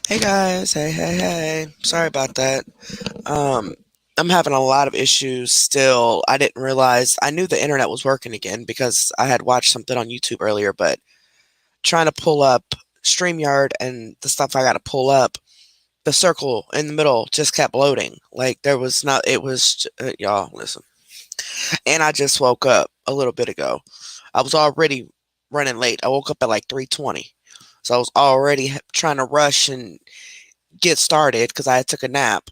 Hey guys, hey. Sorry about that. Um, I'm having a lot of issues still. I didn't realize I knew the internet was working again because I had watched something on YouTube earlier, but trying to pull up StreamYard and the stuff I got to pull up, the circle in the middle just kept loading. Like there was not, it was, y'all, listen. And I just woke up a little bit ago. I was already running late. I woke up at like 3:20. So I was already trying to rush and get started because I took a nap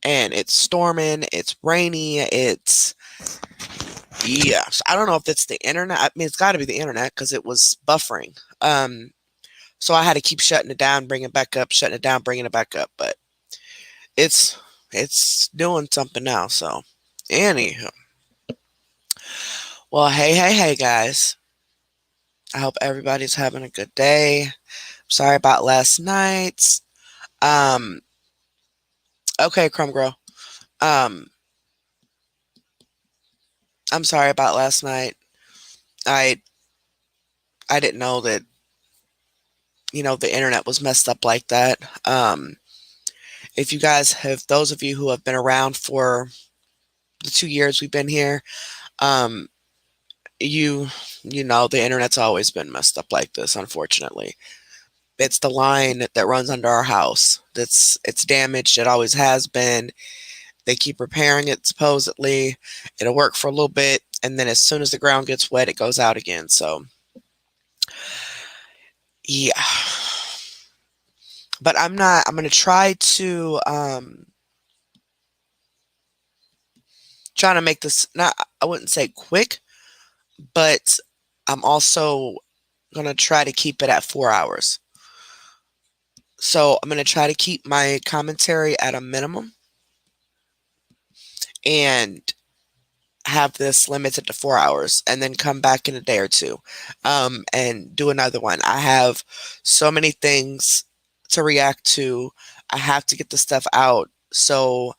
and it's storming, it's rainy, it's yeah. So I don't know if it's the internet. I mean, it's got to be the internet because it was buffering. So I had to keep shutting it down, bringing it back up, shutting it down, bringing it back up. But it's it's doing something now. So, anyhow, well, hey, guys. I hope everybody's having a good day. Sorry about last night. Um, okay, Crumb Girl. Um, I'm sorry about last night. I I didn't know that the internet was messed up like that. If you guys have, those of you who have been around for the 2 years we've been here, um, you you know the internet's always been messed up like this. Unfortunately, it's the line that runs under our house. It's damaged. It always has been. They keep repairing it. Supposedly, it'll work for a little bit, and then as soon as the ground gets wet, it goes out again. So yeah, but I'm not. I'm gonna try to trying to make this not, I wouldn't say quick, but I'm also going to try to keep it at 4 hours. So I'm going to try to keep my commentary at a minimum and have this limited to 4 hours and then come back in a day or two and do another one. I have so many things to react to. I have to get the stuff out. So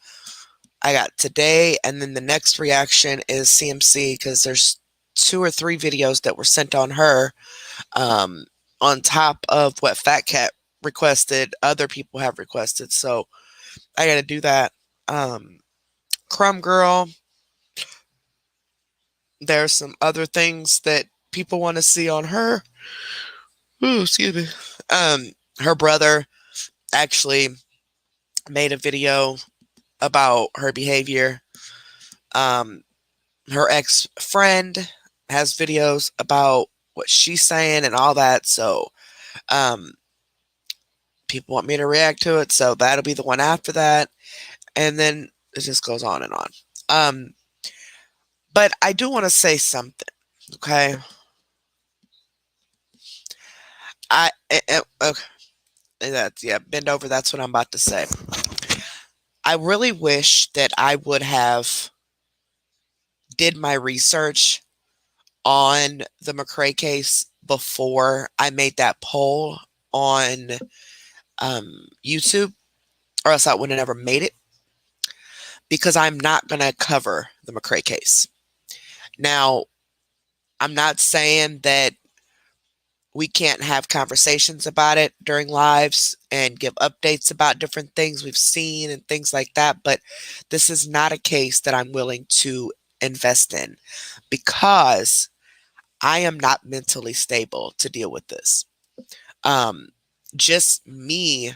I got today, and then the next reaction is CMC because there's two or three videos that were sent on her, um, on top of what Fat Cat requested. Other people have requested, so I got to do that. Um, Crumb Girl, there's some other things that people want to see on her. Ooh, excuse me. Um, Her brother actually made a video about her behavior. Um, Her ex friend has videos about what she's saying and all that. So, um, people want me to react to it. So that'll be the one after that. And then it just goes on and on. Um, but I do want to say something. Okay. Okay. That's, yeah, bend over. That's what I'm about to say. I really wish that I would have did my research on the McRae case before I made that poll on YouTube, or else I would have never made it because I'm not going to cover the McRae case. Now, I'm not saying that we can't have conversations about it during lives and give updates about different things we've seen and things like that, but this is not a case that I'm willing to invest in because I am not mentally stable to deal with this. Um, just me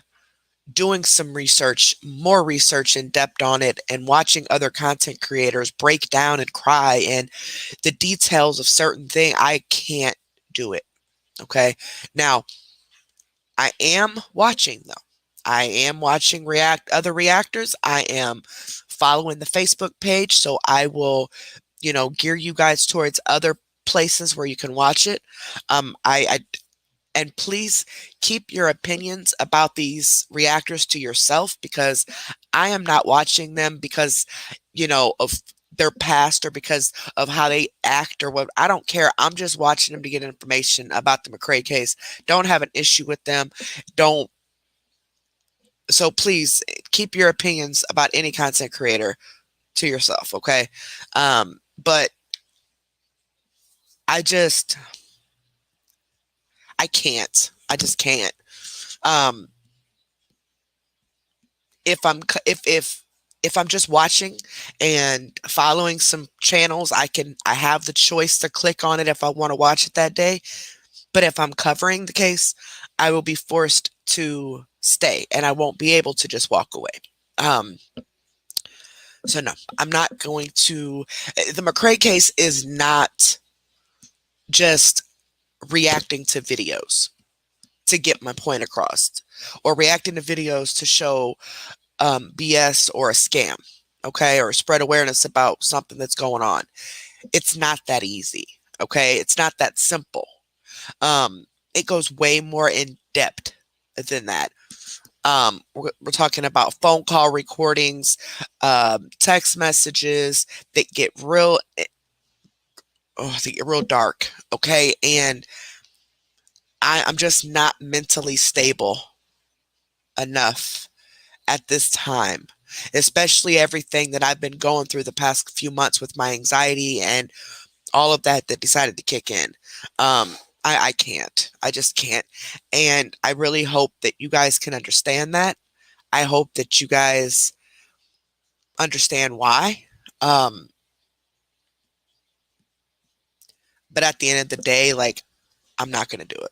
doing some research, more research in depth on it, and watching other content creators break down and cry and the details of certain things, I can't do it. Okay. Now, I am watching though. I am watching other reactors. I am following the Facebook page, so I will, gear you guys towards other places where you can watch it. I and please keep your opinions about these reactors to yourself because I am not watching them because, of their past or because of how they act or what. I don't care. I'm just watching them to get information about the McRae case. Don't have an issue with them. Don't. So please keep your opinions about any content creator to yourself. Okay. But I just, I can't. I just can't. Um, If I'm just watching and following some channels, I have the choice to click on it if I want to watch it that day. But if I'm covering the case, I will be forced to stay and I won't be able to just walk away. Um, so no, I'm not going to. The McRae case is not just reacting to videos to get my point across or reacting to videos to show BS or a scam, okay, or spread awareness about something that's going on. It's not that easy, okay? It's not that simple. Um, it goes way more in depth than that. We're talking about phone call recordings, text messages that get real, they get real dark, okay? And I'm just not mentally stable enough at this time, especially everything that I've been going through the past few months with my anxiety and all of that that decided to kick in. I can't. I just can't. And I really hope that you guys can understand that. I hope that you guys understand why. Um, but at the end of the day, like, I'm not going to do it.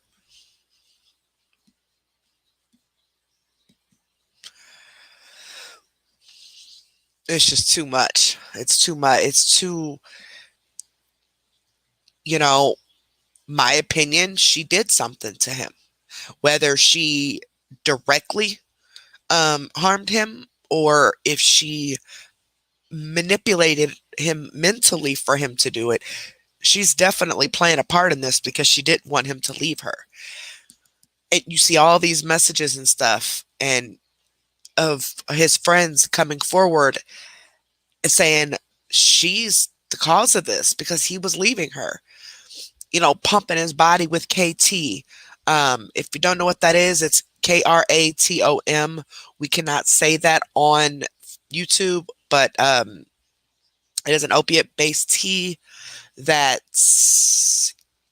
It's just too much. It's too much. It's too, you know, my opinion, she did something to him. Whether she directly harmed him or if she manipulated him mentally for him to do it, she's definitely playing a part in this because she didn't want him to leave her. And you see all these messages and stuff and of his friends coming forward and saying she's the cause of this because he was leaving her, pumping his body with KT. If you don't know what that is, it's KRATOM. We cannot say that on YouTube, but it is an opiate-based tea that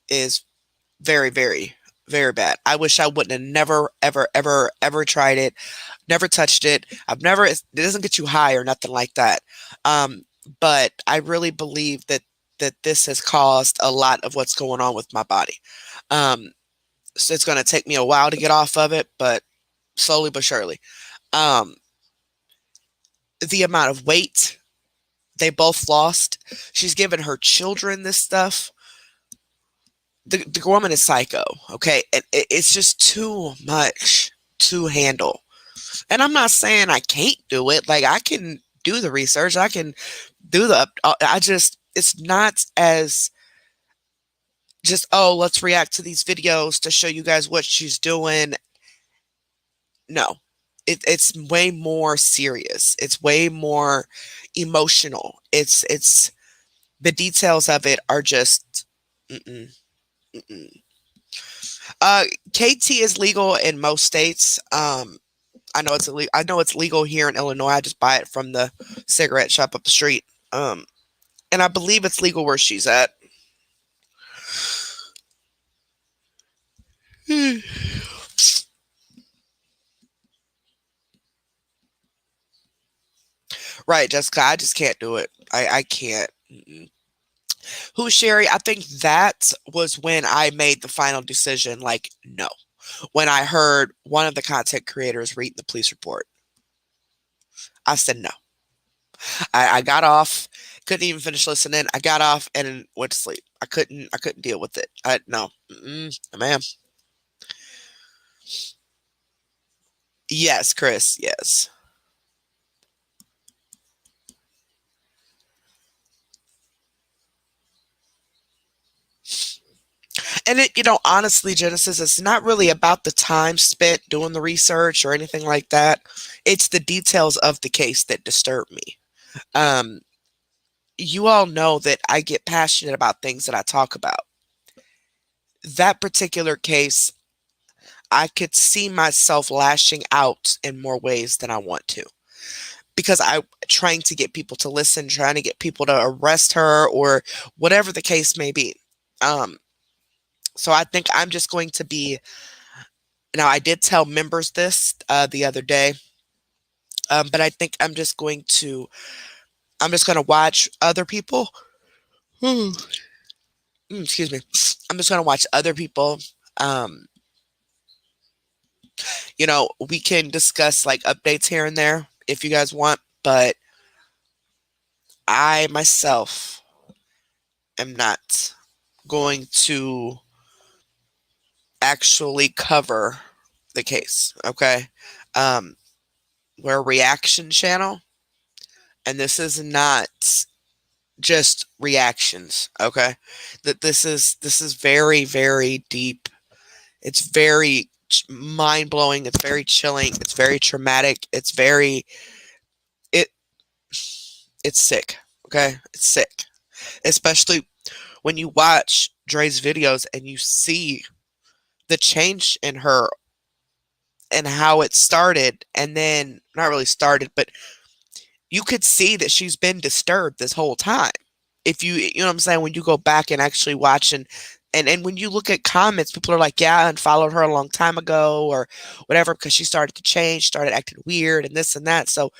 is very, very, very bad. I wish I wouldn't have never, ever, ever, ever tried it. Never touched it. It doesn't get you high or nothing like that. But I really believe that this has caused a lot of what's going on with my body. So it's going to take me a while to get off of it, but slowly but surely. Um, the amount of weight they both lost. She's given her children this stuff. The woman is psycho, okay? It's just too much to handle. And I'm not saying I can't do it. Like, I can do the research. I can do it's not as just, oh, let's react to these videos to show you guys what she's doing. No, it's way more serious. It's way more emotional. It's the details of it are just, mm-mm, mm-mm. KT is legal in most states. I know it's legal here in Illinois. I just buy it from the cigarette shop up the street. And I believe it's legal where she's at. Right, Jessica. I just can't do it. I can't. Mm-mm. Who's Sherry? I think that was when I made the final decision. Like, no. When I heard one of the content creators read the police report, I said no. I got off, couldn't even finish listening. I got off and went to sleep. I couldn't deal with it. No, ma'am. Yes, Chris. Yes. And honestly, Genesis, it's not really about the time spent doing the research or anything like that. It's the details of the case that disturb me. Um, you all know that I get passionate about things that I talk about. That particular case, I could see myself lashing out in more ways than I want to because I'm trying to get people to listen, trying to get people to arrest her or whatever the case may be. Um, so I think I'm just going to be. Now, I did tell members this the other day. But I think I'm just going to watch other people. Excuse me. I'm just going to watch other people. Um, we can discuss like updates here and there if you guys want, but I myself am not going to actually cover the case. Okay. Um, we're a reaction channel, and this is not just reactions. Okay. That this is very, very deep. It's very mind blowing. It's very chilling. It's very traumatic. It it's sick. Okay. It's sick. Especially when you watch Dre's videos and you see the change in her and how it started, and then not really started, but you could see that she's been disturbed this whole time. If you know what I'm saying, when you go back and actually watch and when you look at comments, people are like, yeah, I unfollowed her a long time ago or whatever because she started to change, started acting weird and this and that. So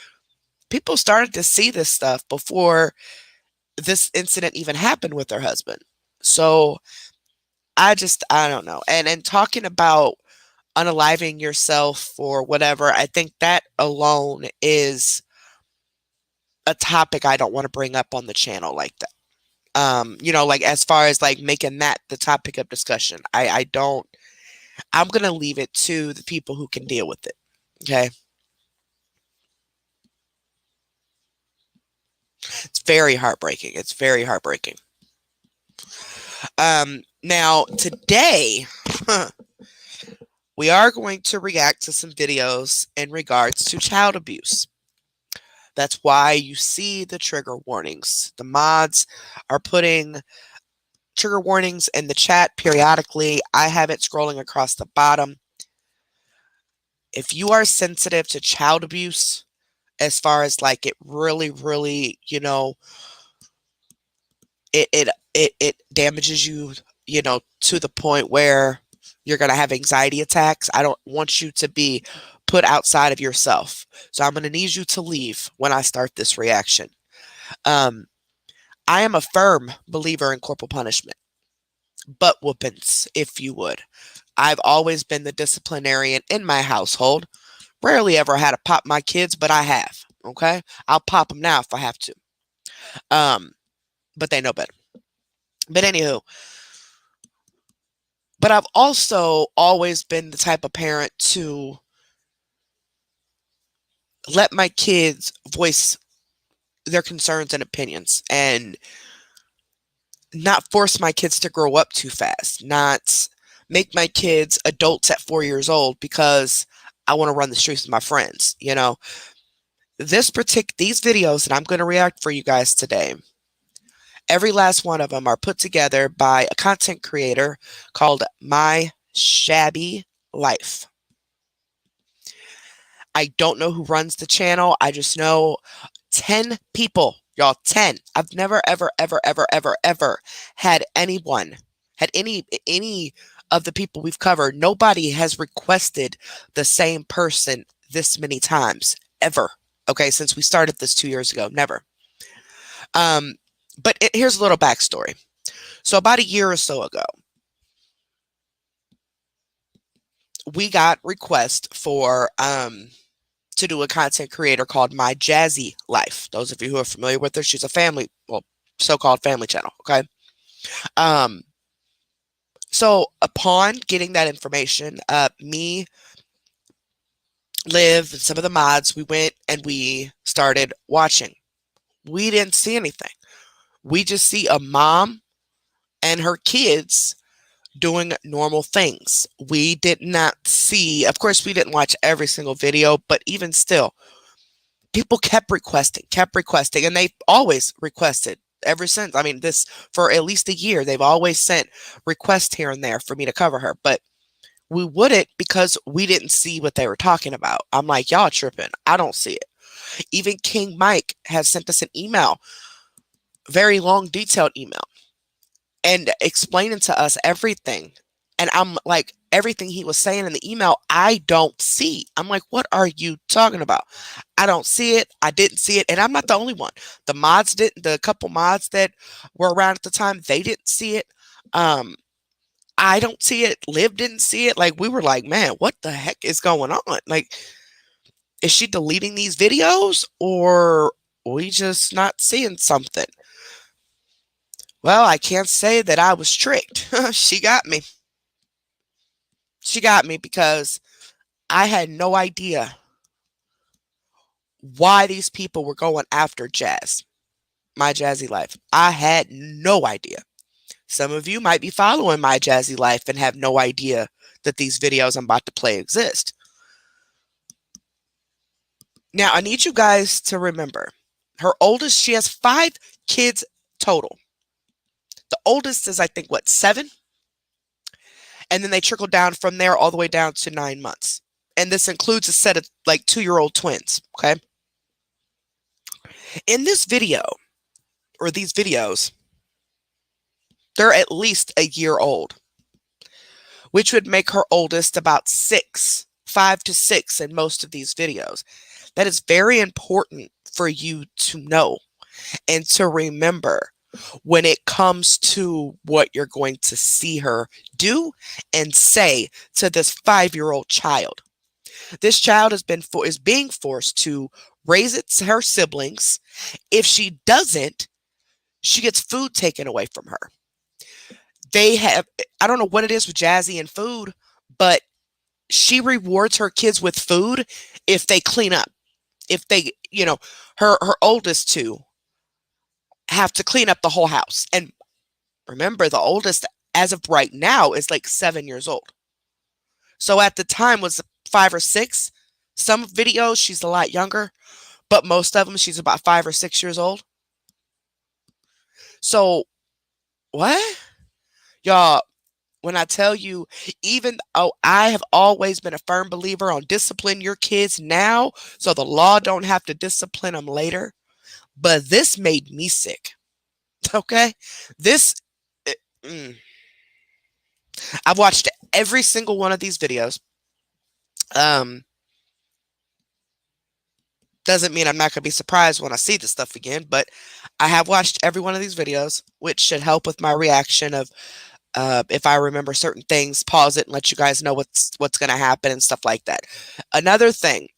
people started to see this stuff before this incident even happened with her husband. So I don't know. And talking about unaliving yourself or whatever, I think that alone is a topic I don't want to bring up on the channel like that. Like as far as like making that the topic of discussion, I don't. I'm gonna leave it to the people who can deal with it. Okay, it's very heartbreaking. It's very heartbreaking. Now today, we are going to react to some videos in regards to child abuse. That's why you see the trigger warnings. The mods are putting trigger warnings in the chat periodically. I have it scrolling across the bottom. If you are sensitive to child abuse, as far as like it really, really, it damages you, to the point where you're gonna have anxiety attacks. I don't want you to be put outside of yourself. So I'm gonna need you to leave when I start this reaction. Um, I am a firm believer in corporal punishment, butt whoopings, if you would. I've always been the disciplinarian in my household. Rarely ever had to pop my kids, but I have. Okay, I'll pop them now if I have to. Um, but they know better. But anywho, but I've also always been the type of parent to let my kids voice their concerns and opinions and not force my kids to grow up too fast, not make my kids adults at 4 years old because I want to run the streets with my friends. These videos that I'm going to react for you guys today, every last one of them are put together by a content creator called My Shabby Life. I don't know who runs the channel. I just know 10 people, y'all, 10. I've never, ever, ever, ever, ever, ever had any of the people we've covered. Nobody has requested the same person this many times, ever. Okay, since we started this 2 years ago, never. But here's a little backstory. So about a year or so ago, we got requests for to do a content creator called My Jazzy Life. Those of you who are familiar with her, she's a so-called family channel. Okay. So upon getting that information, me, Liv, and some of the mods, we went and we started watching. We didn't see anything. We just see a mom and her kids doing normal things. We did not see, of course, we didn't watch every single video, but even still, people kept requesting, and they've always requested ever since. I mean, this for at least a year, they've always sent requests here and there for me to cover her, but we wouldn't because we didn't see what they were talking about. I'm like, y'all tripping. I don't see it. Even King Mike has sent us an email, very long, detailed email, and explaining to us everything. And I'm like, everything he was saying in the email, I don't see. I'm like, what are you talking about? I don't see it. I didn't see it. And I'm not the only one. The mods didn't, the couple mods that were around at the time, they didn't see it. I don't see it. Liv didn't see it. Like, we were like, man, what the heck is going on? Like, is she deleting these videos, or we just not seeing something? Well, I can't say that I was tricked. She got me. She got me because I had no idea why these people were going after Jazz, my Jazzy Life. I had no idea. Some of you might be following my Jazzy Life and have no idea that these videos I'm about to play exist. Now, I need you guys to remember, her oldest, she has 5 kids total. The oldest is, I think, what, 7? And then they trickle down from there all the way down to 9 months. And this includes a set of like 2-year-old twins, okay? In this video, or these videos, they're at least a year old, which would make her oldest about 6, 5 to 6 in most of these videos. That is very important for you to know and to remember when it comes to what you're going to see her do and say to this 5-year-old child. This child is being forced to raise her siblings. If she doesn't, she gets food taken away from her. I don't know what it is with Jazzy and food, but she rewards her kids with food if they clean up. If they, her oldest 2 have to clean up the whole house. And remember, the oldest, as of right now, is like 7 years old. So at the time was 5 or 6. Some videos, she's a lot younger, but most of them, she's about 5 or 6 years old. So, what? Y'all, when I tell you, I have always been a firm believer on discipline your kids now so the law don't have to discipline them later. But this made me sick. Okay? I've watched every single one of these videos. Doesn't mean I'm not going to be surprised when I see this stuff again, but I have watched every one of these videos, which should help with my reaction of if I remember certain things, pause it and let you guys know what's going to happen and stuff like that. Another thing,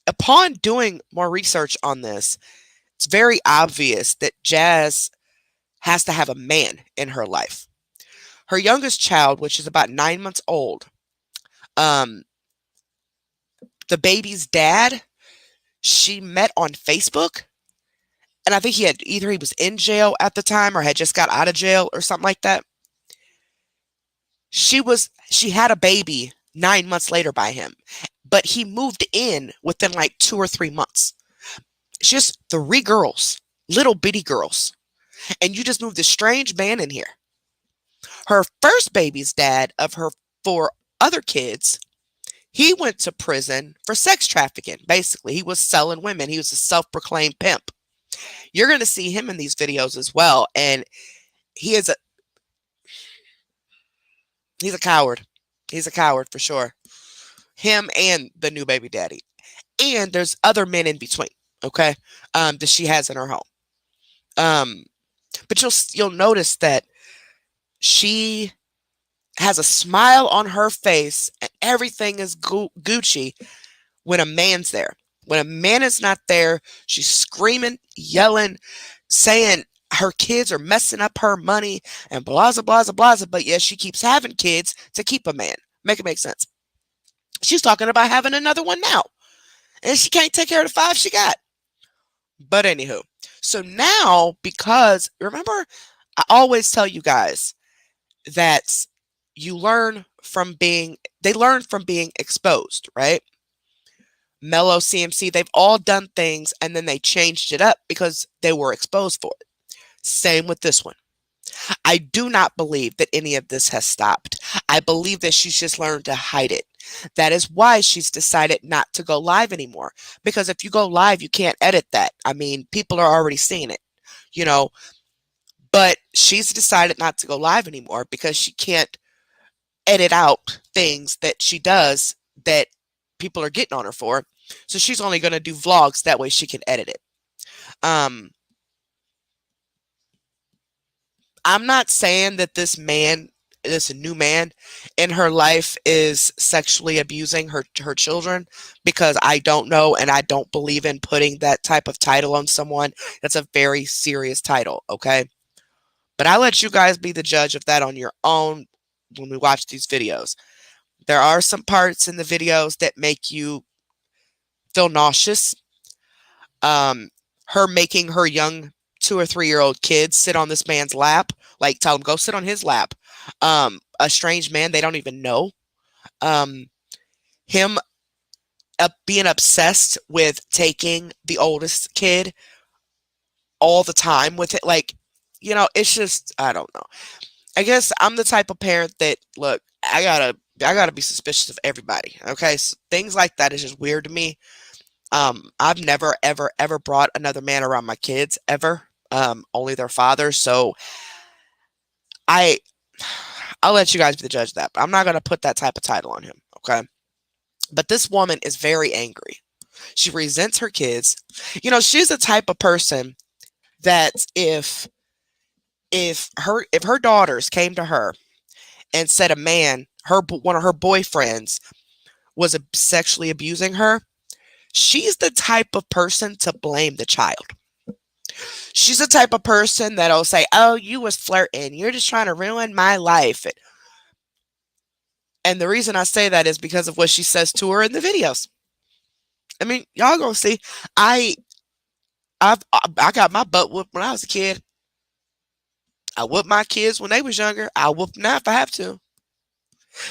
upon doing more research on this, it's very obvious that Jazz has to have a man in her life. Her youngest child, which is about 9 months old, the baby's dad, she met on Facebook. And I think he was in jail at the time or had just got out of jail or something like that. She had a baby 9 months later by him, but he moved in within like 2 or 3 months. It's just 3 girls, little bitty girls. And you just moved this strange man in here. Her first baby's dad of her 4 other kids, he went to prison for sex trafficking. Basically, he was selling women. He was a self-proclaimed pimp. You're going to see him in these videos as well. And he's a coward. He's a coward for sure. Him and the new baby daddy. And there's other men in between, okay, that she has in her home. But you'll notice that she has a smile on her face and everything is Gucci when a man's there. When a man is not there, she's screaming, yelling, saying her kids are messing up her money and blah, blah, blah, blah. But yes, she keeps having kids to keep a man. Make it make sense. She's talking about having another one now. And she can't take care of the 5 she got. But anywho, so now, because remember, I always tell you guys that they learn from being exposed, right? Mellow, CMC, they've all done things and then they changed it up because they were exposed for it. Same with this one. I do not believe that any of this has stopped. I believe that she's just learned to hide it. That is why she's decided not to go live anymore. Because if you go live, you can't edit that. I mean, people are already seeing it, But she's decided not to go live anymore because she can't edit out things that she does that people are getting on her for. So she's only going to do vlogs. That way she can edit it. I'm not saying that this new man in her life is sexually abusing her children, because I don't know, and I don't believe in putting that type of title on someone. That's a very serious title, okay? But I let you guys be the judge of that on your own when we watch these videos. There are some parts in the videos that make you feel nauseous. Her making her young 2 or 3-year-old kids sit on this man's lap, like tell him go sit on his lap. A strange man they don't even know. Him being obsessed with taking the oldest kid all the time with it, like, it's just, I don't know. I guess I'm the type of parent that, look, I gotta be suspicious of everybody. Okay, so things like that is just weird to me. I've never ever brought another man around my kids ever. Only their father. So I'll let you guys be the judge of that. But I'm not gonna put that type of title on him. Okay. But this woman is very angry. She resents her kids. She's the type of person that if her daughters came to her and said a man, one of her boyfriends, was sexually abusing her, she's the type of person to blame the child. She's the type of person that'll say, "Oh, you was flirting. You're just trying to ruin my life." And the reason I say that is because of what she says to her in the videos. I mean, y'all gonna see. I got my butt whooped when I was a kid. I whooped my kids when they was younger. I'll whoop them now if I have to.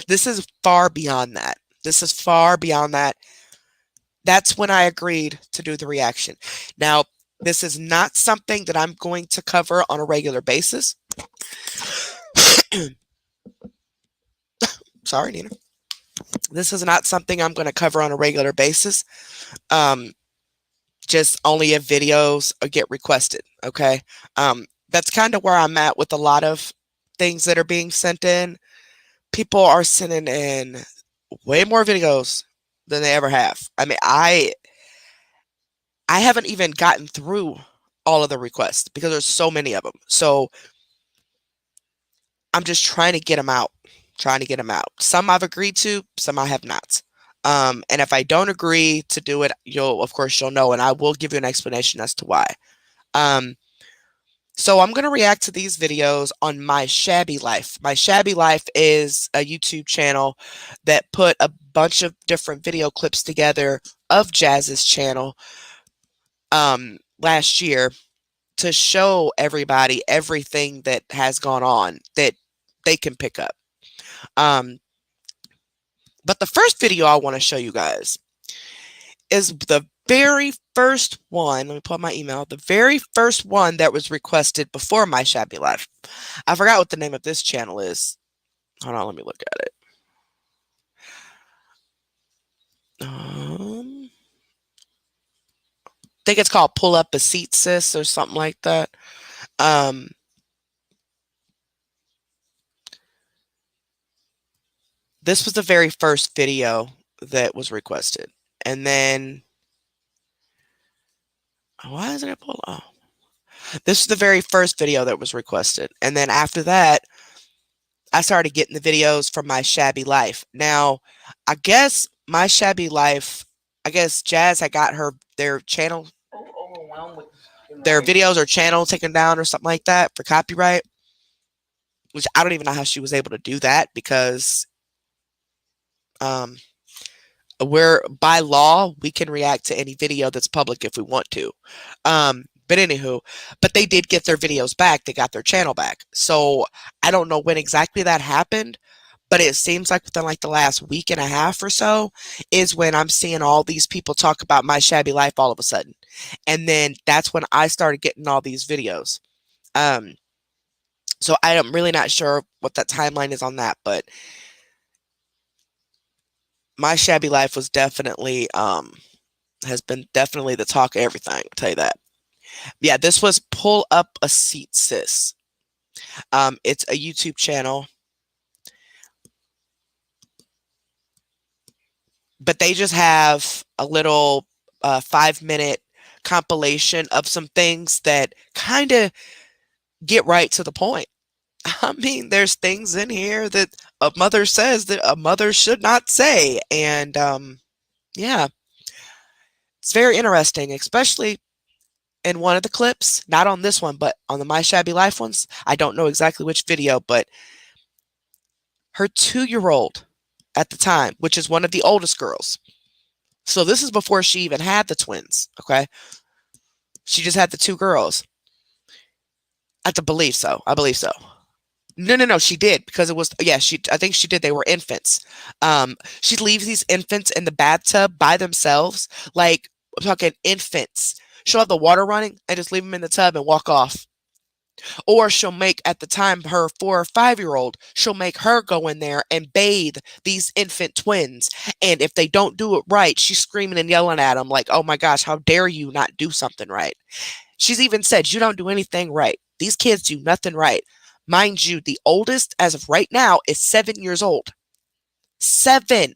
This is far beyond that. This is far beyond that. That's when I agreed to do the reaction. Now, this is not something that I'm going to cover on a regular basis. Sorry, Nina. This is not something I'm going to cover on a regular basis. Just only if videos get requested. Okay. That's kind of where I'm at with a lot of things that are being sent in. People are sending in way more videos than they ever have. I mean, I haven't even gotten through all of the requests because there's so many of them. So I'm just trying to get them out. Some I've agreed to, some I have not. And if I don't agree to do it, of course you'll know, and I will give you an explanation as to why. So I'm going to react to these videos on My Shabby Life. My Shabby Life is a YouTube channel that put a bunch of different video clips together of Jazz's channel last year to show everybody everything that has gone on that they can pick up. But the first video I want to show you guys is the very first one. Let me pull up my email. The very first one that was requested before My Shabby Life. I forgot what the name of this channel is. Hold on, let me look at it. I think it's called Pull Up a Seat, Sis, or something like that. This was the very first video that was requested. And then, why isn't it pulled up? This is the very first video that was requested. And then after that, I started getting the videos from My Shabby Life. Now, I guess My Shabby Life, Jazz had got their channel, their videos or channel taken down or something like that for copyright. Which I don't even know how she was able to do that, because we're, by law, we can react to any video that's public if we want to. But anywho, but they did get their videos back. They got their channel back. So I don't know when exactly that happened, but it seems like within like the last week and a half or so is when I'm seeing all these people talk about My Shabby Life all of a sudden. And then that's when I started getting all these videos. So I am really not sure what that timeline is on that, but My Shabby Life was definitely, has been definitely the talk of everything, I'll tell you that. Yeah, this was Pull Up a Seat, Sis. It's a YouTube channel. but they just have a little 5-minute compilation of some things that kind of get right to the point. I mean, there's things in here that a mother says that a mother should not say. And yeah, it's very interesting, especially in one of the clips, not on this one, but on the My Shabby Life ones. I don't know exactly which video, but her 2-year-old at the time, which is one of the oldest girls. So this is before she even had the twins, okay? She just had the 2 girls. I believe so. I believe so. No, she did because it was yeah, I think she did. They were infants. She leaves these infants in the bathtub by themselves, like I'm talking infants. She'll have the water running and just leave them in the tub and walk off. Or she'll make at the time her 4 or 5-year-old, she'll make her go in there and bathe these infant twins. And if they don't do it right, she's screaming and yelling at them like, "Oh my gosh, how dare you not do something right?" She's even said, "You don't do anything right. These kids do nothing right." Mind you, the oldest as of right now is 7 years old. 7.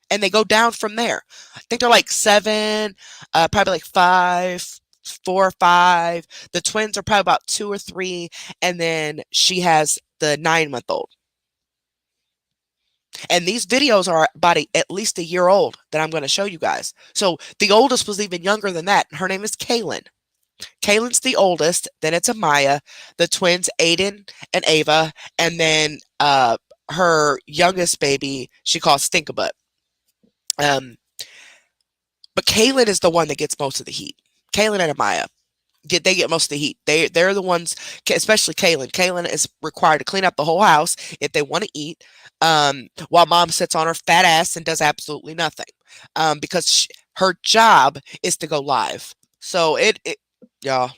And they go down from there. I think they're like 7, probably like 5, 4 or 5. The twins are probably about 2 or 3. And then she has the 9-month-old. And these videos are about at least a year old that I'm going to show you guys. So the oldest was even younger than that. Her name is Kaylin. Kaylin's the oldest. Then it's Amaya, the twins Aiden and Ava, and then her youngest baby she calls Stinkabutt. But Kaylin is the one that gets most of the heat. Kaylin and Amaya get most of the heat. They're the ones, especially Kaylin. Kaylin is required to clean up the whole house if they want to eat, while mom sits on her fat ass and does absolutely nothing, because her job is to go live. So y'all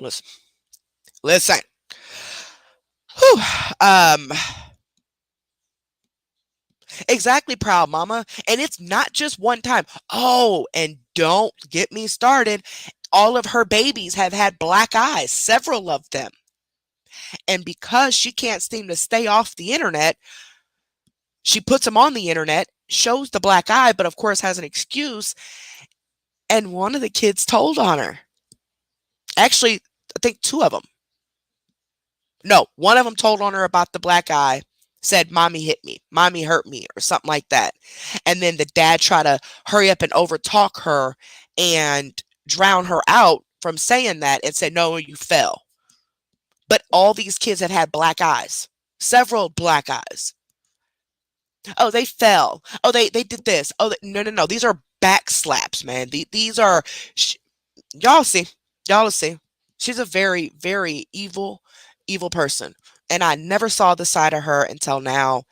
listen. Whew. Exactly, proud mama. And it's not just one time. Oh, and don't get me started. All of her babies have had black eyes, several of them. And because she can't seem to stay off the internet, she puts them on the internet, shows the black eye, but of course has an excuse. And one of the kids told on her. Actually, I think 2 of them. No, one of them told on her about the black eye, said, "Mommy hit me, mommy hurt me," or something like that. And then the dad tried to hurry up and overtalk her and drown her out from saying that and said, "No, you fell." But all these kids have had black eyes, several black eyes. Oh, they fell. Oh, they did this. Oh, no. These are back slaps, man. These are, y'all see. Y'all see. She's a very, very evil person. And I never saw the side of her until now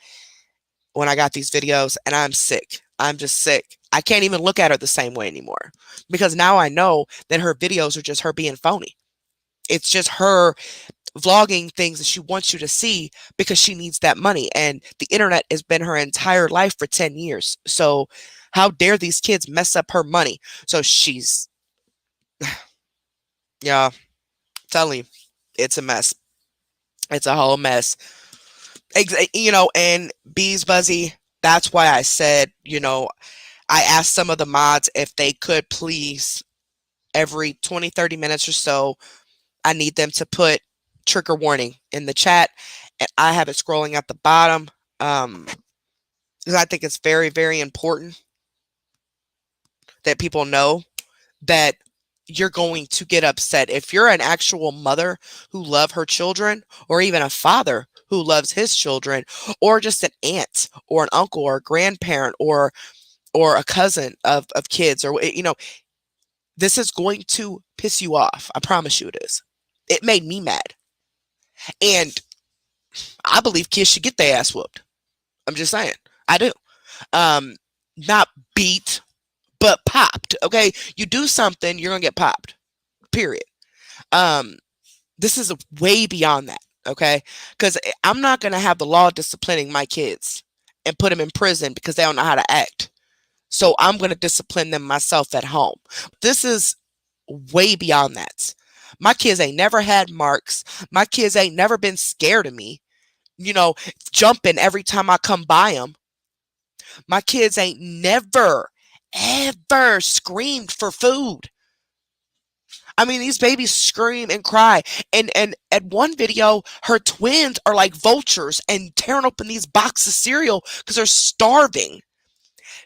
when I got these videos, and I'm sick. I'm just sick. I can't even look at her the same way anymore because now I know that her videos are just her being phony. It's just her vlogging things that she wants you to see because she needs that money. And the internet has been her entire life for 10 years. So how dare these kids mess up her money? So she's, yeah, telling you, it's a mess. It's a whole mess. And Bees Buzzy, that's why I said, I asked some of the mods if they could please, every 20, 30 minutes or so, I need them to put trigger warning in the chat. And I have it scrolling at the bottom, because I think it's very, very important that people know that you're going to get upset. If you're an actual mother who loves her children, or even a father who loves his children, or just an aunt or an uncle or a grandparent or a cousin of kids, or this is going to piss you off. I promise you it is. It made me mad. And I believe kids should get their ass whooped. I'm just saying. I do. Not beat, but popped. Okay, you do something, you're gonna get popped. Period. This is way beyond that. Okay, because I'm not gonna have the law disciplining my kids and put them in prison because they don't know how to act. So I'm gonna discipline them myself at home. This is way beyond that. My kids ain't never had marks. My kids ain't never been scared of me, jumping every time I come by them. My kids ain't never, ever screamed for food. I mean, these babies scream and cry. And at one video, her twins are like vultures and tearing open these boxes of cereal because they're starving.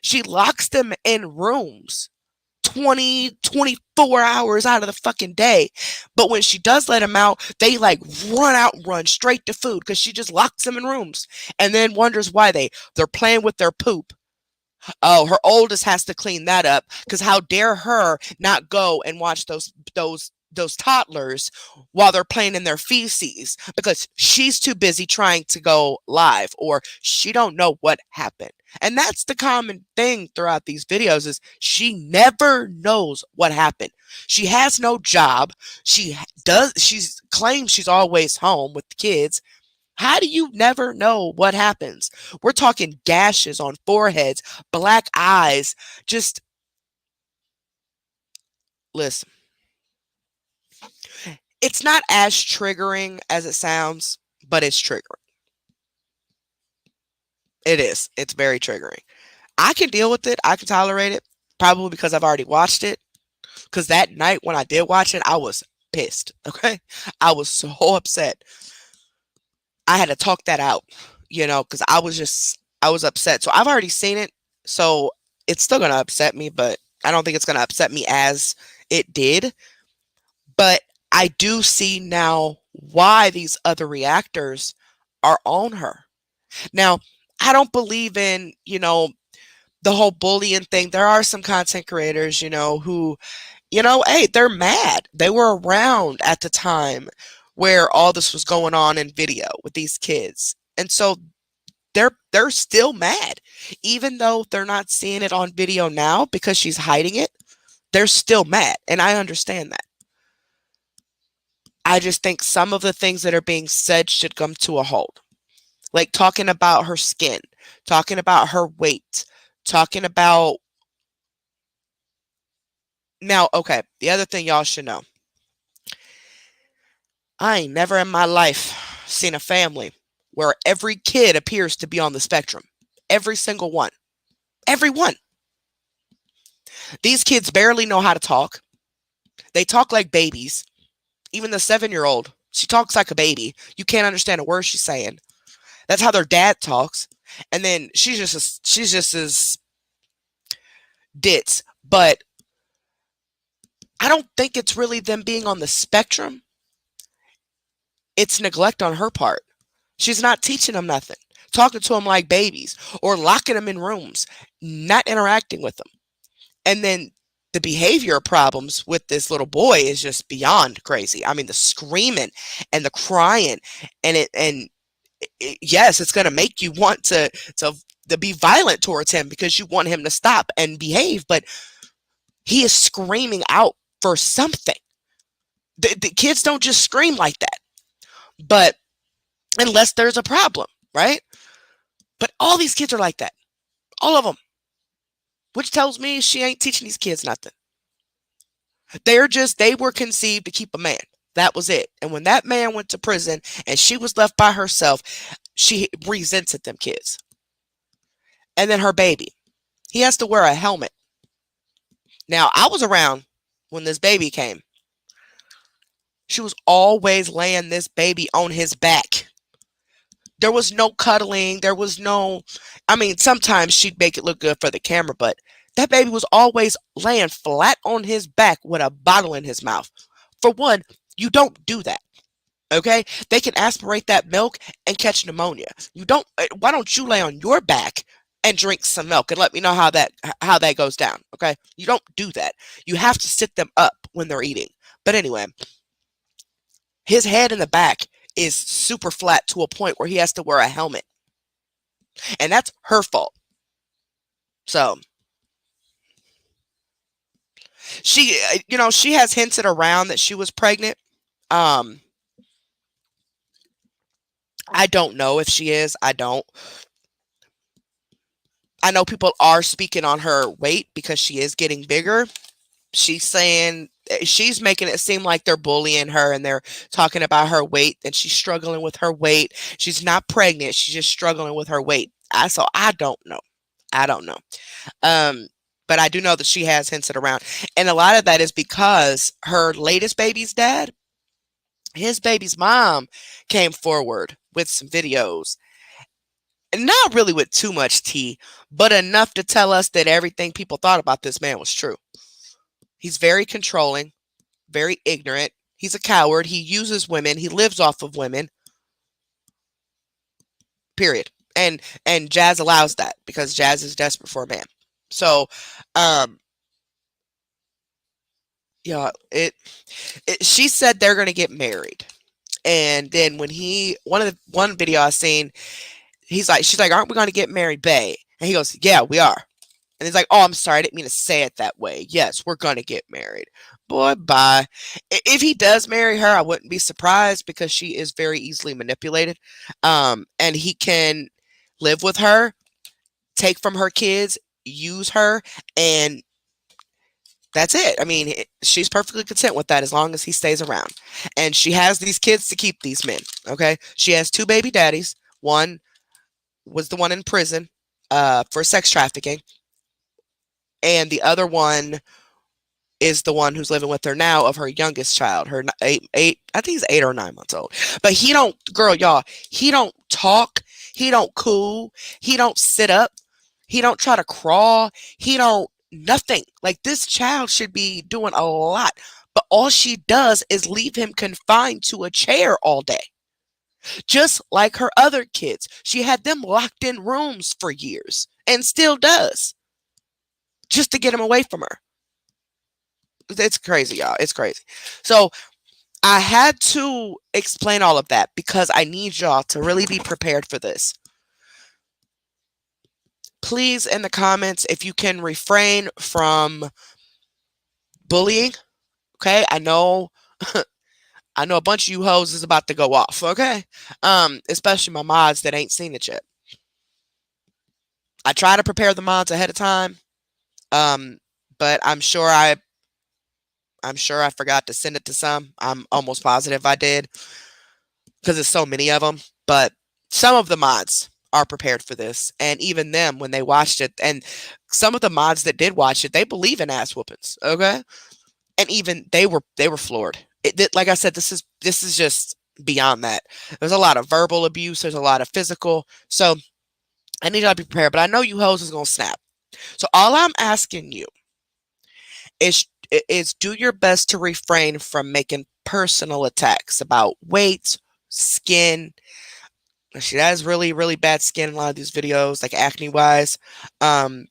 She locks them in rooms 24 hours out of the fucking day. But when she does let them out, they like run out and run straight to food because she just locks them in rooms and then wonders why they're playing with their poop. Oh, her oldest has to clean that up because how dare her not go and watch those toddlers while they're playing in their feces because she's too busy trying to go live or she don't know what happened. And that's the common thing throughout these videos is she never knows what happened. She has no job. She's claims she's always home with the kids. How do you never know what happens? We're talking gashes on foreheads, black eyes. Just listen. It's not as triggering as it sounds, but it's triggering. It is. It's very triggering. I can deal with it. I can tolerate it, probably because I've already watched it. Because that night when I did watch it, I was pissed. Okay. I was so upset. I had to talk that out, because I was upset. So I've already seen it. So it's still going to upset me, but I don't think it's going to upset me as it did. But I do see now why these other reactors are on her. Now, I don't believe in, the whole bullying thing. There are some content creators, who, hey, they're mad. They were around at the time where all this was going on in video with these kids. And so they're still mad. Even though they're not seeing it on video now because she's hiding it, they're still mad. And I understand that. I just think some of the things that are being said should come to a halt. Like talking about her skin, talking about her weight, talking about... Now, okay, the other thing y'all should know. I ain't never in my life seen a family where every kid appears to be on the spectrum. Every single one. Every one. These kids barely know how to talk. They talk like babies. Even the 7-year-old, she talks like a baby. You can't understand a word she's saying. That's how their dad talks. And then she's just as ditz. But I don't think it's really them being on the spectrum. It's neglect on her part. She's not teaching them nothing. Talking to them like babies or locking them in rooms, not interacting with them. And then the behavior problems with this little boy is just beyond crazy. I mean, the screaming and the crying yes, it's going to make you want to be violent towards him because you want him to stop and behave, but he is screaming out for something. The kids don't just scream like that, but unless there's a problem, right? But all these kids are like that. All of them. Which tells me she ain't teaching these kids nothing. They were conceived to keep a man. That was it. And when that man went to prison and she was left by herself, she resented them kids. And then her baby. He has to wear a helmet. Now, I was around when this baby came. She was always laying this baby on his back. There was no cuddling. There was no... I mean, sometimes she'd make it look good for the camera, but that baby was always laying flat on his back with a bottle in his mouth. For one, you don't do that. Okay? They can aspirate that milk and catch pneumonia. Why don't you lay on your back and drink some milk and let me know how that goes down, okay? You don't do that. You have to sit them up when they're eating. But anyway, his head in the back is super flat to a point where he has to wear a helmet. And that's her fault. So she has hinted around that she was pregnant. I don't know if she is. I don't. I know people are speaking on her weight because she is getting bigger. She's making it seem like they're bullying her and they're talking about her weight and she's struggling with her weight. She's not pregnant. She's just struggling with her weight. So I don't know. I don't know. But I do know that she has hinted around. And a lot of that is because her latest baby's dad, his baby's mom, came forward with some videos. Not really with too much tea, but enough to tell us that everything people thought about this man was true. He's very controlling, very ignorant. He's a coward. He uses women. He lives off of women. Period. And Jazz allows that because Jazz is desperate for a man. So, um, yeah, she said they're gonna get married. And then when one video I seen, she's like, aren't we gonna get married, bae? And he goes, yeah, we are. And he's like, oh, I'm sorry, I didn't mean to say it that way. Yes, we're gonna get married. Boy, bye. If he does marry her, I wouldn't be surprised because she is very easily manipulated. And he can live with her, take from her kids, use her, and that's it. I mean, she's perfectly content with that as long as he stays around. And she has these kids to keep these men. Okay. She has two baby daddies. One was the one in prison for sex trafficking. And the other one is the one who's living with her now of her youngest child, her eight, I think he's 8 or 9 months old. But he don't, girl, y'all, he don't talk. He don't coo. He don't sit up. He don't try to crawl. He don't nothing. Like this child should be doing a lot. But all she does is leave him confined to a chair all day. Just like her other kids. She had them locked in rooms for years and still does. Just to get him away from her. It's crazy, y'all. It's crazy. So I had to explain all of that because I need y'all to really be prepared for this. Please, in the comments, if you can refrain from bullying, okay? I know a bunch of you hoes is about to go off, okay? Especially my mods that ain't seen it yet. I try to prepare the mods ahead of time, but I'm sure I forgot to send it to some. I'm almost positive I did because there's so many of them. But some of the mods are prepared for this, and even them when they watched it, and some of the mods that did watch it, they believe in ass whoopings, okay? And even they were floored. Like I said, this is just beyond that. There's a lot of verbal abuse. There's a lot of physical. So I need y'all to be prepared. But I know you hoes is gonna snap. So all I'm asking you is do your best to refrain from making personal attacks about weight, skin. She has really, really bad skin in a lot of these videos, like acne wise, and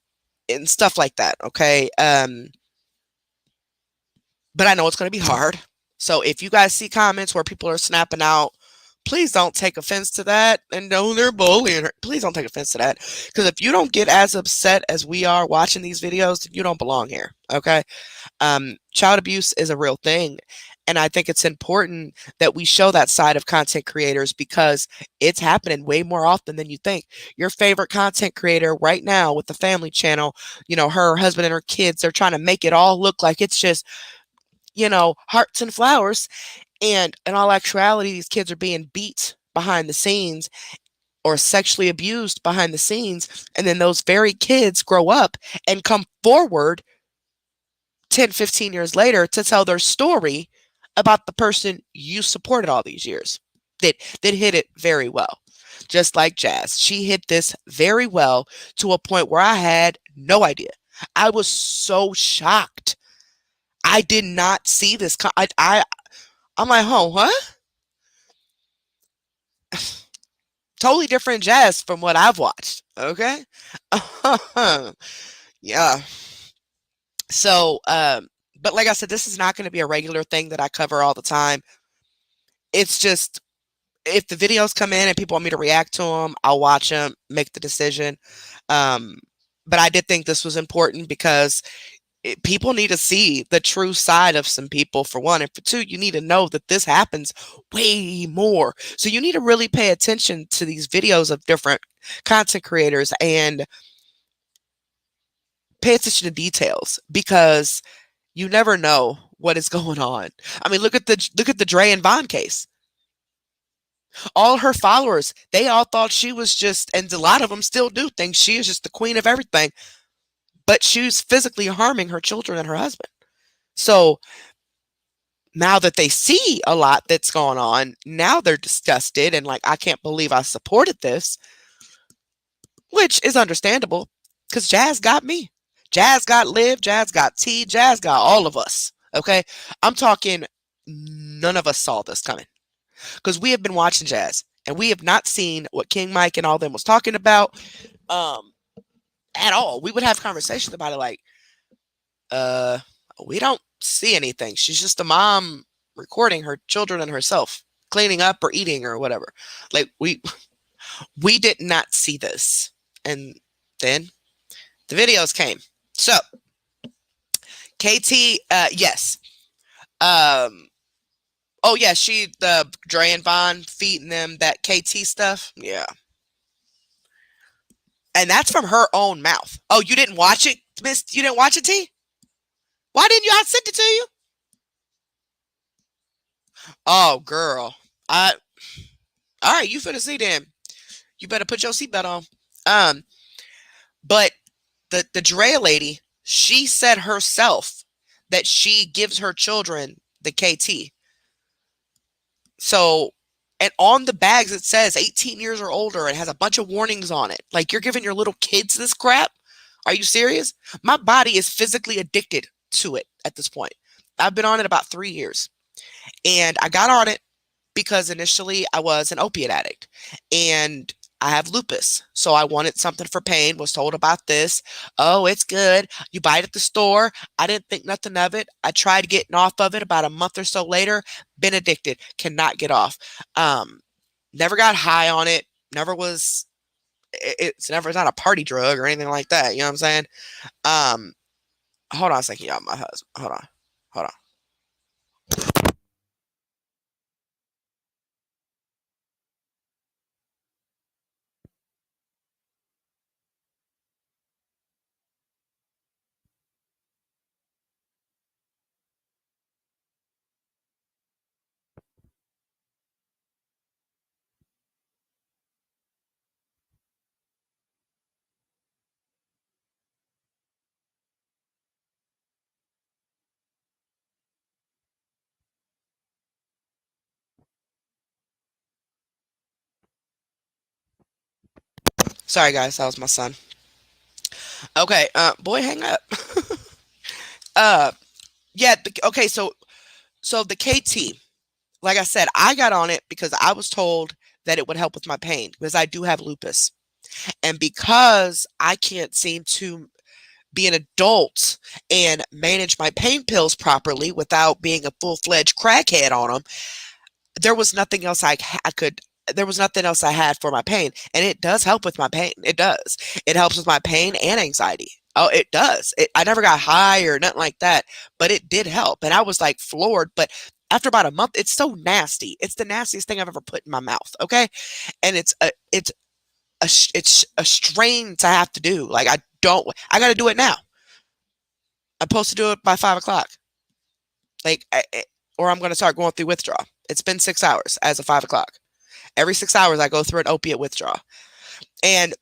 stuff like that. Okay. But I know it's going to be hard. So if you guys see comments where people are snapping out, please don't take offense to that. And no, they're bullying her. Please don't take offense to that. Because if you don't get as upset as we are watching these videos, then you don't belong here. Okay. Child abuse is a real thing. And I think it's important that we show that side of content creators because it's happening way more often than you think. Your favorite content creator right now with the family channel, her husband and her kids, they're trying to make it all look like it's just, hearts and flowers. And in all actuality, these kids are being beat behind the scenes or sexually abused behind the scenes. And then those very kids grow up and come forward 10, 15 years later to tell their story about the person you supported all these years. That hit it very well. Just like Jazz. She hit this very well to a point where I had no idea. I was so shocked. I did not see this. I'm like, what? Totally different Jazz from what I've watched. Okay. Yeah. So, but like I said, this is not going to be a regular thing that I cover all the time. It's just, if the videos come in and people want me to react to them, I'll watch them, make the decision. But I did think this was important because people need to see the true side of some people, for one. And for two, you need to know that this happens way more. So you need to really pay attention to these videos of different content creators and pay attention to details because you never know what is going on. I mean, look at the Dre and Von case. All her followers, they all thought she was just, and a lot of them still do think she is just the queen of everything. but she's physically harming her children and her husband. So now that they see a lot that's going on, now they're disgusted and like, I can't believe I supported this, which is understandable because Jazz got me. Jazz got Liv, Jazz got T, Jazz got all of us. Okay. I'm talking, none of us saw this coming because we have been watching Jazz and we have not seen what King Mike and all them was talking about at all. We would have conversations about it like, uh, we don't see anything. She's just a mom recording her children and herself cleaning up or eating or whatever. Like we did not see this. And then the videos came. So KT, yes. Oh yeah, the Dre and Von feeding them that KT stuff. Yeah. And that's from her own mouth. Oh, you didn't watch it, Miss? You didn't watch it, T? Why didn't you? I sent it to you. Oh, girl. All right, you finna see them. You better put your seatbelt on. But the Drea lady, she said herself that she gives her children the KT. So, and on the bags it says 18 years or older and has a bunch of warnings on it. Like, you're giving your little kids this crap? Are you serious? My body is physically addicted to it at this point. I've been on it about 3 years. And I got on it because initially I was an opiate addict and I have lupus. So I wanted something for pain, was told about this. Oh, it's good. You buy it at the store. I didn't think nothing of it. I tried getting off of it about a month or so later, been addicted, cannot get off. Never got high on it. Never was, it's not a party drug or anything like that. You know what I'm saying? Hold on a second, y'all. My husband. Hold on. Sorry, guys. That was my son. Okay. Boy, hang up. uh, yeah. Okay. So the KT, like I said, I got on it because I was told that it would help with my pain because I do have lupus. And because I can't seem to be an adult and manage my pain pills properly without being a full-fledged crackhead on them, there was nothing else there was nothing else I had for my pain. And it does help with my pain. It does. It helps with my pain and anxiety. Oh, it does. I never got high or nothing like that, but it did help. And I was like floored. But after about a month, it's so nasty. It's the nastiest thing I've ever put in my mouth. Okay. And it's a strain to have to do. Like, I got to do it now. I'm supposed to do it by 5 o'clock. Like, or I'm going to start going through withdrawal. It's been 6 hours as of 5 o'clock. Every 6 hours, I go through an opiate withdrawal. And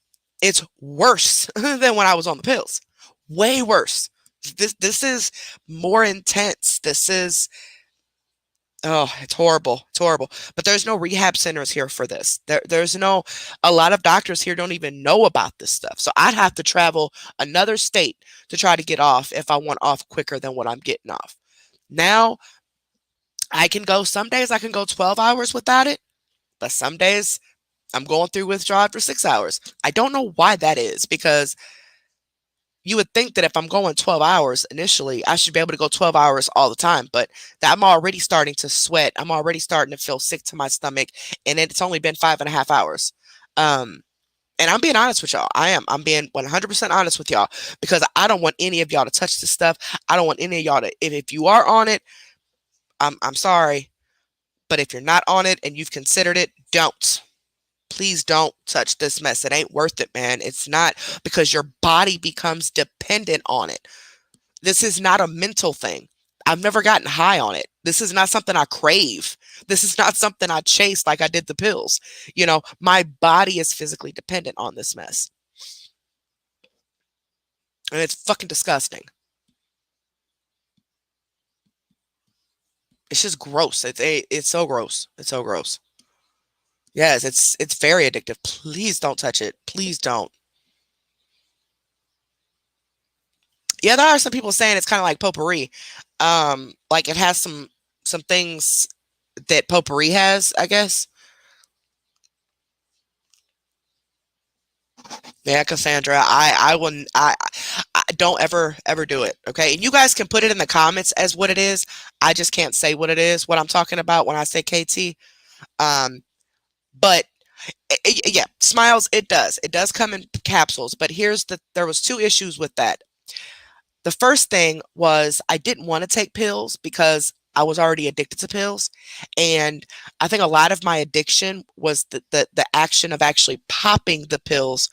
it's worse than when I was on the pills. Way worse. This is more intense. It's horrible. It's horrible. But there's no rehab centers here for this. A lot of doctors here don't even know about this stuff. So I'd have to travel another state to try to get off if I want off quicker than what I'm getting off. Now, some days I can go 12 hours without it, but some days I'm going through withdrawal for 6 hours. I don't know why that is, because you would think that if I'm going 12 hours initially, I should be able to go 12 hours all the time. But I'm already starting to sweat. I'm already starting to feel sick to my stomach. And it's only been 5.5 hours. And I'm being honest with y'all. I'm being 100% honest with y'all because I don't want any of y'all to touch this stuff. I don't want any of y'all to, if you are on it, I'm sorry. But if you're not on it and you've considered it, don't. Please don't touch this mess. It ain't worth it, man. It's not, because your body becomes dependent on it. This is not a mental thing. I've never gotten high on it. This is not something I crave. This is not something I chase like I did the pills. My body is physically dependent on this mess. And it's fucking disgusting. It's just gross. It's so gross. It's so gross. Yes, it's very addictive. Please don't touch it. Please don't. Yeah, there are some people saying it's kind of like potpourri. Like it has some things that potpourri has, I guess. Yeah, Cassandra, I wouldn't I don't ever do it. Okay, and you guys can put it in the comments as what it is. I just can't say what it is, what I'm talking about when I say KT. Um, but yeah, smiles. It does come in capsules. But there was two issues with that. The first thing was I didn't want to take pills because I was already addicted to pills. And I think a lot of my addiction was the action of actually popping the pills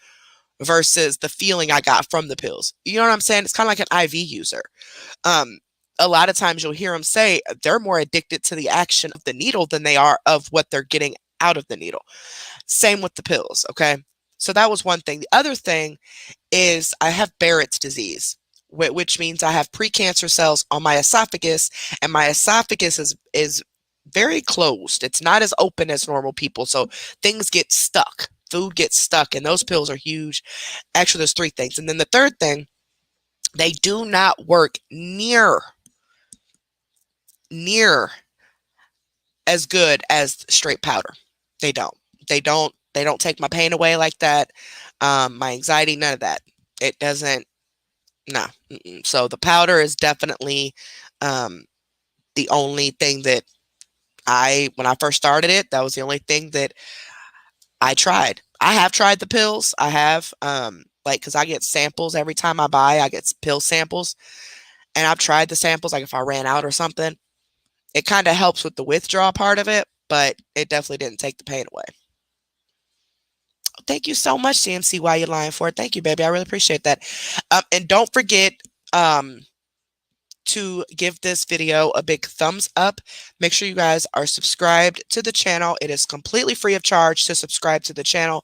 versus the feeling I got from the pills. You know what I'm saying? It's kind of like an IV user. Um, a lot of times you'll hear them say they're more addicted to the action of the needle than they are of what they're getting out of the needle. Same with the pills. Okay. So that was one thing. The other thing is I have Barrett's disease, which means I have precancer cells on my esophagus, and my esophagus is very closed. It's not as open as normal people, so things get stuck. Food gets stuck, and those pills are huge. Actually, there's three things, and then the third thing, they do not work near as good as straight powder. They don't. They don't take my pain away like that. My anxiety, none of that. It doesn't. No. Mm-mm. So the powder is definitely um, the only thing that when I first started it, that was the only thing that I tried. I have tried the pills. I have, like, because I get samples every time I get pill samples, and I've tried the samples, like if I ran out or something. It kind of helps with the withdrawal part of it, but it definitely didn't take the pain away. Thank you so much, CMC. Why you lying for it? Thank you, baby. I really appreciate that. And don't forget, um, to give this video a big thumbs up. Make sure you guys are subscribed to the channel. It is completely free of charge to subscribe to the channel.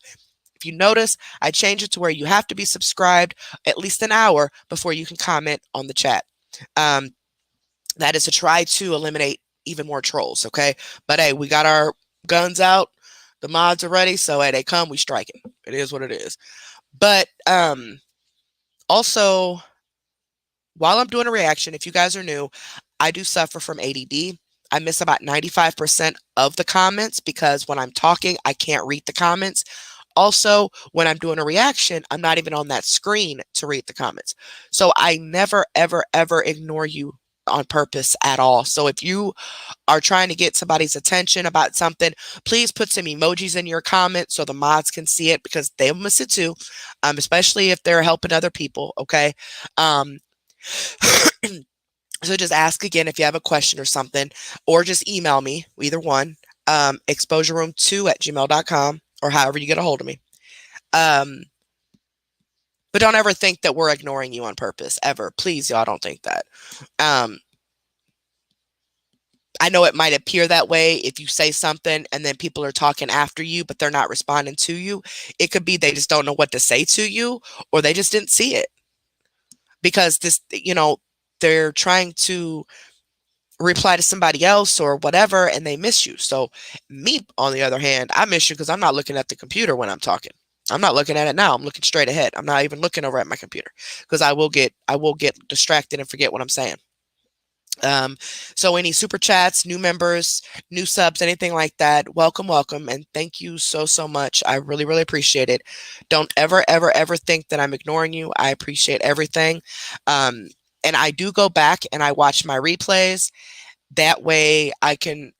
If you notice, I changed it to where you have to be subscribed at least an hour before you can comment on the chat. Um, that is to try to eliminate even more trolls, okay? But hey, we got our guns out. The mods are ready, so hey, they come, we strike it. It is what it is. But also, while I'm doing a reaction, if you guys are new, I do suffer from ADD. I miss about 95% of the comments because when I'm talking, I can't read the comments. Also, when I'm doing a reaction, I'm not even on that screen to read the comments. So I never, ever, ever ignore you on purpose at all. So if you are trying to get somebody's attention about something, please put some emojis in your comments so the mods can see it because they'll miss it too, especially if they're helping other people, okay? Um, so just ask again if you have a question or something, or just email me, either one, exposureroom2@gmail.com, or however you get a hold of me. But don't ever think that we're ignoring you on purpose, ever. Please, y'all, don't think that. Um, I know it might appear that way if you say something and then people are talking after you, but they're not responding to you. It could be they just don't know what to say to you, or they just didn't see it. Because they're trying to reply to somebody else or whatever, and they miss you. So me, on the other hand, I miss you because I'm not looking at the computer when I'm talking. I'm not looking at it now. I'm looking straight ahead. I'm not even looking over at my computer because I will get distracted and forget what I'm saying. So any super chats, new members, new subs, anything like that, welcome, welcome. And thank you so much. I really, really appreciate it. Don't ever, ever, ever think that I'm ignoring you. I appreciate everything. And I do go back and I watch my replays. That way I can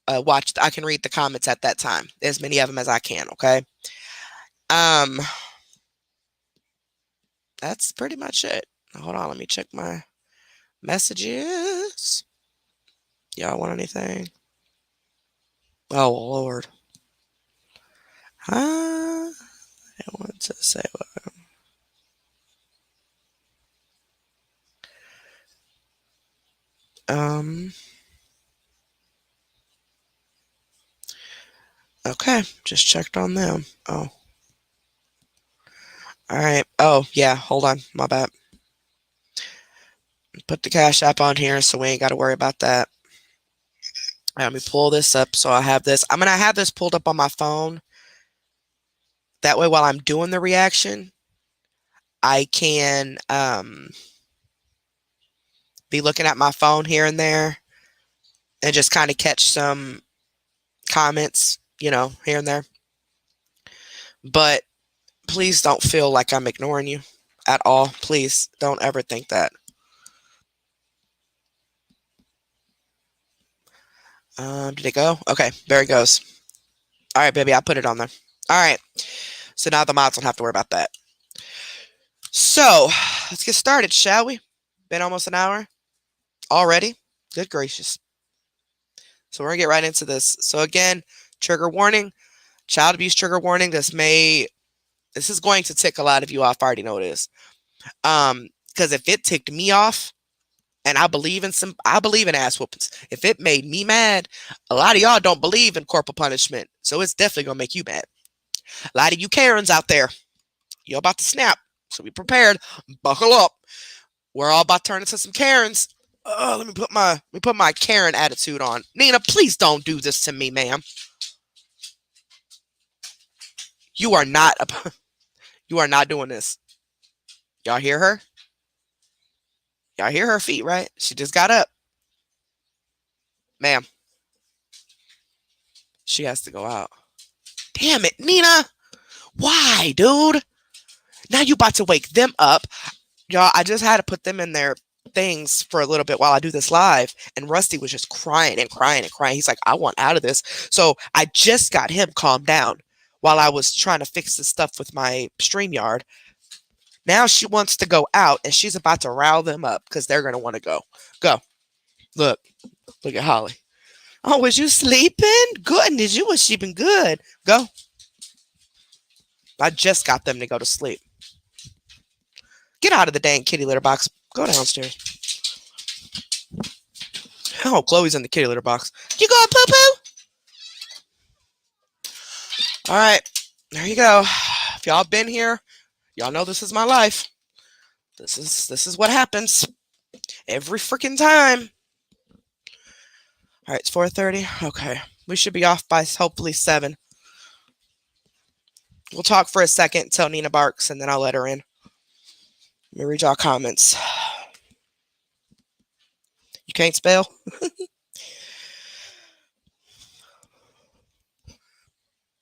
I can read the comments at that time, as many of them as I can. Okay. Um, that's pretty much it. Hold on. Let me check my messages. Y'all want anything? Oh, Lord. I want to say what. Okay, just checked on them. Oh, all right. Oh, yeah, hold on. My bad. Put the Cash App on here so we ain't got to worry about that. Let me pull this up so I have this. I'm going to have this pulled up on my phone. That way, while I'm doing the reaction, I can be looking at my phone here and there and just kind of catch some comments, here and there. But please don't feel like I'm ignoring you at all. Please don't ever think that. Did it go? Okay, there it goes. All right, baby, I put it on there. All right. So now the mods don't have to worry about that. So let's get started, shall we? Been almost an hour already. Good gracious. So we're going to get right into this. So again, trigger warning, child abuse trigger warning. This is going to tick a lot of you off. I already know it is. Because if it ticked me off, and I believe in ass whoopings. If it made me mad, a lot of y'all don't believe in corporal punishment. So it's definitely going to make you mad. A lot of you Karens out there, you're about to snap. So be prepared. Buckle up. We're all about to turn into some Karens. Let me put my Karen attitude on. Nina, please don't do this to me, ma'am. You are not doing this. Y'all hear her? Y'all hear her feet, right? She just got up. Ma'am. She has to go out. Damn it, Nina. Why, dude? Now you about to wake them up. Y'all, I just had to put them in their things for a little bit while I do this live. And Rusty was just crying and crying and crying. He's like, I want out of this. So I just got him calmed down while I was trying to fix the stuff with my StreamYard. Now she wants to go out and she's about to rile them up because they're going to want to go. Go. Look at Holly. Oh, was you sleeping? Goodness, you was sleeping good. Go. I just got them to go to sleep. Get out of the dang kitty litter box. Go downstairs. Oh, Chloe's in the kitty litter box. You going poo-poo? All right. There you go. If y'all been here, y'all know this is my life. This is what happens every freaking time. All right, it's 4:30. Okay. We should be off by hopefully 7. We'll talk for a second until Nina barks, and then I'll let her in. Let me read y'all comments. You can't spell?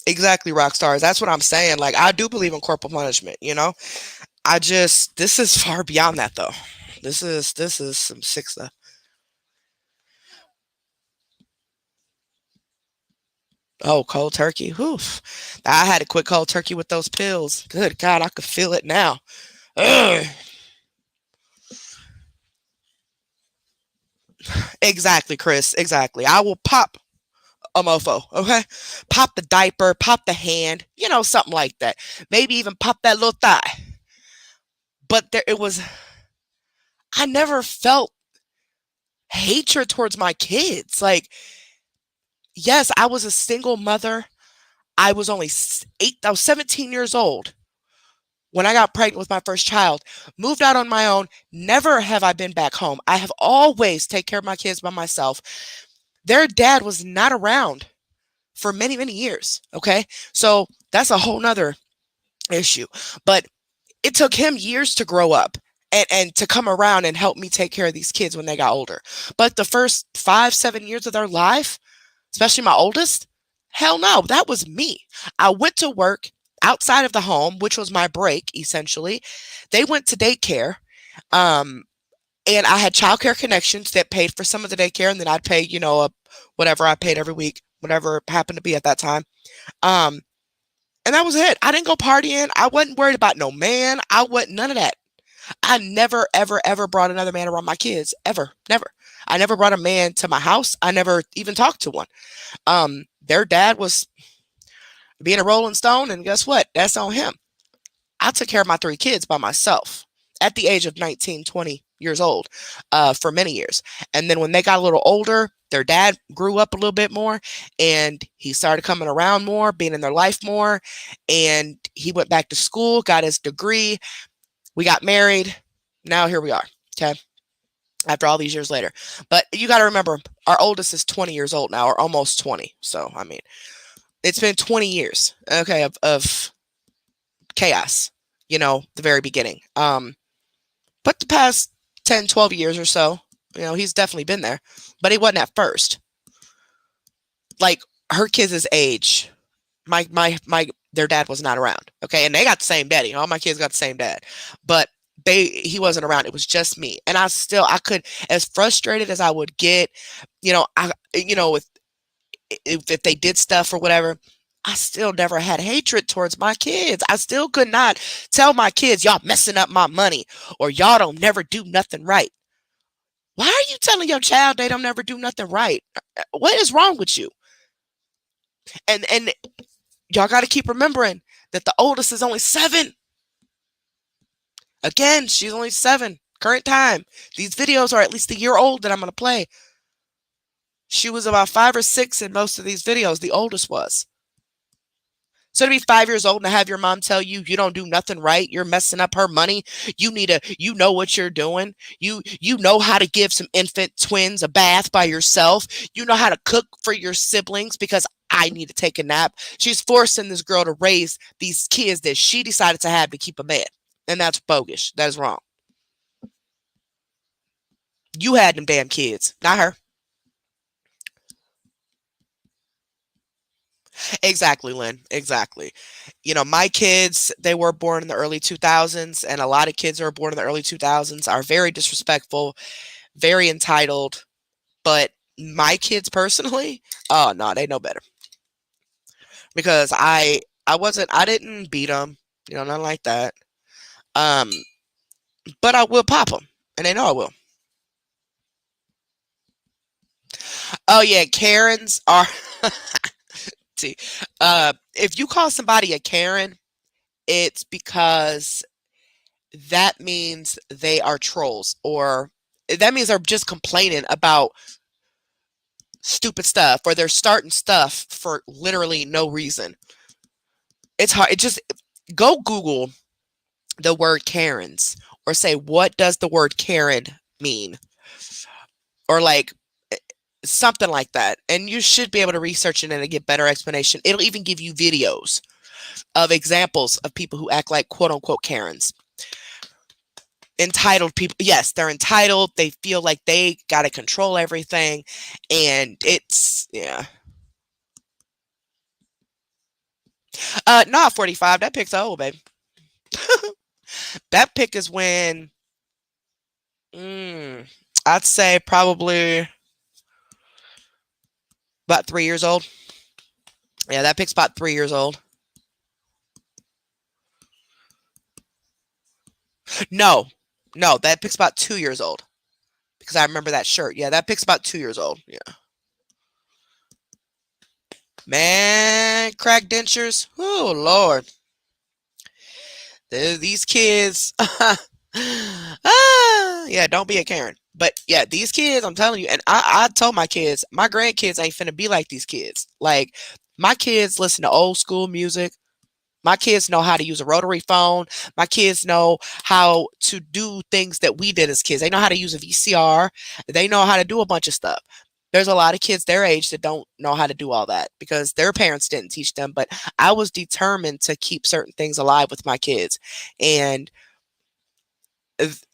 Exactly, rock stars. That's what I'm saying. Like, I do believe in corporal punishment, this is far beyond that, though. This is some sick stuff. Oh, cold turkey. Oof. I had to quit cold turkey with those pills. Good God, I could feel it now. Ugh. Exactly, Chris. Exactly. I will pop a mofo, okay? Pop the diaper, pop the hand, something like that. Maybe even pop that little thigh. But I never felt hatred towards my kids. Like, yes, I was a single mother. I was only 17 years old when I got pregnant with my first child, moved out on my own. Never have I been back home. I have always taken care of my kids by myself. Their dad was not around for many, many years. Okay. So that's a whole nother issue. But it took him years to grow up and to come around and help me take care of these kids when they got older. But the first 5-7 years of their life, especially my oldest, hell no, that was me. I went to work outside of the home, which was my break, essentially. They went to daycare. And I had childcare connections that paid for some of the daycare, and then I'd pay, whatever I paid every week, whatever it happened to be at that time. And that was it. I didn't go partying. I wasn't worried about no man. I wasn't none of that. I never, ever, ever brought another man around my kids. Ever. Never. I never brought a man to my house. I never even talked to one. Their dad was being a Rolling Stone, and guess what? That's on him. I took care of my 3 kids by myself at the age of 19, 20 years old for many years. And then when they got a little older, their dad grew up a little bit more, and he started coming around more, being in their life more. And he went back to school, got his degree. We got married. Now here we are. Okay. after all these years later. But you got to remember, our oldest is 20 years old now, or almost 20. So, I mean, it's been 20 years, okay, of chaos, the very beginning. But the past 10, 12 years or so, he's definitely been there, but he wasn't at first. Like, her kids' age, their dad was not around, okay, and they got the same daddy. All my kids got the same dad, but he wasn't around. It was just me, and I could, as frustrated as I would get, with if they did stuff or whatever, I still never had hatred towards my kids. I still could not tell my kids, y'all messing up my money, or y'all don't never do nothing right. Why are you telling your child they don't never do nothing right? What is wrong with you? And y'all got to keep remembering that the oldest is only 7. Again, she's only 7. Current time. These videos are at least a year old that I'm going to play. She was about 5 or 6 in most of these videos, the oldest was. So to be 5 years old and to have your mom tell you you don't do nothing right, you're messing up her money, you know what you're doing. You know how to give some infant twins a bath by yourself. You know how to cook for your siblings because I need to take a nap. She's forcing this girl to raise these kids that she decided to have to keep a man. And that's bogus. That is wrong. You had them damn kids, not her. Exactly, Lynn. Exactly. My kids, they were born in the early 2000s, and a lot of kids who are born in the early 2000s are very disrespectful, very entitled. But my kids personally, oh no, they know better because I didn't beat them, nothing like that. Um, but I will pop them, and they know I will. Oh yeah, Karens are. See, if you call somebody a Karen, it's because that means they are trolls, or that means they're just complaining about stupid stuff, or they're starting stuff for literally no reason. It's hard. It just go Google the word Karens, or say, what does the word Karen mean? Or like something like that. And you should be able to research it and get better explanation. It'll even give you videos of examples of people who act like quote unquote Karens. Entitled people, yes, they're entitled. They feel like they got to control everything, and it's yeah. Not 45. That pick's old, baby. That pick is when I'd say probably about 3 years old. Yeah, that pick's about 3 years old. No, no, that pick's about 2 years old because I remember that shirt. Yeah, that pick's about 2 years old. Yeah, man, crack dentures. Oh Lord, these kids. Yeah, don't be a Karen. But yeah, these kids, I'm telling you, and I told my kids, my grandkids ain't finna be like these kids. Like, my kids listen to old school music. My kids know how to use a rotary phone. My kids know how to do things that we did as kids. They know how to use a VCR. They know how to do a bunch of stuff. There's a lot of kids their age that don't know how to do all that because their parents didn't teach them. But I was determined to keep certain things alive with my kids. And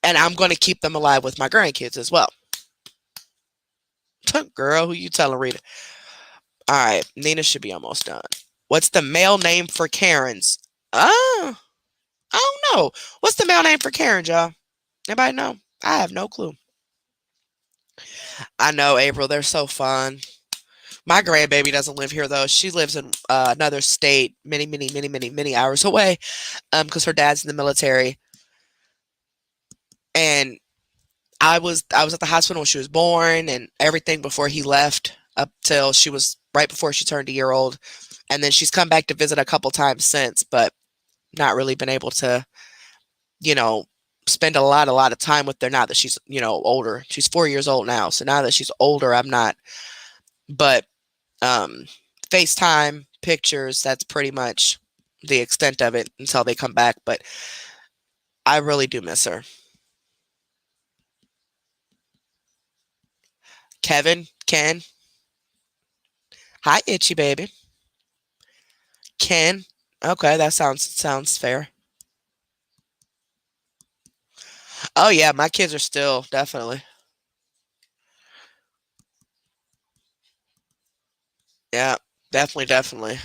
I'm going to keep them alive with my grandkids as well. Girl, who you telling, Rita? All right, Nina should be almost done. What's the male name for Karens? I don't know. What's the male name for Karen, y'all? Anybody know? I have no clue. I know, April. They're so fun. My grandbaby doesn't live here though. She lives in another state, many, many, many, many, many hours away, because her dad's in the military. And I was at the hospital when she was born and everything before he left up till she was right before she turned a year old. And then she's come back to visit a couple times since, but not really been able to, you know, spend a lot of time with her now that she's, older. She's 4 years old now. So now that she's older, I'm not, but um, FaceTime pictures, that's pretty much the extent of it until they come back. But I really do miss her. Ken. Hi, Itchy Baby. Ken. Okay, that sounds fair. Oh yeah, my kids are still definitely. Yeah, definitely.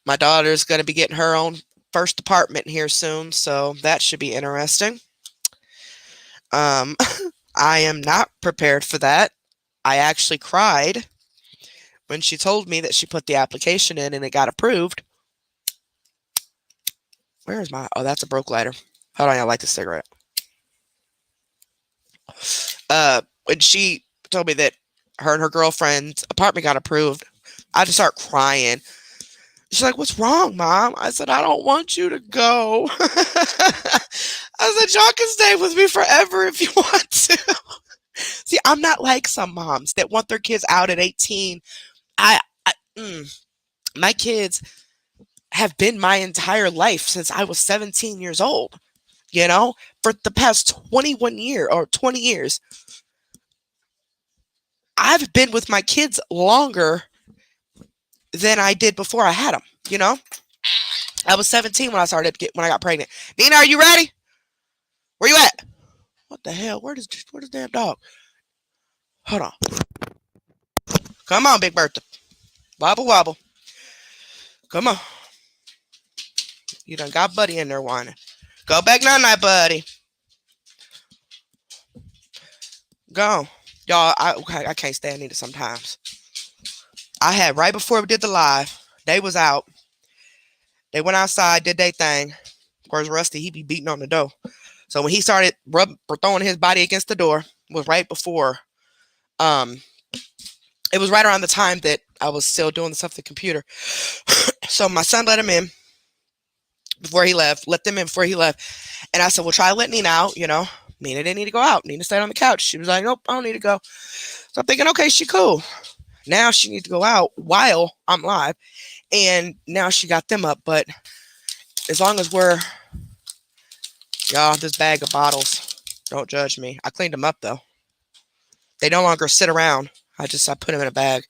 My daughter's going to be getting her own first apartment here soon, so that should be interesting. Um, I am not prepared for that. I actually cried when she told me that she put the application in and it got approved. Where is my? Oh, that's a broke lighter. Hold on, I like the cigarette. When she told me that her and her girlfriend's apartment got approved, I just start crying. She's like, "What's wrong, Mom?" I said, "I don't want you to go." I said, "Y'all can stay with me forever if you want to." See, I'm not like some moms that want their kids out at 18. I my kids have been my entire life since I was 17 years old. You know, for the past 21 year or 20 years, I've been with my kids longer than I did before I had them. You know, I was 17 when when I got pregnant. Nina, are you ready? Where you at? What the hell? Where's the damn dog? Hold on. Come on, Big Bertha. Wobble wobble. Come on. You done got Buddy in there whining. Go back night night, Buddy. Go. Y'all, I can't stand Nina sometimes. I had right before we did the live, they was out. They went outside, did their thing. Of course, Rusty, he be beating on the door. So when he started throwing his body against the door, was right before, um, it was right around the time that I was still doing the stuff with the computer. So my son let him in before he left, let them in before he left. And I said, well, try letting Nina out, you know. Nina didn't need to go out. Nina stayed on the couch. She was like, nope, I don't need to go. So I'm thinking, okay, she cool. Now she needs to go out while I'm live. And now she got them up. But as long as y'all, this bag of bottles, don't judge me. I cleaned them up, though. They no longer sit around. I put them in a bag.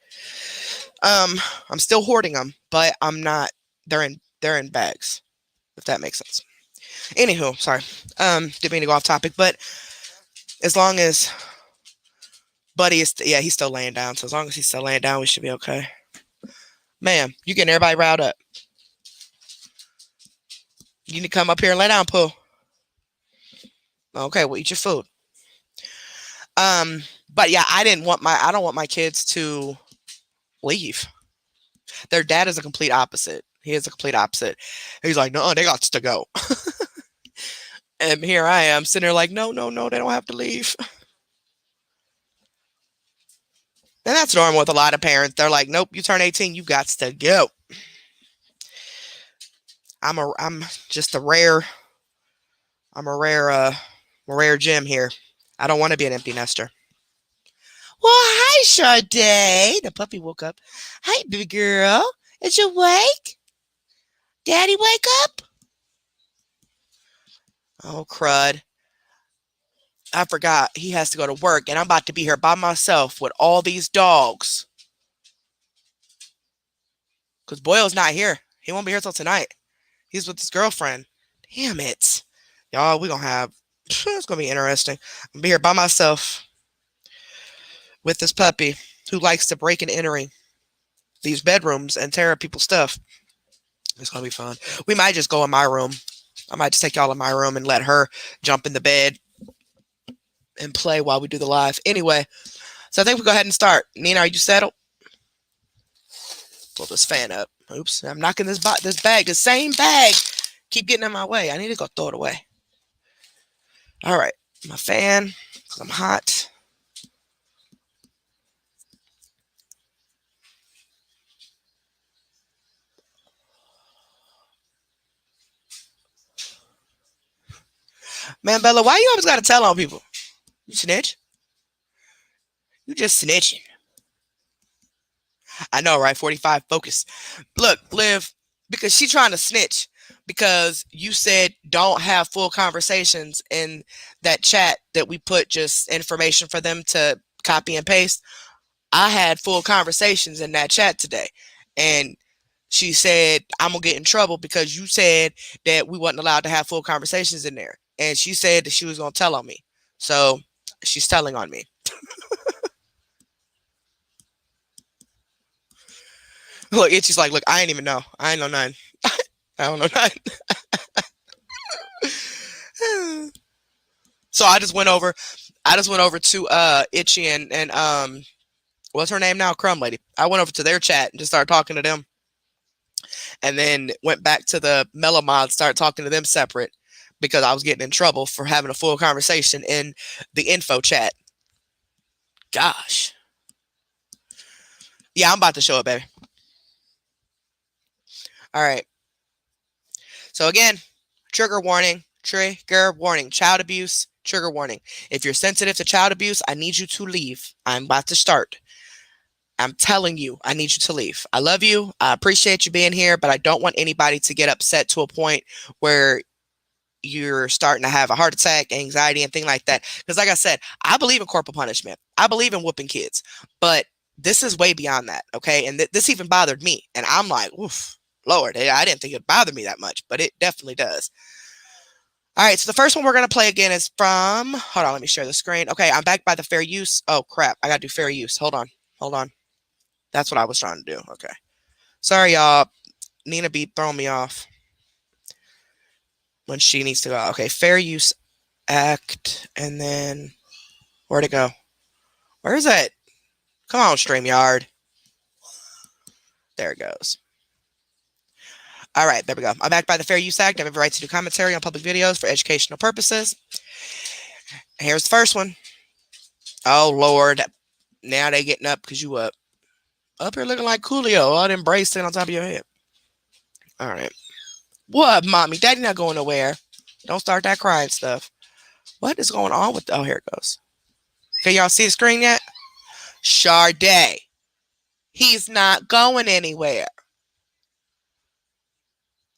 I'm still hoarding them, but I'm not. They're in bags, if that makes sense. Anywho, sorry. Didn't mean to go off topic, but as long as Buddy is, he's still laying down. So as long as he's still laying down, we should be okay. Man, you getting everybody riled up. You need to come up here and lay down, Pooh. Okay, well, eat your food. But yeah, I don't want my kids to leave. Their dad is a complete opposite. He is a complete opposite. He's like, no, they got to go. And here I am sitting there like, no, they don't have to leave. And that's normal with a lot of parents. They're like, nope, you turn 18, you got to go. I'm just a rare gem here. I don't want to be an empty nester. Well, hi, Sade. The puppy woke up. Hi, baby girl. Is you awake? Daddy wake up? Oh, crud. I forgot he has to go to work, and I'm about to be here by myself with all these dogs. Because Boyle's not here. He won't be here till tonight. He's with his girlfriend. Damn it. Y'all, it's going to be interesting. I'm going to be here by myself with this puppy who likes to break and entering these bedrooms and tear up people's stuff. It's going to be fun. We might just go in my room. I might just take y'all in my room and let her jump in the bed and play while we do the live. Anyway, so I think we'll go ahead and start. Nina, are you settled? Pull this fan up. Oops, I'm knocking this bag, the same bag. Keep getting in my way. I need to go throw it away. All right, my fan, because I'm hot. Man, Bella, why you always got to tell on people? You snitch? You just snitching. I know, right? 45, focus. Look, Liv, because she's trying to snitch because you said don't have full conversations in that chat that we put just information for them to copy and paste. I had full conversations in that chat today. And she said, I'm going to get in trouble because you said that we wasn't allowed to have full conversations in there. And she said that she was going to tell on me. So she's telling on me. Look, Itchy's like, look, I ain't even know. I ain't know nothing. I don't know nothing. So I just went over to Itchy and what's her name now? Crumb Lady. I went over to their chat and just started talking to them. And then went back to the Mellow Mod, started talking to them separate because I was getting in trouble for having a full conversation in the info chat. Gosh. Yeah, I'm about to show it, baby. All right. So again, trigger warning, child abuse, trigger warning. If you're sensitive to child abuse, I need you to leave. I'm about to start. I'm telling you, I need you to leave. I love you. I appreciate you being here, but I don't want anybody to get upset to a point where you're starting to have a heart attack, anxiety, and things like that. Because like I said, I believe in corporal punishment. I believe in whooping kids. But this is way beyond that, okay? And this even bothered me. And I'm like, oof, Lord, I didn't think it bothered me that much, but it definitely does. All right, so the first one we're going to play again is from, hold on, let me share the screen. Okay, I'm back by the fair use. Oh, crap, I got to do fair use. Hold on. That's what I was trying to do. Okay. Sorry, y'all. Nina be throwing me off when she needs to go. Okay, fair use act, and then where'd it go? Where is it? Come on, StreamYard. There it goes. All right, there we go. I'm back by the Fair Use Act. I have the right to do commentary on public videos for educational purposes. Here's the first one. Oh, Lord. Now they getting up because you up. Up here looking like Coolio. All them braids sitting on top of your head. All right. What, Mommy? Daddy not going nowhere. Don't start that crying stuff. What is going on with... Oh, here it goes. Can y'all see the screen yet? Sade. He's not going anywhere.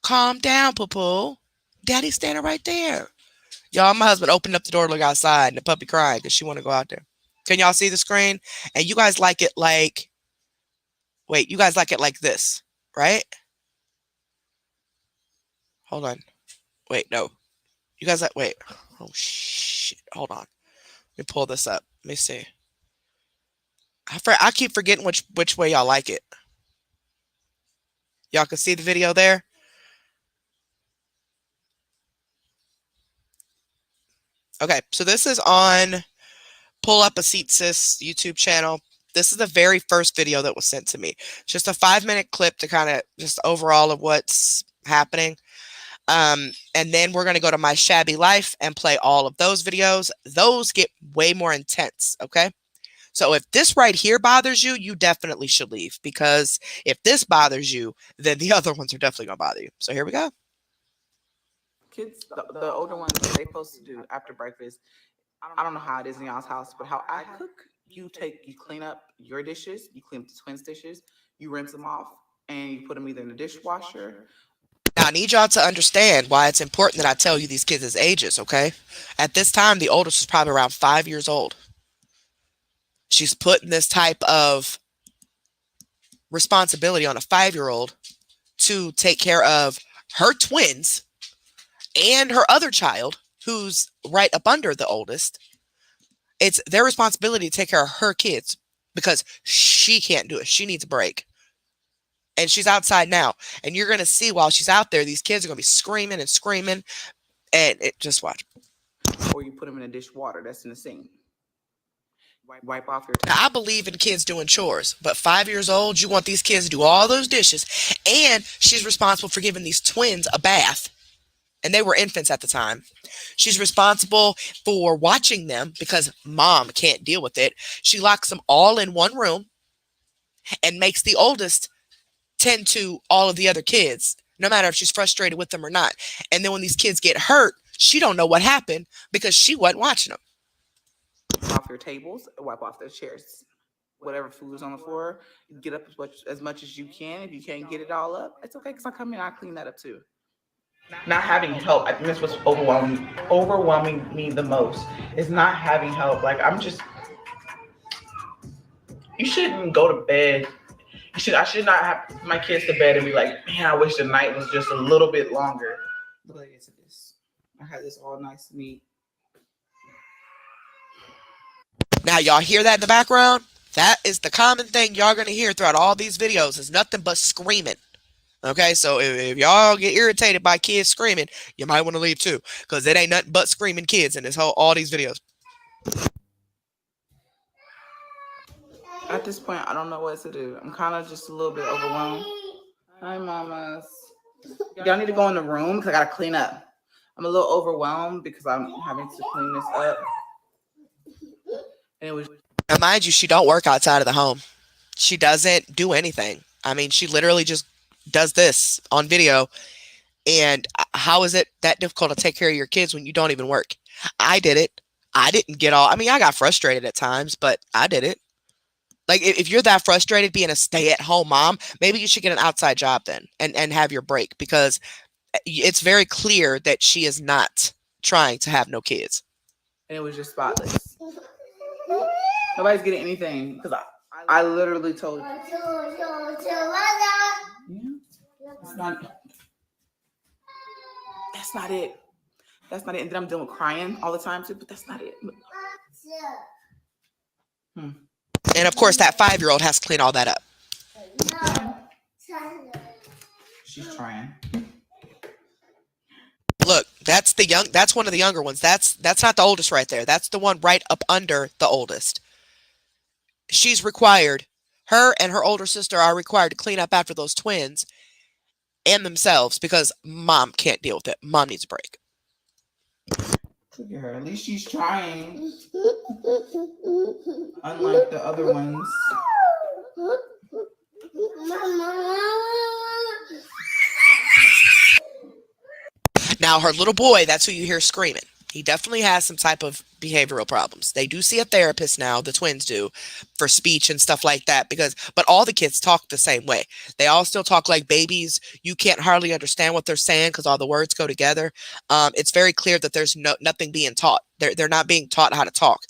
Calm down, poo-poo. Daddy's standing right there. Y'all, my husband opened up the door to look outside and the puppy crying because she want to go out there. Can y'all see the screen? And you guys like it like... Wait, you guys like it like this, right? Hold on. Wait, no. You guys like... Wait. Oh, shit. Hold on. Let me pull this up. Let me see. I keep forgetting which way y'all like it. Y'all can see the video there? Okay, so this is on Pull Up a Seat Sis YouTube channel. This is the very first video that was sent to me. It's just a 5-minute clip to kind of just overall of what's happening. And then we're going to go to My Shabby Life and play all of those videos. Those get way more intense, okay? So if this right here bothers you, you definitely should leave. Because if this bothers you, then the other ones are definitely going to bother you. So here we go. Kids, the older ones, what they're supposed to do after breakfast, I don't know how it is in y'all's house, but how I cook, you clean up your dishes, you clean up the twins' dishes, you rinse them off, and you put them either in the dishwasher. Now, I need y'all to understand why it's important that I tell you these kids' ages, okay? At this time, the oldest was probably around 5 years old. She's putting this type of responsibility on a 5-year-old to take care of her twins and her other child, who's right up under the oldest. It's their responsibility to take care of her kids because she can't do it. She needs a break. And she's outside now. And you're going to see while she's out there, these kids are going to be screaming and screaming. And just watch. Or you put them in a dishwater that's in the sink. Wipe off your Now, I believe in kids doing chores, but 5 years old, you want these kids to do all those dishes. And she's responsible for giving these twins a bath. And they were infants at the time. She's responsible for watching them because mom can't deal with it. She locks them all in one room and makes the oldest tend to all of the other kids, no matter if she's frustrated with them or not. And then when these kids get hurt, she don't know what happened because she wasn't watching them. Off your tables, wipe off the chairs. Whatever food is on the floor, get up as much as you can. If you can't get it all up, it's okay because I come in, I clean that up too. Not having help, I think that's what's overwhelming me the most, is not having help. Like, I'm just, You shouldn't go to bed. I should not have my kids to bed and be like, man, I wish the night was just a little bit longer. Look at this. I had this all nice and neat. Now, y'all hear that in the background? That is the common thing y'all going to hear throughout all these videos is nothing but screaming. Okay, so if y'all get irritated by kids screaming, you might want to leave too, because it ain't nothing but screaming kids in all these videos. At this point, I don't know what to do. I'm kind of just a little bit overwhelmed. Hi, mamas. Y'all need to go in the room because I got to clean up. I'm a little overwhelmed because I'm having to clean this up. And it was. Now, mind you, she don't work outside of the home. She doesn't do anything. I mean, she literally just does this on video. And how is it that difficult to take care of your kids when you don't even work? I did it. I didn't get all. I mean, I got frustrated at times, but I did it. Like, if you're that frustrated being a stay-at-home mom, maybe you should get an outside job then and have your break, because it's very clear that she is not trying to have no kids. And it was just spotless. Nobody's getting anything because I literally told you. Yeah, that's not it. That's not it. And then I'm dealing with crying all the time too, but that's not it. And of course, that 5-year-old has to clean all that up. She's trying. Look, that's one of the younger ones. That's not the oldest right there. That's the one right up under the oldest. She's required, her and her older sister are required to clean up after those twins and themselves because mom can't deal with it. Mom needs a break. Look at her. At least she's trying. Unlike the other ones. Now, her little boy, that's who you hear screaming. He definitely has some type of behavioral problems. They do see a therapist now, the twins do, for speech and stuff like that, but all the kids talk the same way. They all still talk like babies. You can't hardly understand what they're saying because all the words go together. It's very clear that there's nothing being taught. They're not being taught how to talk.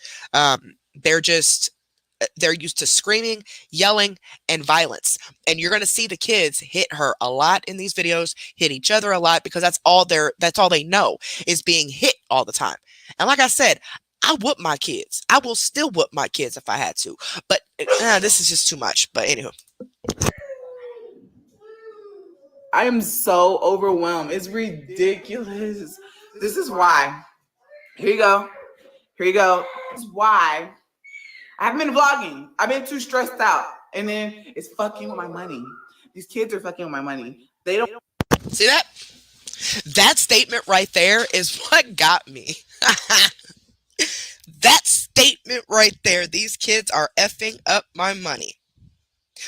They're used to screaming, yelling, and violence. And you're going to see the kids hit her a lot in these videos, hit each other a lot, because that's all they know is being hit all the time. And like I said, I whoop my kids. I will still whoop my kids if I had to. But this is just too much. But anywho. I am so overwhelmed. It's ridiculous. This is why. Here you go. This is why I haven't been vlogging. I've been too stressed out. And then it's fucking with my money. These kids are fucking with my money. They don't. See that? That statement right there is what got me. That statement right there. These kids are effing up my money.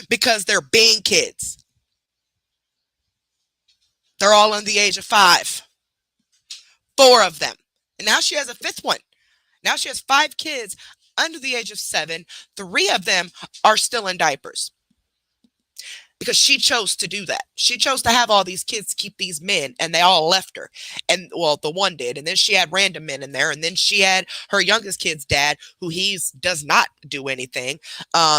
Because they're being kids. They're all under the age of 5. 4 of them. And now she has a 5th one. Now she has 5 kids under the age of 7. 3 of them are still in diapers. Because she chose to do that. She chose to have all these kids keep these men, and they all left her. And, well, the one did. And then she had random men in there. And then she had her youngest kid's dad, who does not do anything.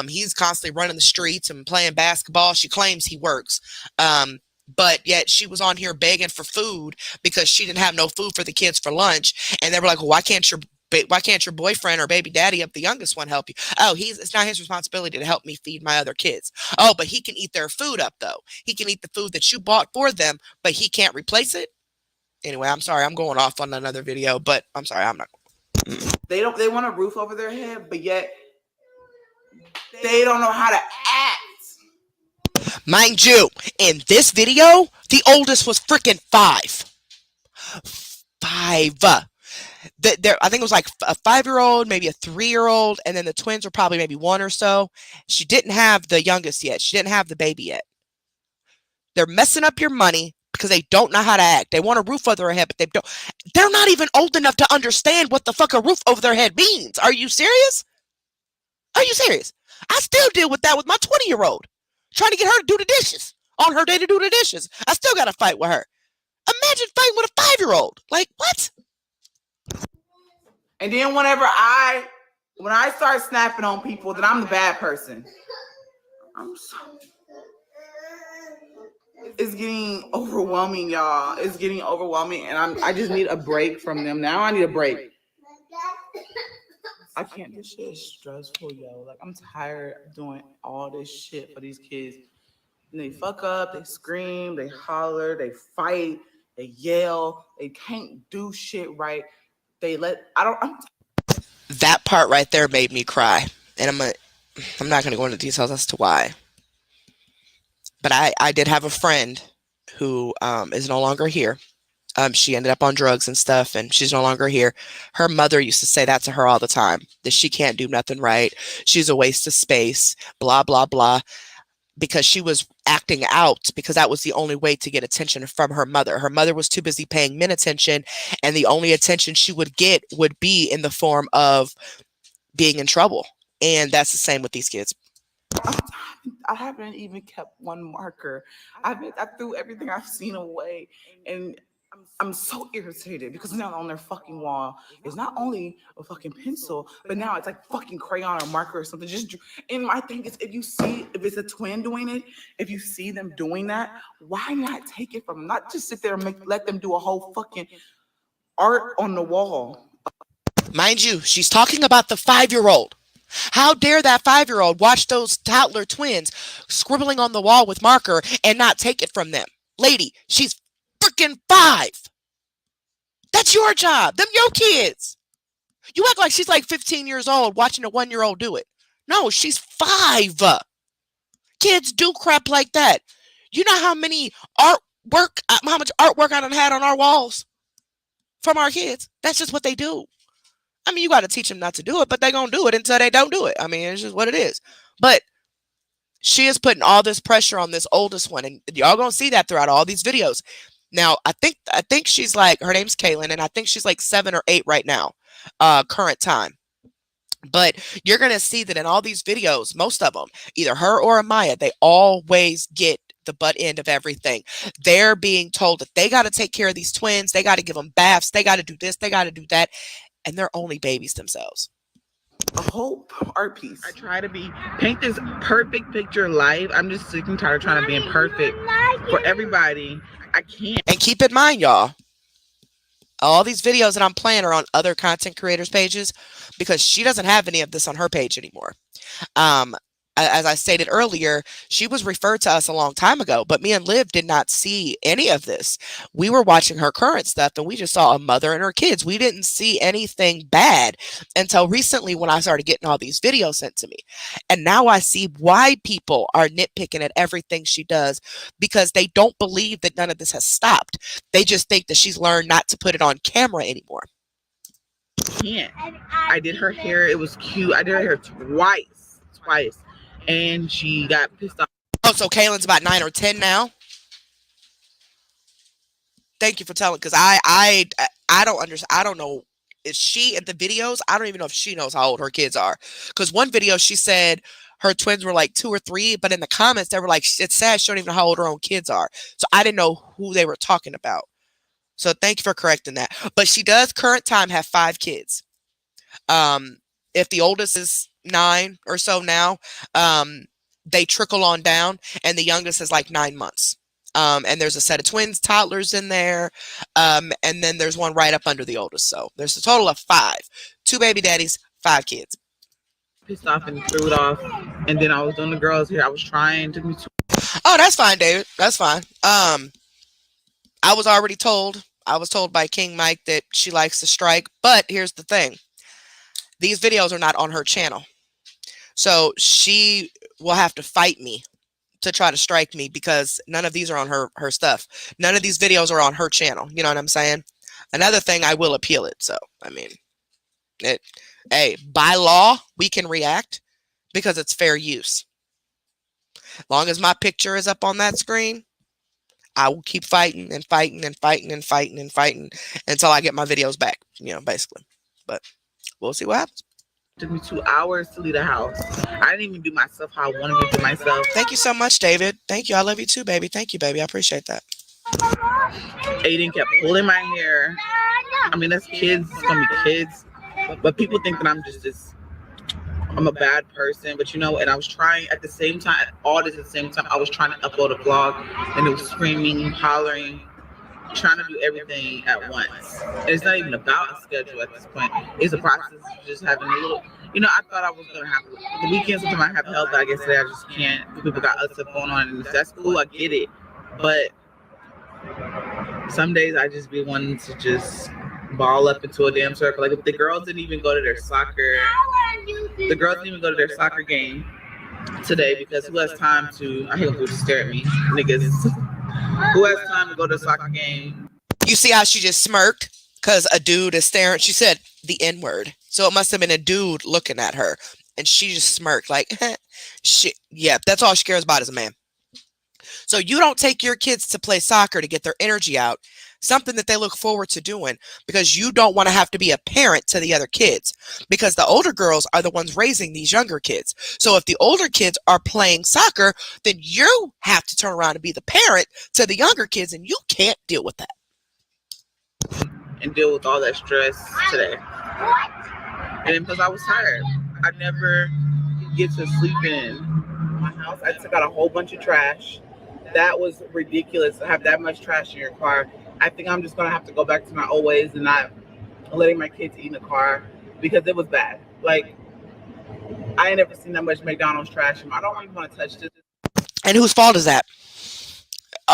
He's constantly running the streets and playing basketball. She claims he works. But yet she was on here begging for food because she didn't have no food for the kids for lunch. And they were like, well, why can't your boyfriend or baby daddy of the youngest one help you? Oh, it's not his responsibility to help me feed my other kids. Oh, but he can eat their food up, though. He can eat the food that you bought for them, but he can't replace it. Anyway, I'm sorry. I'm going off on another video, but I'm sorry. I'm not. They want a roof over their head, but yet they don't know how to act. Mind you, in this video, the oldest was freaking 5. 5. I think it was like a 5-year-old, maybe a 3-year-old, and then the twins were probably maybe 1 or so. She didn't have the youngest yet. She didn't have the baby yet. They're messing up your money because they don't know how to act. They want a roof over their head, but they're not even old enough to understand what the fuck a roof over their head means. Are you serious? Are you serious? I still deal with that with my 20-year-old. Trying to get her to do the dishes. On her day to do the dishes. I still got to fight with her. Imagine fighting with a 5-year-old. Like, what? And then whenever I When I start snapping on people, then I'm the bad person. I'm so. It's getting overwhelming, y'all. It's getting overwhelming, and I just need a break from them. Now I need a break. I can't. This shit is stressful, yo. Like I'm tired of doing all this shit for these kids. And they fuck up, they scream, they holler, they fight, they yell, they can't do shit right. They let I don't. That part right there made me cry, and I'm not going to go into details as to why. But I did have a friend who is no longer here. She ended up on drugs and stuff, and she's no longer here. Her mother used to say that to her all the time, that she can't do nothing right. She's a waste of space, blah, blah, blah, because she was acting out because that was the only way to get attention from her mother. Her mother was too busy paying men attention, and the only attention she would get would be in the form of being in trouble. And that's the same with these kids. I haven't even kept one marker. I threw everything I've seen away, and I'm so irritated because now on their fucking wall is not only a fucking pencil, but now it's like fucking crayon or marker or something. And my thing is, if it's a twin doing it, if you see them doing that, why not take it from them? Not just sit there and let them do a whole fucking art on the wall. Mind you, she's talking about the 5-year-old. How dare that 5-year-old watch those toddler twins scribbling on the wall with marker and not take it from them? Lady, she's freaking 5. That's your job. Them your kids. You act like she's like 15 years old watching a 1-year-old do it. No, she's 5. Kids do crap like that. You know how much artwork I done had on our walls from our kids? That's just what they do. I mean, you got to teach them not to do it, but they're going to do it until they don't do it. I mean, it's just what it is. But she is putting all this pressure on this oldest one, and y'all going to see that throughout all these videos. Now, I think she's like, her name's Kaylin, and I think she's like 7 or 8 right now, current time. But you're going to see that in all these videos, most of them, either her or Amaya, they always get the butt end of everything. They're being told that they got to take care of these twins. They got to give them baths. They got to do this. They got to do that. And they're only babies themselves. A whole art piece. I try to paint this perfect picture life. I'm just sick and tired of trying to be perfect for everybody. I can't. And keep in mind, y'all, all these videos that I'm playing are on other content creators' pages because she doesn't have any of this on her page anymore. As I stated earlier, she was referred to us a long time ago, but me and Liv did not see any of this. We were watching her current stuff and we just saw a mother and her kids. We didn't see anything bad until recently when I started getting all these videos sent to me. And now I see why people are nitpicking at everything she does because they don't believe that none of this has stopped. They just think that she's learned not to put it on camera anymore. Can't. I did her hair. It was cute. I did her hair twice. And she got pissed off. Oh, so Kaylin's about 9 or 10 now? Thank you for telling, because I don't understand. I don't know. Is she in the videos? I don't even know if she knows how old her kids are. Because one video she said her twins were like 2 or 3, but in the comments they were like, it's sad she don't even know how old her own kids are. So I didn't know who they were talking about. So thank you for correcting that. But she does current time have 5 kids. If the oldest is 9 or so now, they trickle on down, and the youngest is like 9 months. And there's a set of twins, toddlers in there, and then there's one right up under the oldest. So there's a total of 5, 2 baby daddies, 5 kids. Pissed off and threw it off, and then I was doing the girls here. I was trying to be. Oh, that's fine, David. That's fine. I was already told. I was told by King Mike that she likes to strike, but here's the thing. These videos are not on her channel. So she will have to fight me to try to strike me because none of these are on her stuff. None of these videos are on her channel. You know what I'm saying? Another thing, I will appeal it. So, I mean, hey, by law, we can react because it's fair use. Long as my picture is up on that screen, I will keep fighting and fighting and fighting and fighting and fighting until I get my videos back, you know, basically. But we'll see what happens. It took me 2 hours to leave the house. I didn't even do myself how I wanted to do myself. Thank you so much, David. Thank you. I love you too, baby. Thank you, baby. I appreciate that. Aiden kept pulling my hair. I mean, that's kids. It's going to be kids. But people think that I'm just this I'm a bad person, but and I was trying at the same time, all this at the same time, I was trying to upload a vlog, and it was screaming, hollering, trying to do everything at once. And it's not even about a schedule at this point. It's a process of just having a little, I thought I was going to have the weekends, sometimes I have help, but I guess today I just can't. People got other stuff going on, and if that's cool, I get it. But some days I just be wanting to just ball up into a damn circle. Like if the girls didn't even go to their soccer, game today because who has time to? I hate when people stare at me, niggas. Who has time to go to a soccer game? You see how she just smirked because a dude is staring. She said the N word, so it must have been a dude looking at her, and she just smirked like, shit. Yeah, that's all she cares about is a man. So you don't take your kids to play soccer to get their energy out, something that they look forward to doing, because you don't want to have to be a parent to the other kids, because the older girls are the ones raising these younger kids. So if the older kids are playing soccer, then you have to turn around and be the parent to the younger kids, and you can't deal with that. And deal with all that stress today. And because I was tired, I never get to sleep in my house. I took out a whole bunch of trash. That was ridiculous to have that much trash in your car. I think I'm just going to have to go back to my old ways and not letting my kids eat in the car because it was bad. Like, I ain't never seen that much McDonald's trash. I don't even want to touch this. And whose fault is that?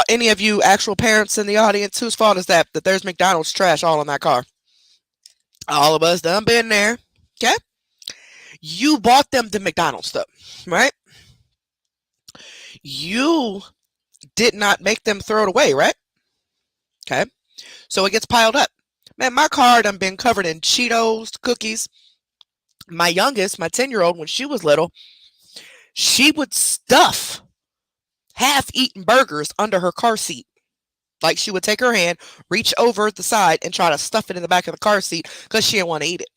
Any of you actual parents in the audience, whose fault is that there's McDonald's trash all in that car? All of us done been there. Okay? You bought them the McDonald's stuff, right? You did not make them throw it away, right? Okay. So it gets piled up. Man, my car done been covered in Cheetos, cookies. My youngest, my 10-year-old, when she was little, she would stuff half-eaten burgers under her car seat. Like she would take her hand, reach over the side, and try to stuff it in the back of the car seat because she didn't want to eat it.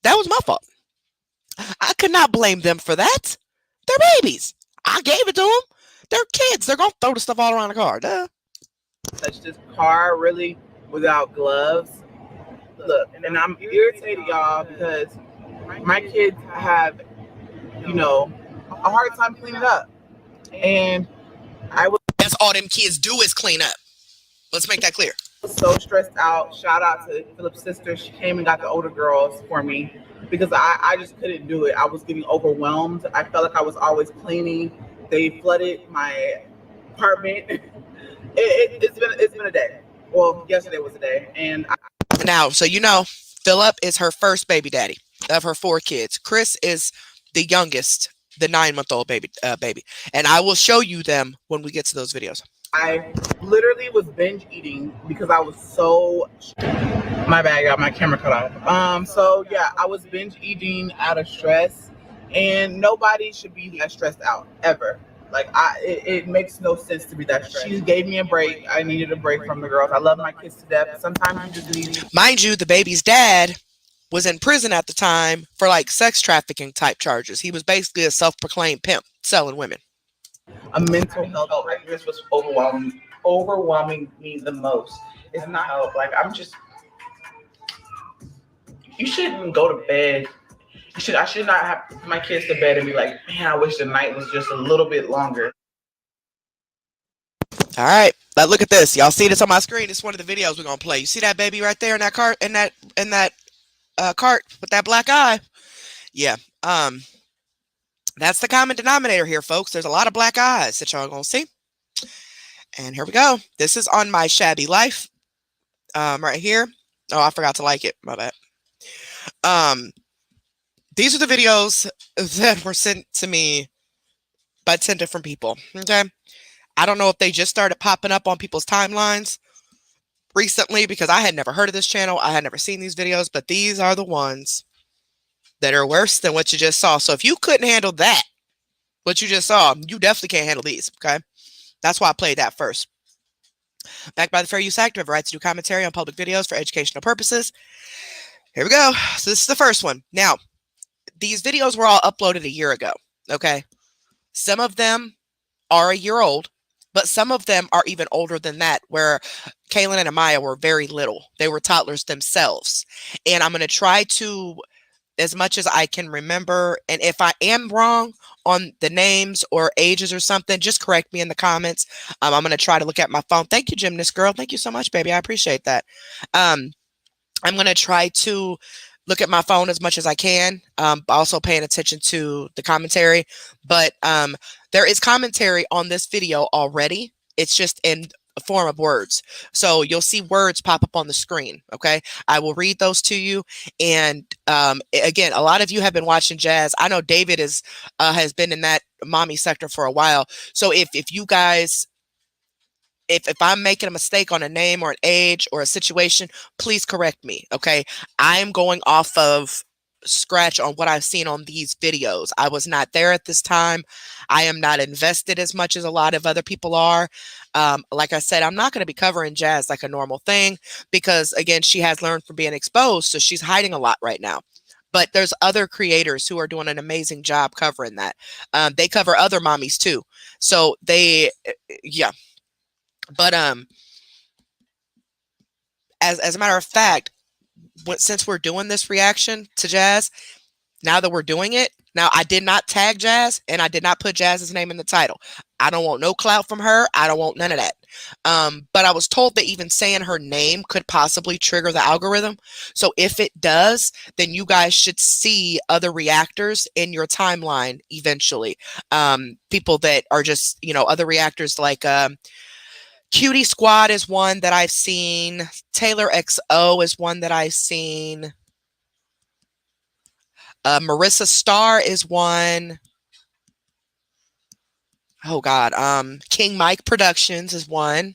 That was my fault. I could not blame them for that. They're babies. I gave it to them. They're kids. They're going to throw the stuff all around the car. Duh. Touch this car really without gloves. Look, and I'm irritated, y'all, because my kids have, a hard time cleaning up. And that's all them kids do is clean up. Let's make that clear. I was so stressed out. Shout out to Philip's sister. She came and got the older girls for me because I just couldn't do it. I was getting overwhelmed. I felt like I was always cleaning. They flooded my apartment. It's been a day. Well, yesterday was a day. And now, so Philip is her first baby daddy of her 4 kids. Chris is the youngest, the 9-month-old baby. And I will show you them when we get to those videos. I literally was binge eating because I was so... My bad, got my camera cut off. So yeah, I was binge eating out of stress, and nobody should be that stressed out ever. Like it makes no sense to be that stressed. She gave me a break. I needed a break from the girls. I love my kids to death. Sometimes you just need... Mind you, the baby's dad was in prison at the time for like sex trafficking type charges. He was basically a self-proclaimed pimp selling women. A mental health crisis was overwhelming me the most. It's not help. Like you shouldn't go to bed. I should not have my kids to bed and be like, man, I wish the night was just a little bit longer. All right, now look at this. Y'all see this on my screen? It's one of the videos we're gonna play. You see that baby right there in that cart, in that cart with that black eye? Yeah. That's the common denominator here, folks. There's a lot of black eyes that y'all gonna see. And here we go. This is on my Shabby Life. Right here. Oh, I forgot to like it. My bad. These are the videos that were sent to me by 10 different people. Okay. I don't know if they just started popping up on people's timelines recently because I had never heard of this channel. I had never seen these videos, but these are the ones that are worse than what you just saw. So if you couldn't handle that, what you just saw, you definitely can't handle these. Okay. That's why I played that first. Backed by the Fair Use Act, we have a right to do commentary on public videos for educational purposes. Here we go. So this is the first one. Now, these videos were all uploaded a year ago. Okay. Some of them are a year old, but some of them are even older than that, where Kaylin and Amaya were very little. They were toddlers themselves. And I'm going to try to as much as I can remember. And if I am wrong on the names or ages or something, just correct me in the comments. I'm going to try to look at my phone. Thank you, Gymnast Girl. Thank you so much, baby. I appreciate that. I'm going to try to look at my phone as much as I can, also paying attention to the commentary. But there is commentary on this video already. It's just in a form of words. So you'll see words pop up on the screen. Okay. I will read those to you. And again, a lot of you have been watching Jazz. I know David has been in that mommy sector for a while. So if you guys, if I'm making a mistake on a name or an age or a situation, please correct me. Okay. I'm going off of scratch on what I've seen on these videos. I was not there at this time. I am not invested as much as a lot of other people are. Like I said, I'm not going to be covering Jazz like a normal thing because, again, she has learned from being exposed. So she's hiding a lot right now. But there's other creators who are doing an amazing job covering that. They cover other mommies too. So yeah. But as a matter of fact, since we're doing this reaction to Jazz, now that we're doing it, now I did not tag Jazz and I did not put Jazz's name in the title. I don't want no clout from her. I don't want none of that. But I was told that even saying her name could possibly trigger the algorithm. So if it does, then you guys should see other reactors in your timeline eventually. People that are just, other reactors like Cutie Squad is one that I've seen. Taylor XO is one that I've seen. Marissa Starr is one. Oh God. King Mike Productions is one.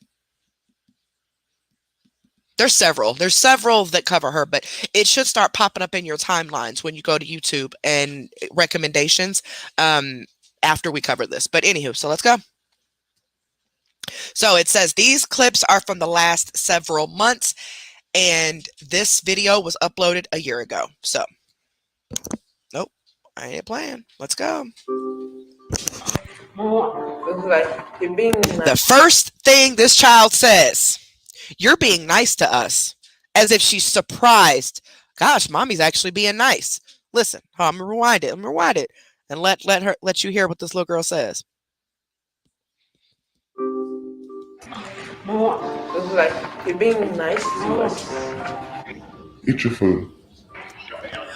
There's several that cover her, but it should start popping up in your timelines when you go to YouTube and recommendations after we cover this. But anywho, so let's go. So it says these clips are from the last several months, and this video was uploaded a year ago. So, nope, I ain't playing. Let's go. The first thing this child says, "You're being nice to us," as if she's surprised. Gosh, mommy's actually being nice. Listen, I'm gonna rewind it. And let you hear what this little girl says. It's like you're being nice to us. Eat your food.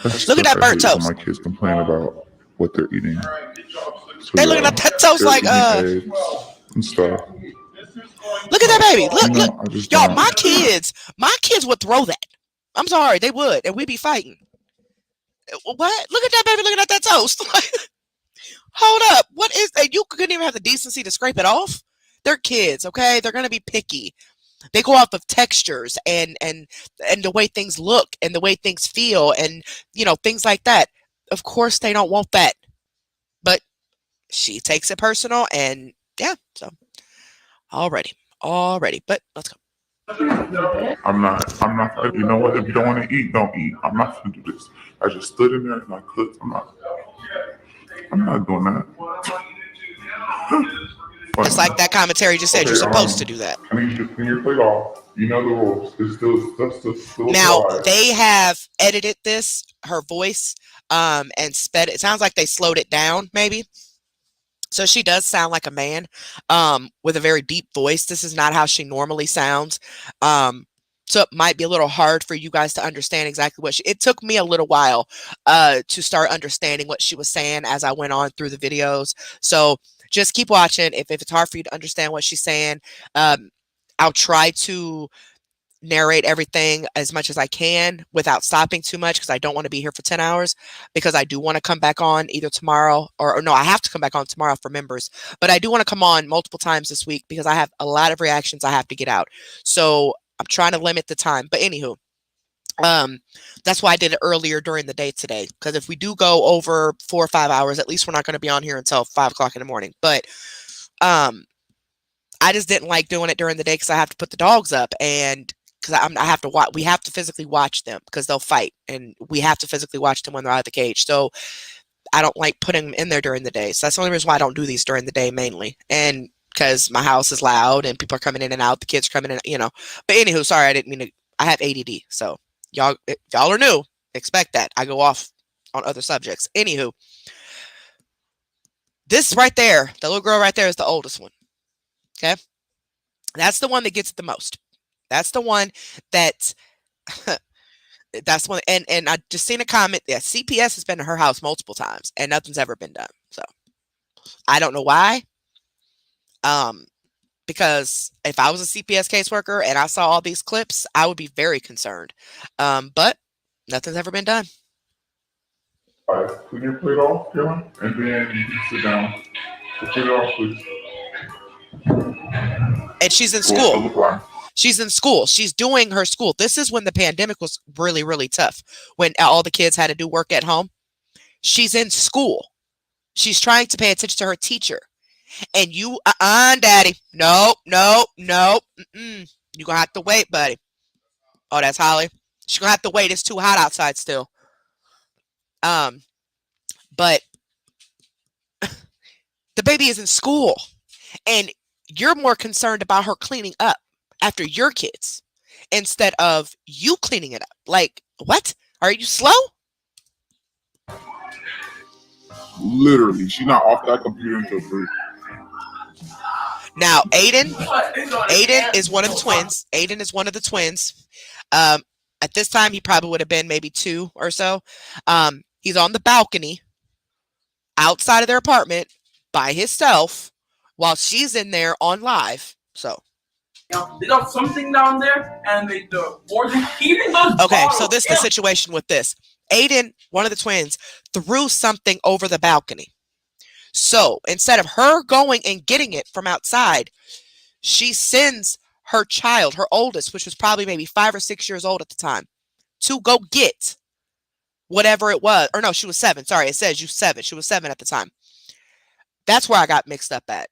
Look at that burnt toast. My kids complain about what they're eating. So they looking at that toast like eggs and stuff. Look at that baby. Look. Y'all, my kids would throw that. I'm sorry, they would, and we'd be fighting. What? Look at that baby looking at that toast. Hold up. What is that? You couldn't even have the decency to scrape it off? They're kids, okay? They're gonna be picky. They go off of textures and the way things look and the way things feel and things like that. Of course they don't want that. But she takes it personal and yeah, so already. But let's go. I'm not, you know what? If you don't want to eat, don't eat. I'm not going to do this. I just stood in there and I cooked. I'm not doing that. It's like that commentary just said, you're supposed to do that. I need you to clean your plate off. You know the rules. It's still now, they have edited this, her voice, and sped it. It sounds like they slowed it down, maybe. So she does sound like a man with a very deep voice. This is not how she normally sounds. So it might be a little hard for you guys to understand exactly what it took me a little while to start understanding what she was saying as I went on through the videos. So just keep watching. If it's hard for you to understand what she's saying, I'll try to narrate everything as much as I can without stopping too much because I don't want to be here for 10 hours because I do want to come back on either tomorrow or no, I have to come back on tomorrow for members, but I do want to come on multiple times this week because I have a lot of reactions I have to get out. So I'm trying to limit the time, but anywho, that's why I did it earlier during the day today. Because if we do go over 4 or 5 hours, at least we're not going to be on here until 5 o'clock in the morning. But, I just didn't like doing it during the day because I have to put the dogs up and because I have to watch, we have to physically watch them because they'll fight and we have to physically watch them when they're out of the cage. So I don't like putting them in there during the day. So that's the only reason why I don't do these during the day mainly. And because my house is loud and people are coming in and out, the kids are coming in, but anywho, sorry, I didn't mean to, I have ADD. So y'all are new, expect that. I go off on other subjects. Anywho, this right there, the little girl right there is the oldest one. Okay. That's the one that gets it the most. That's the one that, that's one. And I just seen a comment. Yeah, CPS has been to her house multiple times and nothing's ever been done. So I don't know why. Because if I was a CPS caseworker and I saw all these clips, I would be very concerned. But nothing's ever been done. All right, clean your plate off, Karen, and then you can sit down. Clean it off, please. And she's in school. She's in school. She's doing her school. This is when the pandemic was really, really tough. When all the kids had to do work at home. She's in school. She's trying to pay attention to her teacher. And you, daddy. Nope. You're going to have to wait, buddy. Oh, that's Holly. She's going to have to wait. It's too hot outside still. But the baby is in school. And you're more concerned about her cleaning up after your kids instead of you cleaning it up. Like, what? Are you slow? Literally, she's not off that computer until 3. Now, Aiden is one of the twins. Aiden is one of the twins. At this time, he probably would have been maybe 2 or so. He's on the balcony outside of their apartment by himself while she's in there on live. So they got something down there, and they're more than keeping those. Okay, so this is the situation with this. Aiden, one of the twins, threw something over the balcony. So instead of her going and getting it from outside, she sends her child, her oldest, which was probably maybe 5 or 6 years old at the time, to go get whatever it was. Or no, she was 7. Sorry, it says you 7. She was 7 at the time. That's where I got mixed up at.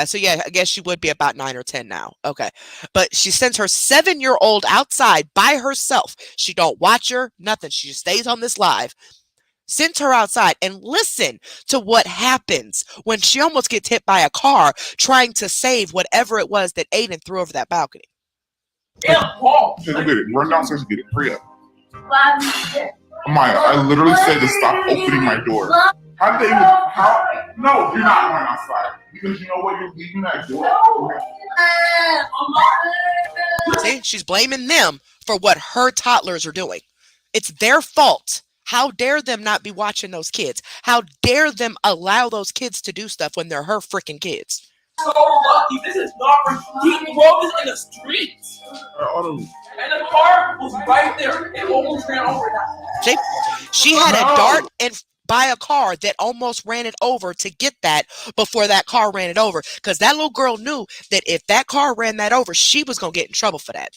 So yeah, I guess she would be about 9 or 10 now. Okay. But she sends her 7-year-old outside by herself. She don't watch her, nothing. She just stays on this live. Sends her outside and listen to what happens when she almost gets hit by a car trying to save whatever it was that Aiden threw over that balcony. Yeah, Paul. Just get it. Run downstairs and get it. Hurry up. Maya, I literally said to stop opening my door. How did they even, how? No, you're not going outside. Because you know what? You're leaving that door. See, she's blaming them for what her toddlers are doing. It's their fault. How dare them not be watching those kids? How dare them allow those kids to do stuff when they're her freaking kids? So lucky. This is not he drove this in the streets. And the car was right there. It almost ran over that. See, she had a dart and by a car that almost ran it over to get that before that car ran it over. Because that little girl knew that if that car ran that over, she was going to get in trouble for that.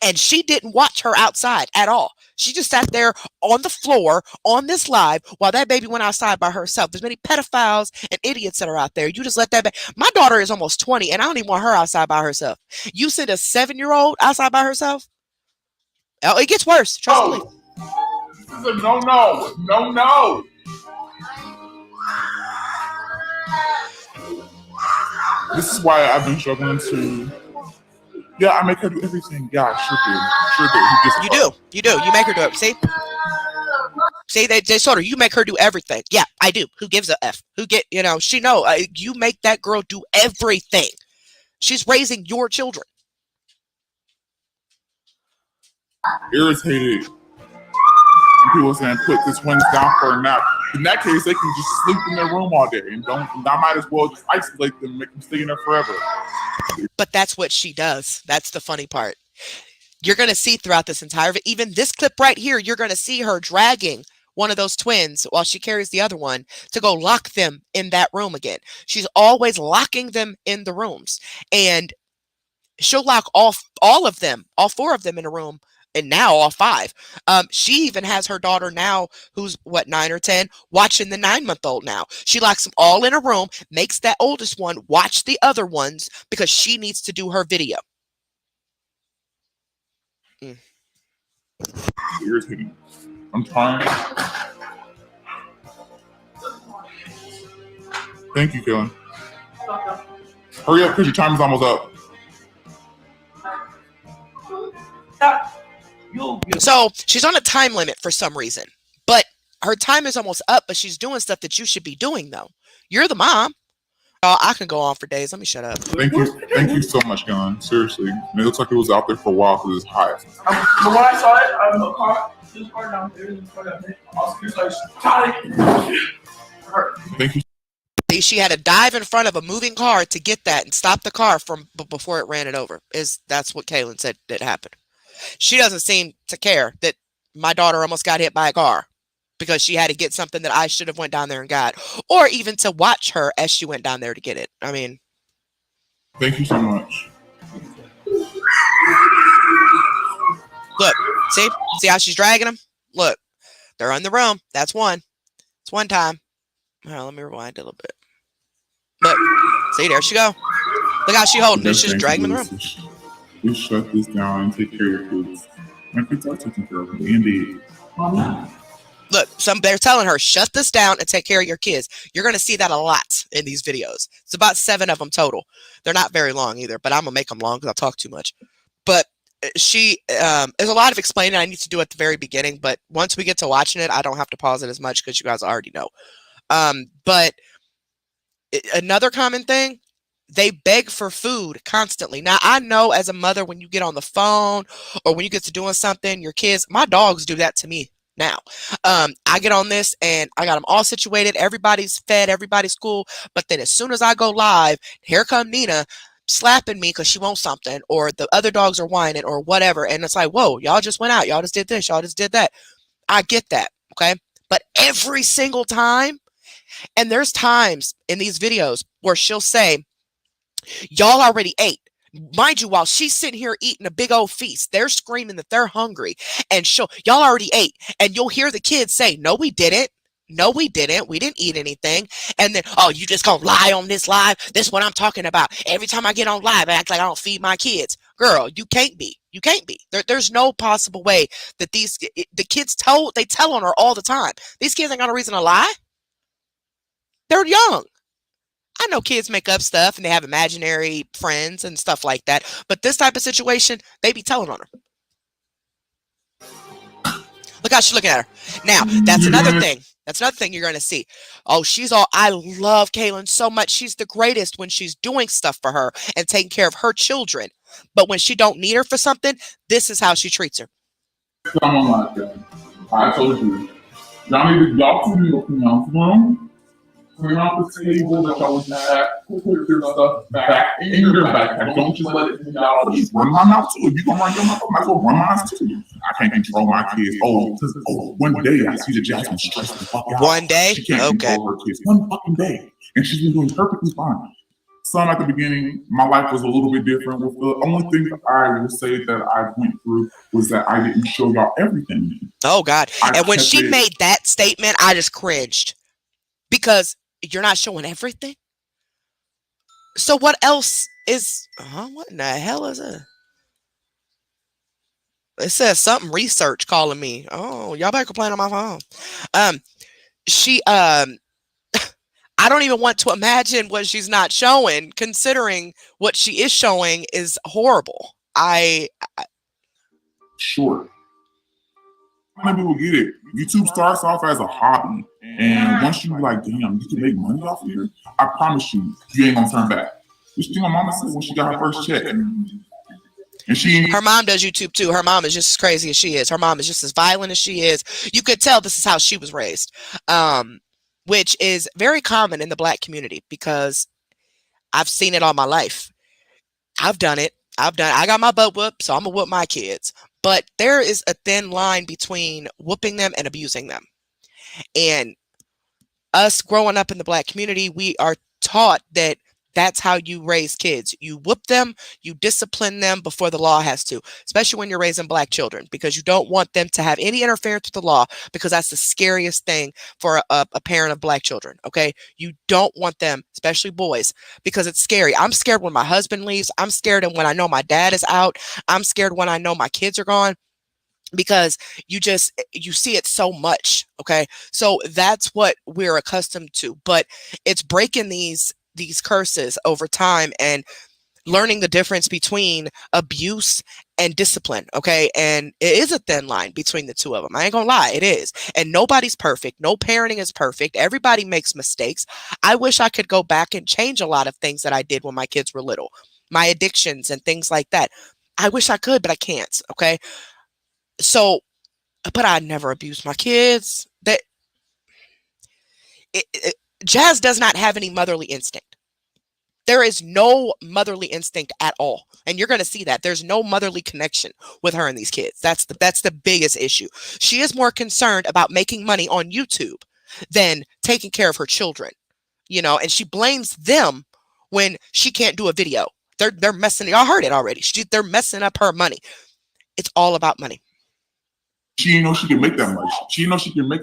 And she didn't watch her outside at all. She just sat there on the floor on this live while that baby went outside by herself. There's many pedophiles and idiots that are out there. You just let that baby. My daughter is almost 20 and I don't even want her outside by herself. You send a 7-year-old outside by herself? Oh, it gets worse. Trust me. This is a no. This is why I've been struggling to. Yeah, I make her do everything. Yeah, sure do. You do. You make her do it. See, they told her, you make her do everything. Yeah, I do. Who gives a F? She know. You make that girl do everything. She's raising your children. Irritated. People saying put the twins down for a nap. In that case, they can just sleep in their room all day and I might as well just isolate them and make them stay in there forever. But that's what she does. That's the funny part. You're going to see throughout this entire, even this clip right here, you're going to see her dragging one of those twins while she carries the other one to go lock them in that room again. She's always locking them in the rooms and she'll lock all of them, all 4 of them in a room. And now all 5. She even has her daughter now, who's 9 or 10, watching the 9-month-old now. She locks them all in a room, makes that oldest one watch the other ones because she needs to do her video. Irritating. I'm trying. Thank you, Kellen. Hurry up because your time is almost up. So she's on a time limit for some reason, but her time is almost up, but she's doing stuff that you should be doing though. You're the mom. I can go on for days. Let me shut up. Thank you so much, Gun. Seriously, and it looks like it was out there for a while because it's hot. But when I saw it, I was car. This car down there. I was like, Charlie. Thank you. She had to dive in front of a moving car to get that and stop the car from before it ran it over. That's what Kaylin said that happened. She doesn't seem to care that my daughter almost got hit by a car because she had to get something that I should have went down there and got, or even to watch her as she went down there to get it. I mean, thank you so much. Look, see how she's dragging them? Look, they're in the room. That's one. It's one time. Well, let me rewind a little bit. Look, see, there she go. Look how she holding it. She's just dragging them in the room. We shut this down and take care of your kids. My kids are taking care of them. Indeed. Why not? Look, they're telling her, shut this down and take care of your kids. You're going to see that a lot in these videos. It's about 7 of them total. They're not very long either, but I'm going to make them long because I talk too much. But there's a lot of explaining I need to do at the very beginning, but once we get to watching it, I don't have to pause it as much because you guys already know. But another common thing, they beg for food constantly. Now, I know as a mother, when you get on the phone or when you get to doing something, your kids, my dogs do that to me now. I get on this and I got them all situated. Everybody's fed, everybody's cool. But then as soon as I go live, here come Nina slapping me because she wants something, or the other dogs are whining or whatever. And it's like, whoa, y'all just went out. Y'all just did this. Y'all just did that. I get that. Okay. But every single time, and there's times in these videos where she'll say, y'all already ate. Mind you, while she's sitting here eating a big old feast, they're screaming that they're hungry. And y'all already ate. And you'll hear the kids say, no, we didn't. No, we didn't. We didn't eat anything. And then, oh, you just gonna lie on this live? This is what I'm talking about. Every time I get on live, I act like I don't feed my kids. Girl, you can't be. You can't be. There's no possible way that the kids they tell on her all the time. These kids ain't got no reason to lie. They're young. I know kids make up stuff and they have imaginary friends and stuff like that. But this type of situation, they be telling on her. Look how she's looking at her. Now, that's another thing. That's another thing you're going to see. Oh, I love Kaylin so much. She's the greatest when she's doing stuff for her and taking care of her children. But when she don't need her for something, this is how she treats her. Someone like that. I told you. Y'all two need to open your room. Clean off the table that y'all was at. Put your stuff back in your backpack. Don't just let it out. Just run my mouth too. If you gonna run your mouth, I might as well run mine too. I can't control my kids. One day I see the Jasmine stressed the fuck out. One day? She can't control her kids. One fucking day. And she's been doing perfectly fine. Some at the beginning, my life was a little bit different. With the only thing that I will say that I went through was that I didn't show y'all everything. Oh, God. And when she made that statement, I just cringed. Because you're not showing everything? So what else is... what in the hell is it? It says something research calling me. Oh, y'all better complain on my phone. I don't even want to imagine what she's not showing, considering what she is showing is horrible. Sure. Many people get it. YouTube starts off as a hobby. And once you like, damn, you can make money off of here, I promise you, you ain't gonna turn back. This thing my mama said when she got her first check. And her mom does YouTube too. Her mom is just as crazy as she is. Her mom is just as violent as she is. You could tell this is how she was raised. Which is very common in the Black community because I've seen it all my life. I've done it. I got my butt whooped, so I'm gonna whoop my kids. But there is a thin line between whooping them and abusing them. And us growing up in the Black community, we are taught that that's how you raise kids. You whoop them, you discipline them before the law has to, especially when you're raising Black children, because you don't want them to have any interference with the law, because that's the scariest thing for a parent of Black children, okay? You don't want them, especially boys, because it's scary. I'm scared when my husband leaves. I'm scared when I know my dad is out. I'm scared when I know my kids are gone. Because you see it so much, okay? So that's what we're accustomed to. But it's breaking these curses over time and learning the difference between abuse and discipline. Okay. And it is a thin line between the two of them. I ain't gonna lie. It is. And nobody's perfect. No parenting is perfect. Everybody makes mistakes. I wish I could go back and change a lot of things that I did when my kids were little, my addictions and things like that. I wish I could, but I can't. Okay. So, but I never abused my kids. Jazz does not have any motherly instinct. There is no motherly instinct at all. And you're going to see that. There's no motherly connection with her and these kids. That's the biggest issue. She is more concerned about making money on YouTube than taking care of her children, and she blames them when she can't do a video. They're messing, y'all heard it already. They're messing up her money. It's all about money. She didn't know she could make that much. She didn't know she can make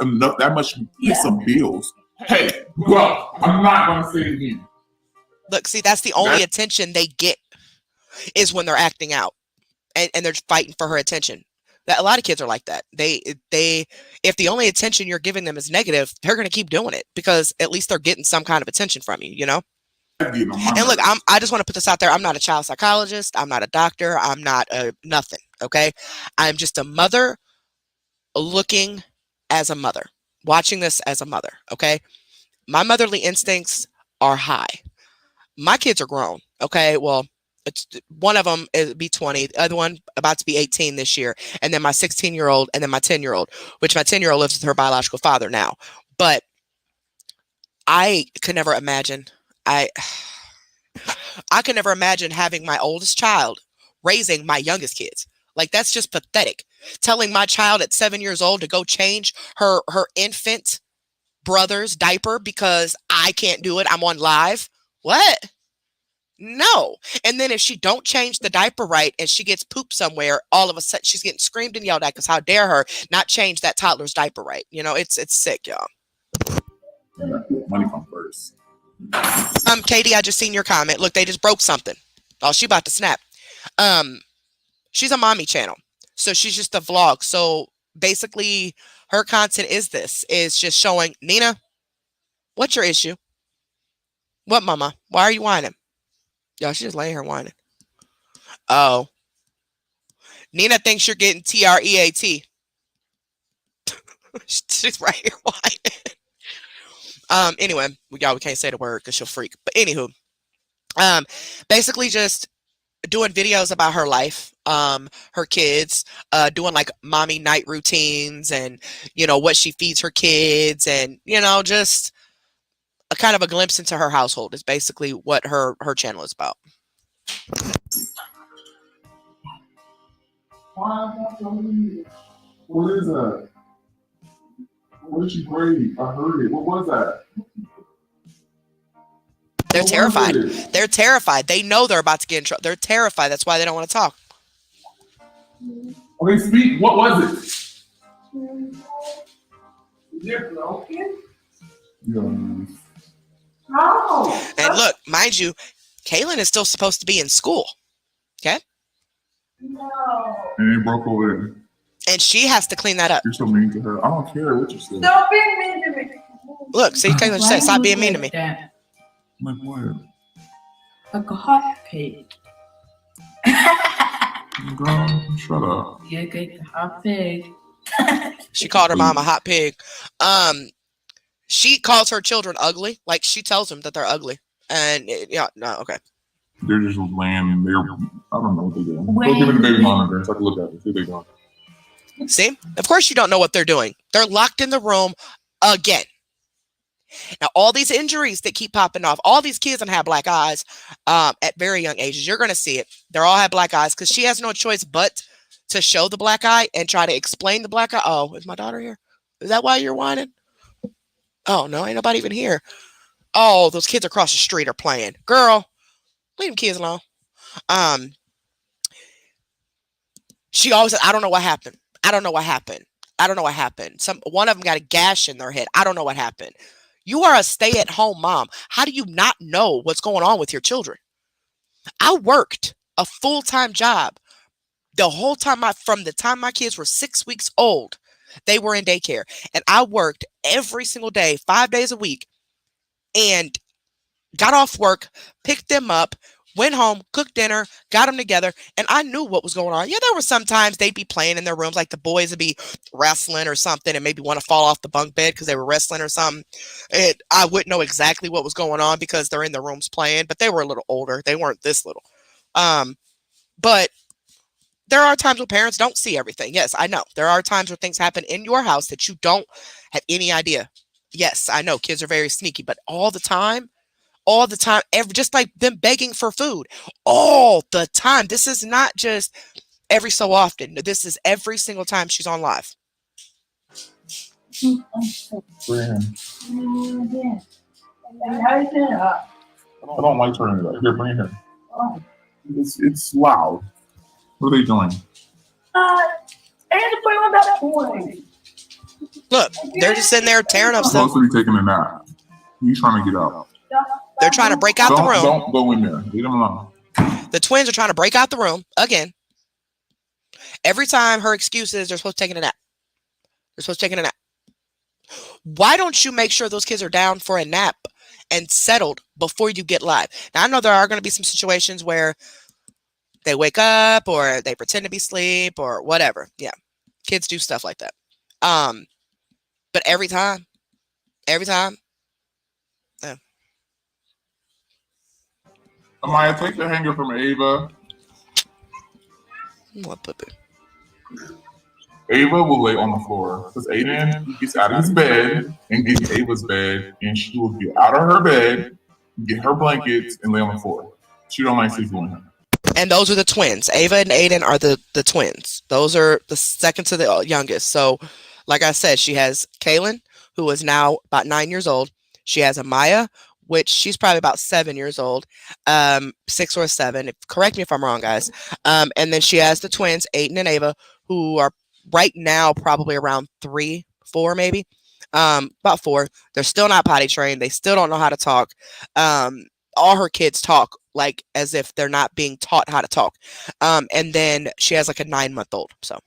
enough that much to pay some bills. Hey, well, I'm not gonna say it again. Look, see, that's the only attention they get is when they're acting out and they're fighting for her attention. That a lot of kids are like that. They if the only attention you're giving them is negative, they're gonna keep doing it because at least they're getting some kind of attention from you, And look, I just want to put this out there. I'm not a child psychologist. I'm not a doctor. I'm not a nothing. Okay. I'm just a mother looking as a mother, watching this as a mother. Okay. My motherly instincts are high. My kids are grown. Okay. Well, it's one of them is be 20, the other one about to be 18 this year. And then my 16-year-old and then my 10-year-old, which my 10-year-old lives with her biological father now. But I could never imagine. I could never imagine having my oldest child raising my youngest kids. Like, that's just pathetic. Telling my child at 7 years old to go change her infant brother's diaper because I can't do it. I'm on live. What? No. And then if she don't change the diaper right and she gets poop somewhere, all of a sudden she's getting screamed and yelled at because how dare her not change that toddler's diaper right? It's sick, y'all. Money comes first. Katie, I just seen your comment. Look, they just broke something. Oh, she about to snap. She's a mommy channel. So she's just a vlog. So basically her content is just showing, Nina, what's your issue? What, mama? Why are you whining? Y'all, she's just laying here whining. Oh. Nina thinks you're getting TREAT. She's right here whining. Anyway, we can't say the word because she'll freak. But anywho, basically just doing videos about her life, her kids, doing like mommy night routines and, what she feeds her kids and, just a kind of a glimpse into her household is basically what her channel is about. What is that? What did she break? I heard it. What was that? They're terrified. They're terrified. They know they're about to get in trouble. They're terrified. That's why they don't want to talk. Okay, speak. What was it? You're broken? Yeah. No. And look, mind you, Kaylin is still supposed to be in school. Okay? No. And it broke over there. And she has to clean that up. You're so mean to her. I don't care what you say. Stop being mean to me. Look, see, Kaylin said, stop being mean to me. Like what? Like a hot pig. Girl, shut up. You get the hot pig. She called her mom a hot pig. She calls her children ugly. Like, she tells them that they're ugly. And, okay. They're just laying in there. I don't know what they're doing. Go give it a baby monitor so I can look at it. See what they're doing. See? Of course you don't know what they're doing. They're locked in the room again. Now, all these injuries that keep popping off, all these kids have black eyes at very young ages. You're going to see it. They're all have black eyes because she has no choice but to show the black eye and try to explain the black eye. Oh, is my daughter here? Is that why you're whining? Oh, no, ain't nobody even here. Oh, those kids across the street are playing. Girl, leave them kids alone. She always said, I don't know what happened. I don't know what happened. I don't know what happened. One of them got a gash in their head. I don't know what happened. You are a stay-at-home mom. How do you not know what's going on with your children? I worked a full-time job the whole time. From the time my kids were 6 weeks old, they were in daycare. And I worked every single day, 5 days a week, and got off work, picked them up, Went home, cooked dinner, got them together, and I knew what was going on. Yeah, there were sometimes they'd be playing in their rooms, like the boys would be wrestling or something and maybe want to fall off the bunk bed because they were wrestling or something. I wouldn't know exactly what was going on because they're in the rooms playing, but they were a little older. They weren't this little. But there are times where parents don't see everything. Yes, I know. There are times where things happen in your house that you don't have any idea. Yes, I know kids are very sneaky, but all the time, just like them begging for food, all the time. This is not just every so often. This is every single time she's on live. Bring him. I don't like turning it up. Here, bring him. It's loud. What are they doing? Look, they're just sitting there tearing up stuff. Supposed to be taking a nap. He's trying to get out. They're trying to break out the room. Don't go in there. Leave them alone. The twins are trying to break out the room again. Every time her excuse is they're supposed to take a nap. They're supposed to take a nap. Why don't you make sure those kids are down for a nap and settled before you get live? Now, I know there are going to be some situations where they wake up or they pretend to be asleep or whatever. Yeah, kids do stuff like that. But every time. Yeah. Amaya, take the hanger from Ava. What puppy? Ava will lay on the floor because Aiden gets out of his bed and gets Ava's bed, and she will get out of her bed, get her blankets, and lay on the floor. She don't like sleeping with him. And those are the twins. Ava and Aiden are the twins. Those are the second to the youngest. So, like I said, she has Kaylin, who is now about 9 years old. She has Amaya, which she's probably about 7 years old, 6 or 7. Correct me if I'm wrong, guys. And then she has the twins, Aiden and Ava, who are right now probably around 3, 4 maybe. About 4. They're still not potty trained. They still don't know how to talk. All her kids talk like as if they're not being taught how to talk. And then she has like a 9-month-old. So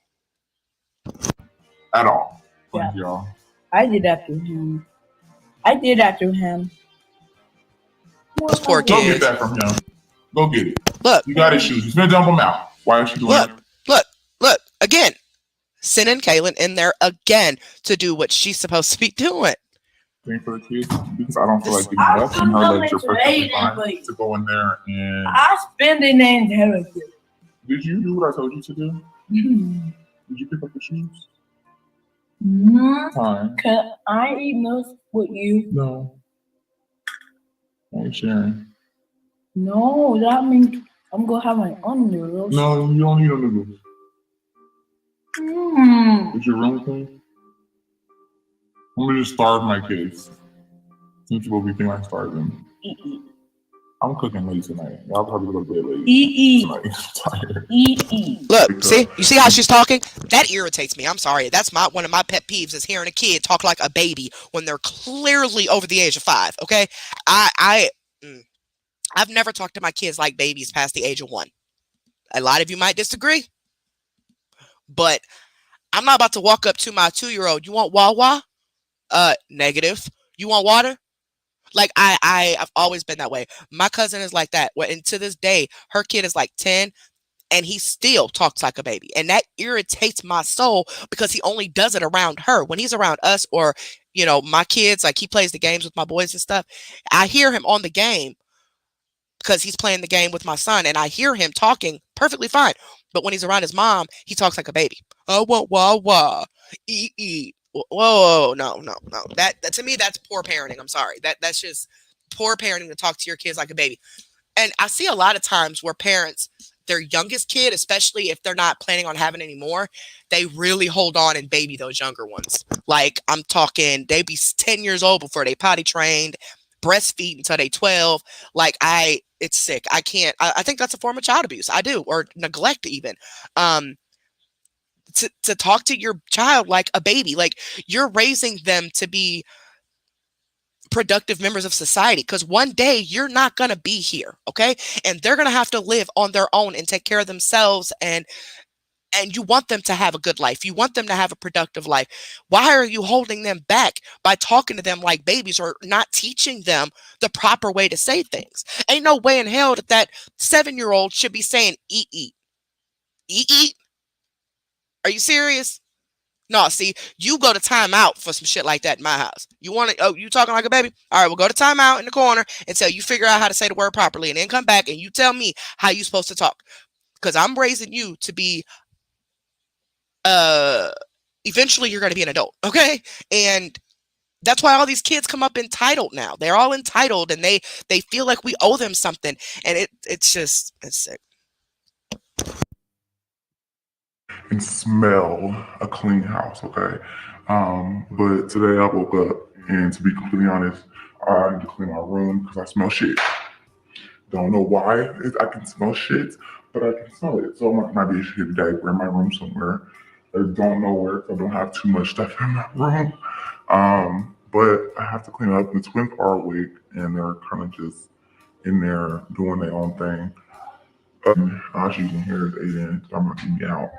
at all. Yeah. Y'all. I did that to him. those poor Go kids. get that from him. Go get it. Look, You got his shoes. He's gonna dump them out. Why is she doing that? look. Again, sending Kaylin in there again to do what she's supposed to be doing. Thing for the kids because I don't feel like getting up and her legs are perfectly fine to go in there and. I spend the name to Did you do what I told you to do? him. Did you pick up the shoes? Mm-hmm. Fine. Can I eat milk with you? No. I ain't sharing. No, that means I'm gonna have my own noodles. No, you don't need no noodles. Is your room clean? I'm gonna just starve my kids. Since you will be thinking I starve them. Eat. I'm cooking late tonight. I'll probably go to bed late Eat. tonight. I'm tired. Eat. Look, Wake see, up. you see how she's talking? That irritates me. I'm sorry. That's one of my pet peeves is hearing a kid talk like a baby when they're clearly over the age of 5. Okay, I've never talked to my kids like babies past the age of 1. A lot of you might disagree, but I'm not about to walk up to my 2-year-old. You want Wawa? Negative. You want water? Like I've always been that way. My cousin is like that. And to this day, her kid is like 10 and he still talks like a baby. And that irritates my soul because he only does it around her. When he's around us or, my kids, like he plays the games with my boys and stuff. I hear him on the game because he's playing the game with my son and I hear him talking perfectly fine. But when he's around his mom, he talks like a baby. Oh, wah, eat. Whoa, no. That to me, that's poor parenting. I'm sorry. That's just poor parenting to talk to your kids like a baby. And I see a lot of times where parents, their youngest kid, especially if they're not planning on having any more, they really hold on and baby those younger ones. Like I'm talking, they be 10 years old before they potty trained, breastfeed until they 12. Like it's sick. I can't. I think that's a form of child abuse. I do, or neglect even. To talk to your child like a baby, like you're raising them to be productive members of society because one day you're not going to be here, okay? And they're going to have to live on their own and take care of themselves and And you want them to have a good life. You want them to have a productive life. Why are you holding them back by talking to them like babies or not teaching them the proper way to say things? Ain't no way in hell that 7-year-old should be saying eat, eat, eat, eat. Are you serious? No, see, you go to timeout for some shit like that in my house. You want to, oh, you talking like a baby? All right, we'll go to timeout in the corner until you figure out how to say the word properly, and then come back and you tell me how you supposed to talk. Because I'm raising you to be, eventually you're going to be an adult, okay? And that's why all these kids come up entitled now. They're all entitled, and they feel like we owe them something, and it's sick. And smell a clean house, okay? But today I woke up, and to be completely honest, I need to clean my room because I smell shit. Don't know why I can smell shit, but I can smell it. So I might be a shitty day. We're in my room somewhere. I don't know where because I don't have too much stuff in my room. But I have to clean up. The twins are awake, and they're kind of just in there doing their own thing. As you can hear, is Aiden. I'm gonna keep me out.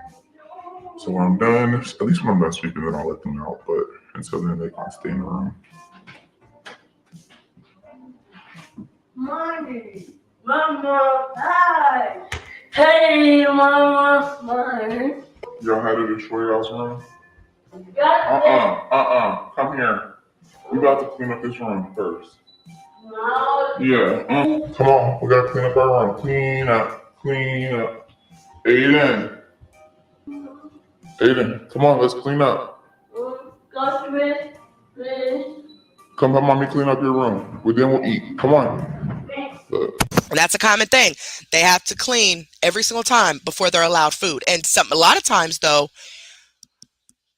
So when I'm done, at least when I'm done sweeping, then I'll let them out. But until then, they can stay in the room. Mommy, Mama, hi. Hey, Mama, Mommy. Y'all had to destroy y'all's room? Got Come here. We got to clean up this room first. No. Yeah. Come on, we gotta clean up our room. Clean up. Aiden, come on, let's clean up. Come help mommy clean up your room. Then we'll eat. Come on. That's a common thing. They have to clean every single time before they're allowed food. And a lot of times, though,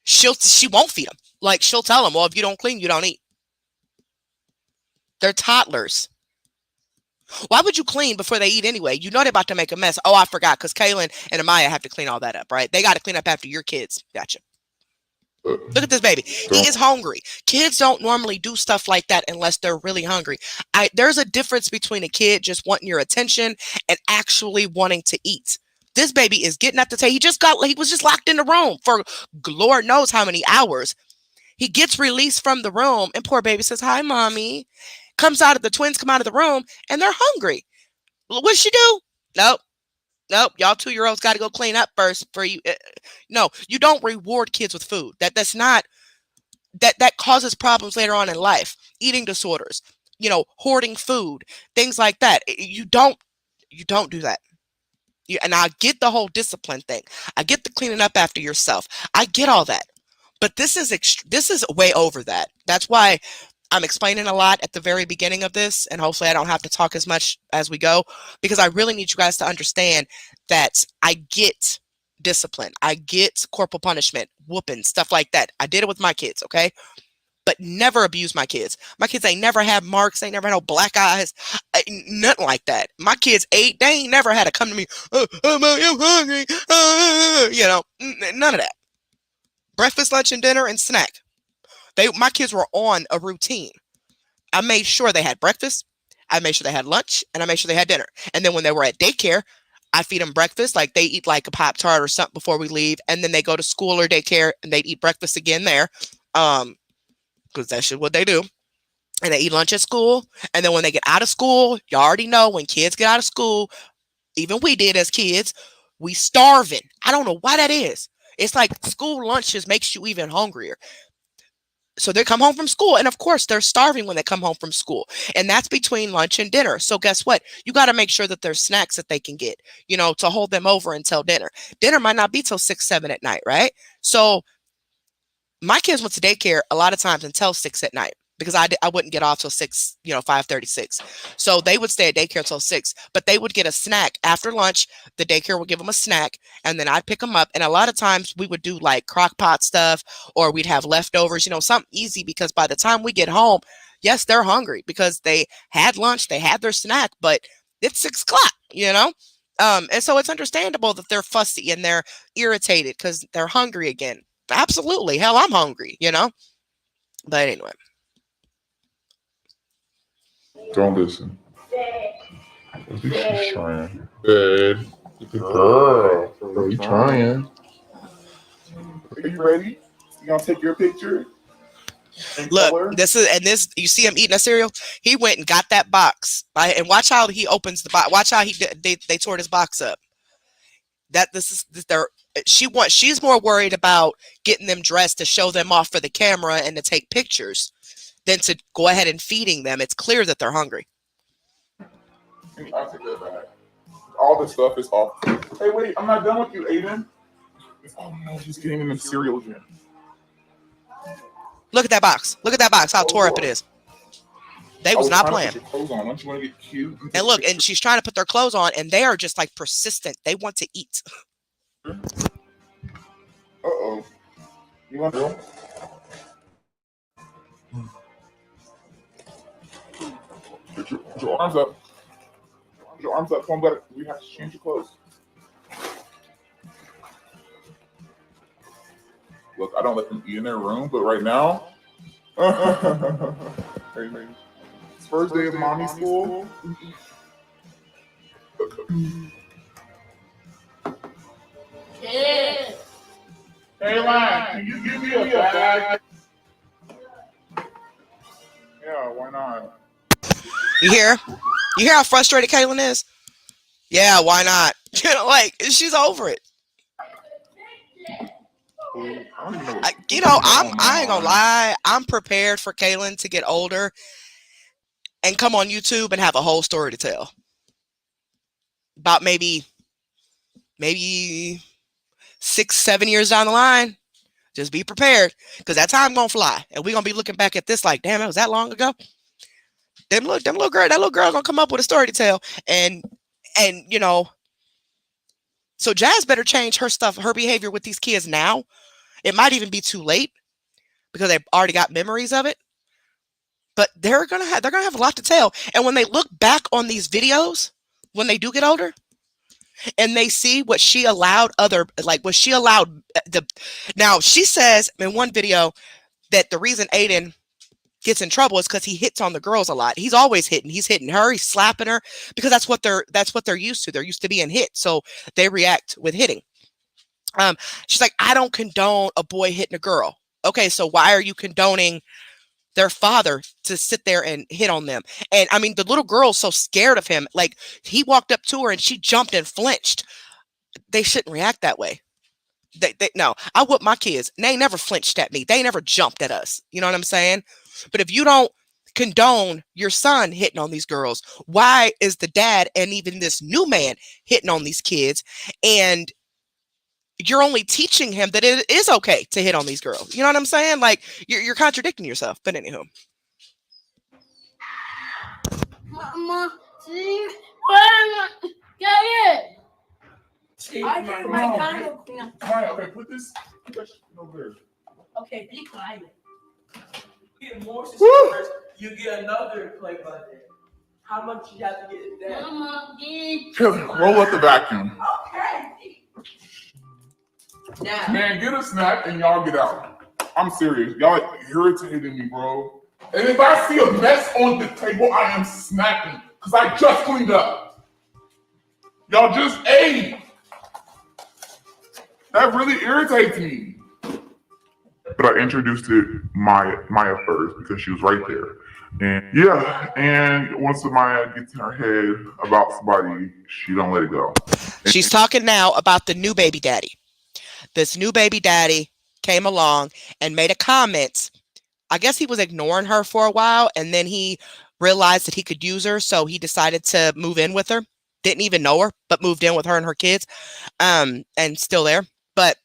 she won't feed them. Like, she'll tell them, well, if you don't clean, you don't eat. They're toddlers. Why would you clean before they eat anyway? You know they're about to make a mess. Oh, I forgot, because Kaylin and Amaya have to clean all that up, right? They got to clean up after your kids. Gotcha. Look at this baby. He is hungry. Kids don't normally do stuff like that unless they're really hungry. There's a difference between a kid just wanting your attention and actually wanting to eat. This baby is getting at the table. He was just locked in the room for Lord knows how many hours. He gets released from the room, and poor baby says, "Hi, mommy." The twins come out of the room, and they're hungry. What'd she do? Nope. Y'all 2-year-olds got to go clean up first for you. No, you don't reward kids with food. That's not, that causes problems later on in life. Eating disorders, hoarding food, things like that. You don't do that. And I get the whole discipline thing. I get the cleaning up after yourself. I get all that. But this is way over that. That's why I'm explaining a lot at the very beginning of this, and hopefully I don't have to talk as much as we go, because I really need you guys to understand that I get discipline. I get corporal punishment, whooping, stuff like that. I did it with my kids, okay? But never abuse my kids. My kids ain't never had marks. They never had no black eyes. Nothing like that. My kids ate. They ain't never had to come to me, I'm hungry. None of that. Breakfast, lunch, and dinner, and snack. My kids were on a routine. I made sure they had breakfast, I made sure they had lunch, and I made sure they had dinner. And then when they were at daycare, I feed them breakfast. Like, they eat like a Pop-Tart or something before we leave, and then they go to school or daycare and they eat breakfast again there, because that's just what they do. And they eat lunch at school, and then when they get out of school, you already know when kids get out of school, even we did as kids, we starving. I don't know why that is. It's like school lunch just makes you even hungrier. So they come home from school, and of course they're starving when they come home from school, and that's between lunch and dinner. So guess what? You got to make sure that there's snacks that they can get, to hold them over until dinner. Dinner might not be till 6, 7 at night, right? So my kids went to daycare a lot of times until 6 at night, because I wouldn't get off till 6, 5:36. So they would stay at daycare until 6, but they would get a snack after lunch. The daycare would give them a snack, and then I'd pick them up. And a lot of times we would do like crock pot stuff, or we'd have leftovers, something easy, because by the time we get home, yes, they're hungry because they had lunch, they had their snack, but it's 6 o'clock, and so it's understandable that they're fussy and they're irritated because they're hungry again. Absolutely. Hell, I'm hungry, but anyway. Don't listen. At least she's trying. Good girl. Are you trying? Are you ready? You gonna take your picture? Look, this you see him eating a cereal. He went and got that box, and watch how he opens the box. Watch how they tore his box up. She's more worried about getting them dressed to show them off for the camera and to take pictures than to go ahead and feeding them. It's clear that they're hungry. I'll take that back. All this stuff is off. Hey, wait, I'm not done with you, Aiden. Oh no, he's getting in the cereal again. Look at that box. Look at that box. How tore up it is. They was not playing. Don't you want to get cute? And look, and she's trying to put their clothes on, and they are just like persistent. They want to eat. Uh-oh. You want to go? Put your arms up. Put your arms up. Come on, we have to change your clothes. Look, I don't let them eat in their room, but right now, it's first day of mommy school. Yeah. Hey, Lan, can you give me a bag? Yeah, why not? You hear? You hear how frustrated Kaylin is? Yeah, why not? You know, like, she's over it. I ain't gonna lie. I'm prepared for Kaylin to get older and come on YouTube and have a whole story to tell about maybe 6-7 years down the line. Just be prepared, because that time gonna fly, and we're gonna be looking back at this like, damn, it was that long ago. That little girl gonna come up with a story to tell, and you know, so Jazz better change her behavior with these kids now. It might even be too late because they've already got memories of it. But they're gonna have a lot to tell. And when they look back on these videos, when they do get older, and they see what she allowed now she says in one video that the reason Aiden gets in trouble is because he hits on the girls a lot. He's always hitting. He's hitting her. He's slapping her because that's what they're used to. They're used to being hit, so they react with hitting. She's like, I don't condone a boy hitting a girl. Okay, so why are you condoning their father to sit there and hit on them? And I mean, the little girl's so scared of him. Like, he walked up to her and she jumped and flinched. They shouldn't react that way. No, I whoop my kids. And they never flinched at me. They never jumped at us. You know what I'm saying? But if you don't condone your son hitting on these girls, why is the dad and even this new man hitting on these kids? And you're only teaching him that it is okay to hit on these girls. You know what I'm saying? Like, you're contradicting yourself. But anywho. Mama, see? Where get it? I Maya, put my candle. okay, put that shit over there. Okay, be quiet. You get more subscribers, you get another play button. How much you have to get that? Mama, Roll up the vacuum. Okay. Now, Man, get a snack and y'all get out. I'm serious. Y'all irritating me, bro. And if I see a mess on the table, I am snapping because I just cleaned up. Y'all just ate. That really irritates me. But I introduced Maya first because she was right there. And yeah, and once Maya gets in her head about somebody, she don't let it go. She's talking now about the new baby daddy. This new baby daddy came along and made a comment. I guess he was ignoring her for a while, and then he realized that he could use her, so he decided to move in with her. Didn't even know her, but moved in with her and her kids, and still there. But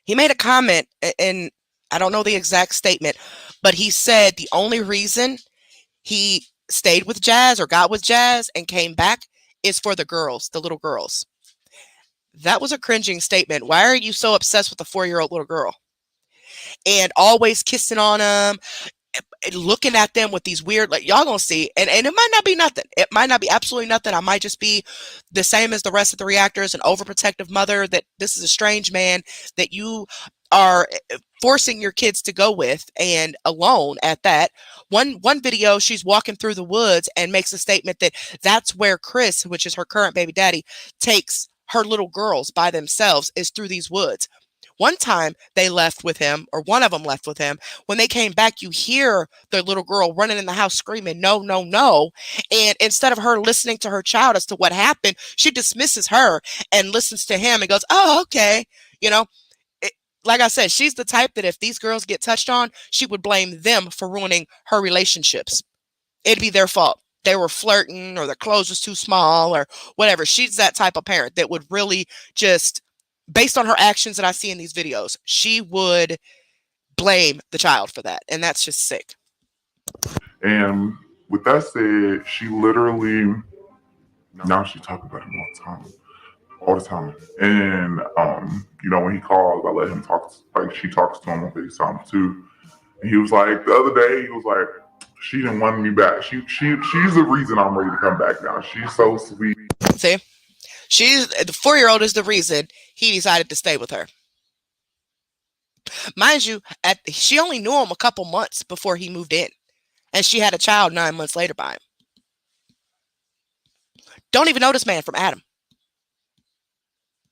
he made a comment, and I don't know the exact statement, but he said the only reason he stayed with Jazz or got with Jazz and came back is for the girls, the little girls. That was a cringing statement. Why are you so obsessed with the 4-year-old little girl? And always kissing on them, looking at them with these weird, like, y'all gonna see, and it might not be nothing. It might not be absolutely nothing. I might just be the same as the rest of the reactors, an overprotective mother, that this is a strange man that you are forcing your kids to go with, and alone at that. One video, she's walking through the woods and makes a statement that that's where Chris, which is her current baby daddy, takes her little girls by themselves, is through these woods. One time they left with him, or one of them left with him. When they came back, you hear the little girl running in the house screaming, no, no, no. And instead of her listening to her child as to what happened, she dismisses her and listens to him and goes, oh, okay. You know, like I said, she's the type that if these girls get touched on, she would blame them for ruining her relationships. It'd be their fault. They were flirting or their clothes was too small or whatever. She's that type of parent that would really just, based on her actions that I see in these videos, she would blame the child for that. And that's just sick. And with that said, she literally, now she talks about him all the time. And, you know, when he calls, I let him talk, like she talks to him on FaceTime too. And he was like, the other day, he was like, she didn't want me back. She's the reason I'm ready to come back now. She's so sweet. See? The 4-year-old is the reason he decided to stay with her. Mind you, she only knew him a couple months before he moved in. And she had a child 9 months later by him. Don't even know this man from Adam.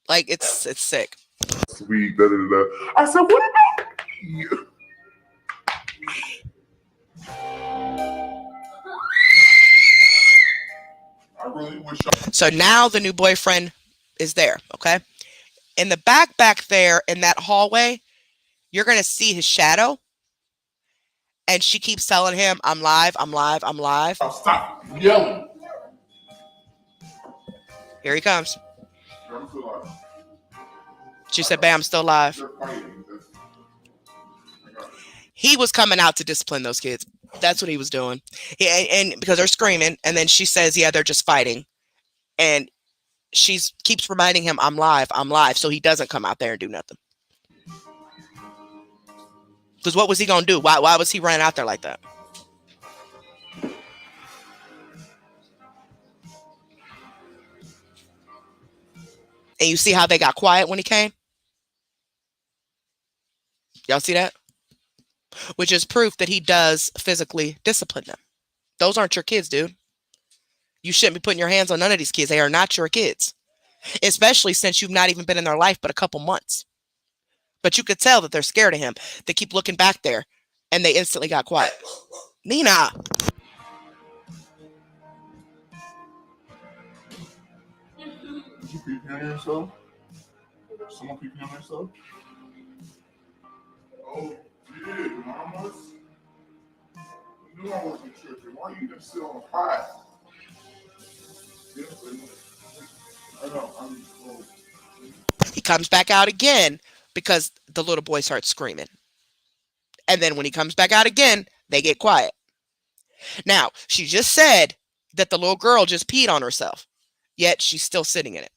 Like, it's sick. Sweet, da, da, da, da. I said, what about you? I really wish So now the new boyfriend is there, okay? In the back there in that hallway, you're going to see his shadow. And she keeps telling him, I'm live, I'm live, I'm live. I'll stop yelling. Here he comes. She said, babe, I'm still live. He was coming out to discipline those kids. That's what he was doing. And because they're screaming. And then she says, yeah, they're just fighting. And she keeps reminding him, I'm live, I'm live. So he doesn't come out there and do nothing. Because what was he going to do? Why was he running out there like that? And you see how they got quiet when he came? Y'all see that? Which is proof that he does physically discipline them. Those aren't your kids, dude. You shouldn't be putting your hands on none of these kids. They are not your kids. Especially since you've not even been in their life but a couple months. But you could tell that they're scared of him. They keep looking back there. And they instantly got quiet. Nina. Did you keep hearing yourself? Someone keep hearing yourself? Oh, yeah, mamas. You knew I wasn't tripping. Why you just sit on the pot? I know, He comes back out again because the little boy starts screaming. And then when he comes back out again, they get quiet. Now, she just said that the little girl just peed on herself. Yet she's still sitting in it.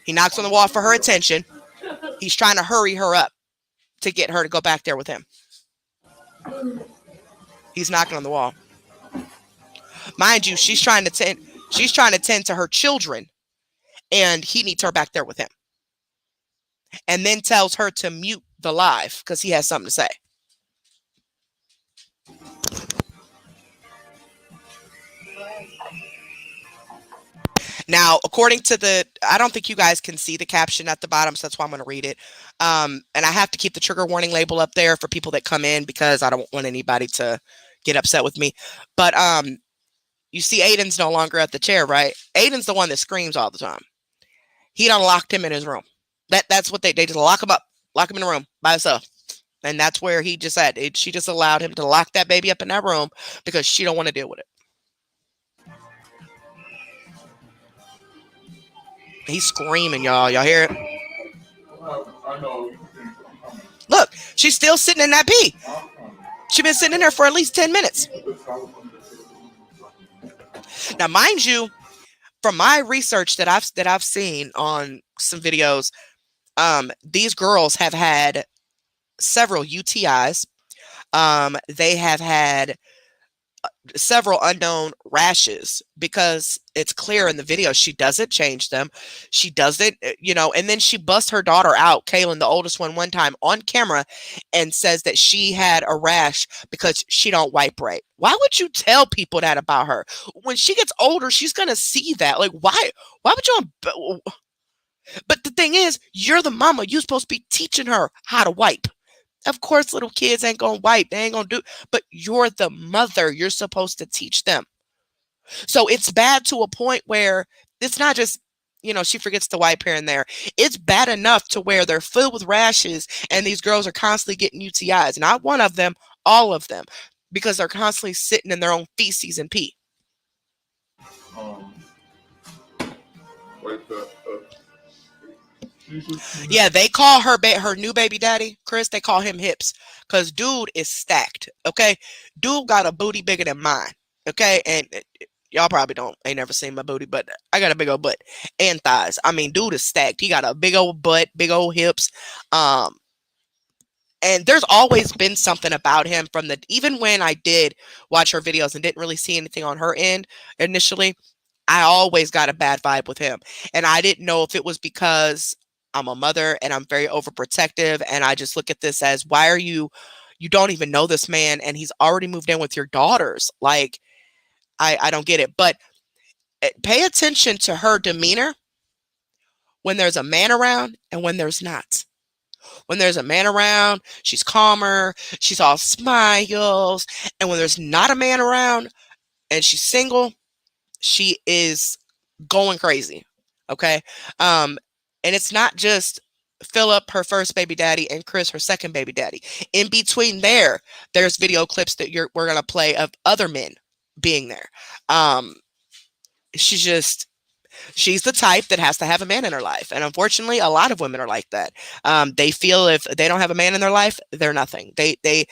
He knocks on the wall for her attention. He's trying to hurry her up to get her to go back there with him. He's knocking on the wall. Mind you, she's trying to tend to her children, and he needs her back there with him. And then tells her to mute the live because he has something to say. Now, according to I don't think you guys can see the caption at the bottom, so that's why I'm going to read it. And I have to keep the trigger warning label up there for people that come in because I don't want anybody to get upset with me. But you see Aiden's no longer at the chair, right? Aiden's the one that screams all the time. He done locked him in his room. That's what they just lock him up, lock him in the room by himself. And that's where he just said, she just allowed him to lock that baby up in that room because she don't want to deal with it. He's screaming, y'all. Y'all hear it? I know. Look, she's still sitting in that pee. She's been sitting in there for at least 10 minutes. Now, mind you, from my research that I've seen on some videos, these girls have had several UTIs. They have had several unknown rashes because it's clear in the video she doesn't change them. She doesn't, and then she busts her daughter out, Kaylin, the oldest one time on camera and says that she had a rash because she don't wipe right. Why would you tell people that about her? When she gets older, she's going to see that. Like, why would you? But the thing is, you're the mama. You're supposed to be teaching her how to wipe. Of course, little kids ain't going to wipe. They ain't going to do, but you're the mother. You're supposed to teach them. So it's bad to a point where it's not just, she forgets to wipe here and there. It's bad enough to where they're filled with rashes and these girls are constantly getting UTIs. Not one of them, all of them, because they're constantly sitting in their own feces and pee. Yeah, they call her new baby daddy, Chris, they call him Hips, because dude is stacked, okay? Dude got a booty bigger than mine, okay? And y'all probably ain't never seen my booty, but I got a big old butt and thighs. I mean, dude is stacked. He got a big old butt, big old hips. And there's always been something about him even when I did watch her videos and didn't really see anything on her end initially, I always got a bad vibe with him. And I didn't know if it was because I'm a mother and I'm very overprotective. And I just look at this as, why are you don't even know this man and he's already moved in with your daughters. Like, I don't get it. But pay attention to her demeanor when there's a man around and when there's not. When there's a man around, she's calmer, she's all smiles. And when there's not a man around and she's single, she is going crazy. Okay. And it's not just Philip, her first baby daddy, and Chris, her second baby daddy. In between there's video clips that we're going to play of other men being there. She's the type that has to have a man in her life. And unfortunately, a lot of women are like that. They feel if they don't have a man in their life, they're nothing. They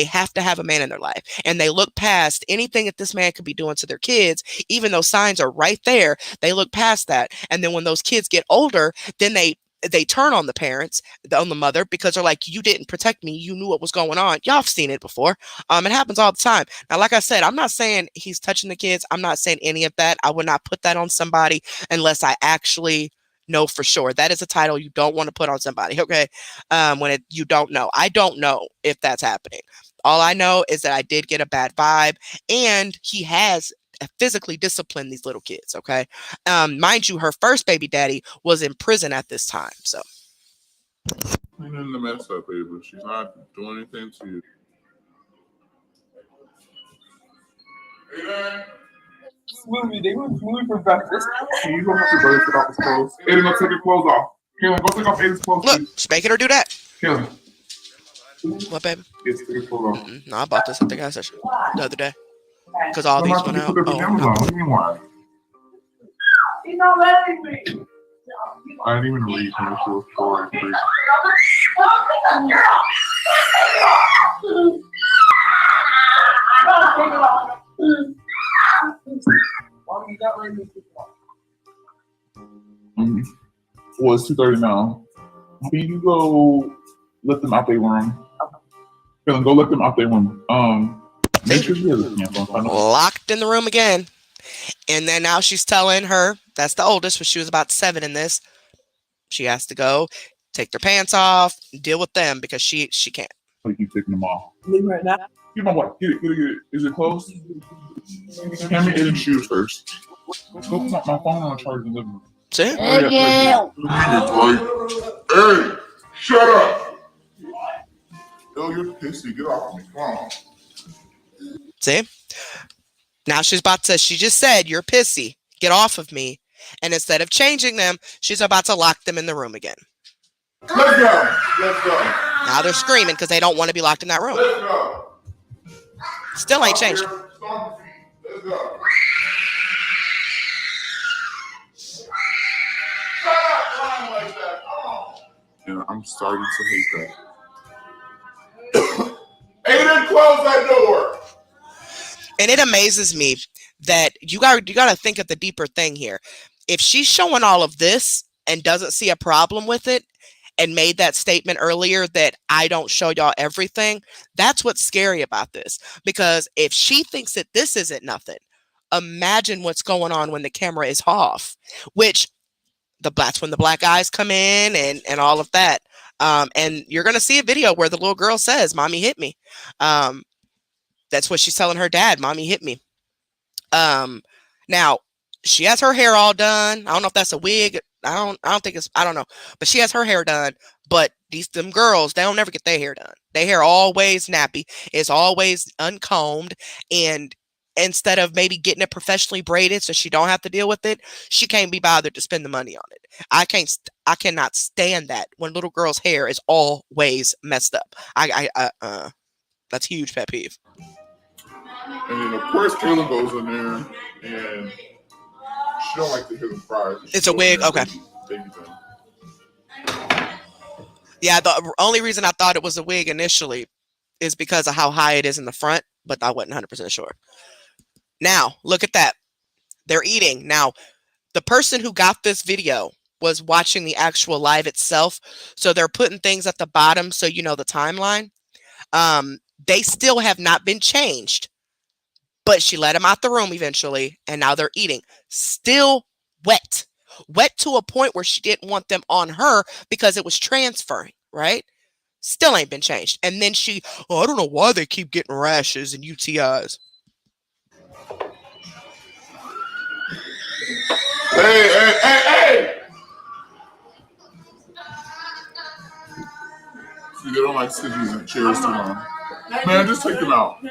have to have a man in their life. And they look past anything that this man could be doing to their kids, even though signs are right there. They look past that. And then when those kids get older, then they turn on the parents, on the mother, because they're like, you didn't protect me. You knew what was going on. Y'all have seen it before. It happens all the time. Now, like I said, I'm not saying he's touching the kids. I'm not saying any of that. I would not put that on somebody unless I actually know for sure. That is a title you don't want to put on somebody, okay? You don't know. I don't know if that's happening. All I know is that I did get a bad vibe, and he has physically discipline these little kids, okay? Mind you, her first baby daddy was in prison at this time, so. Cleaning the mess up, baby. She's not doing anything to you. Hey, They were moving for breakfast. Can you go have your brother take off his clothes? Aiden, go take your clothes off. Kaylin, go take off Aiden's clothes, Look, please. just making her do that. Kaylin. What, baby? Yes, take your clothes off. No, I bought this at the gas station the other day. Because all these went out. Oh, no. What do you mean why? He's not letting me. I didn't even read from the 4 and 3. Well, it's 2:30 now. Can you go let them out their room? Go let them out their room. Make sure you locked in the room again. And then now she's telling her, that's the oldest, but she was about 7 in this. She has to go take their pants off, deal with them because she can't. I keep taking them off. Leave her now. Get my wife. Get it. Is it closed? Hand me Aiden's shoes first. Go put my phone on charge and live. See? Hey, shut up. Yo, you're pissy. Get off me. Come on. See? Now she just said, you're pissy. Get off of me. And instead of changing them, she's about to lock them in the room again. Let's go. Now they're screaming because they don't want to be locked in that room. Let's go. Still ain't changed. Let's go. And I'm starting to hate that. Aiden, close that door. And it amazes me that you got to think of the deeper thing here. If she's showing all of this and doesn't see a problem with it and made that statement earlier that I don't show y'all everything, that's what's scary about this. Because if she thinks that this isn't nothing, imagine what's going on when the camera is off, which that's when the black eyes come in and all of that. And you're going to see a video where the little girl says, "Mommy hit me." That's what she's telling her dad. "Mommy hit me." Now she has her hair all done. I don't know if that's a wig I don't think it's, I don't know, but she has her hair done. But them girls, they don't never get their hair done. Their hair always nappy. It's always uncombed, and instead of maybe getting it professionally braided so she don't have to deal with it, she can't be bothered to spend the money on it. I cannot stand that when little girls' hair is always messed up. That's a huge pet peeve. And then of course Kayla goes in there and she don't like to hear them cry. It's a wig, okay. Baby thing. Yeah, the only reason I thought it was a wig initially is because of how high it is in the front, but I wasn't 100% sure. Now, look at that. They're eating. Now, the person who got this video was watching the actual live itself, so they're putting things at the bottom so you know the timeline. They still have not been changed, but she let them out the room eventually, and now they're eating. Still wet. Wet to a point where she didn't want them on her because it was transferring, right? Still ain't been changed. And then I don't know why they keep getting rashes and UTIs. Hey! See, they don't like sitting in chairs too long. Man, just take them out.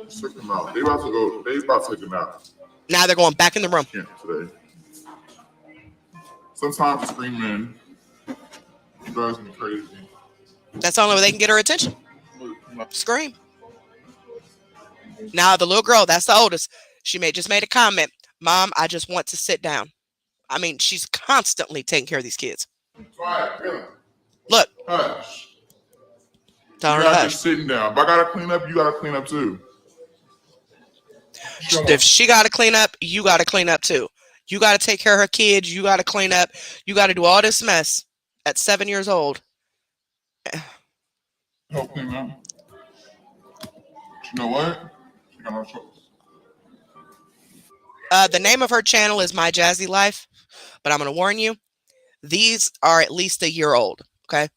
Just take them out. They about to take them out. Now they're going back in the room. Can't today. Sometimes screaming drives me crazy. That's the only way they can get her attention. Scream. Now the little girl, that's the oldest. She just made a comment. Mom, I just want to sit down. I mean, she's constantly taking care of these kids. Look. Hush. Tell her You're to not hush. just sitting down. If I gotta clean up, you gotta clean up too. If she gotta clean up, you gotta clean up too. You gotta take care of her kids. You gotta clean up. You gotta do all this mess at 7 years old. Help clean up. You know what? She got no choice. The name of her channel is My Jazzy Life, but I'm gonna warn you, these are at least a year old. Okay,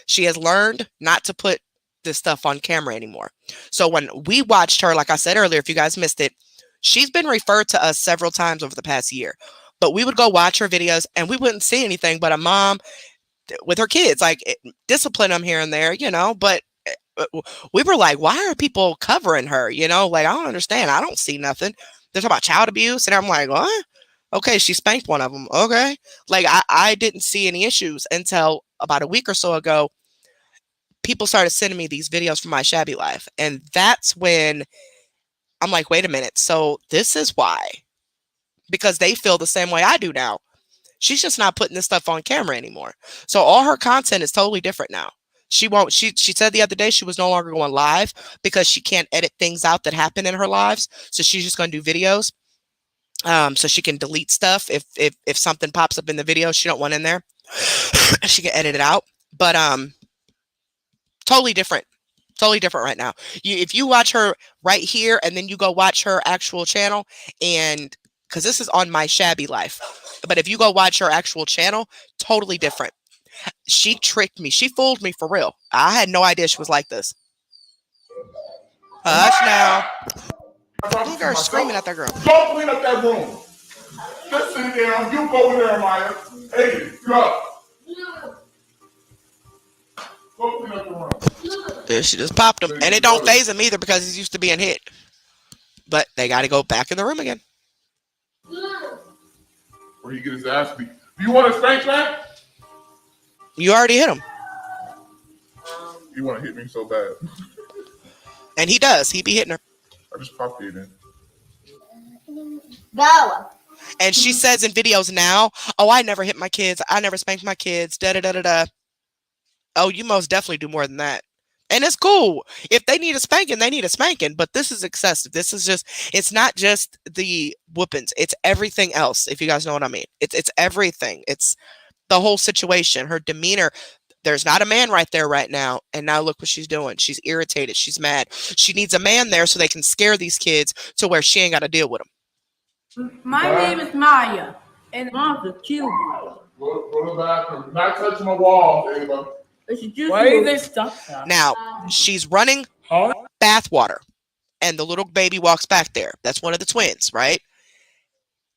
she has learned not to put this stuff on camera anymore. So when we watched her, like I said earlier, if you guys missed it, she's been referred to us several times over the past year. But we would go watch her videos and we wouldn't see anything but a mom with her kids, like discipline them here and there, you know. But we were like, why are people covering her? You know, like, I don't understand. I don't see nothing. They're talking about child abuse. And I'm like, what? Okay, she spanked one of them. Okay. Like, I didn't see any issues until about a week or so ago. People started sending me these videos from My Shabby Life. And that's when I'm like, wait a minute. So this is why. Because they feel the same way I do now. She's just not putting this stuff on camera anymore. So all her content is totally different now. She said the other day she was no longer going live because she can't edit things out that happen in her lives. So she's just going to do videos. So she can delete stuff if something pops up in the video she don't want in there. She can edit it out. But totally different right now. If you watch her right here and then you go watch her actual channel, and because this is on My Shabby Life, but if you go watch her actual channel, totally different. She tricked me. She fooled me for real. I had no idea she was like this. Hush now. Look at her screaming at that girl. Go clean up that room. Just sit down. You go in there, Maya. Hey, you up. Go clean up the room. Yeah, she just popped him. And it don't faze him either because he's used to being hit. But they got to go back in the room again. Or he get his ass beat. Do you want a spank, man? You already hit him. You want to hit me so bad. And he does. He be hitting her. I just popped it in. Go. And she says in videos now, oh, I never hit my kids. I never spanked my kids. Da-da-da-da-da. Oh, you most definitely do more than that. And it's cool. If they need a spanking, they need a spanking. But this is excessive. This is just, it's not just the whoopings. It's everything else, if you guys know what I mean. It's everything. It's the whole situation. Her demeanor. There's not a man right there right now. And now look what she's doing. She's irritated. She's mad. She needs a man there so they can scare these kids to where she ain't got to deal with them. My name is Maya, and I'm the cute. Go to the bathroom. Not touching my wall, Ava. Why is this stuff? Now, she's running bath water. And the little baby walks back there. That's one of the twins, right?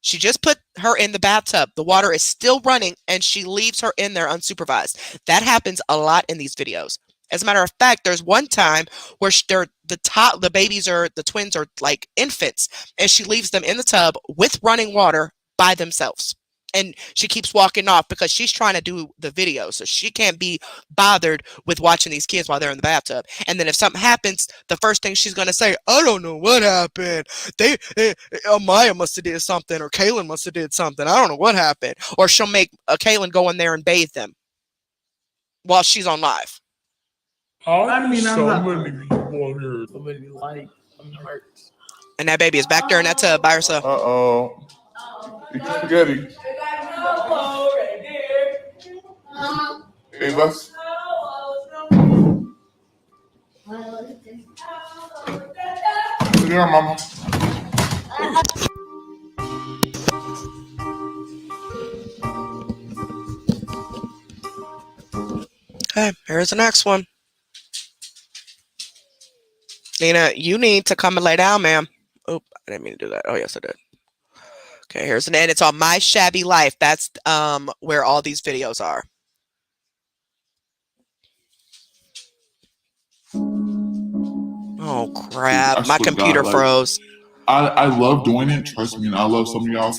She just put her in the bathtub. The water is still running, and she leaves her in there unsupervised. That happens a lot in these videos. As a matter of fact, there's one time where the twins are like infants, and she leaves them in the tub with running water by themselves. And she keeps walking off because she's trying to do the video, so she can't be bothered with watching these kids while they're in the bathtub. And then if something happens, the first thing she's gonna say, "I don't know what happened. Maya must have did something, or Kaylin must have did something. I don't know what happened." Or she'll make Kaylin go in there and bathe them while she's on live. I mean, so many people here. So many likes and hearts. And that baby is back there in that tub by herself. Uh-oh. Eat your spaghetti. Hey, let's. Sit down, Mama. Okay, here's the next one. Nina, you need to come and lay down, ma'am. Oh, I didn't mean to do that. Oh, yes, I did. Okay, here's an end. It's on My Shabby Life. That's where all these videos are. Oh, crap. My computer froze. I love doing it. Trust me, and I love some of y'all.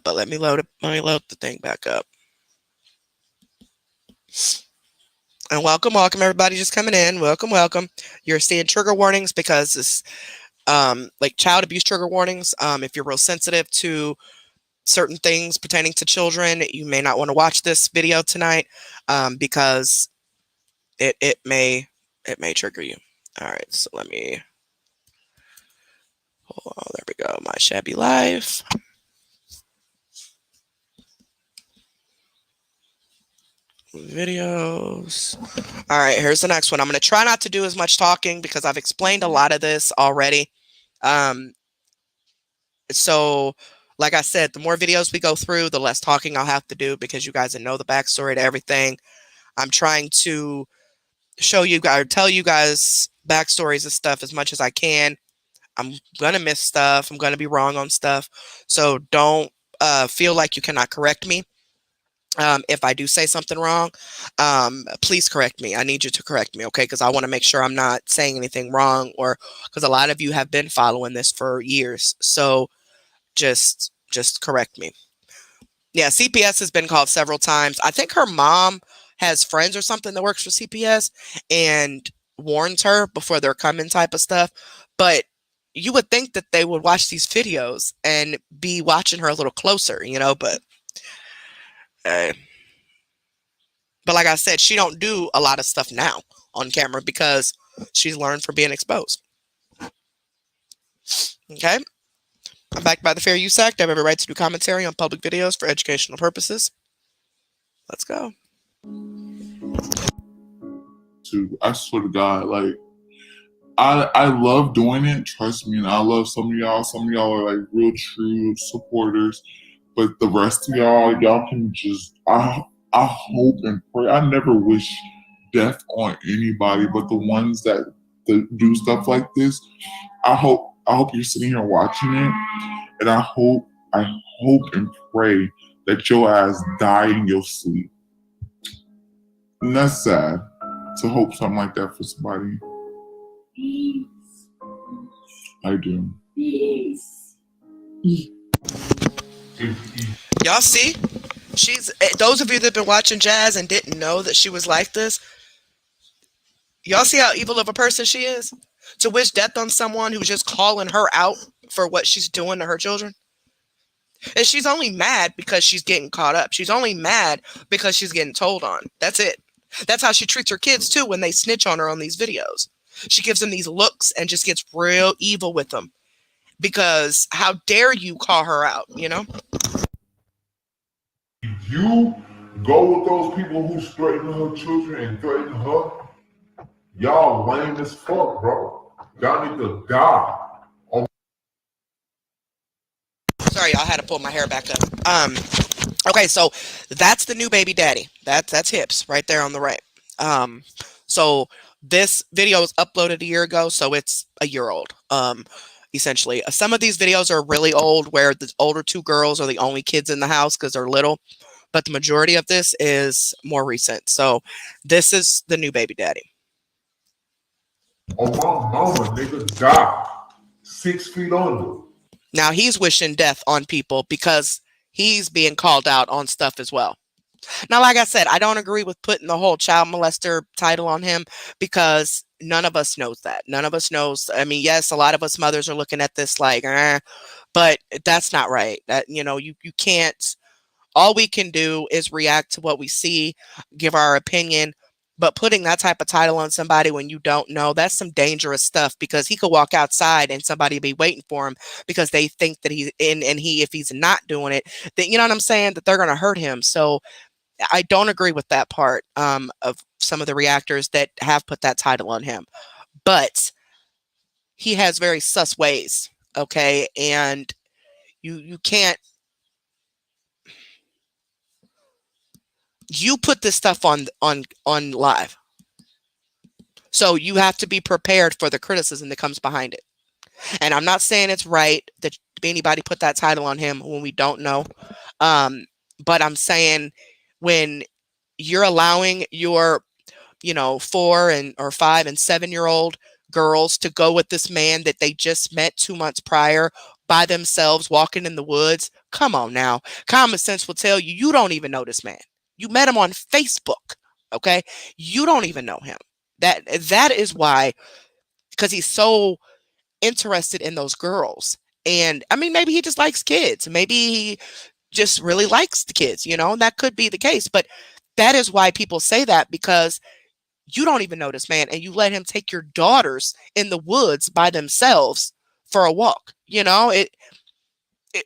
But let me load the thing back up. And welcome everybody just coming in. Welcome. You're seeing trigger warnings because this like child abuse trigger warnings. If you're real sensitive to certain things pertaining to children, you may not want to watch this video tonight because it may trigger you. All right, so let me hold on. There we go. My Shabby Life. Videos. All right, here's the next one. I'm going to try not to do as much talking because I've explained a lot of this already. So like I said, the more videos we go through, the less talking I'll have to do because you guys know the backstory to everything. I'm trying to show you guys, or tell you guys backstories of stuff as much as I can. I'm going to miss stuff. I'm going to be wrong on stuff. So don't feel like you cannot correct me. If I do say something wrong, please correct me. I need you to correct me, okay? Because I want to make sure I'm not saying anything wrong, or because a lot of you have been following this for years. So just correct me. Yeah, CPS has been called several times. I think her mom has friends or something that works for CPS and warns her before they're coming type of stuff. But you would think that they would watch these videos and be watching her a little closer, you know, but like I said, she don't do a lot of stuff now on camera because she's learned from being exposed. Okay. I'm backed by the Fair Use Act. I have every right to do commentary on public videos for educational purposes. Let's go. I swear to God, like, I love doing it. Trust me, and I love some of y'all. Some of y'all are like real true supporters. But the rest of y'all can just. I hope and pray. I never wish death on anybody, but the ones that do stuff like this, I hope you're sitting here watching it, and I hope and pray that your ass die in your sleep. And that's sad to hope something like that for somebody. Peace. I do. Peace. Y'all see? She's those of you that have been watching Jazz and didn't know that she was like this. Y'all see how evil of a person she is? To wish death on someone who's just calling her out for what she's doing to her children. And she's only mad because she's getting caught up. She's only mad because she's getting told on. That's it. That's how she treats her kids too when they snitch on her on these videos. She gives them these looks and just gets real evil with them. Because how dare you call her out, you know? You go with those people who threaten her children and threaten her. Y'all lame as fuck, bro. Y'all need to die. Sorry, y'all, had to pull my hair back up. Okay, so that's the new baby daddy. That's Hips right there on the right. So this video was uploaded a year ago, so it's a year old. Essentially, some of these videos are really old, where the older two girls are the only kids in the house because they're little. But the majority of this is more recent. So this is the new baby daddy. Oh my mama, nigga, die. 6 feet under. Now he's wishing death on people because he's being called out on stuff as well. Now, like I said, I don't agree with putting the whole child molester title on him because none of us knows that. None of us knows. I mean, yes, a lot of us mothers are looking at this like, but that's not right. That, you know, you can't. All we can do is react to what we see, give our opinion. But putting that type of title on somebody when you don't know, that's some dangerous stuff, because he could walk outside and somebody be waiting for him because they think that he's in, and if he's not doing it, then, you know what I'm saying, that they're going to hurt him. So I don't agree with that part of some of the reactors that have put that title on him. But he has very sus ways, okay? And you can't. You put this stuff on live. So you have to be prepared for the criticism that comes behind it. And I'm not saying it's right that anybody put that title on him when we don't know. But I'm saying when you're allowing your, 4 or 5 and 7-year-old girls to go with this man that they just met 2 months prior by themselves walking in the woods, come on now. Common sense will tell you, you don't even know this man. You met him on Facebook, okay? You don't even know him. That is why, because he's so interested in those girls. And I mean, maybe he just likes kids. Maybe he just really likes the kids, that could be the case. But that is why people say that, because you don't even know this man and you let him take your daughters in the woods by themselves for a walk.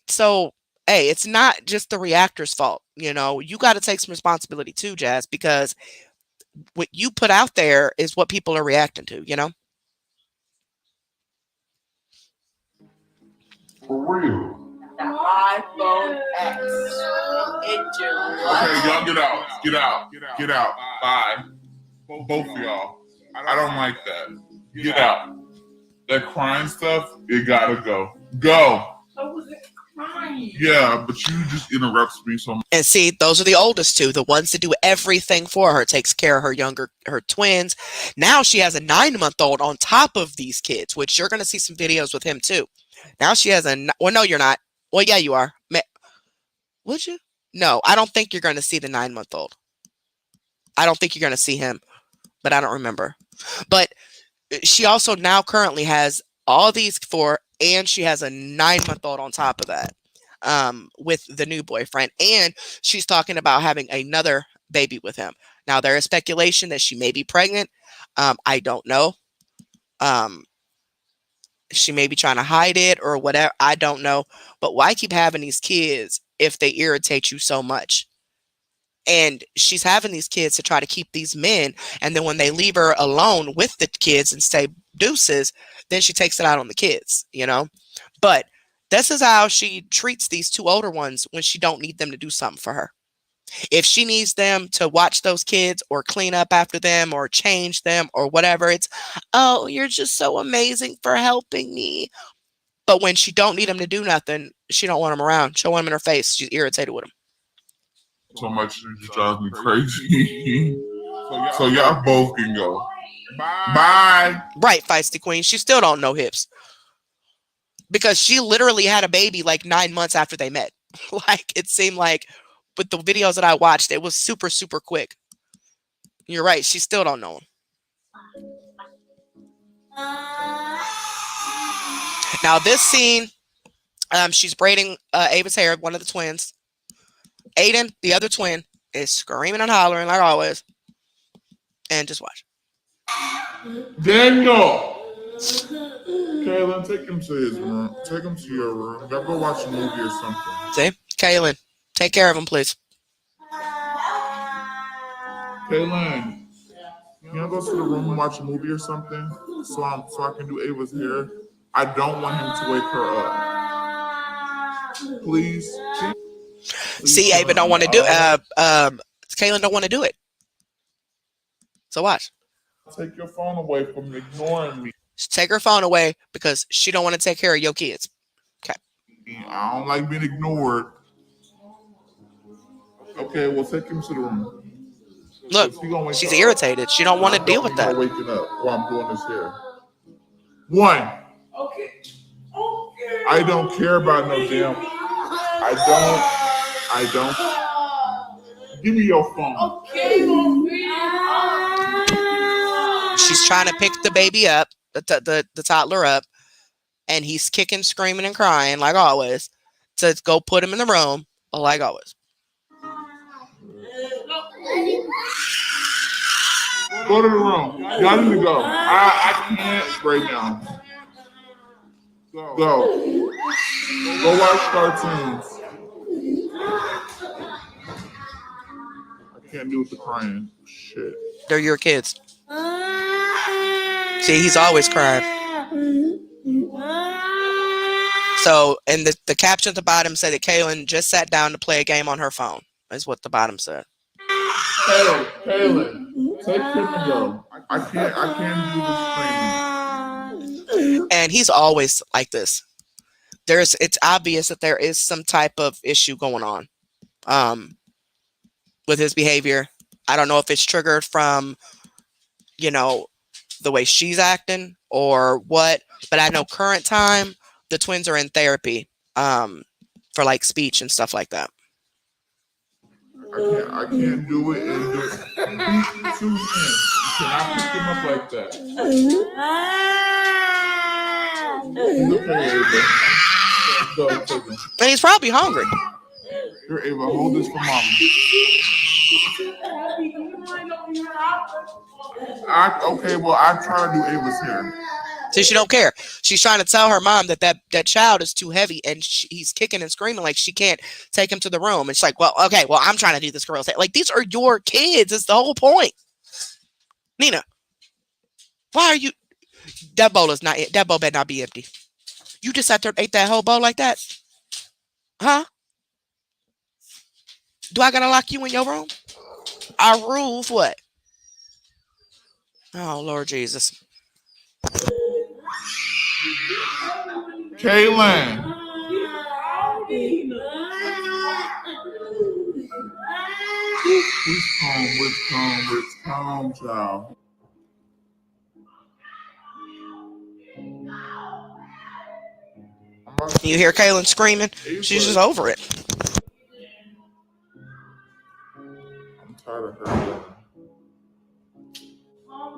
So hey, it's not just the reactor's fault. You got to take some responsibility too, Jazz, because what you put out there is what people are reacting to, For real. The iPhone X. Okay, y'all get out. Bye. Both of y'all. I don't like that. Get out. That crying stuff, it gotta go. Go. I wasn't crying. Yeah, but you just interrupts me so much. And see, those are the oldest two, the ones that do everything for her, takes care of her twins. Now she has a 9-month-old on top of these kids, which you're going to see some videos with him too. Now she has well, no, you're not. Well, yeah, you are. Would you? No, I don't think you're going to see the 9-month-old. I don't think you're going to see him, but I don't remember. But she also now currently has all these 4, and she has a 9-month-old on top of that, with the new boyfriend. And she's talking about having another baby with him. Now, there is speculation that she may be pregnant. I don't know. She may be trying to hide it or whatever. I don't know. But why keep having these kids if they irritate you so much? And she's having these kids to try to keep these men. And then when they leave her alone with the kids and say deuces, then she takes it out on the kids, But This is how she treats these two older ones when she don't need them to do something for her. If she needs them to watch those kids or clean up after them or change them or whatever, it's, oh, you're just so amazing for helping me. But when she don't need them to do nothing, she don't want them around. She'll want them in her face. She's irritated with them. So much it just drives me crazy. So y'all both can go. Bye. Right, feisty queen. She still don't know hips. Because she literally had a baby like 9 months after they met. Like, it seemed like with the videos that I watched, it was super, super quick. You're right. She still don't know him. Now, this scene, she's braiding Ava's hair, one of the twins. Aiden, the other twin, is screaming and hollering like always. And just watch. Daniel! Kaylin, take him to his room. Take him to your room. Y'all go watch a movie or something. See? Kaylin, take care of him, please. Kaylin, can you go to the room and watch a movie or something? So I can do Ava's hair. I don't want him to wake her up. Please. See, Ava don't want to do Kaylin don't want to do it. So watch. Take your phone away from ignoring me. Take her phone away because she don't want to take care of your kids. Okay. I don't like being ignored. Okay, well, take him to the room. Look, she's irritated. She don't want to deal with that. Waking up while I'm doing this hair. One. Okay. I don't care about no damn. I don't. Give me your phone. Okay. She's trying to pick the baby up, the toddler up, and he's kicking, screaming, and crying like always. To go put him in the room like always. Go to the room. Y'all need to go. I can't right now. Go. Go watch cartoons. I can't do with the crying. Shit. They're your kids. See, he's always crying. So, and the caption at the bottom said that Kaylin just sat down to play a game on her phone. Is what the bottom said. Kaylin, take him and go. I can't do this screaming. And he's always like this. It's obvious that there is some type of issue going on with his behavior. I don't know if it's triggered from, the way she's acting or what, but I know current time, the twins are in therapy for like speech and stuff like that. I can't do it and do it. He's too thin. You cannot pick him up like that. He's okay, Ava. Go, take him. And he's probably hungry. Here, Ava, hold this for mama. Okay, well, I'm trying to do Ava's hair. See, she don't care. She's trying to tell her mom that child is too heavy, and he's kicking and screaming like she can't take him to the room. And she's like, well, okay, well, I'm trying to do this girl's hair. Like, these are your kids. It's the whole point. Nina, why are you? That bowl better not be empty. You just sat there and ate that whole bowl like that? Huh? Do I gotta lock you in your room? Our rules, what? Oh, Lord Jesus. Kaylin. It's calm, child. You hear Kaylin screaming? She's just over it. I'm tired of her.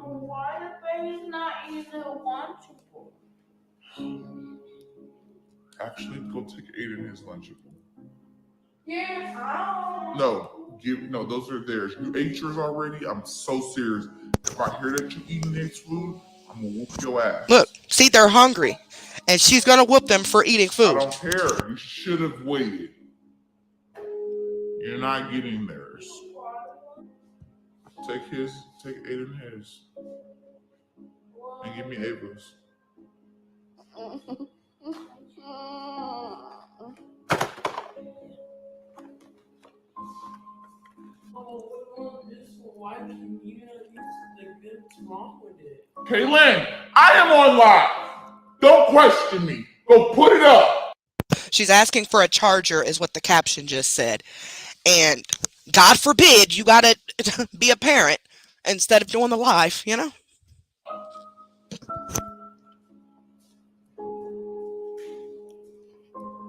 Why the baby's not even lunchable? Actually, go take Aiden his lunchable. Yeah. No, those are theirs. You ate yours already? I'm so serious. If I hear that you eating this food, I'm gonna whoop your ass. Look, see, they're hungry. And she's gonna whoop them for eating food. I don't care. You should have waited. You're not getting theirs. Take Aiden his. And give me Ava's. Why do you use what's wrong with it? Kaylin, I am on live. Don't question me. Go put it up. She's asking for a charger is what the caption just said. And God forbid you gotta be a parent instead of doing the live, you know?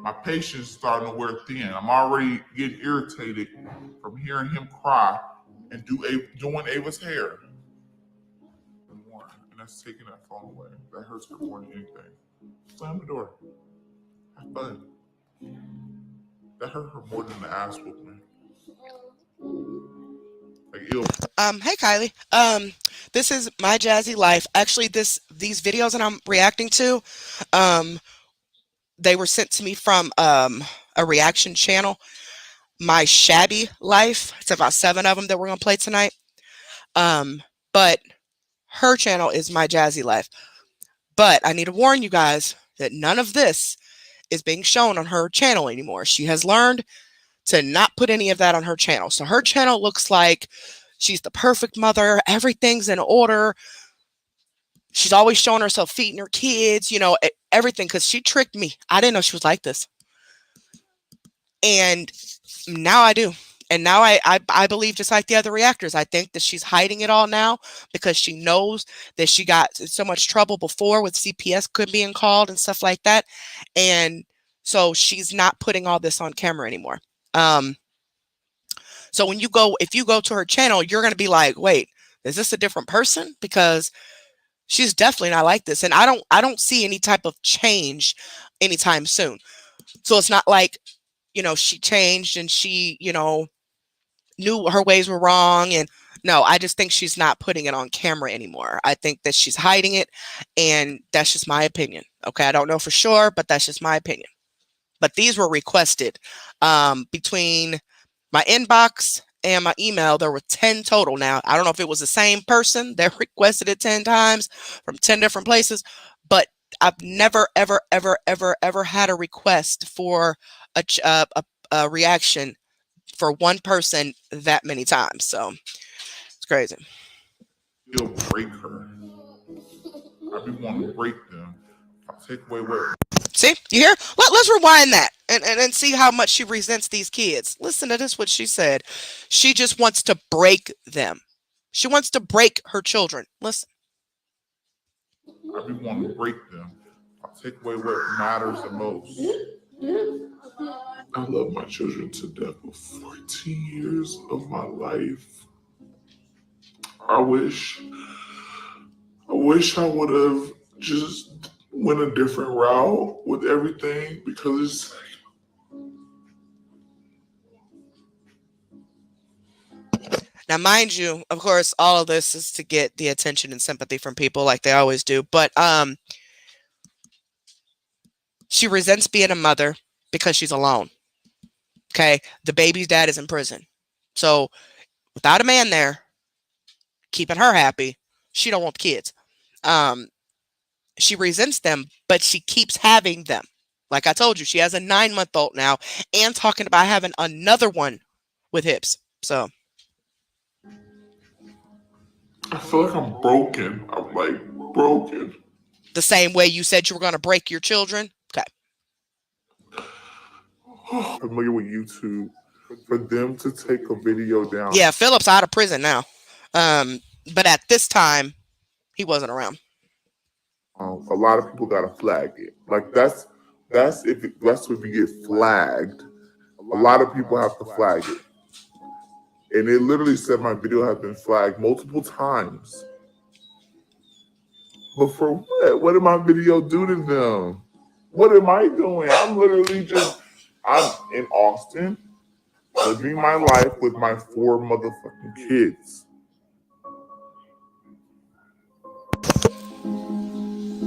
My patience is starting to wear thin. I'm already getting irritated from hearing him cry and doing Ava's hair. And that's taking that phone away. That hurts her more than anything. Slam the door. Have fun. That hurt her more than the ass whooping. Like, ew. Hey Kylie. This is my Jazzy Life. Actually, these videos that I'm reacting to, they were sent to me from a reaction channel. My Shabby Life. It's about 7 of them that we're gonna play tonight. But her channel is my Jazzy Life. But I need to warn you guys that none of this is being shown on her channel anymore. She has learned to not put any of that on her channel. So her channel looks like she's the perfect mother. Everything's in order. She's always showing herself feeding her kids, you know, everything, because she tricked me. I didn't know she was like this. And now I do. And now I believe, just like the other reactors, I think that she's hiding it all now because she knows that she got so much trouble before with CPS being called and stuff like that. And so she's not putting all this on camera anymore. So if you go to her channel, you're going to be like, wait, is this a different person? Because she's definitely not like this. And I don't see any type of change anytime soon. So it's not like, you know, she changed and she, you know, knew her ways were wrong. And no, I just think she's not putting it on camera anymore. I think that she's hiding it, and that's just my opinion. Okay, I don't know for sure, but that's just my opinion. But these were requested between my inbox and my email. There were 10 total. Now, I don't know if it was the same person that requested it 10 times from 10 different places, but I've never, ever, ever, ever, ever had a request for a reaction for one person that many times. So it's crazy. You'll break her. I be wanting to break them. I'll take away what. See, you hear? Let's rewind that and see how much she resents these kids. Listen to this, what she said. She just wants to break them. She wants to break her children. Listen. I be wanting to break them. I'll take away what matters the most. I love my children to death for 14 years of my life. I wish I would have just went a different route with everything, because now, mind you, of course, all of this is to get the attention and sympathy from people like they always do. But she resents being a mother because she's alone. Okay, the baby's dad is in prison. So without a man there keeping her happy, she don't want kids. She resents them, but she keeps having them. Like I told you, she has a 9-month-old now and talking about having another one with hips. So I feel like I'm broken. I'm like broken. The same way you said you were going to break your children. Okay. Familiar with YouTube, for them to take a video down. Yeah, Philip's out of prison now. But at this time, he wasn't around. A lot of people gotta flag it. Like that's if you get flagged. A lot of people have to flag it. And it literally said my video has been flagged multiple times. But for what? What did my video do to them? What am I doing? I'm in Austin, living my life with my 4 motherfucking kids.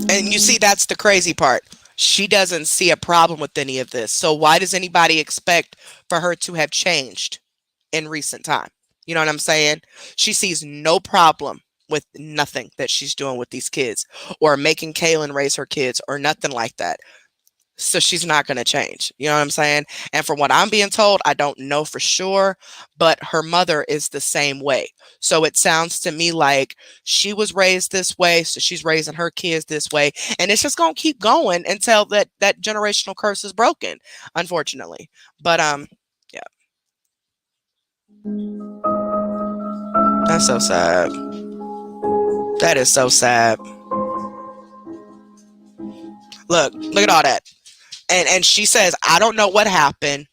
And you see, that's the crazy part. She doesn't see a problem with any of this. So why does anybody expect for her to have changed in recent time? You know what I'm saying? She sees no problem with nothing that she's doing with these kids or making Kaylin raise her kids or nothing like that. So she's not going to change. You know what I'm saying? And from what I'm being told, I don't know for sure, but her mother is the same way. So it sounds to me like she was raised this way, so she's raising her kids this way, and it's just going to keep going until that generational curse is broken, unfortunately. But yeah. That's so sad. That is so sad. Look at all that. And she says, I don't know what happened.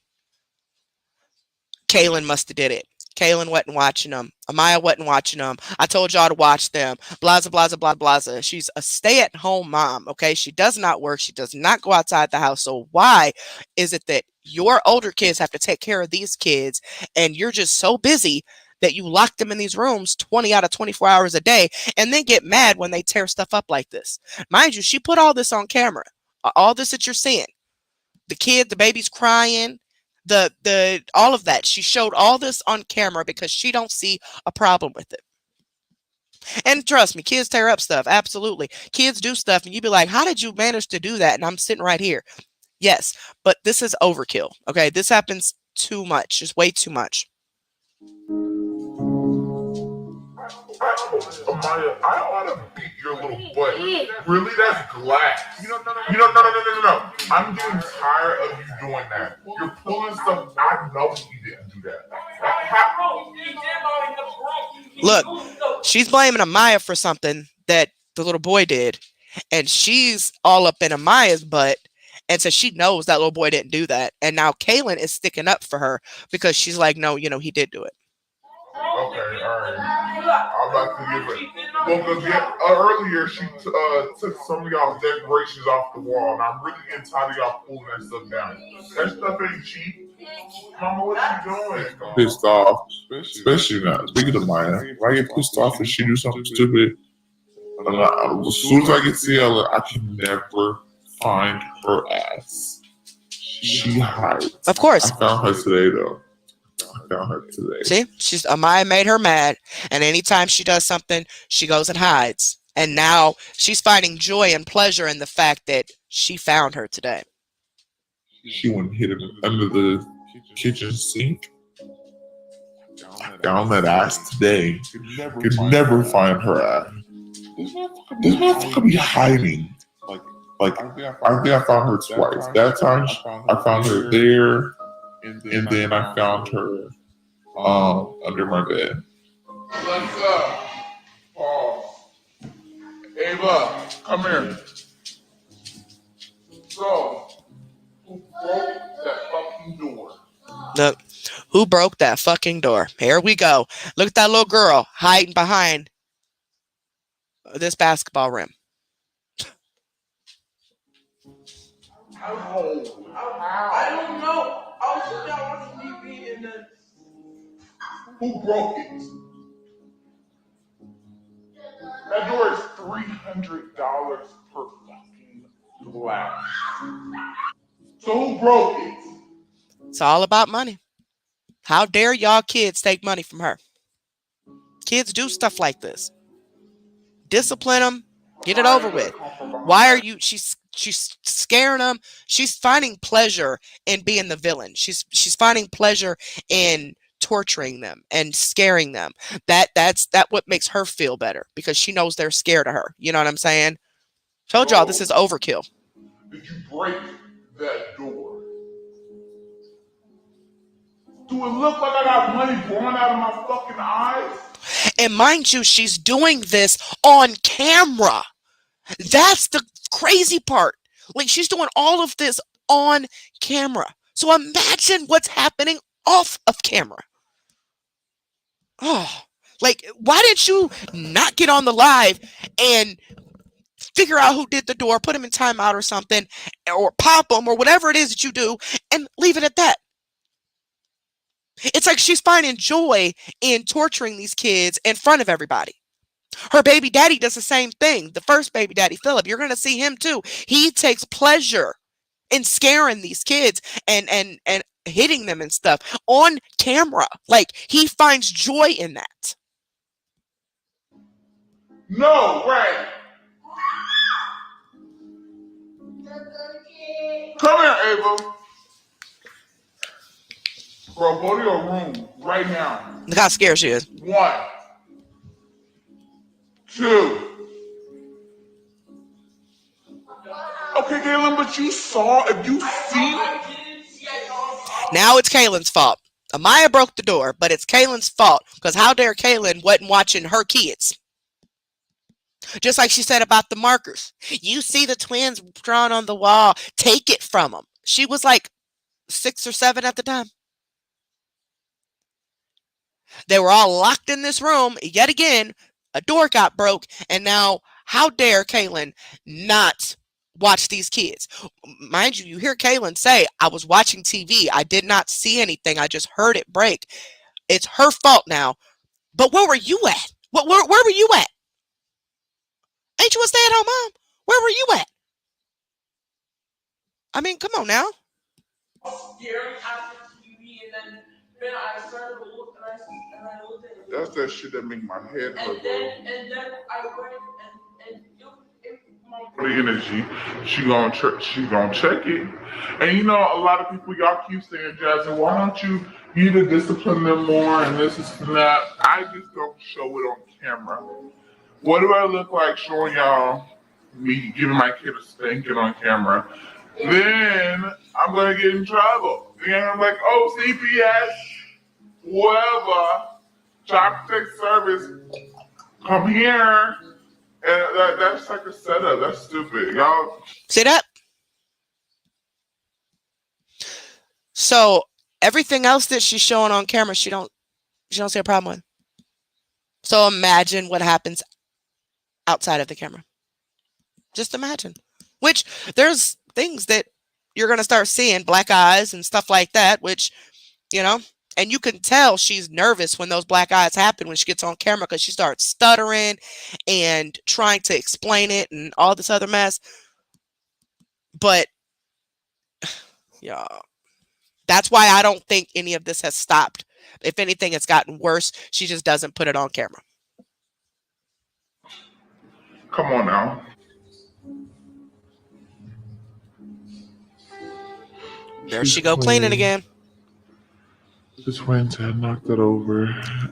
Kaylin must have did it. Kaylin wasn't watching them. Amaya wasn't watching them. I told y'all to watch them. Blaza, blaza, blaza, blaza. She's a stay-at-home mom, okay? She does not work. She does not go outside the house. So why is it that your older kids have to take care of these kids and you're just so busy that you lock them in these rooms 20 out of 24 hours a day and then get mad when they tear stuff up like this? Mind you, she put all this on camera. All this that you're seeing. The kid, the baby's crying, the all of that. She showed all this on camera because she don't see a problem with it. And trust me, kids tear up stuff. Absolutely. Kids do stuff and you be like, how did you manage to do that? And I'm sitting right here. Yes, but this is overkill. Okay, this happens too much. Just way too much. Amaya, I don't want to beat your little butt. Really, that's glass. No. I'm getting tired of you doing that. You're pulling stuff. I know you didn't do that. Look, she's blaming Amaya for something that the little boy did. And she's all up in Amaya's butt. And so she knows that little boy didn't do that. And now Kaylin is sticking up for her because she's like, no, he did do it. Okay, all right. I'm about to give it. Well, because earlier she took some of y'all's decorations off the wall, and I'm really getting tired of y'all pulling that stuff down. That stuff ain't cheap. Mama, what you doing? Pissed off, especially now. Speaking of Maya, I get pissed off if she do something stupid. And as soon as I get to yell, I can never find her ass. She hides. Of course. I found her today, though. See, Amaya made her mad, and anytime she does something, she goes and hides. And now she's finding joy and pleasure in the fact that she found her today. She went and hid him under the kitchen sink. I found that ass today. Could never find her ass. This motherfucker be hiding. Like I think I found her twice. That time I found her there. And then I found her under my bed. What's up? Paul. Ava, come here. So, who broke that fucking door? Look, who broke that fucking door? Here we go. Look at that little girl hiding behind this basketball rim. I don't know. I was sitting there watching TV and then. Who broke it? That door is $300 per fucking glass. So who broke it? It's all about money. How dare y'all kids take money from her? Kids do stuff like this. Discipline them. Get it over with. Why are you? She's scaring them. She's finding pleasure in being the villain. She's finding pleasure in torturing them and scaring them. That's what makes her feel better because she knows they're scared of her. You know what I'm saying? Told y'all this is overkill. Did you break that door? Do it look like I got money pouring out of my fucking eyes? And mind you, she's doing this on camera. That's the crazy part. Like, she's doing all of this on camera. So imagine what's happening off of camera. Oh, like, why didn't you not get on the live and figure out who did the door, put him in timeout or something, or pop him or whatever it is that you do and leave it at that? It's like she's finding joy in torturing these kids in front of everybody. Her baby daddy does the same thing. The first baby daddy, Philip, you're going to see him too. He takes pleasure in scaring these kids and hitting them and stuff on camera. Like, he finds joy in that. No, right. Come here, Ava. Bro, go to your room right now. Look how scared she is. 1, 2. Okay, Galen, but you saw, if you seen it. Now it's Kaylin's fault. Amaya broke the door, but it's Kaylin's fault because how dare Kaylin wasn't watching her kids? Just like she said about the markers. You see the twins drawn on the wall. Take it from them. She was like 6 or 7 at the time. They were all locked in this room. Yet again, a door got broke. And now, how dare Kaylin not watch these kids? Mind you, you hear Kaylin say, I was watching TV. I did not see anything. I just heard it break. It's her fault now. But where were you at? Where were you at? Ain't you a stay-at-home mom? Where were you at? I mean, come on now. That's that shit that make my head hurt, bro. And then I went and the energy, she gonna check it. And you know, a lot of people, y'all keep saying, Jazzy, why don't you need to discipline them more and this and that. I just don't show it on camera. What do I look like showing y'all me giving my kid a spanking on camera? Then I'm gonna get in trouble. And I'm like, oh, CPS, whoever, Child Protective Service, come here. And that's like a setup. That's stupid. Y'all See that? So everything else that she's showing on camera, she don't see a problem with. So imagine what happens outside of the camera. Just imagine. Which there's things that you're going to start seeing, black eyes and stuff like that, which, you know, and you can tell she's nervous when those black eyes happen when she gets on camera because she starts stuttering and trying to explain it and all this other mess. But, yeah, that's why I don't think any of this has stopped. If anything, it's gotten worse. She just doesn't put it on camera. Come on now. There she go cleaning again. This twins had knocked it over.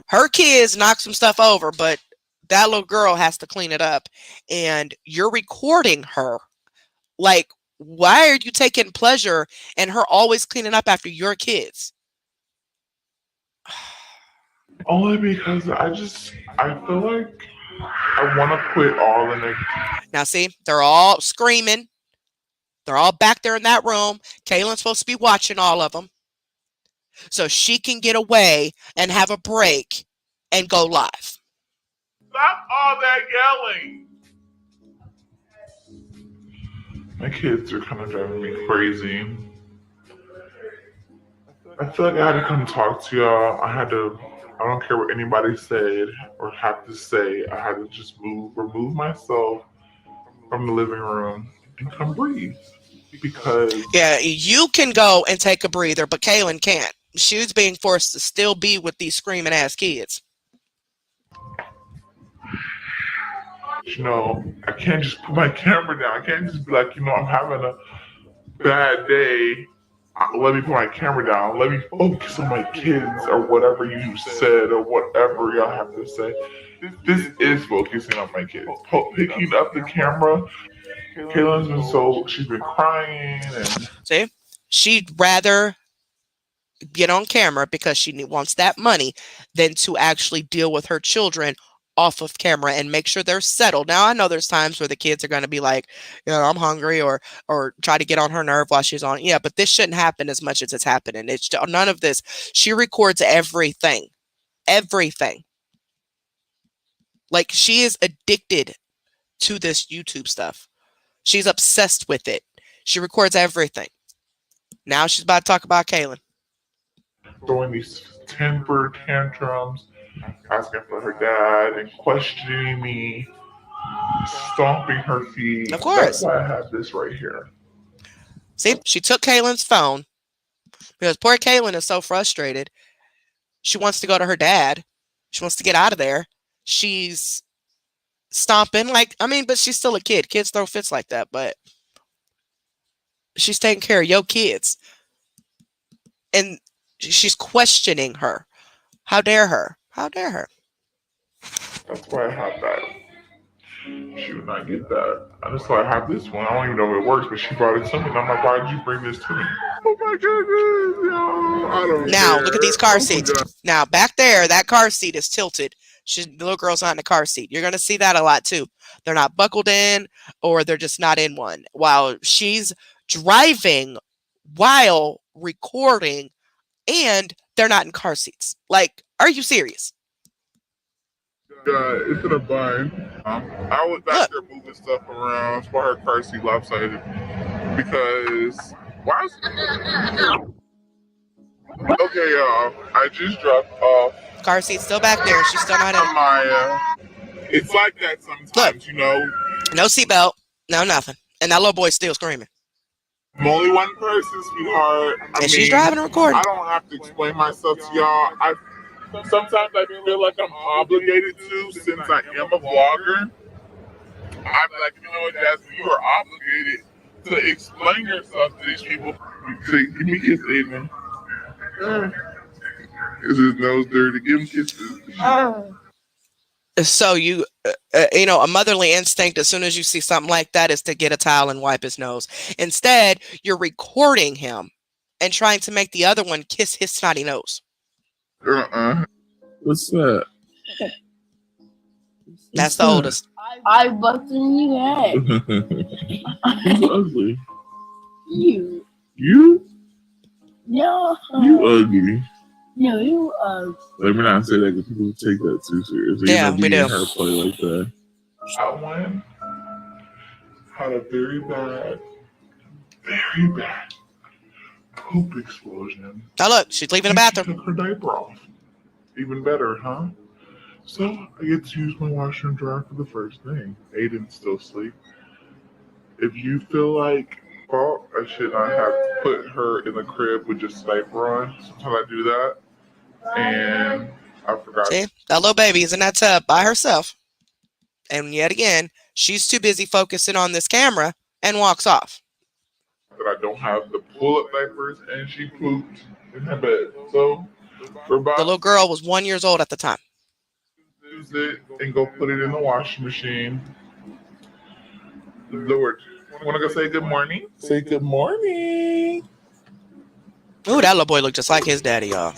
Her kids knocked some stuff over, but that little girl has to clean it up. And you're recording her. Like, why are you taking pleasure in her always cleaning up after your kids? Only because I feel like I want to quit all in it. Now, see, they're all screaming. They're all back there in that room. Kaylin's supposed to be watching all of them. So she can get away and have a break and go live. Stop all that yelling. My kids are kind of driving me crazy. I feel like I had to come talk to y'all. I don't care what anybody said or have to say. I had to just remove myself from the living room and come breathe. Because yeah, you can go and take a breather, but Kaylin can't. She's being forced to still be with these screaming ass kids. You know, I can't just put my camera down. I can't just be like, you know, I'm having a bad day. Let me put my camera down. Let me focus on my kids or whatever you said or whatever y'all have to say. This is focusing on my kids. Picking up the camera. She's been crying. And see, she'd rather get on camera because she wants that money than to actually deal with her children off of camera and make sure they're settled. Now, I know there's times where the kids are going to be like, you know, I'm hungry or try to get on her nerve while she's on. Yeah, but this shouldn't happen as much as it's happening. It's none of this. She records everything. Everything. Like, she is addicted to this YouTube stuff. She's obsessed with it. She records everything. Now she's about to talk about Kaylin. Throwing these temper tantrums, asking for her dad and questioning me, stomping her feet. Of course. That's why I have this right here. See, she took Kaylin's phone because poor Kaylin is so frustrated. She wants to go to her dad. She wants to get out of there. She's stomping but she's still a kid. Kids throw fits like that, but She's taking care of your kids. And she's questioning her. How dare her? How dare her? That's why I have that. She would not get that. And that's why I have this one. I don't even know if it works, but she brought it to me. And I'm like, why did you bring this to me? Oh my goodness, yo. I don't Now, care. look at these car Oh my seats. God. Now, back there, that car seat is tilted. The little girl's not in a car seat. You're going to see that a lot too. They're not buckled in or they're just not in one. While she's driving while recording and they're not in car seats. Like, are you serious? God, it's in a bind. I was back there moving stuff around. That's why her car seat lopsided. Because, why is okay, y'all. I just dropped off Car seat's still back there. She's still not in it. Maya. It's like that sometimes, you know. No seatbelt. No nothing. And that little boy's still screaming. I'm only one person, sweetheart. And she's driving and recording. I don't have to explain myself to y'all. Sometimes I feel like I'm obligated to, since I am a vlogger. I'm like, you know what, Jasmine, you are obligated to explain yourself to these people. Say, give me a kiss, Aiden. Is his nose dirty? Give him kisses. So you know, a motherly instinct as soon as you see something like that is to get a towel and wipe his nose. Instead, you're recording him and trying to make the other one kiss his snotty nose. What's that? That's the oldest. I busted you head. Who's ugly? You. You? No. You ugly. No, you Let me not say that because people take that too seriously. Yeah, we do. Her play like that. That one had a very bad poop explosion. Oh, look, she's leaving the bathroom. She took her diaper off. Even better, huh? So I get to use my washer and dryer for the first thing. Aiden's still asleep. If you feel like, well, I should not have put her in the crib with just diaper on. Sometimes I do that. And I forgot. See, that little baby is in that tub by herself. And yet again, she's too busy focusing on this camera and walks off. That I don't have the pull-up diapers, and she pooped in her bed. So for about The little girl was 1 year old at the time. use it and go put it in the washing machine. Lord, want to go say good morning? Say good morning. Ooh, that little boy looked just like his daddy, y'all.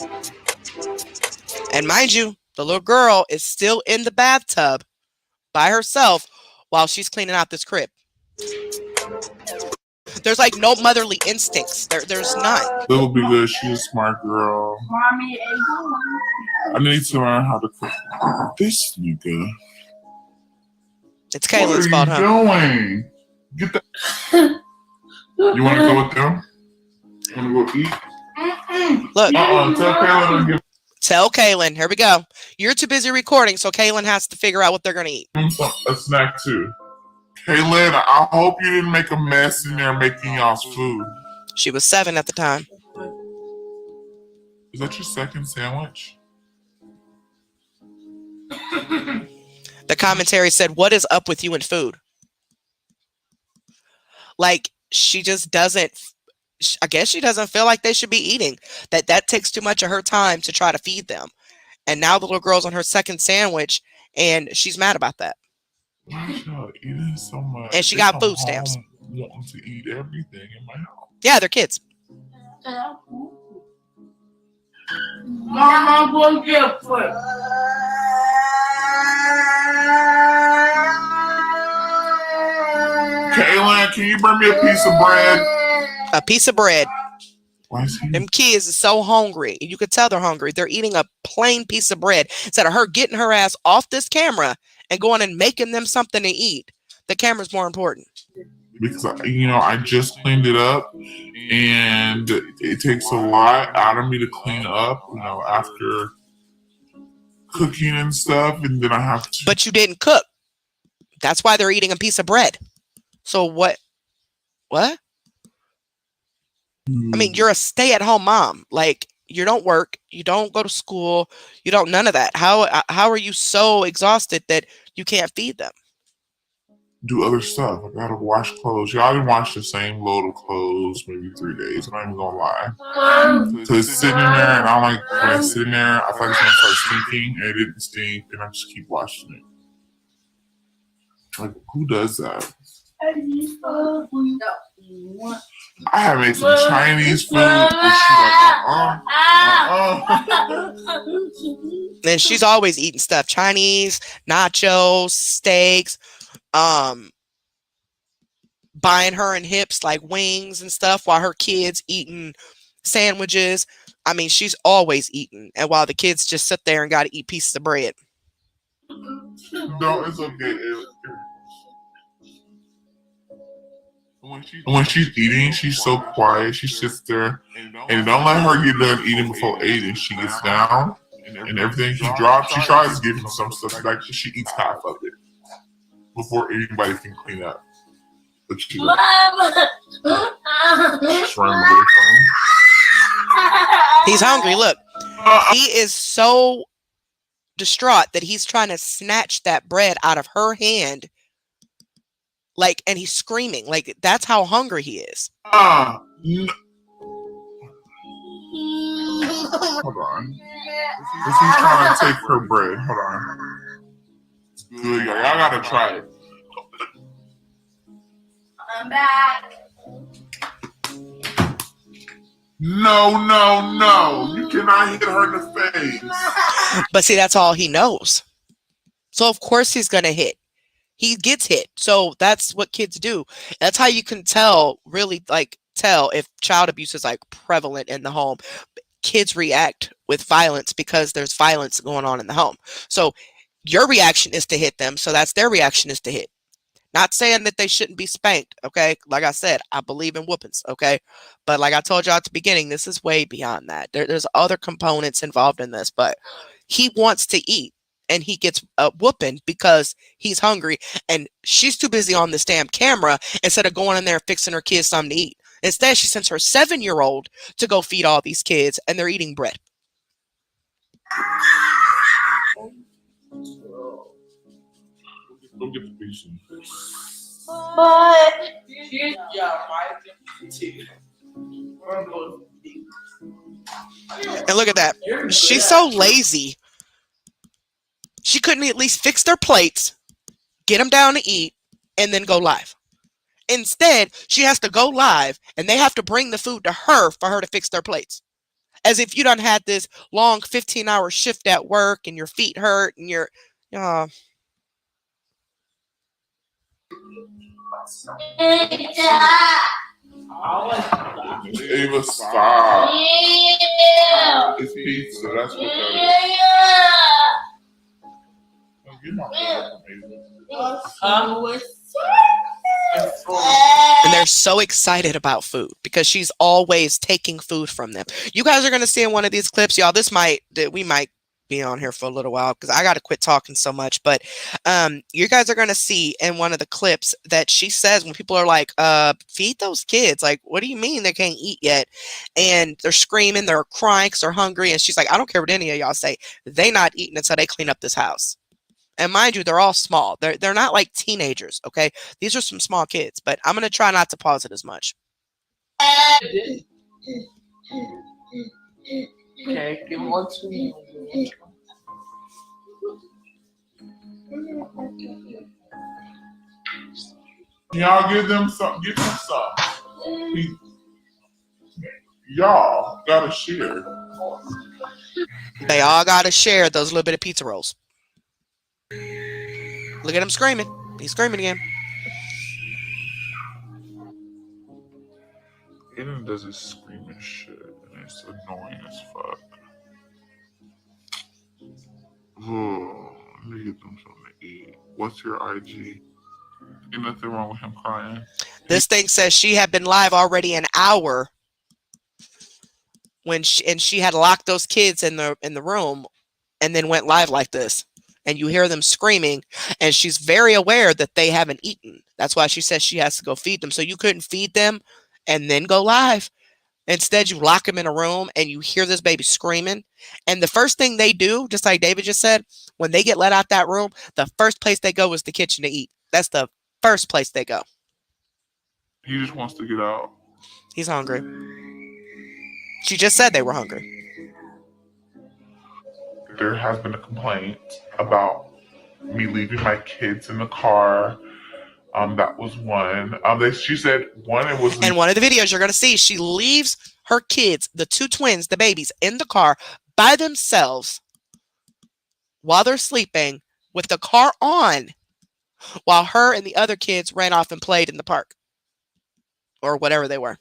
And mind you, the little girl is still in the bathtub by herself while she's cleaning out this crib. There's like no motherly instincts. There's none. It'll be good. She's a smart girl. Mommy, I need to learn how to cook this, Luca. It's Kaylin's fault, huh? What are you doing? Get that. You want to go with them? You want to go eat? Look. Tell Kaylin to give Tell Kaylin. Here we go. You're too busy recording, so Kaylin has to figure out what they're going to eat. him a snack too. Kaylin, I hope you didn't make a mess in there making y'all's food. She was 7 at the time. Is that your second sandwich? The commentary said, "What is up with you and food?" Like, she just doesn't, I guess she doesn't feel like they should be eating. That takes too much of her time to try to feed them. And now the little girl's on her second sandwich, and she's mad about that. Why is y'all eating so much? And she got food stamps. Wanting to eat everything in my house. Yeah, they're kids. Mama, go get foot. Kaylin, can you bring me a piece of bread? A piece of bread. Why is he? Them kids are so hungry. You could tell they're hungry. They're eating a plain piece of bread. Instead of her getting her ass off this camera and going and making them something to eat, the camera's more important. Because I just cleaned it up, and it takes a lot out of me to clean up. After cooking and stuff, and then I have to. But you didn't cook. That's why they're eating a piece of bread. So what? What? I mean, you're a stay-at-home mom. Like, you don't work, you don't go to school, you don't none of that. How are you so exhausted that you can't feed them? do other stuff. I gotta wash clothes. Y'all didn't wash the same load of clothes maybe 3 days. I'm not even gonna lie. So it's sitting in there, and I'm like, when it's sitting there, I thought it's gonna start stinking, and it didn't stink, and I just keep washing it. Like, who does that? I have made some Chinese food, and she's like, And she's always eating stuff. Chinese, nachos, steaks, buying her and Hips like wings and stuff while her kids eating sandwiches. I mean, she's always eating. And while the kids just sit there and got to eat pieces of bread. No, it's okay. When she's eating, she's so quiet. She sits there, and don't let her get done eating before 8. And she gets down, and everything she drops, she tries to give him some stuff back. She eats half of it before anybody can clean up. But she just running away from him. He's hungry. Look, he is so distraught that he's trying to snatch that bread out of her hand. Like, and he's screaming. Like, that's how hungry he is. No. Hold on. This is trying to take her bread. Hold on. It's good, y'all. Y'all gotta try it. I'm back. No. You cannot hit her in the face. But see, that's all he knows. So, of course, he's going to hit. He gets hit. So that's what kids do. That's how you can tell, really, like, tell if child abuse is like prevalent in the home. Kids react with violence because there's violence going on in the home. So your reaction is to hit them. So that's their reaction is to hit. Not saying that they shouldn't be spanked. Okay. Like I said, I believe in whoopings. Okay. But like I told y'all at the beginning, this is way beyond that. There's other components involved in this, but he wants to eat. And he gets a whooping because he's hungry, and she's too busy on this damn camera instead of going in there fixing her kids something to eat. Instead, she sends her 7-year-old to go feed all these kids, and they're eating bread. Go get the piece. But And look at that. She's so lazy. She couldn't at least fix their plates, get them down to eat, and then go live. Instead, she has to go live, and they have to bring the food to her for her to fix their plates. As if you done had this long 15-hour shift at work, and your feet hurt, and you're... Ava, stop. It's pizza. That's what that is. Get my And they're so excited about food because she's always taking food from them. You guys are going to see in one of these clips, y'all, we might be on here for a little while because I got to quit talking so much. But you guys are going to see in one of the clips that she says when people are like, feed those kids. Like, what do you mean they can't eat yet? And they're screaming, they're crying because they're hungry. And she's like, I don't care what any of y'all say. They not eating until they clean up this house. And mind you, they're all small. They're not like teenagers, okay? These are some small kids, but I'm going to try not to pause it as much. Okay, give me one, two. Y'all give them some. Give them some. Y'all gotta share. They all got to share those little bit of pizza rolls. Look at him screaming. He's screaming again. Aiden does his screaming shit, and it's annoying as fuck. Oh, let me get them something to eat. What's your IG? Ain't nothing wrong with him crying. This thing says she had been live already an hour when she had locked those kids in the room and then went live like this. And you hear them screaming, and she's very aware that they haven't eaten. That's why she says she has to go feed them. So you couldn't feed them and then go live. Instead, you lock them in a room, and you hear this baby screaming. And the first thing they do, just like David just said, when they get let out that room, the first place they go is the kitchen to eat. That's the first place they go. He just wants to get out. He's hungry. She just said they were hungry. There has been a complaint about me leaving my kids in the car. That was one. She said one. It was. And one of the videos you're gonna see, she leaves her kids, the two twins, the babies, in the car by themselves while they're sleeping with the car on, while her and the other kids ran off and played in the park or whatever they were.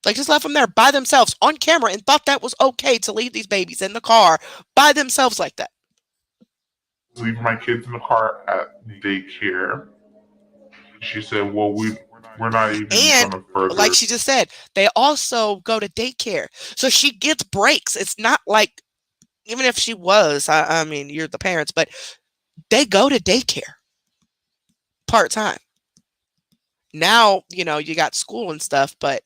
Like, just left them there by themselves on camera and thought that was okay to leave these babies in the car by themselves like that. Leave my kids in the car at daycare. She said, well, we're not even going to further. Like she just said, they also go to daycare. So she gets breaks. It's not like, even if she was, I mean, you're the parents, but they go to daycare part-time. Now, you know, you got school and stuff, but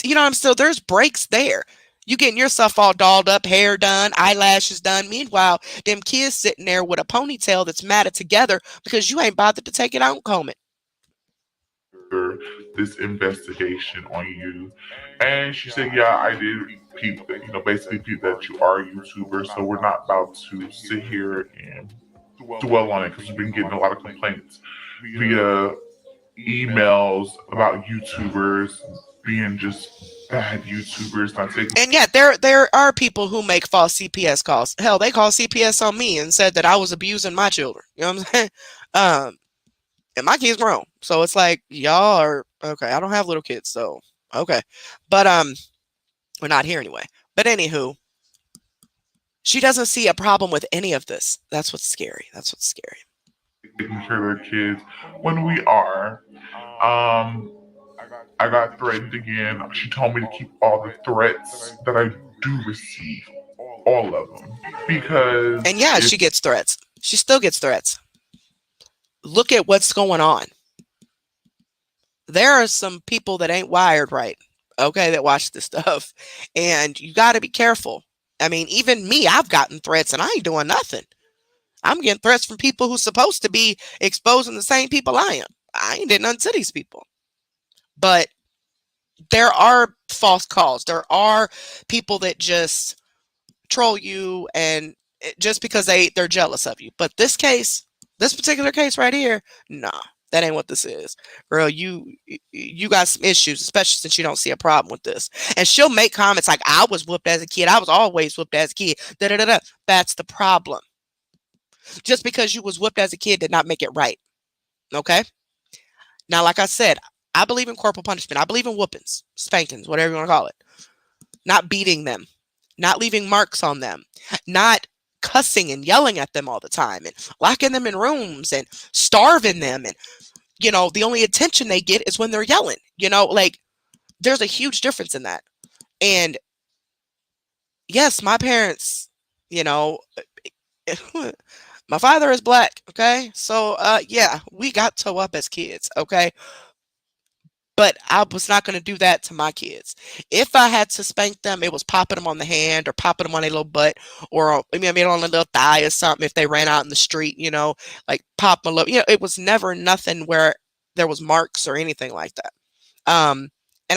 you know, I'm still, there's breaks there. You getting yourself all dolled up, hair done, eyelashes done. Meanwhile, them kids sitting there with a ponytail that's matted together because you ain't bothered to take it out and comb it. This investigation on you. And she said, yeah, I did peep, you know, basically peep that you are a YouTuber, so we're not about to sit here and dwell on it because we've been getting a lot of complaints via emails about YouTubers being just bad YouTubers. And yet there are people who make false CPS calls. Hell, they called CPS on me and said that I was abusing my children. You know what I'm saying? And my kids grown. So it's like, y'all are okay. I don't have little kids, so okay. But we're not here anyway. But anywho, she doesn't see a problem with any of this. That's what's scary. That's what's scary. Taking care of their kids when we are. I got threatened again. She told me to keep all the threats that I do receive, all of them, because. And yeah, she gets threats. She still gets threats. Look at what's going on. There are some people that ain't wired right, okay, that watch this stuff, and you got to be careful. I mean, even me, I've gotten threats, and I ain't doing nothing. I'm getting threats from people who's supposed to be exposing the same people I am. I ain't did nothing to these people. But there are false calls. There are people that just troll you, and just because they're jealous of you. But this case, this particular case right here, nah, that ain't what this is. Girl, you got some issues, especially since you don't see a problem with this. And she'll make comments like, I was whooped as a kid. I was always whooped as a kid. Da-da-da-da. That's the problem. Just because you was whooped as a kid did not make it right. Okay? Now, like I said, I believe in corporal punishment. I believe in whoopings, spankings, whatever you want to call it. Not beating them. Not leaving marks on them. Not cussing and yelling at them all the time and locking them in rooms and starving them. And, you know, the only attention they get is when they're yelling. You know, like, there's a huge difference in that. And yes, my parents, you know, my father is black, okay? So, yeah, we got toe up as kids, okay? But I was not going to do that to my kids. If I had to spank them, it was popping them on the hand or popping them on their little butt or maybe on a little thigh or something if they ran out in the street, you know, like pop them a little. You know, it was never nothing where there was marks or anything like that. And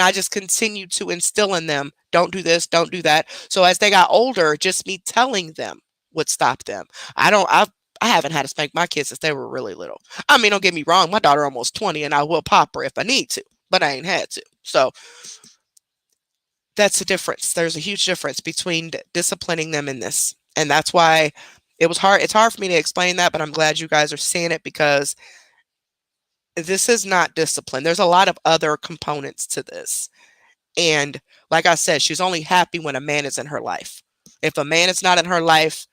I just continued to instill in them, don't do this, don't do that. So as they got older, just me telling them would stop them. I haven't had to spank my kids since they were really little. I mean, don't get me wrong. My daughter almost 20 and I will pop her if I need to, but I ain't had to. So that's the difference. There's a huge difference between disciplining them in this. And that's why it was hard. It's hard for me to explain that, but I'm glad you guys are seeing it because this is not discipline. There's a lot of other components to this. And like I said, she's only happy when a man is in her life. If a man is not in her life,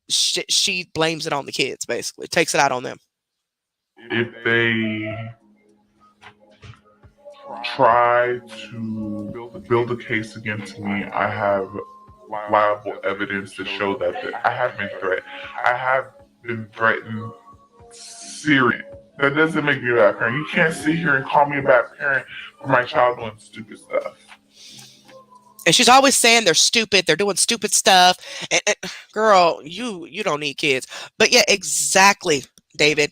she blames it on the kids, basically. Takes it out on them. If they try to build a case against me, I have liable evidence to show that I have been threatened. I have been threatened seriously. That doesn't make me a bad parent. You can't sit here and call me a bad parent for my child doing stupid stuff. And she's always saying they're stupid. They're doing stupid stuff. And girl, you don't need kids. But yeah, exactly, David.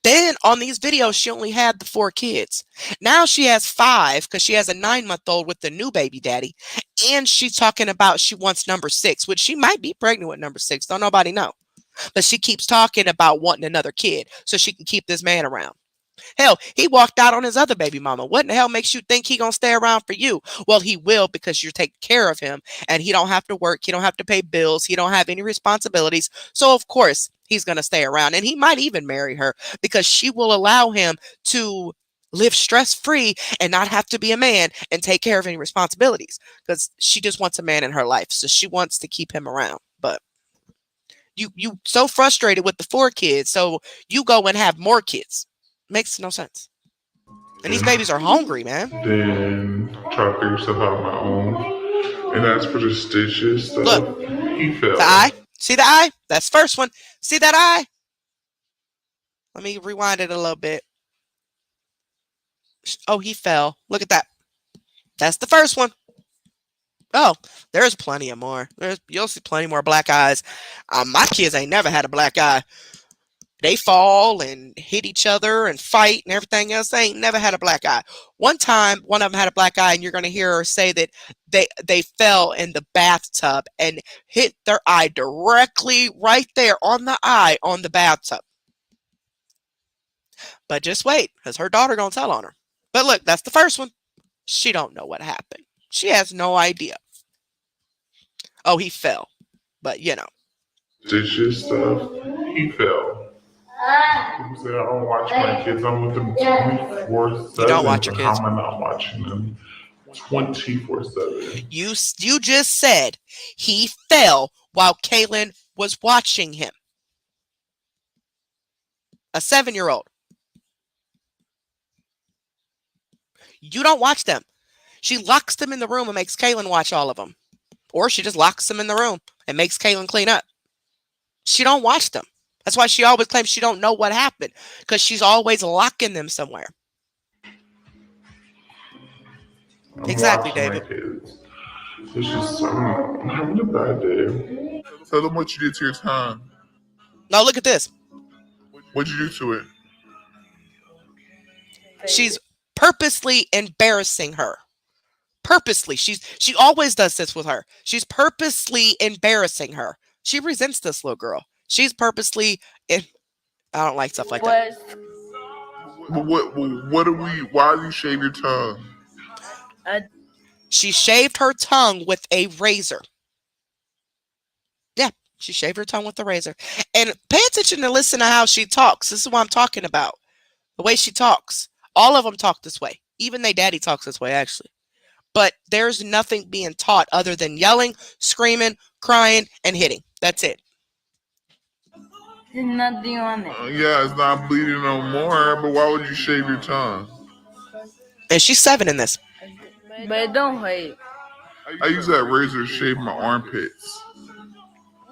Then on these videos, she only had the 4 kids. Now she has 5 because she has a 9-month-old with the new baby daddy. And she's talking about she wants number 6, which she might be pregnant with number 6. Don't nobody know. But she keeps talking about wanting another kid so she can keep this man around. Hell, he walked out on his other baby mama. What in the hell makes you think he gonna stay around for you? Well, he will because you're taking care of him and he don't have to work. He don't have to pay bills. He don't have any responsibilities. So of course he's gonna stay around, and he might even marry her because she will allow him to live stress-free and not have to be a man and take care of any responsibilities because she just wants a man in her life. So she wants to keep him around. But you so frustrated with the 4 kids, so you go and have more kids. Makes no sense. And these babies are hungry, man. Then try to figure stuff out on my own. And as for the stitches stuff, Look, he fell. the eye. See the eye? That's the first one. See that eye? Let me rewind it a little bit. Oh, he fell. Look at that. That's the first one. Oh, there's plenty of more. You'll see plenty more black eyes. My kids ain't never had a black eye. They fall and hit each other and fight and everything else. They ain't never had a black eye. One time, one of them had a black eye, and you're going to hear her say that they fell in the bathtub and hit their eye directly right there on the eye on the bathtub. But just wait, because her daughter going to tell on her. But look, that's the first one. She don't know what happened. She has no idea. Oh, he fell. But, you know. Stitches stuff, he fell. People say I don't watch my kids. I'm with them 24/7. You don't watch your kids. How am I not watching them 24/7? You just said he fell while Kaylin was watching him. A 7-year-old. You don't watch them. She locks them in the room and makes Kaylin watch all of them. Or she just locks them in the room and makes Kaylin clean up. She don't watch them. That's why she always claims she don't know what happened, because she's always locking them somewhere. Exactly, David. It's just, I'm having a bad day. Tell them what you did to your tongue. No, look at this. What'd you do to it? She's purposely embarrassing her. Purposely. She always does this with her. She's purposely embarrassing her. She resents this little girl. She's purposely. I don't like stuff like that. Why do you shave your tongue? She shaved her tongue with a razor. Yeah, she shaved her tongue with a razor. And pay attention and listen to how she talks. This is what I'm talking about. The way she talks. All of them talk this way. Even their daddy talks this way, actually. But there's nothing being taught other than yelling, screaming, crying, and hitting. That's it. There's nothing on it. Yeah, it's not bleeding no more, but why would you shave your tongue? And she's 7 in this. But it don't hurt. I use that razor to shave my armpits.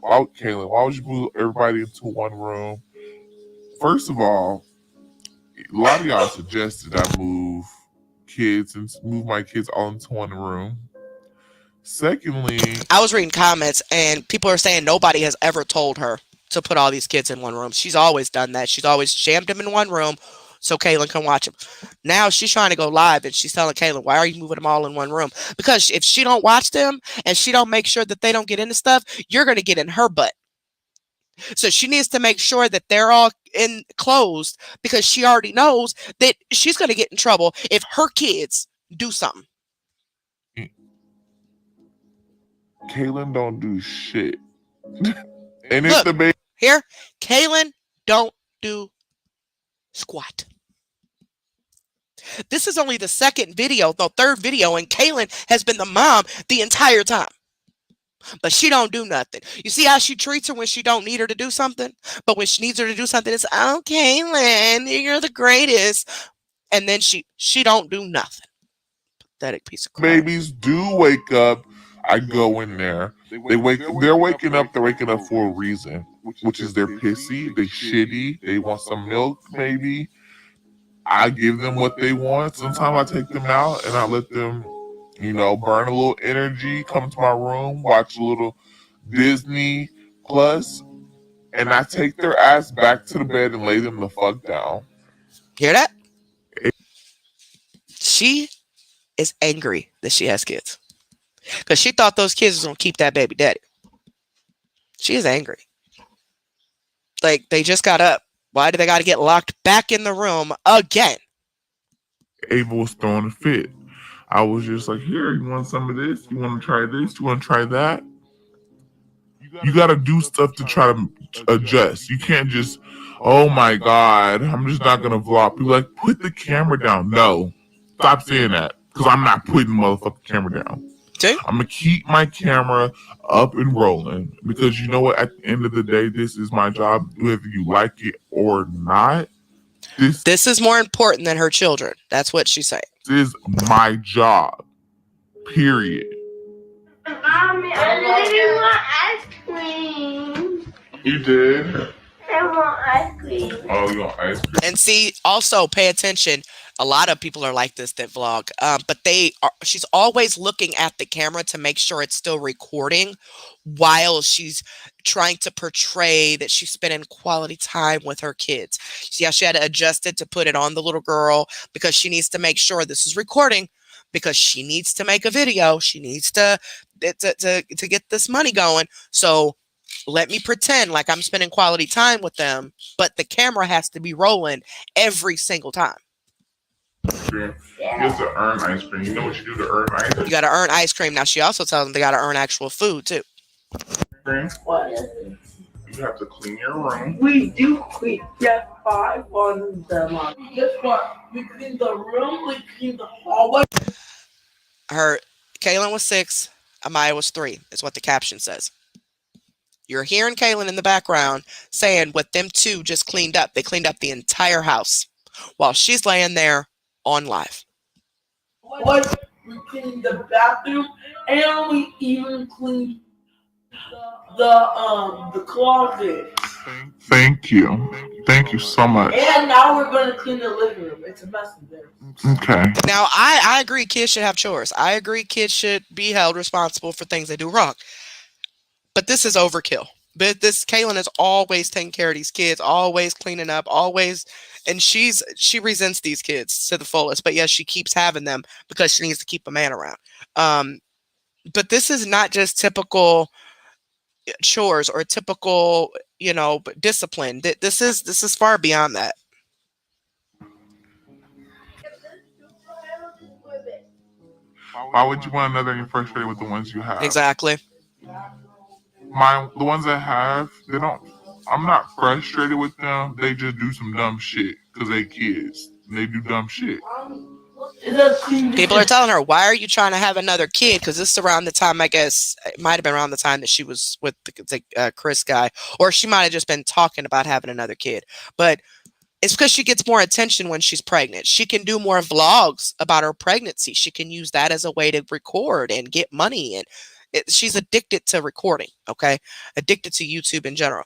Kaylin, why would you move everybody into one room? First of all, a lot of y'all suggested I move my kids all into one room. Secondly, I was reading comments and people are saying nobody has ever told her to put all these kids in one room. She's always done that. She's always jammed them in one room so Kaylin can watch them. Now she's trying to go live and she's telling Kaylin, why are you moving them all in one room? Because if she don't watch them and she don't make sure that they don't get into stuff, you're going to get in her butt. So she needs to make sure that they're all closed because she already knows that she's going to get in trouble if her kids do something. Kaylin don't do shit. And Look, here, Kaylin don't do squat. This is only the third video, and Kaylin has been the mom the entire time. But she don't do nothing. You see how she treats her when she don't need her to do something? But when she needs her to do something, it's, oh, Kaylin, you're the greatest. And then she don't do nothing. Pathetic piece of crap. Babies do wake up. I go in there. They're waking up for a reason, which is they're pissy, they shitty, they want some milk, maybe. I give them what they want. Sometimes I take them out and I let them, burn a little energy, come to my room, watch a little Disney Plus, and I take their ass back to the bed and lay them the fuck down. Hear that? She is angry that she has kids because she thought those kids was gonna keep that baby daddy. She is angry. Like, they just got up. Why do they got to get locked back in the room again? Ava was throwing a fit. I was just like, here, you want some of this? You want to try this? You want to try that? You got to do stuff to try to adjust. You can't just, oh my God, I'm just not going to vlog. Be like, put the camera down. No, stop saying that, because I'm not putting the motherfucking camera down. See? I'm going to keep my camera up and rolling, because you know what? At the end of the day, this is my job, whether you like it or not. This is more important than her children. That's what she's saying. This is my job. Period. Mommy, I really want ice cream. You did? I want ice cream. Oh, you want ice cream? And see, also pay attention. A lot of people are like this that vlog, but she's always looking at the camera to make sure it's still recording while she's trying to portray that she's spending quality time with her kids. Yeah, she had to adjust it to put it on the little girl because she needs to make sure this is recording, because she needs to make a video. She needs to get this money going. So let me pretend like I'm spending quality time with them, but the camera has to be rolling every single time. You have to earn ice cream. You know what you do to earn ice cream? You got to earn ice cream. Now, she also tells them they got to earn actual food, too. What is it? You have to clean your room. We do clean. Get 5 on them. Guess what? We clean the room. We clean the hallway. Kaylin was 6. Amaya was 3, is what the caption says. You're hearing Kaylin in the background saying what them two just cleaned up. They cleaned up the entire house while she's laying there on live. What? We cleaned the bathroom, and we even cleaned the closet. Thank you. Thank you so much. And now we're going to clean the living room. It's a mess in there. Okay. Now, I agree kids should have chores. I agree kids should be held responsible for things they do wrong. But this is overkill. But Kaylin is always taking care of these kids, always cleaning up, always, and she resents these kids to the fullest. But yes, she keeps having them because she needs to keep a man around. But this is not just typical chores or typical, discipline. This is far beyond that. Why would you want another and you're frustrated with the ones you have? Exactly. The ones I have, I'm not frustrated with them. They just do some dumb shit because they kids. They do dumb shit. People are telling her, why are you trying to have another kid? Because this is around the time, I guess, it might have been around the time that she was with the Chris guy. Or she might have just been talking about having another kid. But it's because she gets more attention when she's pregnant. She can do more vlogs about her pregnancy. She can use that as a way to record and get money. And she's addicted to recording, okay? Addicted to YouTube in general.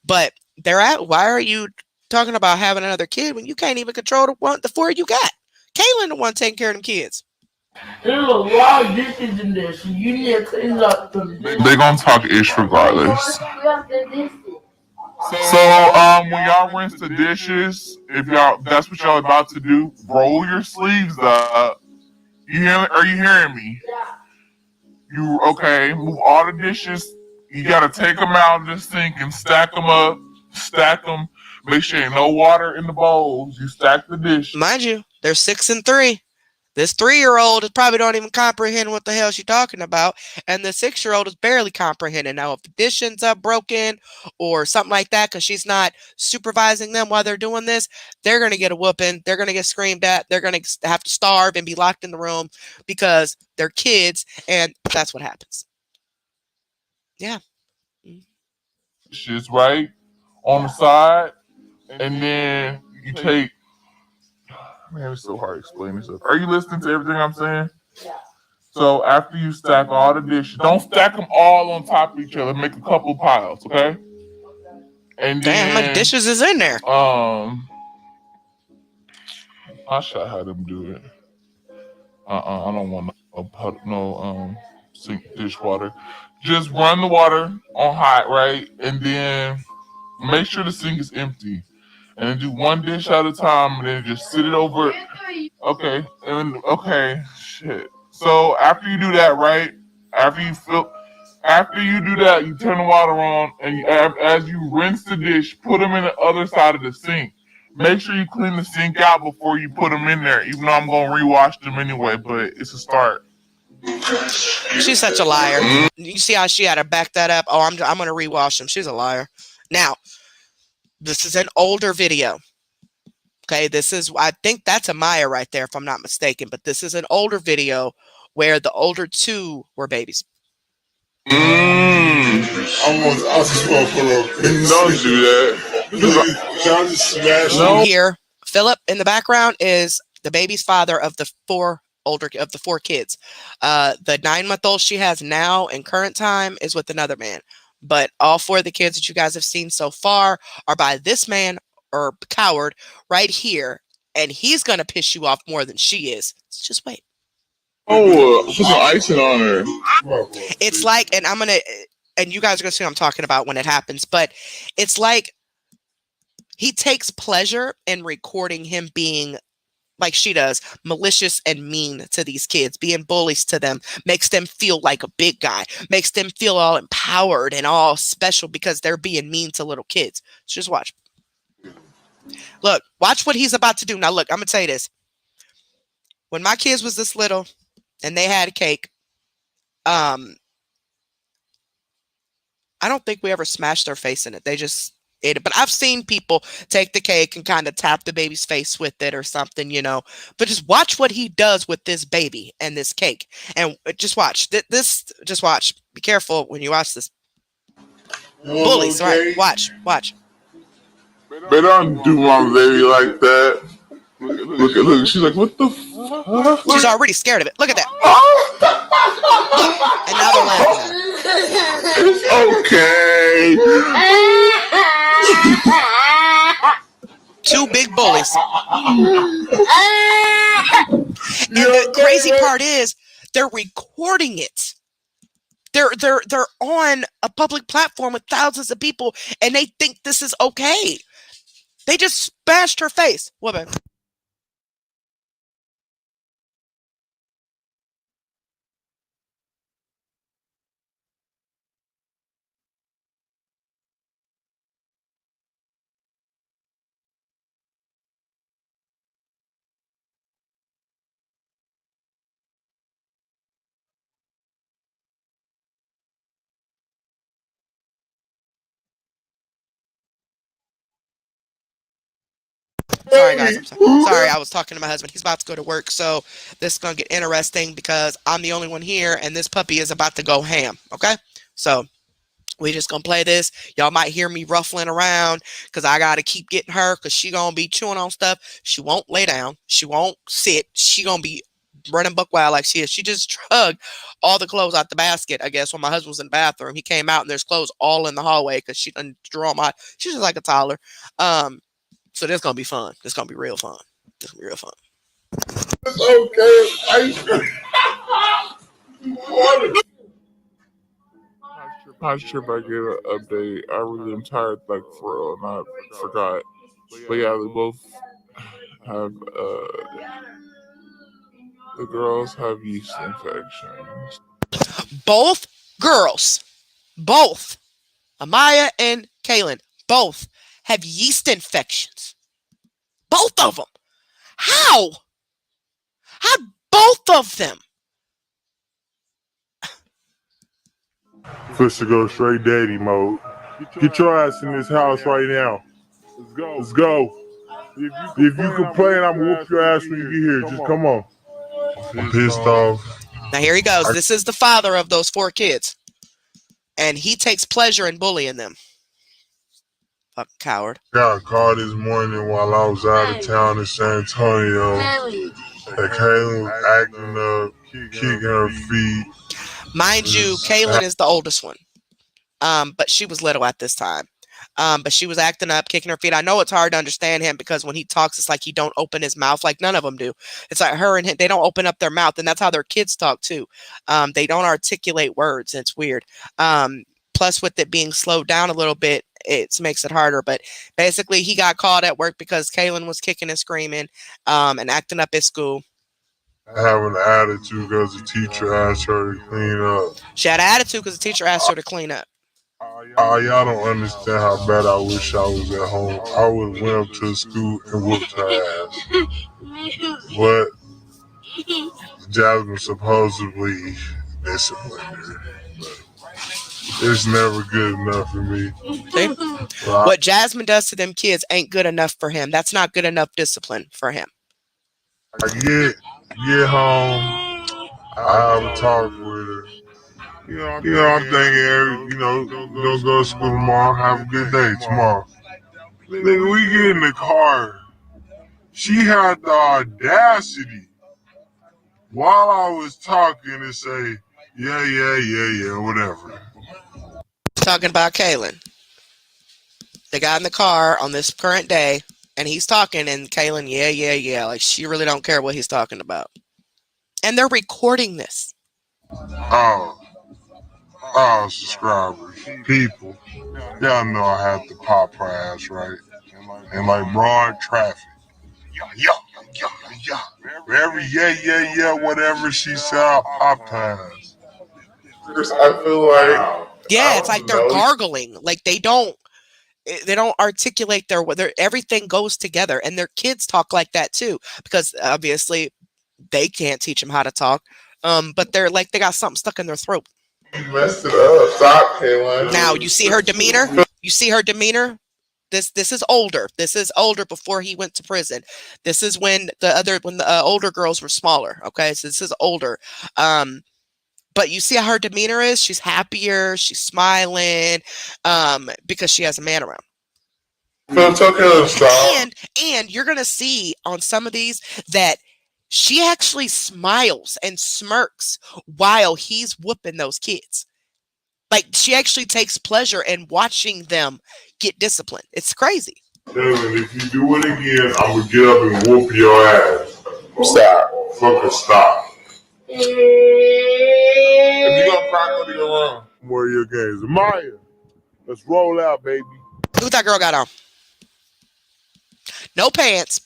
But why are you talking about having another kid when you can't even control the 4 you got? Kaylin the one taking care of them kids. There's a lot of dishes in there, so you need to clean up the dishes. They gonna talk ish regardless. So when y'all rinse the dishes, if that's what y'all about to do, roll your sleeves up. Are you hearing me? Yeah. Move all the dishes. You gotta take them out of the sink and stack them up. Stack them. Make sure ain't no water in the bowls. You stack the dishes. Mind you, they're 6 and 3. This 3-year-old probably don't even comprehend what the hell she's talking about. And the 6-year-old is barely comprehending. Now, if the dish ends up broken or something like that, because she's not supervising them while they're doing this, they're going to get a whooping. They're going to get screamed at. They're going to have to starve and be locked in the room because they're kids. And that's what happens. Yeah. Dishes right on the side. And then you take... Man, it's so hard to explain this stuff. Are you listening to everything I'm saying? Yeah. So after you stack all the dishes, don't stack them all on top of each other. Make a couple piles, okay? And then, damn, how many dishes is in there? I should have them do it. I don't want no sink dishwater. Just run the water on hot, right? And then make sure the sink is empty. And then do one dish at a time and then just sit it over. Okay. Okay. Shit. So after you do that, right? After you do that, you turn the water on, and as you rinse the dish, put them in the other side of the sink. Make sure you clean the sink out before you put them in there, even though I'm going to rewash them anyway, but it's a start. She's such a liar. You see how she had to back that up? Oh, I'm going to rewash them. She's a liar. Now, this is an older video. Okay, I think that's Amaya right there, if I'm not mistaken, but this is an older video where the older two were babies. I just want to put up. Don't do that. No. Here, Philip in the background is the baby's father of the four kids. The 9-month-old she has now in current time is with another man. But all 4 of the kids that you guys have seen so far are by this man or coward right here. And he's going to piss you off more than she is. So just wait. Oh, put some icing on her. It's like, and you guys are going to see what I'm talking about when it happens, but it's like he takes pleasure in recording him being, like she does, malicious and mean to these kids, being bullies to them, makes them feel like a big guy, makes them feel all empowered and all special because they're being mean to little kids. So just watch. Look, watch what he's about to do. Now, look, I'm going to tell you this. When my kids was this little and they had a cake, I don't think we ever smashed their face in it. They just ate it. But I've seen people take the cake and kind of tap the baby's face with it or something, you know. But just watch what he does with this baby and this cake. And just watch. Just watch. Be careful when you watch this. Bullies, right? Watch. They don't do my baby like that. Look. She's like, what the fuck? She's already scared of it. Look at that. And now they're laughing. It's okay. 2 big bullies. And the crazy part is they're recording it. They're on a public platform with thousands of people, and they think this is okay. They just bashed her face. What, babe? Sorry, guys. I'm sorry. I was talking to my husband. He's about to go to work, so this is going to get interesting because I'm the only one here, and this puppy is about to go ham, okay? So we just going to play this. Y'all might hear me ruffling around because I got to keep getting her because she going to be chewing on stuff. She won't lay down. She won't sit. She going to be running buck wild like she is. She just drugged all the clothes out the basket, I guess, when my husband was in the bathroom. He came out, and there's clothes all in the hallway because she done drew them out. She's just like a toddler. So this gonna be fun. This gonna be real fun. This gonna be real fun. It's okay. Not sure if I get an update. I really am tired, like for real, and I forgot. But yeah, they both have the girls have yeast infections. Both girls, both Amaya and Kaylin, both have yeast infections. Both of them. How? How both of them? Push to go straight daddy mode. Get your ass in this house right now. Let's go. If you complain, I'm gonna whoop your ass when you get here. Just come on. I'm pissed off. Now here he goes. This is the father of those 4 kids. And he takes pleasure in bullying them. Fucking coward. Got a call this morning while I was out of town in San Antonio. That Kaylin was acting up, kicking her feet. Mind you, Kaylin is the oldest one. But she was little at this time. But she was acting up, kicking her feet. I know it's hard to understand him because when he talks, it's like he don't open his mouth like none of them do. It's like her and him, they don't open up their mouth, and that's how their kids talk too. They don't articulate words. It's weird. Plus, with it being slowed down a little bit, it makes it harder. But basically, he got called at work because Kaylin was kicking and screaming and acting up at school. Having an attitude because the teacher asked her to clean up. She had an attitude because the teacher asked her to clean up. Y'all don't understand how bad I wish I was at home. I would have went up to the school and whooped her ass. But Jasmine supposedly disciplined her. It's never good enough for me. See? What Jasmine does to them kids ain't good enough for him. That's not good enough discipline for him. I get home, I have a talk with her. I'm thinking, don't go to school tomorrow. Have a good day tomorrow. Nigga, we get in the car. She had the audacity while I was talking to say, yeah, whatever. Talking about Kaylin. They got in the car on this current day, and he's talking, and Kaylin, yeah. Like, she really don't care what he's talking about. And they're recording this. Subscribers, people, y'all know I have to pop her ass, right? And like broad traffic. Yeah. Every yeah, whatever she said, I'll pop her ass. I feel like... Yeah, it's like they're gargling. Like, they don't articulate their everything goes together, and their kids talk like that too, because obviously they can't teach them how to talk. But they're like, they got something stuck in their throat. You messed it up. Stop, Kaylin. Now you see her demeanor. This is older. This is older before he went to prison. This is when the older girls were smaller. Okay, so this is older. But you see how her demeanor is. She's happier. She's smiling, because she has a man around. And you're gonna see on some of these that she actually smiles and smirks while he's whooping those kids. Like, she actually takes pleasure in watching them get disciplined. It's crazy. David, if you do it again, I'm gonna get up and whoop your ass. Stop. Fucking stop. If you gonna cry, go to your room. More of your games. Maya, let's roll out, baby. Who that girl got on? No pants.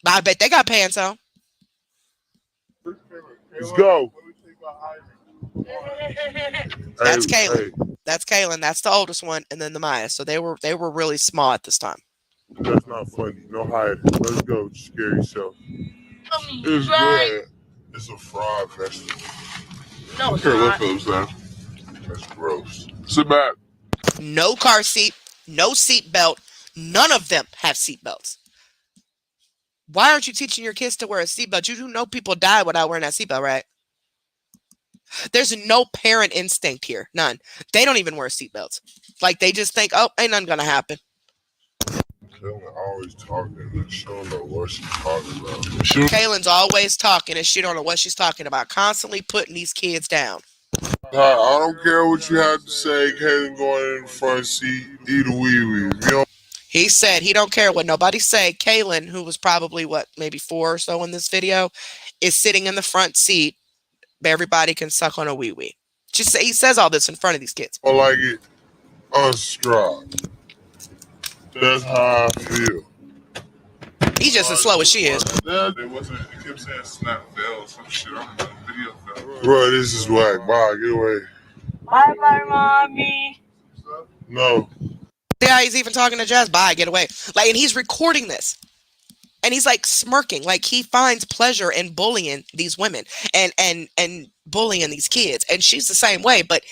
But I bet they got pants on. Let's go. That's Kaylin. That's Kaylin. That's the oldest one, and then the Maya. So they were really small at this time. That's not funny. No hiding. Let's go. Scare yourself. It's good. It's a fraud festival. No, it's Here, not. look that. That's gross. Sit back. No car seat. No seat belt. None of them have seat belts. Why aren't you teaching your kids to wear a seatbelt? You do know people die without wearing that seatbelt, right? There's no parent instinct here. None. They don't even wear seatbelts. Like, they just think, oh, ain't nothing gonna happen. Kaylin always talking and she don't know what she's talking about. Kaylin's always talking and she don't know what she's talking about. Constantly putting these kids down. I don't care what you have to say. Kaylin going in the front seat, eat a wee-wee. He said he don't care what nobody say. Kaylin, who was probably, maybe 4 or so in this video, is sitting in the front seat. Everybody can suck on a wee-wee. He says all this in front of these kids. I like it unstrapped. That's how I feel. He's just as slow as she is. It wasn't. It kept saying snap fell some shit on the video. Bro, this is whack. Bye, get away. Bye, mommy. No. Yeah, he's even talking to Jazz. Bye, get away. Like, and he's recording this. And he's like smirking, like he finds pleasure in bullying these women and bullying these kids. And she's the same way, but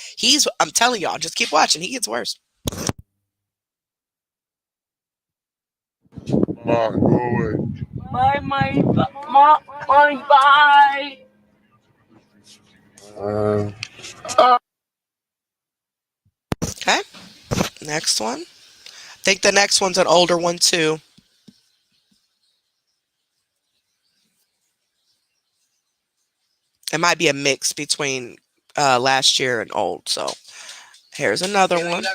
I'm telling y'all, just keep watching. He gets worse. Bye, go away. Bye, mommy, bye. Okay. Next one. I think the next one's an older one too. It might be a mix between last year and old. So here's another one.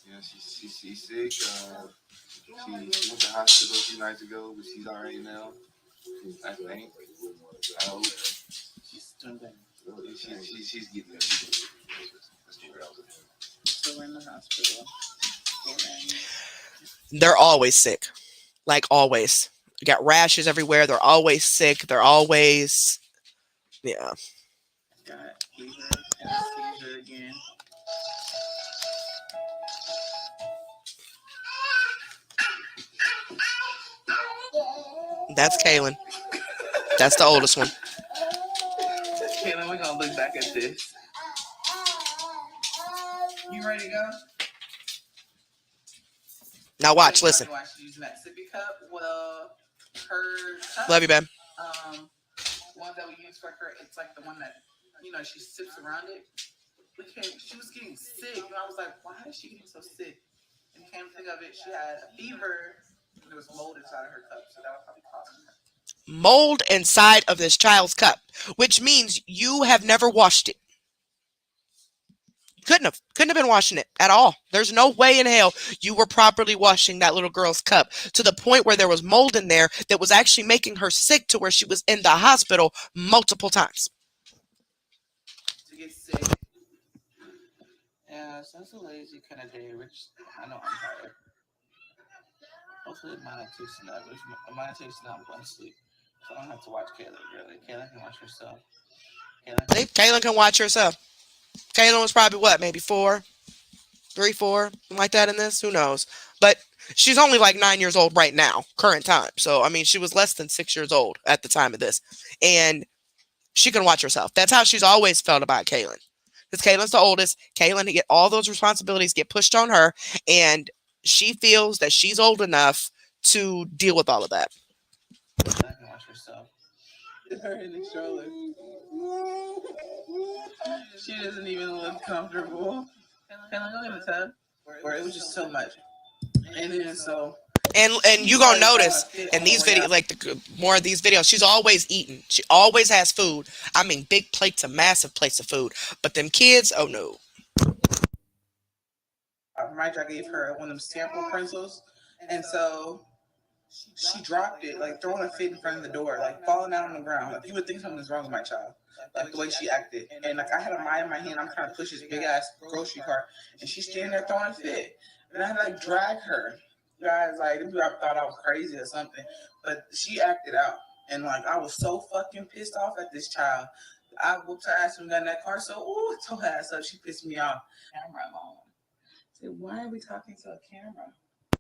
Yeah, she's sick. She went to the hospital a few nights ago, but she's all right now. I think. I hope. She's doing good. She's getting there. So we're in the hospital. They're always sick. Like always. They got rashes everywhere. They're always sick. They're always, yeah. Got fever, anesthesia again. That's Kaylin. That's the oldest one. Kaylin, we're gonna look back at this. You ready to go? Now watch, listen. She's using that sippy cup. Well, her cup, Love you, babe. one that we use for her, it's like the one that, you know, she sips around it. She was getting sick, and I was like, why is she getting so sick? And came to think of it, she had a fever, and there was mold inside of her cup, so that was probably causing her. Mold inside of this child's cup, which means you have never washed it. Couldn't have been washing it at all. There's no way in hell you were properly washing that little girl's cup to the point where there was mold in there that was actually making her sick to where she was in the hospital multiple times. To get sick. Yeah, so it's a lazy kind of day, which I know I'm tired. Hopefully mine takes tonight, but if mine takes tonight, I'm going to sleep. So I don't have to watch Kayla, really. Kayla can watch herself. Kaylin can watch herself. Kaylin was probably what, maybe 4, something like that in this. Who knows? But she's only like 9 years old right now, current time. So I mean, she was less than 6 years old at the time of this, and she can watch herself. That's how she's always felt about Kaylin. Because Kaylin's the oldest. Kaylin, get all those responsibilities get pushed on her, and she feels that she's old enough to deal with all of that. I can watch herself. Her in the stroller. She doesn't even look comfortable. Kaylin, go in the tub. Where it was just so much. And then so. And you gonna notice in these videos, like more of these videos, she's always eating. She always has food. I mean, big plates of massive plates of food. But them kids, oh no. I gave her one of them sample pencils, and so she dropped it, like throwing a fit in front of the door, like falling down on the ground. Like you would think something's wrong with my child, like the way she acted. And like I had a Maya in my hand, I'm trying to push this big ass grocery cart, and she's standing there throwing a fit, and I had to like drag her. Guys, like, I thought I was crazy or something, but she acted out, and like I was so fucking pissed off at this child. I whooped her ass when we got in that car, so tore her ass up. She pissed me off. Camera on. I said, why are we talking to a camera?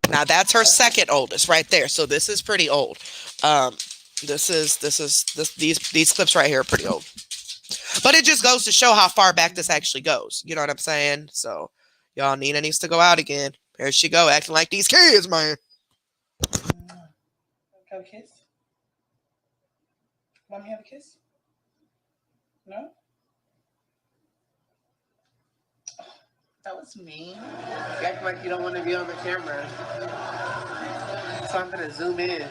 Now that's her second oldest right there. So this is pretty old. These clips right here are pretty old. But it just goes to show how far back this actually goes. You know what I'm saying? So y'all, Nina needs to go out again. There she go, acting like these kids, man. Have a kiss? Mommy have a kiss? No? Oh, that was mean. You act like you don't want to be on the camera. So I'm going to zoom in.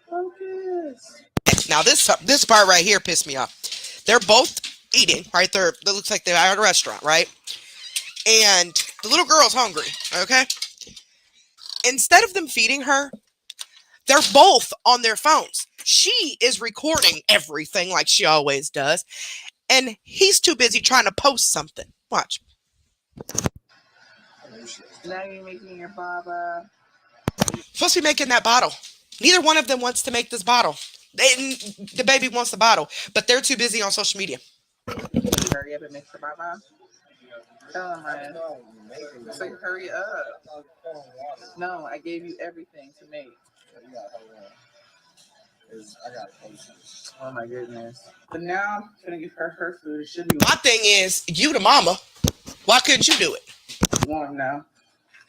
Focus. Now this part right here pissed me off. They're both eating, right? It looks like they're at a restaurant, right? And the little girl's hungry, okay? Instead of them feeding her, they're both on their phones. She is recording everything like she always does, and he's too busy trying to post something. Watch. Now you're making your baba. Supposed to be making that bottle. Neither one of them wants to make this bottle. The baby wants the bottle, but they're too busy on social media. Hurry up and make the baba. Tell him, man. It's like, hurry up. No, I gave you everything to make. Oh my goodness. But now I'm gonna give her her food. It should be My thing is, you the mama. Why couldn't you do it? warm now.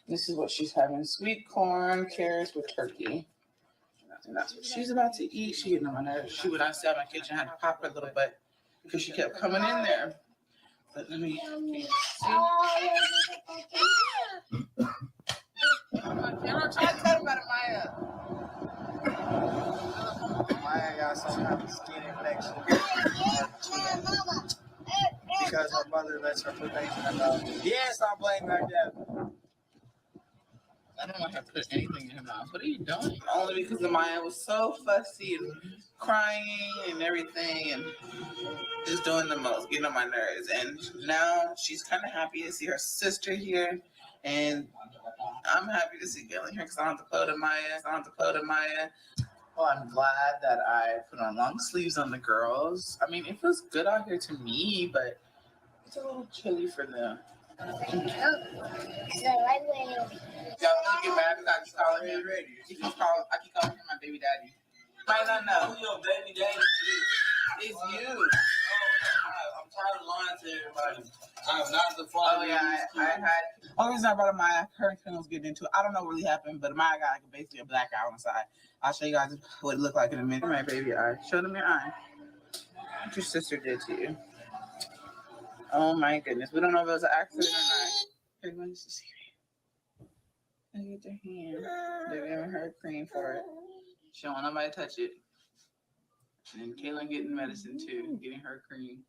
This is what she's having: sweet corn, carrots with turkey. And that's what she's about to eat. She getting on my nerves. She would not stay in my kitchen. I had to pop her a little bit because she kept coming in there. But let me see. You're trying to tell about it, Maya. Maya got some kind of skin infection because her mother lets her put things in her mouth. Yeah, stop playing like that. I don't want her to put anything in her mouth. What are you doing? Only because Amaya was so fussy and crying and everything and just doing the most, getting on my nerves. And now she's kind of happy to see her sister here. And I'm happy to see Galen here because I don't have to play with Amaya. Well, I'm glad that I put on long sleeves on the girls. I mean, it feels good out here to me, but it's a little chilly for them. Y'all gonna get mad because I keep calling him? I keep calling him my baby daddy. Might not know. Who your baby daddy is? It's you. I'm tired of lying to everybody. I'm not the father. Oh yeah, I had. Only reason I brought up my hurricane was getting into it. I don't know what really happened, but Maya got like basically a black eye on the side. I'll show you guys what it looked like in a minute. My baby eye. Show them your eye. What your sister did to you. Oh my goodness. We don't know if it was an accident or not. Here, let me see. Look at their hand. They're giving her cream for it. She don't want nobody to touch it. And then Kaylin getting medicine too, getting her cream.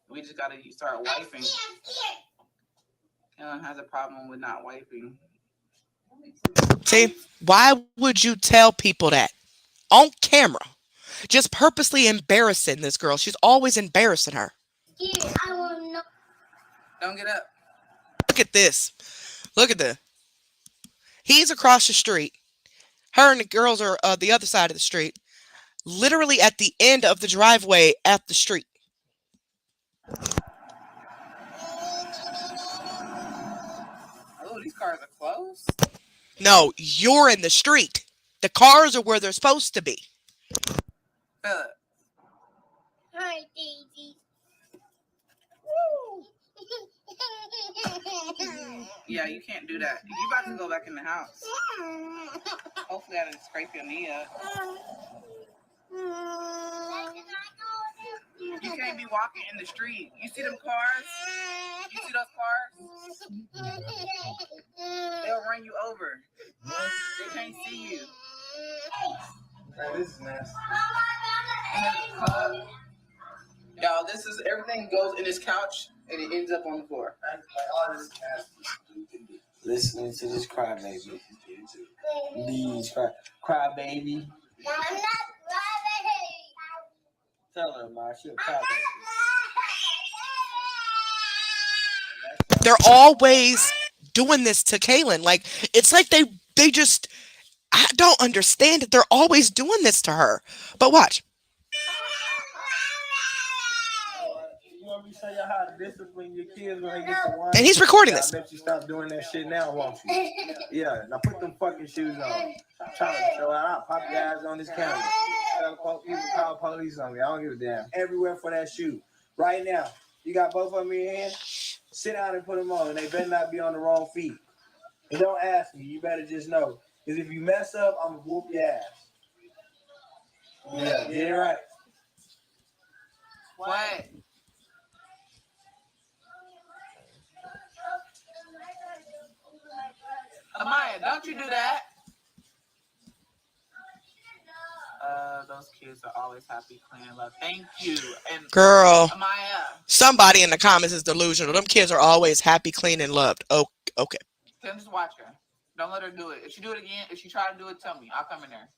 We just gotta start wiping. Kaylin has a problem with not wiping. See, why would you tell people that on camera? Just purposely embarrassing this girl. She's always embarrassing her. Don't get up. Look at this. Look at this. He's across the street. Her and the girls are the other side of the street. Literally at the end of the driveway at the street. Oh, these cars are close? No, you're in the street. The cars are where they're supposed to be. Philip. Hi, Daisy. Yeah, you can't do that. You about to go back in the house. Hopefully I didn't scrape your knee up. You can't be walking in the street. You see them cars? You see those cars? They'll run you over. They can't see you. Man, this is nasty. Y'all, this is everything goes in this couch and it ends up on the floor. All this nasty. Listening to this cry baby. Please cry baby. I'm not Tell her, Ma, she'll cry baby. They're always doing this to Kaylin. Like, it's like they just, I don't understand it. They're always doing this to her. But watch. You want me to show you how to discipline your kids when they get to one? And he's recording this. I bet you stop doing that shit now, won't you? Yeah, now put them fucking shoes on. I'm trying to show out. I'll pop your ass on this camera. People call police on me. I don't give a damn. Everywhere for that shoe. Right now. You got both of them in your hand? Sit down and put them on. And they better not be on the wrong feet. And don't ask me. You better just know. Because if you mess up, I'm going to whoop your ass. Yeah, get it right. What? Amaya, don't you do that. Those kids are always happy, clean, and love. Thank you. And Girl, Amaya, somebody in the comments is delusional. Them kids are always happy, clean, and loved. Oh, okay. then just watch her. Don't let her do it. If she do it again, if she try to do it, tell me. I'll come in there.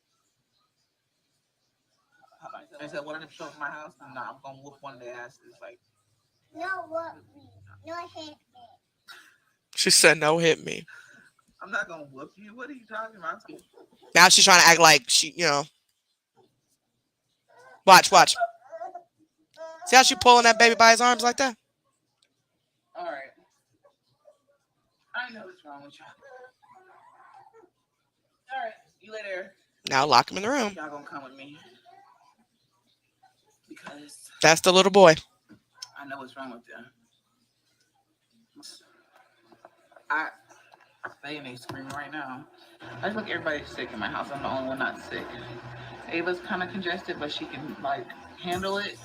I said, "What if show up my house?" No, I'm gonna whoop one of their asses. Like, no, what? No, hit me. She said, no, hit me. I'm not gonna whoop you. What are you talking about? Now she's trying to act like she, you know. Watch. See how she pulling that baby by his arms like that? All right. I know what's wrong with y'all. All right, you lay there. Now lock him in the room. Y'all gonna come with me because That's the little boy. I know what's wrong with them. They ain't screaming right now. I just look everybody's sick in my house. I'm the only one not sick. Ava's kind of congested, but she can like handle it.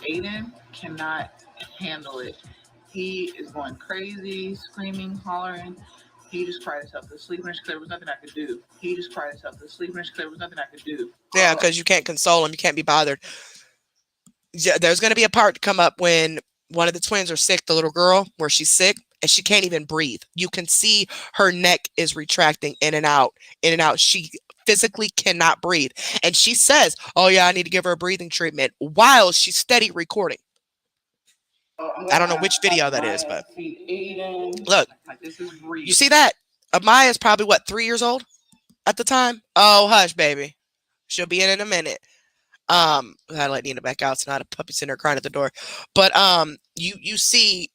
Aiden cannot handle it. He is going crazy, screaming, hollering. He just cried himself to sleep in his crib. There was nothing I could do. He just cried himself to sleep in his crib. There was nothing I could do. Yeah, because you can't console him. You can't be bothered. Yeah, there's going to be a part to come up when one of the twins are sick, the little girl, where she's sick, and she can't even breathe. You can see her neck is retracting in and out, in and out. She physically cannot breathe. And she says, oh yeah, I need to give her a breathing treatment while she's steady recording. I don't know which video that is, but look, you see that? Amaya's probably what, 3 years old at the time? Oh, hush, baby. She'll be in a minute. I had to let Nina back out. It's not a puppy sitting there crying at the door. But you see,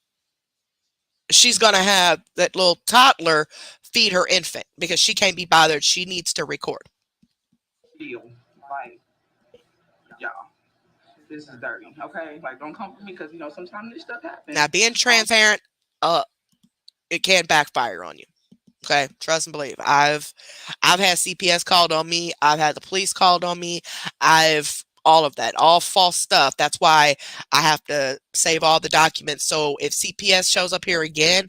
she's gonna have that little toddler feed her infant because she can't be bothered. She needs to record. Like, y'all, this is dirty. Okay, like don't come for me because sometimes this stuff happens. Now, being transparent, it can backfire on you. Okay, trust and believe. I've had CPS called on me. I've had the police called on me. All of that, all false stuff. That's why I have to save all the documents. So if CPS shows up here again,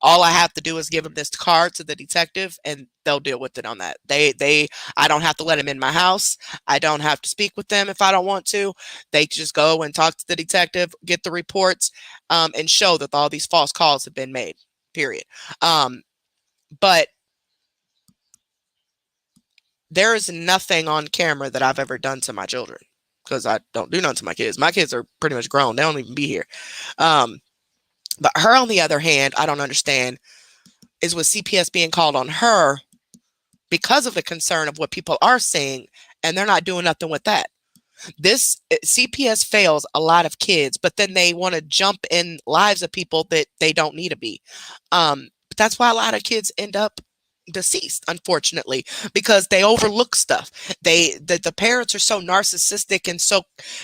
all I have to do is give them this card to the detective and they'll deal with it on that. I don't have to let them in my house. I don't have to speak with them if I don't want to. They just go and talk to the detective, get the reports, and show that all these false calls have been made, period. But there is nothing on camera that I've ever done to my children because I don't do nothing to my kids. My kids are pretty much grown. They don't even be here. But her, on the other hand, I don't understand is with CPS being called on her because of the concern of what people are saying, and they're not doing nothing with that. This CPS fails a lot of kids, but then they want to jump in lives of people that they don't need to be. But that's why a lot of kids end up deceased, unfortunately, because they overlook stuff. The parents are so narcissistic and so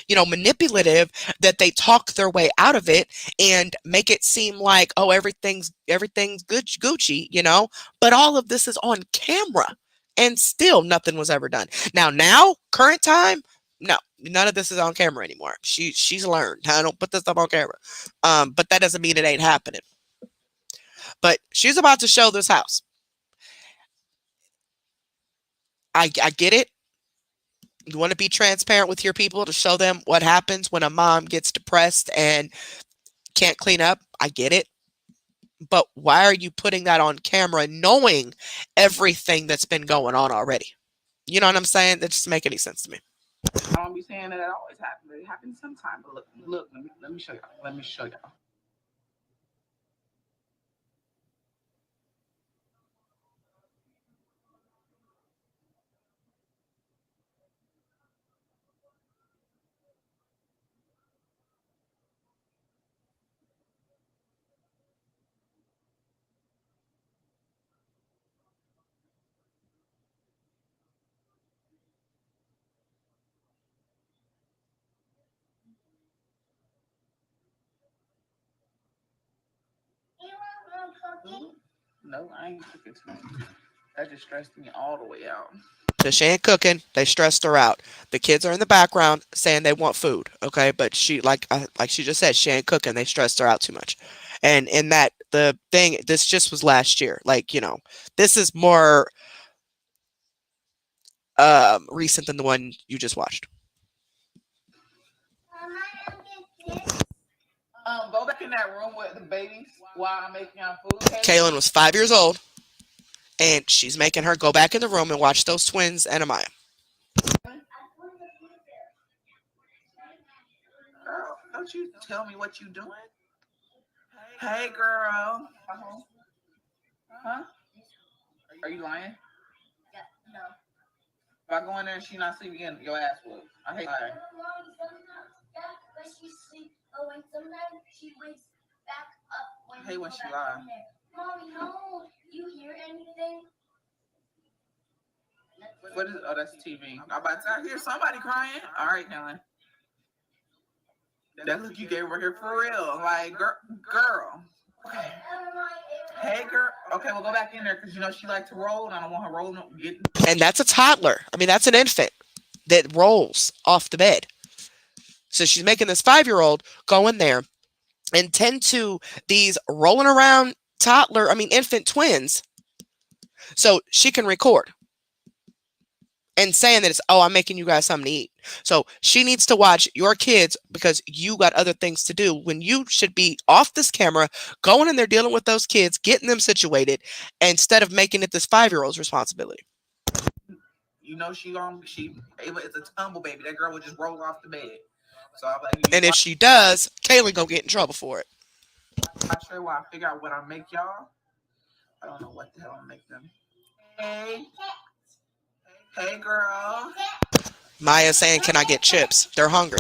manipulative that they talk their way out of it and make it seem like, oh, everything's good, Gucci, but all of this is on camera and still nothing was ever done. Now current time, no, none of this is on camera anymore. She's learned. I don't put this stuff on camera, but that doesn't mean it ain't happening. But she's about to show this house. I get it. You want to be transparent with your people to show them what happens when a mom gets depressed and can't clean up. I get it. But why are you putting that on camera knowing everything that's been going on already? You know what I'm saying? That doesn't make any sense to me. I don't be saying that it always happens. It happens sometimes. But look, let me show y'all. Let me show y'all. No, I ain't cooking tonight. That just stressed me all the way out. She ain't cooking. They stressed her out. The kids are in the background saying they want food. Okay, but she like she just said, she ain't cooking. They stressed her out too much. And in that the thing, this just was last year. This is more recent than the one you just watched. Go back in that room with the babies while I'm making y'all food. Kaylin was 5 years old, and she's making her go back in the room and watch those twins and Amaya. Girl, don't you tell me what you doing. Hey, girl. Huh? Are you lying? No. If I go in there and she not sleeping again, your ass will. I hate lying. But she sleeps. Oh, and sometimes she wakes back up I hate when she lies. Mommy, no. You hear anything? What is? Oh, that's TV. I'm about to. I hear somebody crying. All right, Helen. That look you gave her here for real. Like, girl. Okay. Hey, girl. Okay, we'll go back in there because she likes to roll, and I don't want her rolling. And that's a toddler. I mean, that's an infant that rolls off the bed. So she's making this 5-year-old go in there and tend to these rolling around infant twins so she can record. and saying that it's, oh, I'm making you guys something to eat. So she needs to watch your kids because you got other things to do when you should be off this camera, going in there dealing with those kids, getting them situated, instead of making it this 5-year-old's responsibility. You know Ava is a tumble baby. That girl would just roll off the bed. So I'm like, And if she does, Kaylin gonna get in trouble for it. watch her while I figure out what I make y'all. I don't know what the hell I make them. Hey, girl. Maya saying, can I get chips? They're hungry.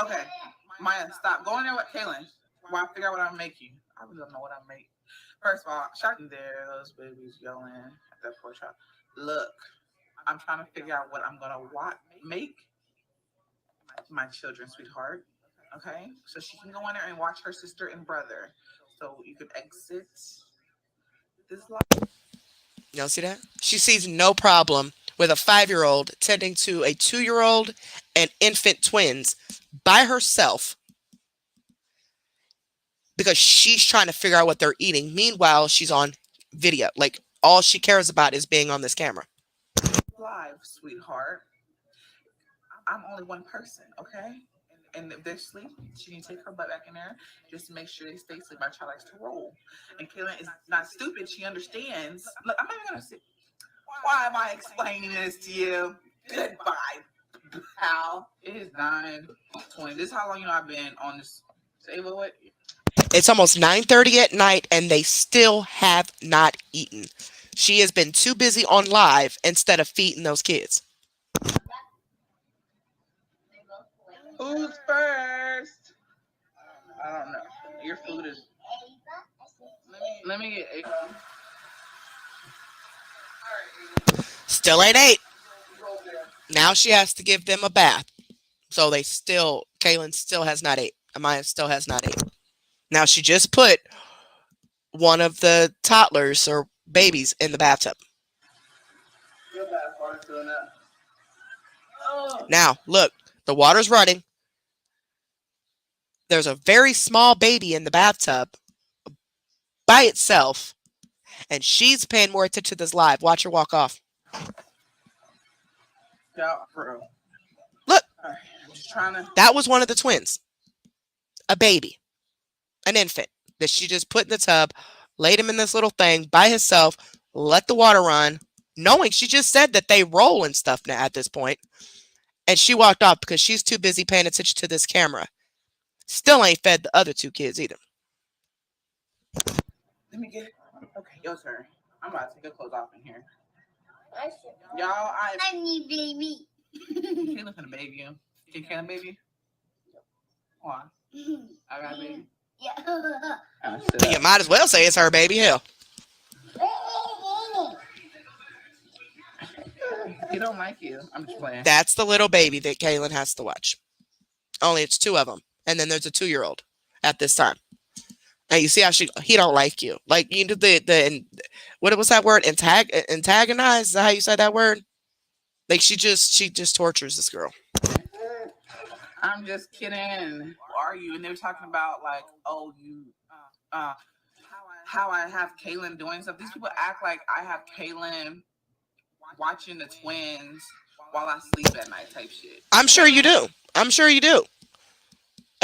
Okay, Maya, stop. Go in there with Kaylin while I figure out what I make you. I really don't know what I make. First of all, shocking there, those babies yelling at that poor child. Look, I'm trying to figure out what I'm gonna make my children, sweetheart. Okay, so she can go in there and watch her sister and brother. So you can exit this life. Y'all see that? She sees no problem with a 5-year-old tending to a 2-year-old and infant twins by herself because she's trying to figure out what they're eating. Meanwhile, she's on video. Like, all she cares about is being on this camera. Live, sweetheart. I'm only one person, okay? And if they're asleep, she needs to take her butt back in there just to make sure they stay asleep. My child likes to roll. And Kaylin is not stupid. She understands. Look, I'm not even going to sit. Why am I explaining this to you? Goodbye, pal. It is 9:20. This is how long I've been on this. Say what? It's almost 9:30 at night, and they still have not eaten. She has been too busy on live instead of feeding those kids. Who's first? I don't know. Your food is. Let me get Ava. Still ain't ate. Now she has to give them a bath. So Kaylin still has not ate. Amaya still has not ate. Now she just put one of the toddlers or babies in the bathtub. Now, look, the water's running. There's a very small baby in the bathtub by itself, and she's paying more attention to this live. Watch her walk off. Yeah, bro. Look, I'm just trying to. That was one of the twins. A baby, an infant that she just put in the tub, laid him in this little thing by himself, let the water run, knowing she just said that they roll and stuff now at this point. And she walked off because she's too busy paying attention to this camera. Still ain't fed the other 2 kids either. Let me get it. Okay, your turn. I'm about to take your clothes off in here. Y'all, I need baby. Kaylin finna baby you. Can Kaylin baby you? Why? I got a baby. Yeah. You might as well say it's her baby. Hell. He don't like you. I'm just playing. That's the little baby that Kaylin has to watch. Only it's 2 of them. And then there's a 2-year-old at this time. And you see how he don't like you. Like, you know, what was that word? Antagonize? Is that how you say that word? Like, she just tortures this girl. I'm just kidding. Who are you? And they were talking about like, oh, you, how I have Kaylin doing stuff. These people act like I have Kaylin watching the twins while I sleep at night type shit. I'm sure you do.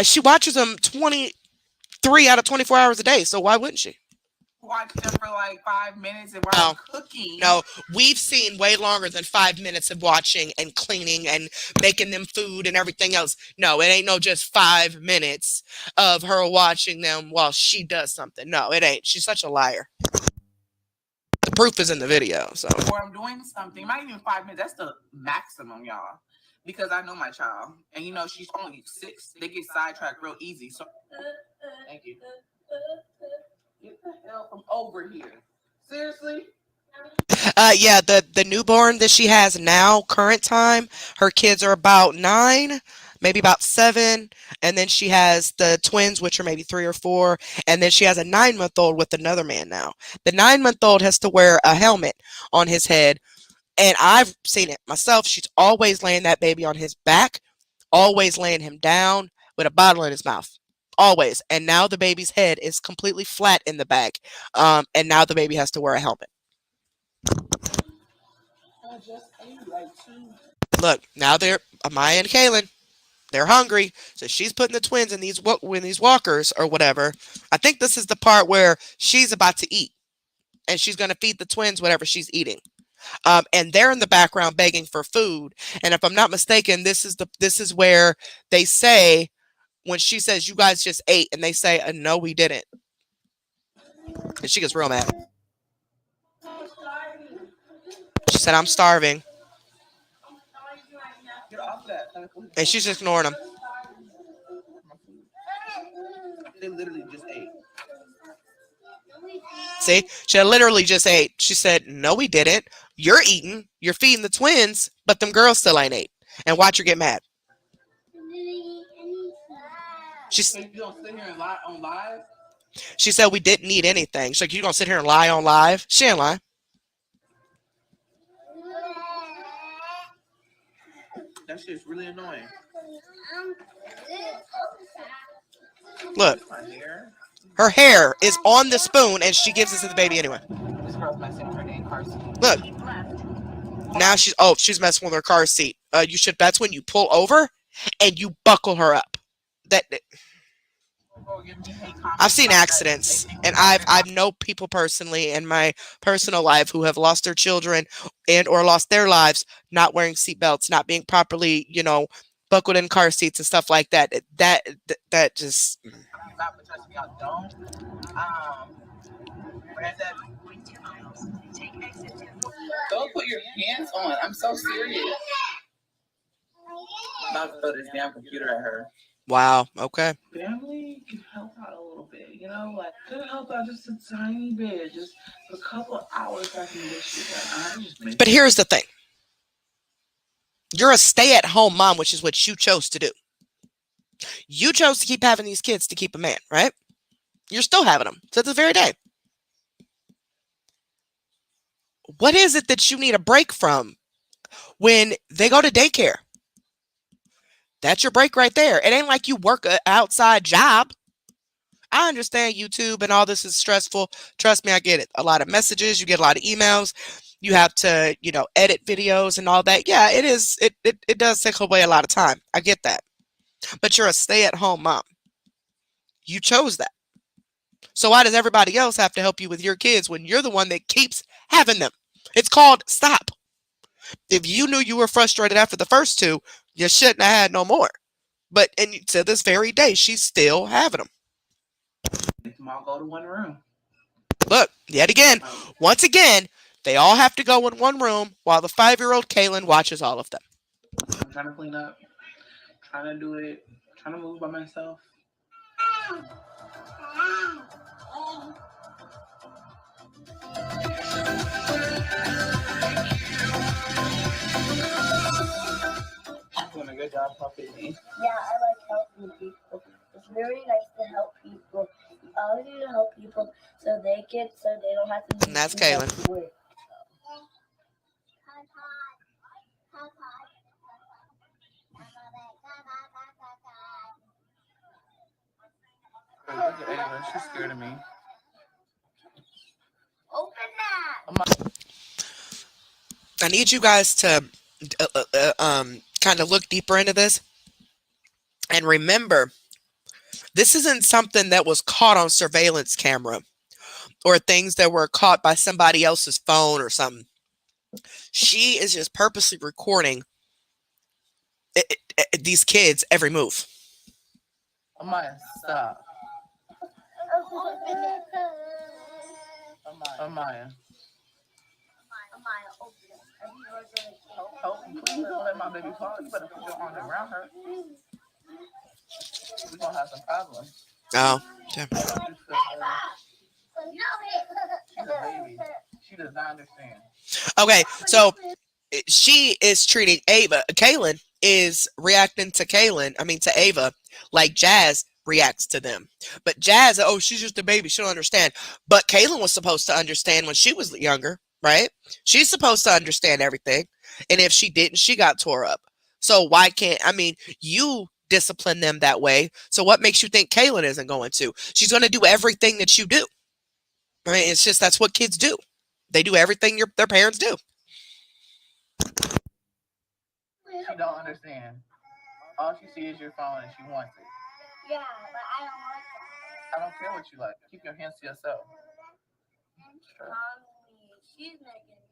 She watches them 23 out of 24 hours a day. So why wouldn't she? Watch them for like 5 minutes and while I'm cooking. No, we've seen way longer than 5 minutes of watching and cleaning and making them food and everything else. No, it ain't no just 5 minutes of her watching them while she does something. No, it ain't. She's such a liar. The proof is in the video. So. Or I'm doing something. Not even 5 minutes. That's the maximum, y'all. Because I know my child. And you know, she's only 6. They get sidetracked real easy. So, thank you. Get the hell from over here. Seriously? Yeah, the newborn that she has now, current time, her kids are about 9, maybe about 7, and then she has the twins, which are maybe 3 or 4, and then she has a 9-month-old with another man now. The 9-month-old has to wear a helmet on his head, and I've seen it myself. She's always laying that baby on his back, always laying him down with a bottle in his mouth. Always. And now the baby's head is completely flat in the back. And now the baby has to wear a helmet. I just ate like 2. Look, now they're Amaya and Kaylin. They're hungry, so she's putting the twins in these walkers or whatever. I think this is the part where she's about to eat, and she's going to feed the twins whatever she's eating. And they're in the background begging for food. And if I'm not mistaken, this is where they say when she says, "You guys just ate," and they say, "No, we didn't," and she gets real mad. She said, "I'm starving," Get off that. and she's just ignoring them. They literally just ate. See, she literally just ate. She said, "No, we didn't. You're eating. You're feeding the twins, but them girls still ain't ate." And watch her get mad. So you don't sit here and lie on live? She said, "We didn't eat anything." She's like, "You gonna sit here and lie on live?" She ain't lie. That shit's really annoying. Look, My hair. her hair is on the spoon, and she gives it to the baby anyway. This girl's messing with her damn car seat. Look, now she's messing with her car seat. That's when you pull over and you buckle her up. I've seen accidents, and I've known people personally in my personal life who have lost their children and or lost their lives not wearing seatbelts, not being properly, buckled in car seats and stuff like that. That just. Don't put your hands on. I'm so serious. I'm about to throw this damn computer at her. Wow. Okay. Family can help out a little bit, like could help out just a tiny bit, just a couple hours I can get shit done. But here's the thing. You're a stay-at-home mom, which is what you chose to do. You chose to keep having these kids to keep a man, right? You're still having them to this very day. What is it that you need a break from when they go to daycare? That's your break right there. It ain't like you work an outside job. I understand YouTube and all this is stressful. Trust me, I get it. A lot of messages, you get a lot of emails. You have to, edit videos and all that. Yeah, it is. It does take away a lot of time. I get that. But you're a stay-at-home mom. You chose that. So why does everybody else have to help you with your kids when you're the one that keeps having them? It's called stop. If you knew you were frustrated after the first two, you shouldn't have had no more. But to this very day, she's still having them. I'll go to one room. Look, once again, they all have to go in one room while the 5-year-old Kaylin watches all of them. I'm trying to clean up, trying to do it, trying to move by myself. I'm doing a good job helping me. Yeah, I like helping people. It's very nice to help people. You always need to help people so they don't have to. And that's Kaylin. Look at Ava, she's scared of me. Open that. I need you guys to kind of look deeper into this. And remember, this isn't something that was caught on surveillance camera or things that were caught by somebody else's phone or something. She is just purposely recording these kids' every move. Amaya, stop. Amaya. Oh, please don't let my baby fall. You better put your arm around her. We're going to have some problems. Oh, yeah. She's a baby. She does not understand. Okay, so she is treating Ava. Kaylin is reacting to Ava like Jazz reacts to them. But Jazz, she's just a baby. She don't understand. But Kaylin was supposed to understand when she was younger, right? She's supposed to understand everything. And if she didn't, she got tore up. So why can't, you discipline them that way. So what makes you think Kaylin isn't going to? She's going to do everything that you do. It's just, that's what kids do. They do everything their parents do. She don't understand. All she sees is your phone and she wants it. Yeah, but I don't want that. I don't care what you like. Keep your hands to yourself. Sure. Mommy, she's making me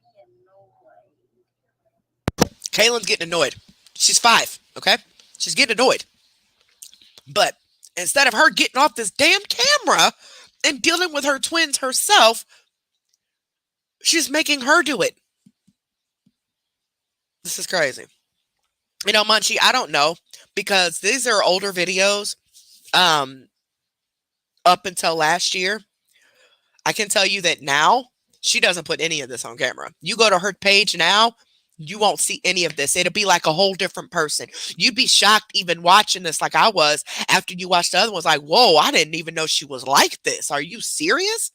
annoyed. Kaylin's getting annoyed. She's 5, okay? She's getting annoyed. But instead of her getting off this damn camera and dealing with her twins herself, she's making her do it. This is crazy. You know, Munchie, I don't know, because these are older videos up until last year. I can tell you that now she doesn't put any of this on camera. You go to her page now, you won't see any of this. It'll be like a whole different person. You'd be shocked even watching this like I was after you watched the other ones. Like, whoa, I didn't even know she was like this. Are you serious?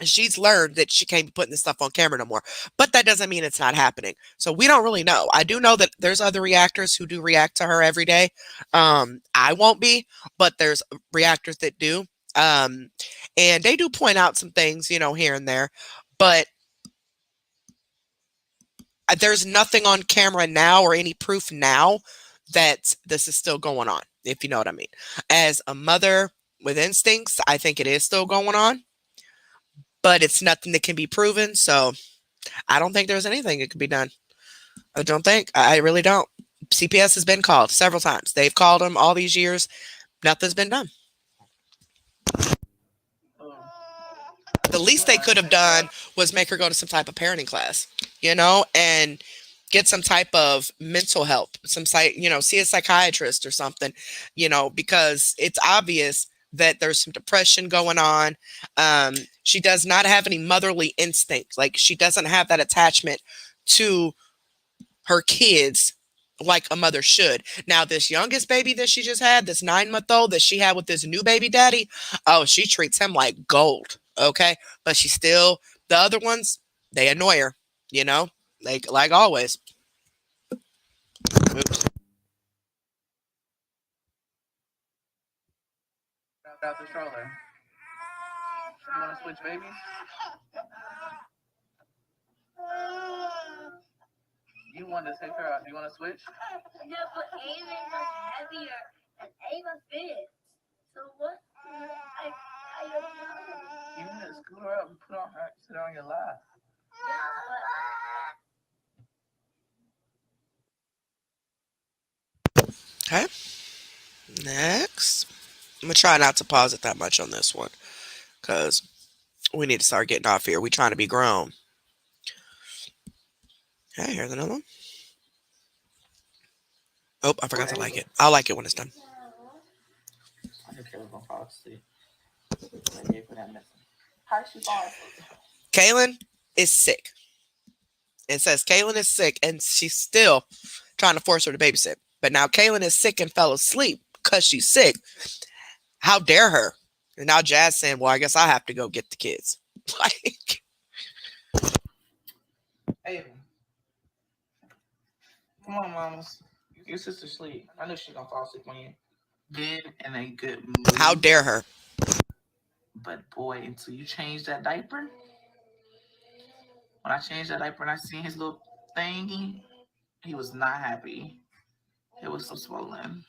She's learned that she can't be putting this stuff on camera no more. But that doesn't mean it's not happening. So we don't really know. I do know that there's other reactors who do react to her every day. I won't be, but there's reactors that do. And they do point out some things, you know, here and there. But there's nothing on camera now or any proof now that this is still going on, if you know what I mean. As a mother with instincts, I think it is still going on. But it's nothing that can be proven, so I don't think there's anything that can be done. I don't think. I really don't. CPS has been called several times. They've called them all these years. Nothing's been done. The least they could have done was make her go to some type of parenting class, you know, and get some type of mental help, see a psychiatrist or something, you know, because it's obvious that there's some depression going on. She does not have any motherly instinct. Like, she doesn't have that attachment to her kids like a mother should. Now, this youngest baby that she just had, this 9-month-old that she had with this new baby daddy, oh, she treats him like gold, okay? But she still, the other ones, they annoy her, you know, like always. Oops. Out the stroller. You want to switch babies? You want to take her out. Do you want to switch? No, but Ava is heavier and Ava fits. So what? I don't know. You need to scoot her up and sit her on your lap. Okay. Next. I'm going to try not to pause it that much on this one, because we need to start getting off here. We're trying to be grown. Okay, here's another one. Oh, I forgot to like it. I'll like it when it's done. I think Kayla's gonna fall asleep. How she fall asleep? Kaylin is sick. It says Kaylin is sick, and she's still trying to force her to babysit. But now Kaylin is sick and fell asleep because she's sick. How dare her? And now Jazz saying, well, I guess I have to go get the kids. Like, Hey, come on, mamas. Your sister's asleep. I know she's gonna fall asleep when you good in a good mood. how dare her? But boy, until you change that diaper, when I changed that diaper and I seen his little thingy, he was not happy. It was so swollen.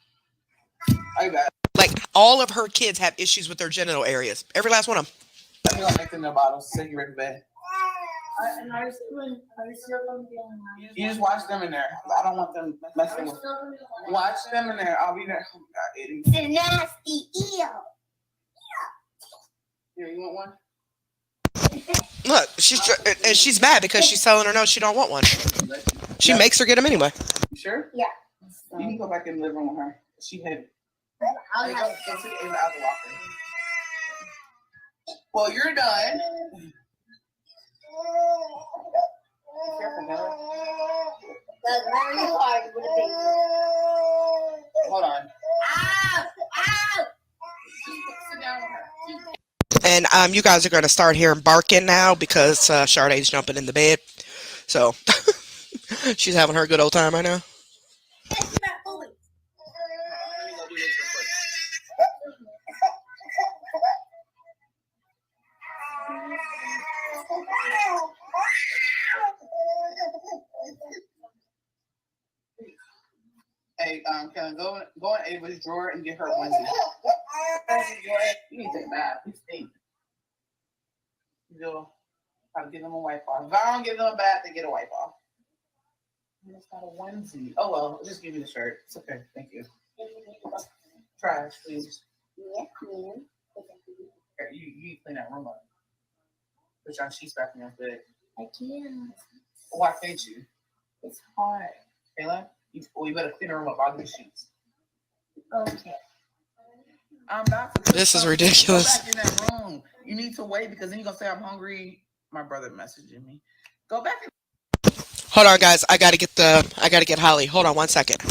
I got. Like, all of her kids have issues with their genital areas. Every last one of them. I think I'll make them in the bottles. Send you right to bed. You just watch them in there. I don't want them messing with. Watch them in there. I'll be there. It's a nasty eel. Here, you want one? Look, she's mad because she's telling her no, she don't want one. She makes her get them anyway. You sure? Yeah. You can go back in the living room with her. She had. I'll have Go sit Ava out the walker. Well, you're done. Careful, Miller. That's very hard with a baby. Hold on. Ow! Ow! Sit down with her. And you guys are going to start hearing barking now because Sade's jumping in the bed. So she's having her good old time right now. Hey, Kellen, go in Ava's drawer and get her onesie. You need to take a bath. You stink. You'll have to give them a wipe off. If I don't give them a bath, they get a wipe off. It's not a onesie. Oh well, I'll just give you the shirt. It's okay. Thank you. Trash, please. Yeah, man. You clean that room up. Put your sheets back in your bed. I can't. Why can't you? It's hard. Kayla, you better clean the room up. I'll do the sheets. Okay. I'm not. This is ridiculous. Go back in that room. You need to wait because then you're gonna say I'm hungry. My brother messaging me. Go back. Hold on, guys. I gotta get Holly. Hold on 1 second.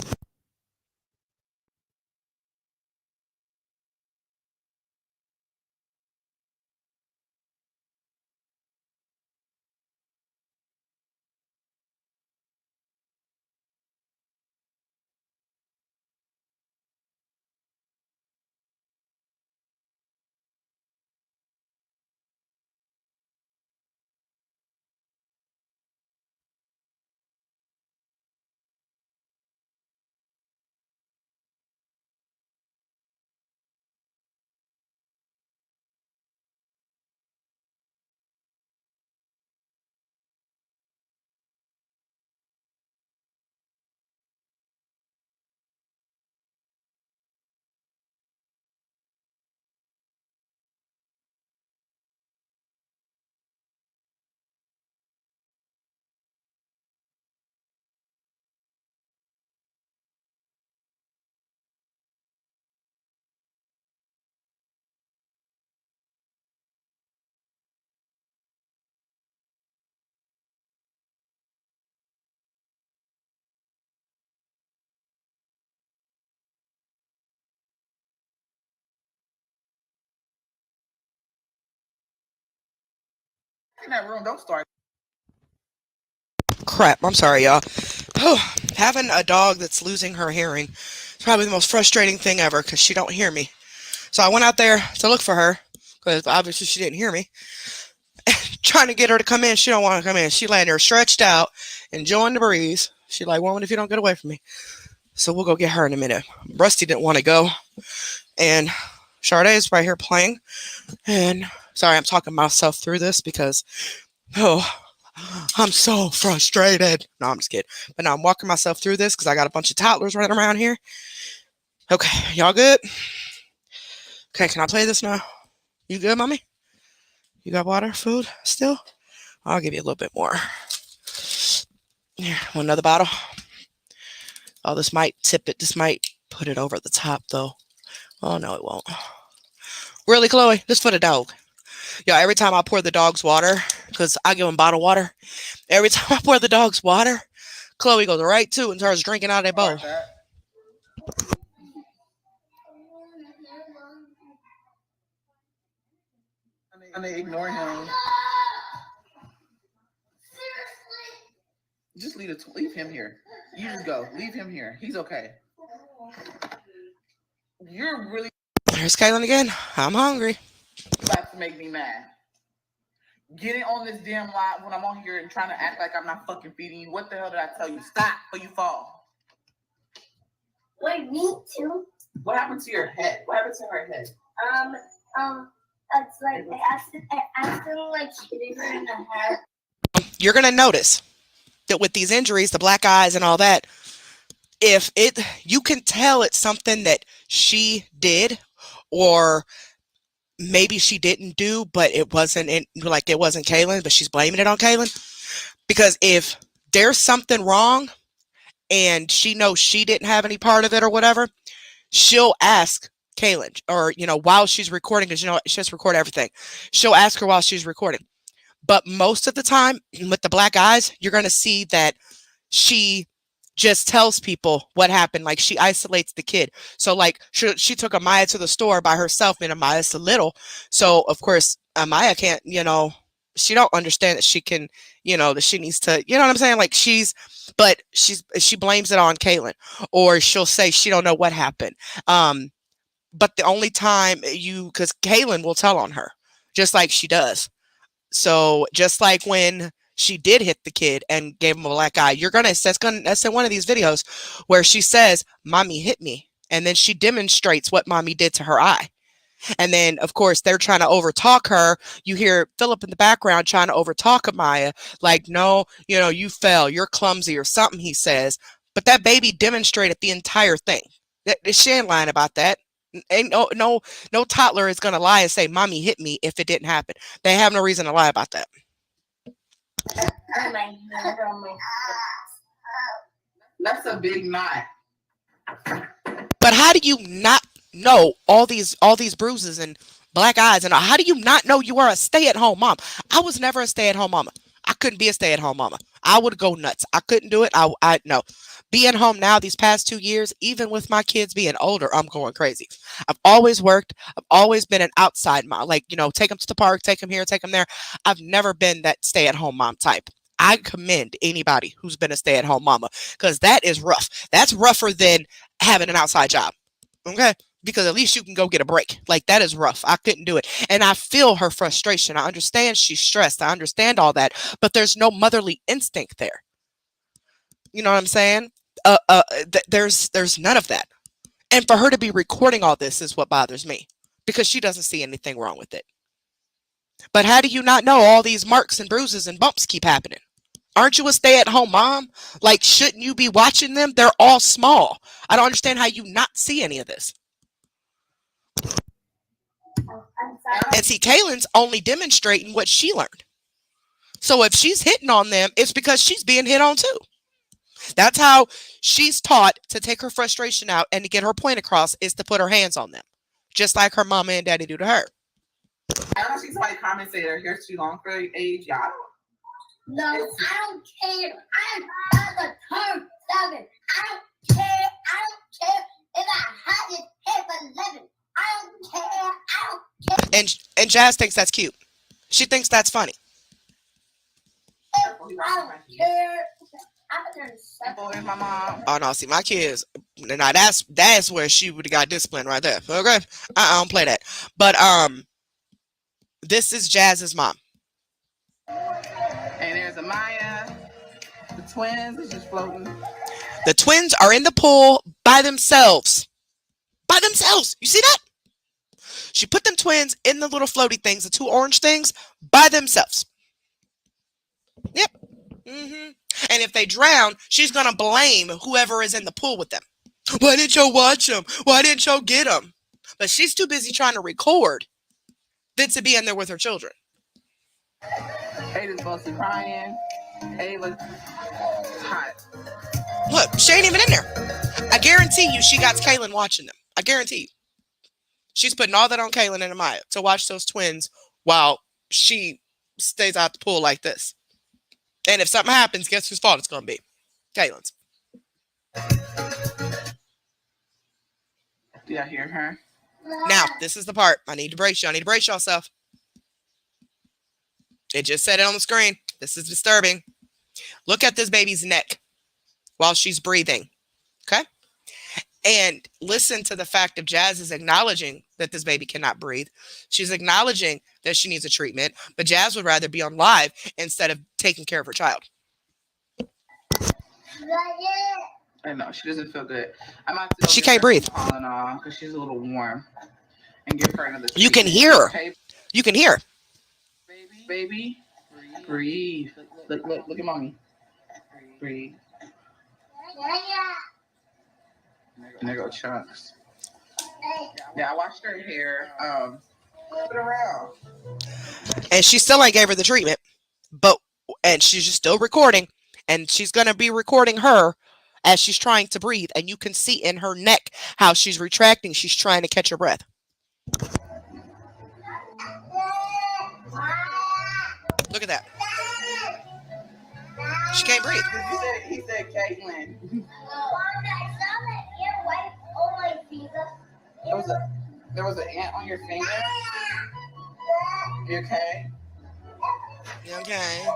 In that room, don't start. Crap. I'm sorry, y'all. Oh, having a dog that's losing her hearing is probably the most frustrating thing ever because she don't hear me. So I went out there to look for her because obviously she didn't hear me. Trying to get her to come in. She don't want to come in. She laying there stretched out, enjoying the breeze. She like, woman, if you don't get away from me. So we'll go get her in a minute. Rusty didn't want to go. And Sade is right here playing. And sorry, I'm talking myself through this because, I'm so frustrated. No, I'm just kidding. But now I'm walking myself through this because I got a bunch of toddlers running around here. Okay, y'all good? Okay, can I play this now? You good, mommy? You got water, food still? I'll give you a little bit more. Here, want another bottle? Oh, this might tip it. This might put it over the top, though. Oh, no, it won't. Really, Chloe? Just for the dog. Yo, every time I pour the dog's water, because I give them bottled water, every time I pour the dog's water, Chloe goes right to and starts drinking out of their bowl. And they ignore him. Just leave him here. You just go. Leave him here. He's okay. You're really There's Kaylin again. I'm hungry. about to make me mad. Getting on this damn live when I'm on here and trying to act like I'm not fucking feeding you. What the hell did I tell you? Stop or you fall. Wait, me too? What happened to your head? What happened to her head? It's like I accidentally like hitting her in the head. You're going to notice that with these injuries, the black eyes and all that, you can tell it's something that she did or maybe she didn't do, but it wasn't Kaylin, but she's blaming it on Kaylin. Because if there's something wrong and she knows she didn't have any part of it or whatever, she'll ask Kaylin or, while she's recording, because, she has to record everything. She'll ask her while she's recording. But most of the time with the black eyes, you're going to see that she just tells people what happened. Like she isolates the kid. So like she took Amaya to the store by herself and Amaya's so little. So of course Amaya can't, she don't understand that she can, that she needs to, you know what I'm saying? Like she blames it on Kaylin or she'll say she don't know what happened. But the only time because Kaylin will tell on her just like she does. So just like when she did hit the kid and gave him a black eye. That's in one of these videos where she says, "Mommy hit me," and then she demonstrates what mommy did to her eye. And then, of course, they're trying to overtalk her. You hear Philip in the background trying to overtalk Amaya, like, "No, you fell, you're clumsy," or something he says. But that baby demonstrated the entire thing. She ain't lying about that. Ain't no toddler is gonna lie and say, "Mommy hit me," if it didn't happen. They have no reason to lie about that. That's a big knot. But how do you not know all these bruises and black eyes, and how do you not know you are a stay-at-home mom? I was never a stay-at-home mama. I couldn't be a stay-at-home mama. I would go nuts. I couldn't do it. I no. Being home now these past 2 years, even with my kids being older, I'm going crazy. I've always worked. I've always been an outside mom. Like, take them to the park, take them here, take them there. I've never been that stay-at-home mom type. I commend anybody who's been a stay-at-home mama, because that is rough. That's rougher than having an outside job. Okay? Because at least you can go get a break. Like, that is rough. I couldn't do it. And I feel her frustration. I understand she's stressed. I understand all that. But there's no motherly instinct there. You know what I'm saying? There's none of that. And for her to be recording all this is what bothers me, because she doesn't see anything wrong with it. But how do you not know all these marks and bruises and bumps keep happening? Aren't you a stay-at-home mom? Like, shouldn't you be watching them? They're all small. I don't understand how you not see any of this. And see, Kaylin's only demonstrating what she learned. So if she's hitting on them, it's because she's being hit on too. That's how she's taught to take her frustration out and to get her point across, is to put her hands on them. Just like her mama and daddy do to her. I don't see somebody comment say their hair's too long for your age. Y'all No, I don't care. I'm about to turn 7. I don't care. I don't care if I had this hair for 11. I don't care. I don't care. And Jazz thinks that's cute. She thinks that's funny. I don't care. I'm gonna turn 7. Where's my mom? Oh no, see, my kids. Now that's where she would have got disciplined right there. Okay, I don't play that. But this is Jazz's mom. And there's Amaya. The twins is just floating. The twins are in the pool by themselves. By themselves. You see that? She put them twins in the little floaty things, the 2 orange things, by themselves. Yep. And if they drown, she's going to blame whoever is in the pool with them. Why didn't you watch them? Why didn't you get them? But she's too busy trying to record than to be in there with her children. Ada's mostly crying. Ava hot. Look, she ain't even in there. I guarantee you she got Kaylin watching them. I guarantee you. She's putting all that on Kaylin and Amaya to watch those twins while she stays out the pool like this. And if something happens, guess whose fault it's going to be? Kaylin's. Do y'all hear her? Now, this is the part. I need to brace y'all. I need to brace yourself. It just said it on the screen. This is disturbing. Look at this baby's neck while she's breathing. Okay? And listen to the fact of Jazz is acknowledging that this baby cannot breathe. She's acknowledging that she needs a treatment, but Jazz would rather be on live instead of taking care of her child. I know, she doesn't feel good. She can't breathe. Because she's a little warm. And give her another treatment. You can hear her. Okay? You can hear her. Baby, breathe. Look at mommy. Breathe. And there go Chunks. Yeah, I washed her hair. Put it around. And she still ain't gave her the treatment. And she's just still recording. And she's going to be recording her as she's trying to breathe. And you can see in her neck how she's retracting. She's trying to catch her breath. Look at that. She can't breathe. He said Caitlin. There was an ant on your finger. You okay? You okay?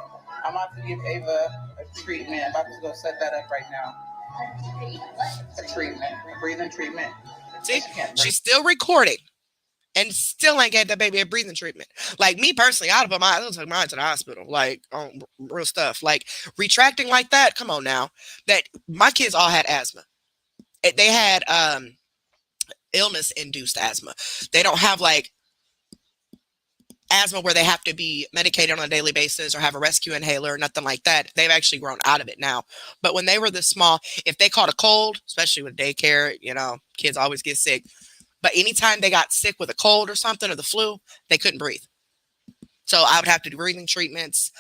I'm about to give Ava a treatment. I'm about to go set that up right now. A treatment. A breathing treatment. See, she's still recording. and still ain't get that baby a breathing treatment. Like me personally, I'd have took mine to the hospital, like on real stuff. Like retracting like that, come on now. That my kids all had asthma. They had illness-induced asthma. They don't have like asthma where they have to be medicated on a daily basis or have a rescue inhaler or nothing like that. They've actually grown out of it now. But when they were this small, if they caught a cold, especially with daycare, you know, kids always get sick. But anytime they got sick with a cold or something or the flu, they couldn't breathe. So I would have to do breathing treatments,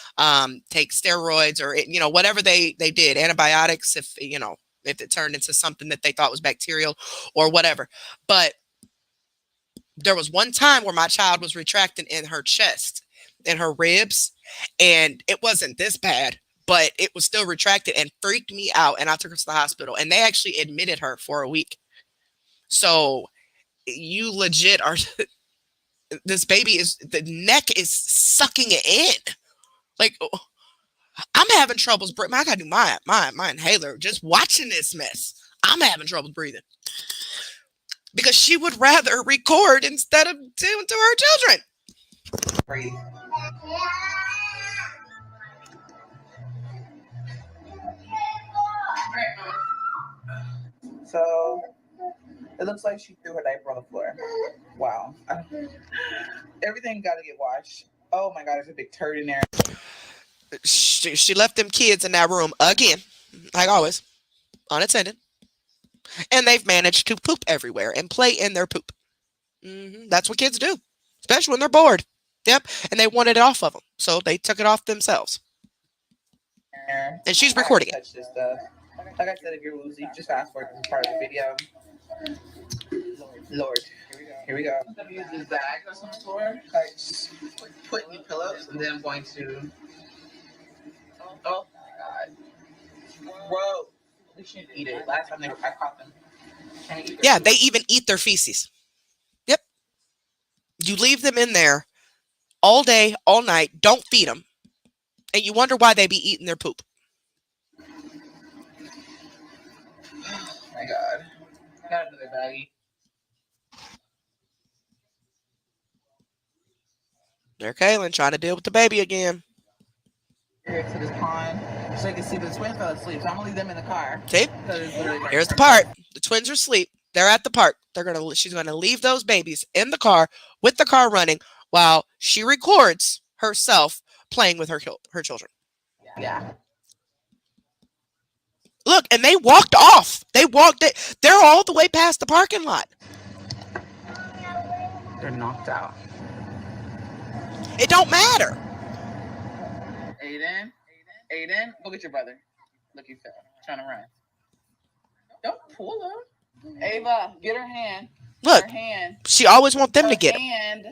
take steroids or, you know, whatever they did, antibiotics, if, you know, if it turned into something that they thought was bacterial or whatever. But there was one time where my child was retracting in her chest, in her ribs, and it wasn't this bad, but it was still retracted and freaked me out. And I took her to the hospital, and they actually admitted her for a week. So you legit are, this baby is, the neck is sucking it in. Like, I'm having troubles breathing. I gotta do my inhaler. Just watching this mess, I'm having trouble breathing. Because she would rather record instead of tune to her children. Breathe. So it looks like she threw her diaper on the floor. Wow. Everything got to get washed. Oh my God, there's a big turd in there. She left them kids in that room again, like always, unattended. And they've managed to poop everywhere and play in their poop. That's what kids do, especially when they're bored. Yep. And they wanted it off of them. So they took it off themselves. And she's recording it. Touch this stuff. Like I said, if you're woozy, just fast forward this part of the video. Lord. Here we go. I'm going to use this bag that's on the floor. Like, just put in pillows, and then I'm going to. Oh my God. Whoa. They shouldn't eat it. Last time I caught them. Yeah, they even eat their feces. Yep. You leave them in there all day, all night. Don't feed them. And you wonder why they be eating their poop. Oh my God. Got another baggie. There, Kaylin trying to deal with the baby again. Here to this pond so you can see the twins fell asleep. So I'm gonna leave them in the car. See? Here's the part. The twins are asleep. They're at the park. She's gonna leave those babies in the car with the car running while she records herself playing with her children. Yeah. Look, and they walked off. They're all the way past the parking lot. They're knocked out. It don't matter. Aiden, go get your brother. Look, you fell. Trying to run. Don't pull her. Ava, get her hand. Look, her hand. She always wants them to get her. Hand.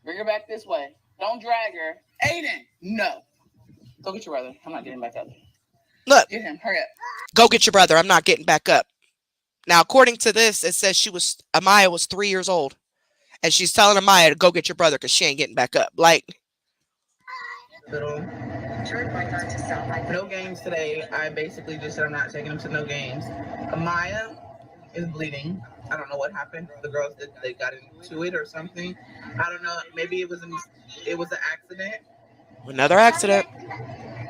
Bring her back this way. Don't drag her. Aiden, no. Go get your brother. I'm not getting back up. Look. Get him. Hurry up. Go get your brother. I'm not getting back up. Now, according to this, it says Amaya was 3 years old. And she's telling Amaya to go get your brother because she ain't getting back up. Like. No games today. I basically just said I'm not taking him to no games. Amaya is bleeding. I don't know what happened. The girls they got into it or something. I don't know. Maybe it was an accident. Another accident.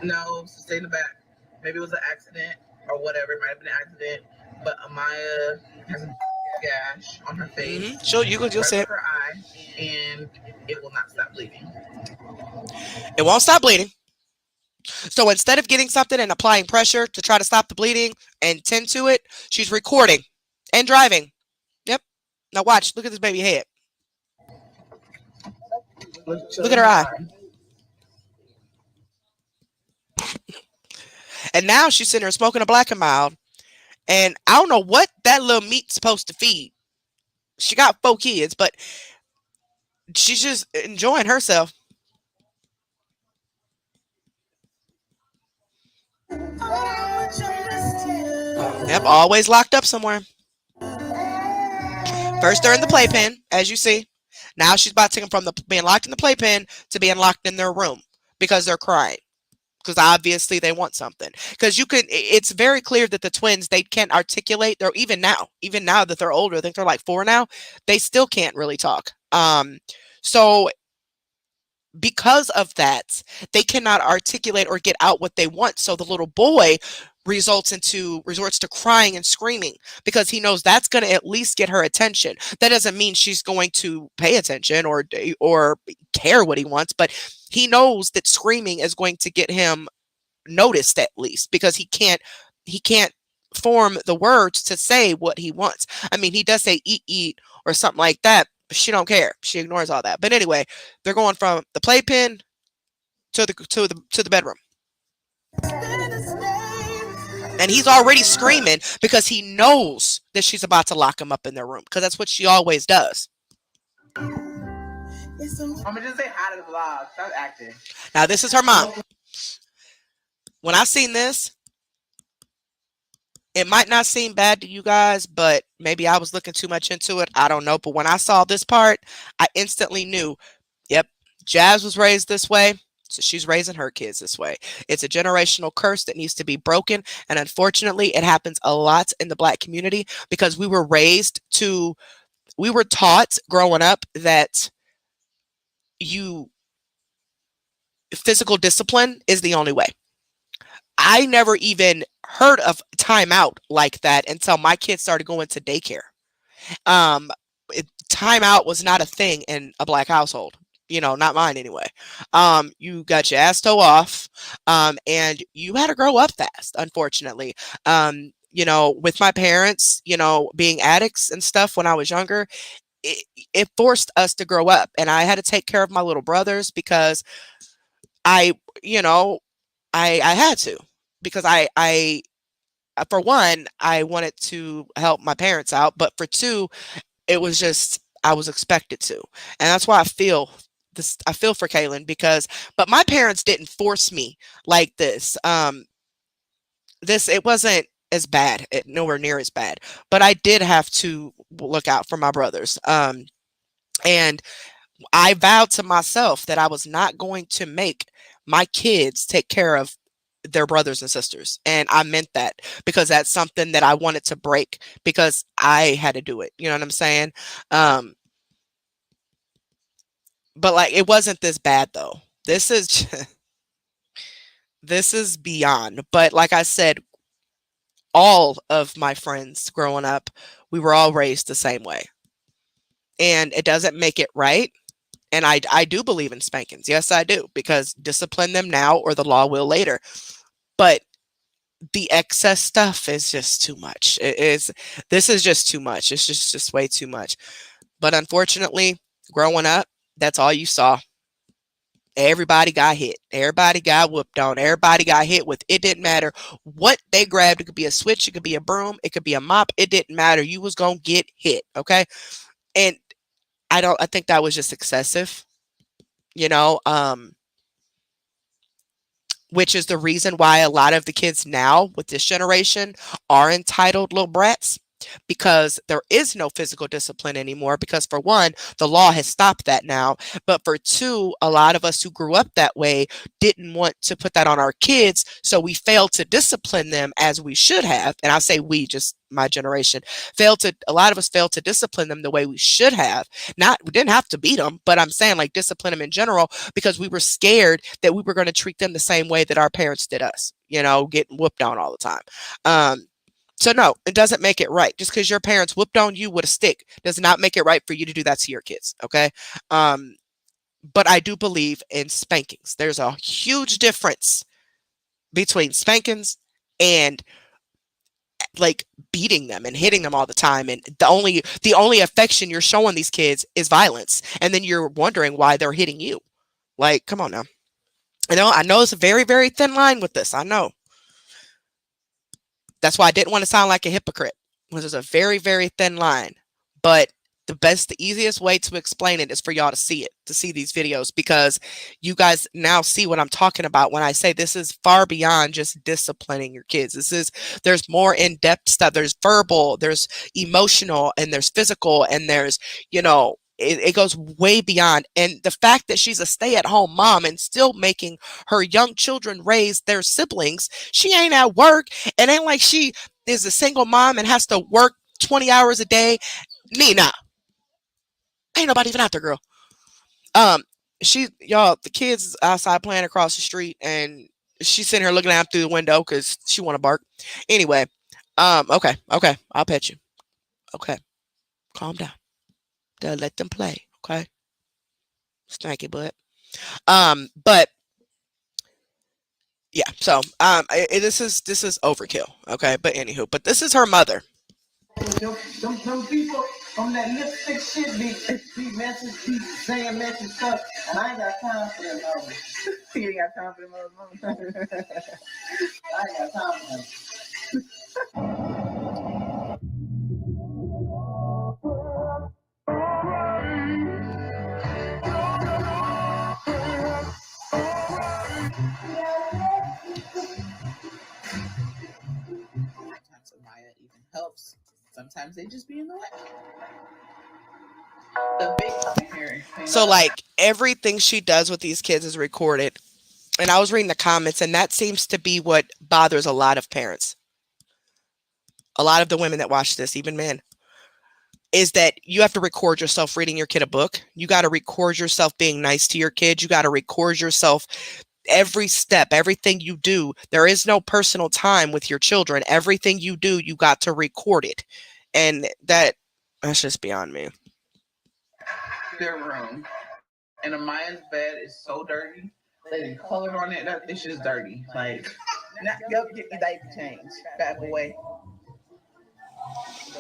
No, stay in the back. Maybe it was an accident or whatever. It might have been an accident. But Amaya has a gash on her face. Sure, you'll see it. Her eye, and it will not stop bleeding. It won't stop bleeding. So instead of getting something and applying pressure to try to stop the bleeding and tend to it, she's recording and driving. Yep. Now watch. Look at this baby head. Look at her eye. And now she's sitting there smoking a Black and Mild. And I don't know what that little meat's supposed to feed. She got 4 kids, but she's just enjoying herself. Yep, always locked up somewhere. First they're in the playpen, as you see. Now she's about to take them from being locked in the playpen to being locked in their room because they're crying. because obviously they want something. Because it's very clear that the twins, they can't articulate. They're even now that they're older, I think they're like 4 now, they still can't really talk. So because of that, they cannot articulate or get out what they want. So the little boy resorts to crying and screaming because he knows that's going to at least get her attention. That doesn't mean she's going to pay attention or care what he wants, but he knows that screaming is going to get him noticed at least, because he can't form the words to say what he wants. I mean, he does say eat or something like that, but she don't care. She ignores all that. But anyway, they're going from the playpen to the bedroom. And he's already screaming because he knows that she's about to lock him up in their room, because that's what she always does. I'm gonna just say hi to the vlog. Stop acting. Now, this is her mom. When I seen this, it might not seem bad to you guys, but maybe I was looking too much into it. I don't know. But when I saw this part, I instantly knew, yep, Jazz was raised this way, so she's raising her kids this way. It's a generational curse that needs to be broken. And unfortunately, it happens a lot in the Black community because we were taught growing up that physical discipline is the only way. I never even heard of timeout like that until my kids started going to daycare. Timeout was not a thing in a Black household. Not mine anyway. You got your ass toe off, and you had to grow up fast, unfortunately. With my parents, being addicts and stuff when I was younger, it forced us to grow up, and I had to take care of my little brothers because I had to, because I for one, I wanted to help my parents out, but for two, it was just, I was expected to. And that's why I feel for Kaylin, but my parents didn't force me like this. It wasn't as bad, nowhere near as bad, but I did have to look out for my brothers. And I vowed to myself that I was not going to make my kids take care of their brothers and sisters. And I meant that because that's something that I wanted to break, because I had to do it. You know what I'm saying? But like, it wasn't this bad though. This is beyond. But like I said, all of my friends growing up, we were all raised the same way. And it doesn't make it right. And I do believe in spankings. Yes, I do, because discipline them now or the law will later. But the excess stuff is just too much. This is just too much. It's just way too much. But unfortunately, growing up, that's all you saw. Everybody got hit. Everybody got whooped on. Everybody got hit with. It didn't matter what they grabbed. It could be a switch. It could be a broom. It could be a mop. It didn't matter. You was going to get hit. Okay. And I think that was just excessive, which is the reason why a lot of the kids now with this generation are entitled little brats, because there is no physical discipline anymore. Because for one, the law has stopped that now. But for two, a lot of us who grew up that way didn't want to put that on our kids. So we failed to discipline them as we should have. And I say we, just my generation, a lot of us failed to discipline them the way we should have. We didn't have to beat them, but I'm saying like discipline them in general, because we were scared that we were going to treat them the same way that our parents did us, getting whooped on all the time. So no, it doesn't make it right. Just because your parents whooped on you with a stick does not make it right for you to do that to your kids. Okay. But I do believe in spankings. There's a huge difference between spankings and like beating them and hitting them all the time. And the only affection you're showing these kids is violence. And then you're wondering why they're hitting you. Like, come on now. I know it's a very, very thin line with this. I know. That's why I didn't want to sound like a hypocrite, because there's a very, very thin line. But the easiest way to explain it is for y'all to see it, to see these videos, because you guys now see what I'm talking about when I say this is far beyond just disciplining your kids. There's more in-depth stuff. There's verbal, there's emotional, and there's physical, and there's, it goes way beyond. And the fact that she's a stay-at-home mom and still making her young children raise their siblings, she ain't at work. It ain't like she is a single mom and has to work 20 hours a day. Nina, ain't nobody even out there, girl. Y'all, the kids outside playing across the street, and she's sitting here looking out through the window because she want to bark. Anyway, okay, I'll pet you. Okay, calm down. They'll let them play. Okay, stanky butt. But yeah, so this is overkill. Okay, but anywho, but this is her mother. Them people from that lipstick shit be message, be saying message stuff, and I ain't got time for them. You ain't got time for them other I ain't got time for them. Sometimes Amaya even helps. Sometimes they just be in the way. The big here. So like everything she does with these kids is recorded. And I was reading the comments, and that seems to be what bothers a lot of parents. A lot of the women that watch this, even men, is that you have to record yourself reading your kid a book. You got to record yourself being nice to your kid. You got to record yourself every step, everything you do. There is no personal time with your children. Everything you do, you got to record it. And that's just beyond me. Their room. And Amaya's bed is so dirty. They didn't color on it. It's just dirty. Like, go get your diaper change. Bad boy.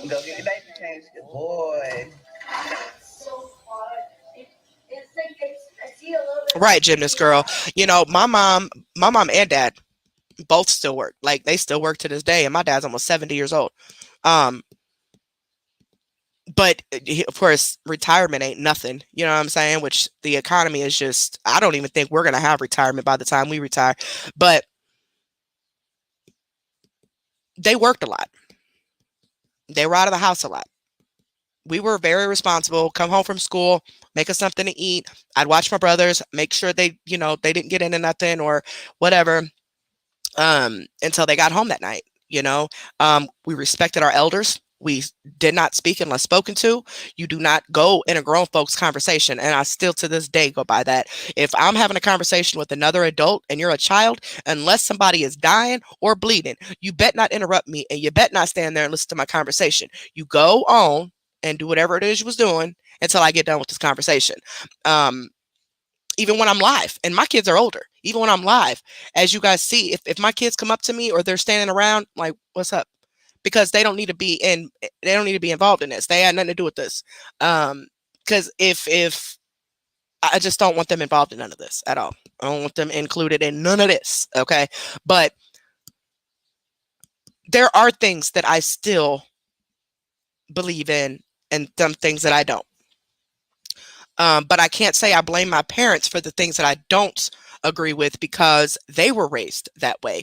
Go get your diaper change. Good boy. Right, gymnast girl. You know, my mom and dad both still work. Like, they still work to this day, and my dad's almost 70 years old. But of course, retirement ain't nothing. You know what I'm saying? Which the economy is just, I don't even think we're going to have retirement by the time we retire. But they worked a lot. They were out of the house a lot. We were very responsible. Come home from school, make us something to eat. I'd watch my brothers, make sure they didn't get into nothing or whatever until they got home that night. We respected our elders. We did not speak unless spoken to. You do not go in a grown folks conversation. And I still to this day go by that. If I'm having a conversation with another adult and you're a child, unless somebody is dying or bleeding, you bet not interrupt me, and you bet not stand there and listen to my conversation. You go on and do whatever it is you was doing until I get done with this conversation. Even when I'm live, and my kids are older, even when I'm live, as you guys see, if my kids come up to me or they're standing around, like, what's up? Because they don't need to be involved in this. They had nothing to do with this. Because if I just don't want them involved in none of this at all. I don't want them included in none of this. Okay. But there are things that I still believe in and some things that I don't. But I can't say I blame my parents for the things that I don't agree with because they were raised that way.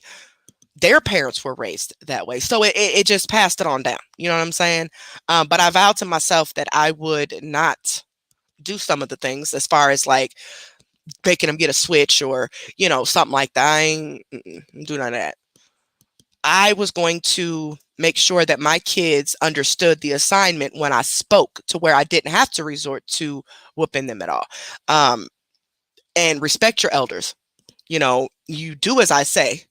Their parents were raised that way. So it just passed it on down. You know what I'm saying? But I vowed to myself that I would not do some of the things as far as like making them get a switch or, something like that. I ain't do none of that. I was going to make sure that my kids understood the assignment when I spoke to where I didn't have to resort to whooping them at all. And respect your elders. You do as I say.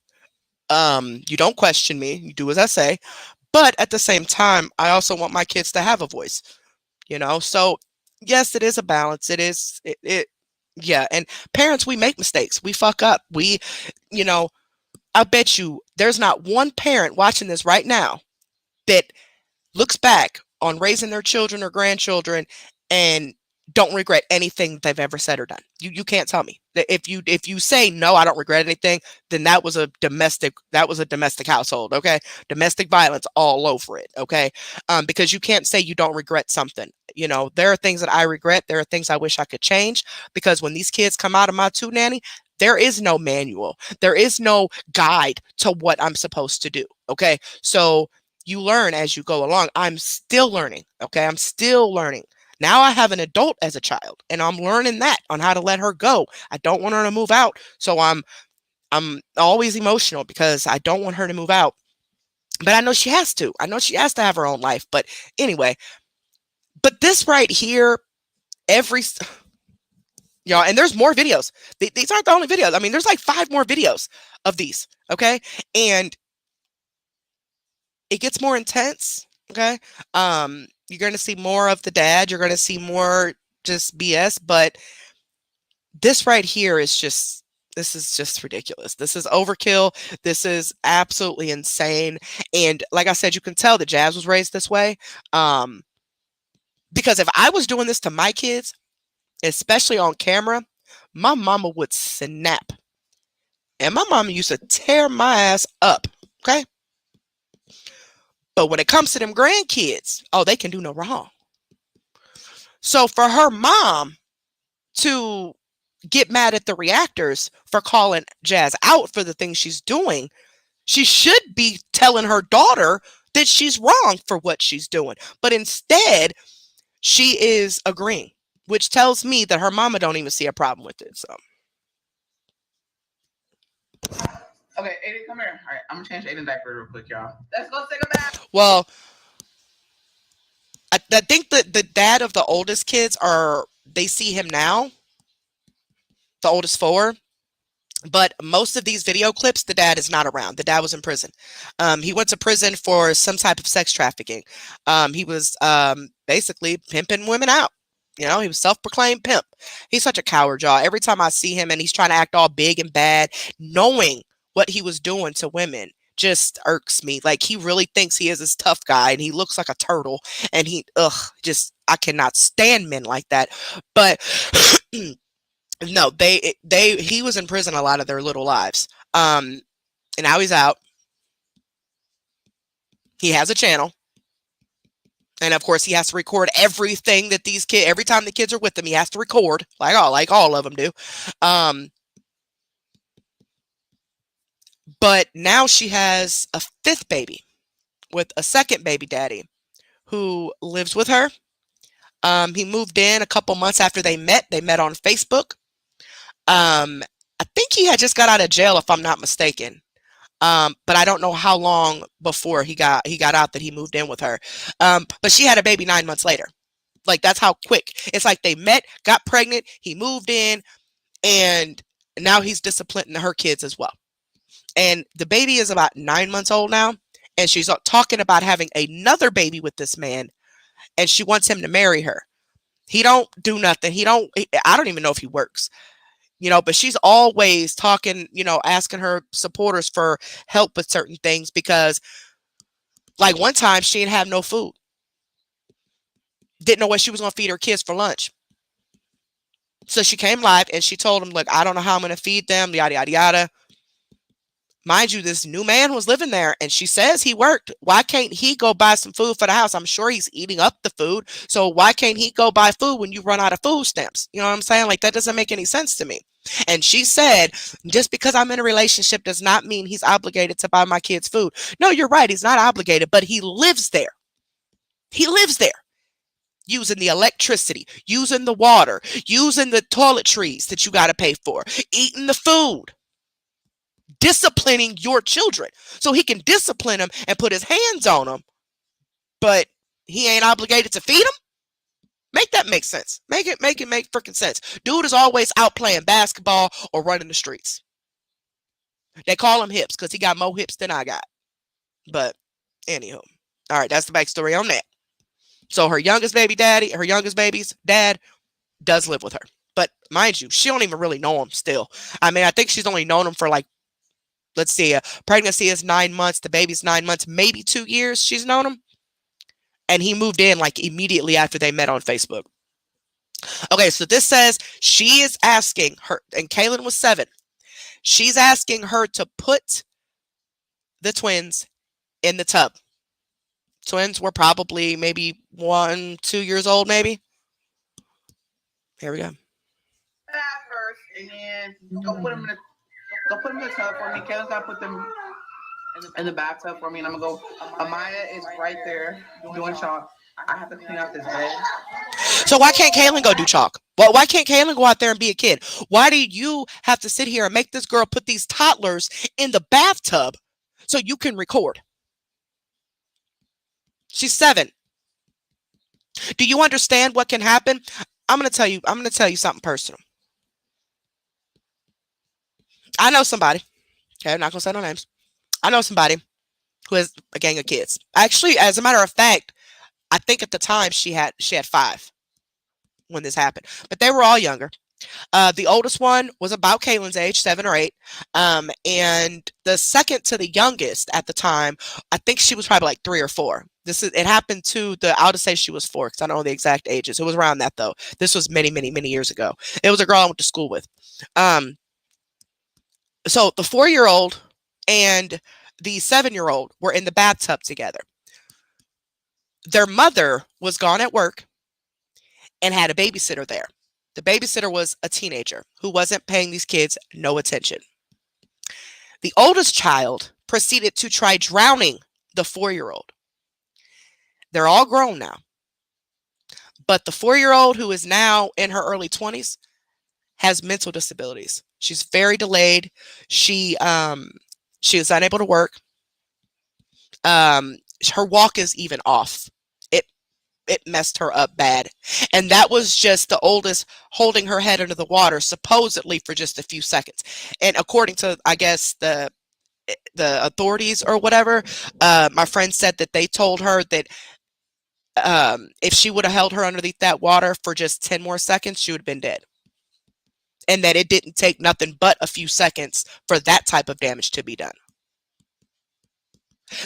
You don't question me. You do as I say. But at the same time, I also want my kids to have a voice. So yes, it is a balance. It is. Yeah. And parents, we make mistakes. We fuck up. I bet you there's not one parent watching this right now that looks back on raising their children or grandchildren and don't regret anything they've ever said or done. You can't tell me that if you say no, I don't regret anything, then that was a domestic household. Okay. Domestic violence all over it. Okay. Because you can't say you don't regret something. There are things that I regret. There are things I wish I could change, because when these kids come out of my tube nanny, there is no manual. There is no guide to what I'm supposed to do. Okay. So you learn as you go along. I'm still learning. Okay. I'm still learning. Now I have an adult as a child, and I'm learning that on how to let her go. I don't want her to move out, so I'm always emotional because I don't want her to move out. But I know she has to. I know she has to have her own life. But anyway, but this right here, every y'all, and there's more videos. These aren't the only videos. I mean, there's like 5 more videos of these. Okay, and it gets more intense. Okay, you're gonna see more of the dad. You're gonna see more just BS. But this right here is just. This is just ridiculous. This is overkill. This is absolutely insane. And like I said, you can tell that Jazz was raised this way. Because if I was doing this to my kids, especially on camera, my mama would snap. And my mama used to tear my ass up. Okay. But when it comes to them grandkids, oh, they can do no wrong. So for her mom to get mad at the reactors for calling Jazz out for the things she's doing, she should be telling her daughter that she's wrong for what she's doing. But instead, she is agreeing, which tells me that her mama don't even see a problem with it. So. Okay, Aiden, come here. All right, I'm gonna change Aiden's diaper real quick, y'all. Let's go take a bath. Well, I think that the dad of the oldest kids they see him now, the oldest 4. But most of these video clips, the dad is not around. The dad was in prison. He went to prison for some type of sex trafficking. He was basically pimping women out. You know, he was self-proclaimed pimp. He's such a coward, y'all. Every time I see him and he's trying to act all big and bad, knowing what he was doing to women just irks me. Like, he really thinks he is this tough guy and he looks like a turtle. And I cannot stand men like that. But no, he was in prison a lot of their little lives. And now he's out. He has a channel. And of course, he has to record everything that these kids, every time the kids are with him, he has to record, like all of them do. But now she has a 5th baby with a 2nd baby daddy who lives with her. He moved in a couple months after they met. They met on Facebook. I think he had just got out of jail, if I'm not mistaken. But I don't know how long before he got out that he moved in with her. But she had a baby 9 months later. Like, that's how quick. It's like they met, got pregnant, he moved in, and now he's disciplining her kids as well. And the baby is about 9 months old now, and she's talking about having another baby with this man, and she wants him to marry her. He don't do nothing. I don't even know if he works. You know, but she's always talking, you know, asking her supporters for help with certain things because, like, one time she didn't have no food. Didn't know what she was going to feed her kids for lunch. So she came live and she told him, look, I don't know how I'm going to feed them, yada, yada, yada. Mind you, this new man was living there and she says he worked. Why can't he go buy some food for the house? I'm sure he's eating up the food. So why can't he go buy food when you run out of food stamps? You know what I'm saying? Like, that doesn't make any sense to me. And she said, just because I'm in a relationship does not mean he's obligated to buy my kids food. No, you're right. He's not obligated, but he lives there. He lives there. Using the electricity, using the water, using the toiletries that you got to pay for, eating the food, disciplining your children. So he can discipline them and put his hands on them, but he ain't obligated to feed them? Make that make sense. Make it make freaking sense. Dude is always out playing basketball or running the streets. They call him hips because he got more hips than I got. But anywho, all right, that's the backstory on that. So her youngest baby's dad does live with her. But mind you, she don't even really know him still. I mean, I think she's only known him for, like, let's see, pregnancy is 9 months, the baby's 9 months, maybe 2 years she's known him. And he moved in, like, immediately after they met on Facebook. Okay, so this says she is asking her, and Kaylin was 7. She's asking her to put the twins in the tub. Twins were probably maybe 1, 2 years old, maybe. Here we go. First, and then go put them in the tub for me. Kayla's got to put them in the bathtub for me, and I'm gonna go. Amaya is right there doing shop, I have to clean out this bed. So why can't Kaylin go do chalk? Well, why can't Kaylin go out there and be a kid? Why do you have to sit here and make this girl put these toddlers in the bathtub so you can record? She's 7. Do you understand what can happen? I'm going to tell you something personal. I know somebody. Okay, I'm not going to say no names. I know somebody who has a gang of kids. Actually, as a matter of fact, I think at the time she had 5 when this happened, but they were all younger. The oldest one was about Kaylin's age, 7 or 8. And the second to the youngest at the time, I think she was probably like 3 or 4. It happened to I'll just say she was 4 because I don't know the exact ages. It was around that though. This was many, many, many years ago. It was a girl I went to school with. So the 4-year-old and the 7-year-old were in the bathtub together. Their mother was gone at work and had a babysitter there. The babysitter was a teenager who wasn't paying these kids no attention. The oldest child proceeded to try drowning the 4-year-old. They're all grown now. But the 4-year-old, who is now in her early 20s, has mental disabilities. She's very delayed. She is unable to work. Her walk is even off. It messed her up bad. And that was just the oldest holding her head under the water, supposedly for just a few seconds. And according to, I guess, the authorities or whatever, my friend said that they told her that if she would have held her underneath that water for just 10 more seconds, she would have been dead. And that it didn't take nothing but a few seconds for that type of damage to be done.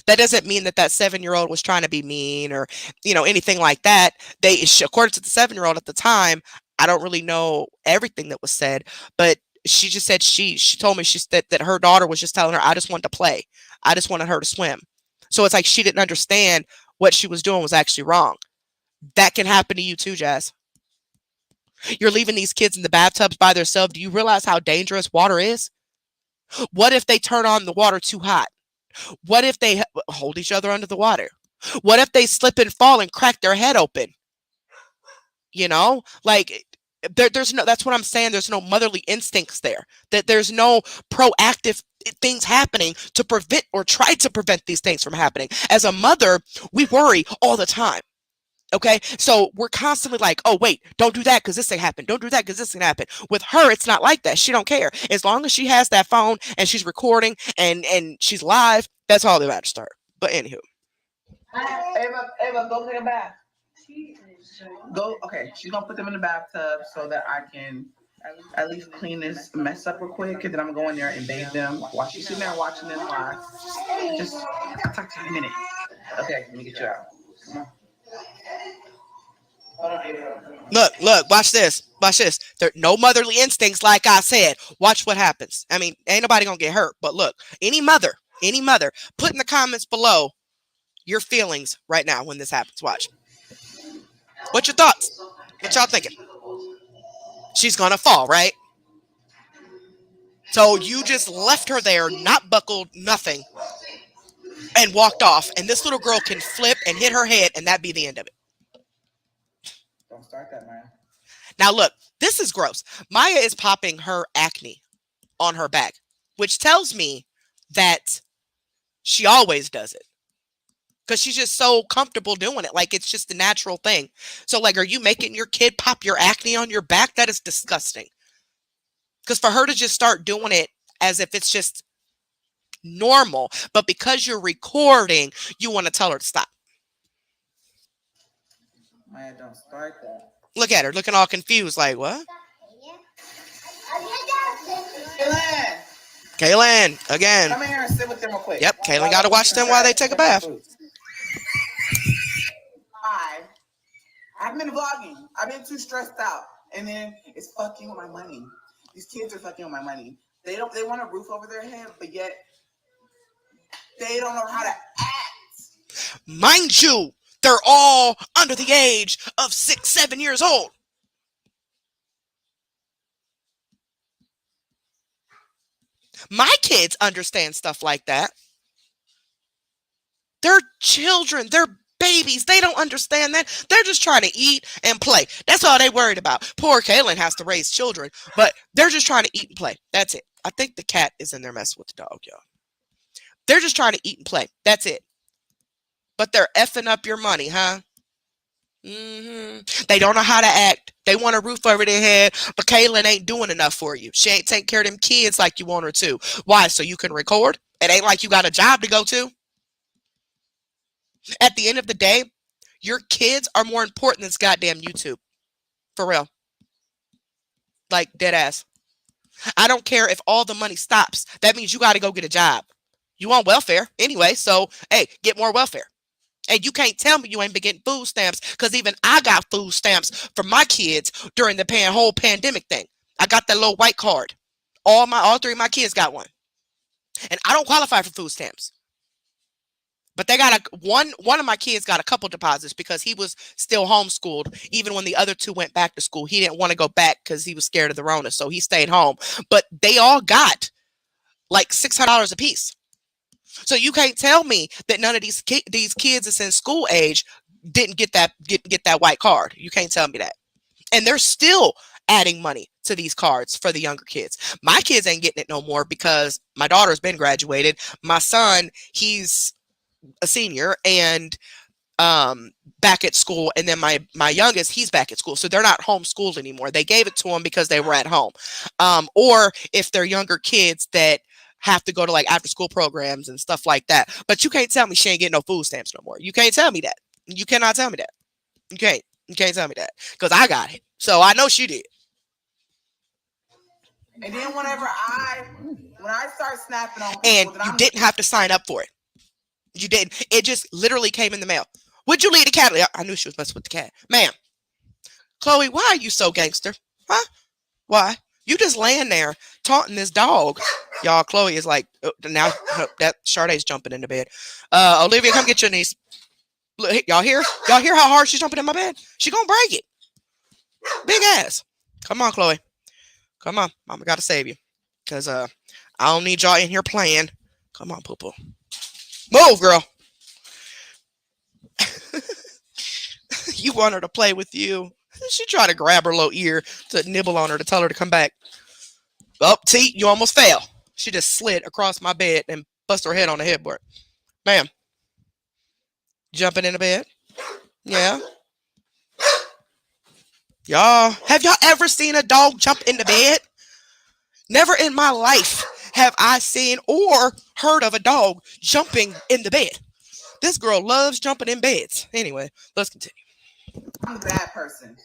That doesn't mean that 7-year-old was trying to be mean or, anything like that. According to the 7-year-old at the time, I don't really know everything that was said, but she just said she told me that her daughter was just telling her, I just wanted to play. I just wanted her to swim. So it's like she didn't understand what she was doing was actually wrong. That can happen to you too, Jazz. You're leaving these kids in the bathtubs by themselves. Do you realize how dangerous water is? What if they turn on the water too hot? What if they hold each other under the water? What if they slip and fall and crack their head open? Like there's no, that's what I'm saying. There's no motherly instincts there. That there's no proactive things happening to prevent or try to prevent these things from happening. As a mother, we worry all the time. Okay, so we're constantly like, oh, wait, don't do that because this thing happened. Don't do that because this thing happened. With her, it's not like that. She don't care. As long as she has that phone and she's recording and she's live, that's all that matters to her. But anywho. Ava, go take a bath. Go, okay, she's going to put them in the bathtub so that I can at least clean this mess up real quick. And then I'm going to go in there and bathe them while she's sitting there watching them live. I'll talk to you in a minute. Okay, let me get you out. Come on. Look, watch this. There are no motherly instincts, like I said. Watch what happens. I mean, ain't nobody gonna get hurt. But look, any mother, put in the comments below your feelings right now when this happens. Watch. What's your thoughts? What y'all thinking? She's gonna fall, right? So you just left her there, not buckled, nothing, and walked off. And this little girl can flip and hit her head, and that'd be the end of it. Don't start that, Maya. Now look, this is gross. Maya is popping her acne on her back, which tells me that she always does it because she's just so comfortable doing it. Like it's just a natural thing. So like, are you making your kid pop your acne on your back? That is disgusting. Because for her to just start doing it as if it's just normal, but because you're recording, you want to tell her to stop. Maya, don't start that. Look at her, looking all confused, like, what? Kaylin, again. Come here and sit with them real quick. Yep, Kaylin got to watch them while they take a bath. Hi. I've been vlogging. I've been too stressed out. And then it's fucking with my money. These kids are fucking with my money. They want a roof over their head, but yet they don't know how to act. Mind you, they're all under the age of 6, 7 years old. My kids understand stuff like that. They're children. They're babies. They don't understand that. They're just trying to eat and play. That's all they worried about. Poor Kaylin has to raise children, but they're just trying to eat and play. That's it. I think the cat is in there messing with the dog, y'all. They're just trying to eat and play. That's it. But they're effing up your money, huh? They don't know how to act. They want a roof over their head, but Kaylin ain't doing enough for you. She ain't taking care of them kids like you want her to. Why? So you can record? It ain't like you got a job to go to. At the end of the day, your kids are more important than this goddamn YouTube. For real. Like, dead ass. I don't care if all the money stops. That means you got to go get a job. You on welfare anyway, so, hey, get more welfare. And you can't tell me you ain't been getting food stamps, because even I got food stamps for my kids during the whole pandemic thing. I got that little white card. All three of my kids got one. And I don't qualify for food stamps. But they got one of my kids got a couple deposits because he was still homeschooled. Even when the other two went back to school, he didn't want to go back because he was scared of the Rona. So he stayed home. But they all got like $600 a piece. So you can't tell me that none of these kids that's in school age didn't get that white card. You can't tell me that. And they're still adding money to these cards for the younger kids. My kids ain't getting it no more because my daughter's been graduated. My son, he's a senior and back at school, and then my youngest, he's back at school, so they're not homeschooled anymore. They gave it to them because they were at home, or if they're younger kids that have to go to like after school programs and stuff like that. But you can't tell me she ain't getting no food stamps no more. You can't tell me that. You cannot tell me that. You can't tell me that, because I got it, so I know she did. And then when I start snapping on people, and you didn't have to sign up for it. You didn't. It just literally came in the mail. Would you leave the cat? I knew she was messing with the cat. Ma'am, Chloe, why are you so gangster? Huh? Why? You just laying there taunting this dog. Y'all, Chloe is like, now that Shardae's jumping in the bed. Olivia, come get your niece. Look, y'all hear? Y'all hear how hard she's jumping in my bed? She gonna break it. Big ass. Come on, Chloe. Come on. Mama gotta save you. Because I don't need y'all in here playing. Come on, poo-poo. Move, girl. You want her to play with you. She tried to grab her little ear to nibble on her to tell her to come back. Oh, T, you almost fell. She just slid across my bed and bust her head on the headboard. Ma'am. Jumping in the bed? Yeah. Y'all, have y'all ever seen a dog jump in the bed? Never in my life have I seen or heard of a dog jumping in the bed. This girl loves jumping in beds. Anyway, let's continue. I'm a bad person.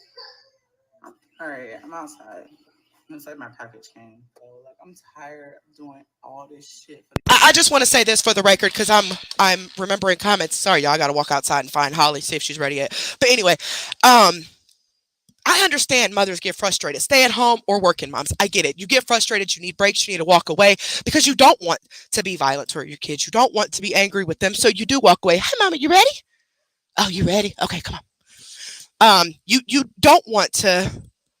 All right, I'm outside. Inside my package came. So like, I'm tired of doing all this shit. I just want to say this for the record, because I'm remembering comments. Sorry, y'all. I got to walk outside and find Holly, see if she's ready yet. But anyway, I understand mothers get frustrated. Stay at home or working moms. I get it. You get frustrated. You need breaks. You need to walk away because you don't want to be violent toward your kids. You don't want to be angry with them. So you do walk away. Hi, mama. You ready? Oh, you ready? Okay, come on. You don't want to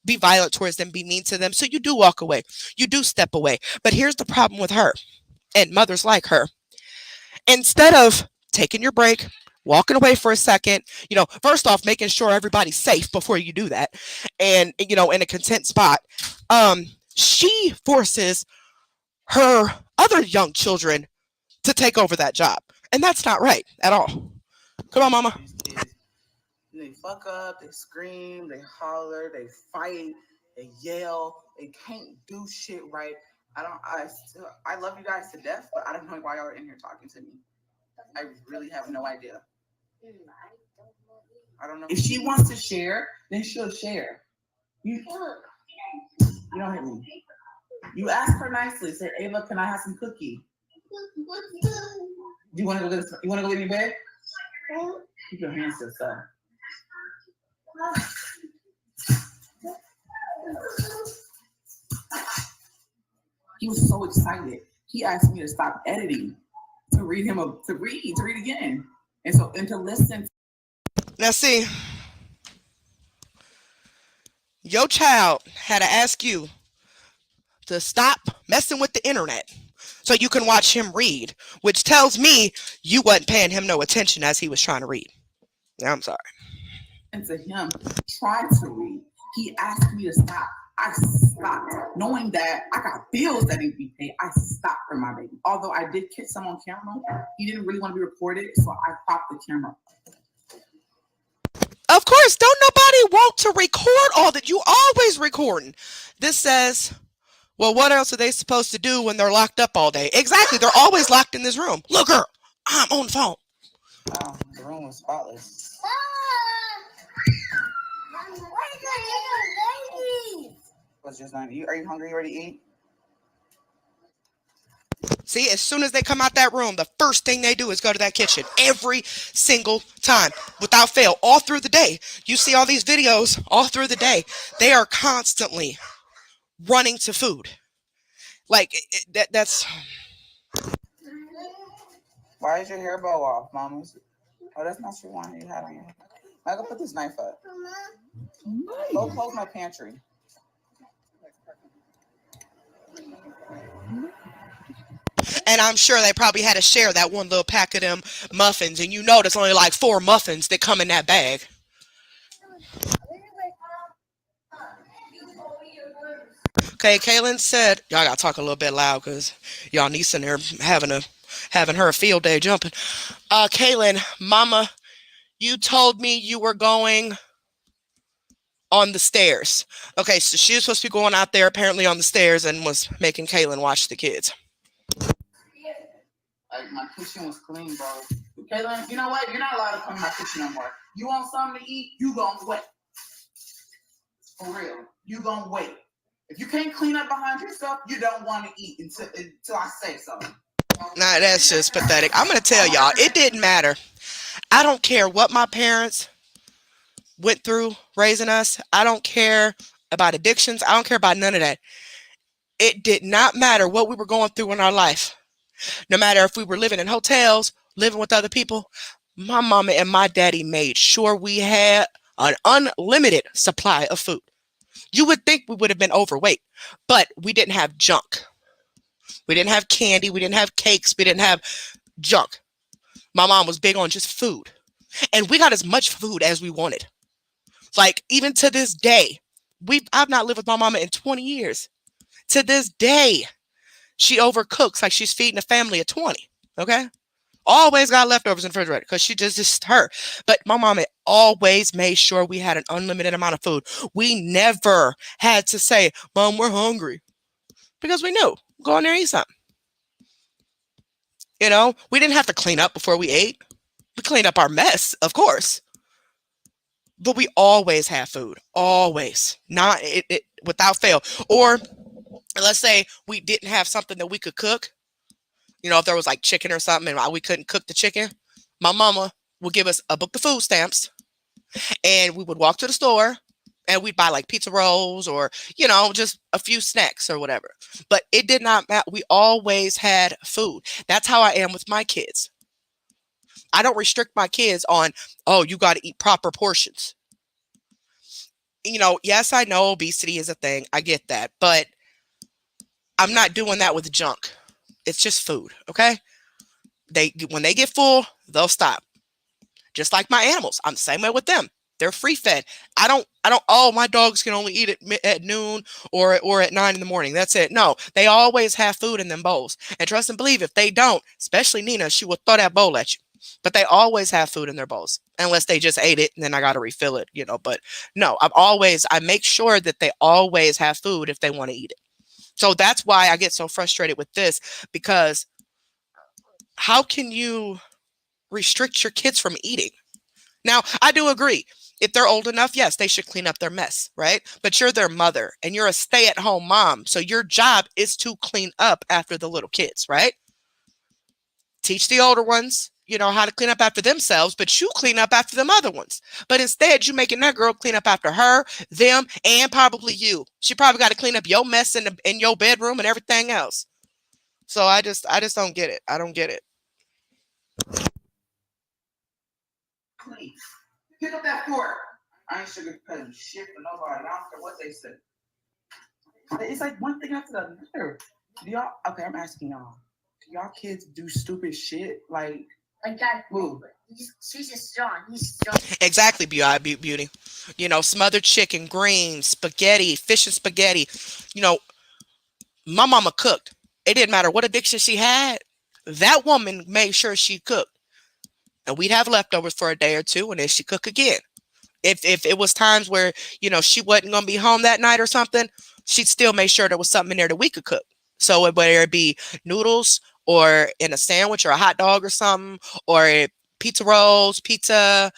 be violent towards them, be mean to them. So you do walk away. You do step away. But here's the problem with her and mothers like her. Instead of taking your break, walking away for a second, first off, making sure everybody's safe before you do that. And, in a content spot, she forces her other young children to take over that job. And that's not right at all. Come on, mama. They fuck up, they scream, they holler, they fight, they yell, they can't do shit right. I love you guys to death, but I don't know why y'all are in here talking to me. I really have no idea. I don't know. If she wants to share, then she'll share. You don't hit me. You ask her nicely. Say, Ava, can I have some cookie? Do you want to go get in your bed? Keep your hands to yourself. He was so excited. He asked me to stop editing to read again, and to listen. Now see, your child had to ask you to stop messing with the internet so you can watch him read, which tells me you wasn't paying him no attention as he was trying to read. I'm sorry. And to him, tried to read. He asked me to stop. I stopped, knowing that I got bills that need to be paid. I stopped for my baby. Although I did catch some on camera, he didn't really want to be recorded, so I popped the camera. Of course, don't nobody want to record all that. You always recording. This says, well, what else are they supposed to do when they're locked up all day? Exactly, they're always locked in this room. Look, girl, I'm on the phone. Oh, the room was spotless. What's just not? Are you hungry? You ready to eat? See, as soon as they come out that room, the first thing they do is go to that kitchen every single time, without fail, all through the day. You see all these videos all through the day. They are constantly running to food. Like that's. Why is your hair bow off, Mama? Oh, that's not your one you had on your head. I gotta put this knife up. Go close my pantry. And I'm sure they probably had to share that one little pack of them muffins. And you know there's only like 4 muffins that come in that bag. Okay, Kaylin said, y'all gotta talk a little bit loud because y'all niece in there having her a field day jumping. Kaylin, Mama, you told me you were going on the stairs. Okay, so she was supposed to be going out there apparently on the stairs and was making Kaylin watch the kids. Like, my kitchen was clean, bro. Kaylin, you know what? You're not allowed to come in my kitchen no more. You want something to eat? You gonna wait. For real. You gonna wait. If you can't clean up behind yourself, you don't want to eat until I say so. Nah, that's just pathetic. I'm going to tell y'all, it didn't matter. I don't care what my parents went through raising us. I don't care about addictions. I don't care about none of that. It did not matter what we were going through in our life. No matter if we were living in hotels, living with other people, my mama and my daddy made sure we had an unlimited supply of food. You would think we would have been overweight, but we didn't have junk. We didn't have candy. We didn't have cakes. We didn't have junk. My mom was big on just food. And we got as much food as we wanted. Like, even to this day, I've not lived with my mama in 20 years. To this day, she overcooks like she's feeding a family of 20. Okay? Always got leftovers in the refrigerator because she just her. But my mama always made sure we had an unlimited amount of food. We never had to say, Mom, we're hungry. Because we knew. Go in there and eat something. You know, we didn't have to clean up before we ate. We cleaned up our mess, of course. But we always have food. Always. Not without fail. Or let's say we didn't have something that we could cook. You know, if there was like chicken or something and we couldn't cook the chicken, my mama would give us a book of food stamps and we would walk to the store and we'd buy like pizza rolls or, you know, just a few snacks or whatever. But it did not matter. We always had food. That's how I am with my kids. I don't restrict my kids on, oh, you got to eat proper portions. You know, yes, I know obesity is a thing. I get that. But I'm not doing that with junk. It's just food, okay? When they get full, they'll stop. Just like my animals. I'm the same way with them. They're free fed. I don't, oh, my dogs can only eat at noon or at 9 in the morning. That's it. No, they always have food in them bowls. And trust and believe, if they don't, especially Nina, she will throw that bowl at you. But they always have food in their bowls. Unless they just ate it and then I got to refill it, you know. But no, I make sure that they always have food if they want to eat it. So that's why I get so frustrated with this, because how can you restrict your kids from eating? Now, I do agree. If they're old enough, yes, they should clean up their mess, right? But you're their mother and you're a stay-at-home mom. So your job is to clean up after the little kids, right? Teach the older ones, you know, how to clean up after themselves, but you clean up after them other ones. But instead, you're making that girl clean up after her, them, and probably you. She probably got to clean up your mess in your bedroom and everything else. So I just don't get it. I don't get it. Please, pick up that fork. I ain't sugar cutting shit for nobody. I don't care what they say. It's like one thing after the other. Do y'all, okay, I'm asking y'all. Do y'all kids do stupid shit? Like, Like that. Who? She's just strong. He's strong. Exactly, Beauty. You know, smothered chicken, greens, spaghetti, fish and spaghetti. You know, my mama cooked. It didn't matter what addiction she had. That woman made sure she cooked. And we'd have leftovers for a day or two, and then she cook again. If it was times where, you know, she wasn't going to be home that night or something, she'd still make sure there was something in there that we could cook. So whether it be noodles or in a sandwich or a hot dog or something, or pizza rolls, pizza,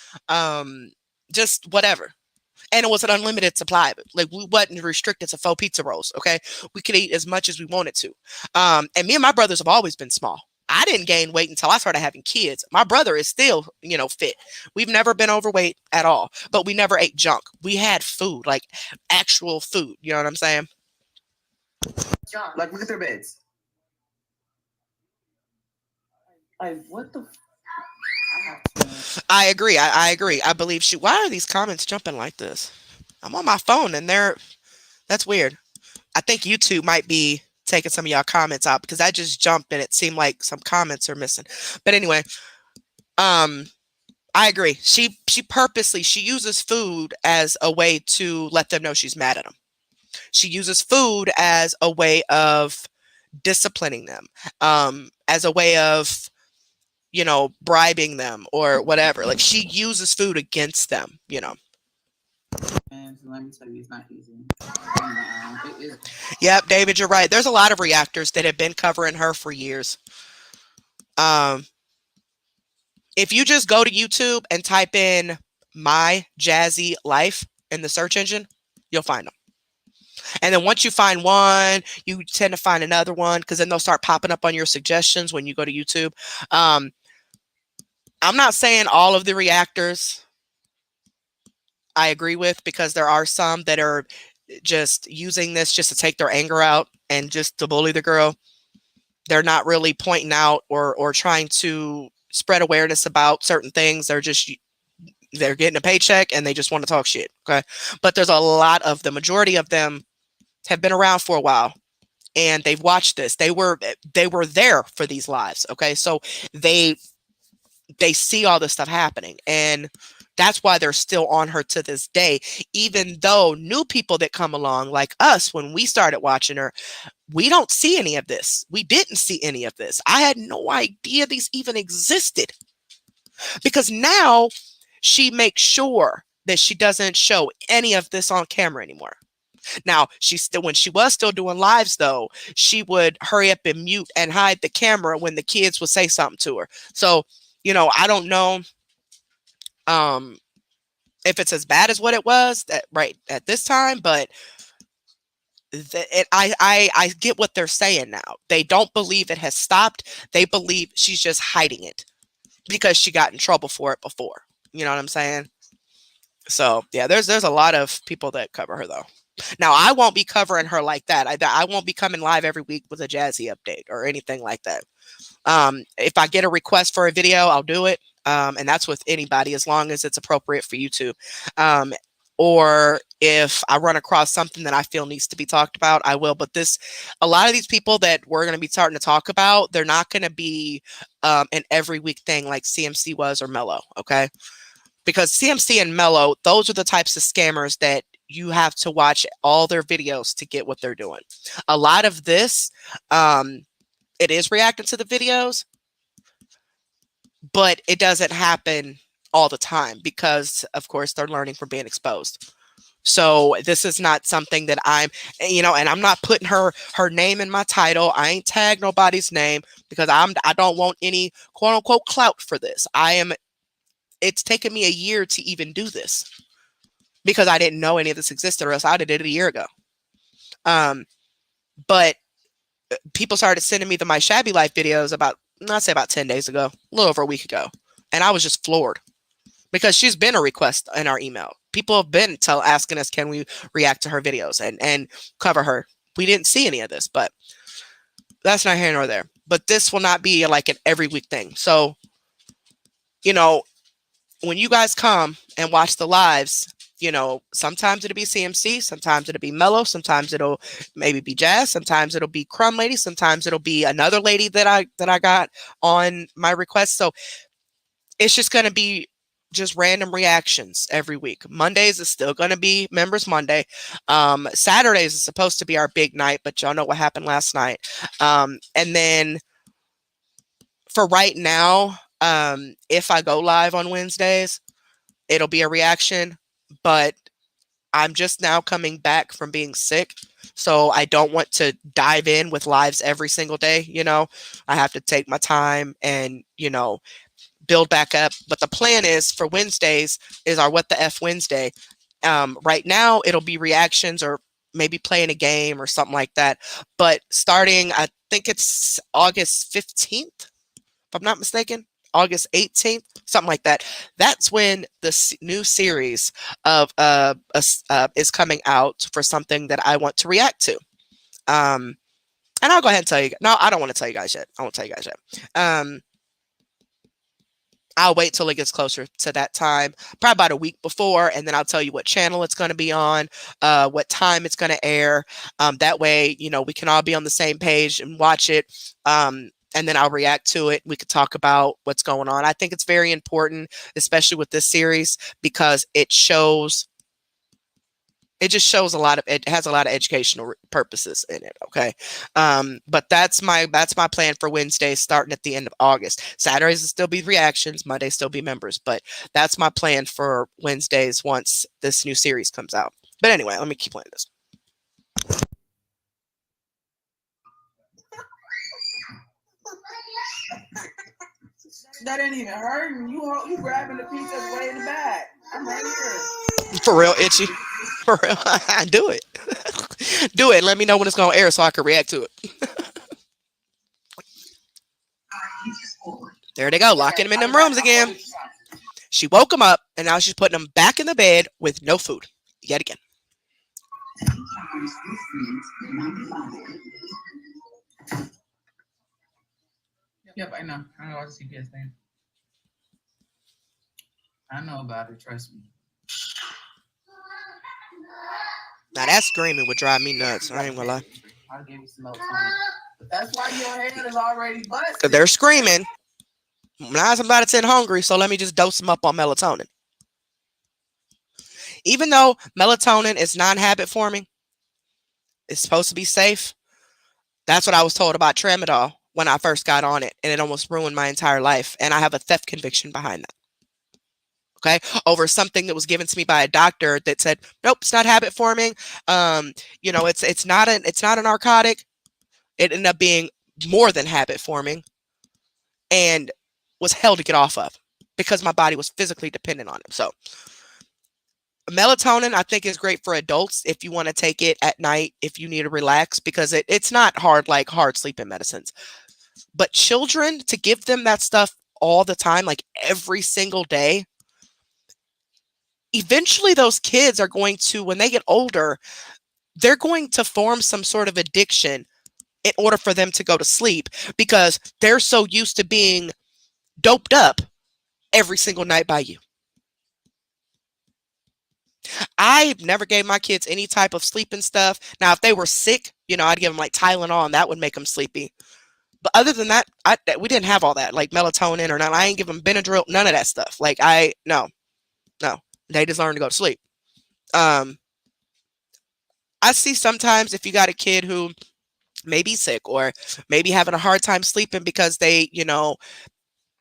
just whatever. And it was an unlimited supply. Like, we wasn't restricted to 4 pizza rolls. Okay. We could eat as much as we wanted to. And me and my brothers have always been small. I didn't gain weight until I started having kids. My brother is still, you know, fit. We've never been overweight at all, but we never ate junk. We had food, like actual food. You know what I'm saying? Like, look at their beds. Like, what the? I agree. I agree. I believe she. Why are these comments jumping like this? I'm on my phone and that's weird. I think YouTube might be taking some of y'all comments out, because I just jumped and it seemed like some comments are missing. But anyway, I agree. She purposely, she uses food as a way to let them know she's mad at them. She uses food as a way of disciplining them, as a way of, you know, bribing them or whatever. Like, she uses food against them, you know. And let me tell you, it's not easy. It is. Yep, David, you're right. There's a lot of reactors that have been covering her for years. If you just go to YouTube and type in my Jazzy Life in the search engine, you'll find them. And then once you find one, you tend to find another one, because then they'll start popping up on your suggestions when you go to YouTube. I'm not saying all of the reactors I agree with, because there are some that are just using this just to take their anger out and just to bully the girl. They're not really pointing out or trying to spread awareness about certain things. They're getting a paycheck and they just want to talk shit. Okay. But there's a lot of the majority of them have been around for a while, and they've watched this. They were there for these lives. Okay. So they see all this stuff happening, and that's why they're still on her to this day, even though new people that come along like us, when we started watching her, we don't see any of this. We didn't see any of this. I had no idea these even existed, because now she makes sure that she doesn't show any of this on camera anymore. Now, when she was still doing lives, though, she would hurry up and mute and hide the camera when the kids would say something to her. So, you know, I don't know if it's as bad as what it was right at this time, but I get what they're saying now. They don't believe it has stopped. They believe she's just hiding it because she got in trouble for it before. You know what I'm saying? So yeah, there's a lot of people that cover her though. Now, I won't be covering her like that. I won't be coming live every week with a Jazzy update or anything like that. If I get a request for a video, I'll do it. And that's with anybody, as long as it's appropriate for YouTube. Or if I run across something that I feel needs to be talked about, I will. But a lot of these people that we're going to be starting to talk about, they're not going to be an every week thing like CMC was or Mello. Okay. Because CMC and Mello, those are the types of scammers that you have to watch all their videos to get what they're doing. A lot of this, it is reacting to the videos, but it doesn't happen all the time because, of course, they're learning from being exposed. So this is not something that I'm, and I'm not putting her name in my title. I ain't tagged nobody's name because I don't want any quote unquote clout for this. It's taken me a year to even do this because I didn't know any of this existed, or else I did it a year ago. But people started sending me the My Shabby Life videos about 10 days ago, a little over a week ago. And I was just floored because she's been a request in our email. People have been asking us, can we react to her videos and cover her? We didn't see any of this, but that's not here nor there. But this will not be like an every week thing. So, when you guys come and watch the lives, sometimes it'll be CMC, sometimes it'll be Mello, sometimes it'll maybe be Jazz, sometimes it'll be Crumb Lady, sometimes it'll be another lady that I got on my request. So it's just going to be just random reactions every week. Mondays is still going to be Members Monday. Saturdays is supposed to be our big night, but y'all know what happened last night. And then for right now, if I go live on Wednesdays, it'll be a reaction, but I'm just now coming back from being sick. So I don't want to dive in with lives every single day. You know, I have to take my time and, you know, build back up. But the plan is for Wednesdays is our What the F Wednesday. Right now it'll be reactions or maybe playing a game or something like that. But starting, I think it's August 15th, if I'm not mistaken, August 18th, something like that. That's when the new series of is coming out for something that I want to react to. And I'll go ahead and tell you. No, I don't want to tell you guys yet. I won't tell you guys yet. I'll wait till it gets closer to that time, probably about a week before, and then I'll tell you what channel it's going to be on, what time it's going to air. That way, you know, we can all be on the same page and watch it. And then I'll react to it. We could talk about what's going on. I think it's very important, especially with this series, because it just shows it has a lot of educational purposes in it. Okay. But that's my plan for Wednesday, starting at the end of August. Saturdays will still be reactions, Mondays still be members, but that's my plan for Wednesdays once this new series comes out. But anyway, let me keep playing this. That ain't even hurting. You grabbing the piece that's way in the back. I'm right here. For real, Itchy. For real. Do it. Do it. Let me know when it's going to air so I can react to it. There they go. Locking them in them rooms again. She woke him up, and now she's putting him back in the bed with no food. Yet again. Yep, I know. I know what the CPS thing. I know about it, trust me. Now that screaming would drive me nuts. I ain't gonna lie. I'll give you some melatonin. But that's why your head is already busted. Because they're screaming. 9 times out of 10 hungry, so let me just dose them up on melatonin. Even though melatonin is non-habit forming, it's supposed to be safe. That's what I was told about tramadol when I first got on it, and it almost ruined my entire life. And I have a theft conviction behind that. Okay, over something that was given to me by a doctor that said, nope, it's not habit forming. You know, it's not a narcotic. It ended up being more than habit forming, and was hell to get off of because my body was physically dependent on it. So melatonin, I think, is great for adults if you want to take it at night, if you need to relax, because it's not hard like hard sleeping medicines. But children, to give them that stuff all the time, like every single day, eventually those kids are going to, when they get older, they're going to form some sort of addiction in order for them to go to sleep because they're so used to being doped up every single night by you. I never gave my kids any type of sleeping stuff. Now, if they were sick, you know, I'd give them like Tylenol and that would make them sleepy. But other than that, we didn't have all that, like melatonin or nothing. I ain't give them Benadryl, none of that stuff. Like no. They just learn to go to sleep. I see sometimes if you got a kid who may be sick or maybe having a hard time sleeping because they, you know,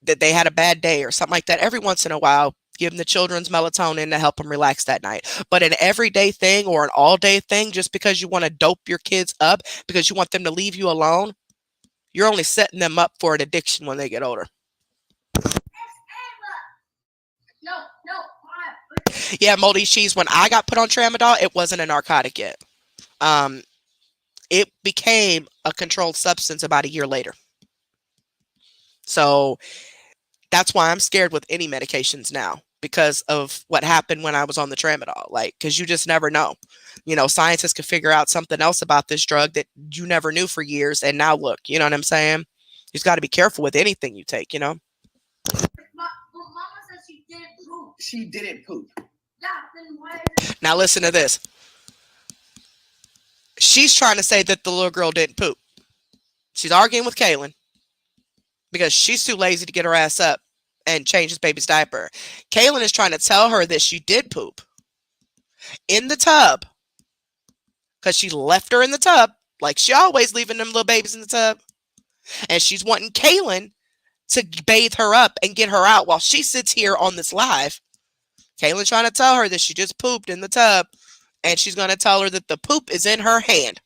that they had a bad day or something like that, every once in a while, give them the children's melatonin to help them relax that night. But an everyday thing or an all-day thing, just because you want to dope your kids up, because you want them to leave you alone, you're only setting them up for an addiction when they get older. Yeah, moldy cheese. When I got put on tramadol, it wasn't a narcotic yet. It became a controlled substance about a year later. So that's why I'm scared with any medications now, because of what happened when I was on the tramadol. Like, because you just never know. You know, scientists could figure out something else about this drug that you never knew for years. And now look, you know what I'm saying? You just got to be careful with anything you take, you know? Mama said she didn't poop. She didn't poop. Yeah, then why is it? Now listen to this. She's trying to say that the little girl didn't poop. She's arguing with Kaylin because she's too lazy to get her ass up and change his baby's diaper. Kaylin is trying to tell her that she did poop in the tub because she left her in the tub, like she always leaving them little babies in the tub. And she's wanting Kaylin to bathe her up and get her out while she sits here on this live. Kaylin trying to tell her that she just pooped in the tub, and she's going to tell her that the poop is in her hand.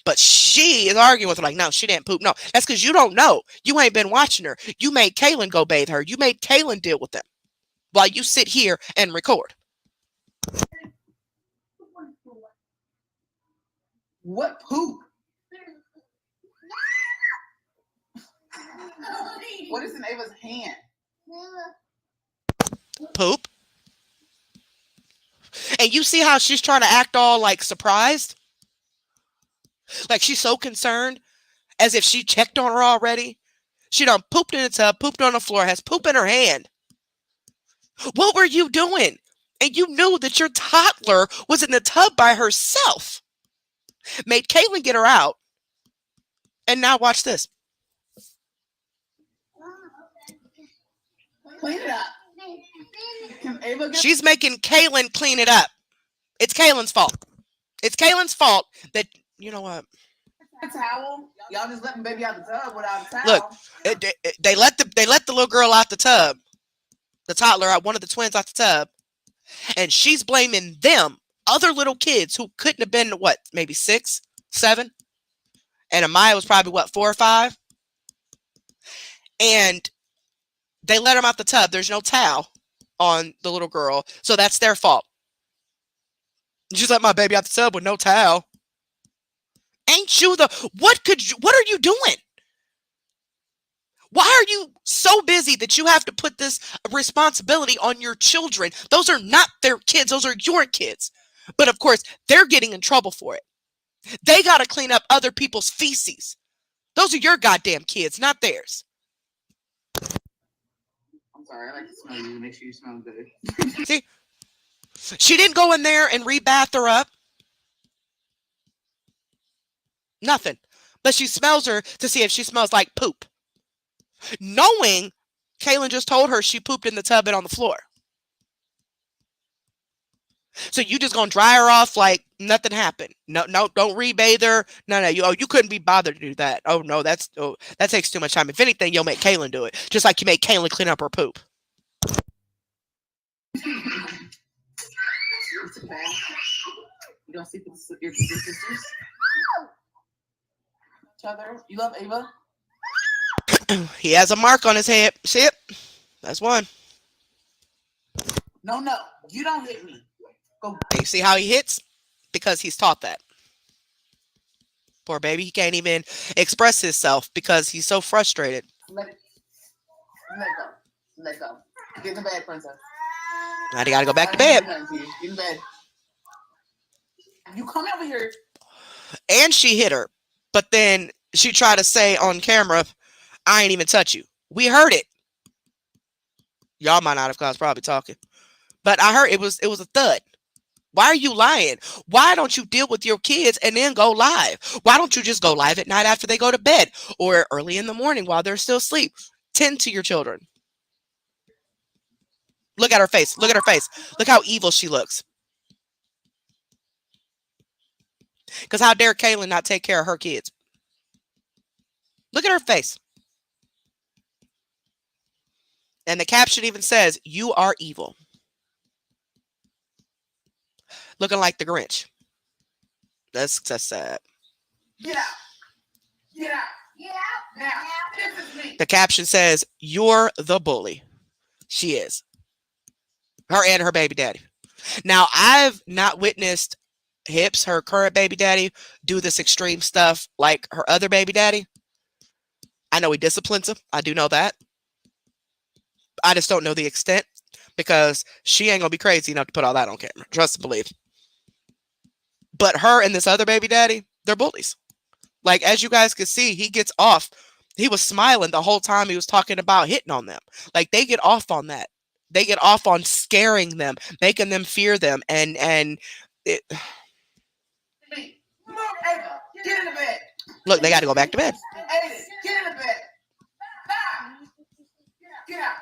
But she is arguing with her like, no, she didn't poop. No, that's because you don't know. You ain't been watching her. You made Kaylin go bathe her. You made Kaylin deal with them while you sit here and record. What poop? What is in Ava's hand? Poop. And you see how she's trying to act all like surprised? Like she's so concerned, as if she checked on her already. She done pooped in the tub, pooped on the floor, has poop in her hand. What were you doing? And you knew that your toddler was in the tub by herself. Made Kaylin get her out. And now watch this. Clean it up. Can Ava get She's making Kaylin clean it up. It's Kaylin's fault. It's Kaylin's fault that, you know what? a towel? Y'all just letting baby out the tub without a towel. Look, they let the little girl out the tub. The toddler, one of the twins out the tub. And she's blaming them, other little kids who couldn't have been, what, maybe 6, 7? And Amaya was probably, what, 4 or 5? And they let him out the tub. There's no towel on the little girl. So that's their fault. You just let my baby out the tub with no towel. Ain't you what are you doing? Why are you so busy that you have to put this responsibility on your children? Those are not their kids. Those are your kids. But of course, they're getting in trouble for it. They got to clean up other people's feces. Those are your goddamn kids, not theirs. I'm sorry, I like to smell you to make sure you smell good. See? She didn't go in there and re-bath her up. Nothing. But she smells her to see if she smells like poop. Knowing Kaylin just told her she pooped in the tub and on the floor. So you just gonna dry her off like nothing happened. No, don't rebathe her. No, you couldn't be bothered to do that. Oh no, that takes too much time. If anything, you'll make Kaylin do it. Just like you made Kaylin clean up her poop. You don't sleep with your sisters? Each other? You love Ava? He has a mark on his head. See it? That's one. No, you don't hit me. Go. You see how he hits? Because he's taught that. Poor baby, he can't even express himself because he's so frustrated. Let go. Get in the bed, princess. Now they gotta go back to bed. Get in bed. You come over here. And she hit her. But then she tried to say on camera, I ain't even touch you. We heard it. Y'all might not have, because I was probably talking. But I heard it was a thud. Why are you lying? Why don't you deal with your kids and then go live? Why don't you just go live at night after they go to bed or early in the morning while they're still asleep? Tend to your children. Look at her face. Look at her face. Look how evil she looks. Because how dare Kaylin not take care of her kids? Look at her face. And the caption even says, you are evil. Looking like the Grinch. That's sad. Get out. Get out. Get out. Now, this is me. The caption says, you're the bully. She is. Her and her baby daddy. Now, I've not witnessed Hips, her current baby daddy, do this extreme stuff like her other baby daddy. I know he disciplines him. I do know that. I just don't know the extent because she ain't gonna be crazy enough to put all that on camera. Trust and believe. But her and this other baby daddy, they're bullies. Like, as you guys can see, he gets off. He was smiling the whole time he was talking about hitting on them. Like, they get off on that. They get off on scaring them, making them fear them, and it. Ava, get in the bed. Look, they got to go back to bed. Ava, get in the bed. Get out.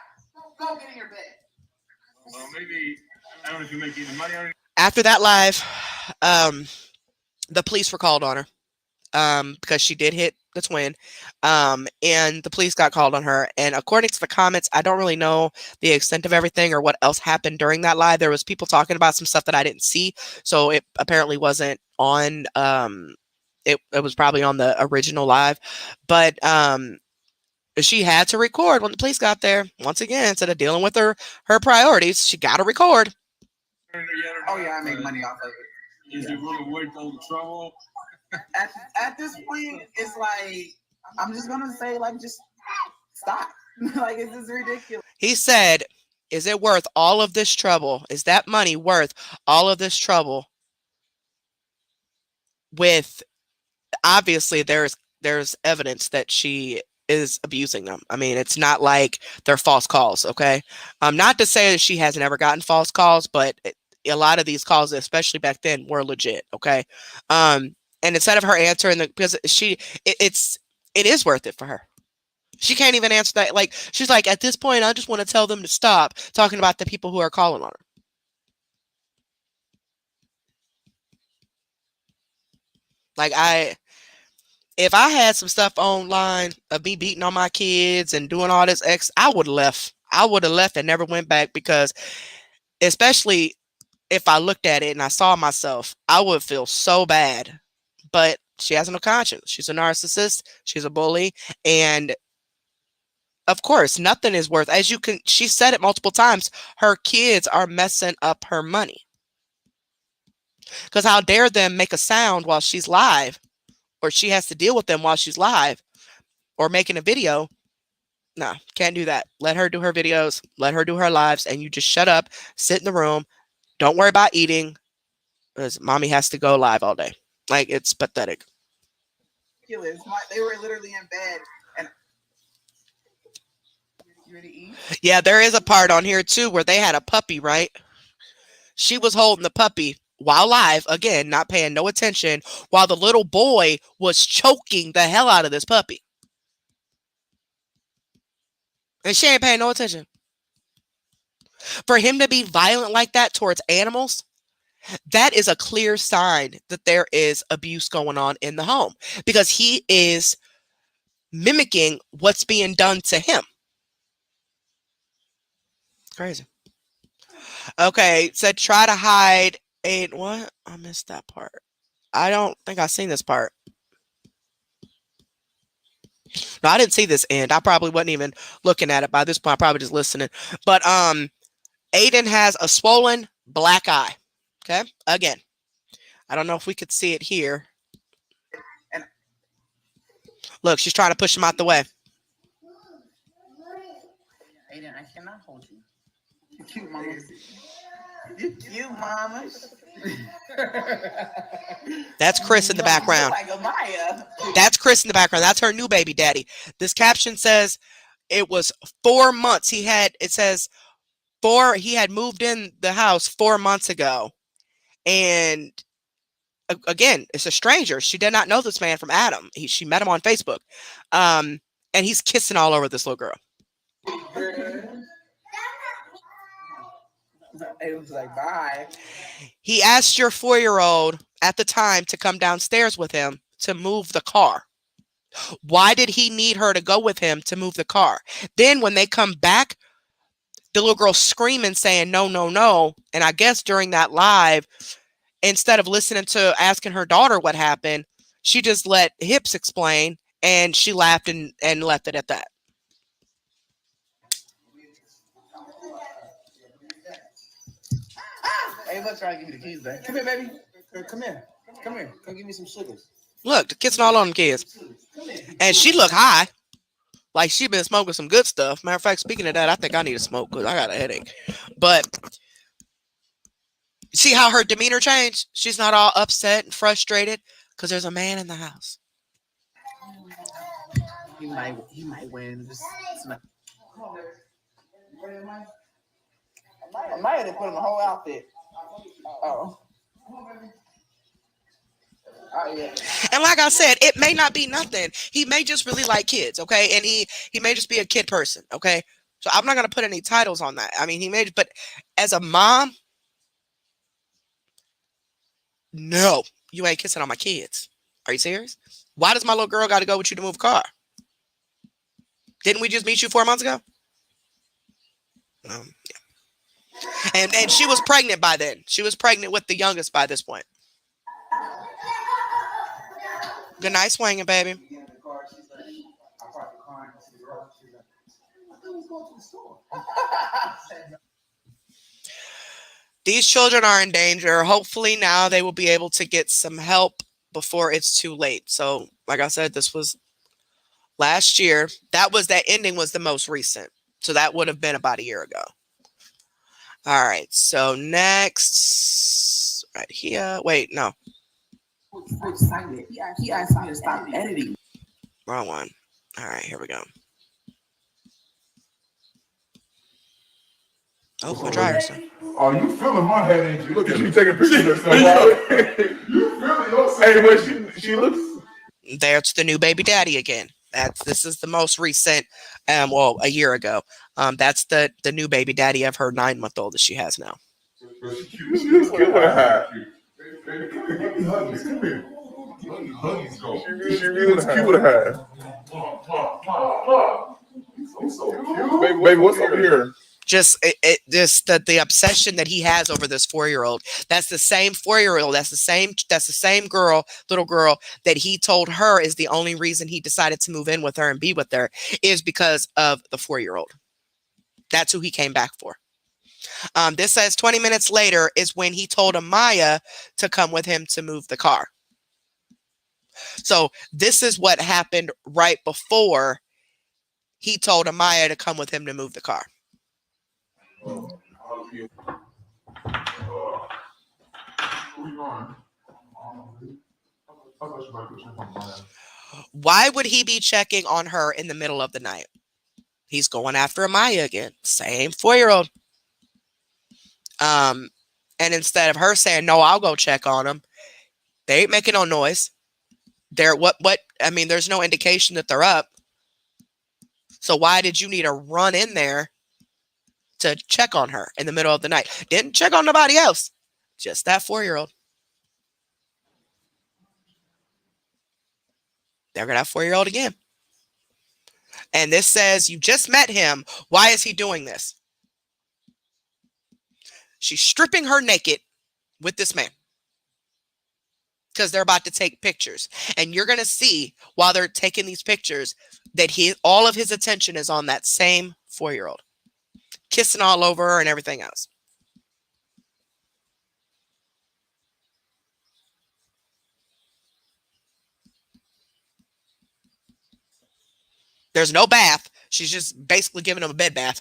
After that live, the police were called on her because she did hit the twin, and the police got called on her. And according to the comments, I don't really know the extent of everything or what else happened during that live. There was people talking about some stuff that I didn't see, so it apparently wasn't on. It was probably on the original live, but she had to record when the police got there. Once again, instead of dealing with her priorities, she got to record. Oh yeah, I make money off of it. Is it really worth all the trouble? At this point, it's like I'm just gonna say, like, just stop. Like, it's just ridiculous. He said, "Is it worth all of this trouble? Is that money worth all of this trouble?" With obviously there's evidence that she is abusing them. I mean, it's not like they're false calls, okay? Not to say that she has never gotten false calls, but a lot of these calls, especially back then, were legit, okay? And instead of her answering because it is worth it for her. She can't even answer that. Like, she's like, at this point, I just want to tell them to stop talking about the people who are calling on her. Like, if I had some stuff online of me beating on my kids and doing all this I would have left. I would have left and never went back, because especially if I looked at it and I saw myself, I would feel so bad. But she has no conscience. She's a narcissist. She's a bully. And of course, nothing is worth, she said it multiple times, her kids are messing up her money. Because how dare them make a sound while she's live, or she has to deal with them while she's live or making a video. No, can't do that. Let her do her videos. Let her do her lives. And you just shut up, sit in the room. Don't worry about eating, because mommy has to go live all day. Like, it's pathetic. They were literally in bed. And you ready to eat? Yeah, there is a part on here too where they had a puppy, right? She was holding the puppy while live, again, not paying no attention, while the little boy was choking the hell out of this puppy. And she ain't paying no attention. For him to be violent like that towards animals, that is a clear sign that there is abuse going on in the home, because he is mimicking what's being done to him. Crazy. Okay, said try to hide what? I missed that part. I don't think I've seen this part. No, I didn't see this end. I probably wasn't even looking at it by this point. I'm probably just listening. But Aiden has a swollen black eye. Okay, again, I don't know if we could see it here. Look, she's trying to push him out the way. Aiden, I cannot hold you. You're cute, mama. You're cute, mama. That's Chris in the background. That's Chris in the background. That's her new baby daddy. This caption says it was 4 months. He had moved in the house 4 months ago. And again, it's a stranger. She did not know this man from Adam. She met him on Facebook. And he's kissing all over this little girl. It was like, bye. He asked your 4-year-old at the time to come downstairs with him to move the car. Why did he need her to go with him to move the car? Then when they come back, the little girl screaming, saying, no, no, no. And I guess during that live, instead of listening to asking her daughter what happened, she just let Hips explain, and she laughed and left it at that. Hey, let's try to give you the keys, babe. Come here, baby. Come here. Come here. Come give me some sugars. Look, the kissing all on them kids. And she look high. Like she been smoking some good stuff. Matter of fact, speaking of that, I think I need to smoke because I got a headache. But see how her demeanor changed? She's not all upset and frustrated because there's a man in the house. He might win. I might have put him a whole outfit. Oh. Yeah. And like I said, it may not be nothing. He may just really like kids, okay? And he may just be a kid person, okay? So I'm not going to put any titles on that. I mean, he made it, but as a mom, no, you ain't kissing on my kids. Are you serious? Why does my little girl got to go with you to move a car? Didn't we just meet you 4 months ago? Yeah. And she was pregnant by then. She was pregnant with the youngest by this point. Good night, swinging, baby. These children are in danger. Hopefully now they will be able to get some help before it's too late. So, like I said, this was last year. That ending was the most recent. So that would have been about a year ago. All right. So next, right here. Wait, no. He asked me to stop editing. Wrong one. All right, here we go. Oh, my dryer. Oh, you feeling my head, ain't you? Look at you taking pictures of yourself. You feeling yourself. Hey, but she looks. There's the new baby daddy again. This is the most recent, well, a year ago. That's the new baby daddy of her 9-month-old that she has now. She looks cute with a hat. Huggies, come here. Huggies go. She really looks cute with a hat. So cute. Baby, what's over here? Just the obsession that he has over this 4-year-old. That's the same 4-year-old. That's the same little girl that he told her is the only reason he decided to move in with her and be with her is because of the 4-year-old. That's who he came back for. This says 20 minutes later is when he told Amaya to come with him to move the car. So this is what happened right before he told Amaya to come with him to move the car. Why would he be checking on her in the middle of the night? He's going after Amaya again. Same 4-year-old. And instead of her saying, no, I'll go check on him, they ain't making no noise. I mean, there's no indication that they're up. So why did you need to run in there to check on her in the middle of the night? Didn't check on nobody else. Just that 4-year-old. They're going to have 4-year-old again. And this says, you just met him. Why is he doing this? She's stripping her naked with this man. Because they're about to take pictures. And you're going to see while they're taking these pictures that all of his attention is on that same 4-year-old. Kissing all over her and everything else. There's no bath. She's just basically giving him a bed bath.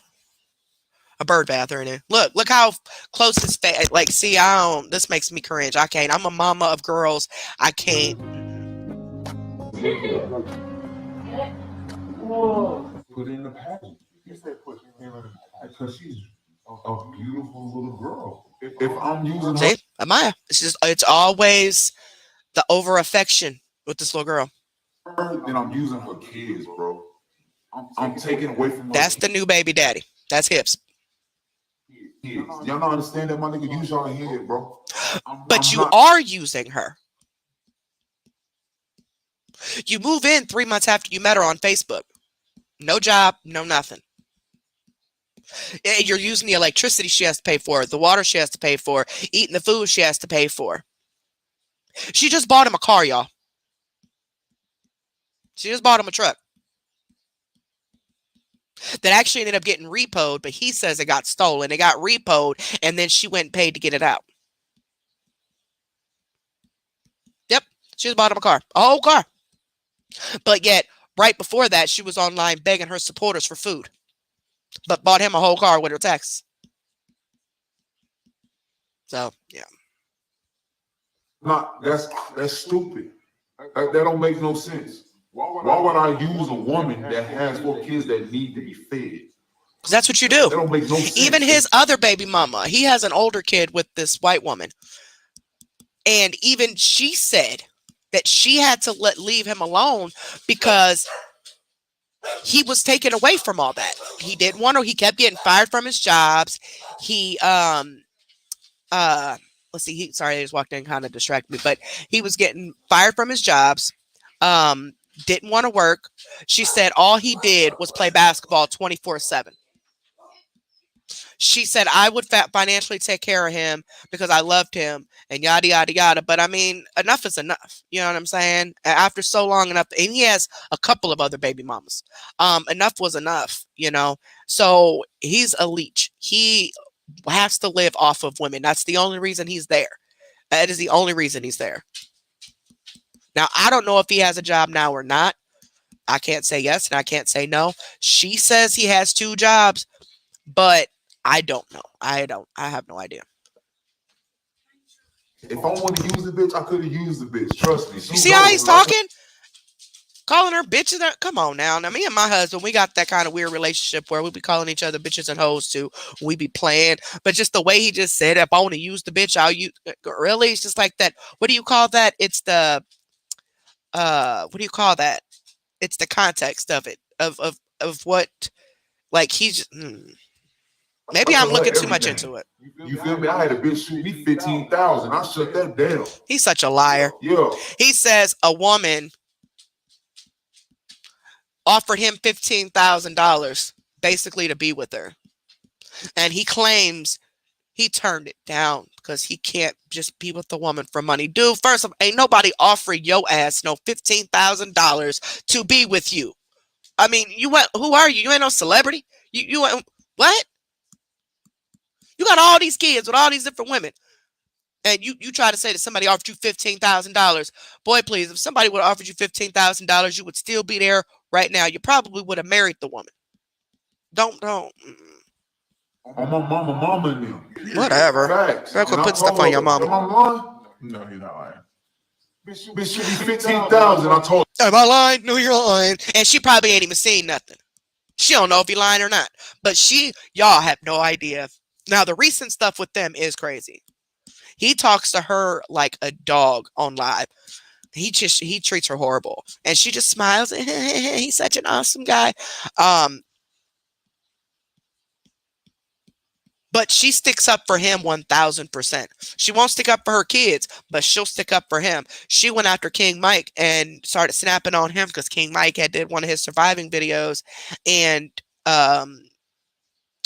A bird bath or anything. Look how close his face. Like, see, this makes me cringe. I can't. I'm a mama of girls. I can't. Put in the package. He said put in the package because she's a beautiful little girl. If I'm using her, see, Amaya. It's always the over affection with this little girl. Then I'm using her kids, bro. I'm taking away from her. That's the new baby daddy. That's hips. Y'all don't understand that, my nigga. Use y'all head, bro. But you are using her. You move in 3 months after you met her on Facebook. No job, no nothing. You're using the electricity she has to pay for, the water she has to pay for, eating the food she has to pay for. She just bought him a car, y'all. She just bought him a truck. That actually ended up getting repoed, but he says it got stolen. It got repoed, and then she went and paid to get it out. Yep, she just bought him a car. A whole car. But yet, right before that, she was online begging her supporters for food. But bought him a whole car with her taxes. So, yeah. Nah, that's stupid. That don't make no sense. Why would I use a woman that has 4 kids that need to be fed? Because that's what you do. That don't make no sense. Even his other baby mama, he has an older kid with this white woman. And even she said that she had to leave him alone because he was taken away from all that. He didn't want to. He kept getting fired from his jobs. He let's see. Sorry, I just walked in, kind of distracted me, but he was getting fired from his jobs. Didn't want to work. She said all he did was play basketball 24/7. She said I would financially take care of him because I loved him and yada, yada, yada. But I mean, enough is enough. You know what I'm saying? After so long enough, and he has a couple of other baby mamas. Enough was enough, you know? So he's a leech. He has to live off of women. That's the only reason he's there. That is the only reason he's there. Now, I don't know if he has a job now or not. I can't say yes and I can't say no. She says he has 2 jobs, but I don't know. I have no idea. If I want to use the bitch, I could have used the bitch. Trust me. You see how he's talking? Calling her bitches. Come on now. Now, me and my husband, we got that kind of weird relationship where we be calling each other bitches and hoes too. We be playing. But just the way he just said, if I want to use the bitch, I'll use. Really? It's just like that. What do you call that? It's the, what do you call that? It's the context of it. Of what, like he's just, maybe I'm looking too much into it. You feel me? I had a bitch shoot me 15,000. I shut that down. He's such a liar. Yeah. He says a woman offered him $15,000 basically to be with her. And he claims he turned it down because he can't just be with a woman for money. Dude, first of all, ain't nobody offering your ass no $15,000 to be with you. I mean, who are you? You ain't no celebrity. You went, what? You got all these kids with all these different women. And you try to say that somebody offered you $15,000. Boy, please, if somebody would have offered you $15,000, you would still be there right now. You probably would have married the woman. Don't. On my mama and them. Whatever. Facts. Go put stuff on your mama. Am I lying? No, he's not lying. Bitch should be 15,000. I told you. Am I lying? No, you're lying. And she probably ain't even seen nothing. She don't know if he lying or not. But y'all have no idea. Now, the recent stuff with them is crazy. He talks to her like a dog on live. He treats her horrible. And she just smiles. He's such an awesome guy. But she sticks up for him 1,000%. She won't stick up for her kids, but she'll stick up for him. She went after King Mike and started snapping on him because King Mike did one of his surviving videos. And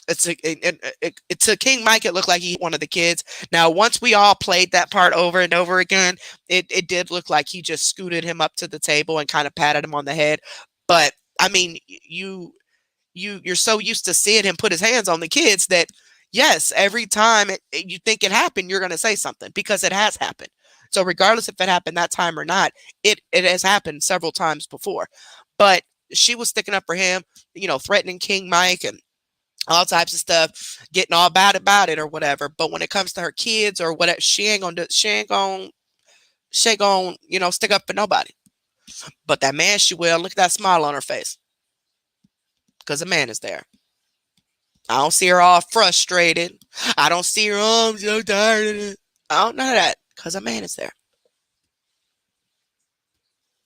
to King Mike, it looked like he one of the kids. Now, once we all played that part over and over again, it did look like he just scooted him up to the table and kind of patted him on the head. But I mean, you're so used to seeing him put his hands on the kids that yes, every time you think it happened, you're going to say something because it has happened. So regardless if it happened that time or not, it has happened several times before. But she was sticking up for him, threatening King Mike and all types of stuff, getting all bad about it or whatever. But when it comes to her kids or whatever, she ain't gonna stick up for nobody. But that man, she will. Look at that smile on her face. Because the man is there. I don't see her all frustrated. I don't see her, I'm so tired of it. I don't know that. Because a man is there.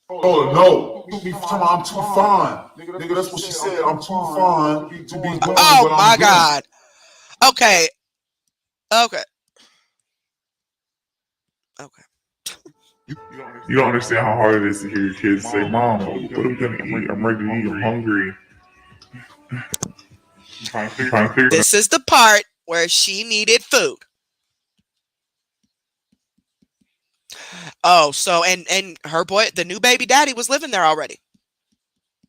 Oh, no. I'm too fine. Nigga, that's what she said. I'm too fine to be gone. Oh, my God. Okay. You don't understand how hard it is to hear your kids say, Mom, what are we going to eat? I'm ready to eat. I'm hungry. This is the part where she needed food. Oh, so and her boy, the new baby daddy, was living there already.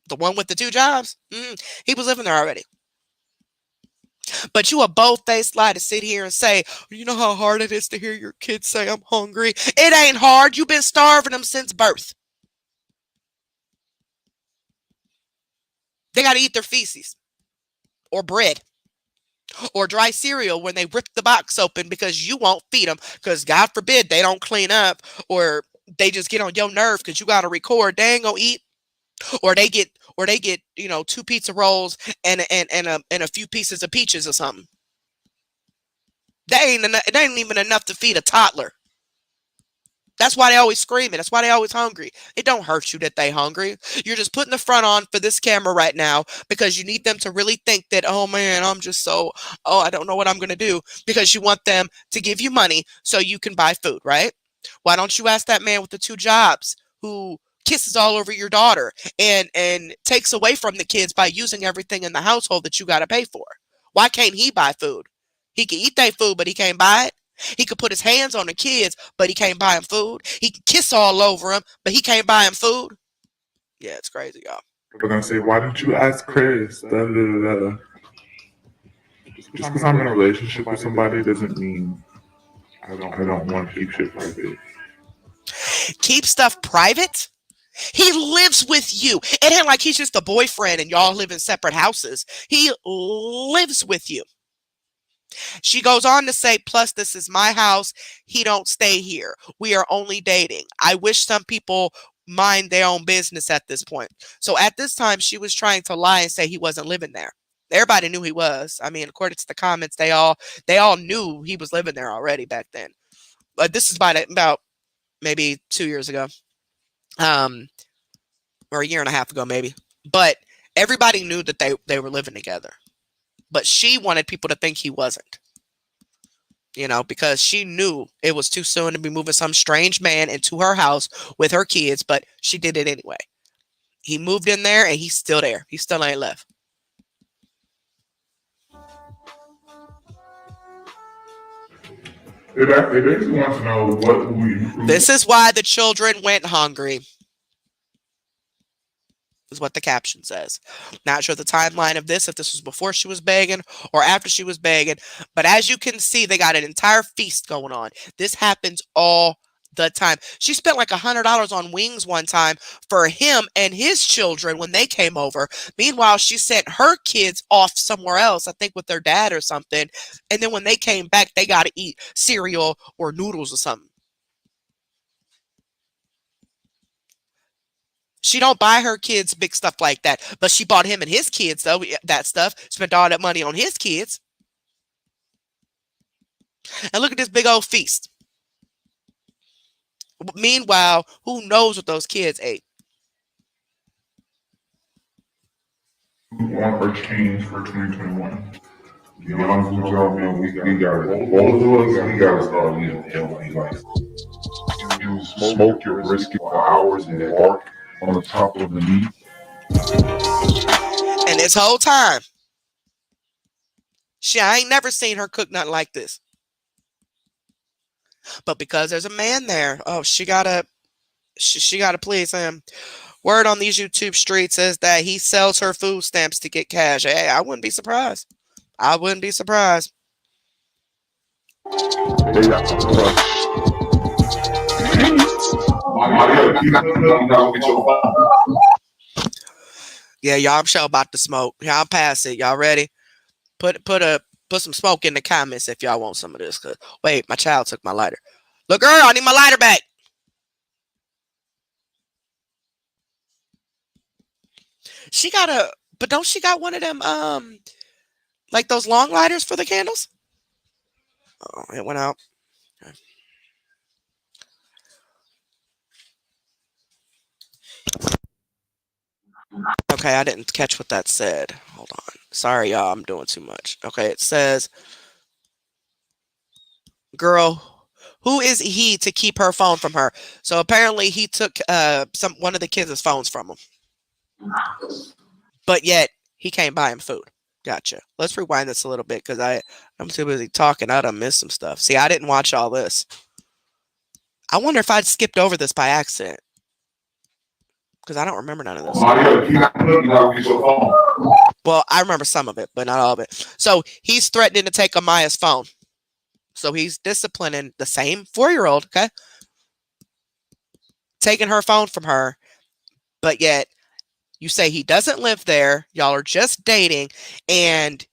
The one with the 2 jobs, he was living there already. But you a bold-faced lie to sit here and say, you know how hard it is to hear your kids say I'm hungry? It ain't hard. You've been starving them since birth. They got to eat their feces or bread or dry cereal when they rip the box open because you won't feed them because God forbid they don't clean up or they just get on your nerve because you got to record. They ain't gonna eat, or they get 2 pizza rolls and a few pieces of peaches or something. That ain't even enough to feed a toddler. That's why they always screaming. That's why they always hungry. It don't hurt you that they hungry. You're just putting the front on for this camera right now because you need them to really think that, oh man, I don't know what I'm going to do, because you want them to give you money so you can buy food, right? Why don't you ask that man with the 2 jobs who kisses all over your daughter and takes away from the kids by using everything in the household that you got to pay for? Why can't he buy food? He can eat that food, but he can't buy it. He could put his hands on the kids, but he can't buy them food. He can kiss all over them, but he can't buy them food. Yeah, it's crazy, y'all. They're gonna say, "Why didn't you ask Chris?" Da, da, da, da. Just because I'm in a relationship with somebody doesn't mean I don't want to keep shit private. Keep stuff private? He lives with you. It ain't like he's just a boyfriend and y'all live in separate houses. He lives with you. She goes on to say, plus this is my house. He don't stay here. We are only dating. I wish some people mind their own business at this point. So at this time, she was trying to lie and say he wasn't living there. Everybody knew he was. I mean, according to the comments, they all knew he was living there already back then. But this is about maybe 2 years ago. Or a year and a half ago, maybe. But everybody knew that they were living together. But she wanted people to think he wasn't. You know, because she knew it was too soon to be moving some strange man into her house with her kids, but she did it anyway. He moved in there and he's still there. He still ain't left. They basically want to know what we. This is why the children went hungry. Is what the caption says. Not sure the timeline of this, if this was before she was begging or after she was begging. But as you can see, they got an entire feast going on. This happens all the time. She spent like $100 on wings one time for him and his children when they came over. Meanwhile, she sent her kids off somewhere else, I think with their dad or something. And then when they came back, they got to eat cereal or noodles or something. She don't buy her kids big stuff like that, but she bought him and his kids, though, that stuff. Spent all that money on his kids. And look at this big old feast. Meanwhile, who knows what those kids ate? Want our change for 2021. To be honest with y'all, man, we got it. Both of us, we got to start living healthy life. You smoke your brisket for hours in the dark on the top of the meat. And this whole time, I ain't never seen her cook nothing like this. But because there's a man there, oh, she gotta please him. Word on these YouTube streets is that he sells her food stamps to get cash. Hey, I wouldn't be surprised. I wouldn't be surprised. Yeah, y'all, I'm sure about to smoke. Y'all pass it. Y'all ready? Put some smoke in the comments if y'all want some of this. Cause wait, my child took my lighter. Look, girl, I need my lighter back. She got but don't she got one of them like those long lighters for the candles? Oh, it went out. Okay, I didn't catch what that said. Hold on. Sorry, y'all. I'm doing too much. Okay, it says, girl, who is he to keep her phone from her? So apparently he took one of the kids' phones from him. But yet he can't buy him food. Gotcha. Let's rewind this a little bit because I'm too busy talking. I done missed some stuff. See, I didn't watch all this. I wonder if I'd skipped over this by accident. Because I don't remember none of this. Well, I remember some of it, but not all of it. So he's threatening to take Amaya's phone. So he's disciplining the same 4-year-old, okay? Taking her phone from her. But yet, you say he doesn't live there. Y'all are just dating. And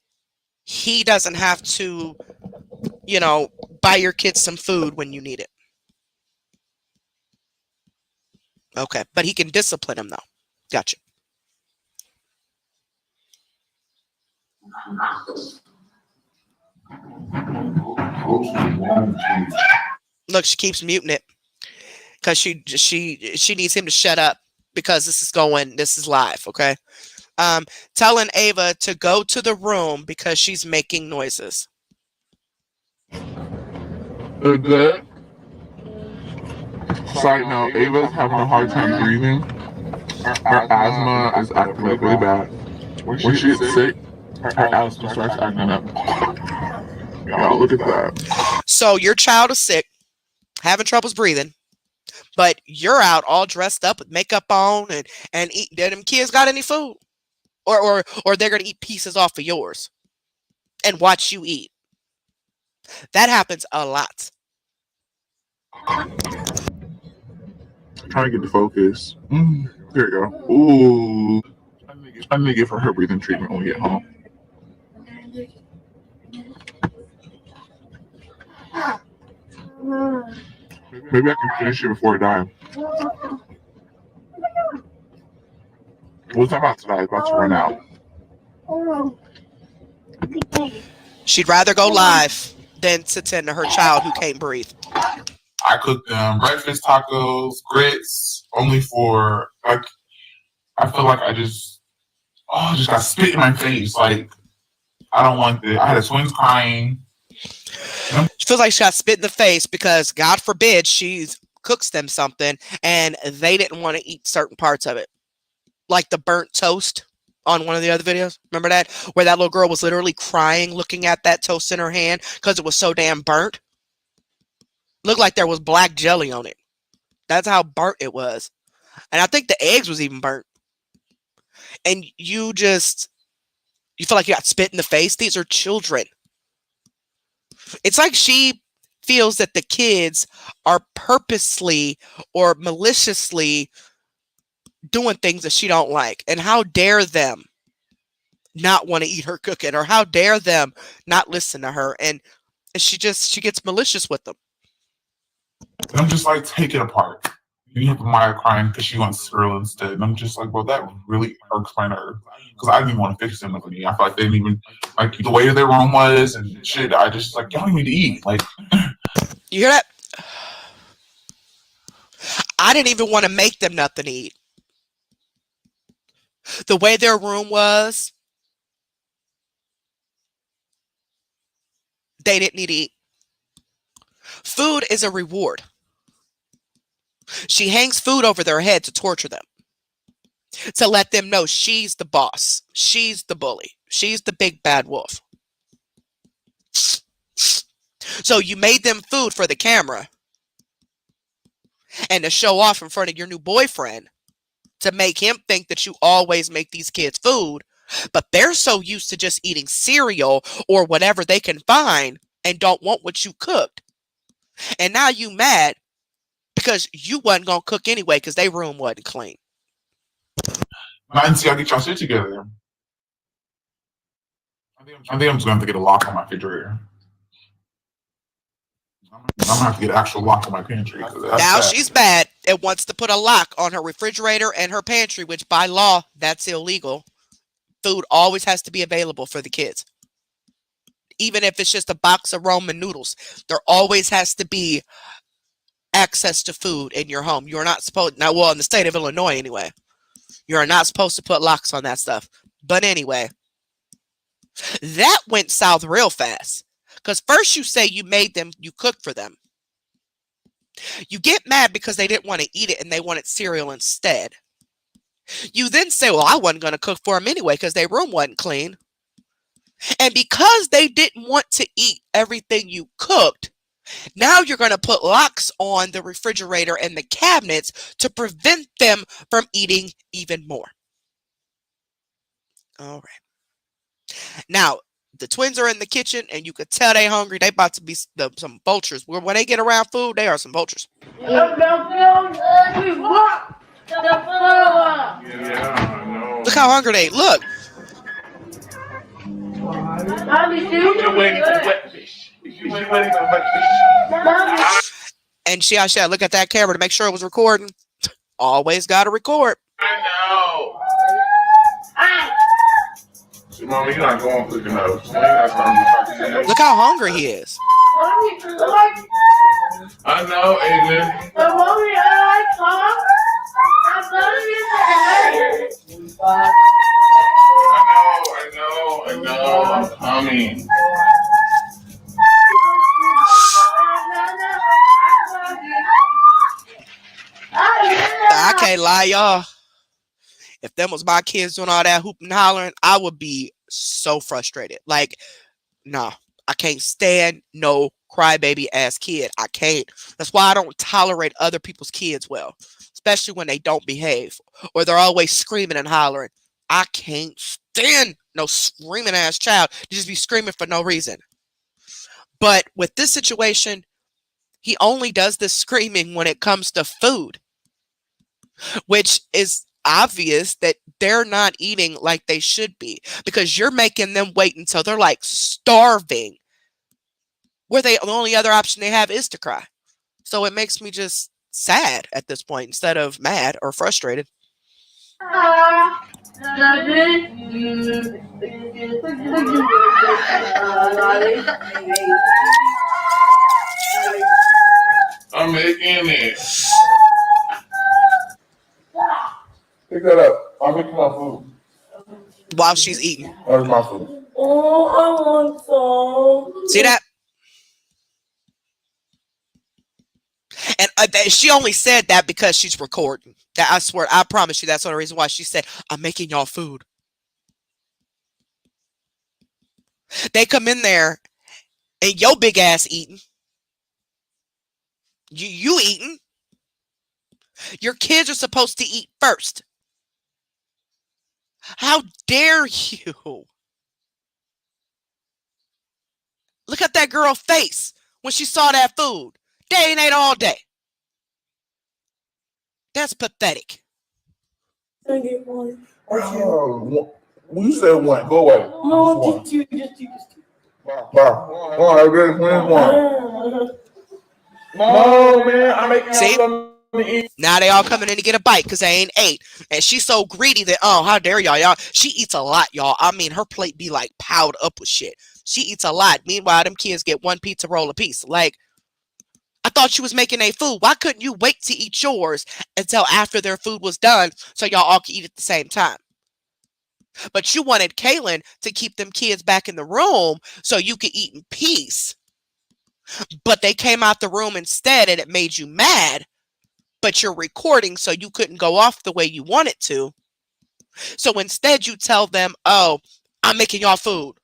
he doesn't have to, buy your kids some food when you need it. Okay, but he can discipline him, though. Gotcha. Look, she keeps muting it. because she needs him to shut up because this is live, okay? Telling Ava to go to the room because she's making noises. They're good. Side note, Ava's having a hard time breathing. Her asthma is acting up really bad. When she gets sick, her asthma starts acting up. Y'all look at that. So your child is sick, having troubles breathing, but you're out all dressed up with makeup on and eat. Do them kids got any food? Or they're gonna eat pieces off of yours and watch you eat. That happens a lot. Trying to get the focus. There you go. Ooh. I need to give her breathing treatment when we get home. Maybe I can finish it before I die. What's about to die? It's about to run out. She'd rather go live than to tend to her child who can't breathe. I cooked them breakfast tacos, grits, only for like. I feel like I just got spit in my face. Like I don't want it. I had twins crying. She feels like she got spit in the face because God forbid she cooks them something and they didn't want to eat certain parts of it, like the burnt toast on one of the other videos. Remember that? Where that little girl was literally crying looking at that toast in her hand because it was so damn burnt. Looked like there was black jelly on it. That's how burnt it was. And I think the eggs was even burnt. And you feel like you got spit in the face. These are children. It's like she feels that the kids are purposely or maliciously doing things that she don't like. And how dare them not want to eat her cooking, or how dare them not listen to her. And she gets malicious with them. I'm just like, take it apart. You have Maya crying because she wants cereal instead. And I'm just like, well, that really irks my nerve. Because I didn't even want to fix them with me. I feel like they didn't even, like, the way their room was and shit. I just, like, y'all don't even need to eat. Like, you hear that? I didn't even want to make them nothing to eat. The way their room was, they didn't need to eat. Food is a reward. She hangs food over their head to torture them, to let them know she's the boss, she's the bully, she's the big bad wolf. So you made them food for the camera and to show off in front of your new boyfriend, to make him think that you always make these kids food, but they're so used to just eating cereal or whatever they can find and don't want what you cooked. And now you mad because you wasn't going to cook anyway because their room wasn't clean. I didn't see y'all get y'all shit together. I think I'm just going to have to get a lock on my refrigerator. I'm going to have to get an actual lock on my pantry. Now bad. She's bad and wants to put a lock on her refrigerator and her pantry, which by law, that's illegal. Food always has to be available for the kids. Even if it's just a box of ramen noodles, there always has to be access to food in your home. You're not supposed, now, well, in the state of Illinois anyway, you're not supposed to put locks on that stuff. But anyway, that went south real fast. Because first you say you made them, you cooked for them. You get mad because they didn't want to eat it and they wanted cereal instead. You then say, well, I wasn't going to cook for them anyway because their room wasn't clean. And because they didn't want to eat everything you cooked, now you're going to put locks on the refrigerator and the cabinets to prevent them from eating even more. All right. Now, the twins are in the kitchen and you could tell they hungry. They about to be some vultures. When they get around food, they are some vultures. Yeah, I know. Look how hungry they look. And she look at that camera to make sure it was recording. Always got to record. I know. Mom, you're not going quick enough. Look how hungry he is. I know, Aiden. I know. I'm coming. I can't lie, y'all. If them was my kids doing all that hooping and hollering, I would be so frustrated. Like, no, I can't stand no crybaby ass kid. I can't. That's why I don't tolerate other people's kids well, especially when they don't behave or they're always screaming and hollering. I can't stand no screaming ass child to just be screaming for no reason. But with this situation, he only does this screaming when it comes to food, which is obvious that they're not eating like they should be because you're making them wait until they're like starving, where the only other option they have is to cry. So it makes me just sad at this point instead of mad or frustrated. I'm making it. Pick that up. I'm making my food. While she's eating. Where's my food? Oh, I want some. See that? And she only said that because she's recording. That I swear, I promise you, that's the only reason why she said, I'm making y'all food. They come in there and your big ass eating. You eating. Your kids are supposed to eat first. How dare you? Look at that girl's face when she saw that food. They ain't ate all day. That's pathetic. I get one. You said one. Go away. No, just two. Wow. Oh, I really win one. No, man, I'm making See? something to eat. Now they all coming in to get a bite because they ain't ate. And she's so greedy that, oh, how dare y'all. She eats a lot, y'all. I mean, her plate be like piled up with shit. She eats a lot. Meanwhile, them kids get one pizza roll a piece. Like, I thought you was making a food. Why couldn't you wait to eat yours until after their food was done so y'all all could eat at the same time? But you wanted Kaylin to keep them kids back in the room so you could eat in peace. But they came out the room instead and it made you mad. But you're recording so you couldn't go off the way you wanted to. So instead you tell them, oh, I'm making y'all food.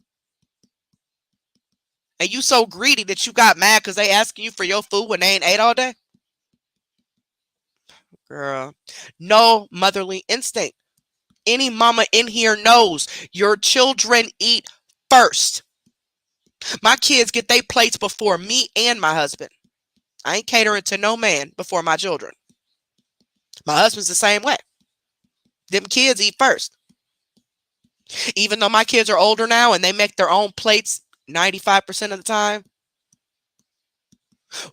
And you so greedy that you got mad because they asking you for your food when they ain't ate all day? Girl, no motherly instinct. Any mama in here knows your children eat first. My kids get their plates before me and my husband. I ain't catering to no man before my children. My husband's the same way. Them kids eat first. Even though my kids are older now and they make their own plates 95% of the time,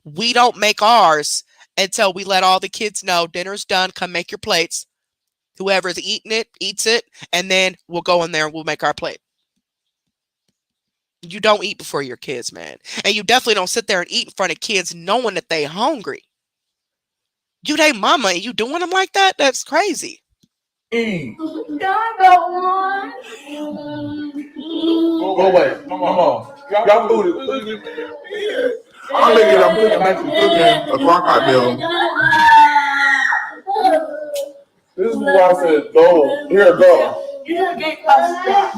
we don't make ours until we let all the kids know dinner's done. Come make your plates. Whoever's eating it, eats it, and then we'll go in there and we'll make our plate. You don't eat before your kids, man. And you definitely don't sit there and eat in front of kids knowing that they hungry. You they mama and you doing them like that? That's crazy. I got one. Go away. Come on. Y'all food is I'm cooking a crock-pot meal. This is why I said go. Here, go. The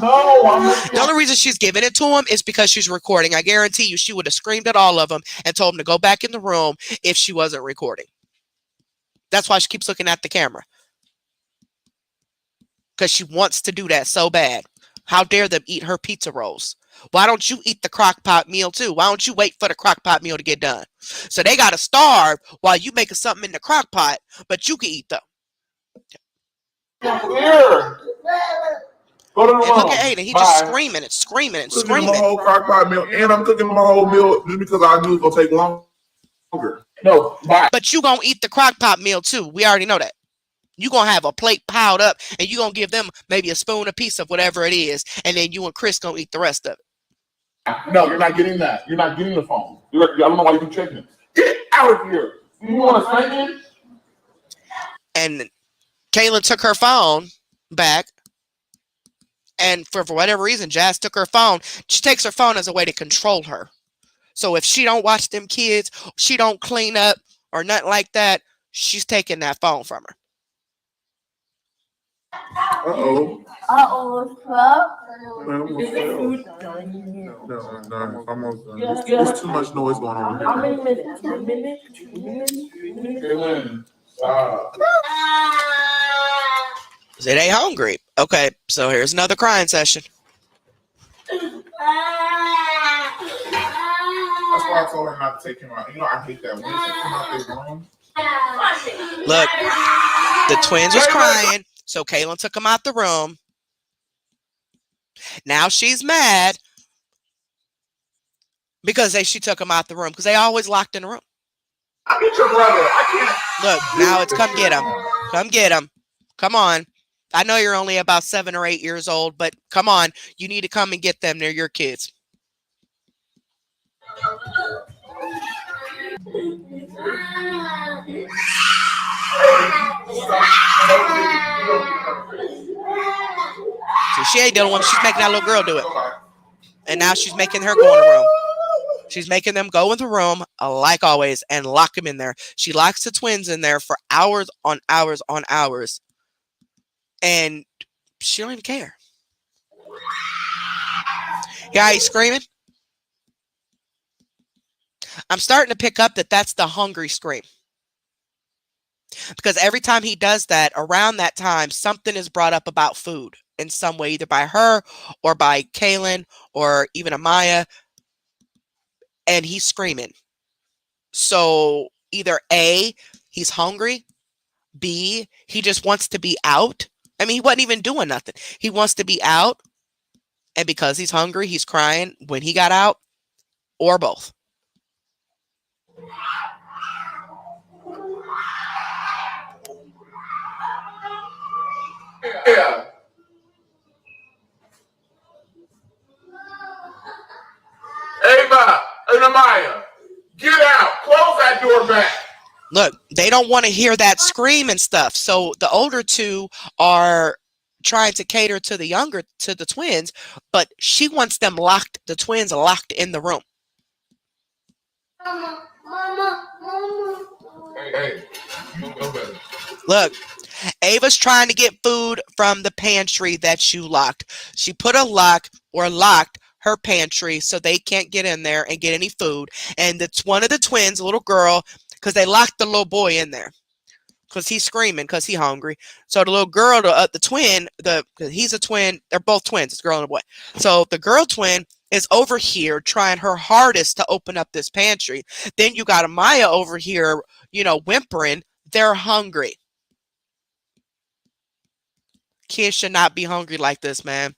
only reason she's giving it to him is because she's recording. I guarantee you she would have screamed at all of them and told them to go back in the room if she wasn't recording. That's why she keeps looking at the camera. Because she wants to do that so bad. How dare them eat her pizza rolls? Why don't you eat the crock pot meal too? Why don't you wait for the crock pot meal to get done? So they got to starve while you making something in the crock pot, but you can eat them. Here. Go to the room. And look at Aiden. He just screaming and screaming and screaming. I'm cooking my whole crock pot meal, and I'm cooking my whole meal just because I knew it's going to take longer. No, bye. But you going to eat the crock pot meal too. We already know that. You're going to have a plate piled up, and you're going to give them maybe a spoon a piece of whatever it is, and then you and Chris going to eat the rest of it. No, you're not getting that. You're not getting the phone. I don't know why you keep checking it. Get out of here. You want to spank it? And Kayla took her phone back. And for whatever reason, Jazz took her phone. She takes her phone as a way to control her. So if she don't watch them kids, she don't clean up or nothing like that, she's taking that phone from her. Uh-oh. Is the food done yet? No, almost done. Yes. There's too much noise going on How here. many minutes? 1 minute? 2 minutes? 3 minutes? Kaylin, stop. So they hungry. Okay, so here's another crying session. That's why I told her not to take him out. You know, I hate that. When they take him out their room. Look, the twins was crying, so Kaylin took them out the room. Now she's mad because she took them out the room because they always locked in the room. I get your brother. I can't. Look, now it's come get him. Come get him. Come on. I know you're only about 7 or 8 years old, but come on. You need to come and get them. They're your kids. So she ain't dealing with them. She's making that little girl do it. And now she's making her go in the room. She's making them go in the room, like always, and lock them in there. She locks the twins in there for hours on hours on hours. And she don't even care. Yeah, he's screaming. I'm starting to pick up that that's the hungry scream. Because every time he does that, around that time, something is brought up about food in some way, either by her or by Kaylin or even Amaya. And he's screaming. So either A, he's hungry. B, he just wants to be out. I mean, he wasn't even doing nothing. He wants to be out. And because he's hungry, he's crying when he got out. Or both. Yeah. Ava and Amaya, get out. Close that door back. Look, they don't want to hear that scream and stuff. So the older two are trying to cater to the twins, but she wants them locked, the twins locked in the room. Mama. Hey, you know better. Look, Ava's trying to get food from the pantry that you locked. She put a lock or locked her pantry so they can't get in there and get any food. And it's one of the twins, a little girl, because they locked the little boy in there because he's screaming because he's hungry. So the little girl, the twin, he's a twin. They're both twins. It's a girl and a boy. So the girl twin is over here trying her hardest to open up this pantry. Then you got Amaya over here, whimpering. They're hungry. Kids should not be hungry like this, man.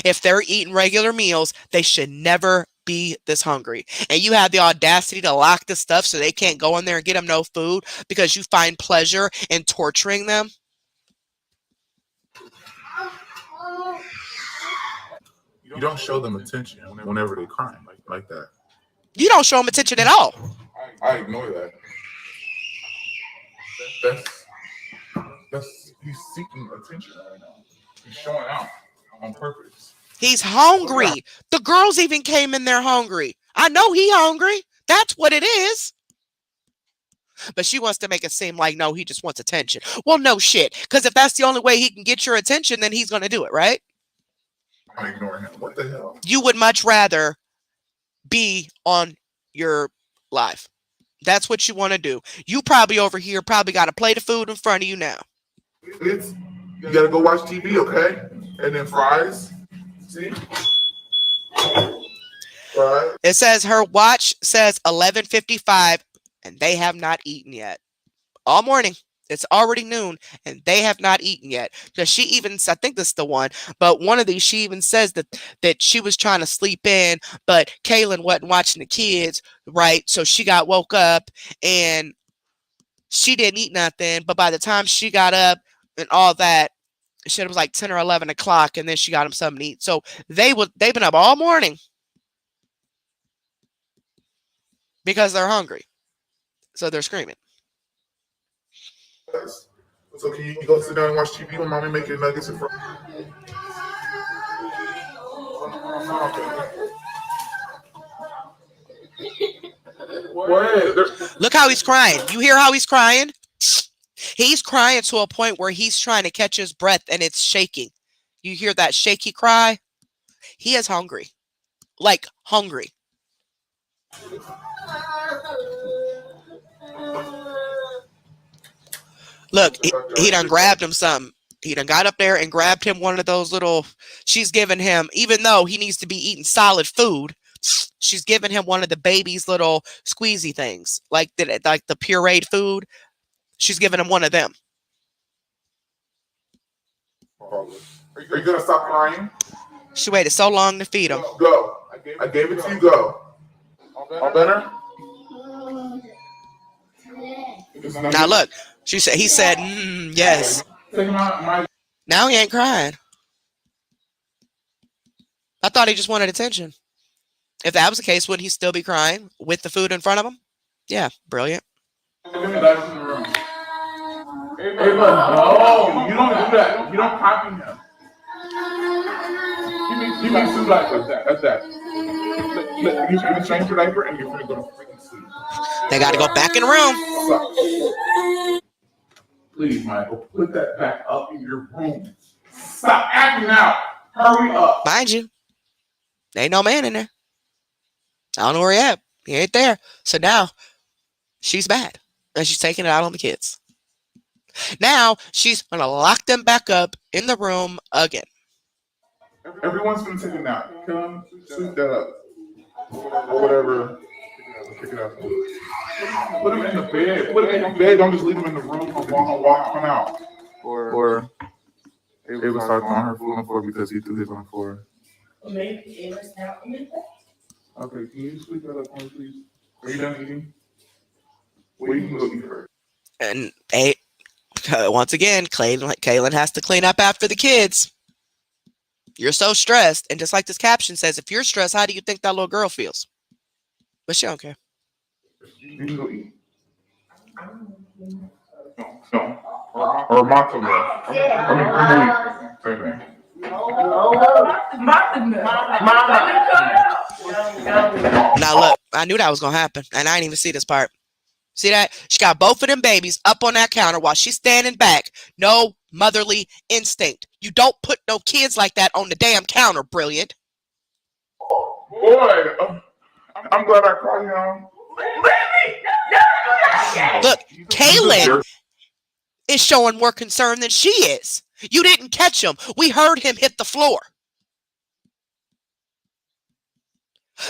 If they're eating regular meals, they should never be this hungry. And you have the audacity to lock the stuff so they can't go in there and get them no food because you find pleasure in torturing them. You don't show them attention whenever they're crying like that. You don't show them attention at all. I ignore that. That's he's seeking attention right now. He's showing out on purpose. He's hungry. The girls even came in there hungry. I know he hungry. That's what it is. But she wants to make it seem like, no, he just wants attention. Well, no shit. Because if that's the only way he can get your attention, then he's going to do it, right? I'm ignoring him. What the hell? You would much rather be on your live. That's what you want to do. You probably over here probably got a plate of food in front of you now. You got to go watch TV, okay? And then fries. See? Fries. It says her watch says 11:55 and they have not eaten yet. All morning. It's already noon and they have not eaten yet. Because she even, I think this is the one, but one of these, she even says that she was trying to sleep in, but Kaylin wasn't watching the kids, right? So she got woke up and she didn't eat nothing. But by the time she got up and all that, shit, it was like 10 or 11 o'clock and then she got them something to eat. So they've been up all morning because they're hungry. So they're screaming. So can you go sit down and watch TV when mommy making nuggets in front? What? Look how he's crying. You hear how he's crying? He's crying to a point where he's trying to catch his breath and it's shaking. You hear that shaky cry? He is hungry. Like hungry. Look, he done grabbed him something. He done got up there and grabbed him one of those little, she's giving him, even though he needs to be eating solid food, she's giving him one of the baby's little squeezy things, like the pureed food. She's giving him one of them. Are you gonna stop crying? She waited so long to feed him. Go. I gave it to you. Go. All better? Now look, he said, yes. Now he ain't crying. I thought he just wanted attention. If that was the case, would he still be crying with the food in front of him? Yeah, brilliant. Hey, but no, you don't do that. You don't copy him. You make food like that. That's that. You're gonna change your diaper and you're gonna go to freaking sleep. They got to go back in the room. Please, Michael, put that back up in your room. Stop acting out. Hurry up. Mind you, there ain't no man in there. I don't know where he at. He ain't there. So now she's bad. And she's taking it out on the kids. Now she's going to lock them back up in the room again. Everyone's going to take a nap. Come, sleep that up. Or whatever. Pick it up. Put them in the bed. Put them in the bed. Don't just leave them in the room. Walk them out. Or Ava started throwing her food on the floor because he threw his on the floor. Maybe Ava's not in it. Okay, can you sleep that up for me, please? Are you done eating? Well, you can go eat first. And once again, Kaylin has to clean up after the kids. You're so stressed. And just like this caption says, if you're stressed, how do you think that little girl feels? But she don't care. You can go eat. No. Or matzo milk. Same thing. Now look, I knew that was going to happen. And I didn't even see this part. See that? She got both of them babies up on that counter while she's standing back. No motherly instinct. You don't put no kids like that on the damn counter, brilliant. Boy, I'm glad I caught him. Look, Kaylin is showing more concern than she is. You didn't catch him. We heard him hit the floor.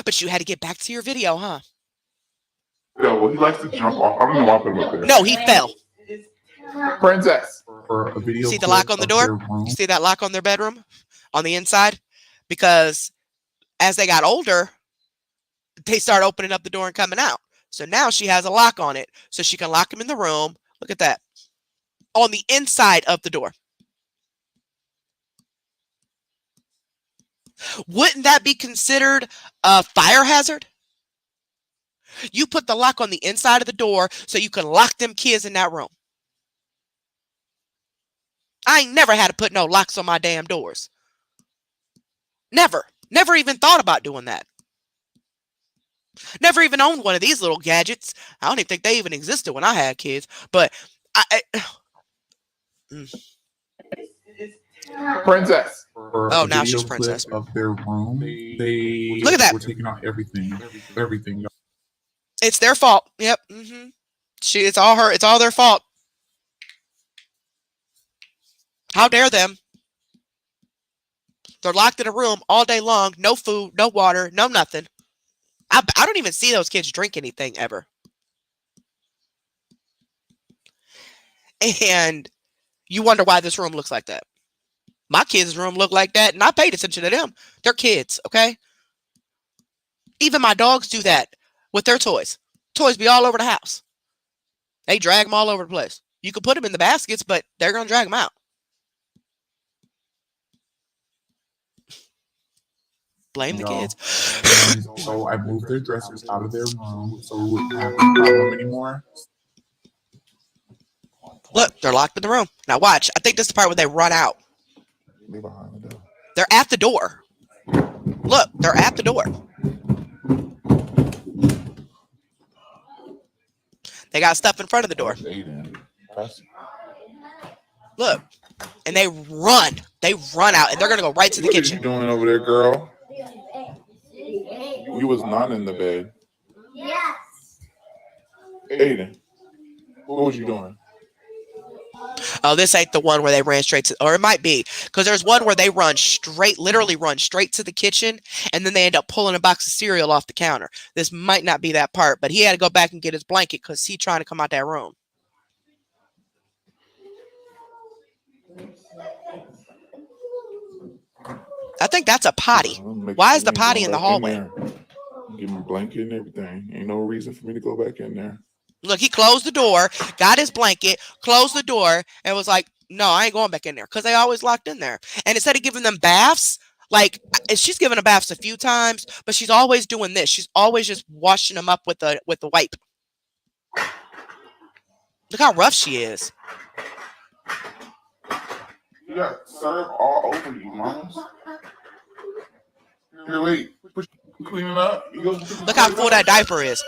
But you had to get back to your video, huh? Yeah, well, he likes to jump off. I don't know why I put him up there. No, he fell. Princess. For a video. See the lock on the door? You see that lock on their bedroom? On the inside? Because as they got older, they start opening up the door and coming out. So now she has a lock on it. So she can lock him in the room. Look at that. On the inside of the door. Wouldn't that be considered a fire hazard? You put the lock on the inside of the door so you can lock them kids in that room. I ain't never had to put no locks on my damn doors. Never. Never even thought about doing that. Never even owned one of these little gadgets. I don't even think they even existed when I had kids. But Princess. Oh, now she's princess. Of their room, they look at that. Were taking out everything. It's their fault. Yep. It's all her. It's all their fault. How dare them? They're locked in a room all day long. No food, no water, no nothing. I don't even see those kids drink anything ever. And you wonder why this room looks like that. My kids' room looked like that, and I paid attention to them. They're kids, okay? Even my dogs do that with their toys. Toys be all over the house. They drag them all over the place. You can put them in the baskets, but they're going to drag them out. Blame the kids. So I moved their dressers out of their room so we wouldn't have a problem anymore. Look, they're locked in the room. Now watch. I think this is the part where they run out. They behind the door. They're at the door. Look, they're at the door. They got stuff in front of the door. Look, and they run. They run out, and they're gonna go right to the kitchen. What are you doing over there, girl? You was not in the bed. Yes. Aiden, what was you doing? Oh, this ain't the one where they ran straight to, or it might be, because there's one where they run straight, literally run straight to the kitchen, and then they end up pulling a box of cereal off the counter. This might not be that part, but he had to go back and get his blanket because he's trying to come out that room. I think that's a potty. Why is the potty in the hallway? Give him a blanket and everything. Ain't no reason for me to go back in there. Look, he closed the door, got his blanket, closed the door, and was like, no, I ain't going back in there, because they always locked in there. And instead of giving them baths, like, she's given them baths a few times, but she's always doing this. She's always just washing them up with the wipe. Look how rough she is. You got syrup all over you, mama. Here, wait. Clean it up. Look how full that diaper is.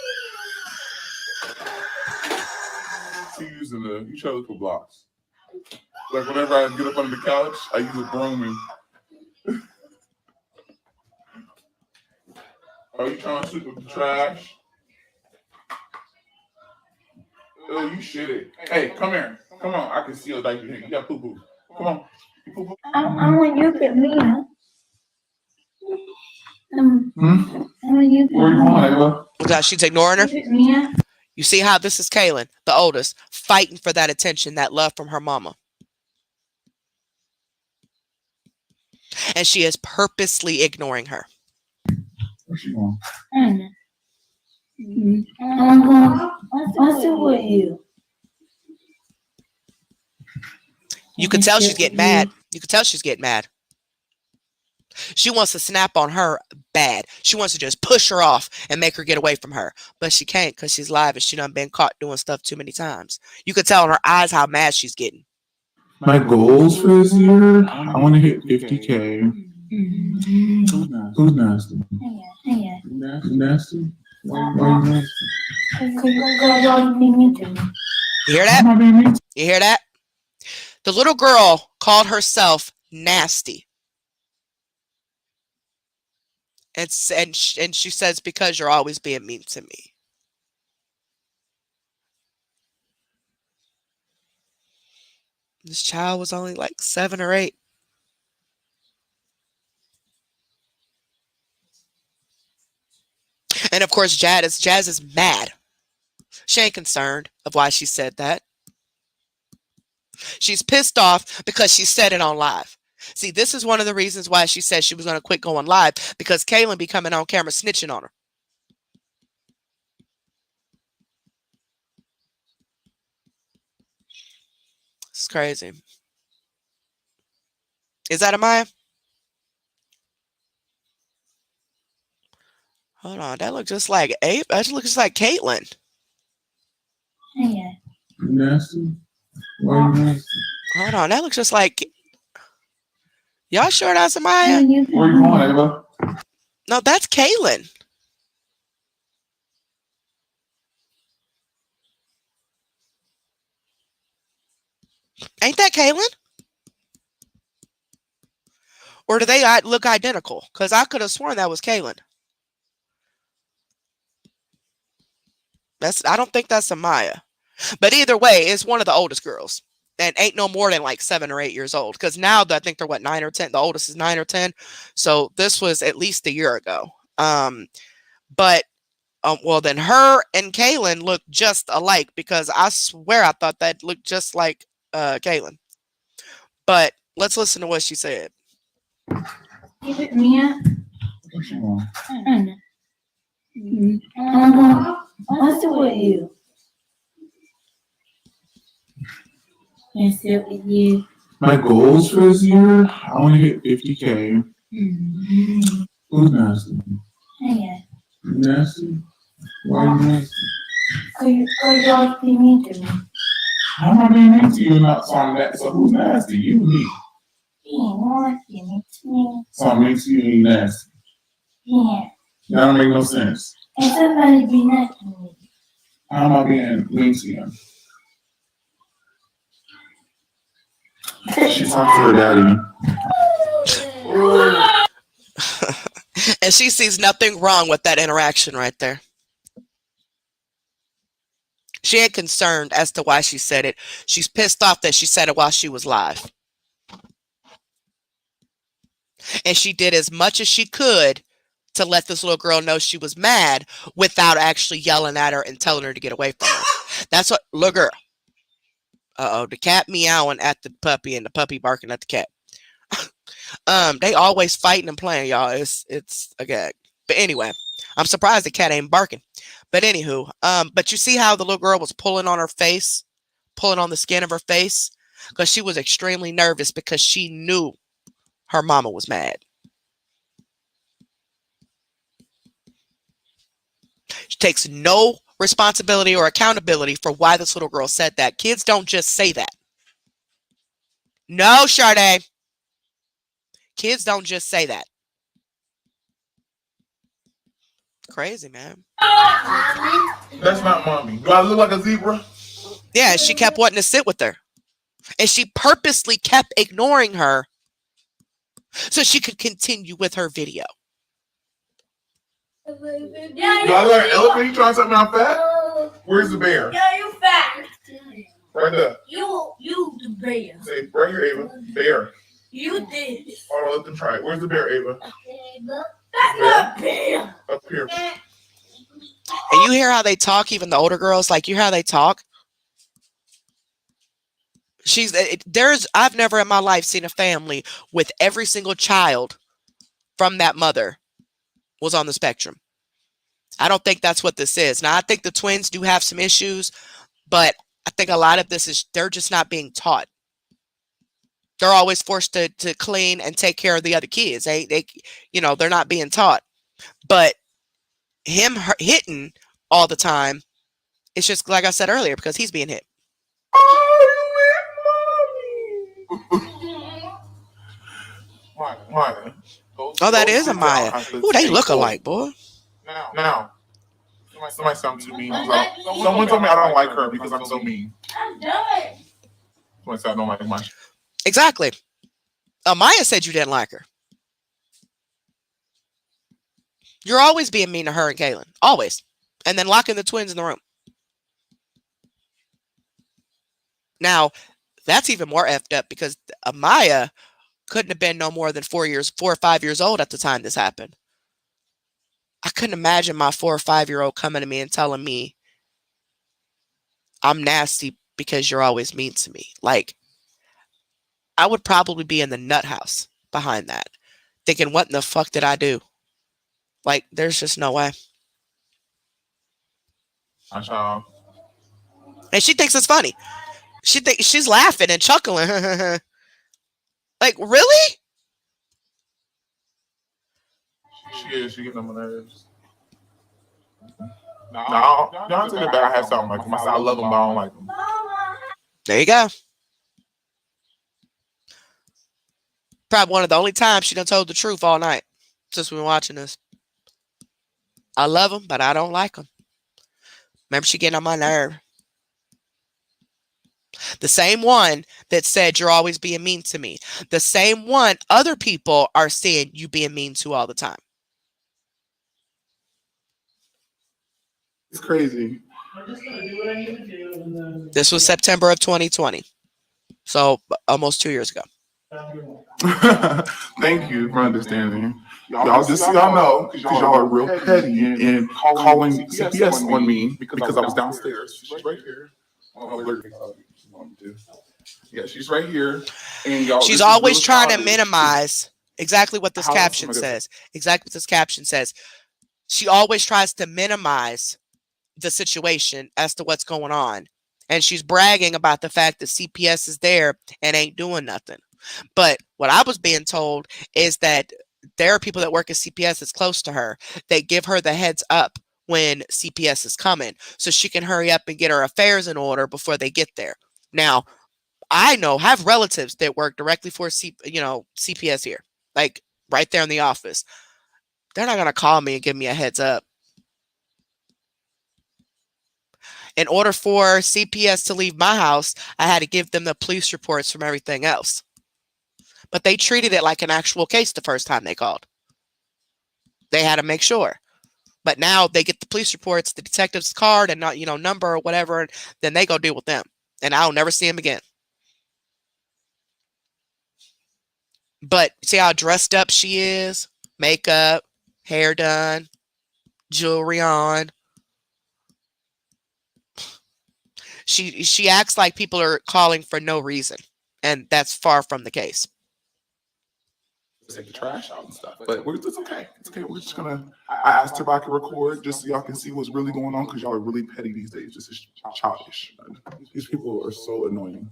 You try to look for blocks. Like whenever I get up under the couch, I use a broom and are you trying to sweep up the trash? Oh, you shitty. Hey, come here. Come on. I can see your diaper here. You got poo-poo. Come on. Poo-poo. I want you to get me, huh? I want you to Where you going, Ava? Look, she's ignoring her. Yeah. You see how this is Kaylin, the oldest, fighting for that attention, that love from her mama. And she is purposely ignoring her. Where's she going? I'm going to sit with you. You can tell she's getting mad. You can tell she's getting mad. She wants to snap on her bad. She wants to just push her off and make her get away from her. But she can't because she's live and she done been caught doing stuff too many times. You can tell in her eyes how mad she's getting. My goals for this year, I want to hit 50K. Who's nasty? Nasty? Why are you nasty? You hear that? You hear that? The little girl called herself nasty. And she says, because you're always being mean to me. This child was only like 7 or 8. And of course, Jazz is mad. She ain't concerned of why she said that. She's pissed off because she said it on live. See, this is one of the reasons why she said she was going to quit going live, because Kaylin be coming on camera snitching on her. It's crazy. Is that Amaya? Hold on, that looks just like Abe. That looks just like Caitlin. Yeah. Nasty? Why are you nasty? Hold on, that looks just like. Y'all sure that's Amaya? Where you going, Ava? No, that's Kaylin. Ain't that Kaylin? Or do they look identical? Because I could have sworn that was Kaylin. I don't think that's Amaya. But either way, it's one of the oldest girls. And ain't no more than like 7 or 8 years old. Because now I think they're 9 or 10. The oldest is 9 or 10. So this was at least a year ago. But well, then her and Kaylin look just alike, because I swear I thought that looked just like Kaylin. But let's listen to what she said. Give it Mia. Where's she going? I'm going to sit with you. And sit with you. My goals for this year, I want to hit 50K. Who's nasty? Yeah. Nasty? Why are you nasty? Because you always be mean to me. How am I being mean to you and not so I'm that? So who's nasty? You or me? So I'm mean to you and you nasty. Yeah. That don't make no sense. And somebody be nice to me. How am I being mean to you? She talked to her daddy. And she sees nothing wrong with that interaction right there. She ain't concerned as to why she said it. She's pissed off that she said it while she was live. And she did as much as she could to let this little girl know she was mad without actually yelling at her and telling her to get away from her. That's what, look, girl. Uh-oh, the cat meowing at the puppy and the puppy barking at the cat. They always fighting and playing, y'all. It's a gag. But anyway, I'm surprised the cat ain't barking. But anywho, but you see how the little girl was pulling on her face, pulling on the skin of her face, because she was extremely nervous because she knew her mama was mad. She takes no responsibility or accountability for why this little girl said that. Kids don't just say that. No, Sade. Kids don't just say that. Crazy, man. That's not mommy. Do I look like a zebra? Yeah, she kept wanting to sit with her. And she purposely kept ignoring her so she could continue with her video. Do I look like an elephant? You trying to tell me I'm fat? Where's the bear? Yeah, you fat. Right there. You the bear. Say, right here, Ava. Bear. You did. Hold on, let them try it. Where's the bear, Ava? That's not bear. Up here. And you hear how they talk, even the older girls, like you hear how they talk. I've never in my life seen a family with every single child from that mother was on the spectrum. I don't think that's what this is. Now, I think the twins do have some issues, but I think a lot of this is they're just not being taught. They're always forced to clean and take care of the other kids. They're not being taught. But him hitting all the time, it's just like I said earlier, because he's being hit. Maya. Oh, that is a Maya. Oh, they look alike, boy. Now, somebody sound too mean. Someone told me I don't like her because I'm so mean. I'm done. Someone said I don't like my. Exactly. Maya said you didn't like her. You're always being mean to her and Kaylin. Always. And then locking the twins in the room. Now, that's even more effed up because Maya couldn't have been no more than 4 or 5 years old at the time this happened. I couldn't imagine my 4 or 5-year-old coming to me and telling me I'm nasty because you're always mean to me. Like, I would probably be in the nut house behind that, thinking, what in the fuck did I do? Like, there's just no way. And she thinks it's funny. She's laughing and chuckling. Like, really? She is. She getting on my nerves. No, don't take it back. I have something like them. I love them, but I don't like them. There you go. Probably one of the only times she done told the truth all night since we've been watching this. I love them, but I don't like them. Remember, she getting on my nerve. The same one that said you're always being mean to me. The same one other people are saying you being mean to all the time. It's crazy. This was September of 2020. So almost 2 years ago. Thank you for understanding. Y'all, just so y'all know, because y'all are real petty and calling CPS on me because I was downstairs. She's right here. Yeah, she's right here. And y'all, she's always trying to minimize exactly what this caption says. Exactly what this caption says. She always tries to minimize the situation as to what's going on. And she's bragging about the fact that CPS is there and ain't doing nothing. But what I was being told is that there are people that work at CPS that's close to her. They give her the heads up when CPS is coming so she can hurry up and get her affairs in order before they get there. Now, I have relatives that work directly for CPS here, like right there in the office. They're not gonna call me and give me a heads up. In order for CPS to leave my house, I had to give them the police reports from everything else. But they treated it like an actual case the first time they called. They had to make sure. But now they get the police reports, the detective's card and not, number or whatever, and then they go deal with them. And I'll never see them again. But see how dressed up she is? Makeup, hair done, jewelry on. She acts like people are calling for no reason. And that's far from the case. Take the trash out and stuff. But it's okay. It's okay. We're just gonna. I asked her if I could record just so y'all can see what's really going on because y'all are really petty these days. This is childish. These people are so annoying.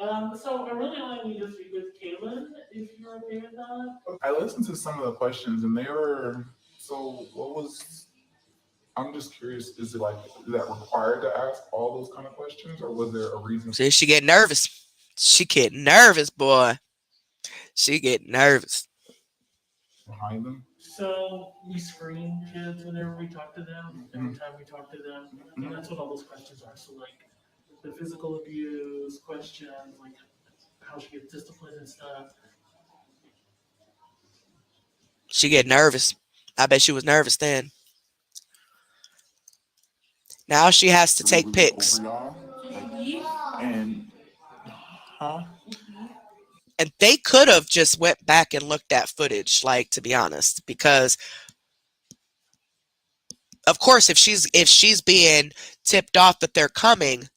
So I really only need to speak with Kaylin if you're okay with that. I listened to some of the questions and they were. So what was? I'm just curious. Is that required to ask all those kind of questions, or was there a reason? See, she get nervous. She get nervous, boy. She get nervous. Behind them? So we screen kids whenever we talk to them, every time we talk to them. And that's what all those questions are. So like the physical abuse questions, like how she gets disciplined and stuff. She get nervous. I bet she was nervous then. Now she has to take pics. And And they could have just went back and looked at footage, like, to be honest, because of course if she's being tipped off that they're coming,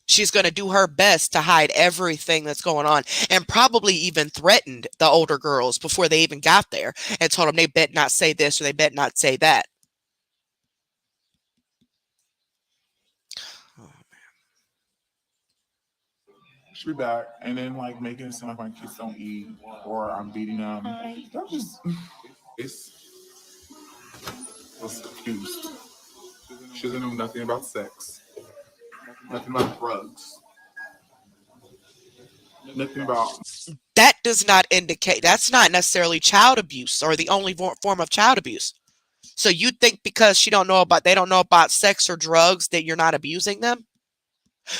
she's going to do her best to hide everything that's going on, and probably even threatened the older girls before they even got there and told them they bet not say this or they bet not say that. she'll be back, and then like making it seem like my kids don't eat or I'm beating them. That's just I was confused. She doesn't know nothing about sex, nothing about drugs, nothing about. That does not indicate, that's not necessarily child abuse or the only form of child abuse. So you think because they don't know about sex or drugs that you're not abusing them?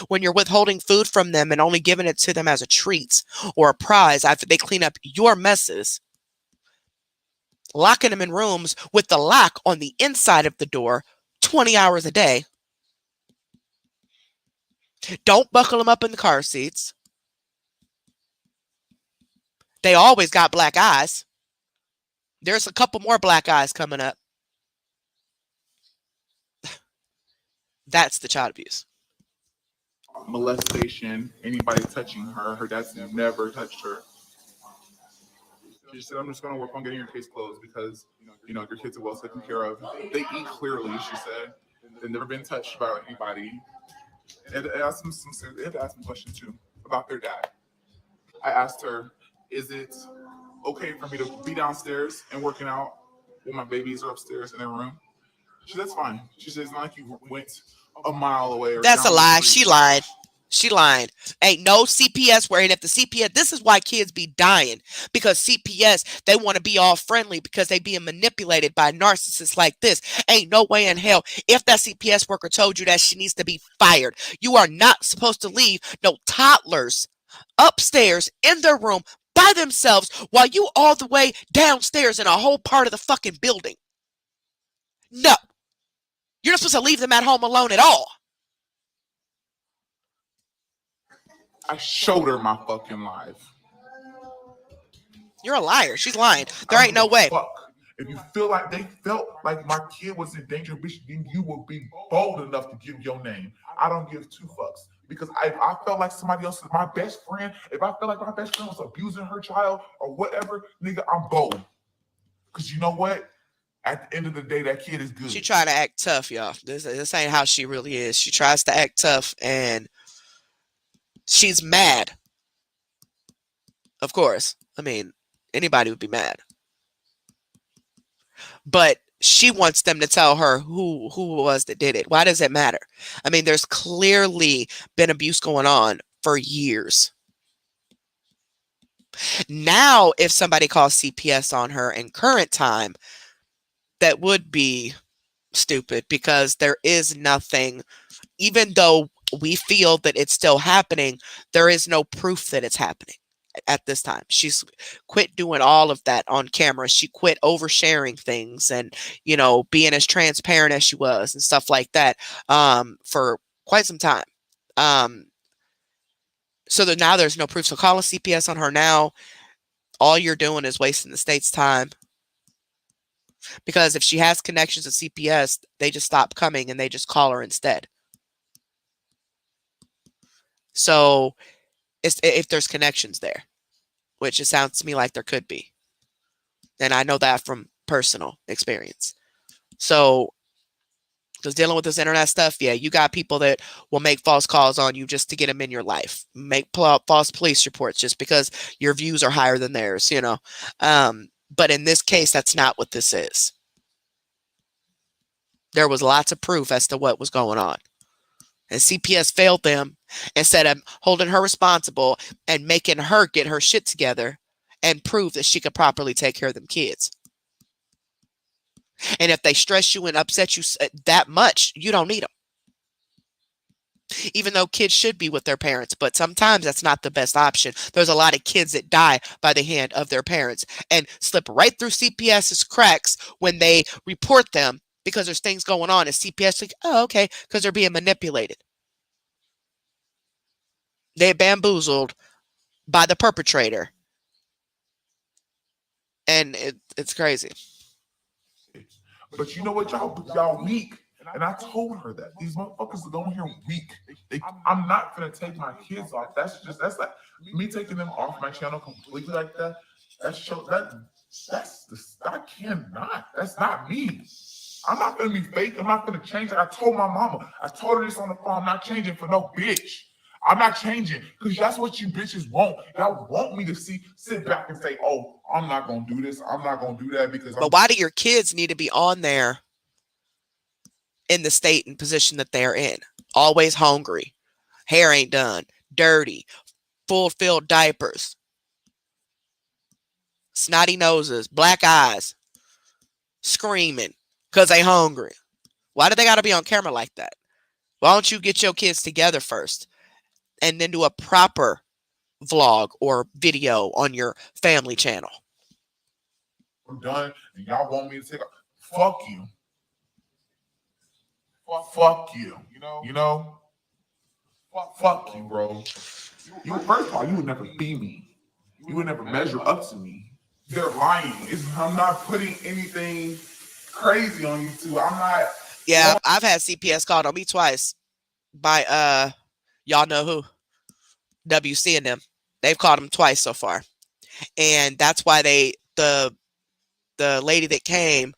When you're withholding food from them and only giving it to them as a treat or a prize after they clean up your messes, locking them in rooms with the lock on the inside of the door 20 hours a day. Don't buckle them up in the car seats. They always got black eyes. There's a couple more black eyes coming up. That's the child abuse. Molestation, anybody touching her. Her dad's never touched her. She said, I'm just going to work on getting your case closed because, your kids are well taken care of. They eat clearly, she said. They've never been touched by anybody. And I asked them they had to ask them questions too about their dad. I asked her, is it okay for me to be downstairs and working out when my babies are upstairs in their room? She said, that's fine. She said, it's not like you went a mile away. That's a lie. She lied. She lied. Ain't no CPS where, and if the CPS, this is why kids be dying, because CPS, they want to be all friendly because they being manipulated by narcissists like this. Ain't no way in hell. If that CPS worker told you that she needs to be fired, you are not supposed to leave no toddlers upstairs in their room by themselves while you all the way downstairs in a whole part of the fucking building. No. You're not supposed to leave them at home alone at all. I showed her my fucking life. You're a liar. She's lying. There ain't no way. Fuck. If you feel like they felt like my kid was in danger, bitch, then you will be bold enough to give your name. I don't give two fucks. Because I felt like somebody else is my best friend. If I felt like my best friend was abusing her child or whatever, nigga, I'm bold. Because you know what? At the end of the day, that kid is good. She trying to act tough, y'all. This ain't how she really is. She tries to act tough, and she's mad. Of course. I mean, anybody would be mad. But she wants them to tell her who it was that did it. Why does it matter? I mean, there's clearly been abuse going on for years. Now, if somebody calls CPS on her in current time, that would be stupid because there is nothing, even though we feel that it's still happening, there is no proof that it's happening at this time. She's quit doing all of that on camera. She quit oversharing things and, being as transparent as she was and stuff like that for quite some time. So that now there's no proof. So calling CPS on her now, all you're doing is wasting the state's time. Because if she has connections to CPS, they just stop coming and they just call her instead. So if there's connections there, which it sounds to me like there could be. And I know that from personal experience. So, because dealing with this internet stuff, yeah, you got people that will make false calls on you just to get them in your life. Make false police reports just because your views are higher than theirs, But in this case, that's not what this is. There was lots of proof as to what was going on. And CPS failed them instead of holding her responsible and making her get her shit together and prove that she could properly take care of them kids. And if they stress you and upset you that much, you don't need them. Even though kids should be with their parents, but sometimes that's not the best option. There's a lot of kids that die by the hand of their parents and slip right through CPS's cracks when they report them because there's things going on. And CPS like, oh, okay, because they're being manipulated. They're bamboozled by the perpetrator. And it's crazy. But you know what, y'all weak. And I told her that these motherfuckers are going here weak. I'm not gonna take my kids off. That's like me taking them off my channel completely like that. I cannot. That's not me. I'm not gonna be fake. I'm not gonna change it. I told my mama. I told her this on the phone. I'm not changing for no bitch. I'm not changing because that's what you bitches want. Y'all want me to sit back and say, "Oh, I'm not gonna do this. I'm not gonna do that because." But why do your kids need to be on there in the state and position that they're in? Always hungry, hair ain't done, dirty, full-filled diapers, snotty noses, black eyes, screaming because they hungry. Why do they got to be on camera like that? Why don't you get your kids together first and then do a proper vlog or video on your family channel? I'm done, and y'all want me to take a fuck you. Fuck you. Fuck you, bro. You first of all, you would never be me. You would never measure up to me. They're lying. I'm not putting anything crazy on you two. I'm not. Yeah, I've had CPS called on me twice by y'all know who, WC and them. They've called them twice so far, and that's why the lady that came,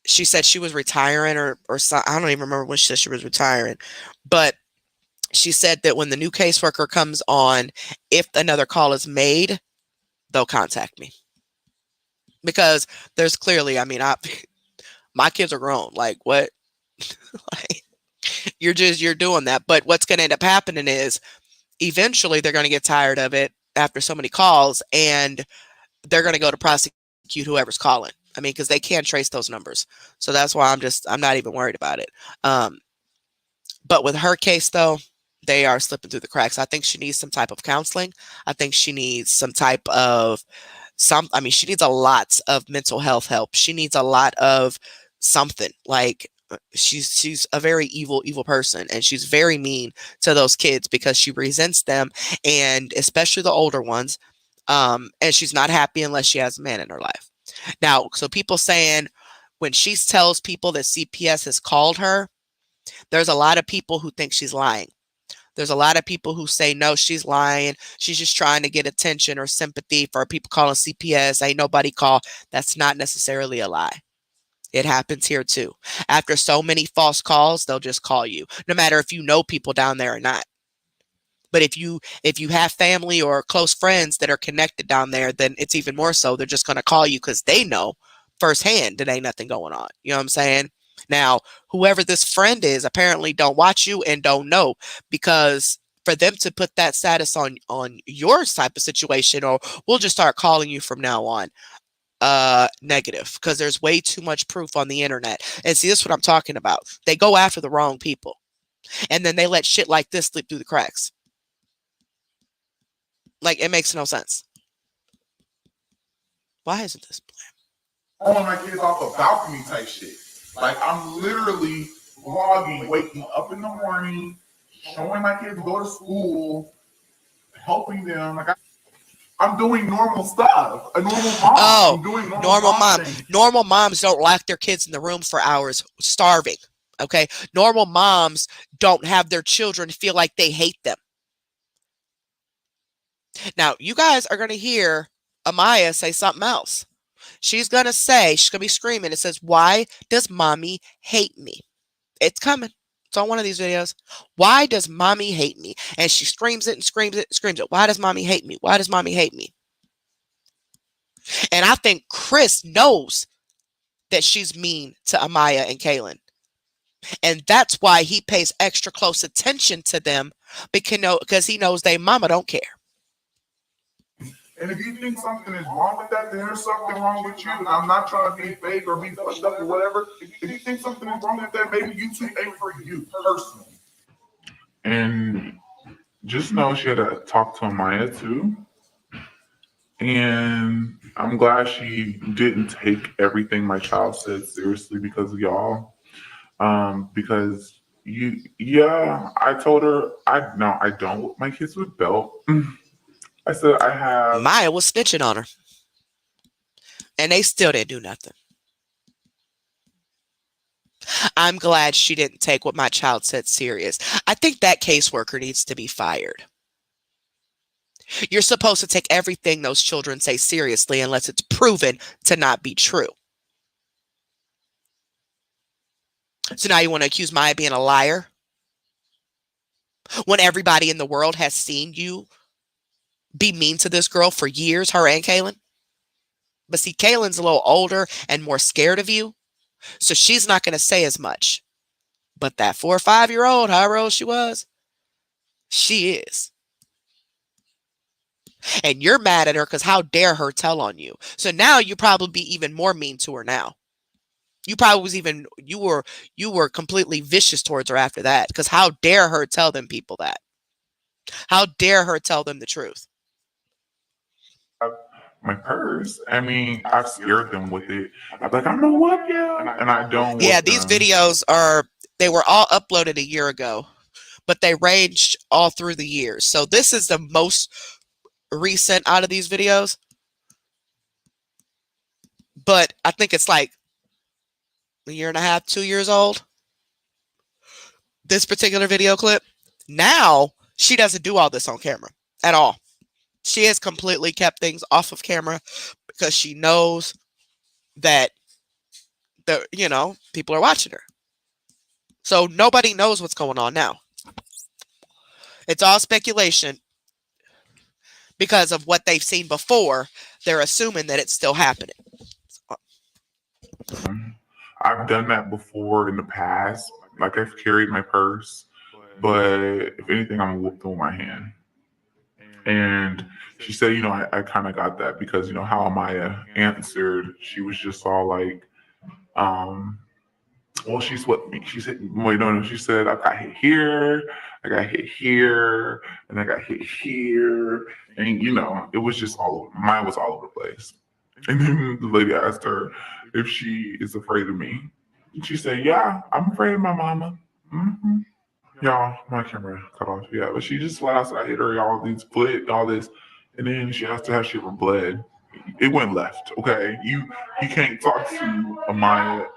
she said she was retiring or I don't even remember when she said she was retiring, but she said that when the new caseworker comes on, if another call is made, they'll contact me. Because there's clearly, my kids are grown. Like, what? Like, you're doing that. But what's going to end up happening is eventually they're going to get tired of it after so many calls, and they're going to go to prosecute whoever's calling. Because they can't trace those numbers. So that's why I'm not even worried about it. But with her case, though, they are slipping through the cracks. I think she needs some type of counseling. I think she needs some type of she needs a lot of mental health help. She needs a lot of something. Like, she's a very evil person, and she's very mean to those kids because she resents them, and especially the older ones. And she's not happy unless she has a man in her life. Now, so people saying when she tells people that CPS has called her, there's a lot of people who think she's lying. There's a lot of people who say, no, she's lying. She's just trying to get attention or sympathy for people calling CPS. Ain't nobody call. That's not necessarily a lie. It happens here too. After so many false calls, they'll just call you, no matter if you know people down there or not. But if you have family or close friends that are connected down there, then it's even more so. They're just going to call you because they know firsthand that ain't nothing going on. You know what I'm saying? Now, whoever this friend is apparently don't watch you and don't know, because for them to put that status on your type of situation, or we'll just start calling you from now on negative, because there's way too much proof on the internet. And see, this is what I'm talking about. They go after the wrong people, and then they let shit like this slip through the cracks. Like, it makes no sense. Why isn't this playing? Pulling my kids off the balcony type shit. Like, I'm literally vlogging, waking up in the morning, showing my kids go to school, helping them. Like, I'm doing normal stuff. A normal mom. Oh, I'm doing normal mom. things. Normal moms don't lock their kids in the room for hours starving. Okay? Normal moms don't have their children feel like they hate them. Now, you guys are going to hear Amaya say something else. She's going to be screaming. It says, "Why does mommy hate me?" It's coming. It's on one of these videos. Why does mommy hate me? And she screams it and screams it and screams it. Why does mommy hate me? Why does mommy hate me? And I think Chris knows that she's mean to Amaya and Kaylin. And that's why he pays extra close attention to them, because he knows they mama don't care. And if you think something is wrong with that, then there's something wrong with you. And I'm not trying to be fake or be fucked up or whatever. If you think something is wrong with that, maybe YouTube ain't for you personally. And just know she had to talk to Amaya too. And I'm glad she didn't take everything my child said seriously because of y'all. Because I told her I don't whip my kids with belt. I said I have. Maya was snitching on her. And they still didn't do nothing. I'm glad she didn't take what my child said serious. I think that caseworker needs to be fired. You're supposed to take everything those children say seriously unless it's proven to not be true. So now you want to accuse Maya of being a liar? When everybody in the world has seen you be mean to this girl for years, her and Kaylin. But see, Kaylin's a little older and more scared of you, so she's not going to say as much. But that 4 or 5-year-old, however old she was, she is. And you're mad at her because how dare her tell on you. So now you probably be even more mean to her now. You probably was even, you were completely vicious towards her after that, because how dare her tell them people that? How dare her tell them the truth? My purse. I mean, I've scared them with it. I'm like, I'm gonna whoop you, and I don't. Yeah, these videos they were all uploaded a year ago, but they ranged all through the years. So this is the most recent out of these videos. But I think it's like a year and a half, 2 years old. This particular video clip. Now she doesn't do all this on camera at all. She has completely kept things off of camera because she knows that people are watching her. So nobody knows what's going on now. It's all speculation because of what they've seen before. They're assuming that it's still happening. I've done that before in the past. Like, I've carried my purse, but if anything, I'm whooped with my hand. And she said, I kind of got that because, how Amaya answered, she was just all like, well, she swept me. She said, wait, no, she said, I got hit here, I got hit here, and I got hit here. And, it was just all over. Mine was all over the place. And then the lady asked her if she is afraid of me. And she said, yeah, I'm afraid of my mama. Mm-hmm. Y'all, my camera cut off. Yeah, but she just flat out said I hit her, all these foot, all this. And then she asked her how she ever bled. It went left, okay? You can't talk to Amaya.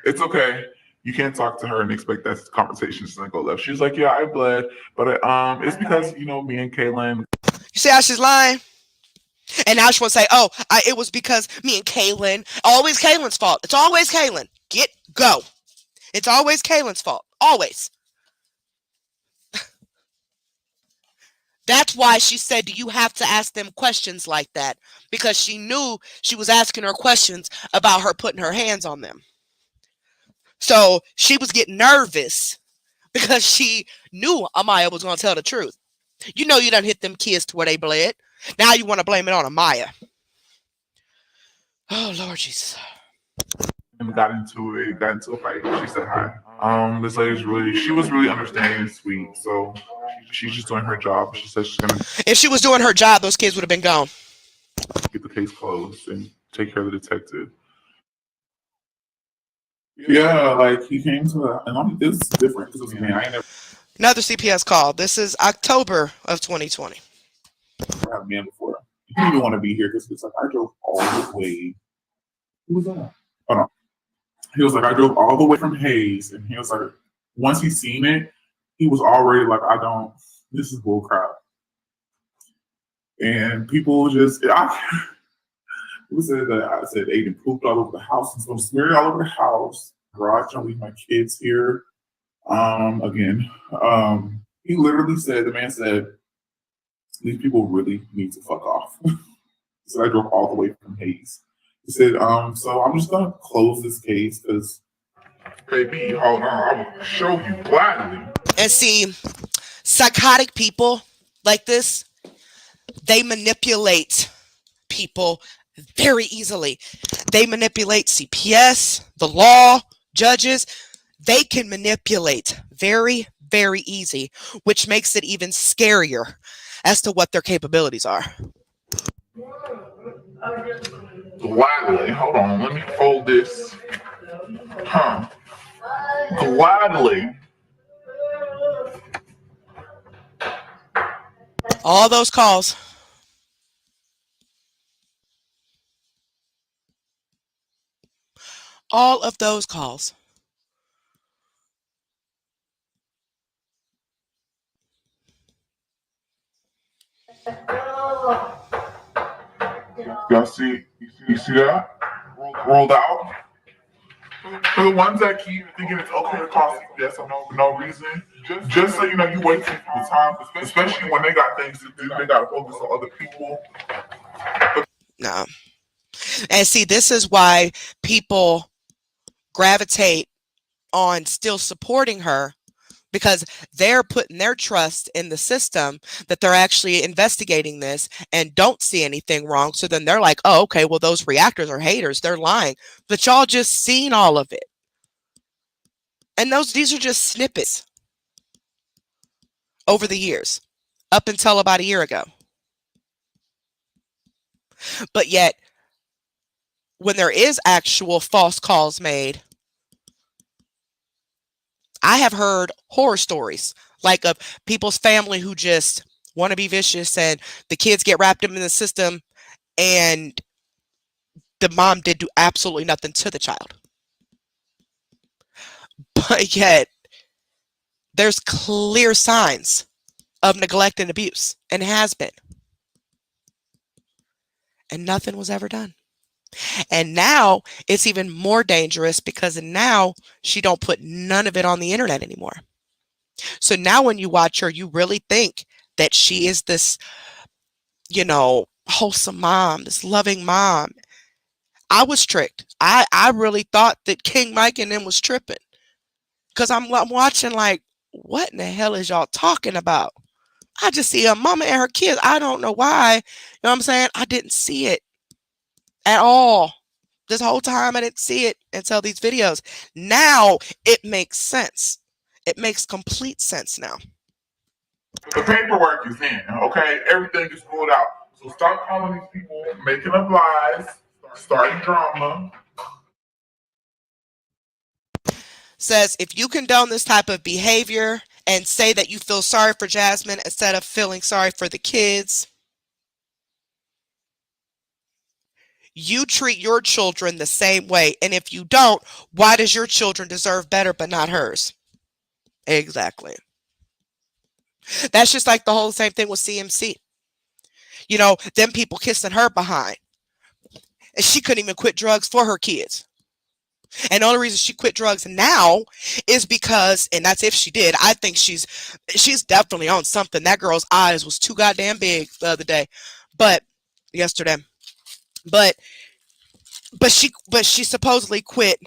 It's okay. You can't talk to her and expect that conversation to go left. She's like, yeah, I bled, but it's because, me and Kaylin. You see how she's lying? And now she wants to say, it was because me and Kaylin. Always Kaylin's fault. It's always Kaylin. Go. It's always Kaylin's fault. Always. That's why she said, do you have to ask them questions like that? Because she knew she was asking her questions about her putting her hands on them. So she was getting nervous because she knew Amaya was going to tell the truth. You know you done hit them kids to where they bled. Now you want to blame it on Amaya. Oh, Lord Jesus. And got into a fight. She said hi. This lady's she was really understanding and sweet. So she's just doing her job. She said she's gonna If she was doing her job, those kids would have been gone. get the case closed and take care of the detective. Yeah, like he came to, and this is different because I ain't never Another CPS call. This is October of 2020. had a man before. He didn't even want to be here because it's like I drove all the way. Who was that? Oh no. He was like, I drove all the way from Hayes, and he was like, once he seen it, he was already like, this is bull crap. And people just, who said that? I said Aiden pooped all over the house, and so smeared all over the house. Garage, don't leave my kids here. He literally said, the man said, these people really need to fuck off. He said, I drove all the way from Hayes. He said, so I'm just gonna close this case because baby, hold on, I will show you gladly. And see, psychotic people like this, they manipulate people very easily. They manipulate CPS, the law, judges. They can manipulate very, very easy, which makes it even scarier as to what their capabilities are. Gladly, hold on, let me fold this. Gladly. All those calls. All of those calls. Y'all see? You see that? Rolled out. For the ones that keep thinking it's okay to call CPS for no reason, just so you know, you wasting people's time, especially when they got things to do. They got to focus on other people. No. And see, this is why people gravitate on still supporting her, because they're putting their trust in the system that they're actually investigating this and don't see anything wrong. So then they're like, oh, okay, well, those reactors are haters. They're lying. But y'all just seen all of it. And these are just snippets over the years, up until about a year ago. But yet, when there is actual false calls made, I have heard horror stories, like of people's family who just want to be vicious and the kids get wrapped up in the system and the mom did do absolutely nothing to the child. But yet, there's clear signs of neglect and abuse, and has been. And nothing was ever done. And now it's even more dangerous because now she don't put none of it on the internet anymore. So now when you watch her, you really think that she is this, wholesome mom, this loving mom. I was tricked. I really thought that King Mike and them was tripping, because I'm watching like, what in the hell is y'all talking about? I just see a mama and her kids. I don't know why. You know what I'm saying? I didn't see it at all. This whole time I didn't see it until these videos. Now it makes sense. It makes complete sense now. The paperwork is in, okay? Everything is ruled out. So stop calling these people, making up lies, starting drama. Says, if you condone this type of behavior and say that you feel sorry for Jasmine instead of feeling sorry for the kids, you treat your children the same way. And if you don't, why does your children deserve better but not hers? Exactly. That's just like the whole same thing with CMC. Them people kissing her behind. And she couldn't even quit drugs for her kids. And the only reason she quit drugs now is because, and that's if she did, I think she's definitely on something. That girl's eyes was too goddamn big the other day. But yesterday. But she supposedly quit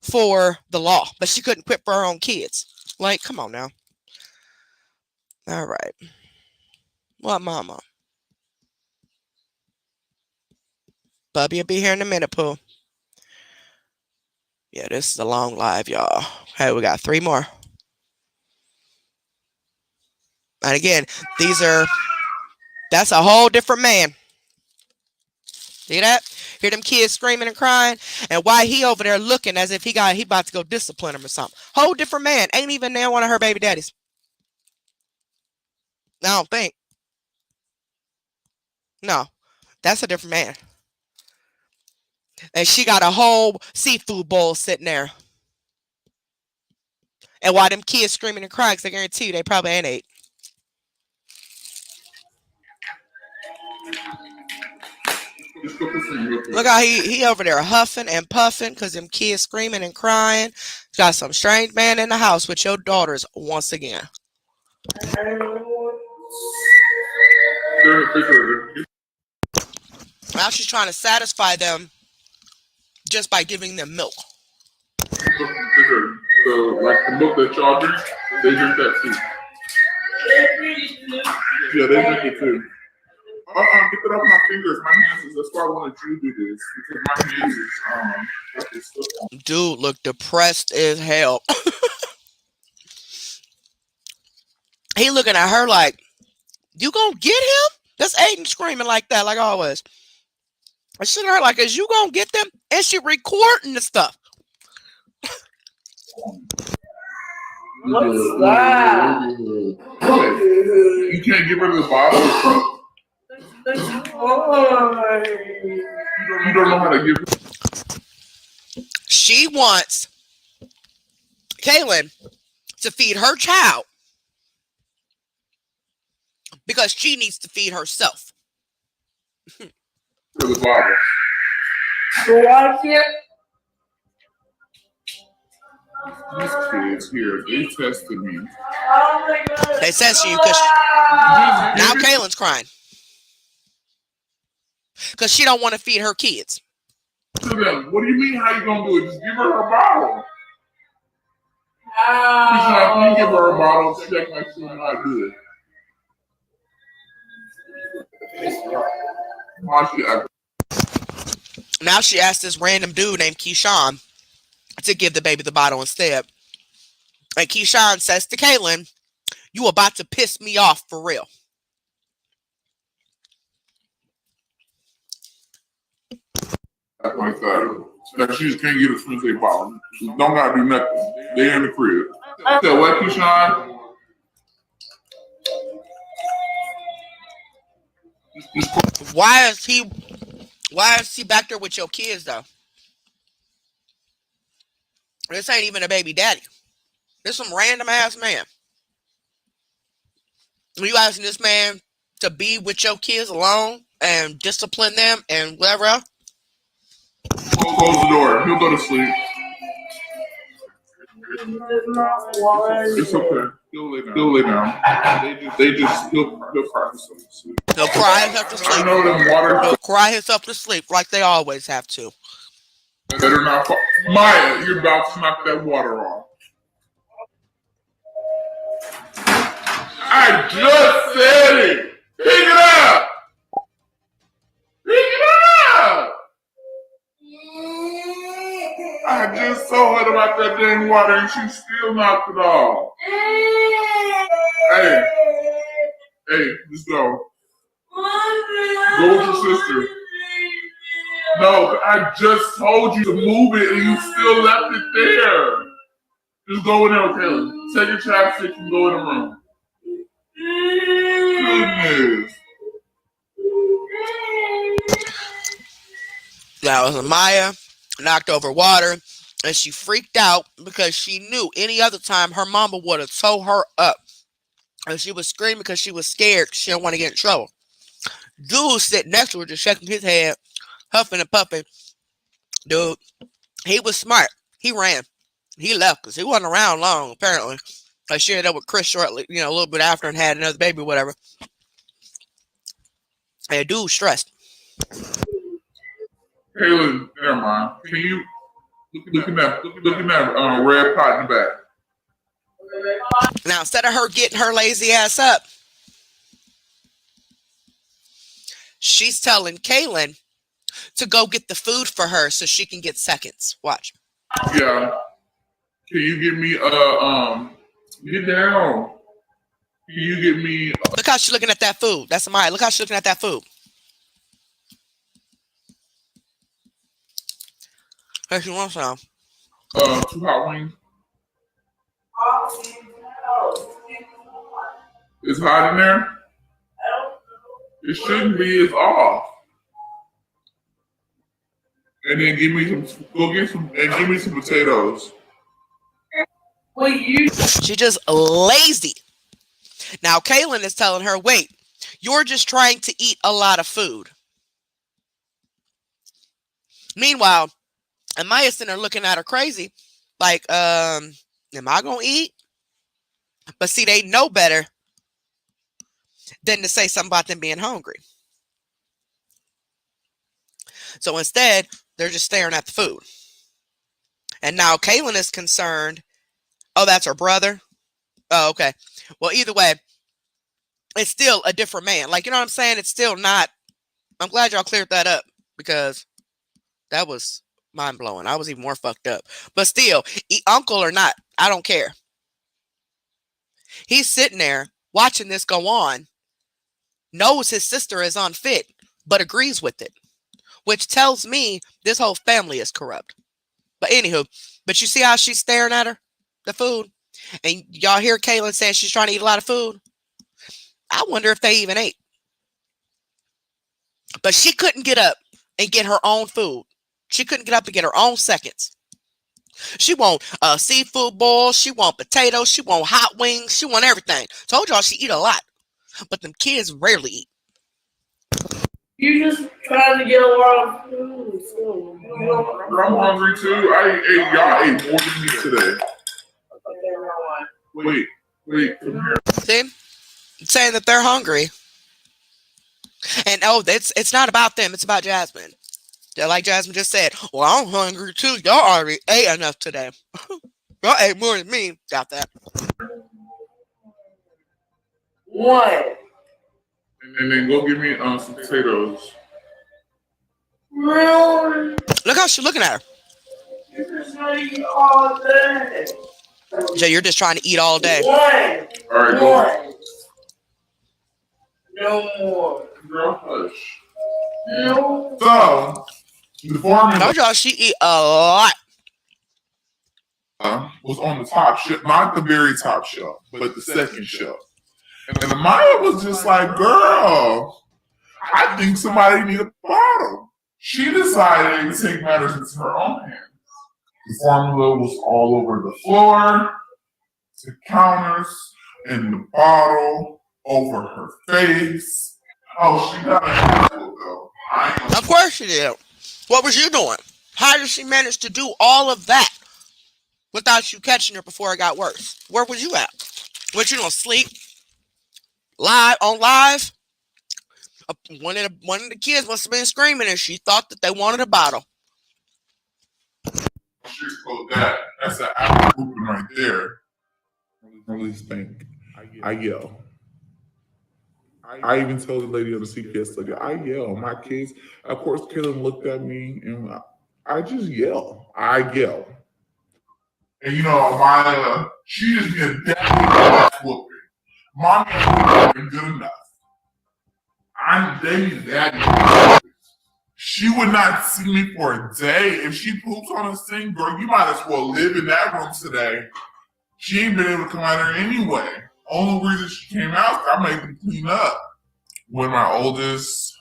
for the law, but she couldn't quit for her own kids. Like, come on now. All right. What, mama? Bubby will be here in a minute, Pooh. Yeah, this is a long live, y'all. Hey, we got 3 more. And again, that's a whole different man. See that? Hear them kids screaming and crying? And why he over there looking as if he about to go discipline him or something. Whole different man. Ain't even there one of her baby daddies. I don't think. No. That's a different man. And she got a whole seafood bowl sitting there. And while them kids screaming and crying, 'cause I guarantee you they probably ain't ate. Look how he over there huffing and puffing because them kids screaming and crying. Got some strange man in the house with your daughters once again. Now she's trying to satisfy them just by giving them milk. So, like the milk that y'all drink, they drink that too. Yeah, they drink it too. Get it off my fingers. My hands is, that's why I wanted you to do this. Because my hands is, Dude, look depressed as hell. He looking at her like, you gonna get him? That's Aiden screaming like that, like always. I should her like, is you gonna get them? And she recording the stuff. What's that? You can't get rid of the bottle. You don't know how to give. She wants Kaylin to feed her child because she needs to feed herself. The bottle. So why can't? These kids here, they tested me. Oh my God. They tested you because now Kaylin's crying because she don't want to feed her kids. To them, what do you mean? How you gonna do it? Just give her her bottle. She's like, you give her a bottle. She act like she don't know how to do it. Now she asked this random dude named Keyshawn to give the baby the bottle instead. And Keyshawn says to Kaylin, you about to piss me off for real. Like that. Like she just can't get a swing tape bottle. She don't gotta do nothing. They in the crib. Tell what, Keyshawn? Why is he back there with your kids though? This ain't even a baby daddy. This some random ass man. You asking this man to be with your kids alone and discipline them and whatever else? Close the door. He'll go to sleep. It's okay. He'll lay down. He'll cry himself to sleep. He'll cry himself to sleep. I know them water. He'll cry himself to sleep like they always have to. Better not fall. Maya, you're about to knock that water off. I just said it. Pick it up. Pick it up. I just told her about that dang water and she still knocked it off. Hey, just go. Go with your sister. No, I just told you to move it and you still left it there. Just go in there, Caleb. Take your chapstick and go in the room. Goodness. That was Maya knocked over water and she freaked out because she knew any other time her mama would have towed her up. And she was screaming because she was scared. She didn't want to get in trouble. Dude sitting next to her just shaking his head, huffing and puffing. Dude, he was smart. He ran. He left because he wasn't around long, apparently. Like she ended up with Chris shortly, a little bit after and had another baby or whatever. And the dude was stressed. Kaylin, never mind. Can you look at that red pot in the back? Now, instead of her getting her lazy ass up, she's telling Kaylin to go get the food for her so she can get seconds. Watch. Yeah. Can you get me get down? Can you get me Look how she's looking at that food. That's Amaya. Look how she's looking at that food. Hey, she wants some. 2 hot wings? It's hot in there? It shouldn't be, it's off. And then give me some potatoes. She just lazy. Now, Kaylin is telling her, wait, you're just trying to eat a lot of food. Meanwhile, Amaya's sitting there looking at her crazy, like, am I going to eat? But see, they know better than to say something about them being hungry. So instead, they're just staring at the food. And now Kaylin is concerned. Oh, that's her brother? Oh, okay. Well, either way, it's still a different man. Like, you know what I'm saying? It's still not. I'm glad y'all cleared that up because that was mind-blowing. I was even more fucked up. But still, uncle or not, I don't care. He's sitting there watching this go on, knows his sister is unfit, but agrees with it, which tells me this whole family is corrupt. But anywho, but you see how she's staring at her, the food? And y'all hear Kaylin saying she's trying to eat a lot of food? I wonder if they even ate. But she couldn't get up and get her own food. She couldn't get up and get her own seconds. She want seafood boil. She want potatoes. She want hot wings. She want everything. Told y'all she eat a lot. But them kids rarely eat. You just trying to get a lot of food. So. I'm hungry too. Y'all ate more than me today. Wait, come here. See? Saying that they're hungry. And it's not about them, it's about Jasmine. Like Jasmine just said, well, I'm hungry too. Y'all already ate enough today. Y'all ate more than me. Got that. What? And then go get me some potatoes. Really? Look how she's looking at her. You're just gonna eat all day. Jay, you're just trying to eat all day. What? All right, go. No more. Girl, hush. No. So, the formula Told y'all she eat a lot. was on the top shelf, not the very top shelf, but the second shelf. And Maya was just like, girl, I think somebody need a bottle. She decided to take matters into her own hands. The formula was all over the floor, the counters, and the bottle over her face. Oh, she got a handful though. Of course she did. What was you doing? How did she manage to do all of that without you catching her before it got worse? Where was you at? Was you gonna sleep? Live? One of the kids must have been screaming and she thought that they wanted a bottle. That's an apple whooping right there. I really think. I yell. I even told the lady on the CPS, like, I yell. My kids, of course, Kaylin looked at me and I just yell. I yell. And you know, she just be a daddy whooping. Mommy ain't good enough. I'm dating daddy. She would not see me for a day. If she poops on a sink, girl, you might as well live in that room today. She ain't been able to come out there anyway. Only reason she came out is I made them clean up. When my oldest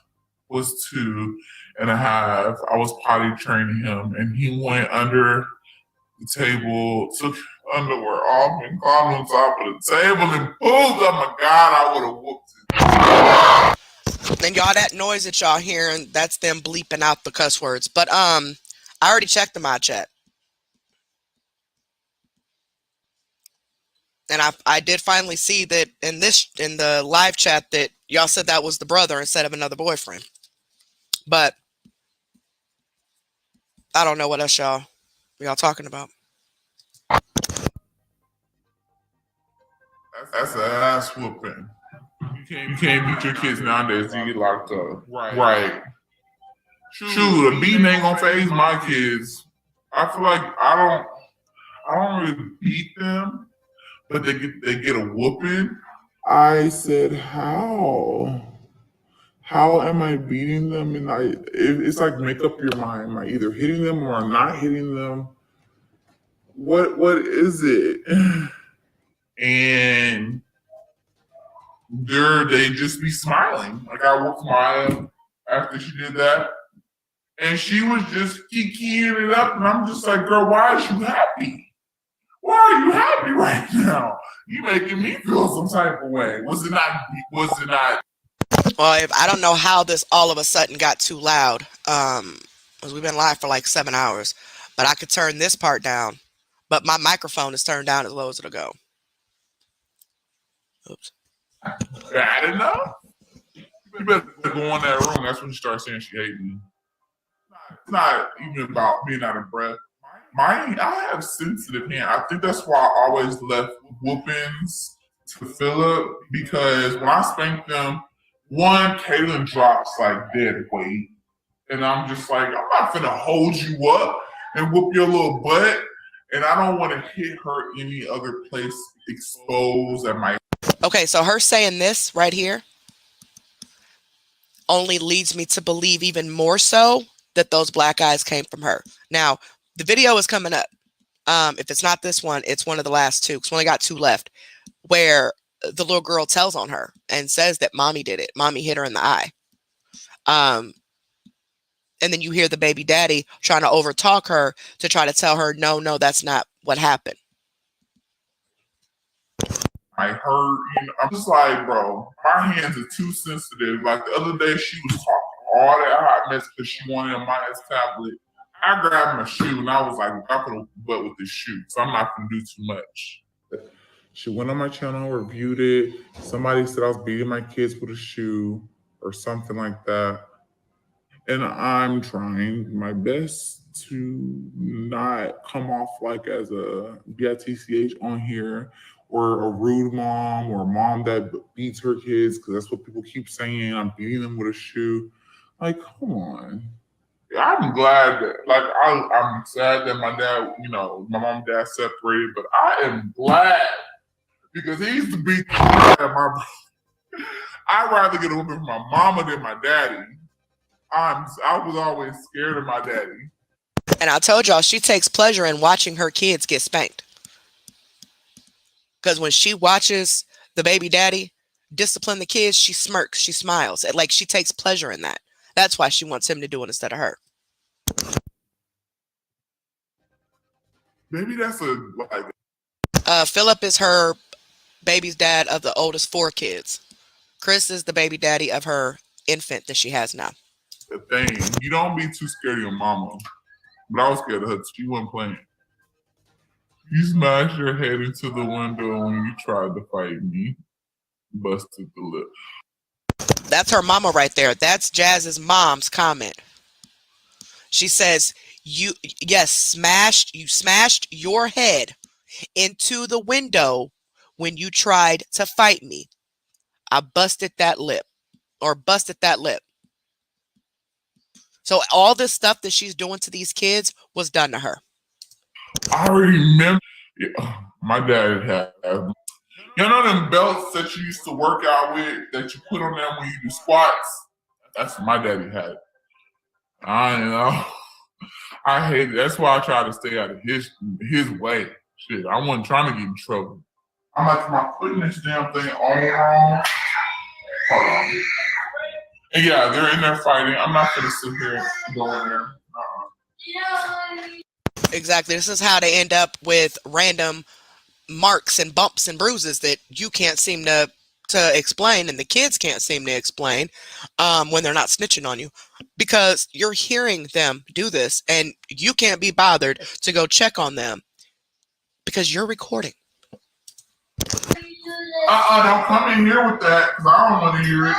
was 2.5, I was potty training him, and he went under the table, took underwear off, and climbed on top of the table and pooped. Oh my God, I would have whooped it. And y'all, that noise that y'all hearing, that's them bleeping out the cuss words. But I already checked the mod chat. And I did finally see that in the live chat that y'all said that was the brother instead of another boyfriend. But I don't know what else y'all talking about. That's an ass whooping. You can't beat your kids nowadays. You get locked up. Right. Shoot, a beating ain't gonna phase my kids. I feel like I don't really beat them, but they get a whooping. I said, how? How am I beating them? And it's like, make up your mind. Am I either hitting them or I'm not hitting them? What is it? And they just be smiling. Like, I whooped Maya after she did that, and she was just kikiing it up, and I'm just like, girl, why is you happy? Why are you happy right now? You making me feel some type of way. Was it not? Well, I don't know how this all of a sudden got too loud. Because we've been live for like 7 hours, but I could turn this part down. But my microphone is turned down as low as it'll go. Oops. Bad enough? You better go in that room. That's when she starts saying she hates me. It's not even about being out of breath. I have sensitive hands. I think that's why I always left whoopings to Philip, because when I spank them, one, Kaylin drops like dead weight. And I'm just like, I'm not finna hold you up and whoop your little butt. And I don't want to hit her any other place exposed at my... Okay, so her saying this right here only leads me to believe even more so that those black eyes came from her. Now, the video is coming up. If it's not this one, it's one of the last two, because we only got 2 left, where the little girl tells on her and says that mommy did it. Mommy hit her in the eye. And then you hear the baby daddy trying to overtalk her to try to tell her, no, that's not what happened. I heard, I'm just like, bro, my hands are too sensitive. Like the other day, she was talking all that hot mess because she wanted a Maya's tablet. I grabbed my shoe and I was like, I'm gonna butt with this shoe, so I'm not gonna do too much. She went on my channel, reviewed it. Somebody said I was beating my kids with a shoe or something like that. And I'm trying my best to not come off like as a bitch on here, or a rude mom, or a mom that beats her kids, because that's what people keep saying. I'm beating them with a shoe. Like, come on. I'm glad that, like, I'm sad that my dad, my mom and dad separated, but I am glad, because he used to beat my brother. I'd rather get a whooping from my mama than my daddy. I was always scared of my daddy. And I told y'all, she takes pleasure in watching her kids get spanked. Because when she watches the baby daddy discipline the kids, she smirks, she smiles. Like, she takes pleasure in that. That's why she wants him to do it instead of her. Maybe that's Philip is her baby's dad of the oldest 4 kids. Chris is the baby daddy of her infant that she has now. The thing, you don't be too scared of your mama. But I was scared of her. She wasn't playing. You smashed your head into the window when you tried to fight me. Busted the lip. That's her mama right there. That's Jazz's mom's comment. She says, you smashed your head into the window when you tried to fight me. I busted that lip. So all this stuff that she's doing to these kids was done to her. I remember, my dad had, them belts that you used to work out with that you put on them when you do squats? That's what my daddy had. I hate it. That's why I try to stay out of his way. Shit, I wasn't trying to get in trouble. I'm like, am I putting this damn thing on wrong? Hold on. And yeah, they're in there fighting. I'm not gonna sit here and go in there. Exactly. This is how they end up with random marks and bumps and bruises that you can't seem to explain, and the kids can't seem to explain when they're not snitching on you, because you're hearing them do this and you can't be bothered to go check on them because you're recording. Don't come in here with that, because I don't want to hear it.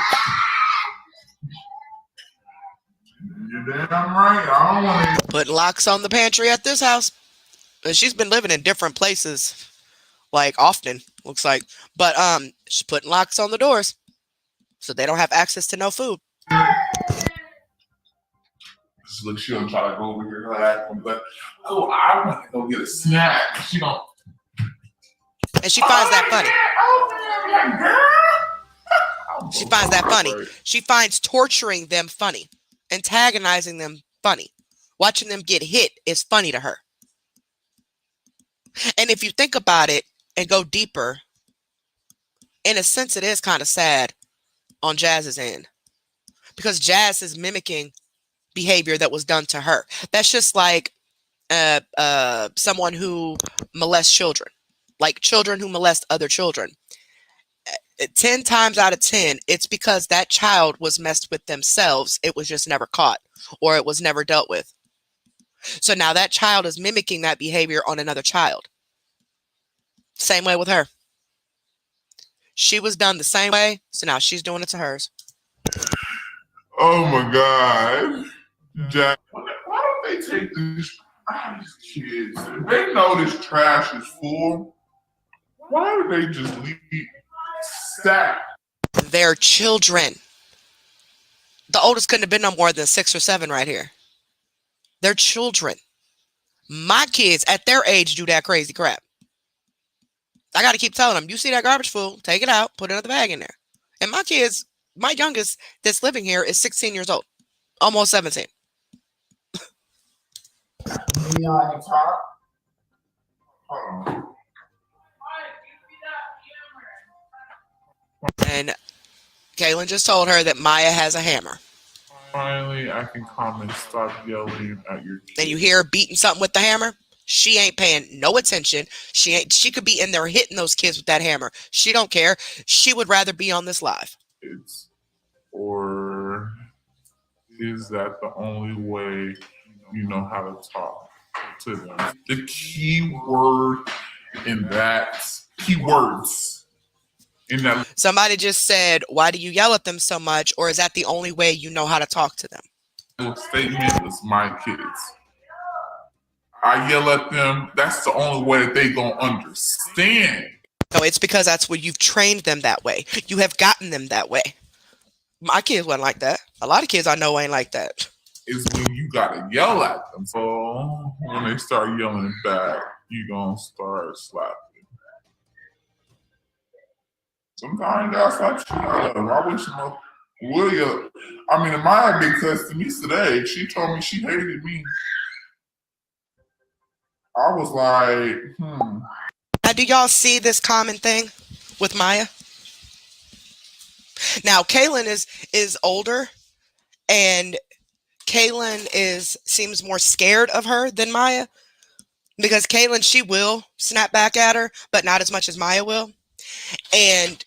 You're damn right. I don't want to hear it. Putting locks on the pantry at this house. She's been living in different places, like often, looks like. But she's putting locks on the doors so they don't have access to no food. Look, she gonna try to go over here and but oh, I want to go get a snack. She gonna, and she finds that funny. She finds that funny. She finds torturing them funny, antagonizing them funny, watching them get hit is funny to her. And if you think about it and go deeper, in a sense, it is kind of sad on Jazz's end, because Jazz is mimicking behavior that was done to her. That's just like someone who molests children, like children who molest other children. 10 times out of 10, it's because that child was messed with themselves. It was just never caught, or it was never dealt with. So now that child is mimicking that behavior on another child. Same way with her. She was done the same way, so now she's doing it to hers. oh my God. Jack, why don't they take these kids? If they know this trash is full, why do they just leave stack? They're children. The oldest couldn't have been no more than 6 or 7 right here. They're children. My kids at their age do that crazy crap. I got to keep telling them, you see that garbage full, take it out, put another bag in there. And my kids, my youngest that's living here is 16 years old, almost 17. Me on the top. Hold on. And Kaylin just told her that Maya has a hammer. Finally, I can calm and stop yelling at your kids. And you hear her beating something with the hammer. She ain't paying no attention. She could be in there hitting those kids with that hammer. She don't care. She would rather be on this live. Or is that the only way you know how to talk to them? The key word in that, keywords in that. Somebody just said, why do you yell at them so much? Or is that the only way you know how to talk to them? Statement was my kids. I yell at them. That's the only way that they gonna understand. No, it's because that's what you've trained them that way. You have gotten them that way. My kids wasn't like that. A lot of kids I know ain't like that. Is when you gotta yell at them. So when they start yelling back, you gonna start slapping. Sometimes that's like shit out of them. I wish William. I mean, Maya been cussed to me today. She told me she hated me. I was like, Now, do y'all see this common thing with Maya? Now, Kaylin is older, and Kaylin seems more scared of her than Maya, because Kaylin, she will snap back at her, but not as much as Maya will. And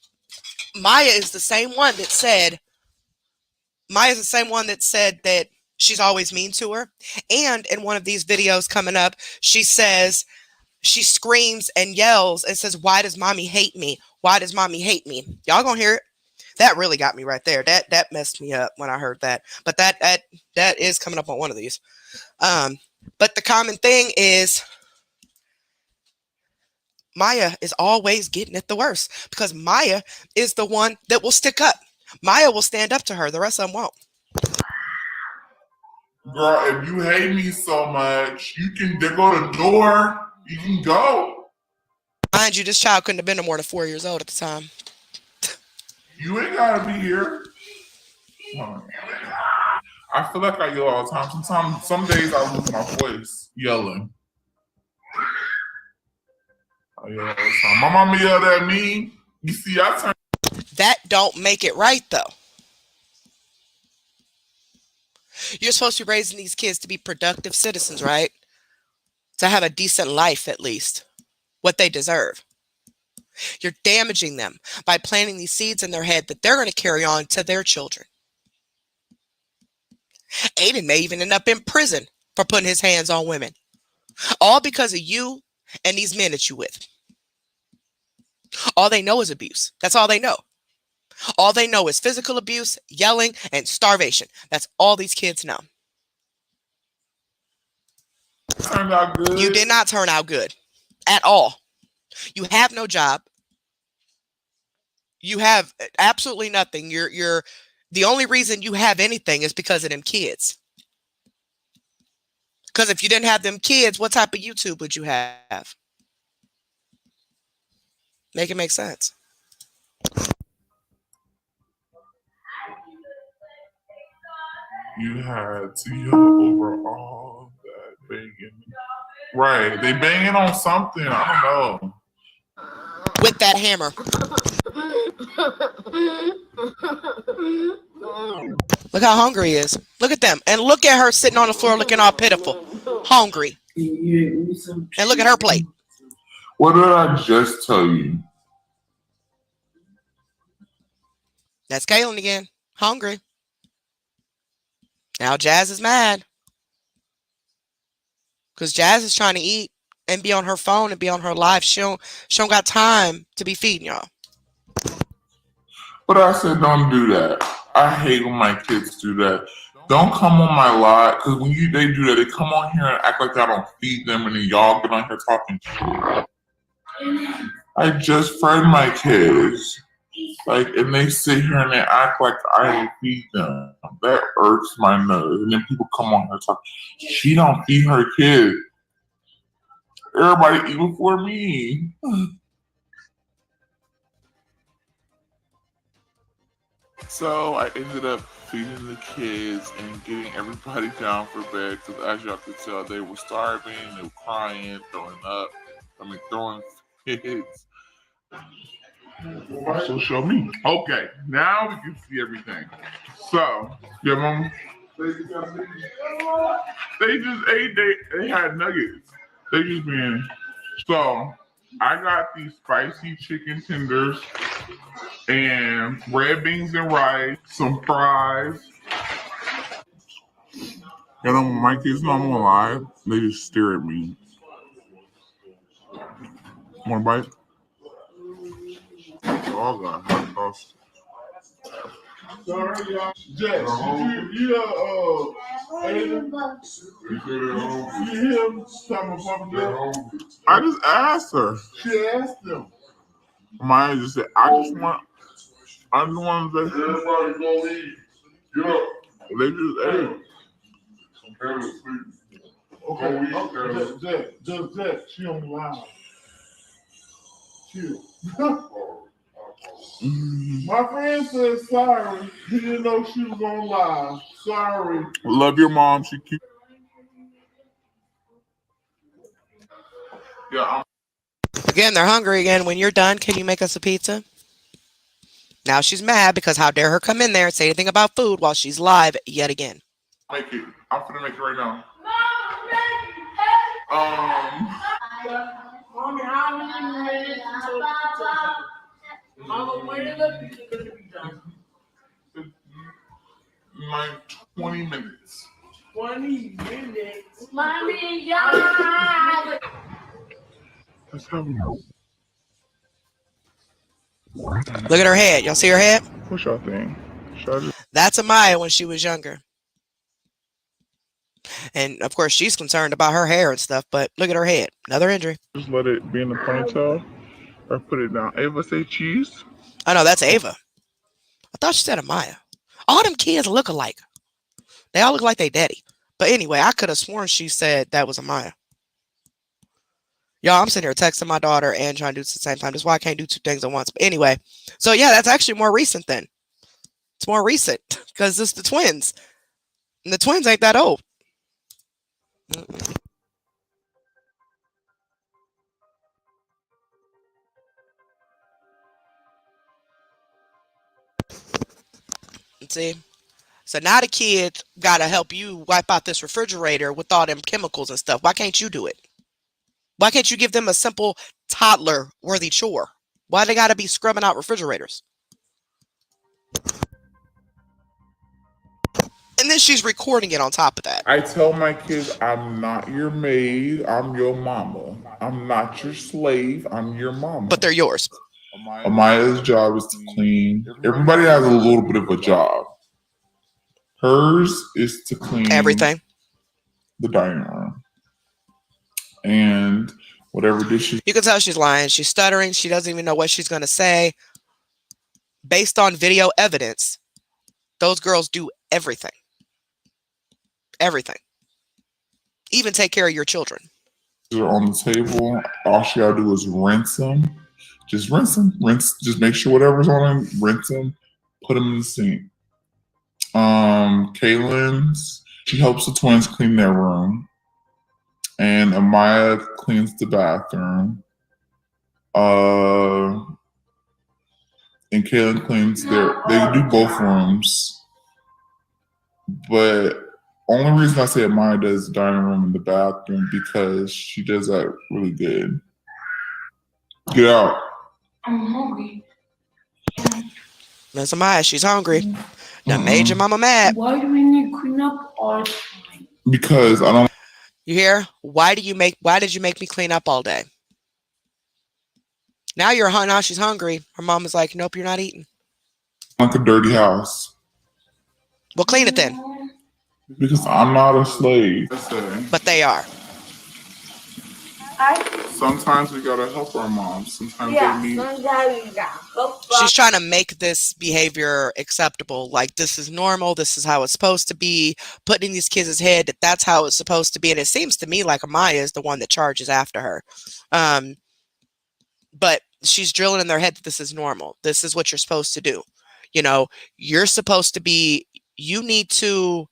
Maya is the same one that said that she's always mean to her. And in one of these videos coming up, she says, she screams and yells and says, why does mommy hate me? Why does mommy hate me? Y'all gonna hear it. That really got me right there. That messed me up when I heard that. But that is coming up on one of these. But the common thing is Maya is always getting it the worst, because Maya is the one that will stick up. Maya will stand up to her. The rest of them won't. girl, if you hate me so much, you can go to the door. You can go. Mind you, this child couldn't have been no more than 4 years old at the time. You ain't gotta be here. I feel like I yell all the time. Some days I lose my voice yelling. I yell all the time. My mama yelled at me. You see, I turn. That don't make it right, though. You're supposed to be raising these kids to be productive citizens, right? To have a decent life, at least. What they deserve. You're damaging them by planting these seeds in their head that they're going to carry on to their children. Aiden may even end up in prison for putting his hands on women. All because of you and these men that you with. All they know is abuse. That's all they know. All they know is physical abuse, yelling, and starvation. That's all these kids know. Turned out good. You did not turn out good at all. You have no job. You have absolutely nothing. You're the only reason you have anything is because of them kids. Because if you didn't have them kids, what type of YouTube would you have? Make it make sense. You had to yell over all that banging. Right. They banging on something. I don't know. With that hammer. Look how hungry he is. Look at them. And look at her sitting on the floor looking all pitiful. Hungry. And look at her plate. What did I just tell you? That's Kaylin again. Hungry. Now Jazz is mad. Because Jazz is trying to eat and be on her phone and be on her live. She don't got time to be feeding y'all. But I said don't do that. I hate when my kids do that. Don't come on my live, because when they do that, they come on here and act like I don't feed them, and then y'all get on here talking shit. I just fed my kids. And they sit here and they act like I don't feed them. That irks my nerves. And then people come on here and talk, she don't feed her kids. Everybody eat before me. So I ended up feeding the kids and getting everybody down for bed, because as y'all could tell, they were starving, they were crying, throwing fits. So show me. Okay, now we can see everything. So, your mom, they just ate, they had nuggets. They just been, so I got these spicy chicken tenders and red beans and rice, some fries. You know, when my kids know I'm alive, they just stare at me. Want a bite? All got hot sauce. Sorry, y'all. Jess, you hear him talking about Papa? I just asked her. She asked him. Maya just said, I'm the one that everybody go eat. Get up. They just ate. Okay. Just she on the line. Chill. My friend said sorry. He didn't know she was on live. Sorry. Love your mom. She cute. Yeah. Again, they're hungry again. When you're done, can you make us a pizza? Now she's mad because how dare her come in there and say anything about food while she's live yet again. Make it. I'm gonna make it right now. Mommy, how many minutes until Mama, when is the pizza going to be done? Like 20 minutes. 20 minutes? Mommy, yeah. Let's have a Look at her head. Y'all see her head? What's y'all think? That's Amaya when she was younger. And of course, she's concerned about her hair and stuff, but look at her head. Another injury. Just let it be in the ponytail or put it down. Ava say cheese? Oh, no, that's Ava. I thought she said Amaya. All them kids look alike. They all look like they daddy. But anyway, I could have sworn she said that was Amaya. Y'all, I'm sitting here texting my daughter and trying to do it at the same time. That's why I can't do two things at once. But anyway, so yeah, that's actually more recent then. It's more recent because it's the twins. And the twins ain't that old. See? So now the kids got to help you wipe out this refrigerator with all them chemicals and stuff. Why can't you do it? Why can't you give them a simple toddler-worthy chore? Why they got to be scrubbing out refrigerators? And then she's recording it on top of that. I tell my kids, I'm not your maid. I'm your mama. I'm not your slave. I'm your mama. But they're yours. Amaya's job is to clean. Everybody has a little bit of a job. Hers is to clean everything. The dining room. And whatever dishes. You can tell she's lying. She's stuttering. She doesn't even know what she's going to say. Based on video evidence, those girls do everything. Everything. Even take care of your children. Are on the table. All she gotta do is rinse them. Just rinse them. Rinse. Just make sure whatever's on them, rinse them. Put them in the sink. Kaylin's, she helps the twins clean their room. And Amaya cleans the bathroom. And Kaylin cleans they do both rooms. But only reason I say Amaya does the dining room and the bathroom because she does that really good. Get out. I'm hungry. Miss Amaya, she's hungry. That made your mama mad. Why do we need to clean up all the time? Because I don't. You hear? Why did you make me clean up all day? Now now she's hungry. Her mom is like, nope, you're not eating. Like a dirty house. Well, clean it then. Because I'm not a slave. But they are. Sometimes we gotta help our moms. Sometimes they need. She's trying to make this behavior acceptable. Like, this is normal. This is how it's supposed to be. Putting in these kids' head that that's how it's supposed to be. And it seems to me like Amaya is the one that charges after her. But she's drilling in their head that this is normal. This is what you're supposed to do. You know, you're supposed to be, you need to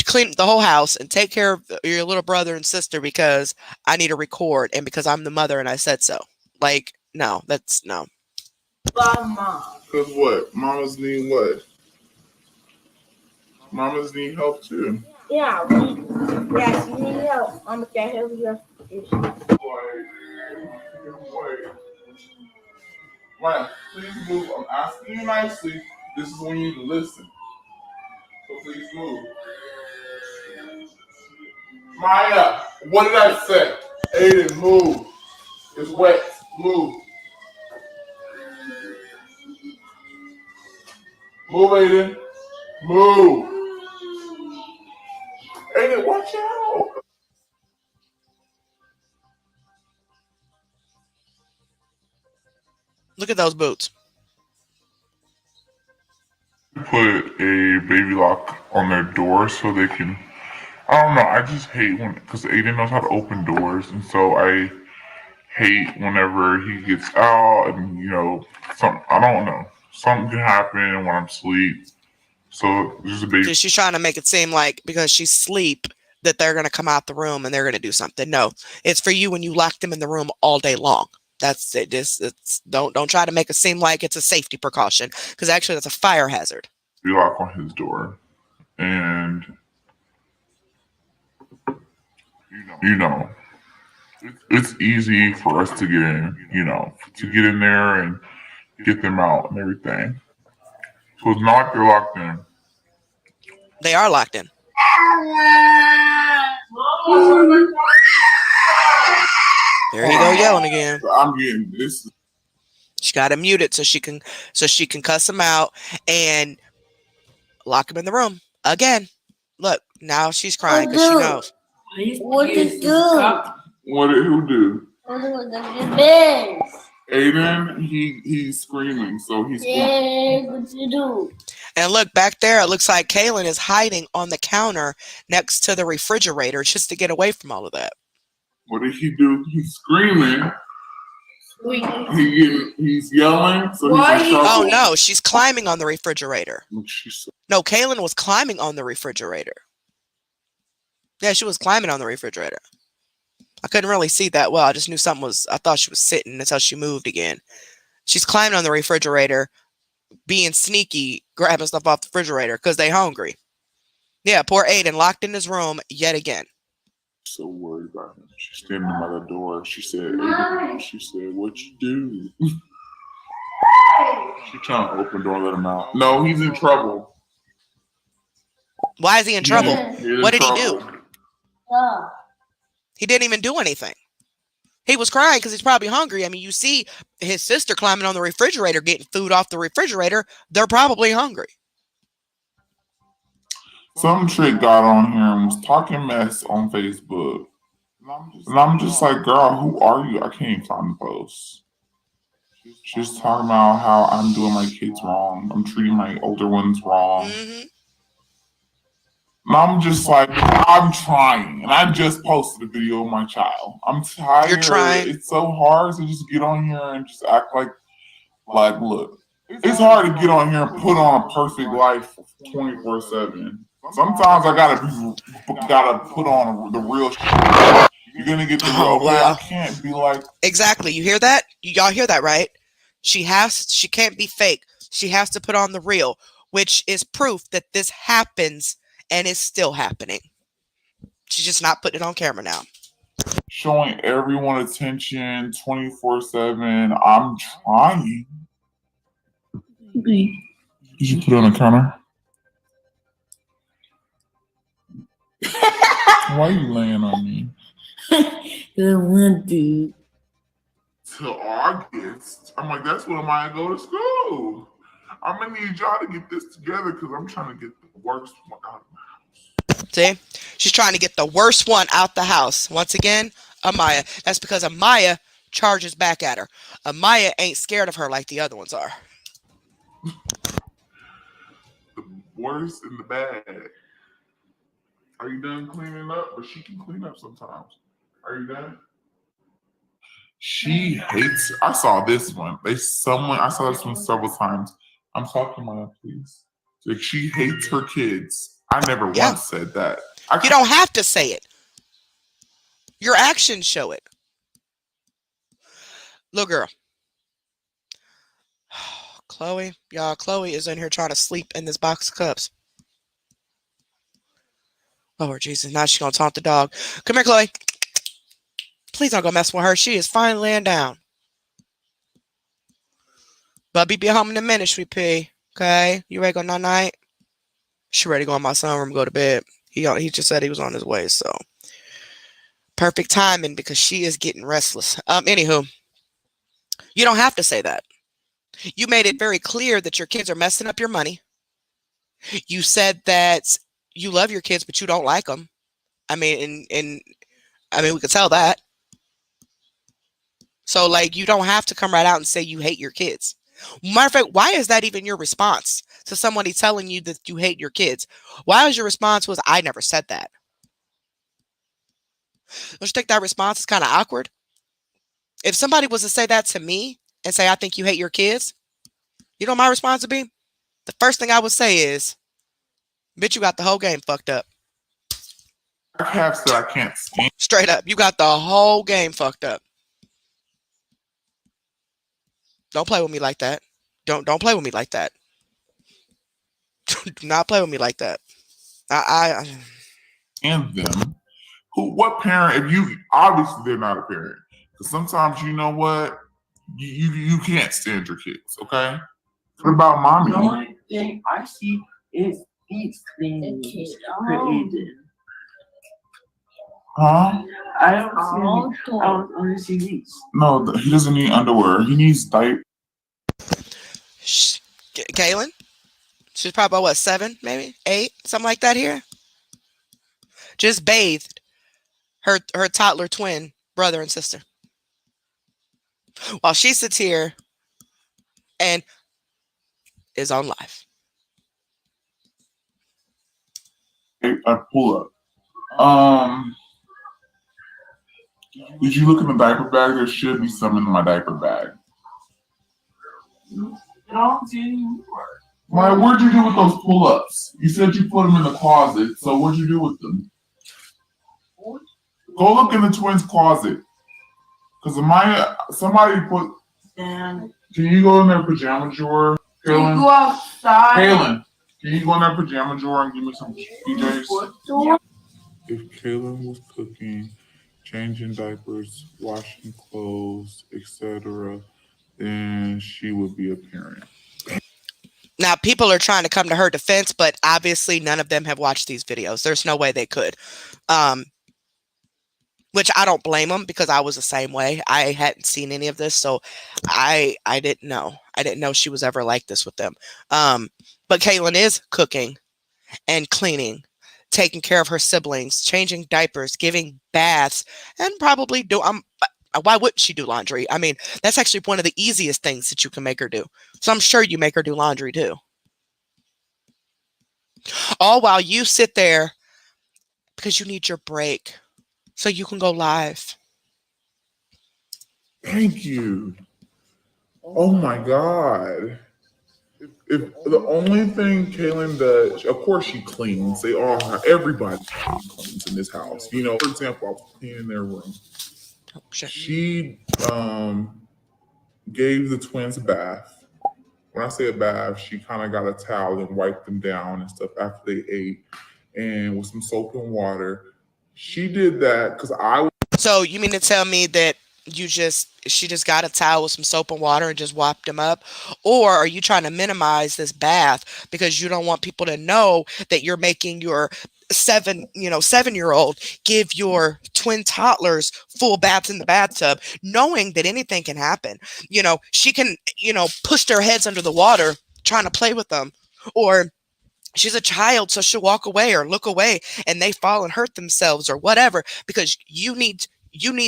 clean the whole house and take care of your little brother and sister because I need to record and because I'm the mother and I said so. Like, no, that's no. Because what? Mamas need what? Mamas need help too. Yeah, she need help. Mama can't help you. Right, please move. I'm asking you nicely. This is when you need to listen. So please move. Maya, what did I say? Aiden, move. It's wet. Move. Move, Aiden. Move. Aiden, watch out. Look at those boots. Put a baby lock on their door so they can. I don't know. I just hate because Aiden knows how to open doors, and so I hate whenever he gets out and I don't know, something can happen when I'm asleep. So there's a baby. She's trying to make it seem like because she's asleep that they're gonna come out the room and they're gonna do something. No, it's for you when you lock them in the room all day long. That's it. Don't try to make it seem like it's a safety precaution because actually that's a fire hazard. We lock on his door, and it's easy for us to get in. To get in there and get them out and everything. So it's not like they're locked in. They are locked in. There you go yelling again. I'm getting this. She got to mute it so she can cuss him out and lock him in the room again. Look, now she's crying because she knows. What did do? What did who do? Aiden, he's screaming, so he's. Yeah, what you do? And look back there. It looks like Kaylin is hiding on the counter next to the refrigerator just to get away from all of that. What did he do? He's screaming. He's yelling. So oh no, she's climbing on the refrigerator. No, Kaylin was climbing on the refrigerator. Yeah, she was climbing on the refrigerator. I couldn't really see that well. I just knew something was. I thought she was sitting until she moved again. She's climbing on the refrigerator, being sneaky, grabbing stuff off the refrigerator because they hungry. Yeah, poor Aiden locked in his room yet again. So worried about him. She's standing by the door. She said, Aiden, she said, what you do? She's trying to open the door and let him out. No, he's in trouble. Why is he in trouble? What did he do? Oh. He didn't even do anything. He was crying because he's probably hungry. I mean, you see his sister climbing on the refrigerator, getting food off the refrigerator. They're probably hungry. Some chick got on here and was talking mess on Facebook. And I'm just like, girl, who are you? I can't even find the post. She's talking about how I'm doing my kids wrong. I'm treating my older ones wrong. Mm-hmm. And I'm just like, I'm trying. And I just posted a video of my child. I'm tired. You're trying. It's so hard to just get on here and just act like, look, it's hard to get on here and put on a perfect life 24/7. Sometimes I gotta put on the real shit. You're gonna get the real. Oh, wow. I can't be like. Exactly. You hear that? Y'all hear that, right? She can't be fake. She has to put on the real, which is proof that this happens and is still happening. She's just not putting it on camera now. Showing everyone attention 24/7. I'm trying. Did you put it on the counter? Why are you laying on me? To August. I'm like, that's when I go to school. I'm gonna need y'all to get this together because I'm trying to get the worst one out of my house. See? She's trying to get the worst one out the house. Once again, Amaya. That's because Amaya charges back at her. Amaya ain't scared of her like the other ones are. The worst in the bad. Are you done cleaning up? Or she can clean up sometimes. Are you done? She hates. I saw this one. I saw this one several times. I'm talking to Maya, please. Like, she hates her kids. I never once said that. You don't have to say it. Your actions show it. Little girl. Chloe. Y'all, Chloe is in here trying to sleep in this box of cups. Lord Jesus, now she's going to taunt the dog. Come here, Chloe. Please don't go mess with her. She is finally laying down. Bubby be home in a minute, sweet pea. Okay? You ready to go night-night? She ready to go in my son's room and go to bed. He just said he was on his way, so. Perfect timing because she is getting restless. Anywho, you don't have to say that. You made it very clear that your kids are messing up your money. You said that you love your kids, but you don't like them. I mean, we could tell that. So, like, you don't have to come right out and say you hate your kids. Matter of fact, why is that even your response to somebody telling you that you hate your kids? Why is your response was, I never said that? Don't you think that response is kind of awkward? If somebody was to say that to me and say, I think you hate your kids, you know what my response would be? The first thing I would say is, bitch, you got the whole game fucked up. I have said I can't stand. Straight up, you got the whole game fucked up. Don't play with me like that. Don't play with me like that. Do not play with me like that. And them. What parent? If you obviously they're not a parent. Because sometimes you know what, you can't stand your kids. Okay. What about mommy? The only thing I see is these things created. Huh? I don't only see these. No, he doesn't need underwear. He needs diapers. Kaylin? She's probably about, what, 7, maybe? 8? Something like that here? Just bathed her toddler twin brother and sister. While she sits here and is on live. I pull up. Did you look in the diaper bag? There should be some in my diaper bag. I don't see anymore. Maya, what'd you do with those pull-ups? You said you put them in the closet, so what'd you do with them? Go look in the twins' closet. Because somebody put... Can you go in their pajama drawer? Can you go outside? Kaylin, can you go in their pajama drawer and give me some PJs? If Kaylin was cooking, changing diapers, washing clothes, etc., then she would be a parent. Now, people are trying to come to her defense, but obviously none of them have watched these videos. There's no way they could. which I don't blame them because I was the same way. I hadn't seen any of this, so I didn't know. I didn't know she was ever like this with them. But Kaylin is cooking and cleaning, taking care of her siblings, changing diapers, giving baths, and probably why wouldn't she do laundry? I mean, that's actually one of the easiest things that you can make her do. So I'm sure you make her do laundry too. All while you sit there because you need your break so you can go live. Thank you. Oh my God. If the only thing Kaylin does, of course she cleans. Everybody cleans in this house. You know, for example, I was cleaning their room. Oh, shit. She gave the twins a bath. When I say a bath, she kind of got a towel and wiped them down and stuff after they ate, and with some soap and water. She did that because So you mean to tell me that she just got a towel with some soap and water and just wiped them up? Or are you trying to minimize this bath because you don't want people to know that you're making your 7-year-old give your twin toddlers full baths in the bathtub, knowing that anything can happen? She can, push their heads under the water trying to play with them, or she's a child, so she'll walk away or look away and they fall and hurt themselves or whatever, because you need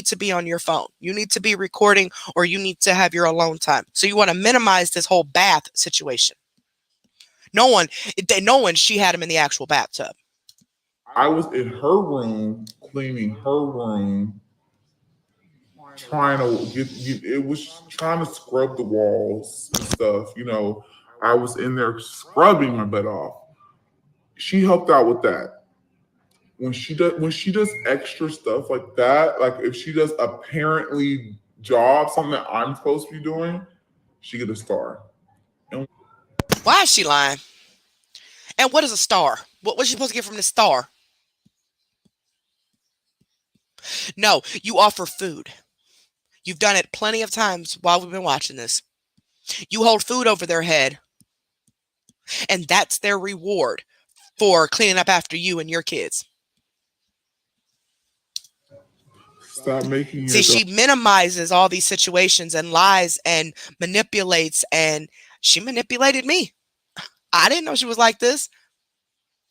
to be on your phone. You need to be recording, or you need to have your alone time. So you want to minimize this whole bath situation. Knowing she had him in the actual bathtub. I was in her room, cleaning her room, trying to scrub the walls and stuff. I was in there scrubbing my butt off. She helped out with that. When she does extra stuff like that, like if she does apparently something that I'm supposed to be doing, she get a star. Why is she lying? And what is a star? What was she supposed to get from the star? No, you offer food. You've done it plenty of times while we've been watching this. You hold food over their head, and that's their reward for cleaning up after you and your kids. Stop making See, she minimizes all these situations and lies and manipulates, and she manipulated me. I didn't know she was like this,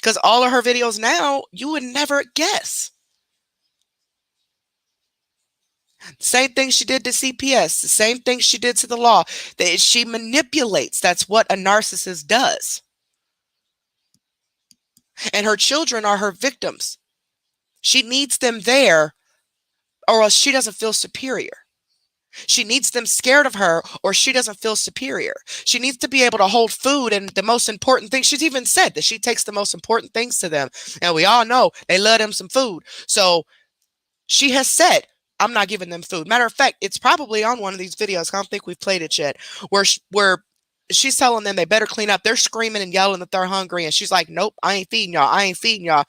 because all of her videos now, you would never guess. Same thing she did to CPS, the same thing she did to the law. That she manipulates. That's what a narcissist does. And her children are her victims. She needs them there, or else she doesn't feel superior. She needs them scared of her, or she doesn't feel superior. She needs to be able to hold food, and the most important thing, she's even said that she takes the most important things to them. And we all know they love them some food. So she has said, I'm not giving them food. Matter of fact, it's probably on one of these videos. I don't think we've played it yet, where she's telling them they better clean up. They're screaming and yelling that they're hungry. And she's like, nope, I ain't feeding y'all. I ain't feeding y'all.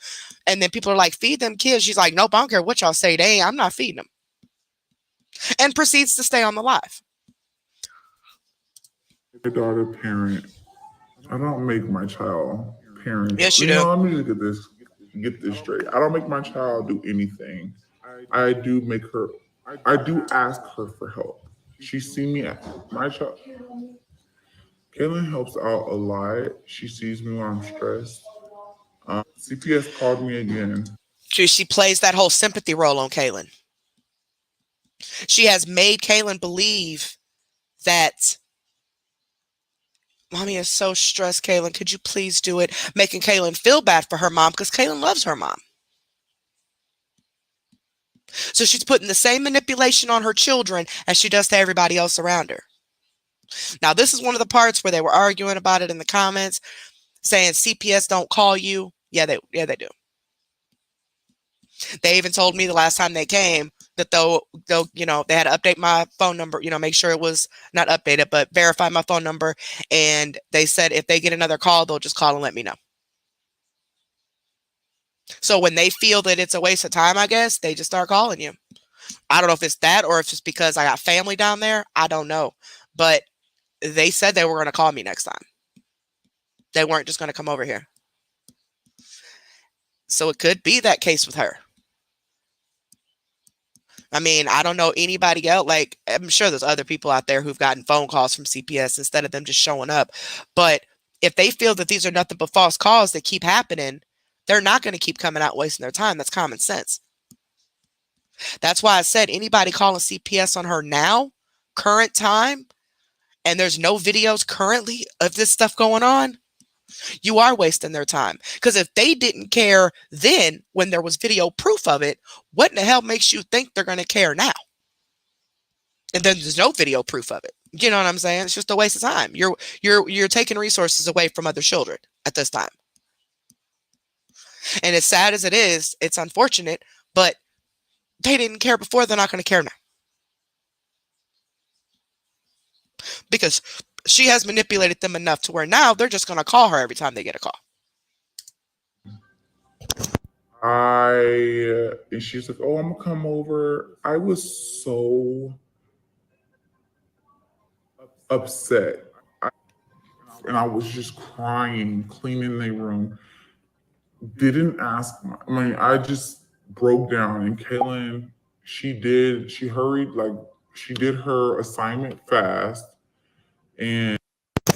And then people are like, feed them kids. She's like, nope, I don't care what y'all say. I'm not feeding them. And proceeds to stay on the live. My daughter parent. I don't make my child parent. Yes, you do. Let me just get this straight. I don't make my child do anything. I do ask her for help. She's seen me my child. Kaylin helps out a lot. She sees me when I'm stressed. CPS called me again. She plays that whole sympathy role on Kaylin. She has made Kaylin believe that mommy is so stressed. Kaylin, could you please do it? Making Kaylin feel bad for her mom, because Kaylin loves her mom. So she's putting the same manipulation on her children as she does to everybody else around her. Now, this is one of the parts where they were arguing about it in the comments, saying CPS don't call you. Yeah, they do. They even told me the last time they came that they'll they had to update my phone number, make sure it was not updated, but verify my phone number. And they said if they get another call, they'll just call and let me know. So when they feel that it's a waste of time, I guess, they just start calling you. I don't know if it's that or if it's because I got family down there. I don't know. But they said they were going to call me next time. They weren't just going to come over here. So it could be that case with her. I mean, I don't know anybody else. Like, I'm sure there's other people out there who've gotten phone calls from CPS instead of them just showing up. But if they feel that these are nothing but false calls that keep happening, they're not going to keep coming out wasting their time. That's common sense. That's why I said anybody calling CPS on her now, current time, and there's no videos currently of this stuff going on, you are wasting their time. Because if they didn't care then when there was video proof of it, what in the hell makes you think they're going to care now? And then there's no video proof of it. You know what I'm saying? It's just a waste of time. You're taking resources away from other children at this time. And as sad as it is, it's unfortunate, but they didn't care before, they're not going to care now. Because she has manipulated them enough to where now they're just going to call her every time they get a call. And she's like, oh, I'm gonna come over. I was so upset. And I was just crying, cleaning the room. Didn't ask. I just broke down. And Kaylin, she hurried, like she did her assignment fast. And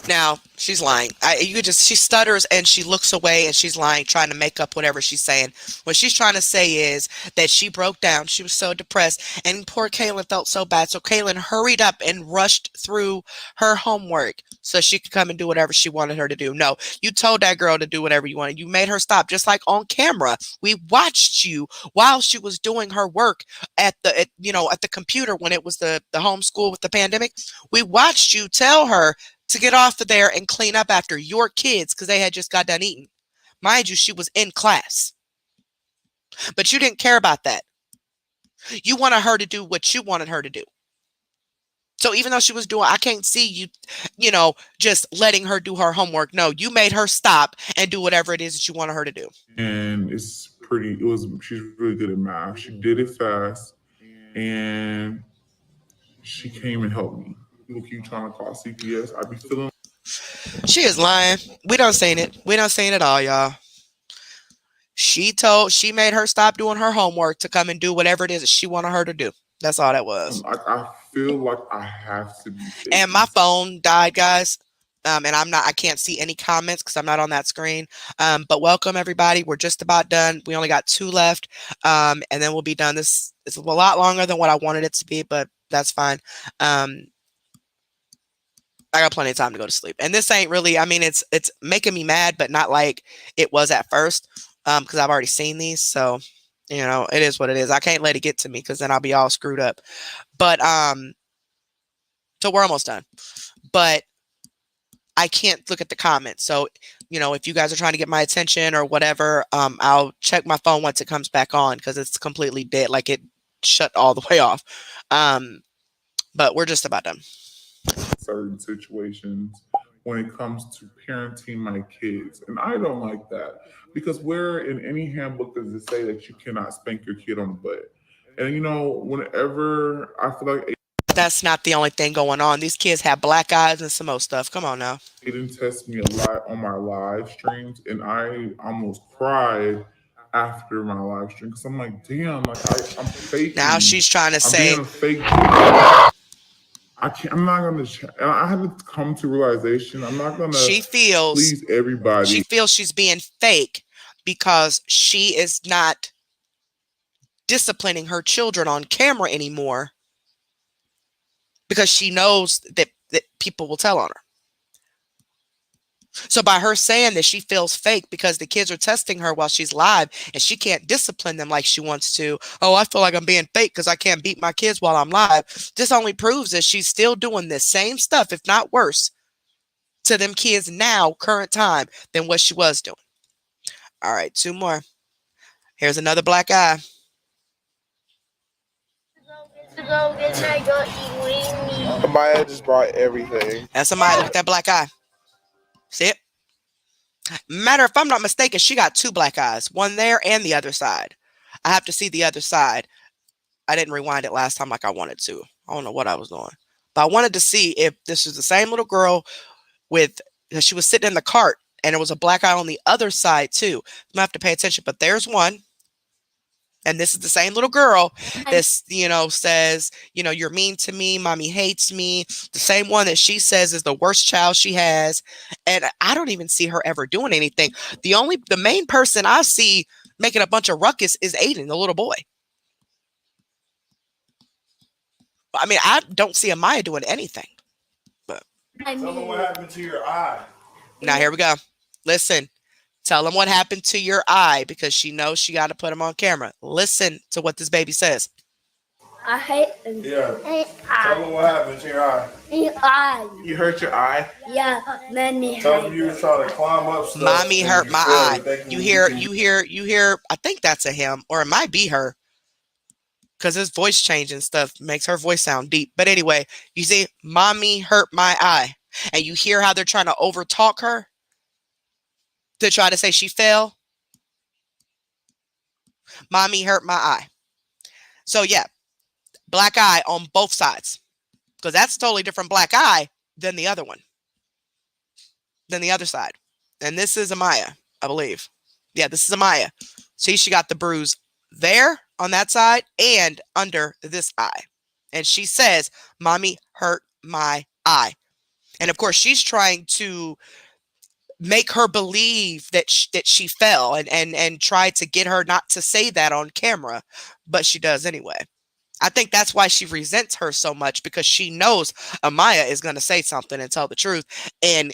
now she's lying. She stutters and she looks away and she's lying, trying to make up whatever she's saying. What she's trying to say is that she broke down. She was so depressed and poor Kaylin felt so bad. So Kaylin hurried up and rushed through her homework so she could come and do whatever she wanted her to do. No, you told that girl to do whatever you wanted. You made her stop, just like on camera. We watched you while she was doing her work at the computer when it was the homeschool with the pandemic. We watched you tell her to get off of there and clean up after your kids because they had just got done eating. Mind you, she was in class. But you didn't care about that. You wanted her to do what you wanted her to do. So even though she was doing, I can't see you, just letting her do her homework. No, you made her stop and do whatever it is that you wanted her to do. And she's really good at math. She did it fast and she came and helped me. People keep trying to call CPS. I be feeling. She is lying. We don't saying it. We don't saying it all, y'all. She made her stop doing her homework to come and do whatever it is that she wanted her to do. That's all that was. I feel like I have to be. And my phone died, guys. And I can't see any comments because I'm not on that screen. But welcome everybody. We're just about done. We only got 2 left. And then we'll be done. This is a lot longer than what I wanted it to be, but that's fine. I got plenty of time to go to sleep. And this ain't really, it's making me mad, but not like it was at first. Because I've already seen these. So, it is what it is. I can't let it get to me because then I'll be all screwed up. But so we're almost done. But I can't look at the comments. So, if you guys are trying to get my attention or whatever, I'll check my phone once it comes back on because it's completely dead. Like it shut all the way off. But we're just about done. Certain situations when it comes to parenting my kids. And I don't like that because where in any handbook does it say that you cannot spank your kid on the butt? And whenever I feel like that's not the only thing going on. These kids have black eyes and some more stuff. Come on now. Aiden tests me a lot on my live streams and I almost cried after my live stream because I'm like, damn, like I'm faking. Now she's trying to say being a fake. I'm not gonna. I had to come to realization. I'm not gonna. She feels please everybody. She feels she's being fake because she is not disciplining her children on camera anymore because she knows that people will tell on her. So by her saying that she feels fake because the kids are testing her while she's live and she can't discipline them like she wants to. Oh, I feel like I'm being fake because I can't beat my kids while I'm live. This only proves that she's still doing the same stuff, if not worse, to them kids now, current time, than what she was doing. All right, 2 more. Here's another black eye. Maya just brought everything. That's somebody with that black eye. See it? Matter if I'm not mistaken, she got 2 black eyes, one there and the other side. I have to see the other side. I didn't rewind it last time like I wanted to. I don't know what I was doing. But I wanted to see if this was the same little girl she was sitting in the cart and there was a black eye on the other side too. I'm gonna have to pay attention, but there's one. And this is the same little girl that's, says, you're mean to me. Mommy hates me. The same one that she says is the worst child she has. And I don't even see her ever doing anything. The main person I see making a bunch of ruckus is Aiden, the little boy. I mean, I don't see Amaya doing anything. But tell them what happened to your eye. Now, here we go. Listen. Tell them what happened to your eye, because she knows she got to put him on camera. Listen to what this baby says. I hate him. Yeah. Tell them what happened to your eye. Eye. You hurt your eye? Yeah, Mommy. Tell them you were trying to climb up stuff. Mommy hurt my eye. You hear, I think that's a him, or it might be her. Because his voice change and stuff makes her voice sound deep. But anyway, you see, Mommy hurt my eye. And you hear how they're trying to overtalk her to try to say she fell. Mommy hurt my eye. So yeah, black eye on both sides. Because that's a totally different black eye than the other one. Than the other side. And this is Amaya, I believe. Yeah, this is Amaya. See, she got the bruise there on that side and under this eye. And she says, Mommy hurt my eye. And of course, she's trying to make her believe that she fell and try to get her not to say that on camera, but she does anyway. I think that's why she resents her so much, because she knows Amaya is going to say something and tell the truth, and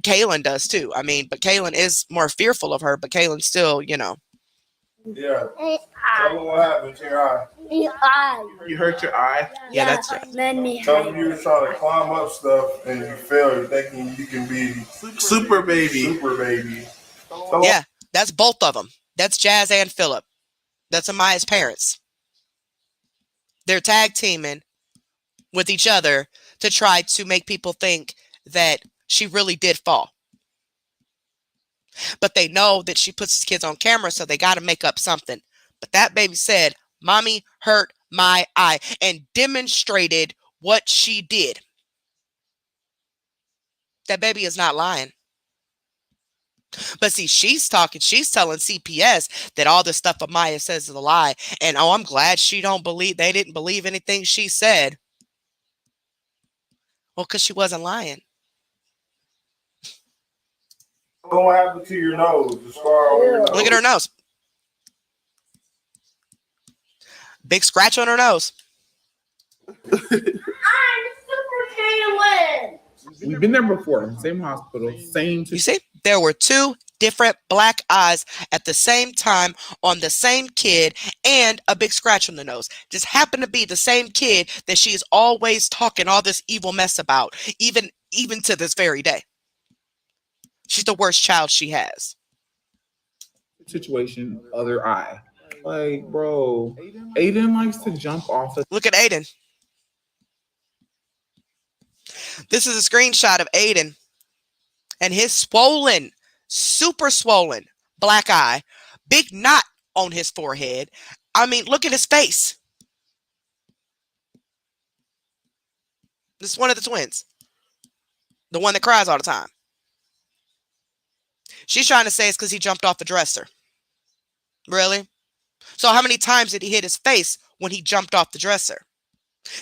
Kaylin does too. I mean, but Kaylin is more fearful of her, but Kaylin still, Yeah. Tell them what happened to your eye. You hurt your eye? Yeah, that's right. Tell them you were trying to climb up stuff and you fell. You're thinking you can be Super baby. Super baby. Yeah, that's both of them. That's Jazz and Philip. That's Amaya's parents. They're tag teaming with each other to try to make people think that she really did fall. But they know that she puts his kids on camera, so they got to make up something. But that baby said, Mommy hurt my eye, and demonstrated what she did. That baby is not lying. But see, she's telling CPS that all the stuff Amaya says is a lie. And I'm glad they didn't believe anything she said. Well, because she wasn't lying. What happened to your nose? The scar on your nose? Look at her nose. Big scratch on her nose. I'm Super Kaylin. We've been there before. Same hospital. Same. You see, there were two different black eyes at the same time on the same kid, and a big scratch on the nose. Just happened to be the same kid that she is always talking all this evil mess about, even to this very day. She's the worst child she has. Situation, other eye. Like, bro, Aiden likes to jump off. Look at Aiden. This is a screenshot of Aiden and his swollen, super swollen black eye, big knot on his forehead. I mean, look at his face. This is one of the twins. The one that cries all the time. She's trying to say it's because he jumped off the dresser. Really? So how many times did he hit his face when he jumped off the dresser?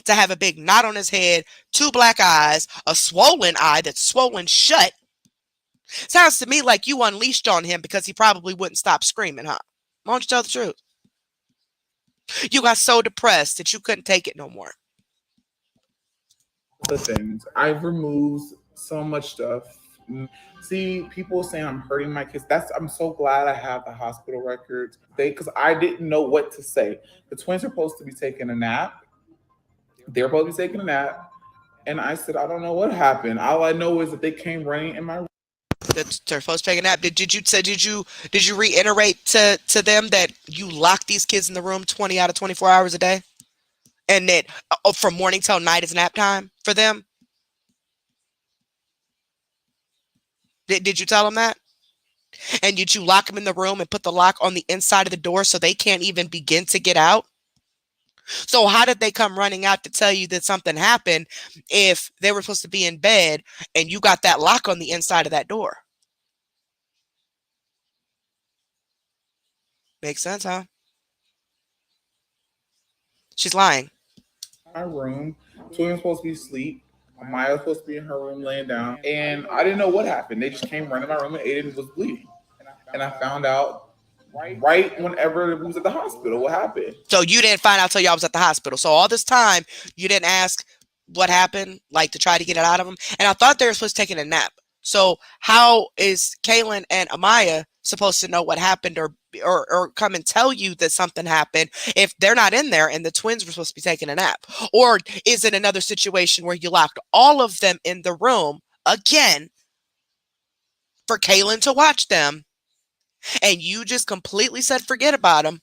To have a big knot on his head, two black eyes, a swollen eye that's swollen shut. Sounds to me like you unleashed on him because he probably wouldn't stop screaming, huh? Why don't you tell the truth? You got so depressed that you couldn't take it no more. The things. I've removed so much stuff. See, people saying I'm hurting my kids. I'm so glad I have the hospital records. Because I didn't know what to say. The twins are supposed to be taking a nap. They're supposed to be taking a nap. And I said, I don't know what happened. All I know is that they came running in my room. They're supposed to take a nap. Did you reiterate to them that you lock these kids in the room 20 out of 24 hours a day? And that from morning till night is nap time for them? Did you tell them that? And did you lock them in the room and put the lock on the inside of the door so they can't even begin to get out? So how did they come running out to tell you that something happened if they were supposed to be in bed and you got that lock on the inside of that door? Makes sense, huh? She's lying. My room. Twin was supposed to be asleep. Maya was supposed to be in her room laying down. And I didn't know what happened. They just came running in my room and Aiden was bleeding. And I found out right whenever we was at the hospital what happened. So you didn't find out till y'all was at the hospital. So all this time, you didn't ask what happened, like to try to get it out of them. And I thought they were supposed to take a nap. So how is Kaylin and Amaya supposed to know what happened or come and tell you that something happened if they're not in there and the twins were supposed to be taking a nap? Or is it another situation where you locked all of them in the room again for Kaylin to watch them and you just completely said forget about him?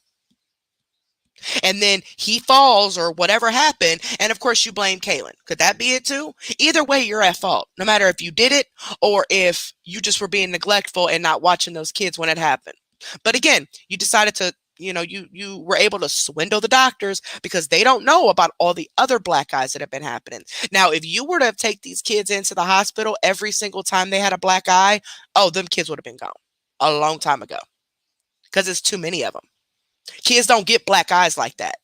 And then he falls or whatever happened. And of course you blame Kaylin. Could that be it too? Either way, you're at fault. No matter if you did it or if you just were being neglectful and not watching those kids when it happened. But again, you decided to, you were able to swindle the doctors because they don't know about all the other black eyes that have been happening. Now, if you were to take these kids into the hospital every single time they had a black eye, oh, them kids would have been gone a long time ago because it's too many of them. Kids don't get black eyes like that.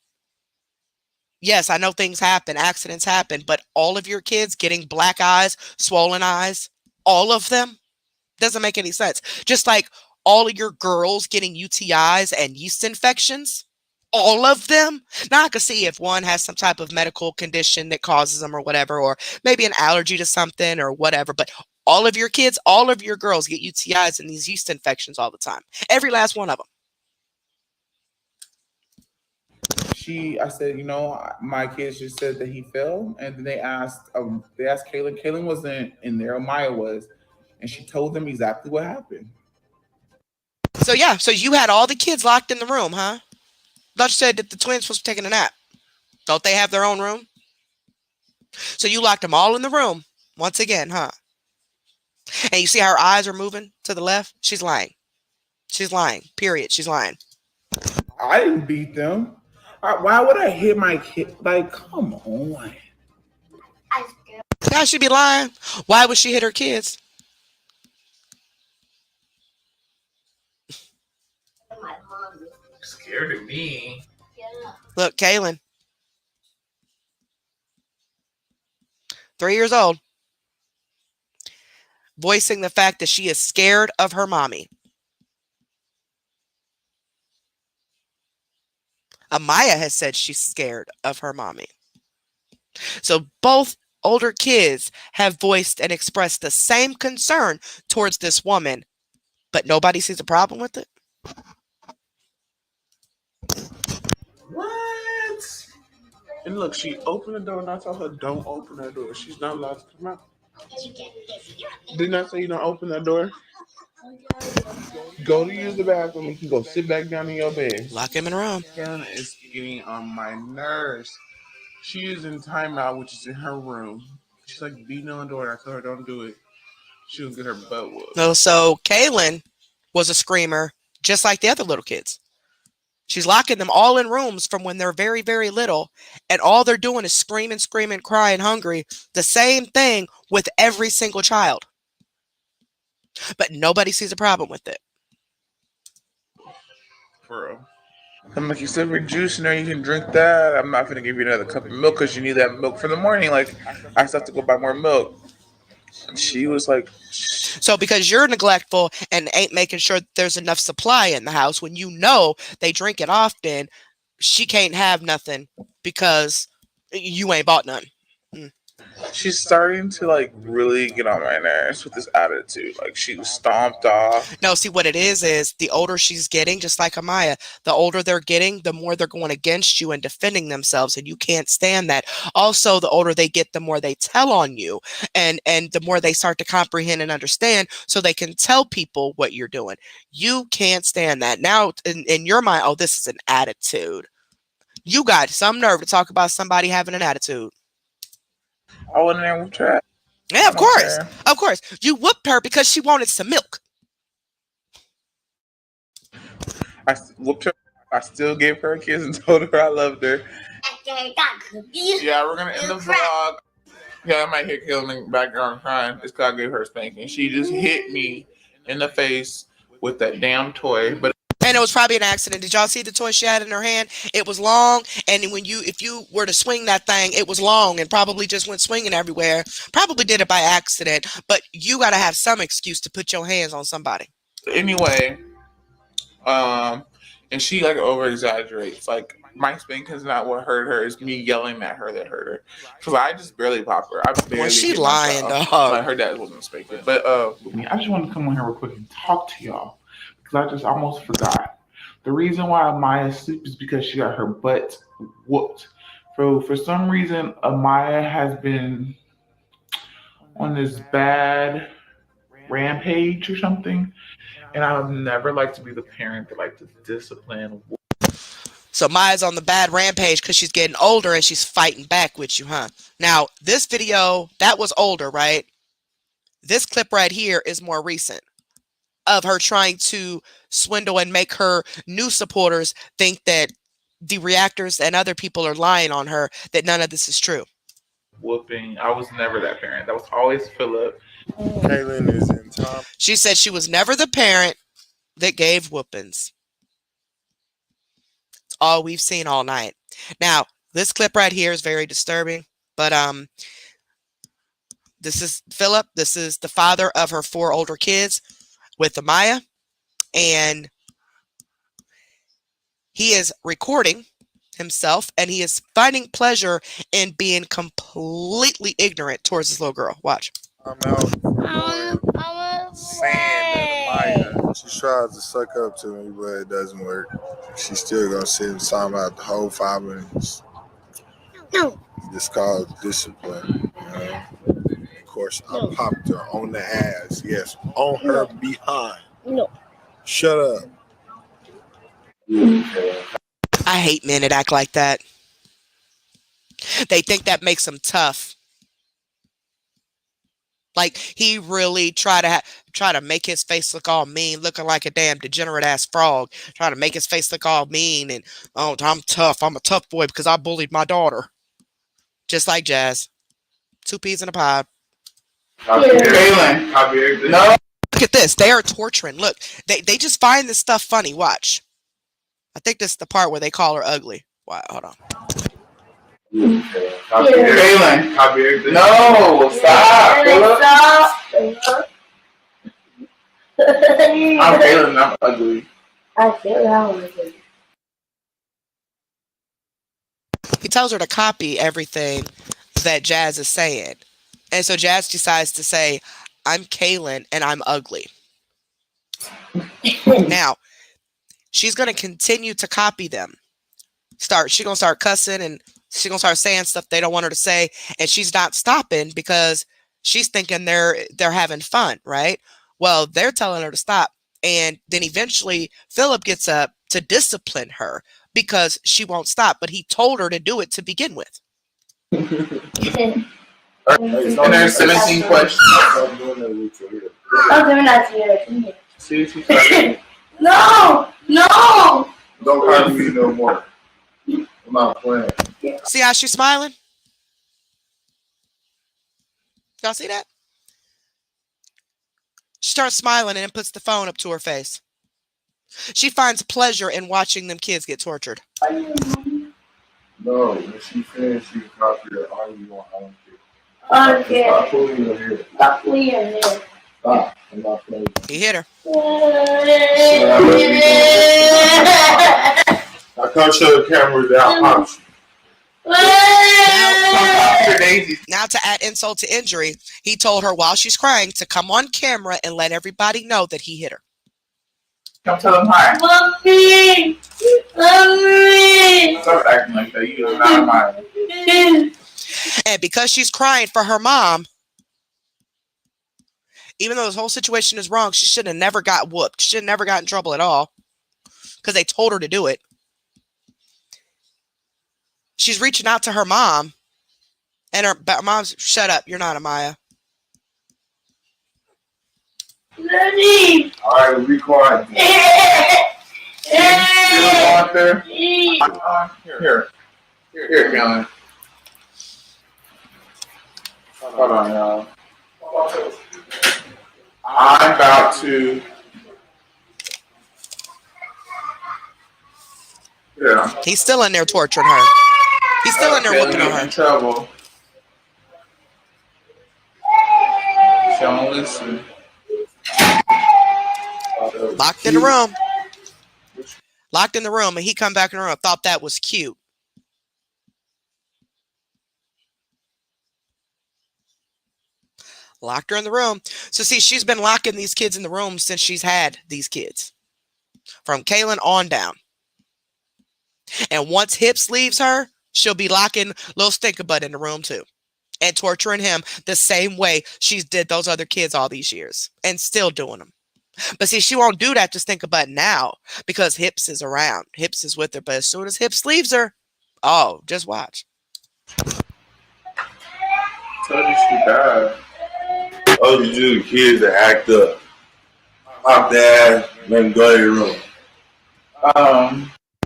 Yes, I know things happen, accidents happen, but all of your kids getting black eyes, swollen eyes, all of them, doesn't make any sense. Just like all of your girls getting UTIs and yeast infections, all of them. Now I can see if one has some type of medical condition that causes them or whatever, or maybe an allergy to something or whatever, but all of your kids, all of your girls get UTIs and these yeast infections all the time. Every last one of them. I said, my kids just said that he fell, and then they asked Kaylin. Kaylin wasn't in there, Maya was, and she told them exactly what happened. So yeah, so you had all the kids locked in the room, huh? Thought you said that the twins was taking a nap. Don't they have their own room? So you locked them all in the room once again, huh? And you see how her eyes are moving to the left? She's lying. She's lying. Period. She's lying. I didn't beat them. Why would I hit my kid? Like, come on. Now she'd be lying. Why would she hit her kids? Scared of me. Look, Kaylin. 3 years old. Voicing the fact that she is scared of her mommy. Amaya has said she's scared of her mommy. So both older kids have voiced and expressed the same concern towards this woman, but nobody sees a problem with it. What? And look, she opened the door and I told her, don't open that door. She's not allowed to come out. Didn't I say you don't open that door? Go to use the bathroom and you can go sit back down in your bed. Lock him in a room. Karen is getting on my nerves. She is in timeout, which is in her room. She's like beating on the door. And I told her, don't do it. She'll get her butt whooped. No, so Kaylin was a screamer, just like the other little kids. She's locking them all in rooms from when they're very, very little. And all they're doing is screaming, crying, hungry. The same thing with every single child. But nobody sees a problem with it. For real. I'm like, you said for juice in there, you can drink that. I'm not going to give you another cup of milk because you need that milk for the morning. Like, I still have to go buy more milk. And she was like... So because you're neglectful and ain't making sure there's enough supply in the house, when you know they drink it often, she can't have nothing because you ain't bought none. She's starting to like really get on my nerves with this attitude. Like she was stomped off. No, see what it is the older she's getting, just like Amaya, the older they're getting, the more they're going against you and defending themselves, and you can't stand that. Also, the older they get, the more they tell on you, and the more they start to comprehend and understand, so they can tell people what you're doing. You can't stand that. Now, in your mind, oh, this is an attitude. You got some nerve to talk about somebody having an attitude. I went in there with her. Yeah, of course. Of course. You whooped her because she wanted some milk. I whooped her. I still gave her a kiss and told her I loved her. Yeah, we're going to end the vlog. Yeah, I might hear Kaylin in the background crying. It's because I gave her a spanking. She just hit me in the face with that damn toy. But And it was probably an accident. Did y'all see the toy she had in her hand? It was long, and if you were to swing that thing, it was long and probably just went swinging everywhere. Probably did it by accident, but you got to have some excuse to put your hands on somebody. Anyway, and she like over exaggerates. Like my spanking's not what hurt her; it's me yelling at her that hurt her. Because I just barely pop her. I barely. Well, she hit lying, myself. dog. Like her dad wasn't spanking. But I just wanted to come on here real quick and talk to y'all because I just almost forgot. The reason why Amaya asleep is because she got her butt whooped. For some reason, Amaya has been on this bad rampage or something, and I would never like to be the parent that like to discipline. So Maya's on the bad rampage because she's getting older and she's fighting back with you, huh? Now, this video, that was older, right? This clip right here is more recent of her trying to swindle and make her new supporters think that the reactors and other people are lying on her, that none of this is true. Whooping. I was never that parent. That was always Philip. Kaylin is in time. She said she was never the parent that gave whoopings. It's all we've seen all night. Now, this clip right here is very disturbing, but this is Philip. This is the father of her 4 older kids with Amaya, and he is recording himself, and he is finding pleasure in being completely ignorant towards this little girl. Watch. I'm out saying that Amaya, she tries to suck up to me, but it doesn't work. She's still gonna sit and time out the whole 5 minutes. No. It's called discipline. Of course, I popped her on the ass. Yes, on her behind. No. Shut up. I hate men that act like that. They think that makes them tough. Like he really try to make his face look all mean, looking like a damn degenerate ass frog, trying to make his face look all mean and, oh, I'm tough. I'm a tough boy because I bullied my daughter. Just like Jazz. 2 peas in a pod. Kaylin, no. Look at this. They are torturing. Look, they just find this stuff funny. Watch. I think this is the part where they call her ugly. Wow, hold on. Kaylin, no, stop. Stop. I'm Kaylin, I'm ugly. I feel that. He tells her to copy everything that Jazz is saying. And so Jazz decides to say, I'm Kaylin and I'm ugly. Now, she's going to continue to copy them. She's going to start cussing and she's going to start saying stuff they don't want her to say. And she's not stopping because she's thinking they're having fun, right? Well, they're telling her to stop. And then eventually Philip gets up to discipline her because she won't stop. But he told her to do it to begin with. And there's 17 questions. No! Don't copy me no more. I'm not playing. See how she's smiling? Y'all see that? She starts smiling and then puts the phone up to her face. She finds pleasure in watching them kids get tortured. No, when she finished, she copied her. All you want, I don't care. Okay. Stop pulling your hair. Stop pulling your hair. Stop. I'm not playing. He hit her. I can't show the camera without option. Now to add insult to injury, he told her while she's crying to come on camera and let everybody know that he hit her. Come tell them hi. Mommy! Stop acting like that. You are not mine. And because she's crying for her mom, even though this whole situation is wrong, she should have never got whooped. She should have never got in trouble at all because they told her to do it. She's reaching out to her mom, and her mom's, shut up, you're not Amaya. Daddy! All right, be quiet. Here, Kellen. Hold on, y'all. I'm about to Yeah. He's still in there torturing her. He's still in there whooping on her. Trouble. She don't listen. Locked in the room. Locked in the room, and he come back in the room. Thought that was cute. Locked her in the room. So see, she's been locking these kids in the room since she's had these kids. From Kaylin on down. And once Hips leaves her, she'll be locking Lil Stinkerbutt in the room too. And torturing him the same way she's did those other kids all these years. And still doing them. But see, she won't do that to Stinkerbutt now because Hips is around. Hips is with her. But as soon as Hips leaves her, oh, just watch. Told you she died. Oh, you do the kids that act up. Pop their ass, let them go to your room.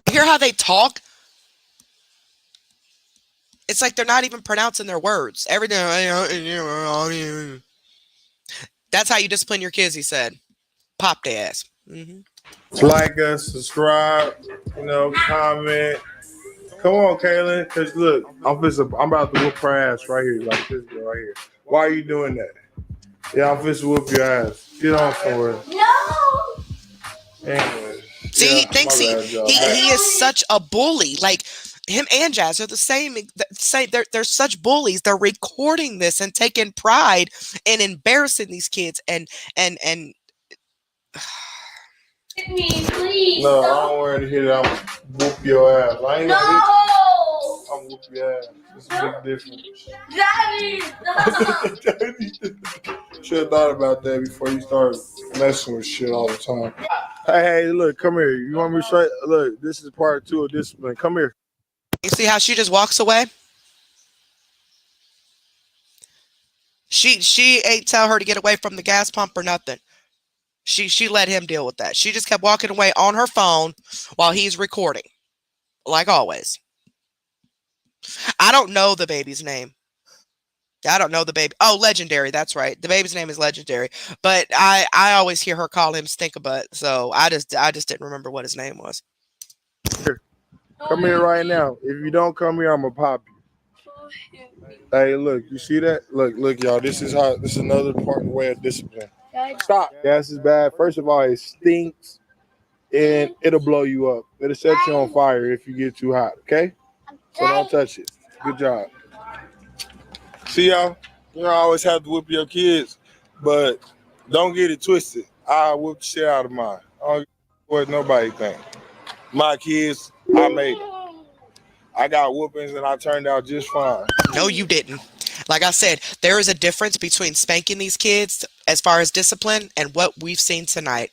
You hear how they talk? It's like they're not even pronouncing their words. Everything. That's how you discipline your kids, he said. Pop their ass. Like us, subscribe, comment. Come on, Kaylin, because look, I'm about to whoop her ass right here, like this girl right here. Why are you doing that? Yeah, I'm finna whoop your ass. Get on somewhere. No. Anyway, see, he thinks he is such a bully. Like him and Jazz are the same. They're such bullies. They're recording this and taking pride in embarrassing these kids and. Me, please. No, I don't want to hear that. I'm whoop your ass. I ain't gonna hit you. I'm whoop your ass. It's a big difference. Daddy, Should have thought about that before you start messing with shit all the time. Hey, look, come here. You want me to show? Look, this is part 2 of discipline. Come here. You see how she just walks away? She ain't tell her to get away from the gas pump or nothing. She let him deal with that. She just kept walking away on her phone while he's recording. Like always. I don't know the baby's name. I don't know the baby. Oh, Legendary. That's right. The baby's name is Legendary. But I always hear her call him Stinkerbutt. So I just didn't remember what his name was. Here. Come here right now. If you don't come here, I'm gonna pop you. Hey, look, you see that? Look, y'all. This is another part way of discipline. Stop. Gas is bad. First of all, it stinks and it'll blow you up. It'll set you on fire if you get too hot, okay? So don't touch it. Good job. See, y'all? You don't always have to whip your kids, but don't get it twisted. I whip the shit out of mine. I don't care what nobody think. My kids, I made them. I got whoopings and I turned out just fine. No, you didn't. Like I said, there is a difference between spanking these kids as far as discipline and what we've seen tonight.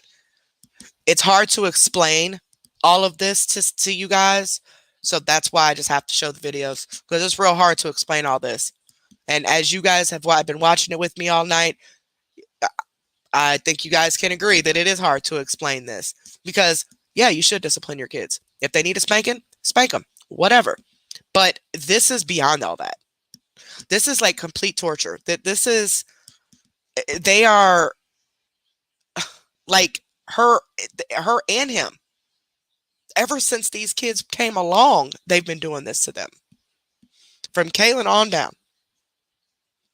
It's hard to explain all of this to you guys. So that's why I just have to show the videos because it's real hard to explain all this. And as you guys have been watching it with me all night, I think you guys can agree that it is hard to explain this because, yeah, you should discipline your kids. If they need a spanking, spank them, whatever. But this is beyond all that. This is like complete torture. They are like her and him. Ever since these kids came along, they've been doing this to them. From Kaylin on down.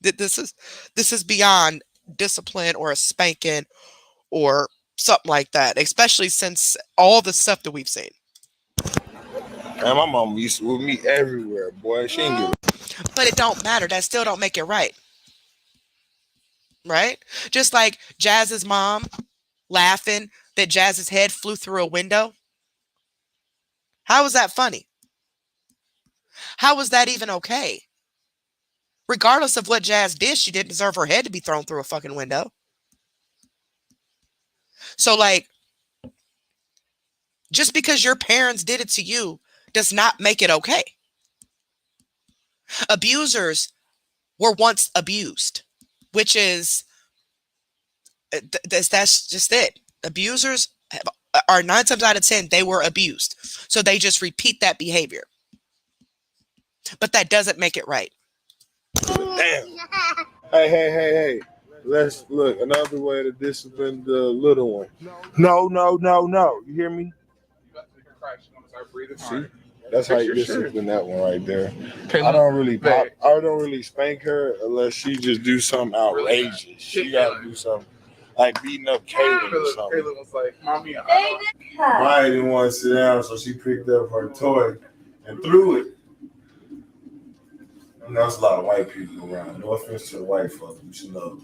This is beyond discipline or a spanking or something like that, especially since all the stuff that we've seen. And my mom used to with me everywhere, boy. She ain't give it. But it don't matter. That still don't make it right. Right? Just like Jazz's mom laughing that Jazz's head flew through a window. How was that funny? How was that even okay? Regardless of what Jazz did, she didn't deserve her head to be thrown through a fucking window. So, like, just because your parents did it to you does not make it okay. Abusers were once abused, which is, that's just it. Abusers are 9 times out of 10, they were abused. So they just repeat that behavior. But that doesn't make it right. Damn. Hey. Let's look. Another way to discipline the little one. No. You hear me? Start breathing See, hard. that's how Fix you your shirt. discipline that one right there. Okay, I don't really pop. babe. I don't really spank her unless she just do something outrageous. She gotta do something like beating up Kaylin or something. Kaylin was like, "Mommy, Maya didn't want to sit down, so she picked up her toy and threw it. You know, there's a lot of white people around. No offense to the white folks, but you know,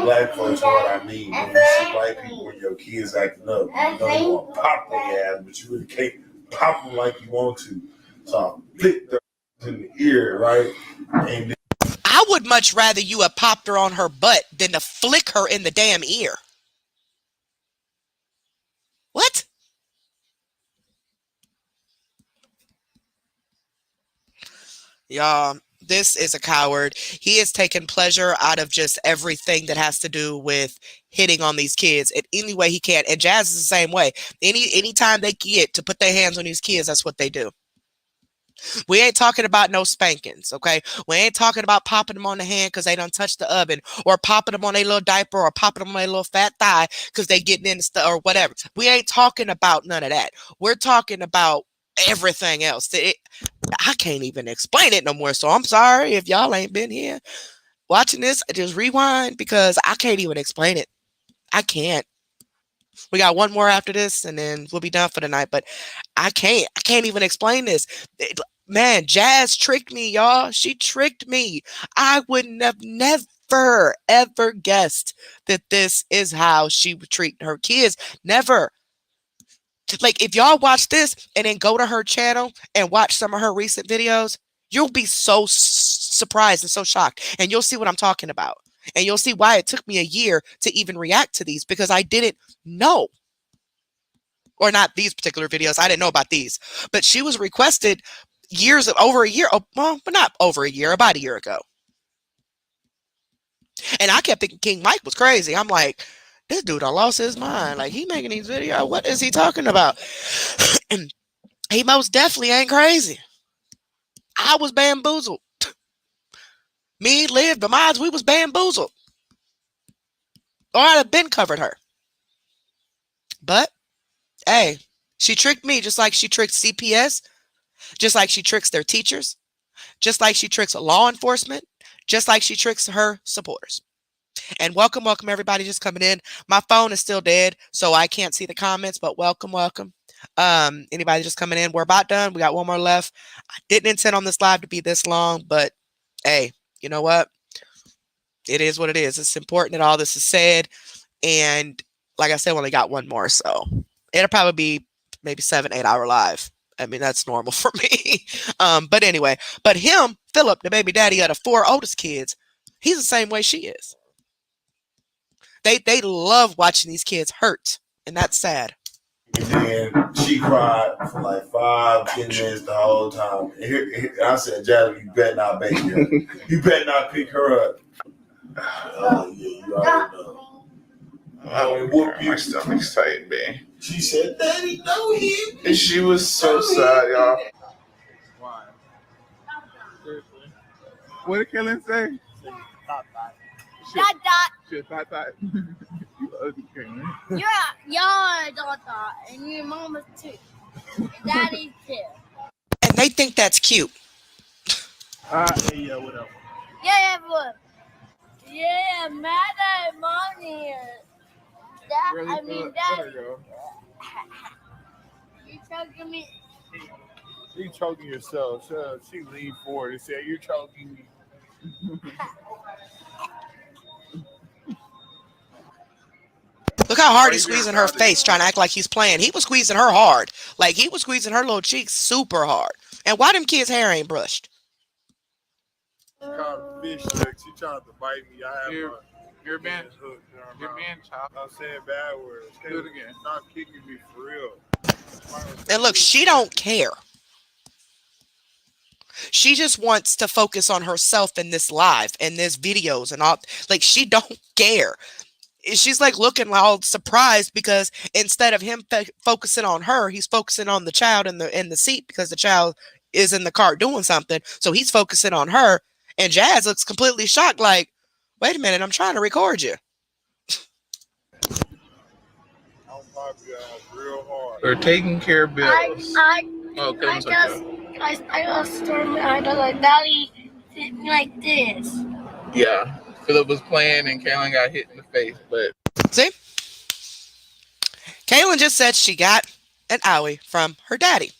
black folks are what I mean. When you see white people and your kids acting up, you know you want to pop their ass, but you really can't pop them like you want to. So I flicked her in the ear, right? And then I would much rather you have popped her on her butt than to flick her in the damn ear. What? Y'all, this is a coward. He is taking pleasure out of just everything that has to do with hitting on these kids in any way he can. And Jazz is the same way. Anytime they get to put their hands on these kids, that's what they do. We ain't talking about no spankings, okay? We ain't talking about popping them on the hand because they done touched the oven, or popping them on a little diaper, or popping them on a little fat thigh because they getting in stuff or whatever. We ain't talking about none of that. We're talking about everything else. I can't even explain it no more. So I'm sorry if y'all ain't been here watching this. Just rewind because I can't even explain it. I can't. We got one more after this and then we'll be done for the night. But I can't even explain this. Man, Jazz tricked me, y'all. She tricked me. I wouldn't have never, ever guessed that this is how she would treat her kids. Never. Like, if y'all watch this and then go to her channel and watch some of her recent videos, you'll be so surprised and so shocked. And you'll see what I'm talking about. And you'll see why it took me a year to even react to these, because I didn't know. Or not these particular videos. I didn't know about these. But she was requested over a year. Well, but not over a year, about a year ago. And I kept thinking King Mike was crazy. I'm like, this dude done lost his mind. Like, he making these videos. What is he talking about? And he most definitely ain't crazy. I was bamboozled. Me, Liv, the mods, we was bamboozled. Or I'd have been covered her. But, hey, she tricked me just like she tricked CPS, just like she tricks their teachers, just like she tricks law enforcement, just like she tricks her supporters. And welcome everybody just coming in. My phone is still dead, so I can't see the comments, but welcome. Anybody just coming in, we're about done. We got one more left. I didn't intend on this live to be this long, but hey, you know what? It is what it is. It's important that all this is said. And like I said, we only got one more, so it'll probably be maybe 7-8 hour live. I mean, that's normal for me. But anyway, but him, Philip, the baby daddy of the 4 oldest kids, he's the same way she is. They love watching these kids hurt, and that's sad. And then she cried for like 5-10 minutes the whole time. And I said, Jazzy, you better not baby her. You better not pick her up. Yeah, you already know. My stomach's tight, babe. She said, Daddy, no hit. And she was so sad, y'all. Why? What did Kaylin say? Dot. Shit, thought. You ugly, Kaylin. You're dot, and your mama's too. And daddy's too. And they think that's cute. Hey, yeah, what else? Yeah, what? Yeah, mad at mommy. Really Daddy. girl. You choking me. You choking yourself. She leaned forward and said, you're choking me. Look how hard he's squeezing her face, trying to act like he's playing. He was squeezing her hard. Like, he was squeezing her little cheeks super hard. And why them kids' hair ain't brushed? She called a fish hook. She tried to bite me. You're being child. I'm saying bad words. Do it again. Stop kicking me for real. And look, she don't care. She just wants to focus on herself in this live and this videos and all. Like, she don't care. She's like looking all surprised because instead of him focusing on her, he's focusing on the child in the seat because the child is in the car doing something. So he's focusing on her, and Jazz looks completely shocked. Like, wait a minute, I'm trying to record you. I'll pop you out real hard. We're taking care of bills. Oh, I got storm out of like Daddy hit me like this. Yeah. Philip was playing and Kaylin got hit in the face, but See? Kaylin just said she got an owie from her daddy.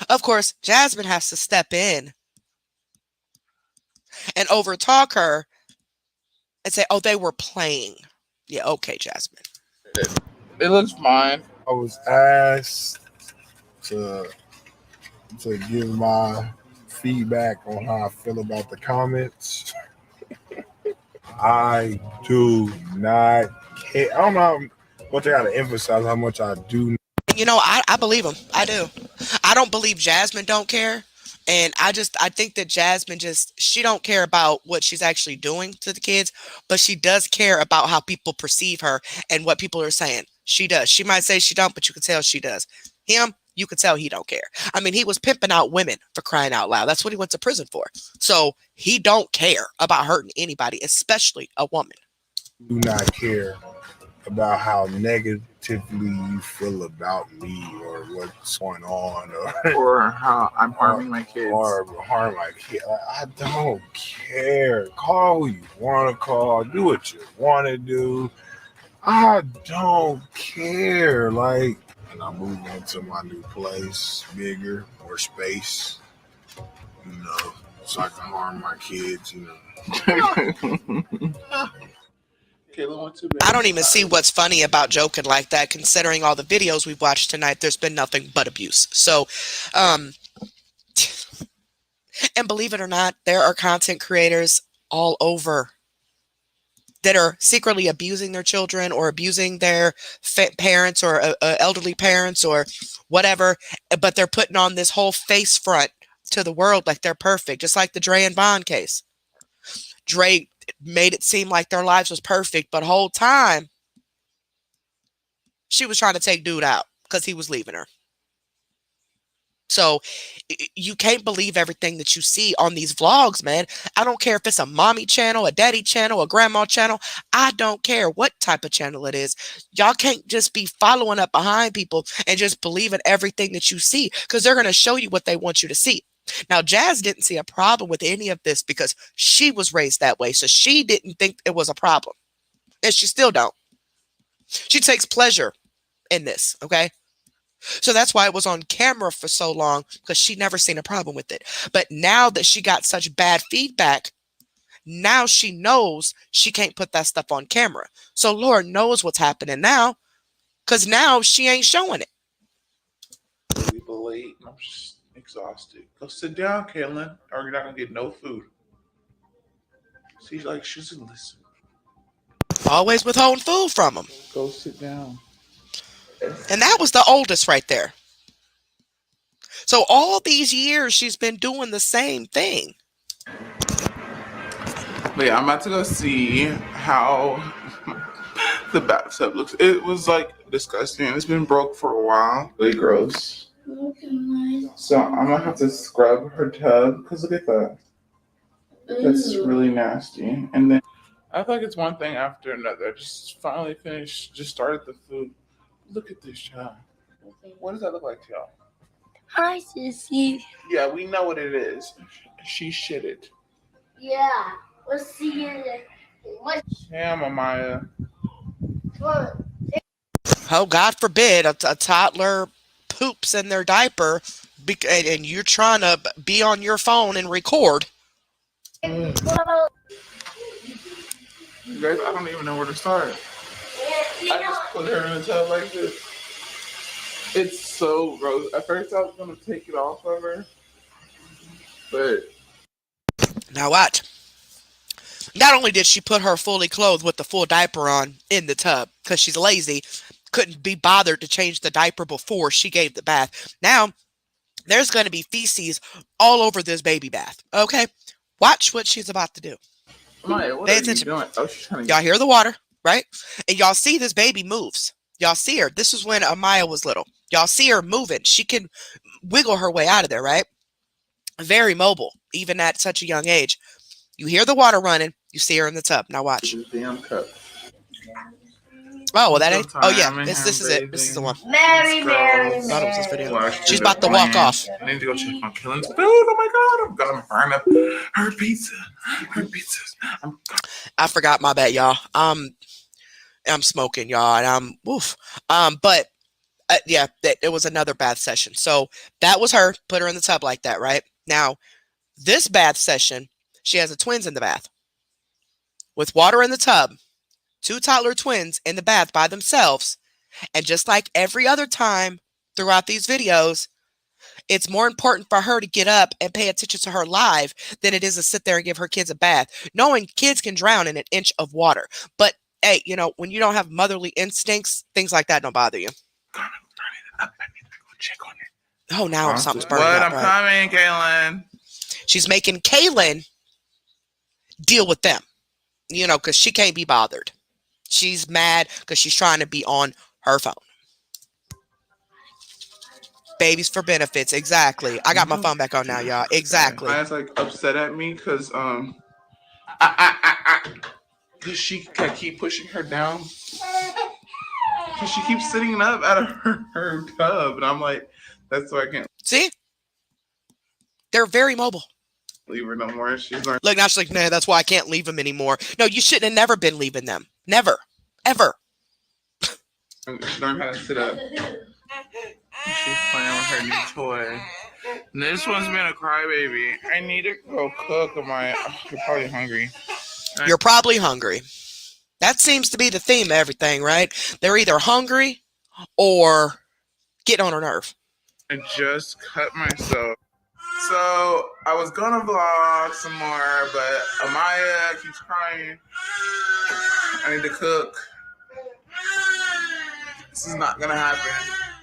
Of course, Jasmine has to step in and overtalk her and say, oh, they were playing. Yeah, okay, Jasmine. it looks fine. I was asked to give my feedback on how I feel about the comments. I do not care. I don't know what I got to emphasize how much I do. You know, I believe him. I do. I don't believe Jasmine don't care. And I think that Jasmine she don't care about what she's actually doing to the kids, but she does care about how people perceive her and what people are saying. She does. She might say she don't, but you can tell she does. Him, you can tell he don't care. I mean, he was pimping out women, for crying out loud. That's what he went to prison for. So he don't care about hurting anybody, especially a woman. Do not care about how negatively you feel about me or what's going on or how I'm harming my kids. Or harm my kids. I don't care. Call who you want to call. Do what you want to do. I don't care. Like, and I'm moving into my new place, bigger, more space, you know, so I can harm my kids, you know. I don't even see what's funny about joking like that, considering all the videos we've watched tonight. There's been nothing but abuse. So, and believe it or not, there are content creators all over that are secretly abusing their children or abusing their parents or elderly parents or whatever, but they're putting on this whole face front to the world like they're perfect, just like the Dre and Bond case. Dre made it seem like their lives was perfect, but the whole time she was trying to take dude out because he was leaving her. So you can't believe everything that you see on these vlogs, man. I don't care if it's a mommy channel, a daddy channel, a grandma channel. I don't care what type of channel it is. Y'all can't just be following up behind people and just believing everything that you see, because they're going to show you what they want you to see. Now, Jazz didn't see a problem with any of this because she was raised that way. So she didn't think it was a problem. And she still don't. She takes pleasure in this, okay? So that's why it was on camera for so long, because she never seen a problem with it. But now that she got such bad feedback, now she knows she can't put that stuff on camera. So Lord knows what's happening now, because now she ain't showing it. People late. I'm just exhausted. Go sit down, Kaylin, or you're not gonna get no food. She's like, she doesn't listen. Always withholding food from them. Go sit down. And that was the oldest right there. So all these years she's been doing the same thing. But yeah, I'm about to go see how the bathtub looks. It was like disgusting. It's been broke for a while. Really gross. So I'm gonna have to scrub her tub, because look at that. That's really nasty. And then I feel like it's one thing after another. Just finally finished, just started the food. Look at this child. What does that look like to y'all? Hi, sissy. Yeah, we know what it is. She shitted. Yeah. Let's see it. Yeah, Amaya. Oh, God forbid a toddler poops in their diaper and you're trying to be on your phone and record. You guys, I don't even know where to start. I just put her in a tub like this. It's so gross. At first I was going to take it off of her, but... Now watch. Not only did she put her fully clothed with the full diaper on in the tub, because she's lazy, couldn't be bothered to change the diaper before she gave the bath. Now, there's going to be feces all over this baby bath, okay? Watch what she's about to do. Maya, what Pay are attention. you doing? Oh, she's trying to... Y'all hear the water, right? And y'all see this baby moves. Y'all see her. This is when Amaya was little. Y'all see her moving. She can wiggle her way out of there, right? Very mobile, even at such a young age. You hear the water running. You see her in the tub. Now watch. Damn cup. Oh, well, that ain't. Oh, yeah. I'm in This here is it. This is the one. Mary, Mary, Thought it was this video. Mary. She's about to walk off. I need to go check on Killen's food. Oh my god, I'm gonna burn up her pizza. Her pizzas. I forgot, my bad, y'all. I'm smoking, y'all, and I'm oof. But yeah, it was another bath session. So that was her. Put her in the tub like that, right? Now, this bath session, she has the twins in the bath with water in the tub, 2 toddler twins in the bath by themselves, and just like every other time throughout these videos, it's more important for her to get up and pay attention to her live than it is to sit there and give her kids a bath, knowing kids can drown in an inch of water. But hey, you know, when you don't have motherly instincts, things like that don't bother you. Oh, now something's burning What? up. I'm coming, Kaylin. She's making Kaylin deal with them, you know, because she can't be bothered. She's mad because she's trying to be on her phone. Babies for benefits. Exactly. I got my phone back on now, y'all. Exactly. Maya's like upset at me because she can keep pushing her down. Because she keeps sitting up out of her tub. And I'm like, that's why I can't see? They're very mobile. Leave her no more. She's learned. Look, now she's like, nah, that's why I can't leave them anymore. No, you shouldn't have never been leaving them. Never. Ever. Learn how to sit up. She's playing with her new toy. And this one's been a crybaby. I need to go cook. You're probably hungry. You're probably hungry. That seems to be the theme of everything, right? They're either hungry or getting on her nerve. I just cut myself. So I was gonna vlog some more, but Amaya keeps crying. I need to cook. This is not gonna happen.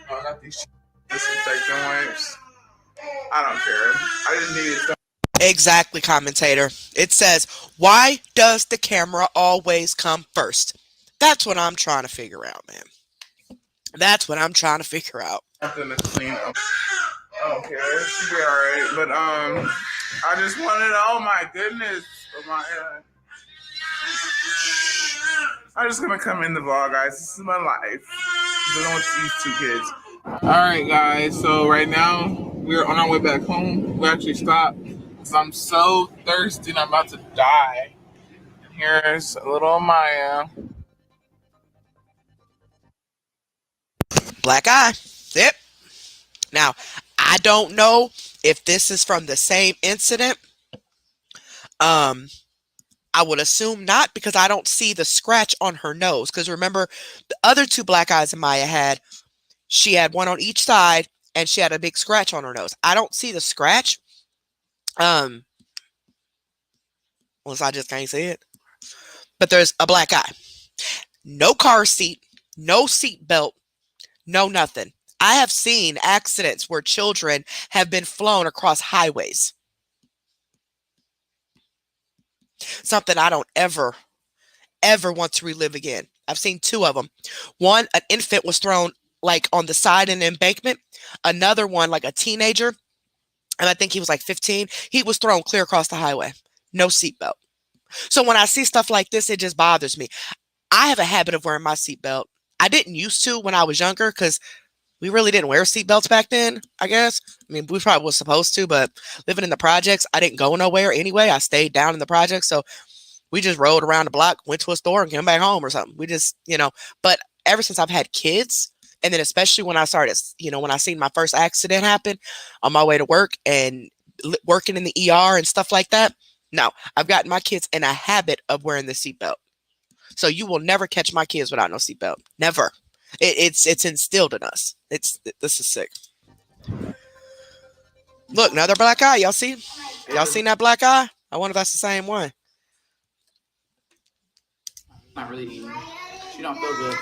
I got these disinfectant wipes. I don't care. I just needed some. Exactly, commentator. It says, why does the camera always come first? That's what I'm trying to figure out, man. That's what I'm trying to figure out. Nothing to clean up. I don't care. She'll be alright. But I just wanted, oh my goodness. I'm just gonna come in the vlog, guys. This is my life. Dealing with these 2 kids. Alright guys, so right now we're on our way back home. We actually stopped because I'm so thirsty and I'm about to die. Here's a little Maya. Black eye. Yep. Now, I don't know if this is from the same incident. I would assume not because I don't see the scratch on her nose. Because remember, the other 2 black eyes that Maya had, she had one on each side and she had a big scratch on her nose. I don't see the scratch. Unless I just can't see it. But there's a black eye. No car seat, no seat belt, no nothing. I have seen accidents where children have been flown across highways. Something I don't ever want to relive again. I've seen 2 of them. One, an infant was thrown like on the side in an embankment. Another one, like a teenager, and I think he was like 15. He was thrown clear across the highway. No seatbelt. So when I see stuff like this, it just bothers me. I have a habit of wearing my seatbelt. I didn't used to when I was younger because we really didn't wear seatbelts back then, I guess. I mean, we probably was supposed to, but living in the projects, I didn't go nowhere anyway. I stayed down in the projects. So we just rode around the block, went to a store and came back home or something. We just, but ever since I've had kids, and then especially when I started, when I seen my first accident happen on my way to work and working in the ER and stuff like that, no, I've gotten my kids in a habit of wearing the seatbelt. So you will never catch my kids without no seatbelt. Never. It's instilled in us. This is sick. Look, another black eye. Y'all see? Y'all seen that black eye? I wonder if that's the same one. Not really eating. She don't feel good.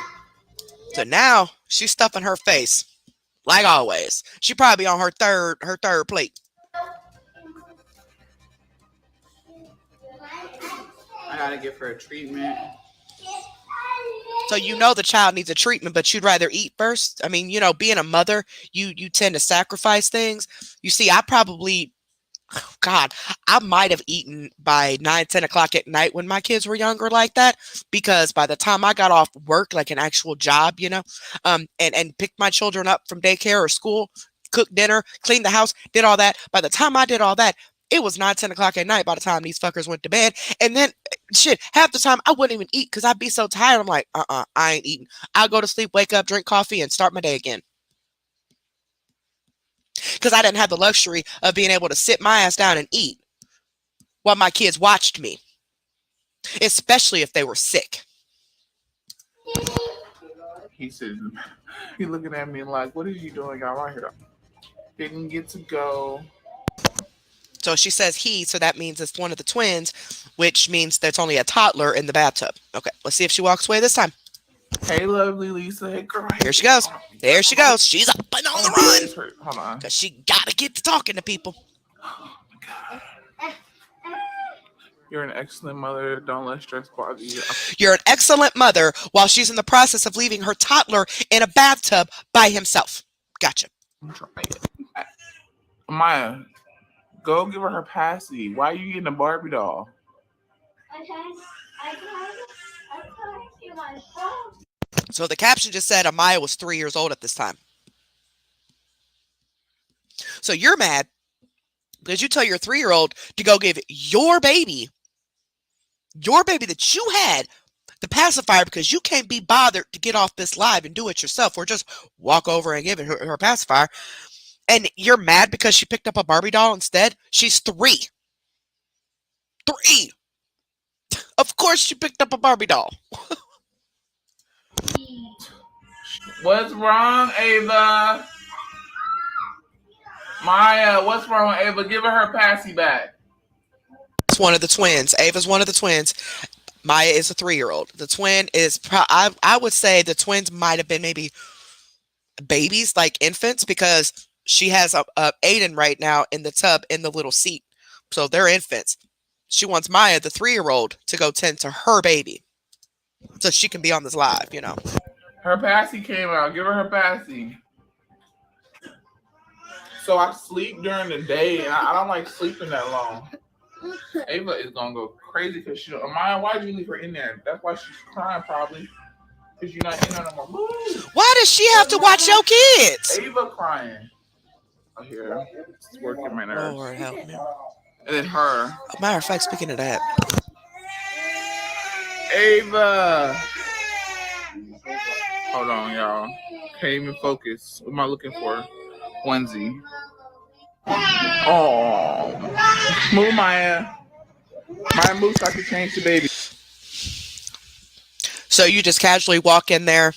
So now she's stuffing her face, like always. She probably on her third plate. I gotta give her a treatment. So the child needs a treatment, but you'd rather eat first. I mean, being a mother, you tend to sacrifice things. You see, I probably God, I might have eaten by 9, 10 o'clock at night when my kids were younger like that, because by the time I got off work, like an actual job, and picked my children up from daycare or school, cooked dinner, cleaned the house, did all that. By the time I did all that, it was 9, 10 o'clock at night by the time these fuckers went to bed. And then, shit, half the time I wouldn't even eat because I'd be so tired. I'm like, I ain't eating. I'll go to sleep, wake up, drink coffee, and start my day again. Because I didn't have the luxury of being able to sit my ass down and eat while my kids watched me, especially if they were sick. He said, he's looking at me like, what are you doing? I'm right here. Didn't get to go. So she says he, so that means it's one of the twins, which means there's only a toddler in the bathtub. Okay, let's see if she walks away this time. Hey, lovely Lisa. Hey, girl. Here she goes. There she goes. She's up and on the run. Hold on. Because she got to get to talking to people. You're an excellent mother. Don't let stress bother you. You're an excellent mother while she's in the process of leaving her toddler in a bathtub by himself. Gotcha. I'm trying it. Maya, go give her passy. Why are you getting a Barbie doll? So the caption just said Amaya was 3 years old at this time. So you're mad because you tell your 3-year-old to go give your baby that you had, the pacifier, because you can't be bothered to get off this live and do it yourself, or just walk over and give it her pacifier. And you're mad because she picked up a Barbie doll instead? She's 3. 3. Of course she picked up a Barbie doll. What's wrong, Ava? Maya, what's wrong, Ava? Give her passy back. It's one of the twins. Ava's one of the twins. Maya is a 3-year-old. The twin is, I would say the twins might have been maybe babies, like infants, because she has a Aiden right now in the tub in the little seat. So they're infants. She wants Maya, the 3-year-old, to go tend to her baby so she can be on this live, Her passy came out. Give her passy. So I sleep during the day, and I don't like sleeping that long. Ava is gonna go crazy because she don't. Maya, why'd you leave her in there? That's why she's crying, probably. Because you're not in there no more. Move. Why does she have to watch your kids? Ava crying. I hear her. It's working my nerves. Lord help me. And then her. Matter of fact, speaking of that, Ava. Hold on, y'all. Can't even focus. What am I looking for? Onesie. Oh, move, Maya. Maya, move so I can change the baby. So you just casually walk in there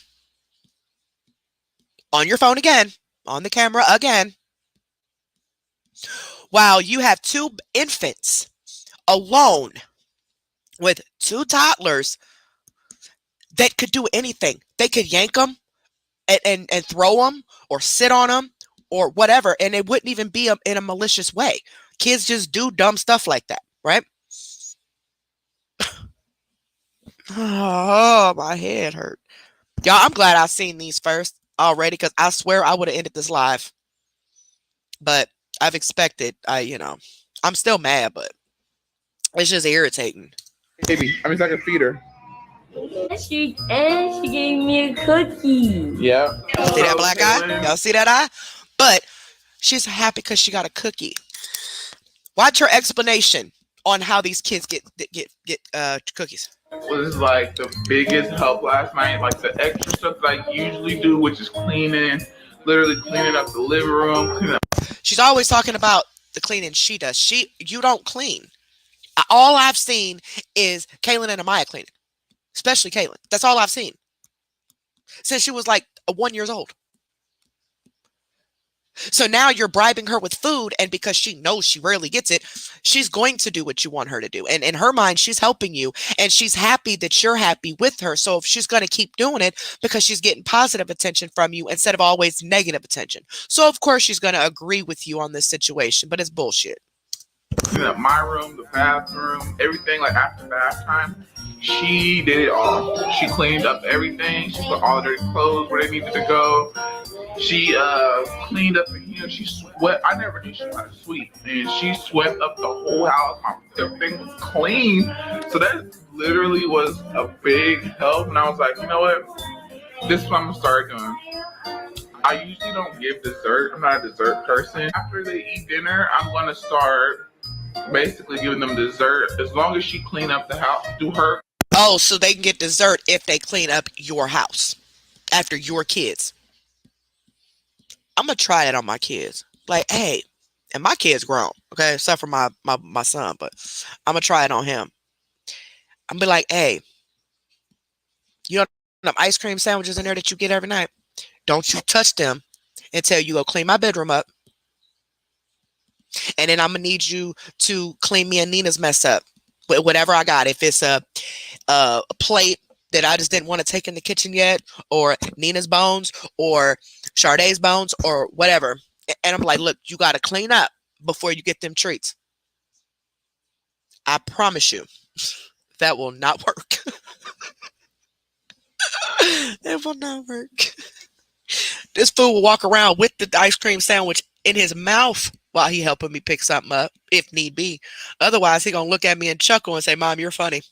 on your phone again, on the camera again, while you have 2 infants alone with 2 toddlers that could do anything. They could yank them and throw them or sit on them or whatever, and it wouldn't even be in a malicious way. Kids just do dumb stuff like that, right? Oh, my head hurt. Y'all, I'm glad I seen these first already, because I swear I would have ended this live. But I've expected, I'm still mad, but it's just irritating. Baby, I mean, I can feed her. And she gave me a cookie. Yeah. See that black eye? Y'all see that eye? But she's happy because she got a cookie. Watch her explanation on how these kids get cookies. Was like the biggest help last night. Like the extra stuff that I usually do, which is literally cleaning up the living room. She's always talking about the cleaning she does. You don't clean. All I've seen is Kaylin and Amaya cleaning. Especially Kaylin. That's all I've seen. Since she was like 1 year old. So now you're bribing her with food, and because she knows she rarely gets it, she's going to do what you want her to do. And in her mind, she's helping you, and she's happy that you're happy with her. So if she's going to keep doing it because she's getting positive attention from you instead of always negative attention. So of course she's going to agree with you on this situation, but it's bullshit. Clean up my room, the bathroom, everything. Like after bath time, she did it all. She cleaned up everything. She put all of their clothes where they needed to go. She cleaned up in she swept. I never knew she had to sweep, and she swept up the whole house. Everything was clean, so that literally was a big help. And I was like, you know what? This is what I'm gonna start doing. I usually don't give dessert. I'm not a dessert person. After they eat dinner, I'm gonna start basically giving them dessert as long as she clean up the house. Do her. Oh, so they can get dessert if they clean up your house after your kids. I'm gonna try it on my kids. Like, hey, and my kid's grown, okay, except for my son, but I'm gonna try it on him. I'm gonna be like, hey, you know them ice cream sandwiches in there that you get every night? Don't you touch them until you go clean my bedroom up. And then I'm gonna need you to clean me and Nina's mess up. Whatever I got. If it's a plate that I just didn't want to take in the kitchen yet, or Nina's bones, or Shardae's bones, or whatever. And I'm like, look, you got to clean up before you get them treats. I promise you, that will not work. It will not work. This fool will walk around with the ice cream sandwich in his mouth while he helping me pick something up, if need be. Otherwise, he gonna look at me and chuckle and say, Mom, you're funny.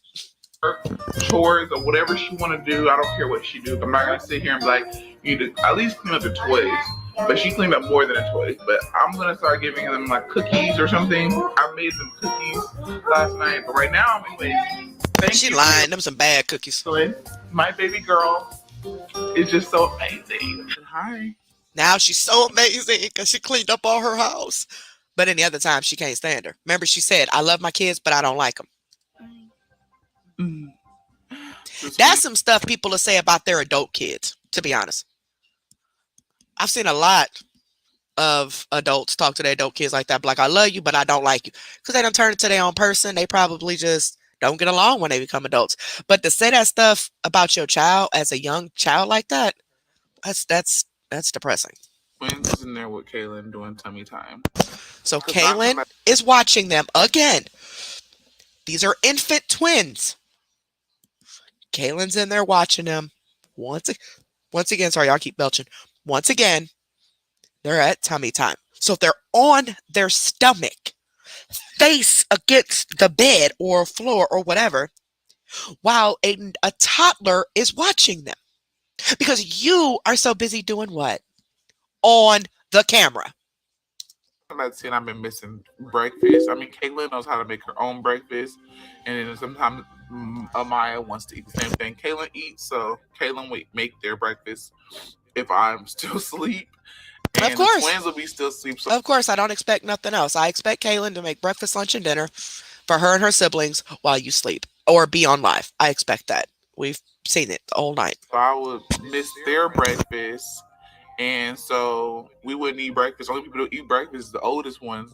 Chores or whatever she want to do, I don't care what she do. I'm not gonna sit here and be like, you need to at least clean up the toys. But she cleaned up more than a toy. But I'm gonna start giving them like cookies or something. I made some cookies last night, but right now I'm waiting. She lying. Them some bad cookies. My baby girl is just so amazing. Hi. Now she's so amazing because she cleaned up all her house. But any other time, she can't stand her. Remember, she said, I love my kids, but I don't like them. That's some stuff people will say about their adult kids, to be honest. I've seen a lot of adults talk to their adult kids like that. Like, I love you, but I don't like you. Because they don't turn into their own person. They probably just don't get along when they become adults. But to say that stuff about your child as a young child like that, that's depressing. Twins is in there with Kaylin doing tummy time. So Kaylin is watching them again. These are infant twins. Kaylin's in there watching them. Once again, sorry, I'll keep belching. Once again, they're at tummy time. So they're on their stomach, face against the bed or floor or whatever, while a toddler is watching them. Because you are so busy doing what? On the camera. I'm not saying I've been missing breakfast. I mean, Caitlin knows how to make her own breakfast. And then sometimes Amaya wants to eat the same thing Caitlin eats. So Caitlin will make their breakfast if I'm still asleep. And of course. The twins will be still asleep. So of course, I don't expect nothing else. I expect Caitlin to make breakfast, lunch, and dinner for her and her siblings while you sleep or be on live. I expect that. We've seen it all night. So I would miss their breakfast. And so we wouldn't eat breakfast. Only people who eat breakfast is the older ones,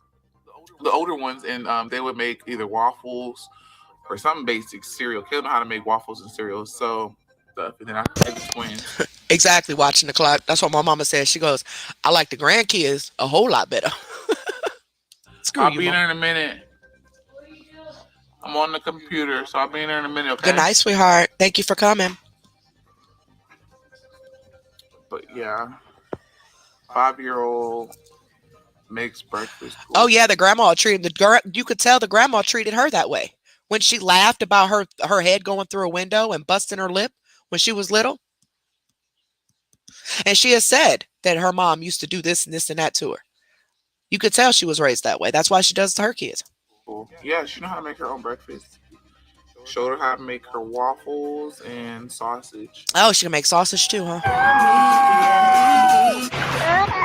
and they would make either waffles or some basic cereal. They don't know how to make waffles and cereal, so stuff. And then I had the twins. Exactly, watching the clock. That's what my mama says. She goes, I like the grandkids a whole lot better. I'll be in there in a minute. I'm on the computer, so I'll be in there in a minute, okay? Good night, sweetheart. Thank you for coming. But yeah. 5-year-old makes breakfast. Oh yeah, the grandma treated you could tell the grandma treated her that way when she laughed about her head going through a window and busting her lip when she was little. And she has said that her mom used to do this and this and that to her. You could tell she was raised that way. That's why she does it to her kids. Yeah, she knows how to make her own breakfast. Showed her how to make her waffles and sausage. Oh, she can make sausage too, huh?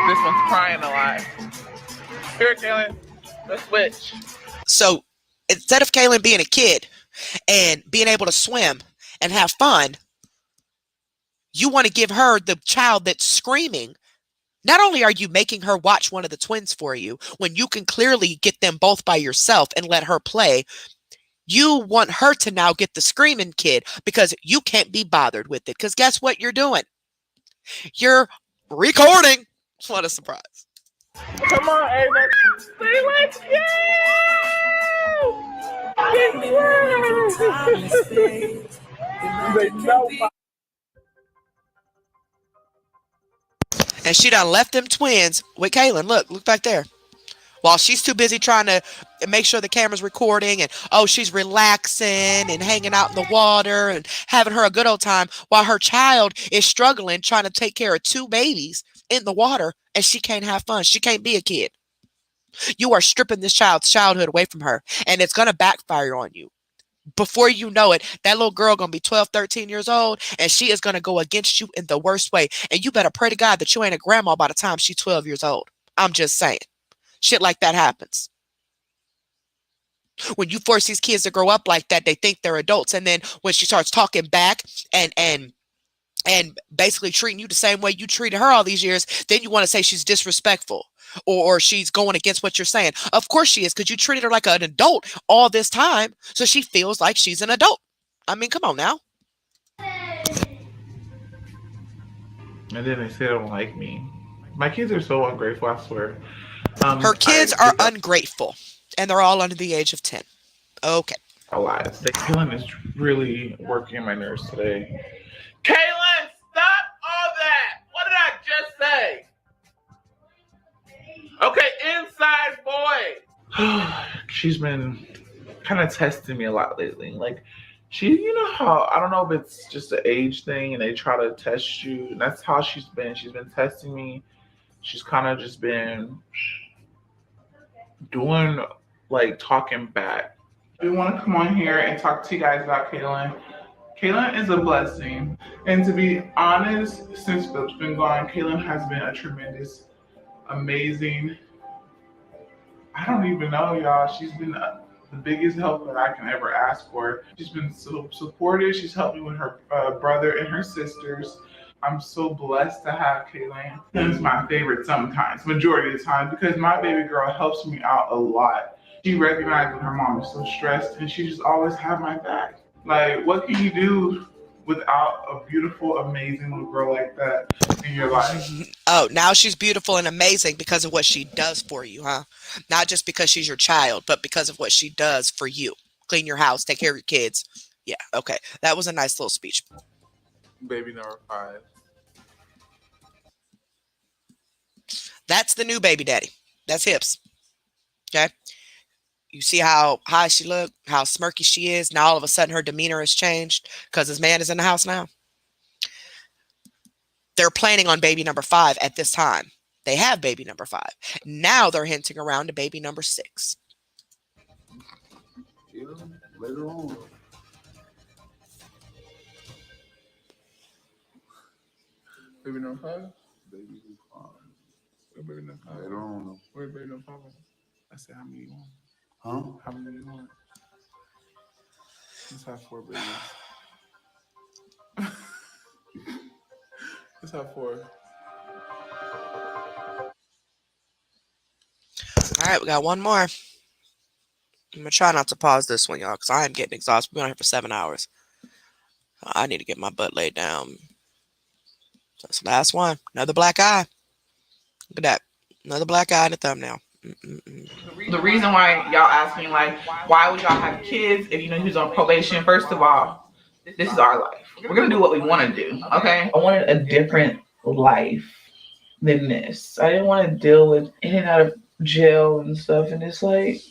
This one's crying a lot. Here, Kaylin, let's switch. So instead of Kaylin being a kid and being able to swim and have fun, you want to give her the child that's screaming. Not only are you making her watch one of the twins for you, when you can clearly get them both by yourself and let her play, you want her to now get the screaming kid because you can't be bothered with it. Because guess what you're doing? You're recording. What a surprise. Come on, Ava. Let's go! And And she done left them twins with Kaylin. Look back there. While she's too busy trying to make sure the camera's recording and, oh, she's relaxing and hanging out in the water and having her a good old time while her child is struggling trying to take care of 2 babies in the water and she can't have fun. She can't be a kid. You are stripping this child's childhood away from her and it's going to backfire on you. Before you know it, that little girl going to be 12, 13 years old and she is going to go against you in the worst way. And you better pray to God that you ain't a grandma by the time she's 12 years old. I'm just saying. Shit like that happens. When you force these kids to grow up like that, they think they're adults. And then when she starts talking back and basically treating you the same way you treated her all these years, then you want to say she's disrespectful or she's going against what you're saying. Of course she is, because you treated her like an adult all this time. So she feels like she's an adult. I mean, come on now. And then they say they don't like me. My kids are so ungrateful, I swear. Her kids are ungrateful, and they're all under the age of 10. Okay. Lies. Kaylin is really working my nerves today. Kaylin, stop all that! What did I just say? Okay, inside boy. She's been kind of testing me a lot lately. Like, you know how, I don't know if it's just an age thing and they try to test you. And that's how she's been. She's been testing me. She's kind of just been doing, like, talking back. We want to come on here and talk to you guys about Kaylin. Kaylin is a blessing. And to be honest, since Philip's been gone, Kaylin has been a tremendous, amazing, I don't even know, y'all. She's been the biggest help that I can ever ask for. She's been so supportive. She's helped me with her brother and her sisters. I'm so blessed to have Kaylin. Kaylin's my favorite sometimes, majority of the time, because my baby girl helps me out a lot. She recognized when her mom is so stressed and she just always have my back. Like, what can you do without a beautiful, amazing little girl like that in your life? Oh, now she's beautiful and amazing because of what she does for you, huh? Not just because she's your child, but because of what she does for you. Clean your house, take care of your kids. Yeah, okay. That was a nice little speech. Baby number 5. That's the new baby daddy. That's Hips. Okay? You see how high she looked, how smirky she is. Now all of a sudden her demeanor has changed because his man is in the house now. They're planning on baby number 5 at this time. They have baby number 5. Now they're hinting around to baby number 6. Yeah, later on. Baby number 5? Baby number 5. Where baby number 5? Later on. Where baby number 5? I said, how many you want? Huh? How many you want? Let's have 4 babies. Let's have 4. All right, we got one more. I'm going to try not to pause this one, y'all, because I am getting exhausted. We've been on here for 7 hours. I need to get my butt laid down. That's the last one. Another black eye. Look at that. Another black eye in the thumbnail. The reason why y'all asking, like, why would y'all have kids if you know who's on probation? First of all, this is our life. We're going to do what we want to do, okay? I wanted a different life than this. I didn't want to deal with in and out of jail and stuff, and it's like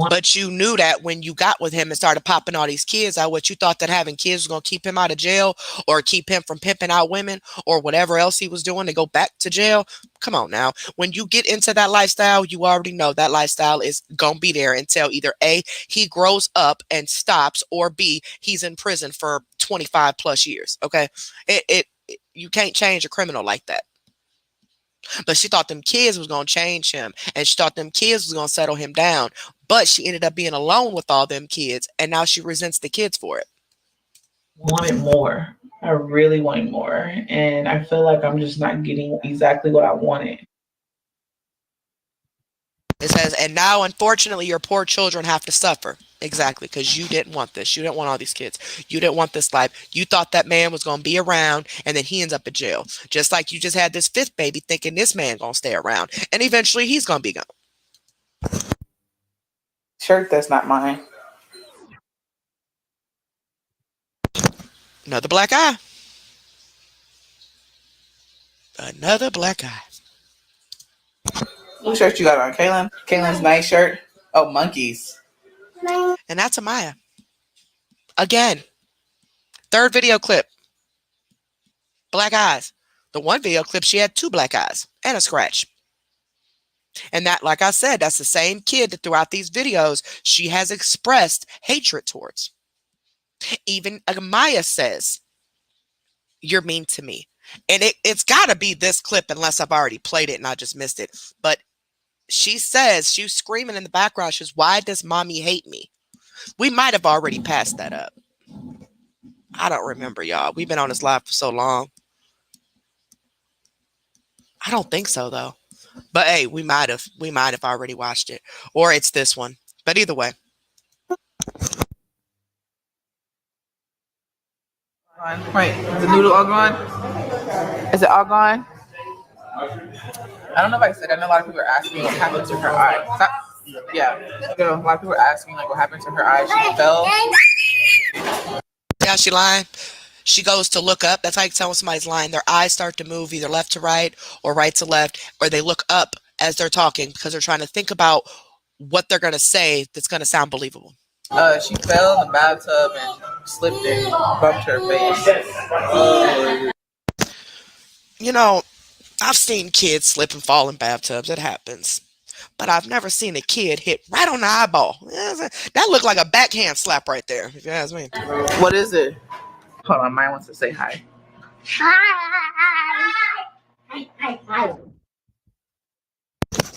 But you knew that when you got with him and started popping all these kids out, what you thought that having kids was going to keep him out of jail or keep him from pimping out women or whatever else he was doing to go back to jail. Come on now. When you get into that lifestyle, you already know that lifestyle is going to be there until either A, he grows up and stops, or B, he's in prison for 25 plus years. Okay. You can't change a criminal like that. But she thought them kids was going to change him, and she thought them kids was going to settle him down. But she ended up being alone with all them kids, and now she resents the kids for it. Wanted more. I really wanted more, and I feel like I'm just not getting exactly what I wanted. It says, and now, unfortunately, your poor children have to suffer. Exactly, because you didn't want this. You didn't want all these kids. You didn't want this life. You thought that man was going to be around, and then he ends up in jail. Just like you just had this 5th baby thinking this man going to stay around, and eventually he's going to be gone. Shirt that's not mine. Another black eye. Another black eye. What shirt you got on, Kaylin? Kaylin's nice shirt. Oh, monkeys. And that's Amaya. Again, third video clip. Black eyes. The one video clip, she had 2 black eyes and a scratch. And that, like I said, that's the same kid that throughout these videos, she has expressed hatred towards. Even Amaya says, "You're mean to me." And it's got to be this clip unless I've already played it and I just missed it. But she says, she's screaming in the background, she's, "Why does mommy hate me?" We might have already passed that up. I don't remember, y'all. We've been on this live for so long. I don't think so, though. But hey, we might have already watched it. Or it's this one. But either way. Wait, is the noodle all gone? Is it all gone? I don't know if I said. I know a lot of people are asking what happened to her eye. Yeah, a lot of people are asking like what happened to her eye. She fell. Yeah, she lying. She goes to look up. That's how you tell when somebody's lying. Their eyes start to move either left to right or right to left, or they look up as they're talking because they're trying to think about what they're going to say that's going to sound believable. She fell in the bathtub and slipped and bumped her face. You know, I've seen kids slip and fall in bathtubs. It happens. But I've never seen a kid hit right on the eyeball. That looked like a backhand slap right there, if you ask me. What is it? Hold on, Maya wants to say hi. Hi.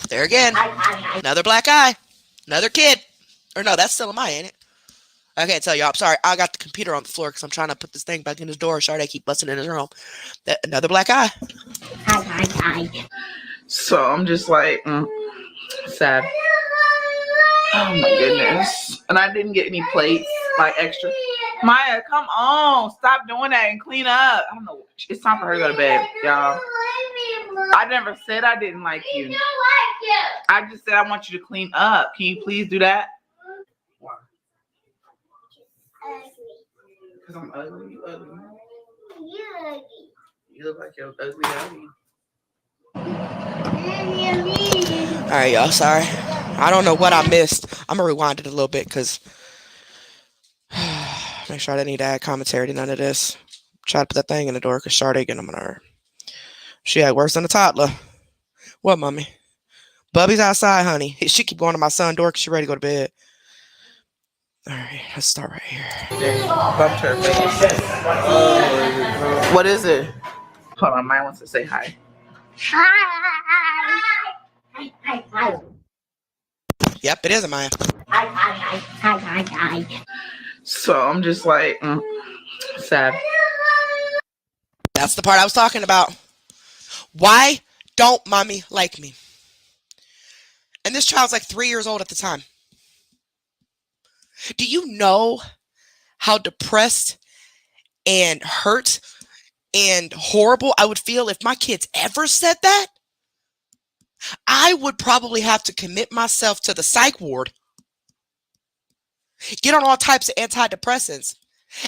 There again. Another black eye. Another kid. Or no, that's still Amaya, ain't it? I can't tell you. I'm sorry. I got the computer on the floor because I'm trying to put this thing back in his door. Sorry, I keep busting in his room. Another black eye. Hi. So I'm just like, sad. Oh my goodness. And I didn't get any plates, like extra. Maya, come on. Stop doing that and clean up. I don't know. It's time for her to go to bed, y'all. I never said I didn't like you. I just said I want you to clean up. Can you please do that? Why? Because I'm ugly. You ugly. You look like you're ugly ugly. All right, y'all. Sorry. I don't know what I missed. I'm going to rewind it a little bit because make sure I didn't need to add commentary to none of this. Try to put that thing in the door because Sade getting on my nerve. She had worse than a toddler. What, mommy? Bubby's outside, honey. She keep going to my son's door because she's ready to go to bed. All right, let's start right here. Bumped her face. What is it? Hold on, Maya wants to say hi. Hi. Yep, it is Amaya. Hi. So I'm just like, sad. That's the part I was talking about. Why don't mommy like me? And this child's like 3 years old at the time. Do you know how depressed and hurt and horrible I would feel if my kids ever said that? I would probably have to commit myself to the psych ward, get on all types of antidepressants,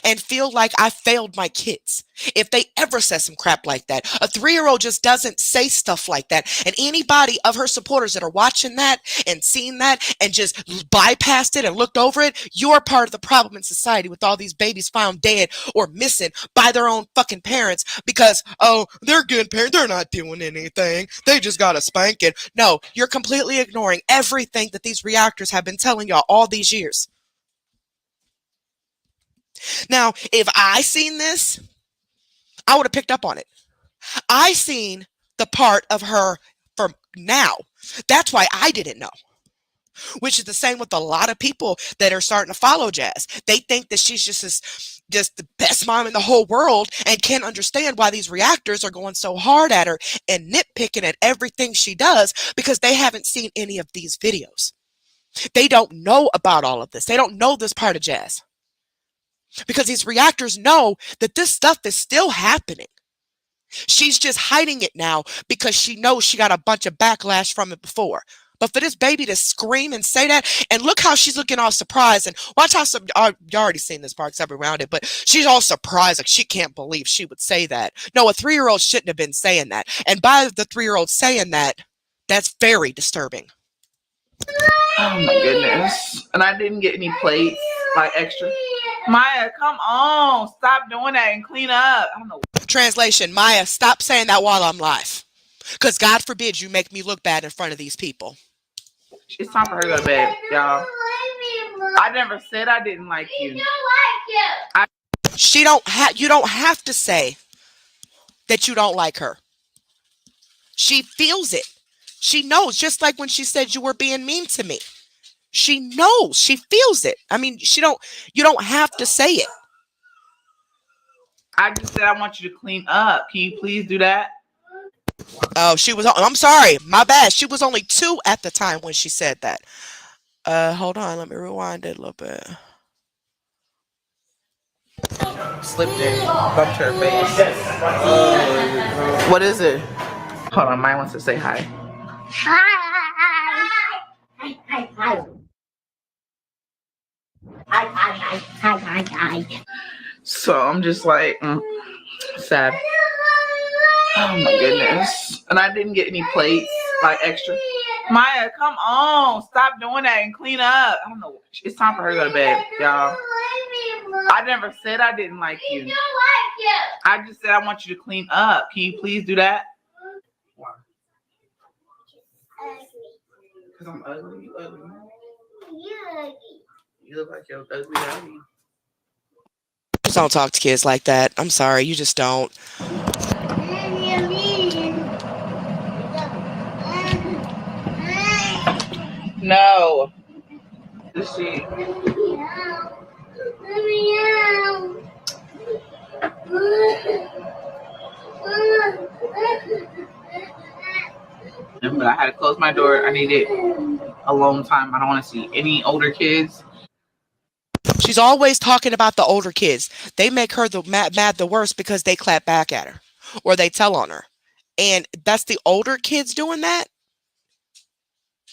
and feel like I failed my kids if they ever said some crap like that. A 3-year-old just doesn't say stuff like that. And anybody of her supporters that are watching that and seeing that and just bypassed it and looked over it, you're part of the problem in society with all these babies found dead or missing by their own fucking parents because, oh, they're good parents. They're not doing anything. They just got a spanking. No, you're completely ignoring everything that these reactors have been telling y'all all these years. Now, if I seen this, I would have picked up on it. I seen the part of her from now. That's why I didn't know. Which is the same with a lot of people that are starting to follow Jazz. They think that she's just the best mom in the whole world and can't understand why these reactors are going so hard at her and nitpicking at everything she does because they haven't seen any of these videos. They don't know about all of this. They don't know this part of Jazz. Because these reactors know that this stuff is still happening. She's just hiding it now because she knows she got a bunch of backlash from it before. But for this baby to scream and say that, and look how she's looking all surprised, and watch how you already seen this part because I've around it, but she's all surprised, like she can't believe she would say that. No, a 3-year-old shouldn't have been saying that. And by the 3-year-old saying that, that's very disturbing. Oh my goodness. And I didn't get any plates, like extra. Maya, come on. Stop doing that and clean up. I don't know. Translation, Maya, stop saying that while I'm live. Because God forbid you make me look bad in front of these people. It's time for her to go to bed, y'all. I never said I didn't like you. You don't have to say that you don't like her. She feels it. She knows, just like when she said you were being mean to me. She knows. She feels it. I mean, you don't have to say it. I just said I want you to clean up. Can you please do that? Oh, I'm sorry. My bad. She was only 2 at the time when she said that. Hold on. Let me rewind it a little bit. Slipped in. Bumped her face. What is it? Hold on. Maya wants to say hi. Hi. Hi. Hi. Hi. Hi. Hi. Hi. Hi. Hi. So I'm just like, sad. Oh my goodness. And I didn't get any plates, like extra. Maya, come on. Stop doing that and clean up. I don't know. It's time for her to go to bed, y'all. I never said I didn't like you. I just said I want you to clean up. Can you please do that? Why? Because I'm ugly. You ugly. You look like your ugly daddy. Just don't talk to kids like that. I'm sorry. You just don't. No. Is she? But I had to close my door. I needed alone time. I don't want to see any older kids. She's always talking about the older kids. They make her mad the worst because they clap back at her or they tell on her. And that's the older kids doing that?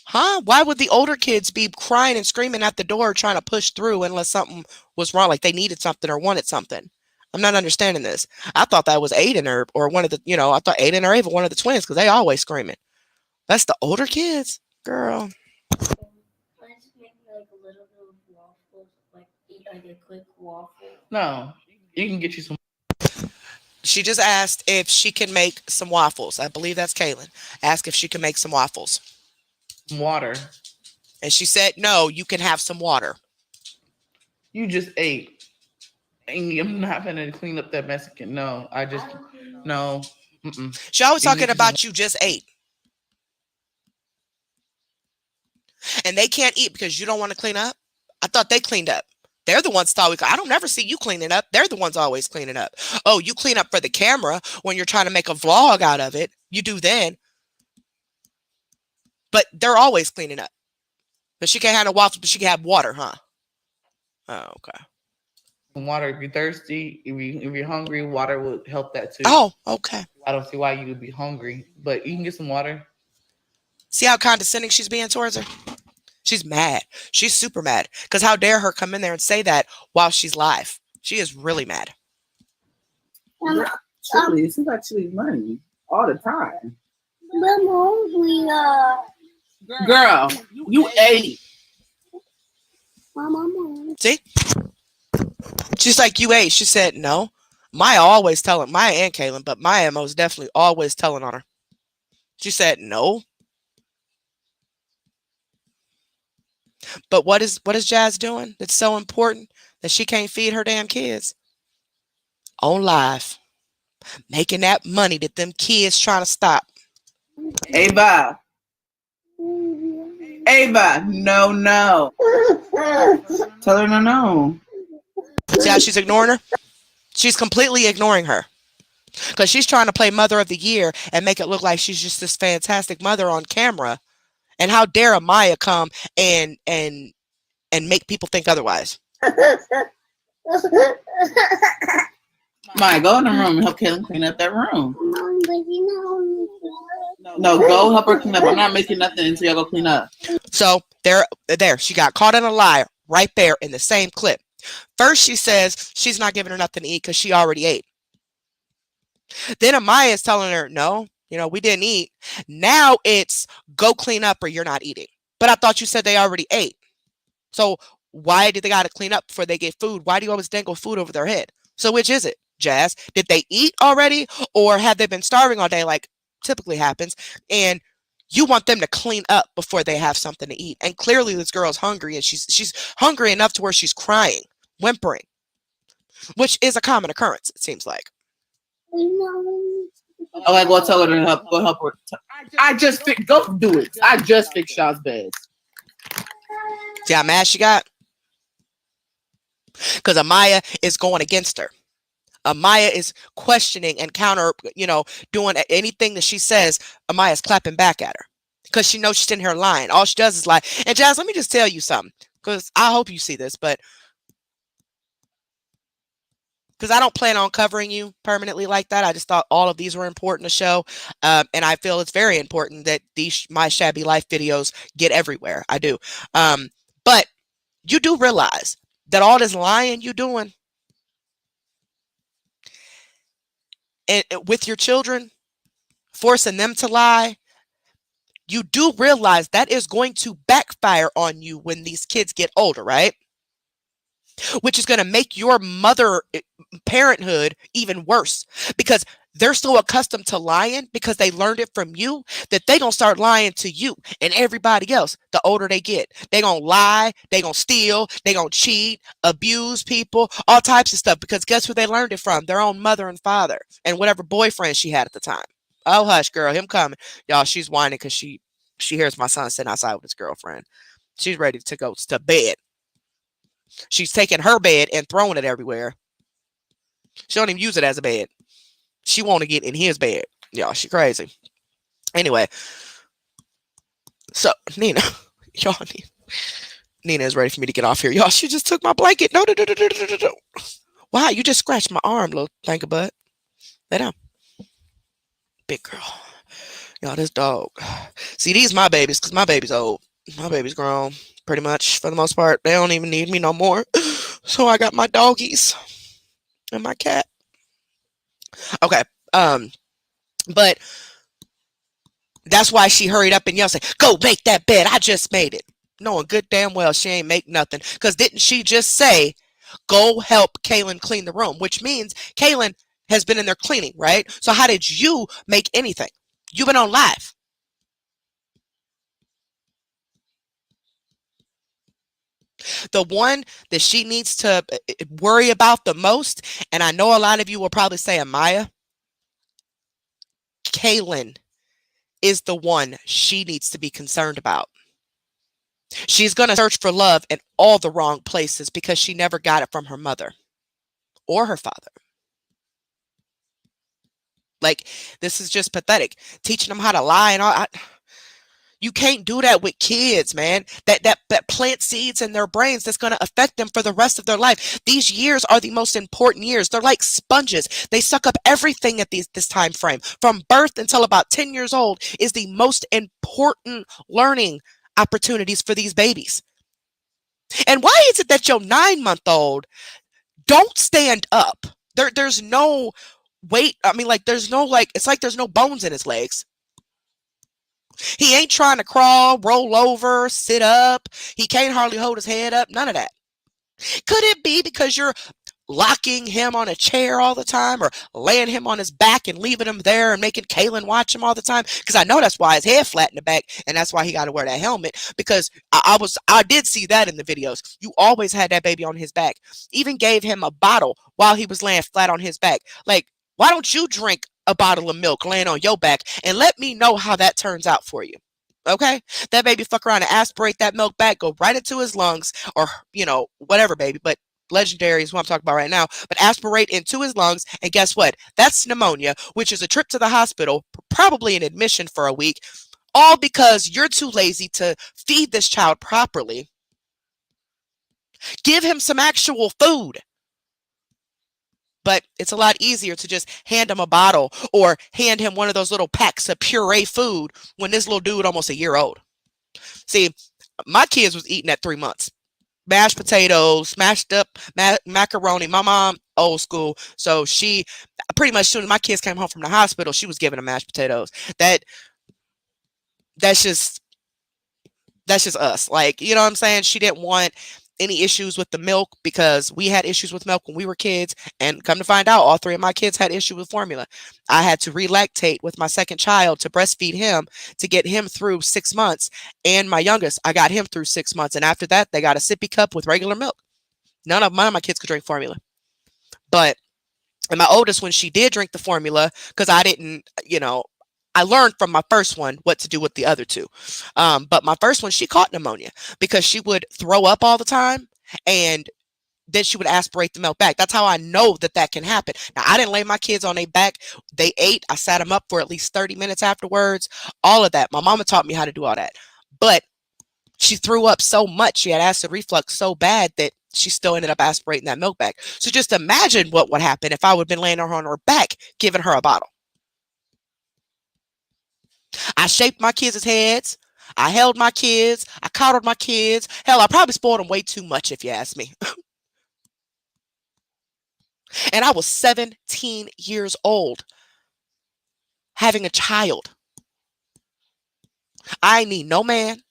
Huh? Why would the older kids be crying and screaming at the door trying to push through unless something was wrong, like they needed something or wanted something? I'm not understanding this. I thought that was Aiden or one of the, I thought Aiden or Ava, one of the twins, because they always screaming. That's the older kids? Girl. Like a quick waffle? No, you can get you some. She just asked if she can make some waffles. I believe that's Kaylin. Ask if she can make some waffles. Water. And she said, no, you can have some water. You just ate. And I'm not going to clean up that mess again. No, no. She always talking about you just ate. And they can't eat because you don't want to clean up? I thought they cleaned up. They're the ones that I don't never see you cleaning up. They're the ones always cleaning up. Oh, you clean up for the camera when you're trying to make a vlog out of it. You do then. But they're always cleaning up. But she can't have no waffles, but she can have water, huh? Oh, okay. Water, if you're thirsty, if you're hungry, water would help that too. Oh, okay. I don't see why you would be hungry, but you can get some water. See how condescending she's being towards her? She's mad. She's super mad. Because how dare her come in there and say that while she's live? She is really mad. Chili, it seems like Chili's money all the time. Girl, you ate. See? She's like, you ate. She said, no. Maya always telling, Maya and Kaylin, but Maya most definitely always telling on her. She said, no. But what is Jazz doing that's so important that she can't feed her damn kids? On live. Making that money that them kids trying to stop. Ava, no. Tell her no. See how she's ignoring her? She's completely ignoring her. Because she's trying to play Mother of the Year and make it look like she's just this fantastic mother on camera. And how dare Maya come and make people think otherwise? Maya, go in the room and help Kaylin clean up that room. Mom, but you know. No, go help her clean up. I'm not making nothing until y'all go clean up. So there, she got caught in a lie right there in the same clip. First, she says she's not giving her nothing to eat because she already ate. Then Amaya is telling her, no, we didn't eat. Now it's go clean up or you're not eating. But I thought you said they already ate. So why did they got to clean up before they get food? Why do you always dangle food over their head? So which is it, Jazz? Did they eat already or have they been starving all day like typically happens? And you want them to clean up before they have something to eat. And clearly this girl's hungry and she's hungry enough to where she's crying, whimpering, which is a common occurrence, it seems like. Okay, go tell her to help. Go help her. Go do it. I just fixed y'all's beds. See how mad she got? Because Amaya is going against her. Amaya is questioning and counter, doing anything that she says. Amaya's clapping back at her because she knows she's in here lying. All she does is lie. And Jazz, let me just tell you something, because I hope you see this, but because I don't plan on covering you permanently like that. I just thought all of these were important to show. And I feel it's very important that these My Shabby Life videos get everywhere. I do. But you do realize that all this lying you doing and with your children, forcing them to lie, you do realize that is going to backfire on you when these kids get older, right? Which is going to make your parenthood even worse because they're so accustomed to lying because they learned it from you that they going to start lying to you and everybody else. The older they get, they going to lie, they going to steal, they going to cheat, abuse people, all types of stuff, because guess who they learned it from? Their own mother and father and whatever boyfriend she had at the time. Oh, hush, girl, him coming. Y'all, she's whining because she hears my son sitting outside with his girlfriend. She's ready to go to bed. She's taking her bed and throwing it everywhere. She don't even use it as a bed. She want to get in his bed. Y'all, she crazy. Anyway, so Nina, y'all, Nina is ready for me to get off here. Y'all, she just took my blanket. No. Wow, you just scratched my arm, little thank butt. Lay down. Big girl. Y'all, this dog. See, these my babies, because my baby's old. My baby's grown, pretty much, for the most part. They don't even need me no more. So I got my doggies and my cat. Okay, but that's why she hurried up and yelled, say, go make that bed. I just made it. Knowing good damn well she ain't make nothing. Because didn't she just say, go help Kaylin clean the room? Which means Kaylin has been in there cleaning, right? So how did you make anything? You've been on live. The one that she needs to worry about the most, and I know a lot of you will probably say Amaya, Kaylin is the one she needs to be concerned about. She's going to search for love in all the wrong places because she never got it from her mother or her father. Like, this is just pathetic. Teaching them how to lie and all. You can't do that with kids, man. That plant seeds in their brains that's going to affect them for the rest of their life. These years are the most important years. They're like sponges. They suck up everything at this time frame. From birth until about 10 years old is the most important learning opportunities for these babies. And why is it that your 9-month-old don't stand up? There's no weight. I mean, like, there's no, like, it's like there's no bones in his legs. He ain't trying to crawl, roll over, sit up. He can't hardly hold his head up. None of that. Could it be because you're locking him on a chair all the time or laying him on his back and leaving him there and making Kaylin watch him all the time? Because I know that's why his head flat in the back and that's why he got to wear that helmet, because I did see that in the videos. You always had that baby on his back. Even gave him a bottle while he was laying flat on his back. Like, why don't you drink a bottle of milk laying on your back and let me know how that turns out for you? Okay, that baby fuck around and aspirate that milk back, go right into his lungs, or whatever, baby. But Legendary is what I'm talking about right now. But aspirate into his lungs, and guess what? That's pneumonia, which is a trip to the hospital, probably an admission for a week, all because you're too lazy to feed this child properly. Give him some actual food. But it's a lot easier to just hand him a bottle or hand him one of those little packs of puree food when this little dude almost a year old. See, my kids was eating at 3 months. Mashed potatoes, mashed up macaroni. My mom, old school. So she pretty much, as soon as my kids came home from the hospital, she was giving them mashed potatoes. That's just us. Like, you know what I'm saying? She didn't want any issues with the milk because we had issues with milk when we were kids. And come to find out, all 3 of my kids had issue with formula. I had to relactate with my second child to breastfeed him to get him through 6 months. And my youngest, I got him through 6 months. And after that, they got a sippy cup with regular milk. None of my kids could drink formula. But, and my oldest, when she did drink the formula, because I didn't, I learned from my first one what to do with the other 2. But my first one, she caught pneumonia because she would throw up all the time and then she would aspirate the milk back. That's how I know that can happen. Now, I didn't lay my kids on their back. They ate. I sat them up for at least 30 minutes afterwards. All of that. My mama taught me how to do all that. But she threw up so much. She had acid reflux so bad that she still ended up aspirating that milk back. So just imagine what would happen if I would have been laying her on her back, giving her a bottle. I shaped my kids' heads. I held my kids. I coddled my kids. Hell, I probably spoiled them way too much, if you ask me. And I was 17 years old, having a child. I need no man.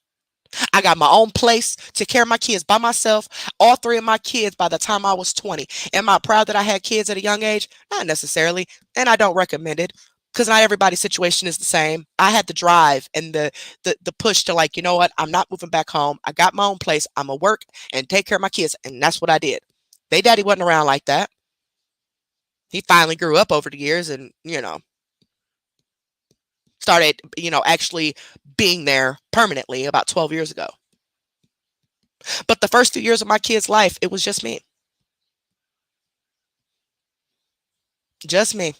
I got my own place, took care of my kids by myself. All 3 of my kids by the time I was 20. Am I proud that I had kids at a young age? Not necessarily. And I don't recommend it because not everybody's situation is the same. I had the drive and the push to, like, you know what? I'm not moving back home. I got my own place. I'm going to work and take care of my kids. And that's what I did. They daddy wasn't around like that. He finally grew up over the years and, started, actually being there permanently about 12 years ago. But the first few years of my kid's life, it was just me. Just me.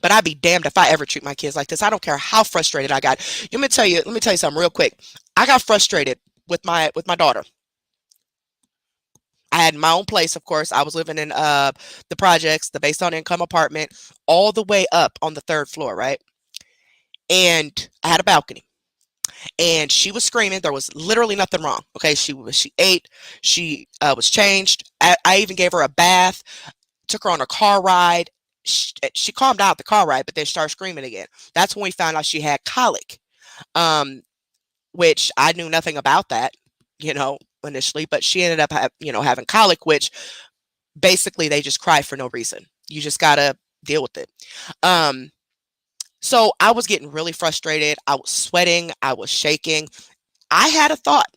But I'd be damned if I ever treat my kids like this. I don't care how frustrated I got. Let me tell you something real quick. I got frustrated with my daughter. I had my own place, of course. I was living in the projects, the based on income apartment, all the way up on the 3rd floor, right? And I had a balcony. And she was screaming. There was literally nothing wrong. Okay, she ate. She was changed. I even gave her a bath. Took her on a car ride. She calmed down the car ride, but then started screaming again. That's when we found out she had colic, which I knew nothing about that, initially. But she ended up, having colic, which basically they just cry for no reason. You just gotta deal with it. So I was getting really frustrated. I was sweating. I was shaking. I had a thought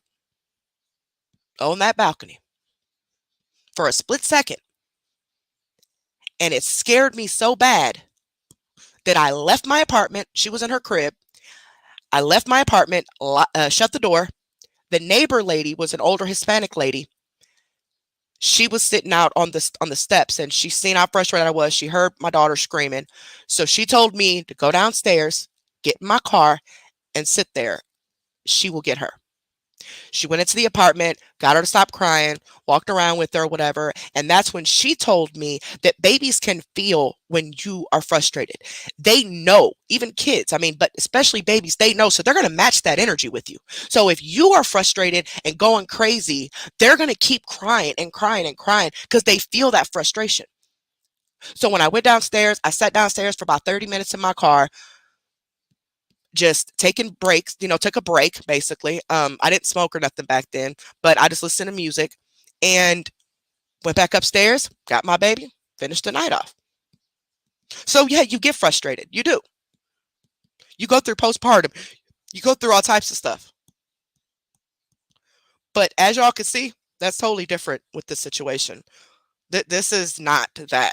on that balcony for a split second. And it scared me so bad that I left my apartment. She was in her crib. I left my apartment, shut the door. The neighbor lady was an older Hispanic lady. She was sitting out on the steps, and she seen how frustrated I was. She heard my daughter screaming. So she told me to go downstairs, get in my car, and sit there. She will get her. She went into the apartment, got her to stop crying, walked around with her, whatever. And that's when she told me that babies can feel when you are frustrated. They know, even kids, but especially babies, they know. So they're going to match that energy with you. So if you are frustrated and going crazy, they're going to keep crying and crying and crying because they feel that frustration. So when I went downstairs, I sat downstairs for about 30 minutes in my car, just taking breaks, took a break, basically. I didn't smoke or nothing back then, but I just listened to music and went back upstairs, got my baby, finished the night off. So yeah, you get frustrated. You do. You go through postpartum. You go through all types of stuff. But as y'all can see, that's totally different with this situation. This is not that.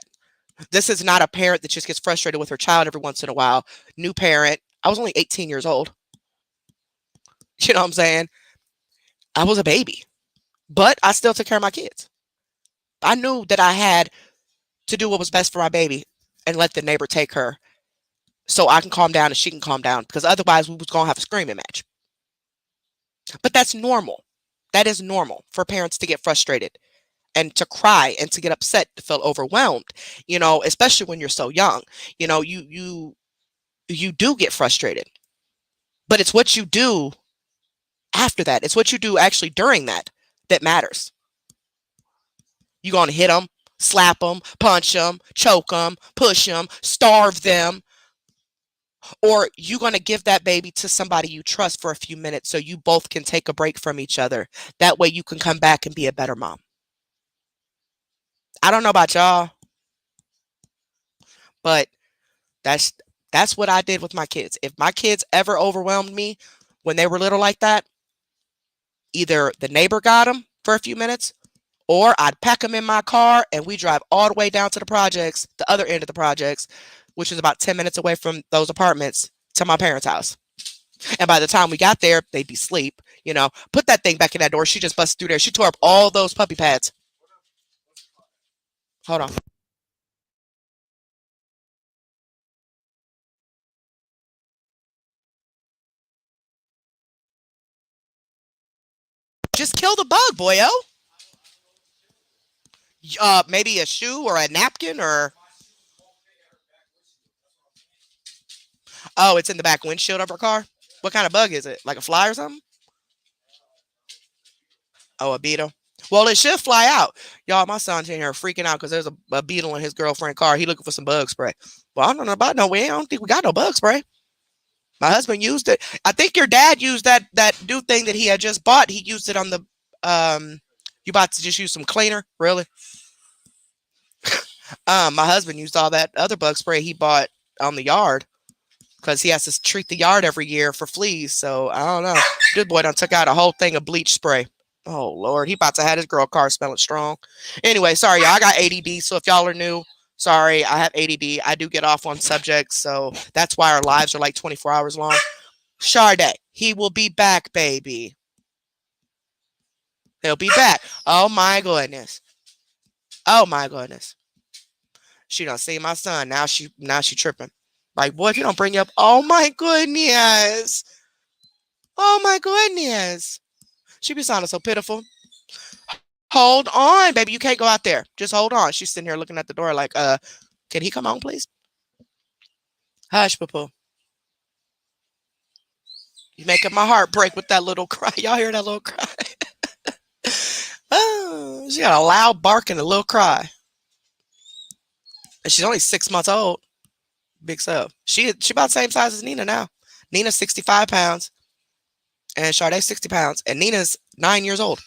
This is not a parent that just gets frustrated with her child every once in a while. New parent. I was only 18 years old. You know what I'm saying? I was a baby, but I still took care of my kids. I knew that I had to do what was best for my baby and let the neighbor take her so I can calm down and she can calm down, because otherwise we was going to have a screaming match. But that's normal. That is normal for parents to get frustrated and to cry and to get upset, to feel overwhelmed, especially when you're so young. You do get frustrated, but it's what you do after that. It's what you do actually during that matters. You going to hit them, slap them, punch them, choke them, push them, starve them, or you going to give that baby to somebody you trust for a few minutes so you both can take a break from each other. That way you can come back and be a better mom. I don't know about y'all, but that's what I did with my kids. If my kids ever overwhelmed me when they were little like that, either the neighbor got them for a few minutes, or I'd pack them in my car and we drive all the way down to the projects, the other end of the projects, which is about 10 minutes away from those apartments, to my parents' house. And by the time we got there, they'd be asleep. Put that thing back in that door. She just busted through there. She tore up all those puppy pads. Hold on. Just kill the bug, boyo. Maybe a shoe or a napkin or... Oh, it's in the back windshield of her car? What kind of bug is it? Like a fly or something? Oh, a beetle. Well, it should fly out. Y'all, my son's in here freaking out because there's a beetle in his girlfriend's car. He looking for some bug spray. Well, I don't know about no way. I don't think we got no bug spray. My husband used it. I think your dad used that new thing that he had just bought. He used it on the... You about to just use some cleaner? Really? My husband used all that other bug spray he bought on the yard because he has to treat the yard every year for fleas. So I don't know. Good boy done took out a whole thing of bleach spray. Oh Lord, he about to have his girl car smelling strong. Anyway, sorry y'all, I got ADD. So if y'all are new, sorry, I have ADD. I do get off on subjects, so that's why our lives are like 24 hours long. Sade, he will be back, baby. He'll be back. Oh my goodness. Oh my goodness. She done seen my son. Now she tripping. Like, boy, if you don't bring up, oh my goodness. Oh my goodness. She be sounding so pitiful. Hold on, baby. You can't go out there. Just hold on. She's sitting here looking at the door like, can he come on, please? Hush, poo-poo. You making my heart break with that little cry. Y'all hear that little cry? Oh, she got a loud bark and a little cry. And she's only 6 months old. Big sub. She about the same size as Nina now. Nina's 65 pounds. And Sade's 60 pounds. And Nina's 9 years old.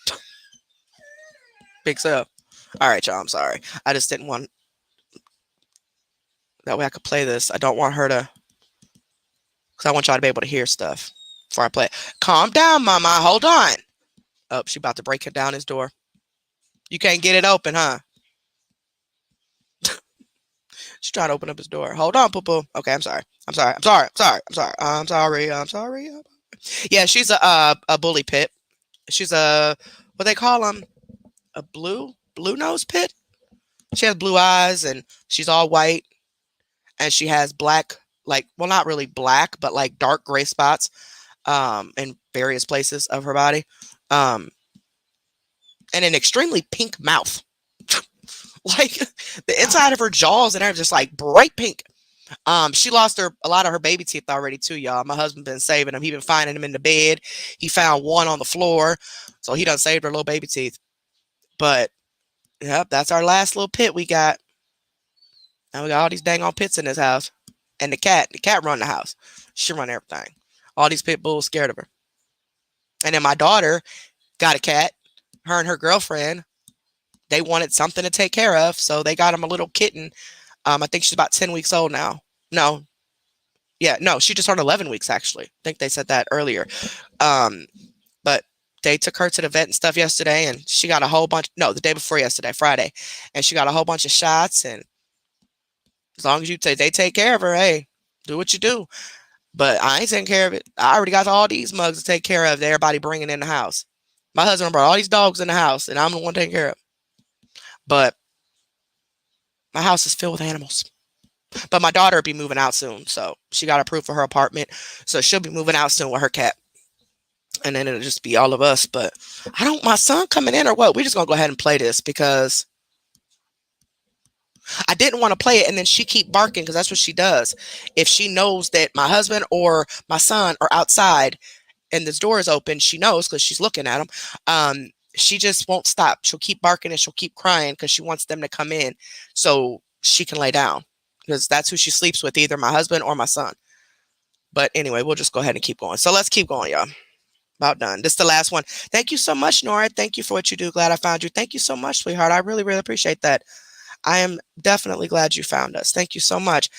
Big sub. All right, y'all. I'm sorry. I just didn't want... That way I could play this. I don't want her to... Because I want y'all to be able to hear stuff before I play it. Calm down, mama. Hold on. Oh, she about to break it down his door. You can't get it open, huh? She's trying to open up his door. Hold on, poo-poo. Okay, I'm sorry. I'm sorry. Yeah, she's a bully pit. She's a, what they call them? A blue nose pit? She has blue eyes and she's all white. And she has black, like, well, not really black, but like dark gray spots in various places of her body. And an extremely pink mouth. Like the inside of her jaws and everything just like bright pink. She lost a lot of her baby teeth already too, y'all. My husband been saving them. He been finding them in the bed. He found one on the floor. So he done saved her little baby teeth. But yep, that's our last little pit we got. Now we got all these dang on pits in this house. And the cat run the house. She run everything. All these pit bulls scared of her. And then my daughter got a cat. Her and her girlfriend, they wanted something to take care of. So they got him a little kitten. I think she's about 10 weeks old now. No. Yeah, no, she just turned 11 weeks, actually. I think they said that earlier. But they took her to the vet and stuff yesterday, and she got a whole bunch. No, the day before yesterday, Friday. And she got a whole bunch of shots. And as long as they take care of her, hey, do what you do. But I ain't taking care of it. I already got all these mugs to take care of that everybody bringing in the house. My husband brought all these dogs in the house, and I'm the one taking care of them. But my house is filled with animals. But my daughter will be moving out soon. So she got approved for her apartment. So she'll be moving out soon with her cat. and then it'll just be all of us. But I don't, my son coming in or what? We're just gonna go ahead and play this because I didn't want to play it, and then she keep barking because that's what she does. If she knows that my husband or my son are outside and this door is open, she knows because she's looking at them. She just won't stop. She'll keep barking and she'll keep crying because she wants them to come in so she can lay down, because that's who she sleeps with, either my husband or my son. But anyway, we'll just go ahead and keep going. So let's keep going, y'all. About done. This is the last one. Thank you so much, Nora. Thank you for what you do. Glad I found you. Thank you so much, sweetheart. I really, really appreciate that. I am definitely glad you found us. Thank you so much.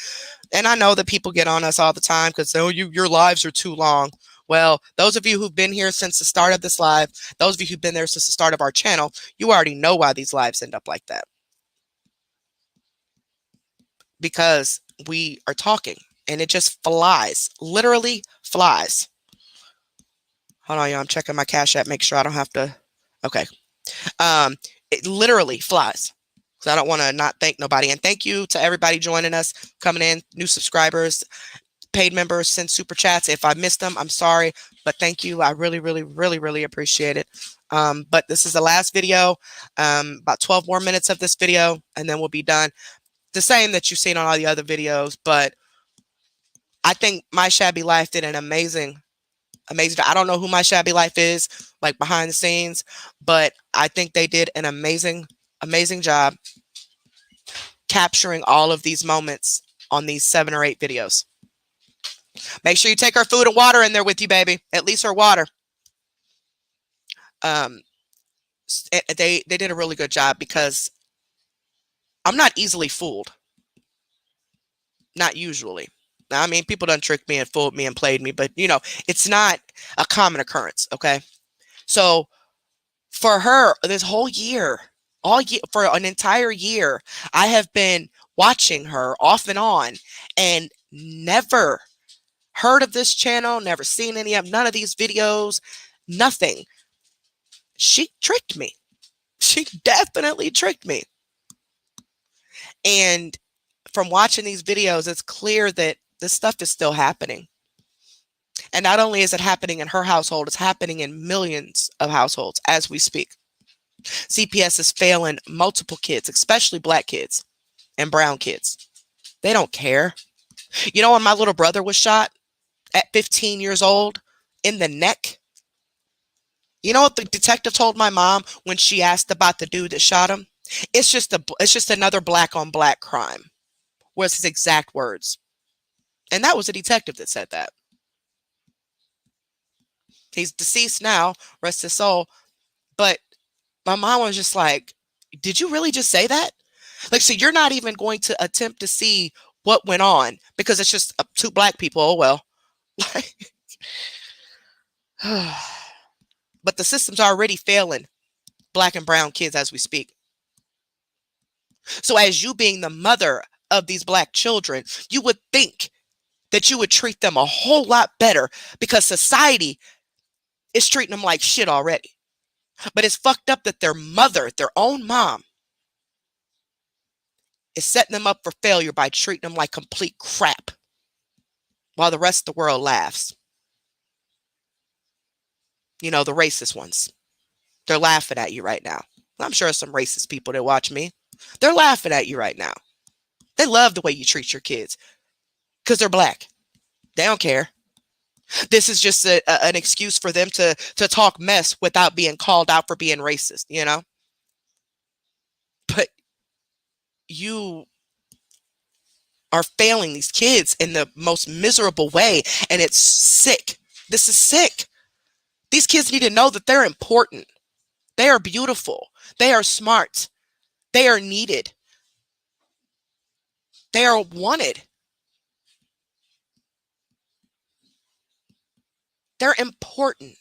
And I know that people get on us all the time because, oh, your lives are too long. Well, those of you who've been here since the start of this live, those of you who've been there since the start of our channel, you already know why these lives end up like that. Because we are talking and it just flies, literally flies. Hold on, y'all. I'm checking my Cash App, make sure I don't have to. Okay. It literally flies. So I don't want to not thank nobody. And thank you to everybody joining us, coming in, new subscribers, paid members, send super chats. If I missed them, I'm sorry, but thank you. I really, really, really, really appreciate it. But this is the last video, about 12 more minutes of this video, and then we'll be done. The same that you've seen on all the other videos, but I think My Shabby Life did an amazing. I don't know who My Shabby Life is, like behind the scenes, but I think they did an amazing job capturing all of these moments on these 7 or 8 videos. Make sure you take her food and water in there with you, baby. At least her water. They did a really good job because I'm not easily fooled. Not usually. Now, I mean, people done tricked me and fooled me and played me, but you know, it's not a common occurrence. Okay. So for her, this whole year, all year, for an entire year, I have been watching her off and on and never heard of this channel, never seen none of these videos, nothing. She tricked me. She definitely tricked me. And from watching these videos, it's clear that this stuff is still happening. And not only is it happening in her household, it's happening in millions of households as we speak. CPS is failing multiple kids, especially black kids and brown kids. They don't care. You know, when my little brother was shot at 15 years old in the neck, you know what the detective told my mom when she asked about the dude that shot him? It's just another black on black crime. Was his exact words. And that was a detective that said that. He's deceased now, rest his soul. But my mom was just like, did you really just say that? Like, so you're not even going to attempt to see what went on because it's just 2 black people. Oh, well. But the system's already failing black and brown kids as we speak. So as you being the mother of these black children, you would think that you would treat them a whole lot better because society is treating them like shit already. But it's fucked up that their mother, their own mom, is setting them up for failure by treating them like complete crap while the rest of the world laughs. You know, the racist ones. They're laughing at you right now. I'm sure some racist people that watch me. They're laughing at you right now. They love the way you treat your kids because they're black. They don't care. This is just an excuse for them to talk mess without being called out for being racist, you know? But you are failing these kids in the most miserable way, and it's sick. This is sick. These kids need to know that they're important. They are beautiful. They are smart. They are needed. They are wanted. They're important.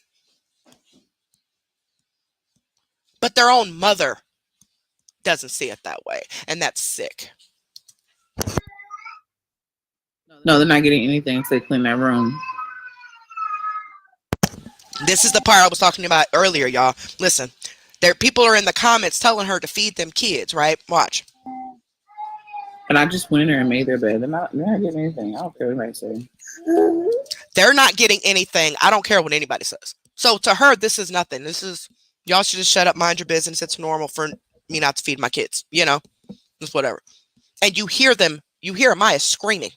But their own mother doesn't see it that way. And that's sick. No, they're not getting anything until they clean that room. This is the part I was talking about earlier, y'all. Listen, people are in the comments telling her to feed them kids, right? Watch. And I just went in there and made their bed. They're not getting anything. I don't care what anybody say. They're not getting anything. I don't care what anybody says. So to her, this is nothing. This is, y'all should just shut up, mind your business. It's normal for me not to feed my kids. You know, just whatever. And you hear Amaya screaming.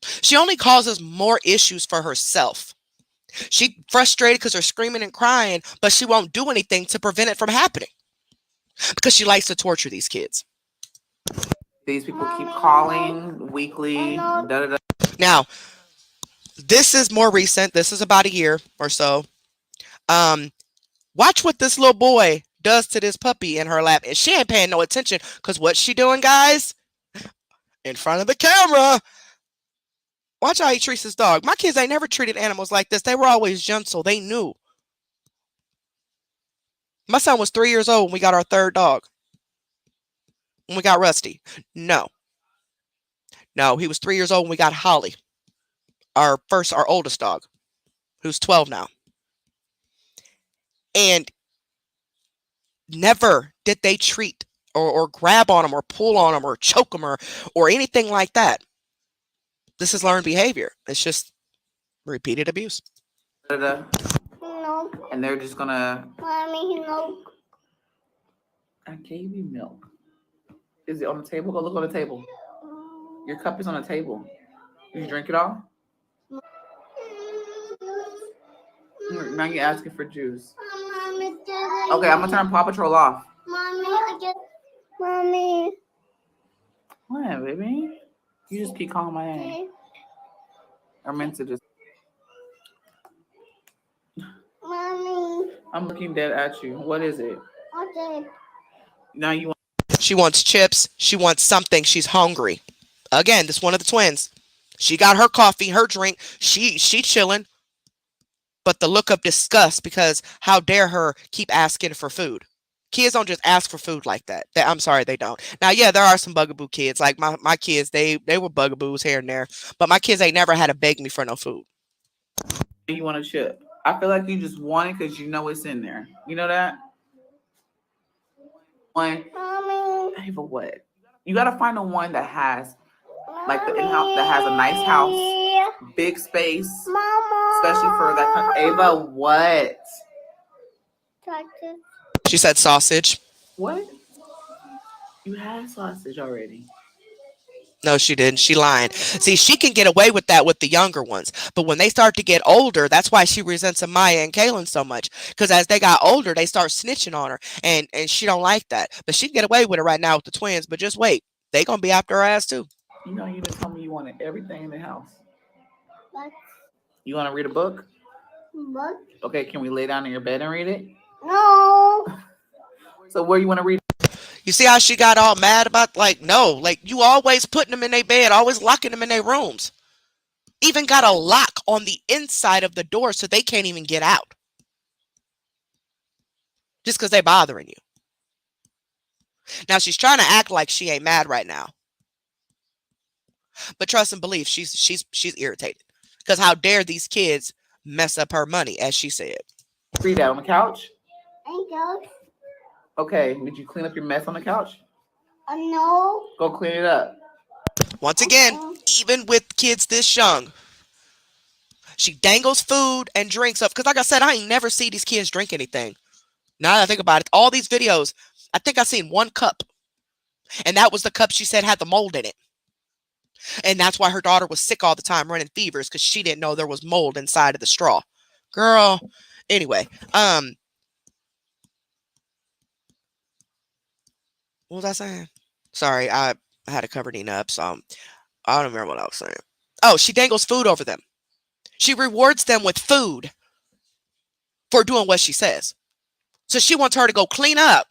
She only causes more issues for herself. She frustrated because they're screaming and crying, but she won't do anything to prevent it from happening because she likes to torture these kids. These people keep calling weekly. Da, da, da. Now, this is more recent. This is about a year or so. Watch what this little boy does to this puppy in her lap. And she ain't paying no attention because what's she doing, guys? In front of the camera. Watch how he treats his dog. My kids ain't never treated animals like this. They were always gentle. They knew. My son was 3 years old when we got our third dog. When we got Rusty. No, he was 3 years old when we got Holly. Our oldest dog, who's 12 now. And never did they treat or grab on them or pull on them or choke them or anything like that. This is learned behavior. It's just repeated abuse. Da, da, da. No. And they're just gonna. Mommy, no. I gave you milk. Is it on the table? Go look on the table. Your cup is on the table. Did you drink it all? Now you're asking for juice. Mommy, Okay, I'm gonna turn Paw Patrol off. Mommy. What, baby? You just keep calling my name. I meant to just. Mommy. I'm looking dead at you. What is it? Okay. Now you want. She wants chips. She wants something. She's hungry. Again, this one of the twins. She got her coffee, her drink. She chilling. But the look of disgust because how dare her keep asking for food. Kids don't just ask for food like that. I'm sorry, they don't. Now, yeah, there are some bugaboo kids. Like my kids, they were bugaboos here and there. But my kids ain't never had to beg me for no food. You want a chip? I feel like you just want it because you know it's in there. You know that? One. Mommy. Hey, but what? You gotta find the one that has like the in-house that has a nice house, big space, Mama. especially for that kind. Ava, what? She said sausage. What? You had sausage already. No, she didn't. She lying. See, she can get away with that with the younger ones. But when they start to get older, that's why she resents Amaya and Kaylin so much. Because as they got older, they start snitching on her. And she don't like that. But she can get away with it right now with the twins. But just wait. They going to be after her ass too. You know, you just told me you wanted everything in the house. What? You want to read a book? What? Okay, can we lay down in your bed and read it? No. So where you want to read? You see how she got all mad about, like, no. Like, you always putting them in their bed, always locking them in their rooms. Even got a lock on the inside of the door so they can't even get out. Just because they're bothering you. Now, she's trying to act like she ain't mad right now. But trust and believe, she's irritated. Because how dare these kids mess up her money, as she said. Read that on the couch? Thank you. Okay, did you clean up your mess on the couch? No. Go clean it up. Once again, even with kids this young, she dangles food and drinks up. Because like I said, I ain't never see these kids drink anything. Now that I think about it, all these videos, I think I seen one cup. And that was the cup she said had the mold in it. And that's why her daughter was sick all the time, running fevers, because she didn't know there was mold inside of the straw. Girl. Anyway, what was I saying? Sorry, I had it covered up, so I don't remember what I was saying. Oh, she dangles food over them. She rewards them with food for doing what she says. So she wants her to go clean up,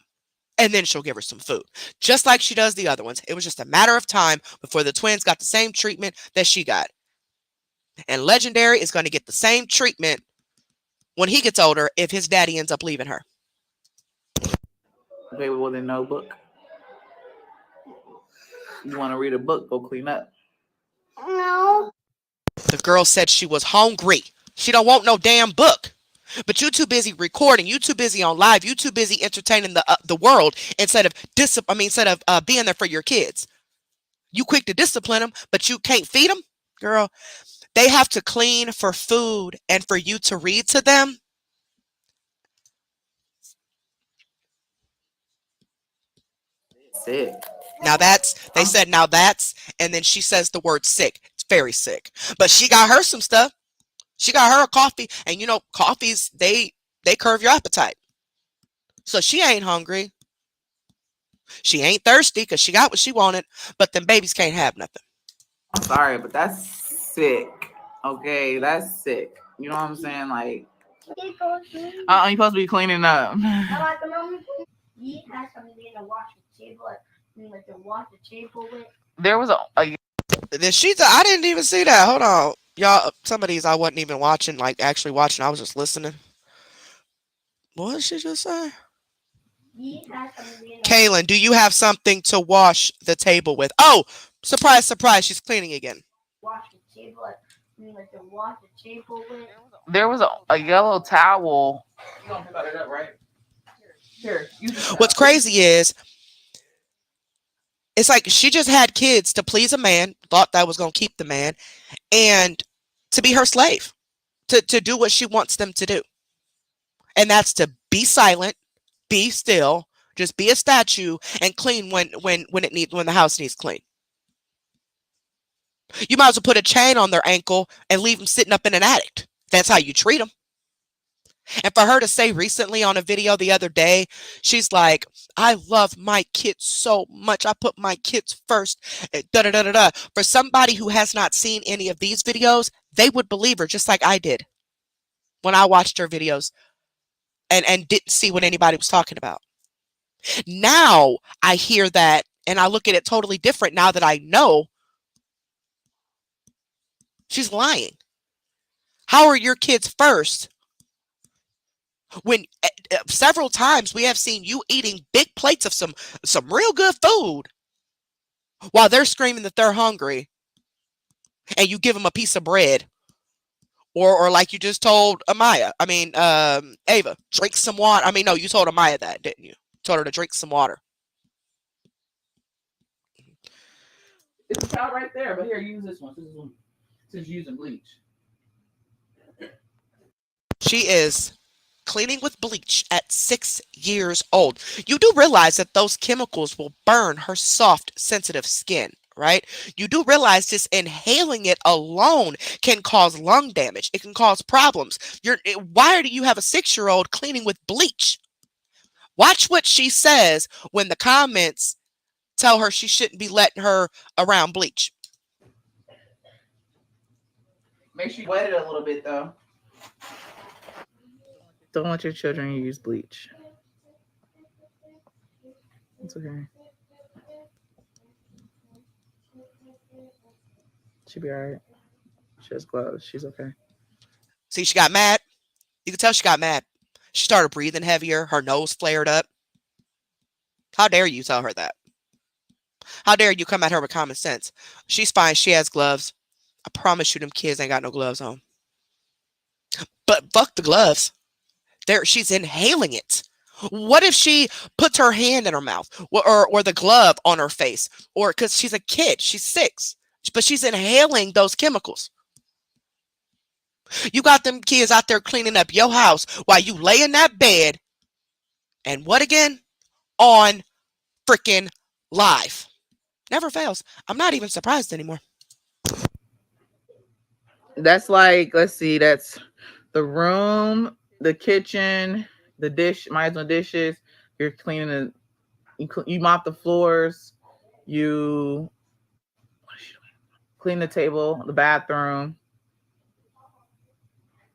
and then she'll give her some food. Just like she does the other ones. It was just a matter of time before the twins got the same treatment that she got. And Legendary is going to get the same treatment when he gets older if his daddy ends up leaving her. Okay, well then no book. You want to read a book, go clean up. No. The girl said she was hungry. She don't want no damn book. But you too busy recording. You too busy on live. You too busy entertaining the world instead of being there for your kids. You quick to discipline them, but you can't feed them, girl. they have to clean for food and for you to read to them. Sick. Now that's, they said, now that's, and then she says the word sick. It's very sick. But she got her some stuff. She got her a coffee, and you know, coffees, they curve your appetite. So she ain't hungry. She ain't thirsty because she got what she wanted, but them babies can't have nothing. I'm sorry, but that's sick. Okay, that's sick. You know what I'm saying? Like, you're supposed to be cleaning up. There was a Then I didn't even see that. Hold on. Y'all, some of these I wasn't even watching, like actually watching. I was just listening. What did she just say? Kaylin, do you have something to wash the table with? Oh, surprise, surprise. She's cleaning again. There was a yellow towel. You don't pick it up, right? Here. What's crazy is, it's like she just had kids to please a man, thought that was going to keep the man, and to be her slave, to do what she wants them to do. And that's to be silent, be still, just be a statue, and clean when the house needs clean. You might as well put a chain on their ankle and leave them sitting up in an attic. That's how you treat them. And for her to say recently on a video the other day, she's like, I love my kids so much. I put my kids first. Da, da, da, da, da. For somebody who has not seen any of these videos, they would believe her just like I did when I watched her videos and didn't see what anybody was talking about. Now I hear that and I look at it totally different now that I know she's lying. How are your kids first when several times we have seen you eating big plates of some real good food while they're screaming that they're hungry, and you give them a piece of bread, or like you just told Ava, drink some water. I mean, no, you told Amaya that, didn't you? Told her to drink some water. It's a towel right there, but here, use this one since you're using bleach. She is cleaning with bleach at 6 years old. You do realize that those chemicals will burn her soft, sensitive skin, right? You do realize just inhaling it alone can cause lung damage. It can cause problems. Why do you have a 6-year-old cleaning with bleach? Watch what she says when the comments tell her she shouldn't be letting her around bleach. Make sure you wet it a little bit, though. Don't let your children use bleach. It's okay. She'll be all right. She has gloves. She's okay. See, she got mad. You can tell she got mad. She started breathing heavier. Her nose flared up. How dare you tell her that? How dare you come at her with common sense? She's fine. She has gloves. I promise you them kids ain't got no gloves on. But fuck the gloves. She's inhaling it. What if she puts her hand in her mouth or the glove on her face? Or because she's a kid, she's 6, but she's inhaling those chemicals. You got them kids out there cleaning up your house while you lay in that bed and what again? On freaking live. Never fails. I'm not even surprised anymore. That's like, let's see, that's the room, the kitchen, the dish, dishes. You're cleaning you mop the floors, you clean the table, the bathroom.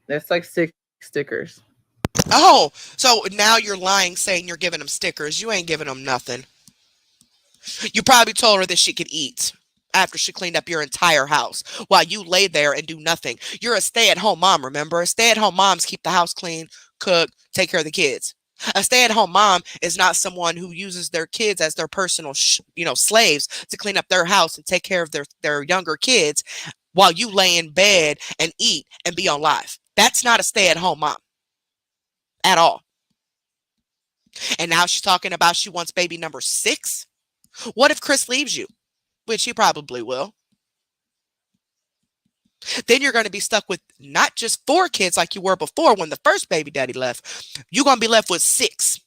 That's like 6 stickers. Oh, so now you're lying saying you're giving them stickers. You ain't giving them nothing. You probably told her that she could eat after she cleaned up your entire house while you lay there and do nothing. You're a stay-at-home mom, remember? Stay-at-home moms keep the house clean, cook, take care of the kids. A stay-at-home mom is not someone who uses their kids as their personal, slaves to clean up their house and take care of their younger kids while you lay in bed and eat and be on live. That's not a stay-at-home mom at all. And now she's talking about she wants baby number 6. What if Chris leaves you? Which he probably will. Then you're going to be stuck with not just 4 kids like you were before when the first baby daddy left. You're going to be left with 6.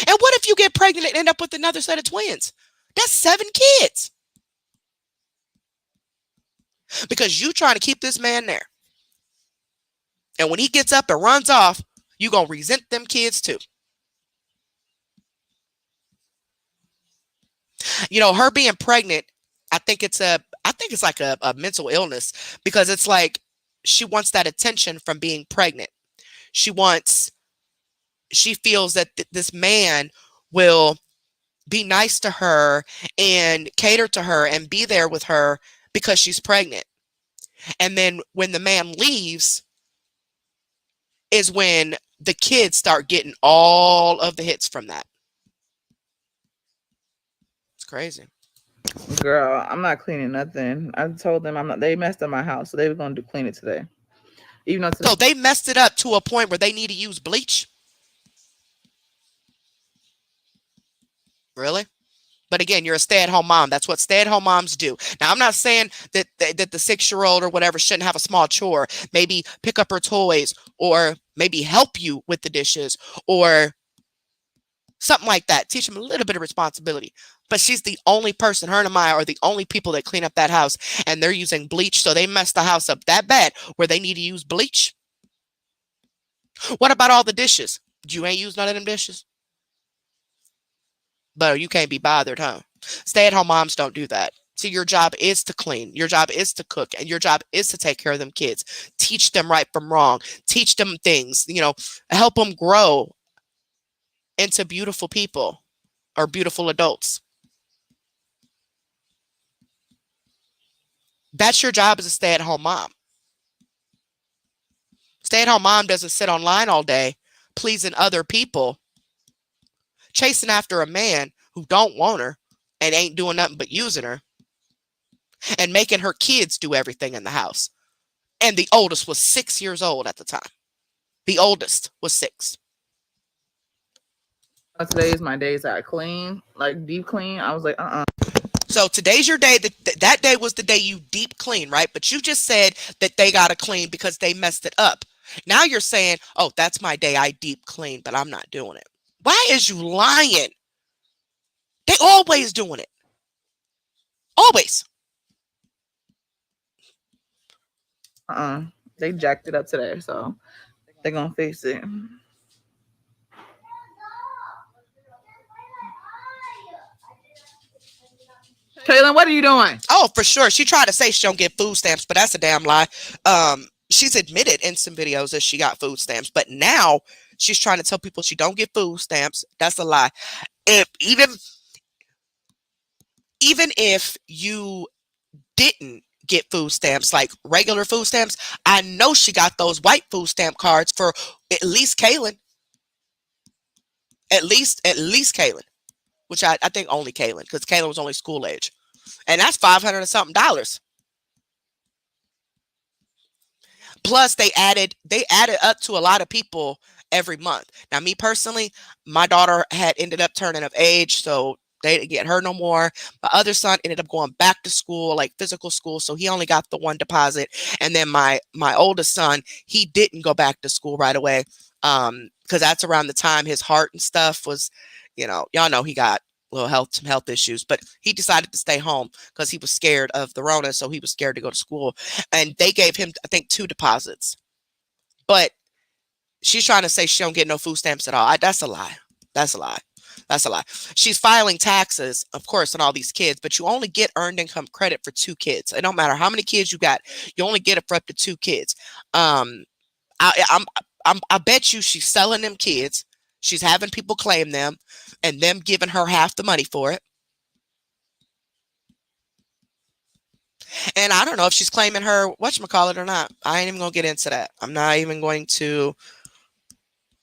And what if you get pregnant and end up with another set of twins? That's 7 kids. Because you trying to keep this man there. And when he gets up and runs off, you're going to resent them kids too. You know, her being pregnant, I think it's like a mental illness, because it's like she wants that attention from being pregnant. She feels that this man will be nice to her and cater to her and be there with her because she's pregnant. And then when the man leaves is when the kids start getting all of the hits from that. It's crazy. Girl, I'm not cleaning nothing. I told them they messed up my house, so they were going to clean it today. Even though So they messed it up to a point where they need to use bleach? Really? But again, you're a stay-at-home mom. That's what stay-at-home moms do. Now, I'm not saying that the 6-year-old or whatever shouldn't have a small chore. Maybe pick up her toys, or maybe help you with the dishes, or something like that. Teach them a little bit of responsibility. But she's the only person, her and Amaya are the only people that clean up that house, and they're using bleach. So they messed the house up that bad where they need to use bleach. What about all the dishes? You ain't used none of them dishes? But you can't be bothered, huh? Stay-at-home moms don't do that. So your job is to clean. Your job is to cook. And your job is to take care of them kids. Teach them right from wrong. Teach them things. You know, help them grow into beautiful people or beautiful adults. That's your job as a stay-at-home mom. Stay-at-home mom doesn't sit online all day pleasing other people, chasing after a man who don't want her and ain't doing nothing but using her, and making her kids do everything in the house. And the oldest was 6 years old at the time. The oldest was 6. Today is my days that I clean, like deep clean. I was like, So today's your day. That day was the day you deep clean, right? But you just said that they got to clean because they messed it up. Now you're saying, oh, that's my day. I deep clean, but I'm not doing it. Why is you lying? They always doing it. Always. They jacked it up today, so they're going to fix it. Kaylin, what are you doing? Oh, for sure. She tried to say she don't get food stamps, but that's a damn lie. She's admitted in some videos that she got food stamps, but now she's trying to tell people she don't get food stamps. That's a lie. Even if you didn't get food stamps, like regular food stamps, I know she got those white food stamp cards for at least Kaylin. At least Kaylin. Which I think only Kaylin, because Kaylin was only school age. And that's $500 and something. Plus, they added up to a lot of people every month. Now, me personally, my daughter had ended up turning of age, so they didn't get her no more. My other son ended up going back to school, like physical school, so he only got the one deposit. And then my oldest son, he didn't go back to school right away, because that's around the time his heart and stuff was, y'all know he got some health issues, but he decided to stay home because he was scared of the Rona, so he was scared to go to school. And they gave him, I think, 2 deposits. But she's trying to say she don't get no food stamps at all. That's a lie. That's a lie. That's a lie. She's filing taxes, of course, on all these kids, but you only get earned income credit for 2 kids. It don't matter how many kids you got, you only get it for up to 2 kids. I bet you she's selling them kids. She's having people claim them and them giving her half the money for it. And I don't know if she's claiming her whatchamacallit or not. I ain't even going to get into that. I'm not even going to.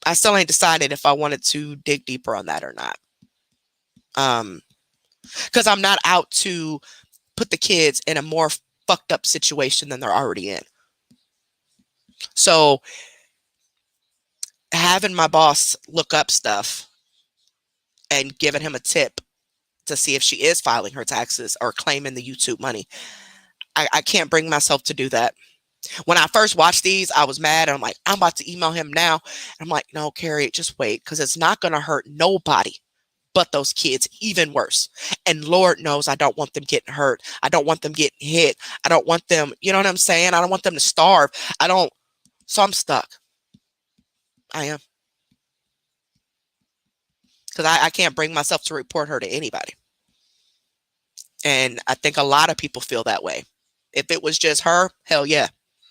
I still ain't decided if I wanted to dig deeper on that or not. Because I'm not out to put the kids in a more fucked up situation than they're already in. So having my boss look up stuff and giving him a tip to see if she is filing her taxes or claiming the YouTube money, I can't bring myself to do that. When I first watched these, I was mad. And I'm like, I'm about to email him now. And I'm like, no, Carrie, just wait, because it's not going to hurt nobody but those kids, even worse. And Lord knows I don't want them getting hurt. I don't want them getting hit. I don't want them, you know what I'm saying? I don't want them to starve. So I'm stuck. I am. Because I can't bring myself to report her to anybody. And I think a lot of people feel that way. If it was just her, hell yeah.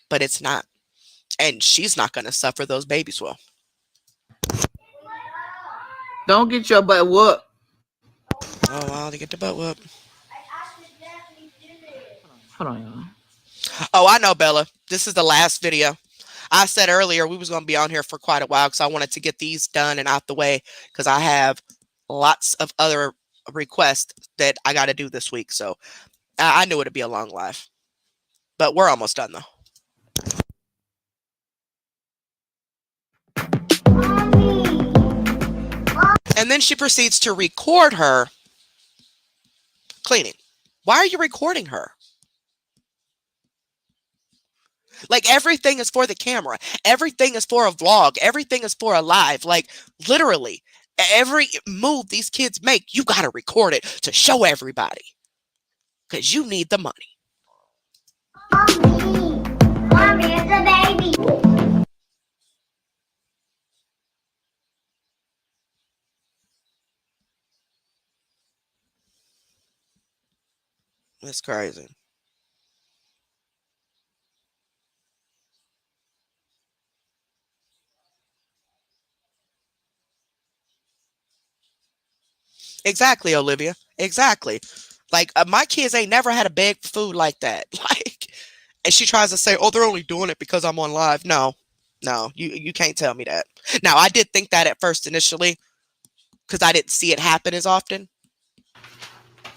But it's not. And she's not going to suffer. Those babies will. Don't get your butt whooped. Oh, wow, to get the butt whooped. Hold on, y'all. Oh, I know, Bella. This is the last video. I said earlier we was going to be on here for quite a while because I wanted to get these done and out the way because I have lots of other requests that I got to do this week. So I knew it'd be a long live. But we're almost done, though. And then she proceeds to record her cleaning. Why are you recording her? Like, everything is for the camera. Everything is for a vlog. Everything is for a live. Like, literally, every move these kids make, you got to record it to show everybody. Because you need the money. Mommy, it's a baby. It's crazy. Exactly, Olivia. Exactly. Like, my kids ain't never had a beg for food like that. Like, and she tries to say, oh, they're only doing it because I'm on live. No, you can't tell me that. Now, I did think that at first initially because I didn't see it happen as often.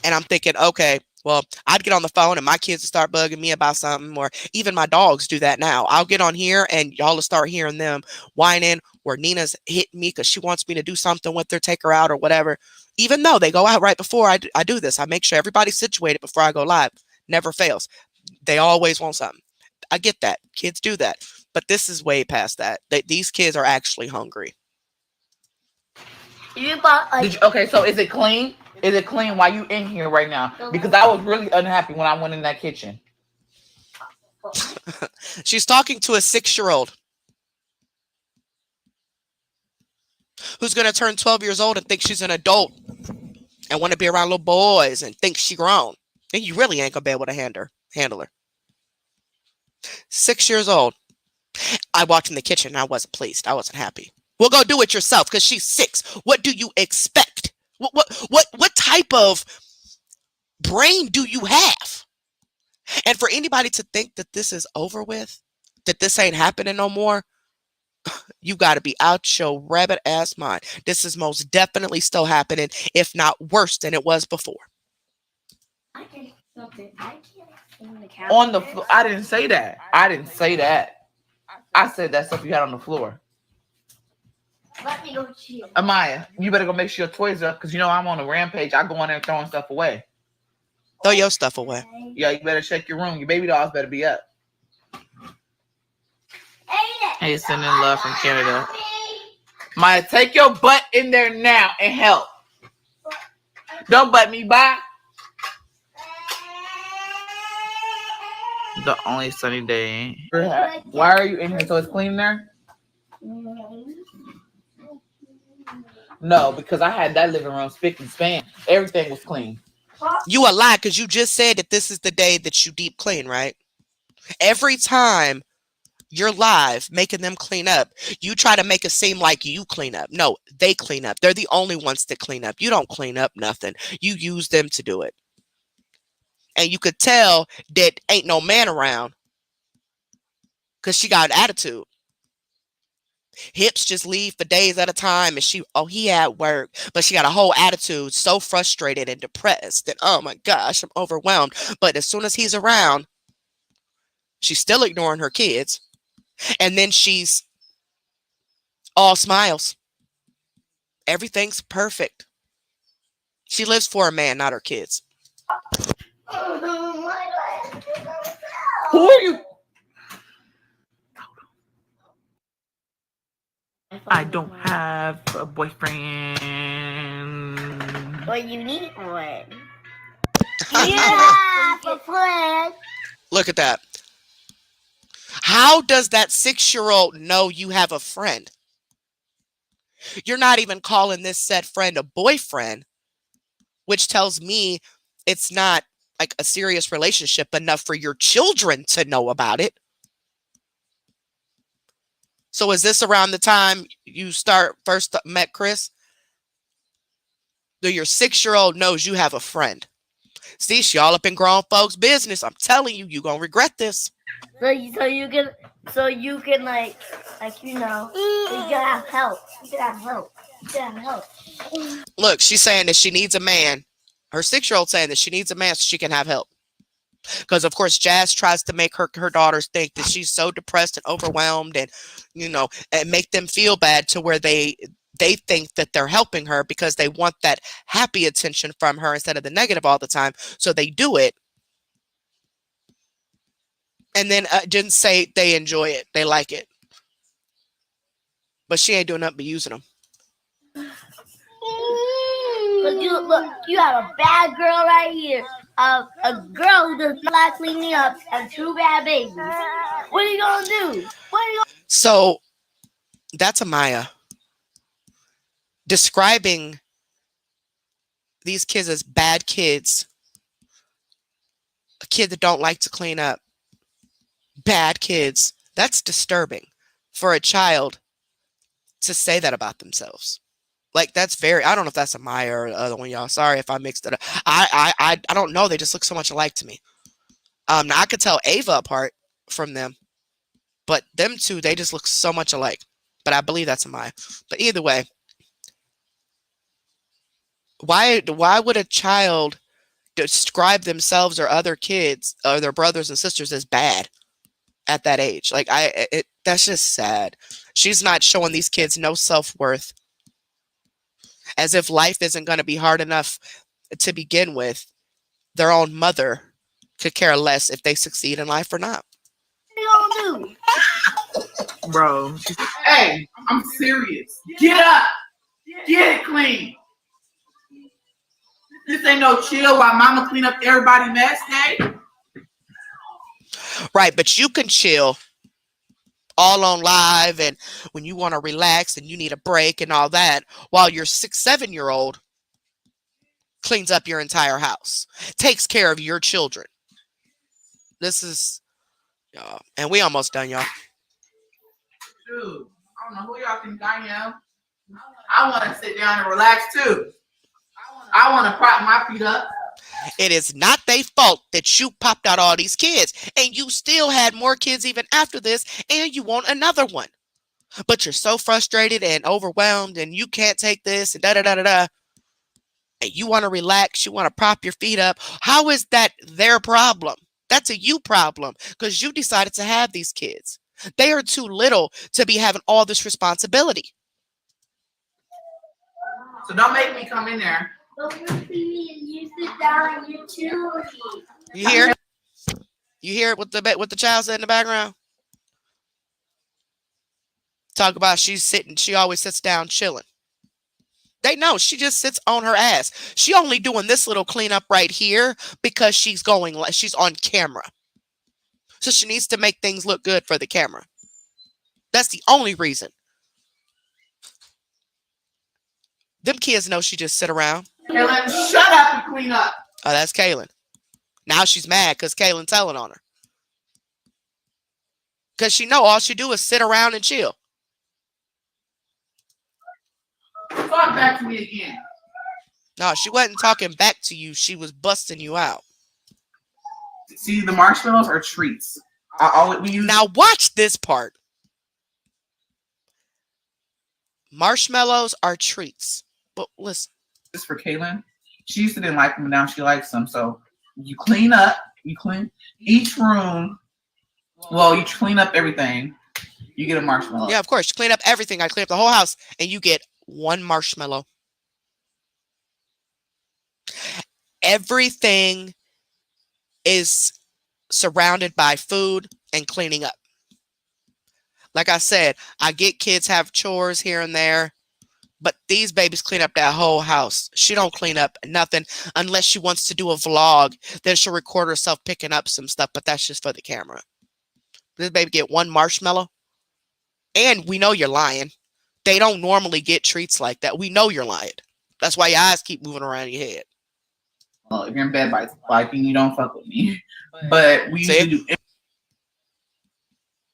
And I'm thinking, okay, well, I'd get on the phone and my kids would start bugging me about something, or even my dogs do that now. I'll get on here and y'all will start hearing them whining, or Nina's hitting me because she wants me to do something with her, take her out or whatever. Even though they go out right before I do this, I make sure everybody's situated before I go live. Never fails. They always want something. I get that. Kids do that. But this is way past that. These kids are actually hungry. Okay, so is it clean? Is it clean while you in here right now? Because I was really unhappy when I went in that kitchen. She's talking to a 6-year-old who's going to turn 12 years old and think she's an adult and want to be around little boys and think she grown. And you really ain't going to be able to handle her. 6 years old. I walked in the kitchen and I wasn't pleased. I wasn't happy. Well, go do it yourself because she's 6. What do you expect? What type of brain do you have? And for anybody to think that this is over with, that this ain't happening no more, you got to be out your rabbit ass mind. This is most definitely still happening, if not worse than it was before. On the floor. I didn't say that. I didn't say that. I said that stuff you had on the floor. Let me go cheer. Amaya, you better go make sure your toys are up because you know I'm on a rampage. I go on there throwing stuff away. Throw your stuff away. Yeah, you better check your room. Your baby dolls better be up. Hey, sending love from Canada. Maya, take your butt in there now and help. Don't butt me, bye. The only sunny day. Why are you in here? So it's clean there? No, because I had that living room spick and span. Everything was clean. You a lie because you just said that this is the day that you deep clean, right? Every time you're live making them clean up, you try to make it seem like you clean up. No, they clean up. They're the only ones that clean up. You don't clean up nothing. You use them to do it. And you could tell that ain't no man around because she got an attitude. Hips just leave for days at a time and he at work, but she got a whole attitude, so frustrated and depressed that, oh my gosh, I'm overwhelmed. But as soon as he's around, she's still ignoring her kids. And then she's all smiles. Everything's perfect. She lives for a man, not her kids. Who are you? I don't have a boyfriend. Well, you need one. You have a friend. Look at that. How does that 6-year-old know you have a friend? You're not even calling this said friend a boyfriend, which tells me it's not like a serious relationship enough for your children to know about it. So is this around the time you first met Chris? Your 6-year-old knows you have a friend. See, she all up in grown folks' business. I'm telling you, you're going to regret this. So you can like you know, you can have help. You can have help. You can have help. Look, she's saying that she needs a man. Her 6-year-old saying that she needs a man so she can have help. Because, of course, Jazz tries to make her daughters think that she's so depressed and overwhelmed and, you know, and make them feel bad to where they think that they're helping her because they want that happy attention from her instead of the negative all the time. So they do it. And then didn't say they enjoy it. They like it. But she ain't doing nothing but using them. Look, you have a bad girl right here. A girl who does not like cleaning up and 2 bad babies. What are you gonna do? So that's Amaya describing these kids as bad kids. A kid that don't like to clean up. Bad kids. That's disturbing for a child to say that about themselves. Like, that's very, I don't know if that's Amaya or the other one, y'all. Sorry if I mixed it up. I don't know. They just look so much alike to me. Now I could tell Ava apart from them, but them two, they just look so much alike. But I believe that's Amaya. But either way, why would a child describe themselves or other kids or their brothers and sisters as bad at that age? Like, that's just sad. She's not showing these kids no self-worth. As if life isn't going to be hard enough to begin with. Their own mother could care less if they succeed in life or not. What are you gonna do? Bro. Hey, I'm serious. Get up. Get it clean. This ain't no chill while mama clean up everybody's mess, hey? Right, but you can chill all on live and when you want to relax and you need a break and all that, while your 6-7-year-old cleans up your entire house, takes care of your children. This is, and we almost done, y'all. Dude, I don't know who y'all think I am. I want to sit down and relax too. I want to prop my feet up. It is not their fault that you popped out all these kids and you still had more kids even after this and you want another one. But you're so frustrated and overwhelmed and you can't take this and da-da-da-da-da. And you want to relax, you want to prop your feet up. How is that their problem? That's a you problem because you decided to have these kids. They are too little to be having all this responsibility. So don't make me come in there. You sit down and you chill. You hear? You hear what the child said in the background? Talk about she always sits down chilling. They know she just sits on her ass. She only doing this little cleanup right here because she's on camera. So she needs to make things look good for the camera. That's the only reason. Them kids know she just sit around. Kaylin, shut up and clean up. Oh, that's Kaylin. Now she's mad because Kaylin telling on her. Because she know all she do is sit around and chill. Talk back to me again. No, she wasn't talking back to you. She was busting you out. See, the marshmallows are treats. Now watch this part. Marshmallows are treats. But listen. This is for Kaylin. She used to didn't like them, but now she likes them. So you clean up. You clean each room. Well, you clean up everything. You get a marshmallow. Yeah, of course. You clean up everything. I clean up the whole house. And you get one marshmallow. Everything is surrounded by food and cleaning up. Like I said, I get kids have chores here and there, but these babies clean up that whole house. She don't clean up nothing unless she wants to do a vlog. Then she'll record herself picking up some stuff, but that's just for the camera. This baby get one marshmallow, and we know you're lying. They don't normally get treats like that. We know you're lying. That's why your eyes keep moving around your head. Well, if you're in bed by biking, you don't fuck with me. But we usually do.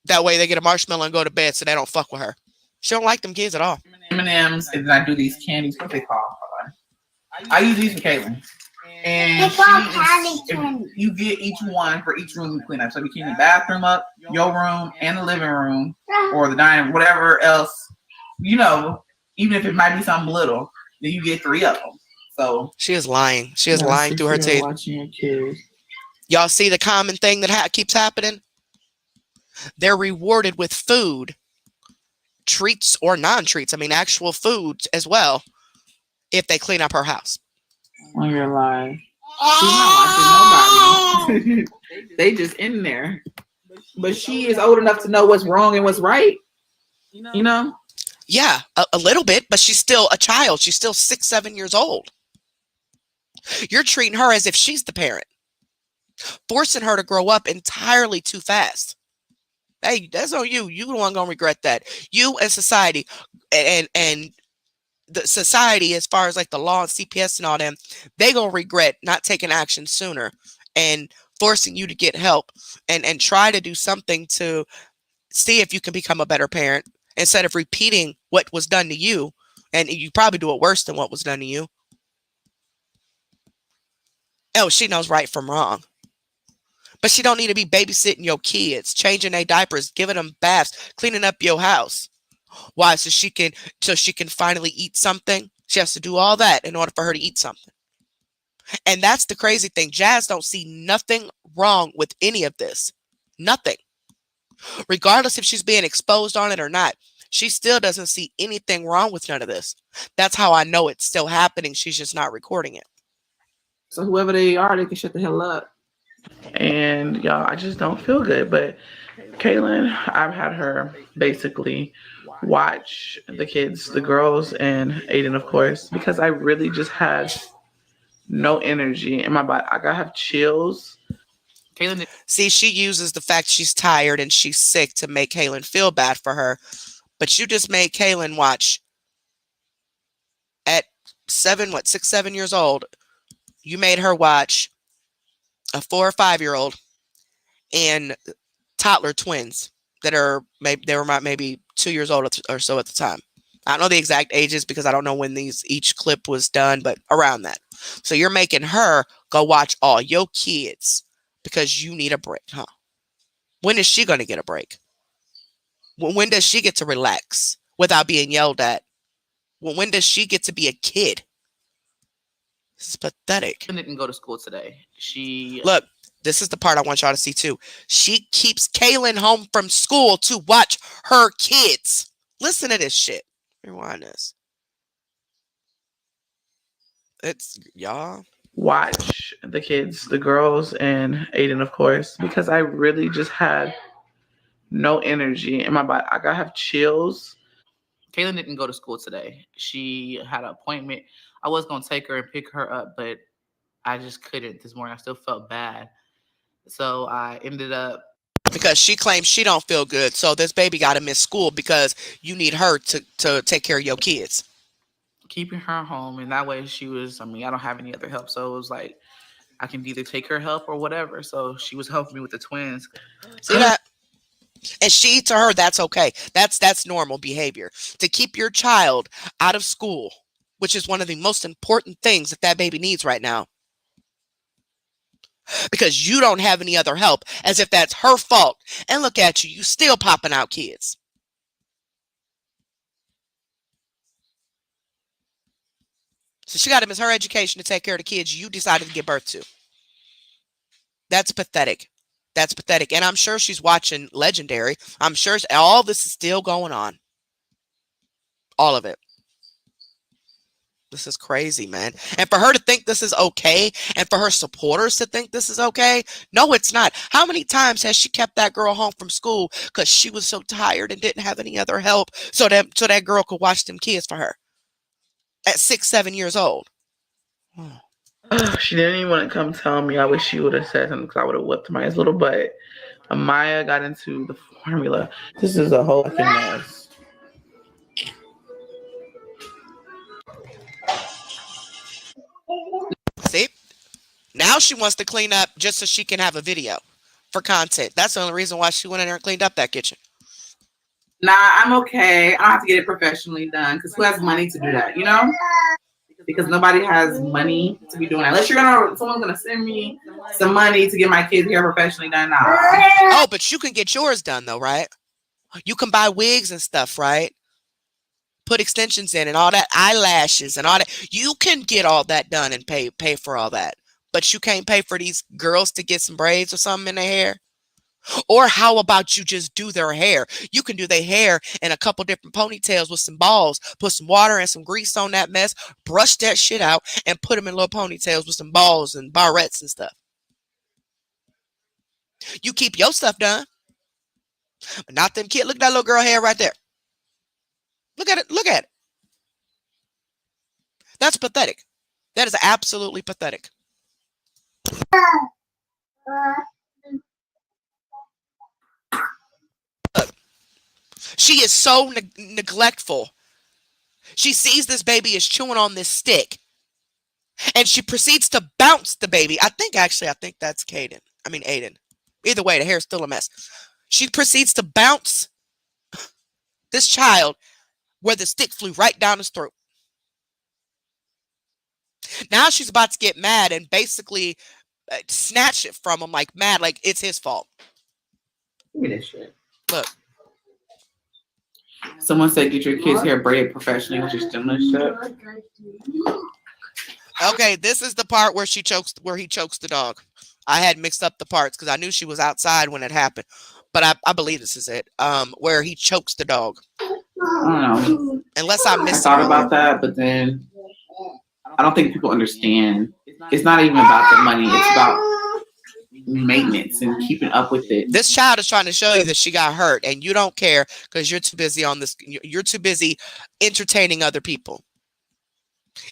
That way they get a marshmallow and go to bed so they don't fuck with her. She don't like them kids at all. M&M's, and then I do these candies. What they call? Hold on. I use these for Caitlin. And if you get each one for each room you clean up. So if you clean the bathroom up, your room, and the living room, or the dining room, whatever else, you know, even if it might be something little, then you get 3 of them. So she is lying. She is lying through her teeth. Y'all see the common thing that keeps happening? They're rewarded with food, treats or non-treats. I mean, actual food as well, if they clean up her house. On your live. She's not watching nobody. They just in there. But she is old enough to know what's wrong and what's right. You know? Yeah, a little bit, but she's still a child. She's still 6, 7 years old. You're treating her as if she's the parent, forcing her to grow up entirely too fast. Hey, that's on you. You the one gonna regret that. You and society, and the society, as far as like the law and CPS and all them, they gonna regret not taking action sooner and forcing you to get help and try to do something to see if you can become a better parent instead of repeating what was done to you, and you probably do it worse than what was done to you. Oh, she knows right from wrong. But she don't need to be babysitting your kids, changing their diapers, giving them baths, cleaning up your house. Why? So she can finally eat something. She has to do all that in order for her to eat something. And that's the crazy thing. Jazz don't see nothing wrong with any of this. Nothing. Regardless if she's being exposed on it or not, she still doesn't see anything wrong with none of this. That's how I know it's still happening. She's just not recording it. So whoever they are, they can shut the hell up. And y'all, I just don't feel good. But Kaylin, I've had her basically watch the kids, the girls, and Aiden, of course, because I really just had no energy in my body. I have chills. Kaylin, see, she uses the fact she's tired and she's sick to make Kaylin feel bad for her. But you just made Kaylin watch at 6, 7 years old. You made her watch a 4 or 5 year old and toddler twins that are maybe 2 years old or so at the time. I don't know the exact ages because I don't know when each clip was done, but around that. So you're making her go watch all your kids because you need a break, huh? When is she going to get a break? When does she get to relax without being yelled at? When does she get to be a kid? This is pathetic. She didn't go to school today. Look, this is the part I want y'all to see too. She keeps Kaylin home from school to watch her kids. Listen to this shit. Rewind this. It's y'all. Watch the kids, the girls, and Aiden, of course, because I really just had no energy in my body. I have chills. Kaylin didn't go to school today. She had an appointment. I was going to take her and pick her up, but I just couldn't this morning. I still felt bad. So I ended up... Because she claims she don't feel good. So this baby got to miss school because you need her to take care of your kids. Keeping her home. And that way she was... I don't have any other help. So it was like, I can either take her help or whatever. So she was helping me with the twins. See that? And to her, that's okay. That's normal behavior. To keep your child out of school, which is one of the most important things that baby needs right now. Because you don't have any other help, as if that's her fault. And look at you still popping out kids. So she got to miss her education to take care of the kids you decided to give birth to. That's pathetic. That's pathetic. And I'm sure she's watching Legendary. I'm sure all this is still going on. All of it. This is crazy, man. And for her to think this is okay, and for her supporters to think this is okay, no, it's not. How many times has she kept that girl home from school because she was so tired and didn't have any other help, so that girl could watch them kids for her at 6, 7 years old? She didn't even want to come tell me. I wish she would have said something because I would have whipped Maya's little butt. Maya got into the formula. This is a whole fucking mess. See? Now she wants to clean up just so she can have a video for content. That's the only reason why she went in there and cleaned up that kitchen. Nah, I'm okay. I don't have to get it professionally done because who has money to do that, you know? Because nobody has money to be doing that. Unless someone's gonna send me some money to get my kids' hair professionally done. Nah. Oh, but you can get yours done though, right? You can buy wigs and stuff, right? Put extensions in and all that, eyelashes and all that. You can get all that done and pay for all that. But you can't pay for these girls to get some braids or something in their hair. Or how about you just do their hair? You can do their hair in a couple different ponytails with some balls. Put some water and some grease on that mess. Brush that shit out and put them in little ponytails with some balls and barrettes and stuff. You keep your stuff done. But not them kids. Look at that little girl hair right there. Look at it. Look at it. That's pathetic. That is absolutely pathetic. Look, she is so neglectful. She sees this baby is chewing on this stick, and she proceeds to bounce the baby. I think that's Aiden. Either way, the hair's still a mess. She proceeds to bounce this child where the stick flew right down his throat. Now she's about to get mad and basically snatch it from him like mad, like it's his fault. Give me this shit. Look. Someone said get your kids' hair braided professionally with your stimulus shit. Okay, this is the part where he chokes the dog. I had mixed up the parts because I knew she was outside when it happened. But I believe this is it. Where he chokes the dog. I don't know. Unless I missed it. I thought about that, but then I don't think people understand. It's not even about the money. It's about maintenance and keeping up with it. This child is trying to show you that she got hurt, and you don't care because you're too busy on this. You're too busy entertaining other people.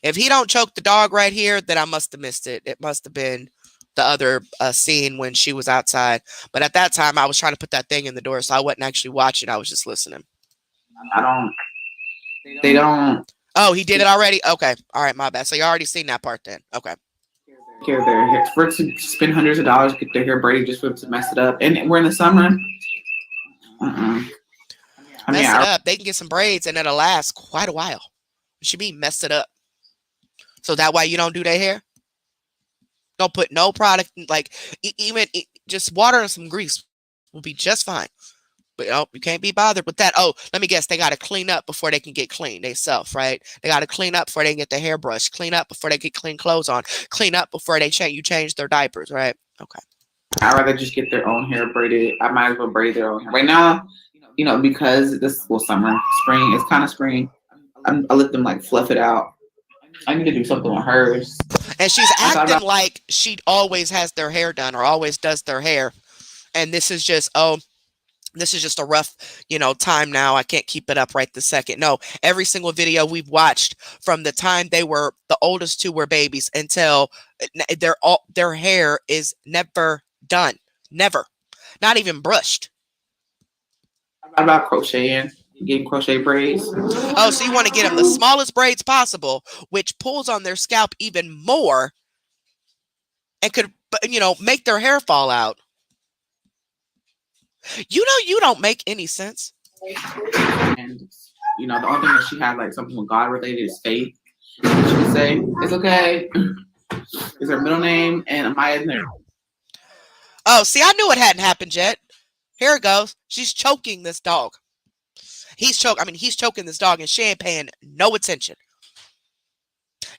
If he don't choke the dog right here, then I must have missed it. It must have been the other scene when she was outside. But at that time, I was trying to put that thing in the door, so I wasn't actually watching. I was just listening. They don't. Oh, he did it already? Okay. All right, my bad. So you already seen that part then. Okay. Care their hair. For it to spend hundreds of dollars to get their hair braided just for it to mess it up. And we're in the summer. Mess it up. They can get some braids and it'll last quite a while. It should be mess it up. So that why you don't do their hair? Don't put no product, like even just water and some grease will be just fine. But you can't be bothered with that. Oh, let me guess. They got to clean up before they can get clean themselves, right? They got to clean up before they can get their hair brushed. Clean up before they get clean clothes on. Clean up before they change their diapers, right? Okay. I'd rather just get their own hair braided. I might as well braid their own hair. Right now, because this summer, spring, it's kind of spring. I let them like fluff it out. I need to do something with hers. And she's acting like she always has their hair done or always does their hair. And this is just, this is just a rough, time now. I can't keep it up right this second. No, every single video we've watched from the time the oldest two were babies until their hair is never done. Never. Not even brushed. How about crocheting? Getting crochet braids. Oh, so you want to get them the smallest braids possible, which pulls on their scalp even more and could, make their hair fall out. You don't make any sense. And, the only thing that she had, like something with God related is faith. She would say, it's okay. Is her middle name and Amaya's name. Oh, see, I knew it hadn't happened yet. Here it goes. She's choking this dog. He's choking this dog and she ain't paying no attention.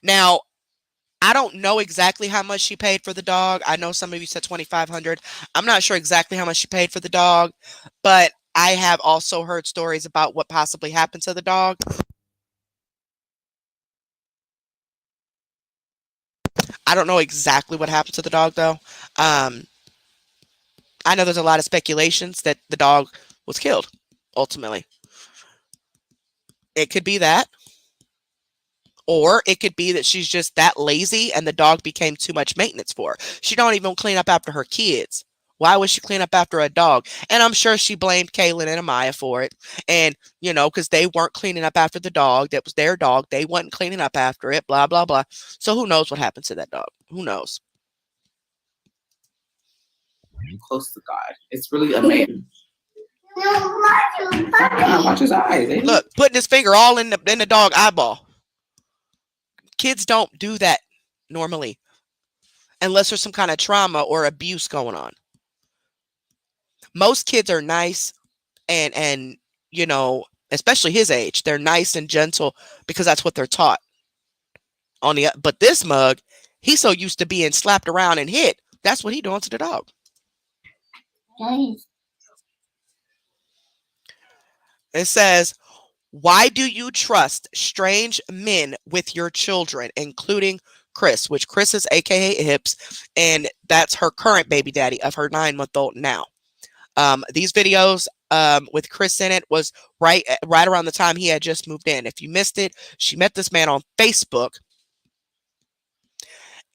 Now, I don't know exactly how much she paid for the dog. I know some of you said $2,500. I'm not sure exactly how much she paid for the dog, but I have also heard stories about what possibly happened to the dog. I don't know exactly what happened to the dog, though. I know there's a lot of speculations that the dog was killed, ultimately. It could be that. Or it could be that she's just that lazy and the dog became too much maintenance for her. She don't even clean up after her kids. Why would she clean up after a dog? And I'm sure she blamed Kaylin and Amaya for it. And, because they weren't cleaning up after the dog. That was their dog. They wasn't cleaning up after it, blah, blah, blah. So who knows what happened to that dog? Who knows? Close to God. It's really amazing. Watch his eyes. Eh? Look, putting his finger all in the dog eyeball. Kids don't do that normally unless there's some kind of trauma or abuse going on. Most kids are nice and especially his age, they're nice and gentle because that's what they're taught. But this mug, he's so used to being slapped around and hit. That's what he doing to the dog. Nice. It says, why do you trust strange men with your children, including Chris, which Chris is AKA Hips, and that's her current baby daddy of her 9-month-old now. These videos with Chris in it was right around the time he had just moved in. If you missed it, she met this man on Facebook.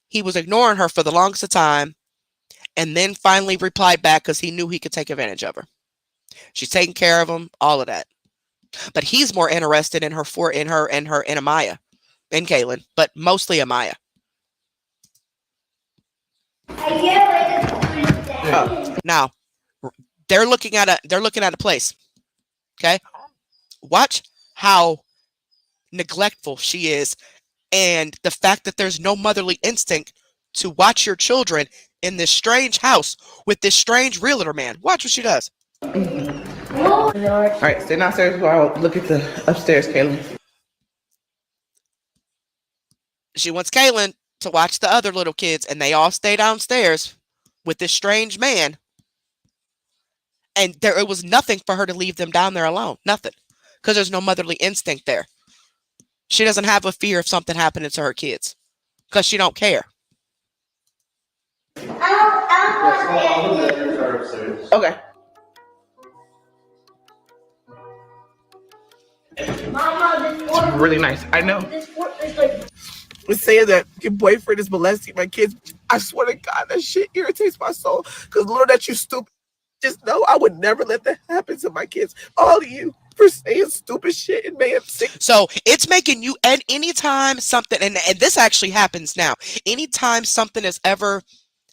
He was ignoring her for the longest of time and then finally replied back because he knew he could take advantage of her. She's taking care of him, all of that. But he's more interested in Amaya and Kaylin, but mostly Amaya. Now, they're looking at a place. Okay? Watch how neglectful she is and the fact that there's no motherly instinct to watch your children in this strange house with this strange realtor man. Watch what she does. All right, stay downstairs while I look at the upstairs, Kaylin. She wants Kaylin to watch the other little kids, and they all stay downstairs with this strange man. And it was nothing for her to leave them down there alone. Nothing. Because there's no motherly instinct there. She doesn't have a fear of something happening to her kids. Because she don't care. Okay. Mama, really nice. I know. This fork is like. It's saying that your boyfriend is molesting my kids. I swear to God, that shit irritates my soul. Because little that you stupid, just know I would never let that happen to my kids. All of you for saying stupid shit and being sick. So it's making you, and anytime something, and this actually happens now, anytime something is ever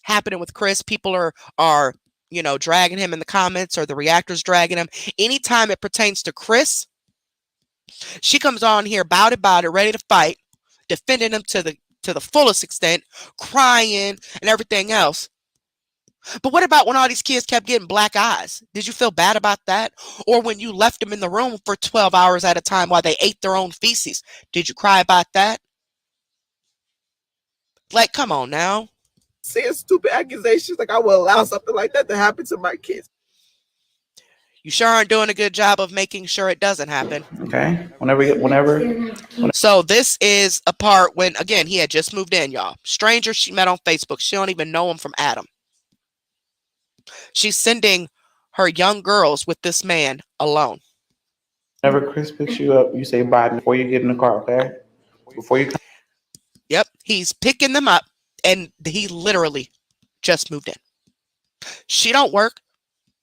happening with Chris, people are dragging him in the comments or the reactors dragging him. Anytime it pertains to Chris, she comes on here about it, ready to fight, defending him to the fullest extent, crying and everything else. But what about when all these kids kept getting black eyes? Did you feel bad about that? Or when you left them in the room for 12 hours at a time while they ate their own feces? Did you cry about that? Like, come on now. Saying stupid accusations, like I will allow something like that to happen to my kids. You sure aren't doing a good job of making sure it doesn't happen. Okay. Whenever. So this is a part when, again, he had just moved in, y'all. Stranger she met on Facebook. She don't even know him from Adam. She's sending her young girls with this man alone. Whenever Chris picks you up, you say bye before you get in the car, okay? Before you. Yep. He's picking them up and he literally just moved in. She don't work.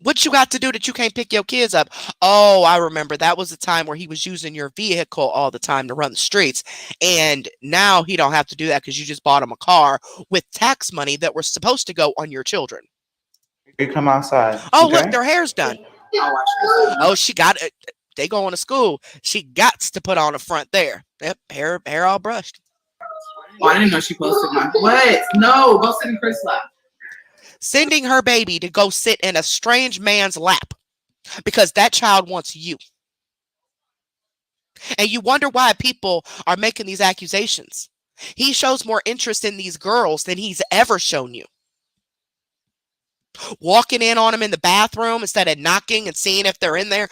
What you got to do that you can't pick your kids up? Oh, I remember. That was the time where he was using your vehicle all the time to run the streets. And now he don't have to do that because you just bought him a car with tax money that was supposed to go on your children. You come outside. Oh, okay? Look, their hair's done. Oh, she got it. They going to school. She got to put on the front there. Yep, hair all brushed. Oh, I didn't know she posted mine. What? No, go sit in Chris' lap. Sending her baby to go sit in a strange man's lap because that child wants you. And you wonder why people are making these accusations. He shows more interest in these girls than he's ever shown you. Walking in on them in the bathroom instead of knocking and seeing if they're in there,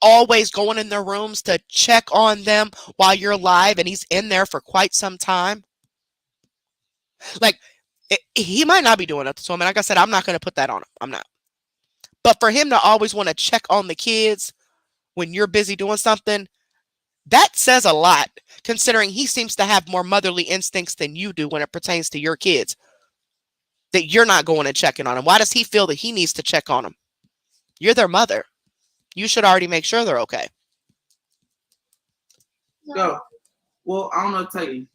always going in their rooms to check on them while you're live and he's in there for quite some time. Like, he might not be doing it to him. And like I said, I'm not going to put that on him. I'm not. But for him to always want to check on the kids when you're busy doing something, that says a lot, considering he seems to have more motherly instincts than you do when it pertains to your kids. That you're not going and checking on them. Why does he feel that he needs to check on them? You're their mother. You should already make sure they're okay. Go. Well, I don't know what to tell you.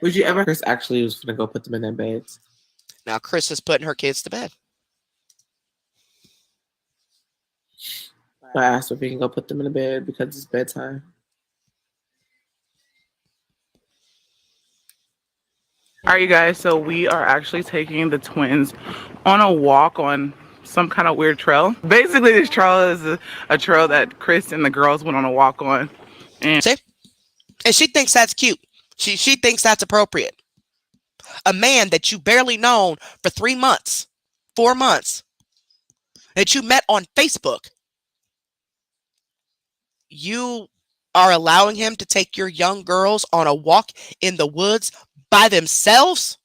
Would you ever? Chris actually was gonna go put them in their beds. Now Chris is putting her kids to bed. I asked if he can go put them in the bed because it's bedtime. All right, you guys. So we are actually taking the twins on a walk on some kind of weird trail. Basically, this trail is a trail that Chris and the girls went on a walk on. And see, and she thinks that's cute. She thinks that's appropriate. A man that you barely known for 3 months, 4 months, that you met on Facebook. You are allowing him to take your young girls on a walk in the woods by themselves,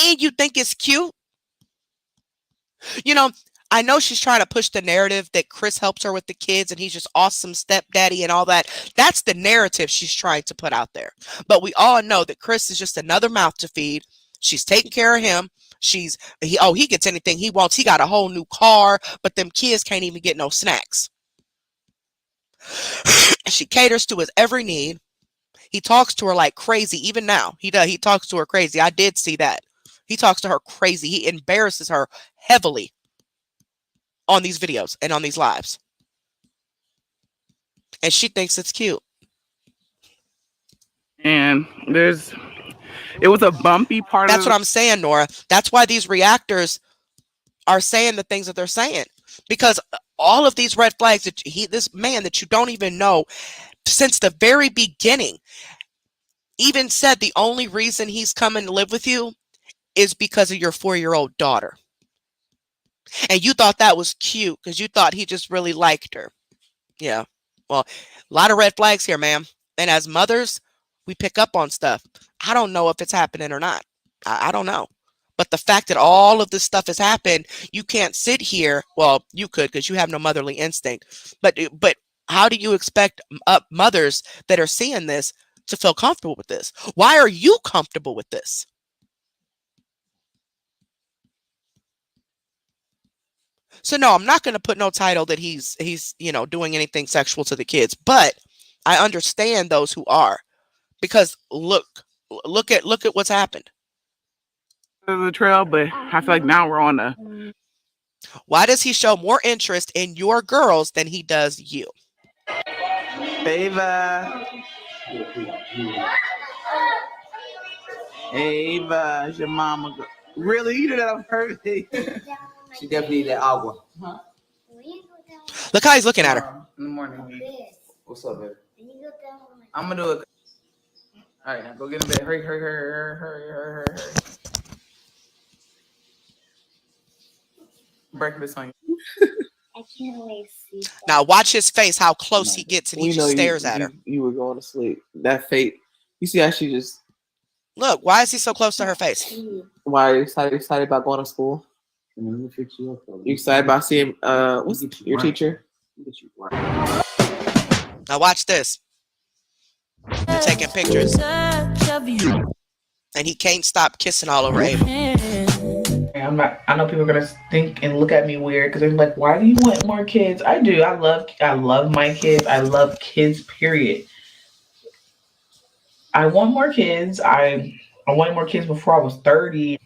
and you think it's cute? You know, I know she's trying to push the narrative that Chris helps her with the kids and he's just awesome stepdaddy and all that. That's the narrative she's trying to put out there. But we all know that Chris is just another mouth to feed. She's taking care of him. He gets anything he wants. He got a whole new car, but them kids can't even get no snacks. She caters to his every need. He talks to her like crazy. Even now, he does. He talks to her crazy. I did see that. He talks to her crazy. He embarrasses her heavily on these videos and on these lives. And she thinks it's cute. And it was a bumpy part. That's what I'm saying, Nora. That's why these reactors are saying the things that they're saying. Because all of these red flags that this man that you don't even know since the very beginning even said the only reason he's coming to live with you is because of your 4-year-old daughter. And you thought that was cute because you thought he just really liked her. Yeah. Well, a lot of red flags here, ma'am. And as mothers, we pick up on stuff. I don't know if it's happening or not. I don't know. But the fact that all of this stuff has happened, you can't sit here. Well, you could because you have no motherly instinct. But how do you expect mothers that are seeing this to feel comfortable with this? Why are you comfortable with this? So no, I'm not going to put no title that he's doing anything sexual to the kids, but I understand those who are, because look at what's happened. The trail, but I feel like now we're on a. Why does he show more interest in your girls than he does you? Ava, it's your mama. Really, you did that on purpose? She definitely need that agua. Huh? Look how he's looking at her. In the morning. What's up, baby? I'm gonna do it. All right, now go get in bed. Hurry. Breakfast on you. I can't wait to see. Now watch his face, how close he gets, and he just stares at her. You were going to sleep. That fate. You see how she just. Look, why is he so close to her face? Why are you excited about going to school? You excited about seeing what's your teacher? Now watch this. They're taking pictures. And he can't stop kissing all over Ava. I know people are gonna think and look at me weird because they're like, "Why do you want more kids?" I do. I love my kids. I love kids. Period. I want more kids. I wanted more kids before I was 30.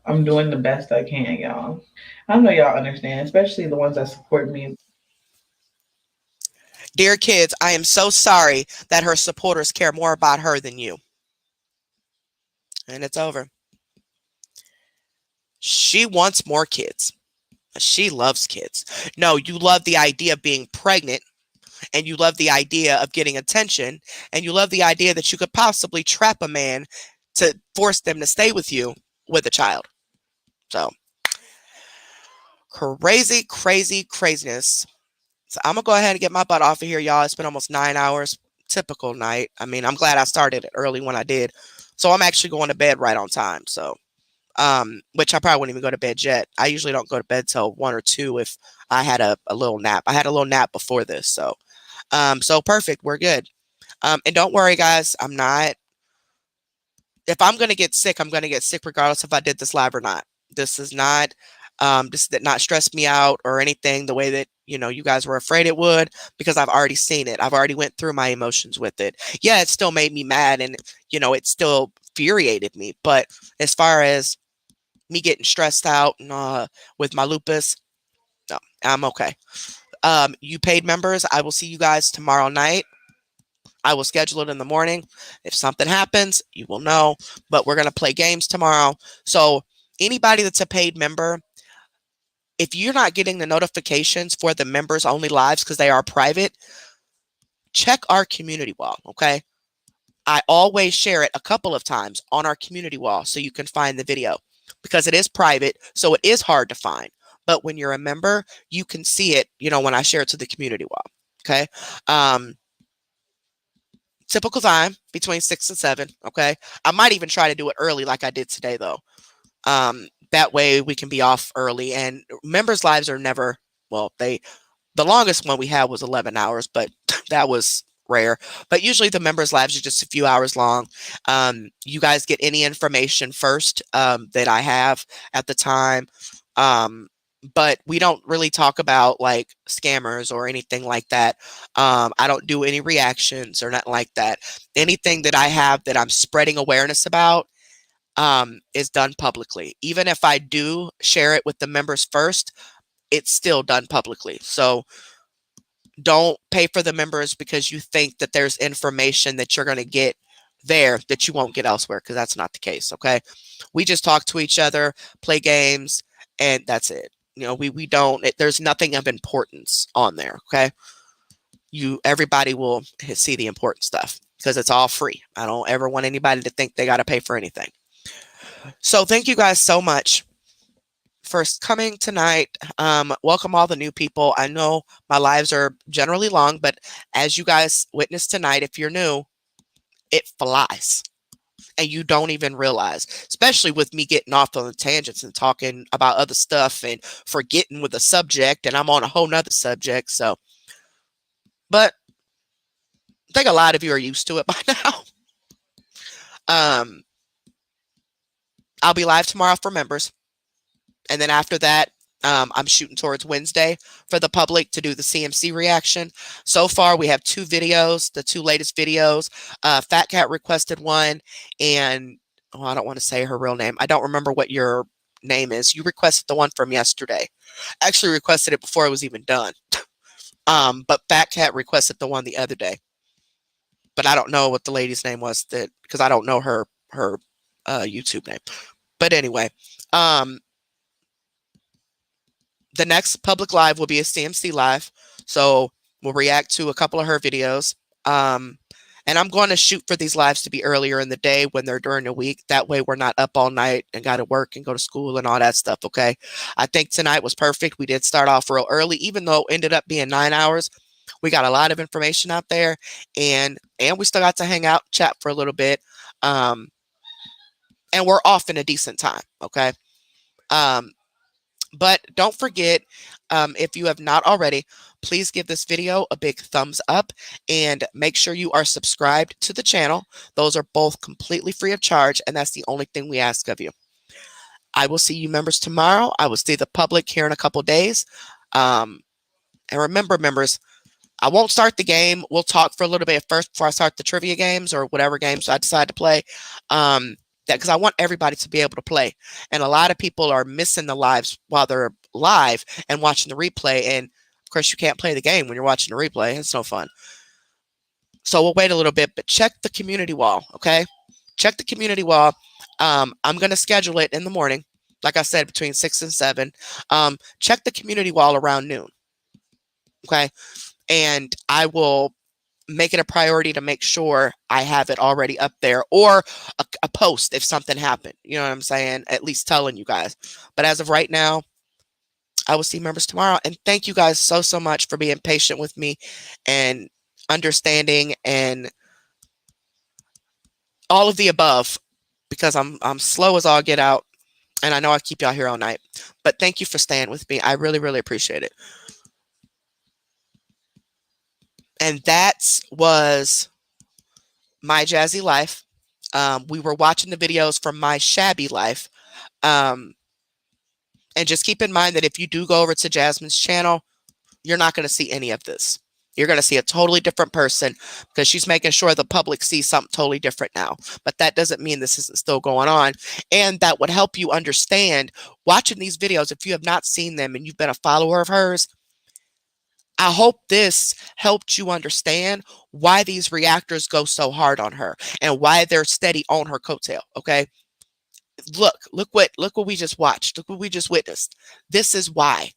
I'm doing the best I can, y'all. I know y'all understand, especially the ones that support me. Dear kids, I am so sorry that her supporters care more about her than you. And it's over. She wants more kids. She loves kids. No, you love the idea of being pregnant, and you love the idea of getting attention, and you love the idea that you could possibly trap a man to force them to stay with you with a child. So, craziness. So I'm going to go ahead and get my butt off of here, y'all. It's been almost 9 hours. Typical night. I mean, I'm glad I started it early when I did. So I'm actually going to bed right on time. So, which I probably wouldn't even go to bed yet. I usually don't go to bed till 1 or 2 if I had a little nap. I had a little nap before this. So, so perfect. We're good. And don't worry, guys. If I'm going to get sick, I'm going to get sick regardless if I did this live or not. This did not stress me out or anything the way that, you guys were afraid it would, because I've already seen it. I've already went through my emotions with it. Yeah, it still made me mad and, it still infuriated me. But as far as me getting stressed out and, with my lupus, no, I'm okay. You paid members, I will see you guys tomorrow night. I will schedule it in the morning. If something happens, you will know. But we're going to play games tomorrow. So anybody that's a paid member, if you're not getting the notifications for the members only lives because they are private, check our community wall, okay? I always share it a couple of times on our community wall so you can find the video, because it is private, so it is hard to find. But when you're a member, you can see it, when I share it to the community wall, okay? Typical time between 6 and 7. Okay. I might even try to do it early like I did today though. That way we can be off early, and members' lives are never, the longest one we had was 11 hours, but that was rare. But usually the members' lives are just a few hours long. You guys get any information first that I have at the time. But we don't really talk about like scammers or anything like that. I don't do any reactions or nothing like that. Anything that I have that I'm spreading awareness about is done publicly. Even if I do share it with the members first, it's still done publicly. So don't pay for the members because you think that there's information that you're going to get there that you won't get elsewhere, because that's not the case. Okay. We just talk to each other, play games, and that's it. We don't, there's nothing of importance on there. Okay. Everybody will see the important stuff because it's all free. I don't ever want anybody to think they got to pay for anything. So thank you guys so much for coming tonight. Welcome all the new people. I know my lives are generally long, but as you guys witnessed tonight, if you're new, it flies. And you don't even realize, especially with me getting off on the tangents and talking about other stuff and forgetting with a subject, and I'm on a whole nother subject. So, but I think a lot of you are used to it by now. I'll be live tomorrow for members. And then after that, I'm shooting towards Wednesday for the public to do the CMC reaction. So far, we have 2 videos, the 2 latest videos. Fat Cat requested one, and I don't want to say her real name. I don't remember what your name is. You requested the one from yesterday. Actually requested it before it was even done. But Fat Cat requested the one the other day. But I don't know what the lady's name was, because I don't know her YouTube name. But anyway, the next public live will be a CMC live. So we'll react to a couple of her videos. And I'm going to shoot for these lives to be earlier in the day when they're during the week. That way we're not up all night and got to work and go to school and all that stuff. Okay. I think tonight was perfect. We did start off real early, even though it ended up being 9 hours. We got a lot of information out there, and we still got to hang out, chat for a little bit. And we're off in a decent time. Okay. But don't forget, if you have not already, please give this video a big thumbs up and make sure you are subscribed to the channel. Those are both completely free of charge, and that's the only thing we ask of you. I will see you members tomorrow. I will see the public here in a couple days. And remember, members, I won't start the game. We'll talk for a little bit first before I start the trivia games or whatever games I decide to play. Because I want everybody to be able to play. And a lot of people are missing the lives while they're live and watching the replay. And of course, you can't play the game when you're watching the replay. It's no fun. So we'll wait a little bit, but check the community wall, okay? Check the community wall. I'm going to schedule it in the morning, like I said, between 6 and 7. Check the community wall around noon, okay? And I will make it a priority to make sure I have it already up there, or a post if something happened. You know what I'm saying? At least telling you guys. But as of right now, I will see members tomorrow. And thank you guys so, so much for being patient with me and understanding and all of the above because I'm slow as all get out, and I know I keep y'all here all night. But thank you for staying with me. I really, really appreciate it. And that was my Jazzy Life. We were watching the videos from my shabby life. And just keep in mind that if you do go over to Jasmine's channel, you're not going to see any of this. You're going to see a totally different person because she's making sure the public sees something totally different now. But that doesn't mean this isn't still going on. And that would help you understand watching these videos. If you have not seen them and you've been a follower of hers, I hope this helped you understand why these reactors go so hard on her and why they're steady on her coattail. Okay. Look what we just watched. Look what we just witnessed. This is why.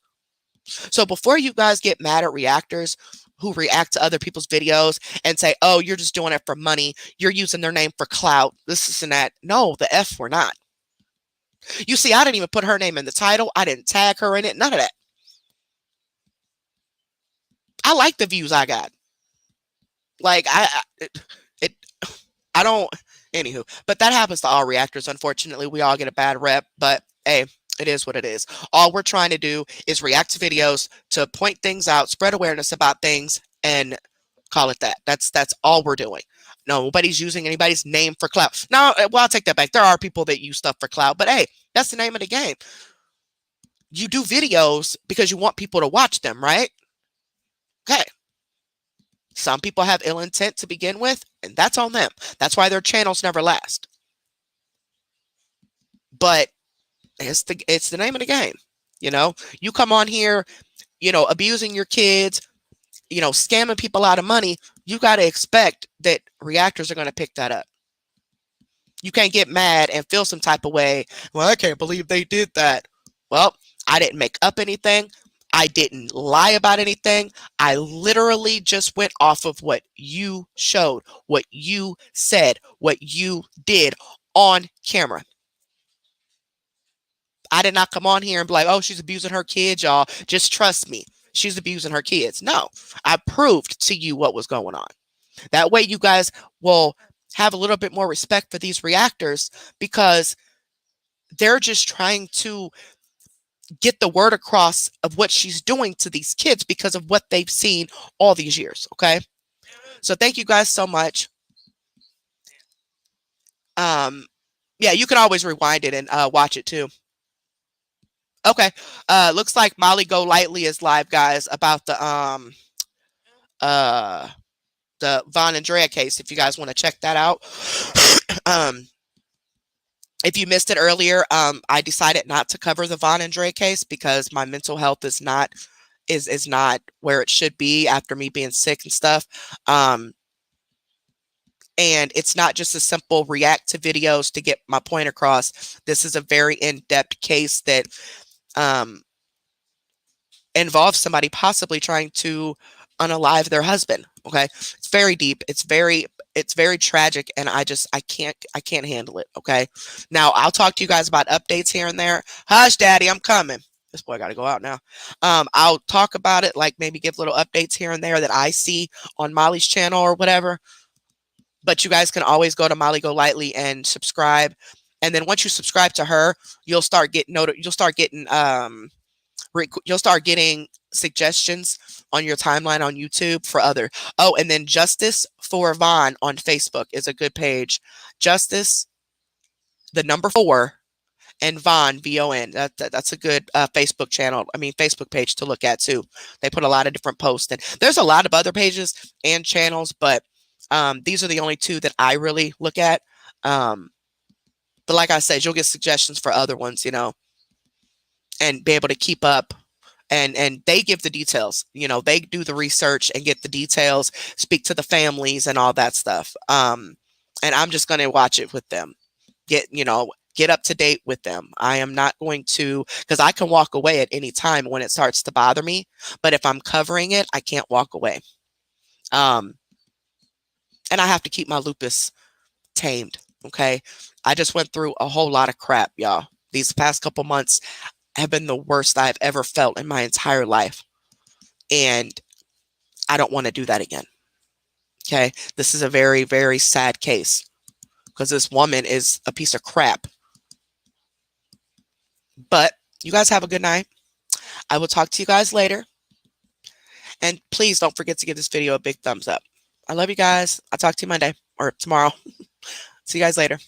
So before you guys get mad at reactors who react to other people's videos and say, oh, you're just doing it for money, you're using their name for clout, this and that. No, the F we're not. You see, I didn't even put her name in the title. I didn't tag her in it. None of that. I like the views I got. Like, I don't, anywho, but that happens to all reactors. Unfortunately, we all get a bad rep, but hey, it is what it is. All we're trying to do is react to videos to point things out, spread awareness about things, and call it that. That's all we're doing. Nobody's using anybody's name for clout. Now, well, I'll take that back. There are people that use stuff for clout, but hey, that's the name of the game. You do videos because you want people to watch them, right? Okay. Some people have ill intent to begin with, and that's on them. That's why their channels never last. But it's the name of the game. You know, you come on here, you know, abusing your kids, you know, scamming people out of money. You got to expect that reactors are going to pick that up. You can't get mad and feel some type of way. Well, I can't believe they did that. Well, I didn't make up anything. I didn't lie about anything. I literally just went off of what you showed, what you said, what you did on camera. I did not come on here and be like, oh, she's abusing her kids, y'all. Just trust me. She's abusing her kids. No, I proved to you what was going on. That way you guys will have a little bit more respect for these reactors because they're just trying to get the word across of what she's doing to these kids because of what they've seen all these years. Okay. So thank you guys so much. Yeah, you can always rewind it and watch it too. Okay. Looks like Molly Go Lightly is live, guys, about the Von Andrea case. If you guys want to check that out. If you missed it earlier, I decided not to cover the Von Andrea case because my mental health is not where it should be after me being sick and stuff. And it's not just a simple react to videos to get my point across. This is a very in-depth case that involves somebody possibly trying to unalive their husband. Okay. It's very deep. It's very tragic. And I can't handle it. Okay. Now I'll talk to you guys about updates here and there. Hush, daddy, I'm coming. This boy got to go out now. I'll talk about it, like maybe give little updates here and there that I see on Molly's channel or whatever. But you guys can always go to Molly Go Lightly and subscribe. And then once you subscribe to her, you'll start getting suggestions on your timeline on YouTube for other. Oh, and then Justice for Von on Facebook is a good page. Justice, the number 4, and Von, VON. That's a good Facebook page to look at too. They put a lot of different posts, and there's a lot of other pages and channels, but these are the only 2 that I really look at. But like I said, you'll get suggestions for other ones, you know, and be able to keep up. And they give the details, you know, they do the research and get the details, speak to the families and all that stuff. And I'm just going to watch it with them, get up to date with them. I am not going to, because I can walk away at any time when it starts to bother me. But if I'm covering it, I can't walk away. And I have to keep my lupus tamed. Okay. I just went through a whole lot of crap, y'all. These past couple months have been the worst I've ever felt in my entire life. And I don't want to do that again. Okay. This is a very, very sad case. because this woman is a piece of crap. But you guys have a good night. I will talk to you guys later. And please don't forget to give this video a big thumbs up. I love you guys. I'll talk to you Monday or tomorrow. See you guys later.